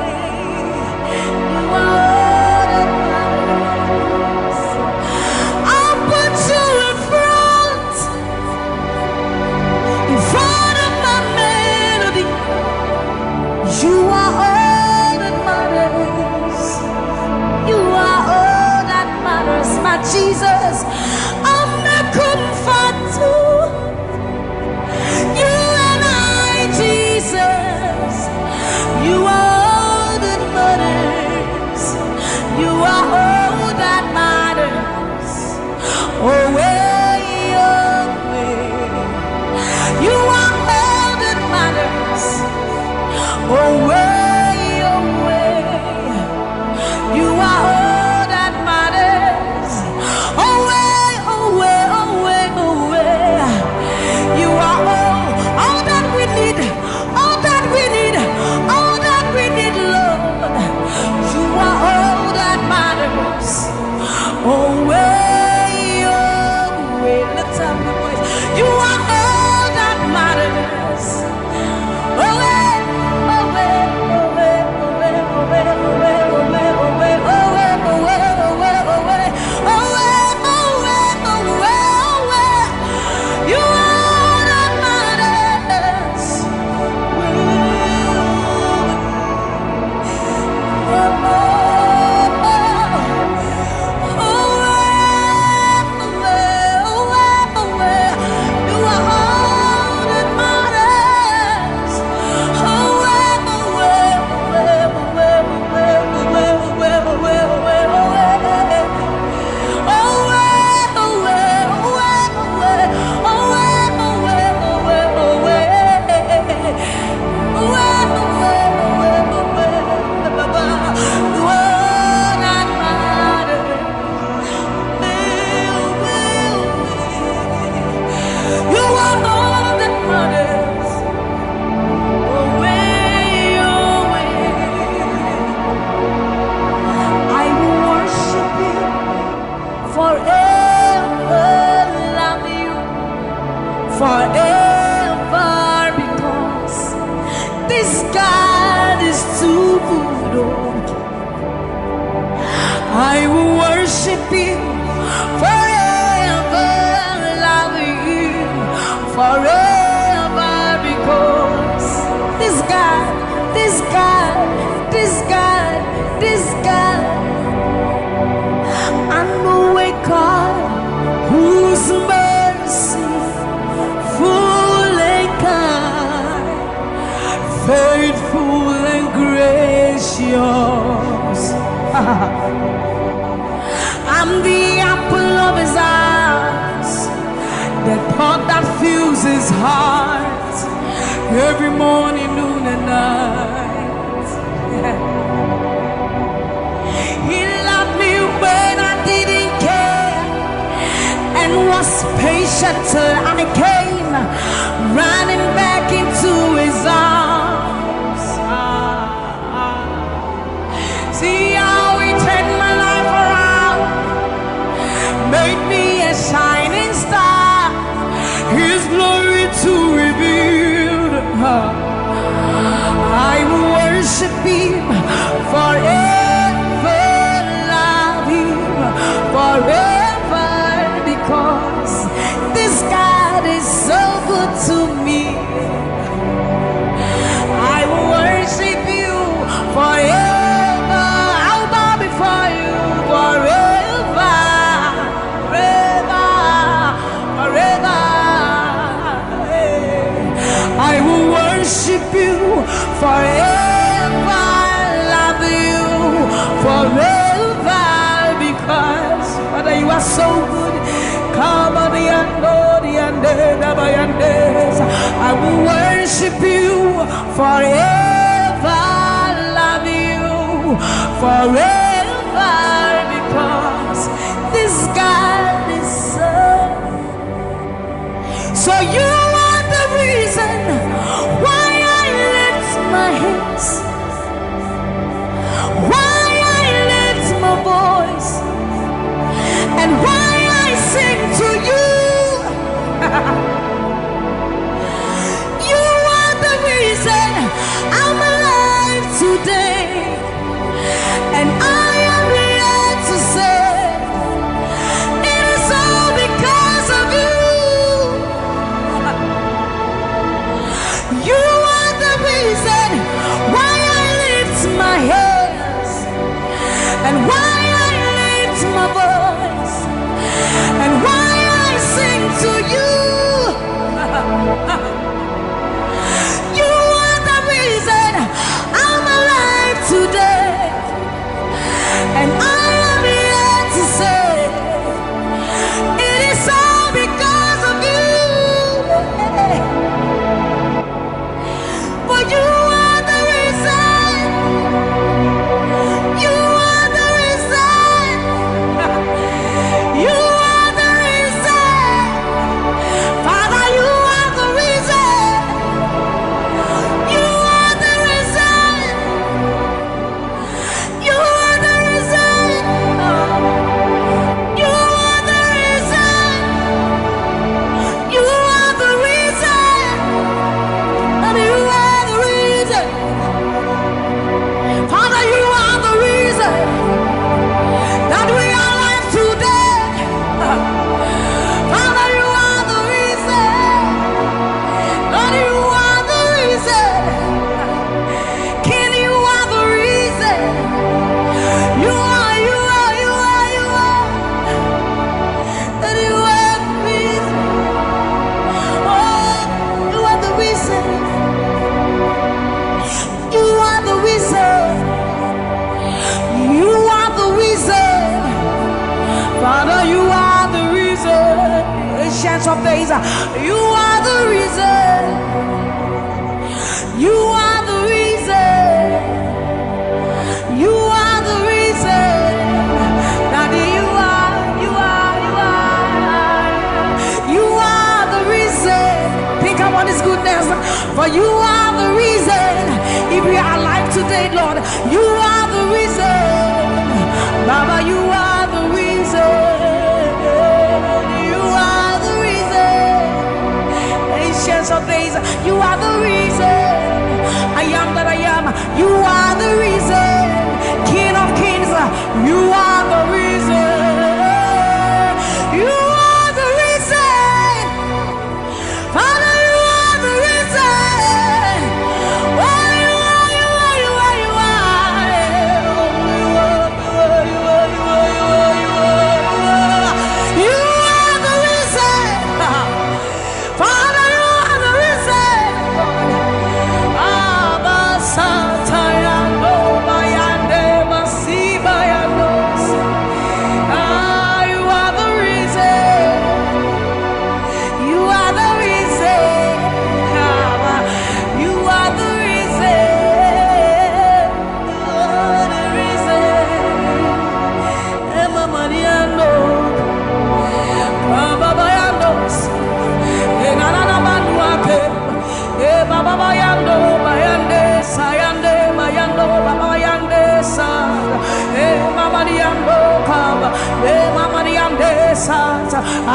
You are all that matters. I'll put you in front of my melody. You are all that matters. You are all that matters, my Jesus. I'm a comfort too. You and I, Jesus. You are all that matters. You are all that matters. Oh, way, oh, way. You are all that matters. Oh, way, oh, way. You are all that matters. Oh, way, oh, way, oh, way, oh, way. You are all that we need. All that we need. All that we need, Lord. You are all that matters. Oh, way, oh, way. Let's have the voice. You are all that matters. Oh, way, oh, way, oh, way, oh, way, oh, way, oh, way, oh, way, oh, way, oh, way, oh, way, oh, way, oh, way, oh, way, oh, way, oh, way, oh, way. You are all that matters. Forever, because this God is too good. I will worship you forever, love you forever, because this God, this God, this God, this God, I know a God yours. I'm the apple of his eyes, the thought that fills his heart every morning, noon and night. He loved me when I didn't care and was patient till I came running back into his arms. See how he turned my life around, made me a shining star, his glory to reveal. I will worship him forever, love him forever, because this God is so good to me. I will worship you forever. I'll bow before you forever, forever, forever. I will worship you forever, love you forever, because Father, you are so good. Come on, I will worship you forever, love you forever, because this God is so you are the reason why I lift my hands, why I lift my voice, and why I sing to you. You are the reason I'm alive today, and I am here to say it is all because of you. You are the reason why I lift my hands, and why I lift my voice, and why I sing to you. You are the reason I'm alive today, and I am here to say it is all because of you. For you are the reason. You are the reason. You are the reason. Father, you are the reason. You are the reason. You are the reason. You are the reason. You are the reason. And you are the reason. Father, you are the reason that we are alive today. Father, you are the reason. Lord, you are the reason. King, you are the reason. You are, you are, you are, you are. That you are the reason. Oh, you are the reason. You are the reason. You are the reason. Father, you are the reason. Ancients of days, you are the reason. You are the reason. You are the reason. Daddy, you are, you are, you are. You are the reason. Think about his goodness. For you are the reason. If we are alive today, Lord, you are the reason. Baba, you are the reason. You are the reason. Ancients of days, you are the reason. I am that I am. You are the reason. King of kings, you are the reason. You are the reason. Father, you are the reason. Oh, you are, you are, you are, you are. Oh, you are, you are, you are, you are, you are.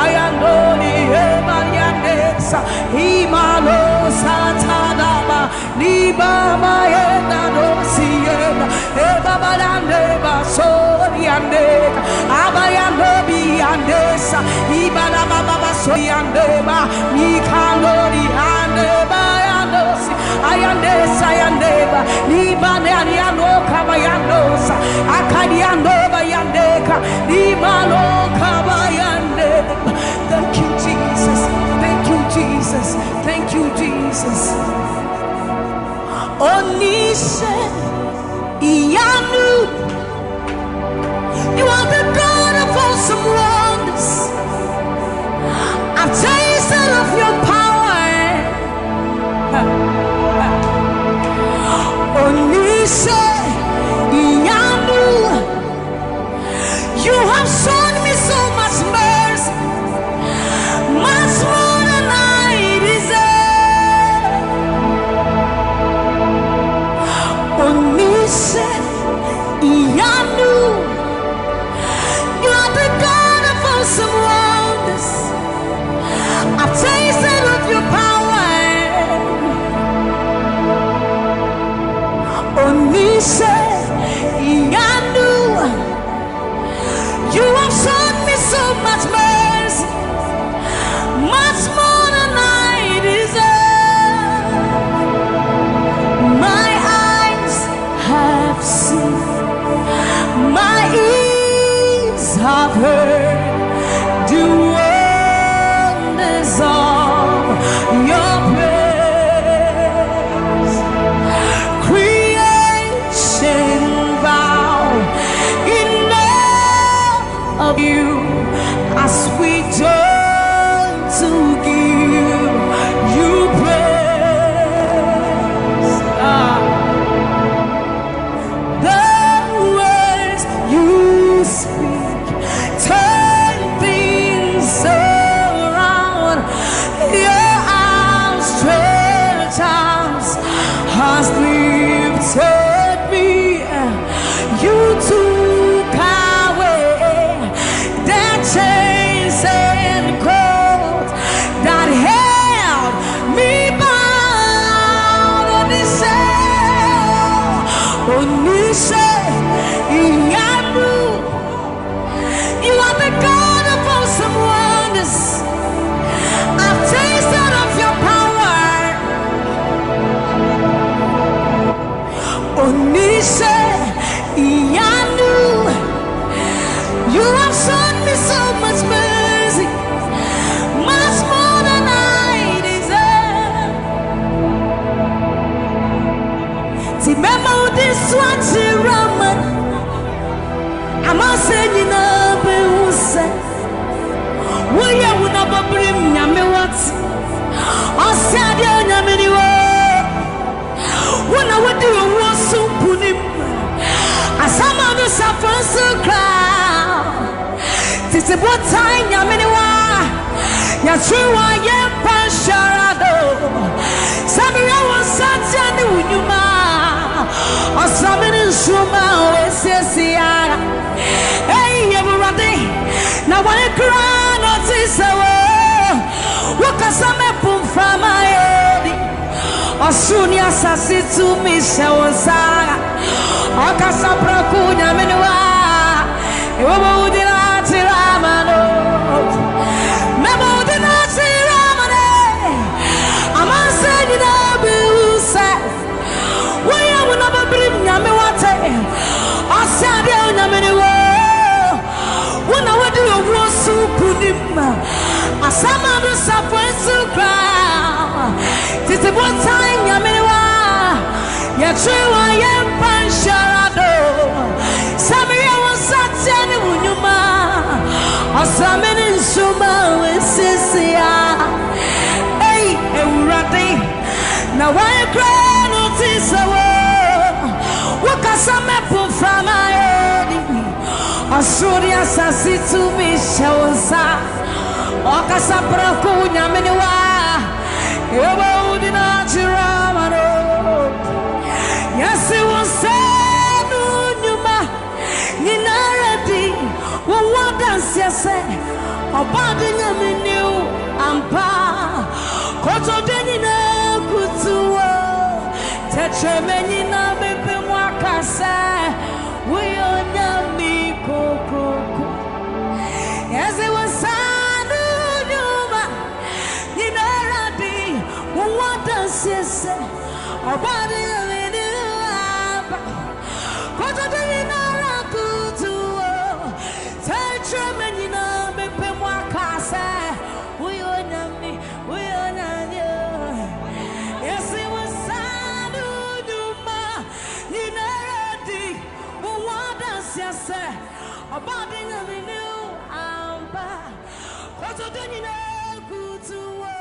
ayandoni emayandesa imalo satadaba libama yenda dosiyenda ebabalande basoriande abayanobi andesa ibala baba soyandeba mikalori andeba yandosi ayandesa yandeba libane aniano kabayandosa akadiandoba yandeka libano kabayandeba. Thank you, Jesus. Thank you, Jesus. Thank you, Jesus. Onise Iyanu, you are the God of awesome wonders. I've tasted of your power. Onise Iyanu, you have shown me so much mercy, much more than I deserve. Onise Iyanu, you are the God of awesome wonders. I've tasted of your power. Onise Iyanu, you have shown me so much mercy, much more than I deserve. My eyes have seen, my ears have heard the wonders of your praise. Creation bow in awe of you as we join to give you praise. The words you speak turn things around. Your outstretched arms has lifted me. You took away the chains and cords that held me bound. Onise Iyanu, you are the God of awesome wonders. I've tasted of your power. Onise Iyanu, you have shown me so much mercy, much more than I deserve. Remember this one, Raman. I'm not saying you know, but who said, will you never bring me what? I said, you're not many words. When I would do a war so put him. As some of us are first to cry. This is what time you're many one. You're true, I am Pasharado. Samuel was such a new man. Or something in Shuma, Ese. Hey, everybody. Now, when I cry, not this away. What can some put from my head? Or soon, yes, I see to me, Shawasara. Akasapra kunya menwa ewo udinati ramano memo udinati ramane amanseni na busa waya wona babrim nyame wate asade nyame ni wo wona wadi owo sukunim asama do safensu kra titi botan nyame ni wa ya trewa ya pansharado Sammie was such an unyuma Asamene nsuma wesisia Hey, Eurati Now I cry notice Wakasame from my head Asuria sasi to me shawsa Wakasapra kunya meniwa Ewa udina chiramano Yes, it was said, Numa, Ninaradi, what dance you say? A Obading me new ampa. Koto denina kutuo. Tetremeni na bebe mwakasa. We on me koko. As it was sanu nyuma. Ninaradi. What does he say? Obading me new ampa. Koto denina kutuo. Tetremeni na bebe mwakasa. We on me. We on you. Yes, it was sanu nyuma. Ninaradi. What does he say? Obading me new ampa. Koto denina kutuo.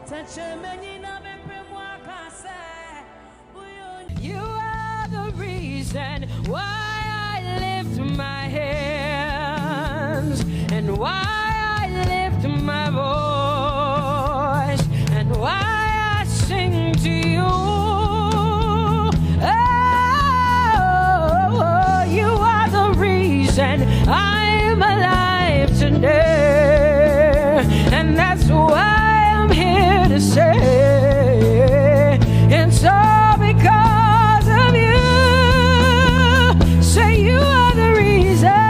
Tetremeni na bebe mwakasa. You are the reason why I lift my hands and why I lift my voice and why I sing to you. Oh, you are the reason I'm alive today, and that's why I'm here to say, and so because of you, say you are the reason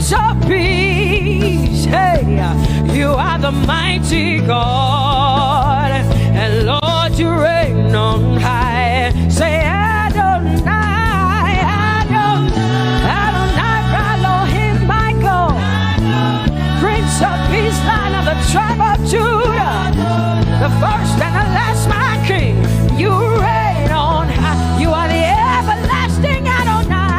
Prince of Peace. Hey, you are the mighty God, and Lord, you reign on high. Say Adonai, Adonai, Adonai, Elohim, my God, Prince of Peace, Lion of the tribe of Judah, the first and the last, my King. You reign on high. You are the everlasting Adonai.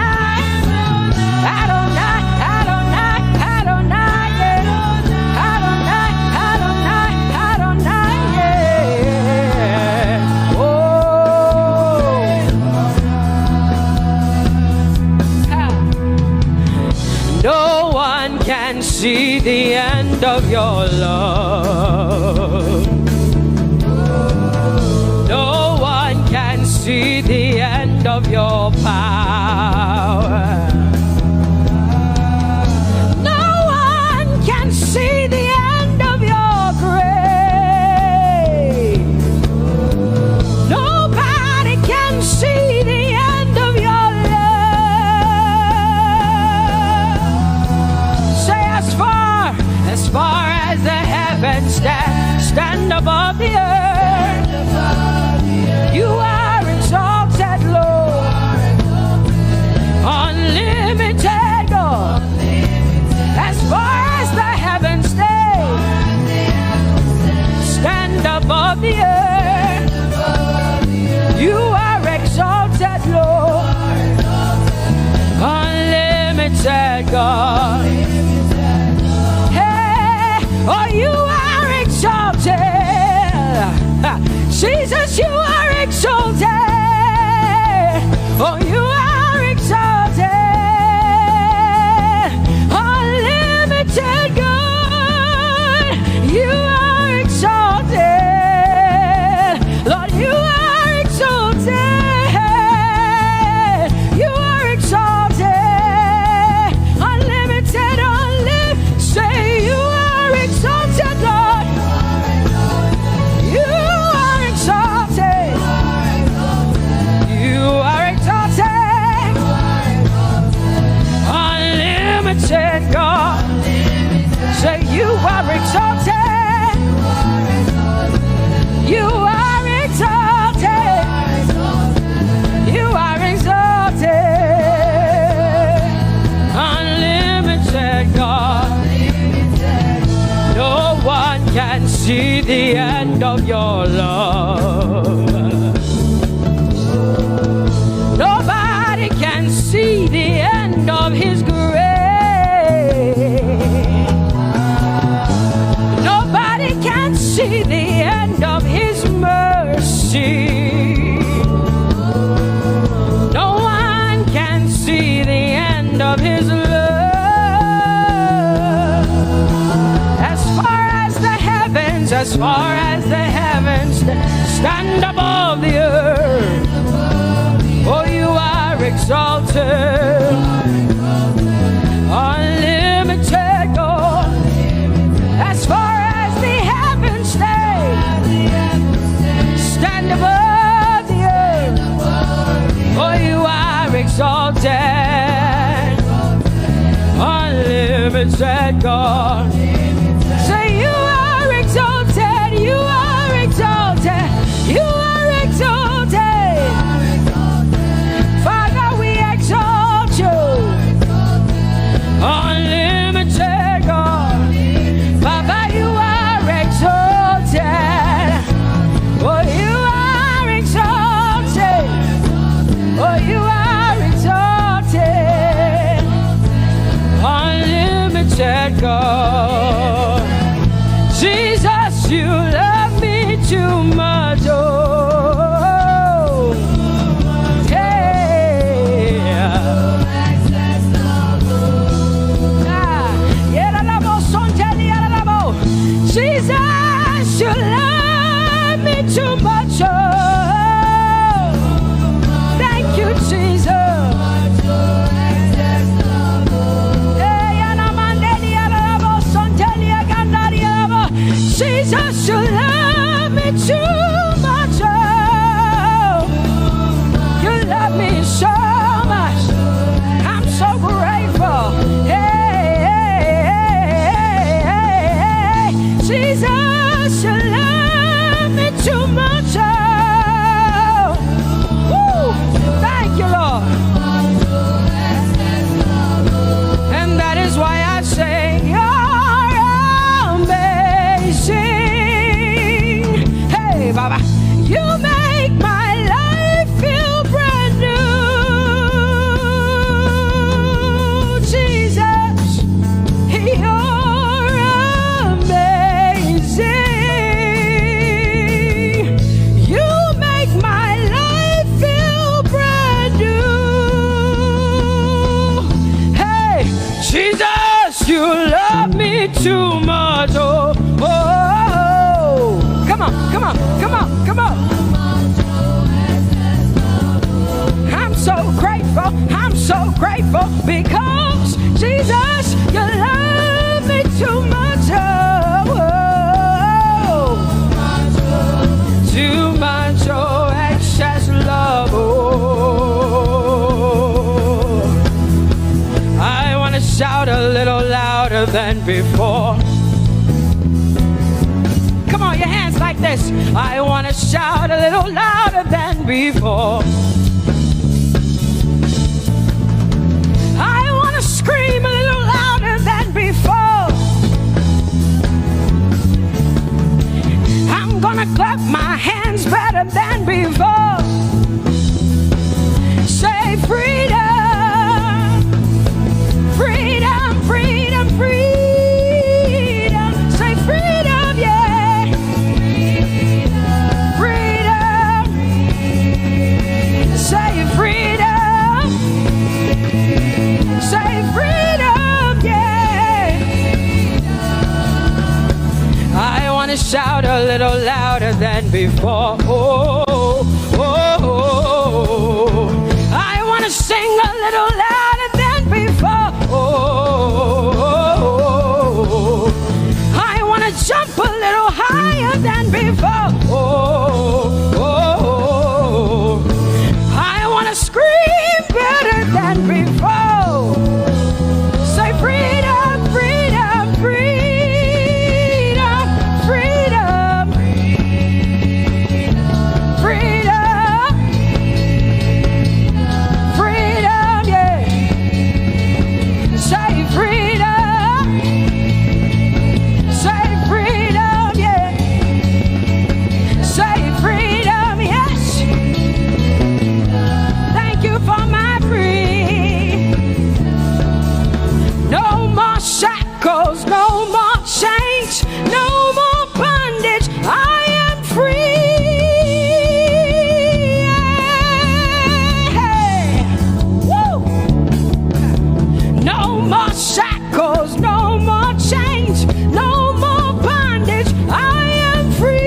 Adonai, Adonai, Adonai, yeah. Adonai, Adonai, Adonai, yeah. Oh. No one can see the end of your love. No one can see the end of your power. No one can see the end of your grace. Nobody can see the end of your love. Say as far as the heavens stand above the earth, you are exalted, Lord, unlimited God. As far as the heavens stand above the earth, you are exalted, Lord, unlimited God. Hey, oh, you are exalted. Jesus, you are exalted. Oh, you are exalted. Unlimited God, you are exalted. Lord, you are exalted. You are exalted. Unlimited, say you are exalted, Lord. You are exalted. You are exalted. Unlimited God. Say you are exalted. You are exalted. You are exalted. Unlimited God. No one can see the end of your love. Nobody can see the end of his grace. Nobody can see the end of his mercy. No one can see the end of his love. As far as the heavens stand above the earth, oh, you are exalted. Unlimited God. As far as the heavens stand above the earth, oh, you are exalted. Unlimited God. Say you are exalted. You are exalted. You are exalted. Father, we exalt you. Unlimited God. Father, you are exalted. Oh, you are exalted. Oh, you are exalted. Unlimited God. Jesus, you love me too much. Oh, yeah. Jesus, you love me too much. Oh, thank you, Jesus. too much. Oh, oh, oh. Come on, come on, come on, come on. I'm so grateful because Jesus, you love me too much. Oh, oh. Too much, oh, excess love. Oh, I want to shout a little louder than before. Come on, your hands like this. I want to shout a little louder than before. I want to scream a little louder than before. I'm gonna clap my hands better than before. Say freedom, freedom, freedom, freedom. Say freedom, yeah. Freedom. Say freedom. Say freedom, yeah. I want to shout a little louder than before. Oh, oh, oh, oh. I want to sing a little louder than before. Oh, oh, oh. I want to jump a little higher than before. Oh, oh, oh. I want to scream better than before. Say freedom, freedom, freedom, freedom, freedom, freedom, yeah. Say freedom, yeah. Say freedom, yes. Thank you for my free. No more shackles, no more chains, no more bondage. I am free. Hey. Woo. No more shackles, no more chains, no more bondage. I am free.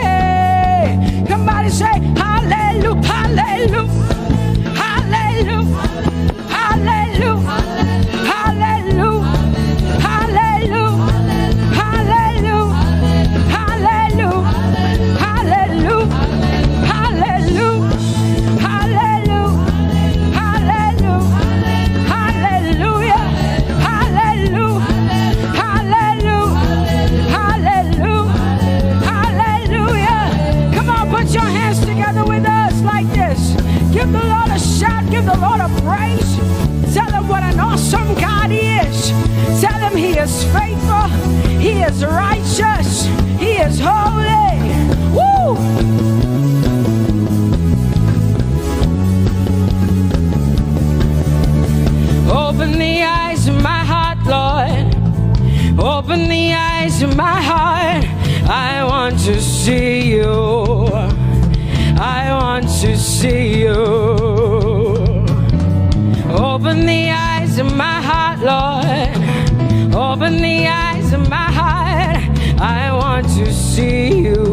Hey. Somebody say hallelujah, hallelujah. Hallelujah, hallelujah, hallelujah, hallelujah, hallelujah, hallelujah, hallelujah, hallelujah, hallelujah, hallelujah, hallelujah, hallelujah, hallelujah, hallelujah. Come on, put your hands together with us like this. Give the Lord a shout, give the Lord a praise. Tell him what an awesome God he is. Tell him he is faithful, he is righteous, he is holy. Woo! Open the eyes of my heart, Lord. Open the eyes of my heart. I want to see you. I want to see you. Open the eyes of my heart, Lord. Open the eyes of my heart. I want to see you.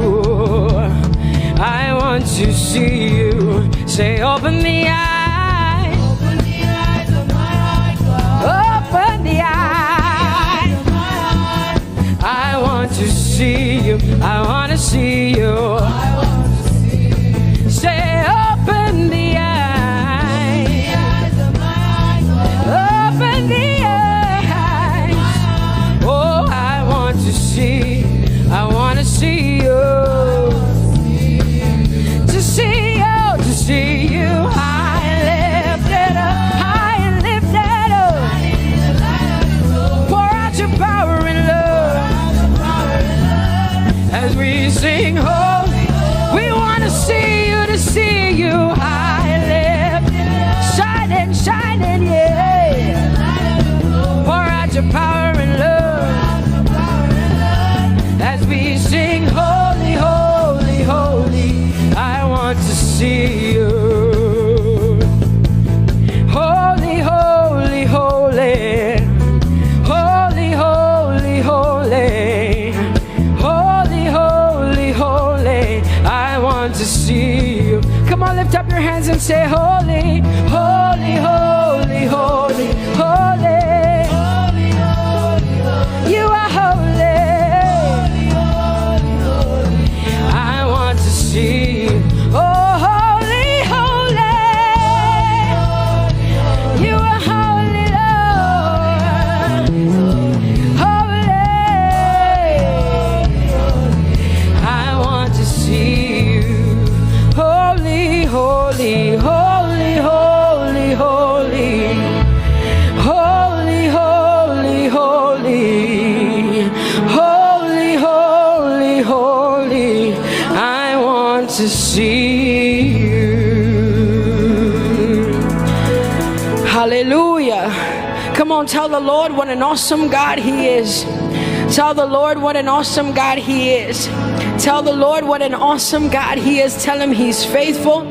I want to see you. Say, open the eyes. Open the eyes of my heart, God. Open the eyes of my heart. I want to see you. I want to see you. Say, open the eyes of my heart. Open the eyes. Oh, I want to see. I want to see you. To see you, to see you. High and lifted up, high and lifted up. Pour out your power and love as we sing, oh. want to see you. Come on, lift up your hands and say, holy, holy, holy, holy, holy. You are holy. I want to see you. Oh, holy, holy. You are holy, Lord. Holy. I want to see you. Holy, holy, holy, holy, holy. Holy, holy, holy. Holy, holy, holy. I want to see you. Hallelujah. Come on, tell the Lord what an awesome God He is. Tell the Lord what an awesome God He is. Tell the Lord what an awesome God He is. Tell Him He's faithful.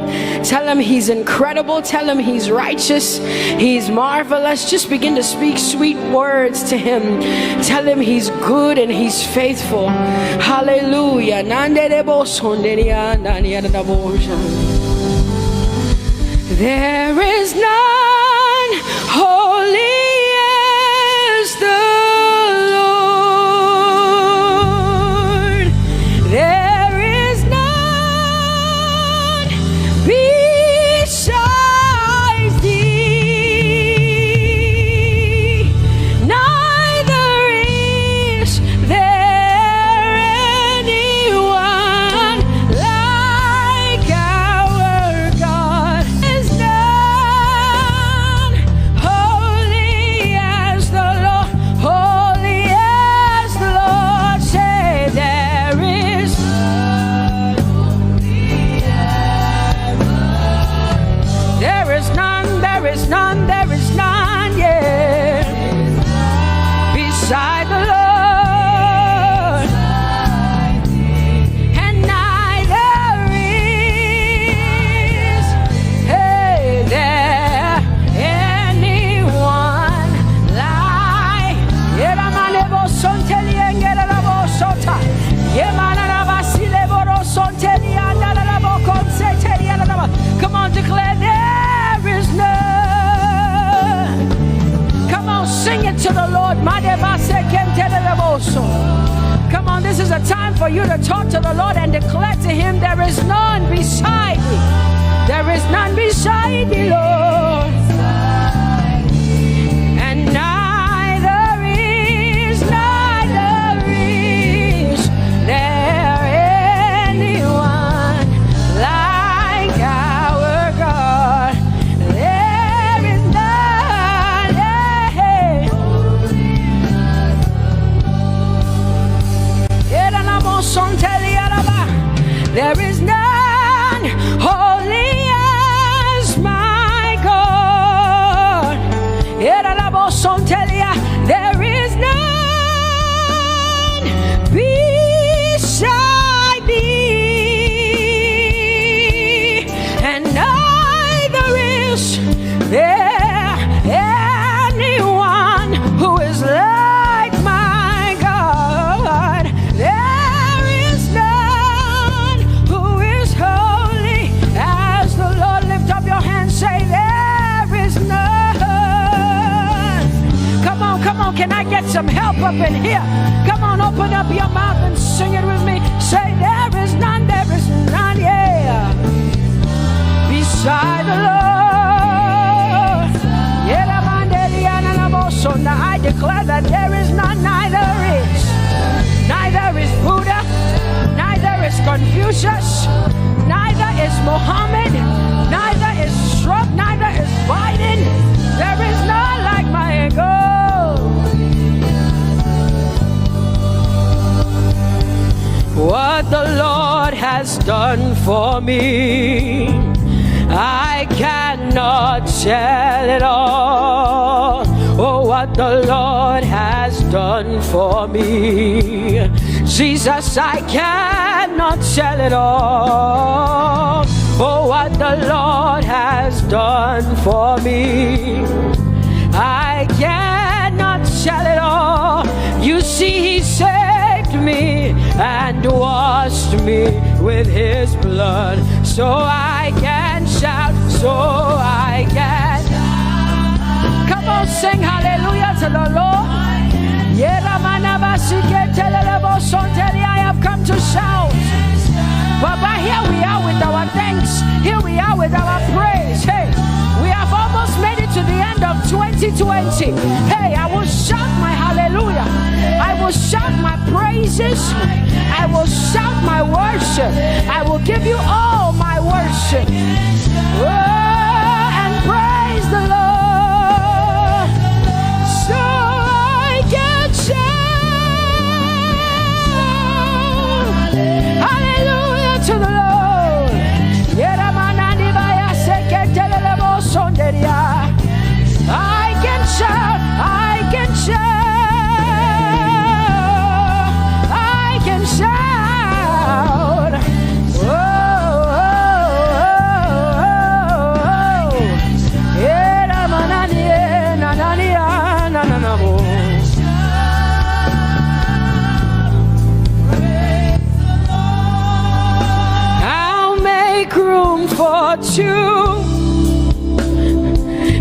Tell Him He's incredible. Tell Him He's righteous. He's marvelous. Just begin to speak sweet words to Him. Tell Him He's good and He's faithful. Hallelujah. There is none holy as the Lord. There is none besides Thee. Neither is there anyone like our God. Is none holy as the Lord, holy as the Lord. Say there is none, there is none, yeah, beside the Lord, and neither is there anyone like. Come on, declare there is none. Come on, sing it to the Lord. Come on, this is a time for you to talk to the Lord and declare to Him there is none beside Thee. There is none beside Thee, Lord. And neither is there anyone like our God. There is none, there is none holy as my God. There is none beside Thee, and neither is there anyone who is like my God. There is none who is holy as the Lord. Lift up your hands, say there is none. Come on, can I get some help up in here? Come on, open up your mouth and sing it with me. Say there is none, yeah, beside the Lord. So now I declare that there is none, neither is Buddha, neither is Confucius, neither is Muhammad, neither is Trump, neither is Biden. There is none like my God. What the Lord has done for me, I cannot tell it all. Oh, what the Lord has done for me, Jesus, I cannot tell it all. Oh, what the Lord has done for me, I cannot tell it all. You see, He saved me and washed me with his blood, so I can shout, so I can. Come on, sing hallelujah to the Lord. I have come to shout. Baba, here we are with our thanks. Here we are with our praise. Hey, we have almost made it to the end of 2020. Hey, I will shout my hallelujah. I will shout my praises. I will shout my worship. I will give you all my worship. Oh, and praise the Lord. So I can shout. Hallelujah to the Lord. I can shout, I can shout, I can shout. Oh, oh, oh, I'll make room for two.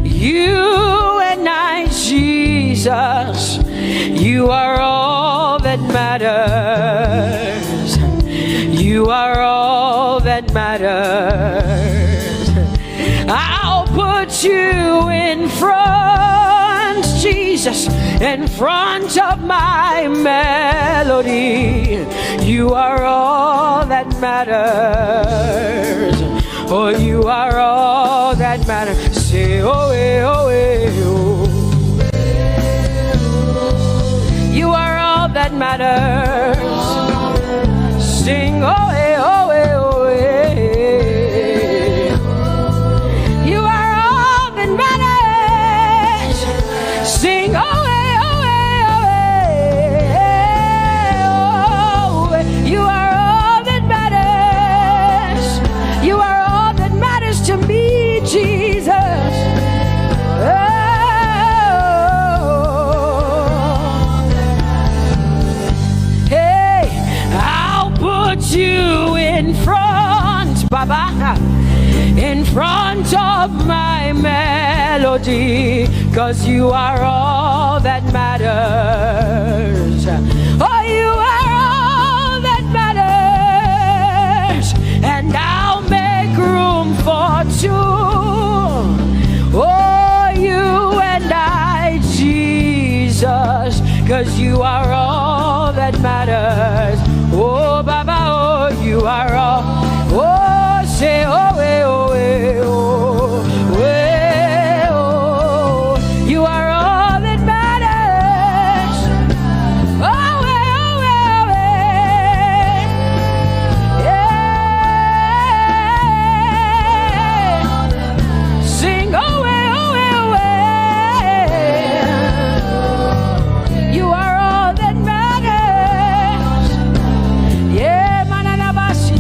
You and I, Jesus, you are all that matters. You are all that matters. I'll put you in front, Jesus, in front of my melody. You are all that matters. Oh, you are all that matters. Say, oh, eh, oh, eh, oh. You are all that matters. Sing, oh, eh, oh, eh, oh, eh. You are all that matters. Sing, oh, eh, oh, eh, oh, eh. Oh, you are all that matters. You are all that matters to me, Jesus. You in front, Baba, in front of my melody, 'cause you are all that matters. Oh, you are all that matters, and I'll make room for two. Oh, you and I, Jesus, 'cause you are all that matters. Oh, Baba, oh, you are all. Oh, say, oh, eh, oh, eh, oh, eh, oh. You are all that matters. Oh, eh, oh, eh, yeah. Sing, oh, eh, oh, eh. You are all that matters. Yeah, manana bashi.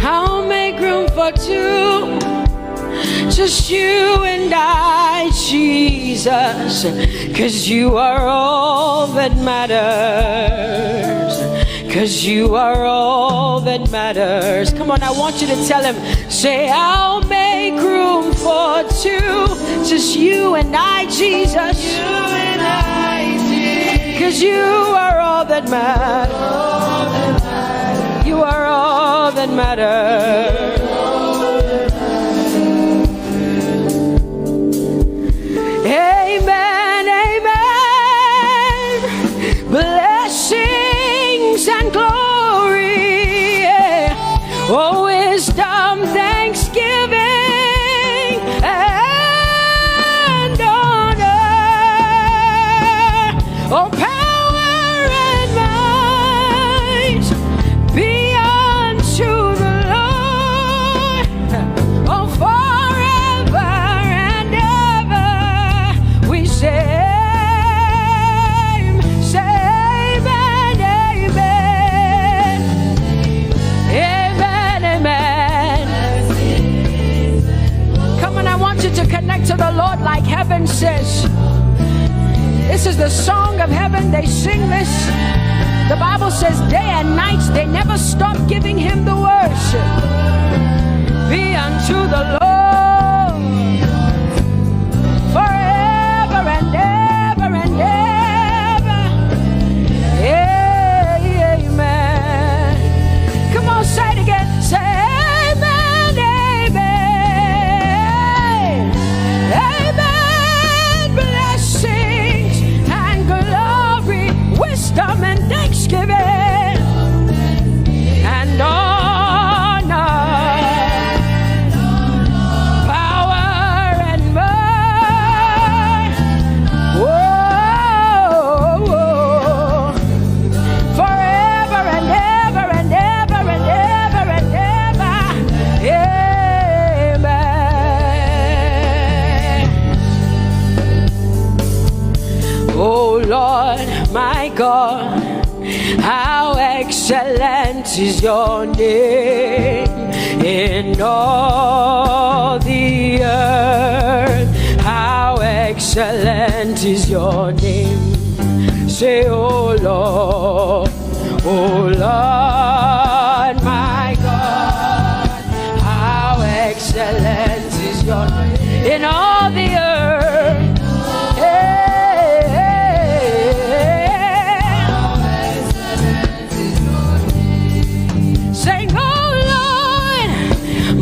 I'll make room for two, just you and I, Jesus, 'cause you are all that matters. 'Cause you are all that matters. Come on, I want you to tell him, say, I'll make room for two, just you and I, Jesus. You and I, Jesus. 'Cause you are all that matters. You are all that matters. Amen, amen. Blessings and glory, yeah. Oh, wisdom, thanksgiving, and honor. Oh, power and might be unto the Lord. like heaven says. This is the song of heaven. They sing this. The Bible says day and night they never stop giving him the worship. Be unto the Lord forever and ever and ever. Amen. Come on, say it again. Say amen, amen. Amen. Blessings and glory, wisdom and thanksgiving and honor, power and might. Whoa, forever and ever and ever and ever and ever. Amen. Oh Lord, my God, how excellent is your name in all the earth. How excellent is your name. Say, oh Lord, my God, how excellent is your name in all the earth. Sing, oh Lord,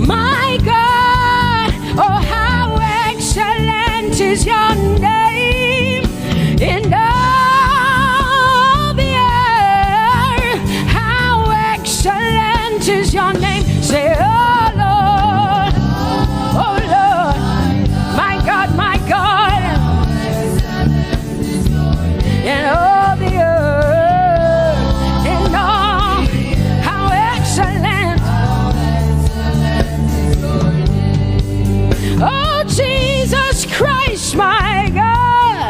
my God, oh how excellent is your name in all the earth. How excellent is your name. Say, oh Lord, my God, in all the earth, in all, how excellent. Oh Jesus Christ, my God,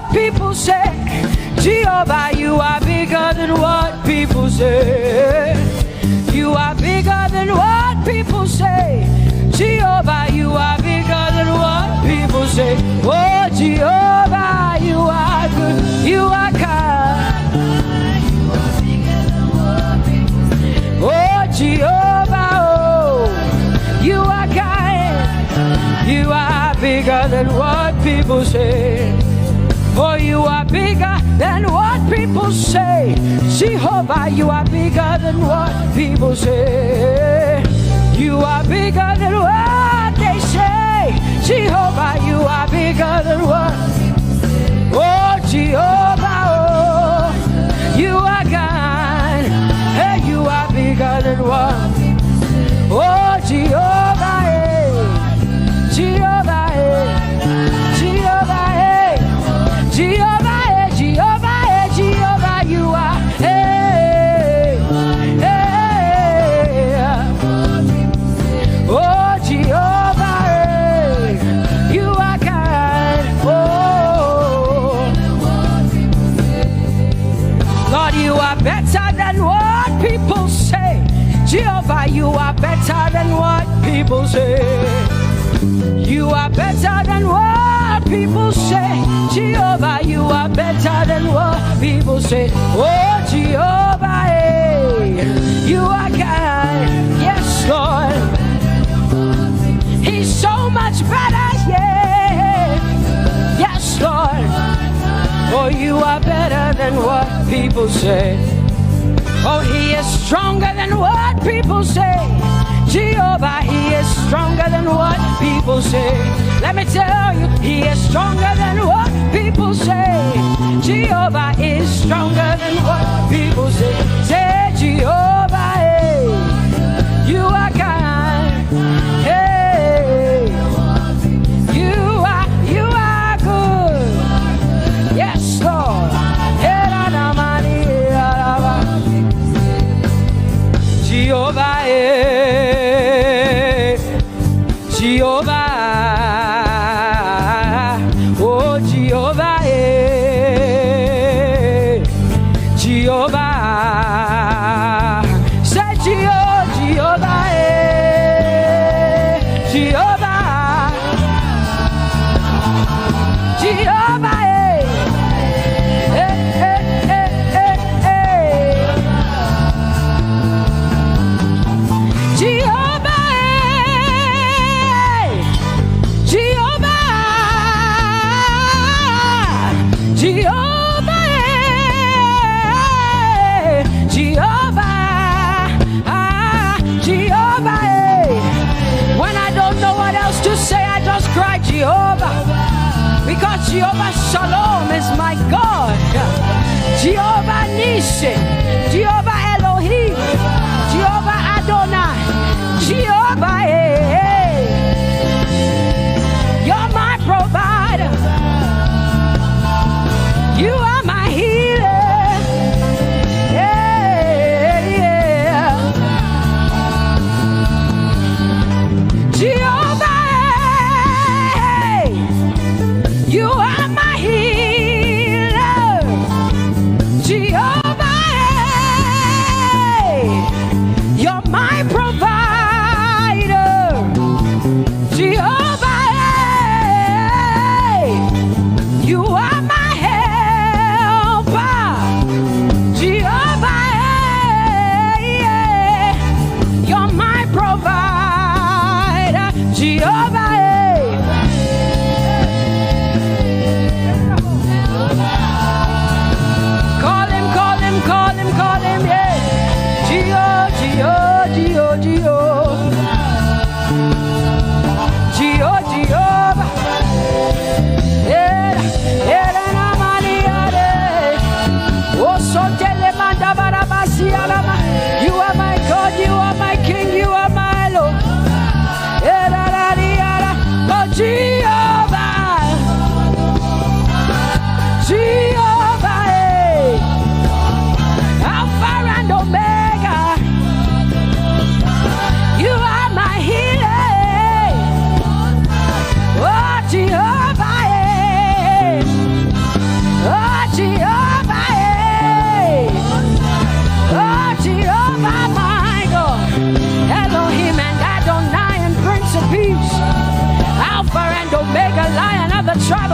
what people say. Jehovah, you are bigger than what people say. You are bigger than what people say. Jehovah, you are bigger than what people say. Oh, Jehovah, you are good. You are kind. Oh, Jehovah, oh, you are kind. You are bigger than what people say. Oh, you are bigger than what people say. Jehovah, you are bigger than what people say. You are bigger than what they say. Jehovah, you are bigger than what. Oh, Jehovah, oh, you are God. Hey, you are bigger than what. Oh, Jehovah, hey. Jehovah, hey. Jehovah, hey. Jehovah, hey. Jehovah, hey. Jehovah, you are. Hey, hey. Oh, Jehovah, hey. You are kind. Oh, Lord, you are better than what people say. Jehovah, you are better than what people say. You are better than what people say. Jehovah, you are better than what people say. Oh, Jehovah, hey, you are kind. Yes, Lord. He's so much better, yeah. Yes, Lord. Oh, you are better than what people say. Oh, he is stronger than what people say. Jehovah, he is stronger than what people say. Let me tell you, he is stronger than what people say. Jehovah is stronger than what people say. Say, Jehovah, hey, you are kind. Hey, you are good. Yes, Lord. Jehovah, Jehovah, oh Jehovah, Jehovah, say Jehovah, Jehovah, Jehovah, Jehovah, because Jehovah Shalom is my God. Jehovah Nissi, Jehovah Elohim, Jehovah Adonai, Jehovah, hey, you're my provider. You are my healer. Yeah, yeah. Jehovah, you are my healer, Jehovah.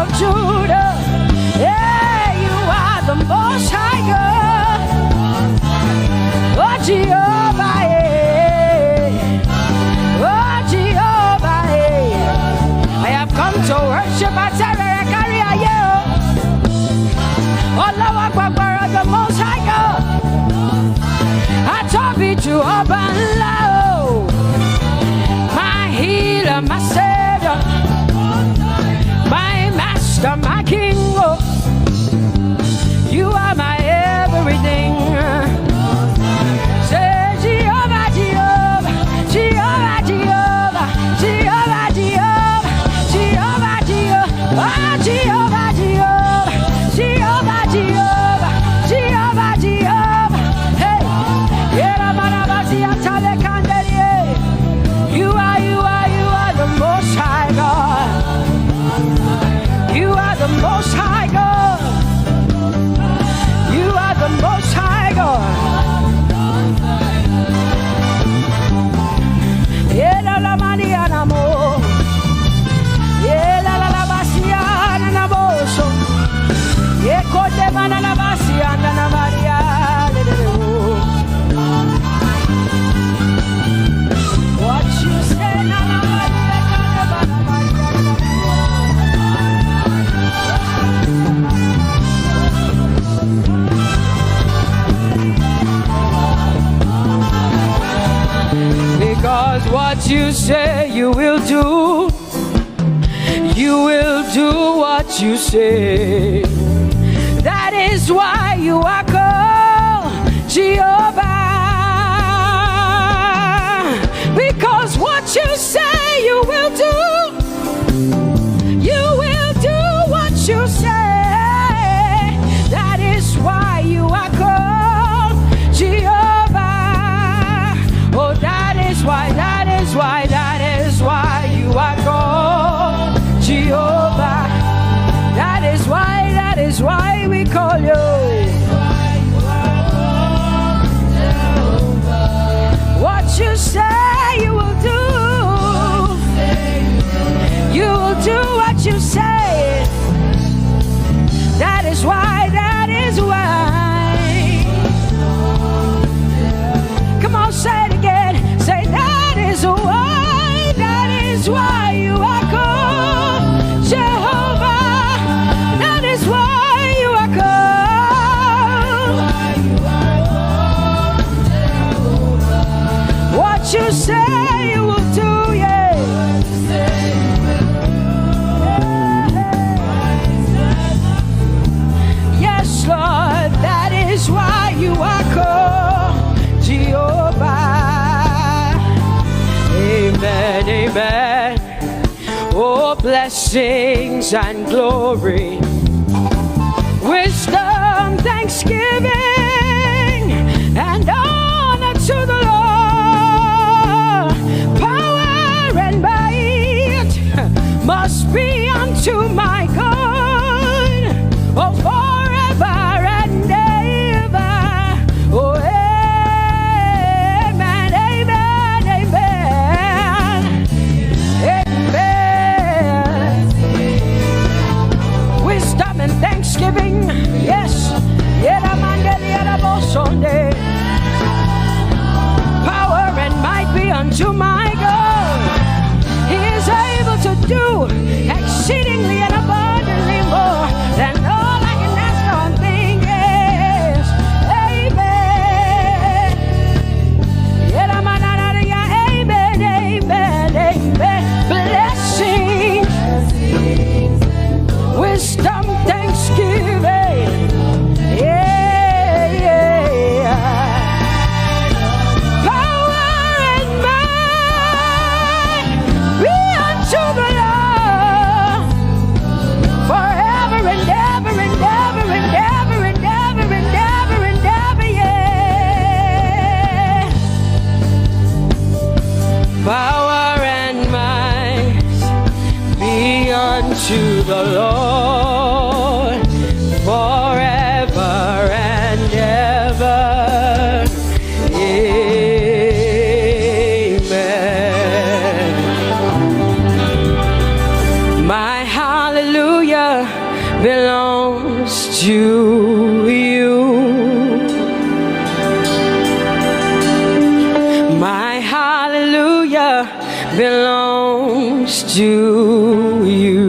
of Judah. Yeah, you are the Most High God. Oh, Jehovah, oh, Jehovah, I have come to worship at Terekaria. Oh, Lord, the Most High God. I Tope Alabi, my healer, my savior, my master, my king. Oh, you are my everything. Say Jehovah, Jehovah, Jehovah, Jehovah, Jehovah, Jehovah, Jehovah, Jehovah, Jehovah, Jehovah, Jehovah, Jehovah, Jehovah. Hey, you are the Most High God. You are the Most High God. You are the Most High God. Yela la Mariana mo. Yela la Bassiana na boso. Yeko de mana la Bassiana na Maria. What you say na Maria na Maria. Because what you say you will do. You will do what you say. That is why you are called Jehovah. Because what you say you will do. You will do what you say. That is why you are called Jehovah. Oh, that is why you are called Jehovah. That is why we call you. What you say you will do. You will do what you say. That is why. Come on, say it again. Say that is why you are called Jehovah. That is why you are called. What you say you will do, yeah. Yes, Lord, that is why you are called Jehovah. Amen, amen. Oh, blessings and glory, wisdom, thanksgiving, and honor to the Lord. Power and might must be unto my God. Oh, forever and ever. Oh, amen, amen, amen. Amen. Wisdom and thanksgiving, yes. Power and might be unto my God. He is able to do exceedingly and abundantly more than all I can ask or think. Yes. Amen. Amen, amen, amen. Blessings, wisdom, thanksgiving. Yeah, yeah. Power and might be unto the Lord forever and ever and ever and ever and ever and ever and ever, yeah. Power and might be unto the Lord forever and ever. Amen. My house hallelujah belongs to you. My hallelujah belongs to you.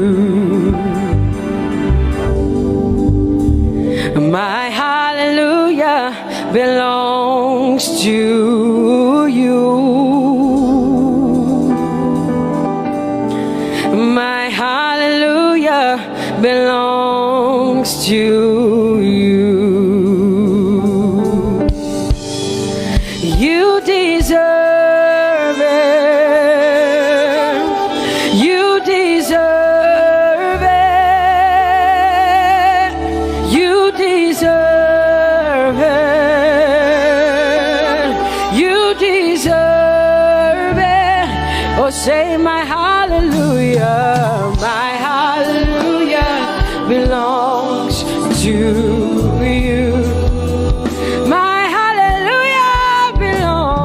My hallelujah belongs to you. My hallelujah belongs to you. You deserve it. You deserve it. You deserve it. You deserve it. Oh, say my hallelujah. My hallelujah belongs to you. My hallelujah belongs.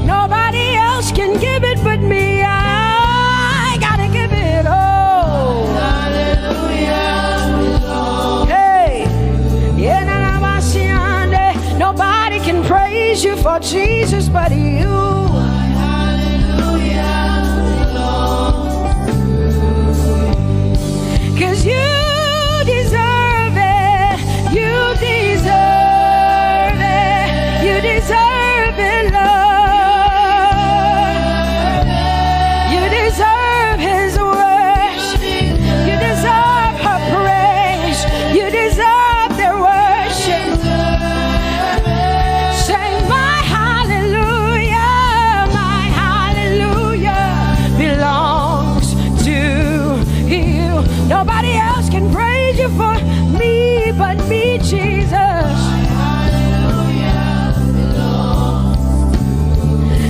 Nobody else can give it but me. I gotta give it all. Hey, nobody can praise you for Jesus but you. Cause you deserve it. You deserve it. You deserve it, Lord. You deserve His worship. You deserve her praise. You deserve their worship. Say my hallelujah. My hallelujah belongs to you. Nobody else can praise you for me but me, Jesus.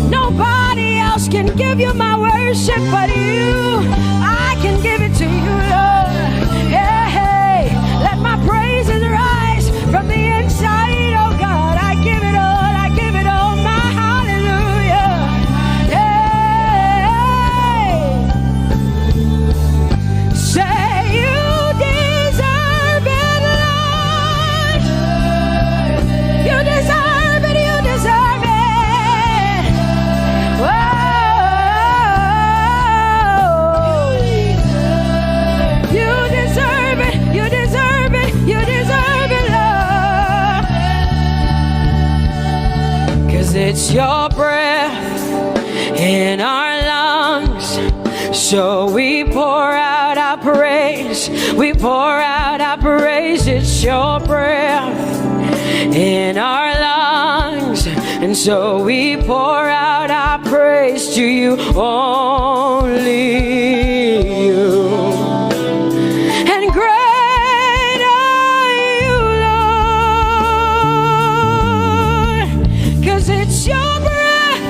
Nobody else can give you my worship but you. I can give it to you, Lord. Yeah, hey, let my praises rise from the inside, oh God. I give it all, I give it all, my hallelujah. Hey, say you deserve it, Lord. You deserve it, you deserve it. Whoa. You deserve it, you deserve it, you deserve it, Lord. Cause it's your breath in our lungs. So we pour out our praise. We pour out our praise. It's your breath in our lungs. And so we pour out our praise to you, only you. And great are you, Lord. Cause it's your breath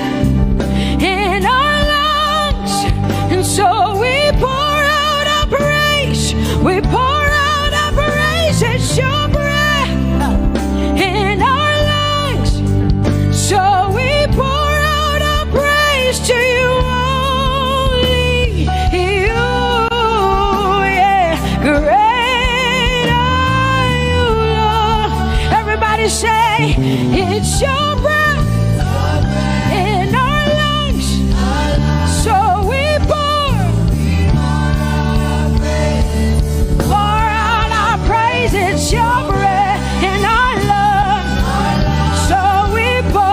in our lungs. And so we pour out our praise. We pour out our praise. It's your breath in our lungs. So we pour out our praise to you, only you. Yeah, great are you, Lord. Everybody say, it's your breath in our lungs. So we pour out our praise. It's your breath in our lungs. So we pour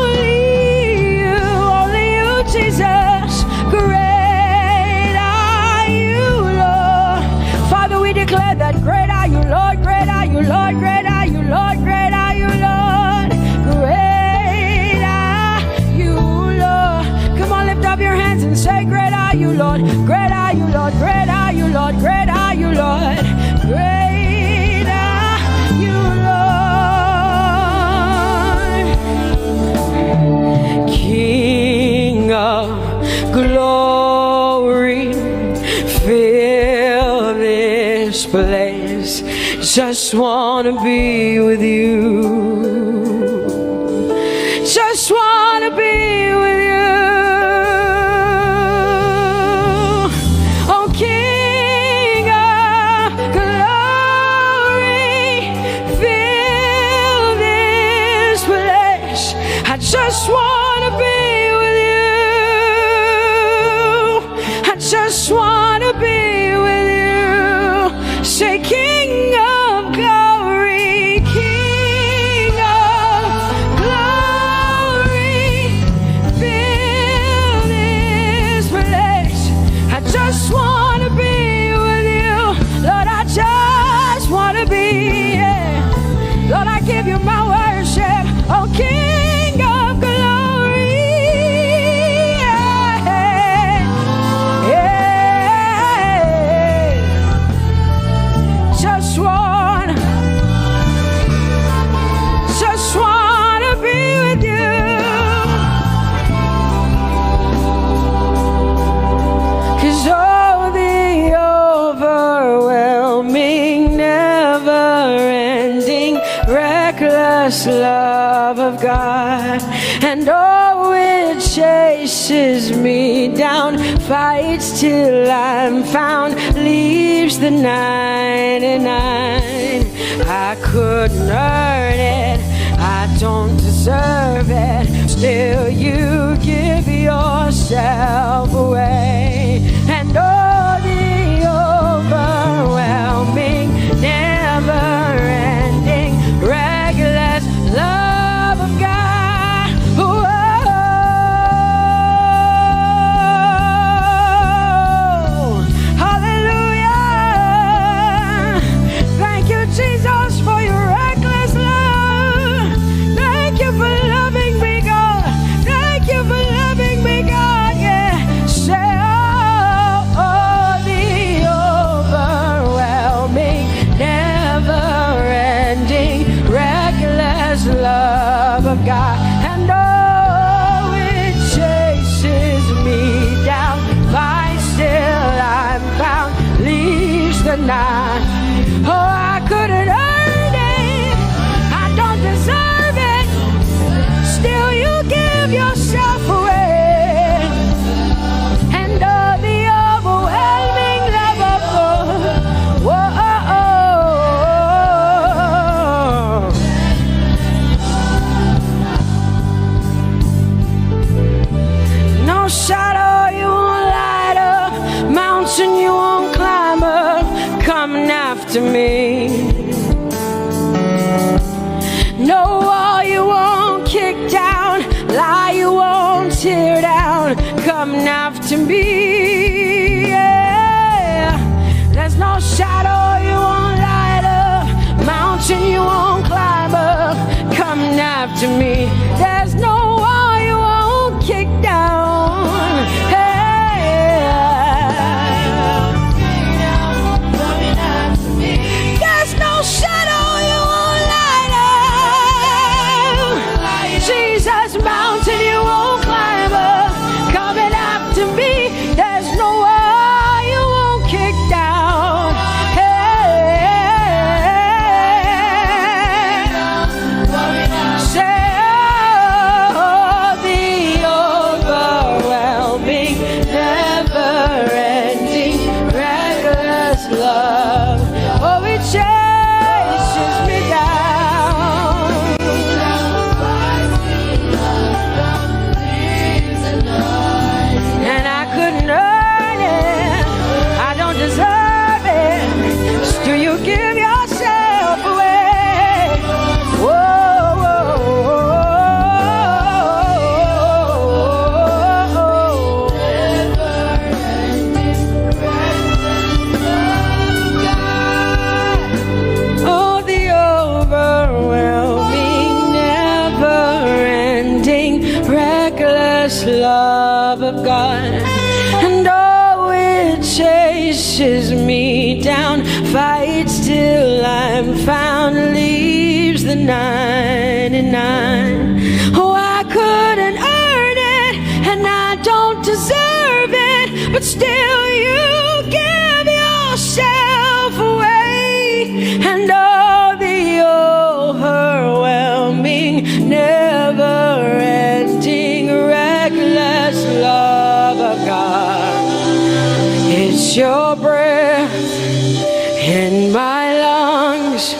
only you, Jesus. Great are you, Lord. Father, we declare that great are you, Lord. Great are you, Lord. Great are you, Lord. Great are you, Lord. Great are you, Lord. Come on, lift up your hands and say, great are you, Lord. Great are you, Lord. Great are you, Lord. Great are you, Lord. Great are you, Lord. King of glory, fill this place. just wanna be with you. Just wanna be with you. Oh, King of glory, fill this place. I just wanna be with you. I just wanna be with you. Say, King of glory, King of glory, fill this place. I just want to be with you. Lord, I just want to be, yeah. Lord, I give you my worship. Oh, King of glory, yeah, yeah. Just want to be with you. 'Cause oh, the overwhelming, never-ending, reckless love of God, and oh, it chases me down, fights till I'm found, leaves the 99. I couldn't earn it, I don't deserve it, still you give yourself away. And oh, the overwhelming, never-ending, reckless love of God. Whoa. Hallelujah. Thank you, Jesus, for your reckless love. Thank you for loving me, God. Thank you for loving me, God. Yeah. Say, oh, the overwhelming, never-ending, reckless love of God. And oh, it chases me down, finds till I'm found, leaves the 9. Oh, I couldn't earn it, I don't deserve it, still you give yourself away. And oh, the overwhelming love of God. Whoa. No shadow you won't light up, mountain you won't climb up, coming after me. No wall you won't kick down, lie you won't tear down, coming after me. Yeah. There's no shadow you won't light up, mountain you won't climb up, coming after me. There's no wall you won't kick down. Hey. There's no shadow you won't light up, Jesus, mountain you won't climb up, coming after me. There's no wall you won't kick down. Hey. Say, oh, the overwhelming, never-ending, reckless love. Oh, it chases me down. And I couldn't earn it, I don't deserve it, still you give yourself away. Whoa, whoa, oh, the overwhelming, never-ending, reckless love of God. And oh, it chases me down, fights till I'm found, leaves the 99. Oh, I couldn't earn it, and I don't deserve it, but still you give yourself away. And oh, never-ending, reckless love of God. It's your breath in my lungs,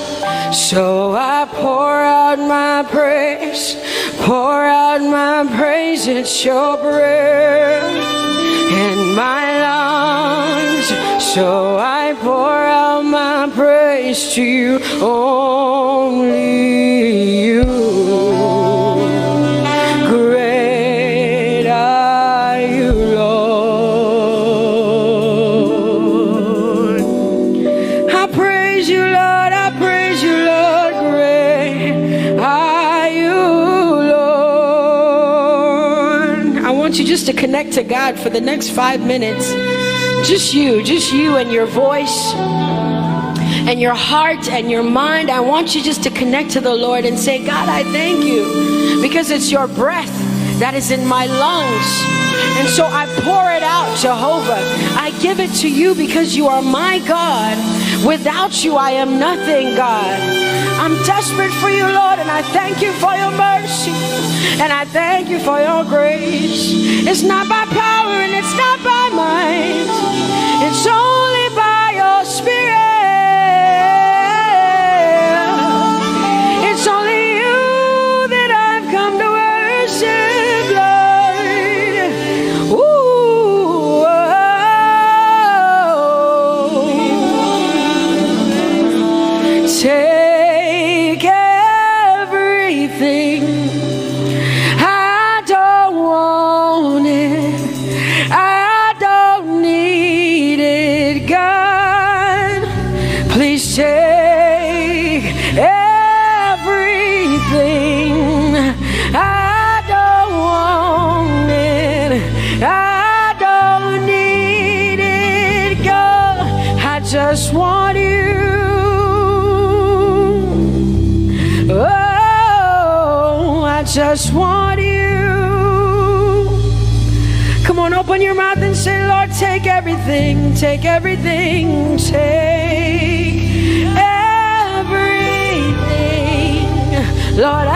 so I pour out my praise, pour out my praise. It's your breath in my lungs, so I pour out my praise to you, only you. Great are you, Lord. I praise you, Lord. I praise you, Lord. Great are you, Lord. I want you just to connect to God for the next 5 minutes. Just you and your voice and your heart and your mind. I want you just to connect to the Lord and say, God, I thank you because it's your breath that is in my lungs. And so I pour it out, Jehovah. I give it to you because you are my God. Without you, I am nothing, God. I'm desperate for you, Lord, and I thank you for your mercy. And I thank you for your grace. It's not by power and it's not by might. It's only by your Spirit. It's only you that I've come to worship, Lord. Ooh, oh. Take everything. I don't want it. I don't need it, God. Please take everything. I don't want it. I don't need it, God. I just want you. Oh, I just want you. Come on, open your mouth and say, Lord, take everything, take everything, take everything. Lord,